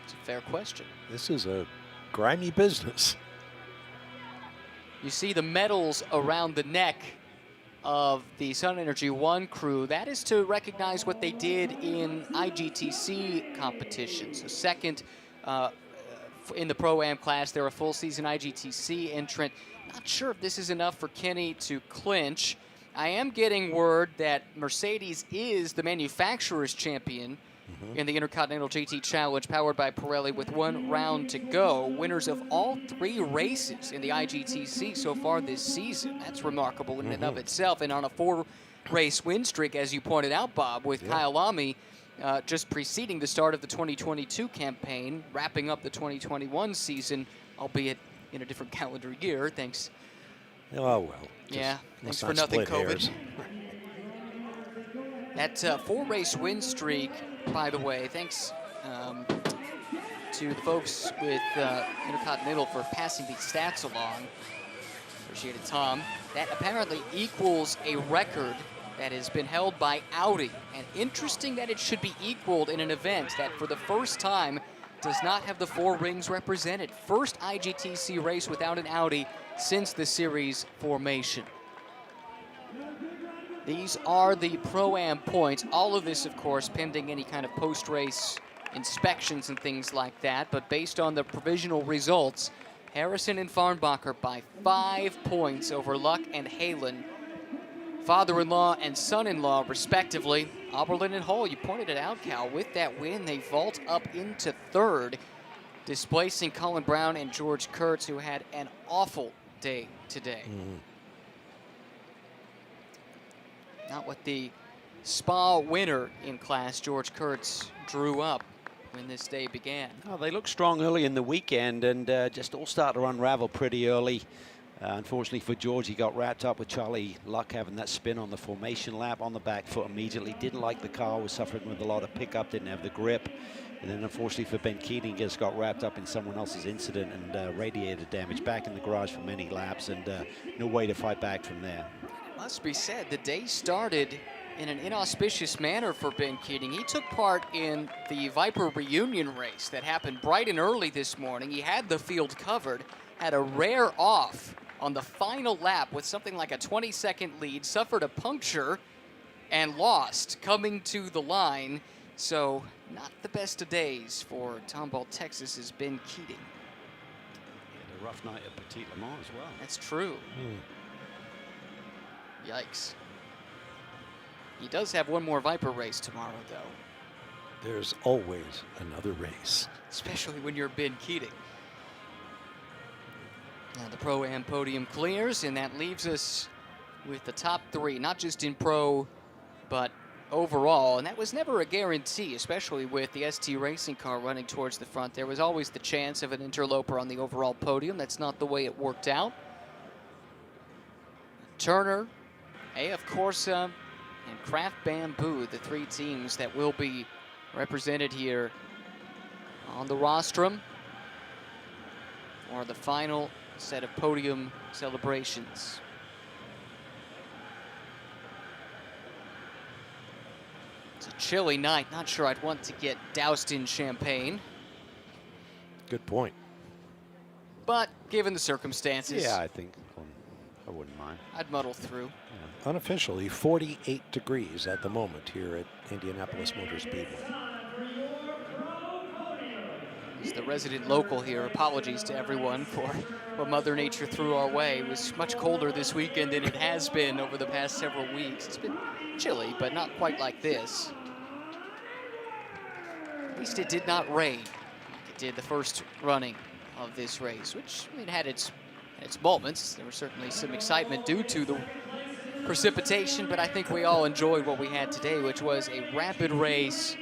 It's a fair question. This is a grimy business. You see the medals around the neck of the Sun Energy One crew. That is to recognize what they did in IGTC competitions. So 2nd in the Pro-Am class. They're a full season IGTC entrant. Not sure if this is enough for Kenny to clinch. I am getting word that Mercedes is the manufacturer's champion in the Intercontinental GT Challenge, powered by Pirelli, with 1 round to go. Winners of all 3 races in the IGTC so far this season. That's remarkable in and of itself. And on a 4-race win streak, as you pointed out, Bob, with Kyle Lamy just preceding the start of the 2022 campaign, wrapping up the 2021 season, albeit in a different calendar year, thanks. Oh, well. Yeah, thanks for nothing, COVID. That 4-race win streak, by the way, thanks to the folks with Intercontinental for passing these stats along. Appreciate it, Tom. That apparently equals a record that has been held by Audi. And interesting that it should be equaled in an event that for the first time does not have the 4 rings represented. First IGTC race without an Audi since the series formation. These are the Pro-Am points. All of this, of course, pending any kind of post-race inspections and things like that. But based on the provisional results, Harrison and Farnbacher by 5 points over Luck and Halen. Father-in-law and son-in-law, respectively. Oberlin and Hull, you pointed it out, Cal. With that win, they vault up into 3rd, displacing Colin Brown and George Kurtz, who had an awful day today. Not what the Spa winner in class, George Kurtz, drew up when this day began. Oh, they looked strong early in the weekend and just all started to unravel pretty early. Unfortunately for George, he got wrapped up with Charlie Luck having that spin on the formation lap on the back foot immediately. Didn't like the car, was suffering with a lot of pickup, didn't have the grip. And then unfortunately for Ben Keating, just got wrapped up in someone else's incident and radiator damage, back in the garage for many laps, and no way to fight back from there. Must be said, the day started in an inauspicious manner for Ben Keating. He took part in the Viper reunion race that happened bright and early this morning. He had the field covered, had a rare off on the final lap with something like a 20-second lead, suffered a puncture, and lost coming to the line. So not the best of days for Tomball, Texas's Ben Keating. A rough night at Petit Le Mans as well. That's true. Yikes. He does have one more Viper race tomorrow, though. There's always another race. Especially when you're Ben Keating. Now the Pro-Am podium clears, and that leaves us with the top 3, not just in Pro, but overall. And that was never a guarantee, especially with the ST Racing car running towards the front. There was always the chance of an interloper on the overall podium. That's not the way it worked out. Turner, AF Corsa, and Craft Bamboo, the 3 teams that will be represented here on the rostrum for the final set of podium celebrations. It's a chilly night. Not sure I'd want to get doused in champagne. Good point. But given the circumstances, Yeah, I think I wouldn't mind. I'd muddle through. Yeah. Unofficially, 48 degrees at the moment here at Indianapolis Motor Speedway. As the resident local here, apologies to everyone for what Mother Nature threw our way. It was much colder this weekend than it has been over the past several weeks. It's been chilly, but not quite like this. At least it did not rain like it did the first running of this race, which I mean, had its moments. There was certainly some excitement due to the precipitation, but I think we all enjoyed what we had today, which was a rapid race,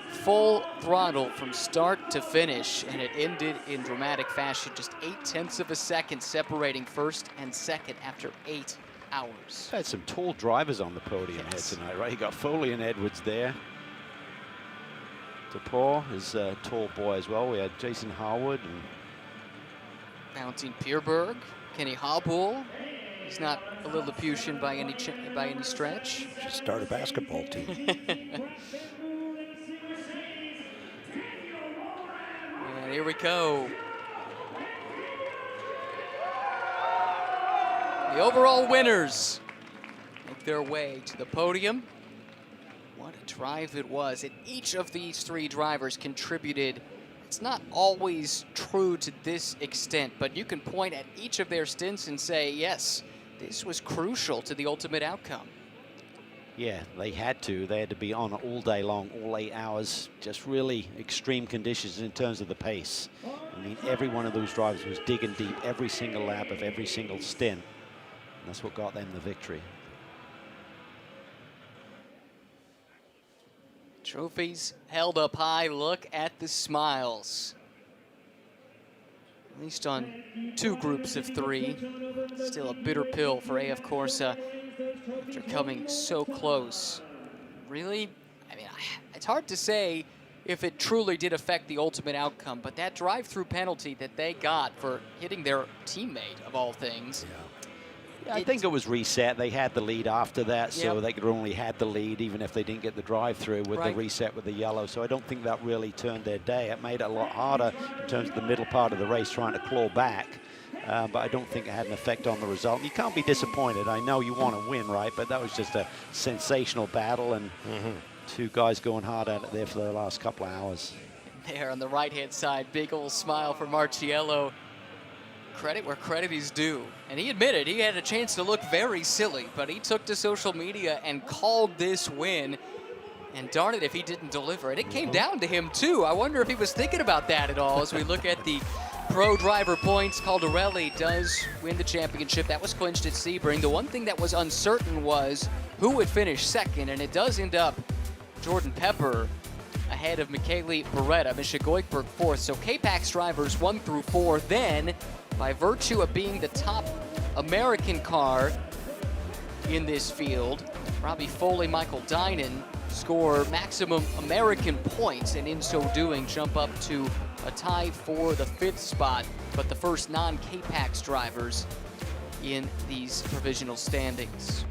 full throttle from start to finish, and it ended in dramatic fashion. Just 0.8 of a second separating first and second after 8 hours. Had some tall drivers on the podium here tonight, right? You got Foley and Edwards there. DePaul is a tall boy as well. We had Jason Harwood and Valentin Pierberg, Kenny Hobbull. He's not a Lilliputian by any stretch. Should start a basketball team. And here we go. The overall winners make their way to the podium. What a drive it was. And each of these 3 drivers contributed. It's not always true to this extent, but you can point at each of their stints and say, yes, this was crucial to the ultimate outcome. yeah, they had to. They had to be on all day long, all 8 hours. Just really extreme conditions in terms of the pace. I mean, every one of those drivers was digging deep every single lap of every single stint. And that's what got them the victory. Trophies held up high. Look at the smiles. At least on 2 groups of 3. Still a bitter pill for AF Corsa after coming so close. Really, I mean, it's hard to say if it truly did affect the ultimate outcome, but that drive-through penalty that they got for hitting their teammate, of all things. Yeah, I think it was reset. They had the lead after that, so they could only had the lead even if they didn't get the drive-through with the reset with the yellow. So I don't think that really turned their day. It made it a lot harder in terms of the middle part of the race trying to claw back. But I don't think it had an effect on the result. You can't be disappointed. I know you want to win, right? But that was just a sensational battle, and 2 guys going hard at it there for the last couple of hours. There on the right-hand side, big old smile for Marciello. Credit where credit is due. And he admitted he had a chance to look very silly, but he took to social media and called this win. And darn it if he didn't deliver it. It came down to him, too. I wonder if he was thinking about that at all as we look at the pro driver points. Caldarelli does win the championship. That was clinched at Sebring. The one thing that was uncertain was who would finish second, and it does end up Jordan Pepper ahead of Michele Beretta, Misha Goikberg fourth. So K-Pax drivers 1 through 4. Then, by virtue of being the top American car in this field, Robbie Foley, Michael Dinan score maximum American points, and in so doing jump up to a tie for the 5th spot, but the first non-K-Pax drivers in these provisional standings.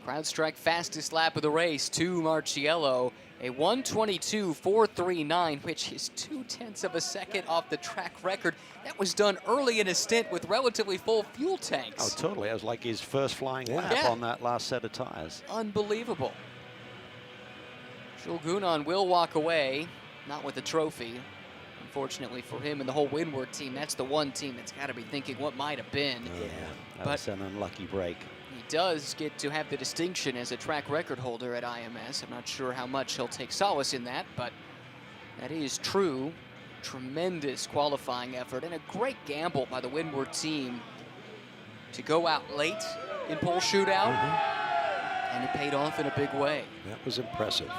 CrowdStrike fastest lap of the race to Marciello, a 1:22.439, which is 0.2 of a second off the track record. That was done early in a stint with relatively full fuel tanks. Oh, totally. It was like his first flying lap on that last set of tires. Unbelievable. Jules Gounon will walk away, not with a trophy. Unfortunately for him and the whole Windward team, that's the one team that's got to be thinking what might have been. Yeah, that was an unlucky break. He does get to have the distinction as a track record holder at IMS. I'm not sure how much he'll take solace in that, but that is true. Tremendous qualifying effort and a great gamble by the Windward team to go out late in pole shootout, and it paid off in a big way. That was impressive.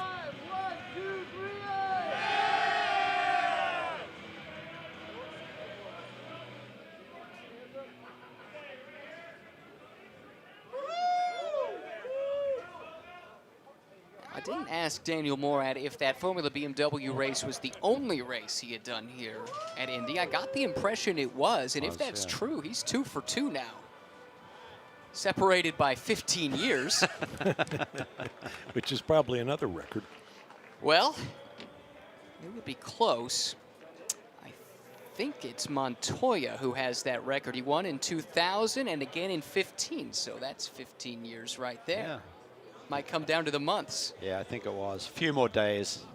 I didn't ask Daniel Morad if that Formula BMW race was the only race he had done here at Indy. I got the impression it was, and if that's true, he's 2 for 2 now. Separated by 15 years. Which is probably another record. Well, it would be close. I think it's Montoya who has that record. He won in 2000 and again in 15, so that's 15 years right there. Yeah. Might come down to the months. Yeah, I think it was. A few more days.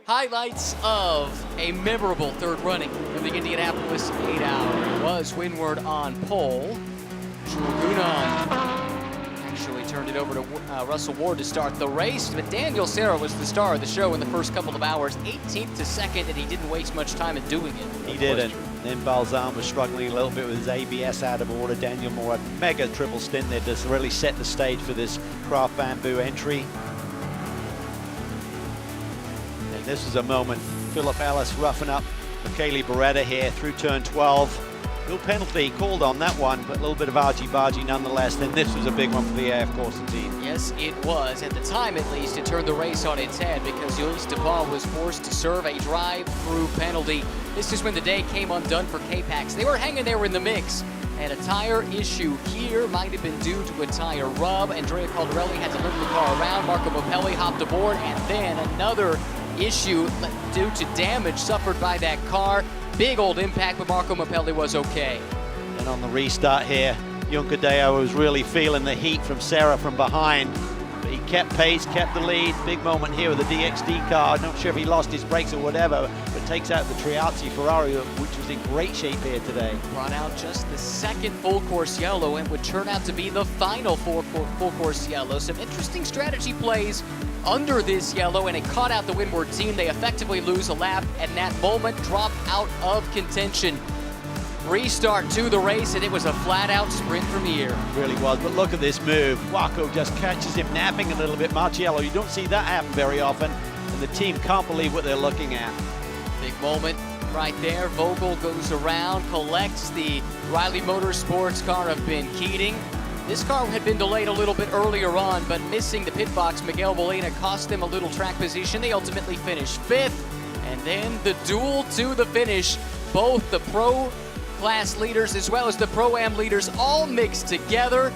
Highlights of a memorable third running of the Indianapolis 8-hour was Windward on pole. Gunan actually turned it over to Russell Ward to start the race, but Daniel Serra was the star of the show in the first couple of hours, 18th to second, and he didn't waste much time in doing it. He didn't. Then Balzan was struggling a little bit with his ABS out of order. Daniel Moore had mega triple stint there to really set the stage for this Craft Bamboo entry. And this is a moment. Philip Ellis roughing up Michele Beretta here through turn 12. No penalty called on that one, but a little bit of argy-bargy nonetheless. Then this was a big one for the AF Corsa team. Yes, it was. At the time, at least, it turned the race on its head because Jules DePaul was forced to serve a drive-through penalty. This is when the day came undone for K-Pax. They were hanging there in the mix, and a tire issue here might have been due to a tire rub. Andrea Caldarelli had to limp the car around. Marco Mopelli hopped aboard, and then another issue due to damage suffered by that car. Big old impact, but Marco Mopelli was okay. And on the restart here, Juncadeo was really feeling the heat from Serra from behind. But he kept pace, kept the lead. Big moment here with the DXD car. Not sure if he lost his brakes or whatever, but takes out the Triazzi Ferrari, which was in great shape here today. Brought out just the second full course yellow and would turn out to be the final full course yellow. Some interesting strategy plays under this yellow, and it caught out the Windward team. They effectively lose a lap, and in that moment drop out of contention. Restart to the race, and it was a flat-out sprint from here. Really was, but look at this move. Waco just catches him napping a little bit. Marciello, you don't see that happen very often, and the team can't believe what they're looking at. Big moment right there. Vogel goes around, collects the Riley Motorsports car of Ben Keating. This car had been delayed a little bit earlier on, but missing the pit box, Miguel Molina cost them a little track position. They ultimately finished 5th, and then the duel to the finish. Both the Pro Class leaders as well as the Pro-Am leaders all mixed together.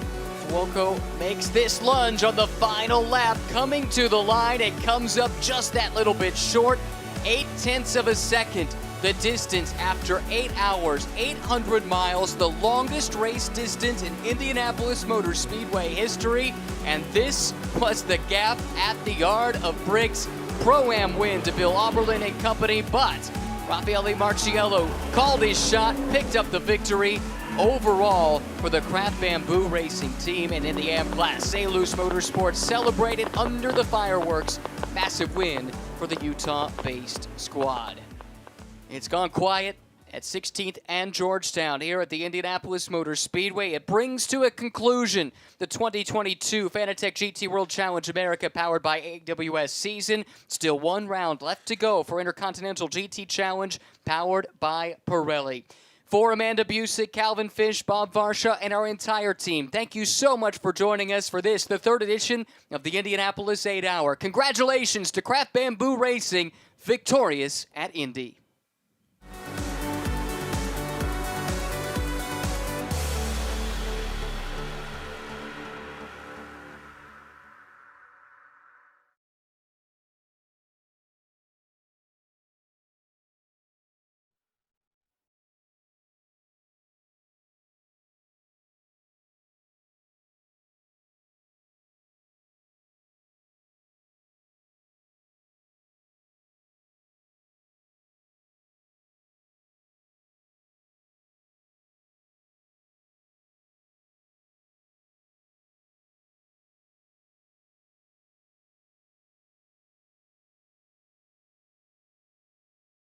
Fuoco makes this lunge on the final lap, coming to the line. It comes up just that little bit short, 0.8 of a second. The distance after 8 hours, 800 miles, the longest race distance in Indianapolis Motor Speedway history. And this was the gap at the yard of bricks. Pro-Am win to Bill Auberlin and company, but Raffaele Marciello called his shot, picked up the victory overall for the Craft Bamboo Racing team. And in the AM class, St. Louis Motorsports celebrated under the fireworks. Massive win for the Utah-based squad. It's gone quiet at 16th and Georgetown here at the Indianapolis Motor Speedway. It brings to a conclusion the 2022 Fanatec GT World Challenge America powered by AWS season. Still one round left to go for Intercontinental GT Challenge powered by Pirelli. For Amanda Busick, Calvin Fish, Bob Varsha, and our entire team, thank you so much for joining us for this, the 3rd edition of the Indianapolis 8-Hour. Congratulations to Craft Bamboo Racing, victorious at Indy.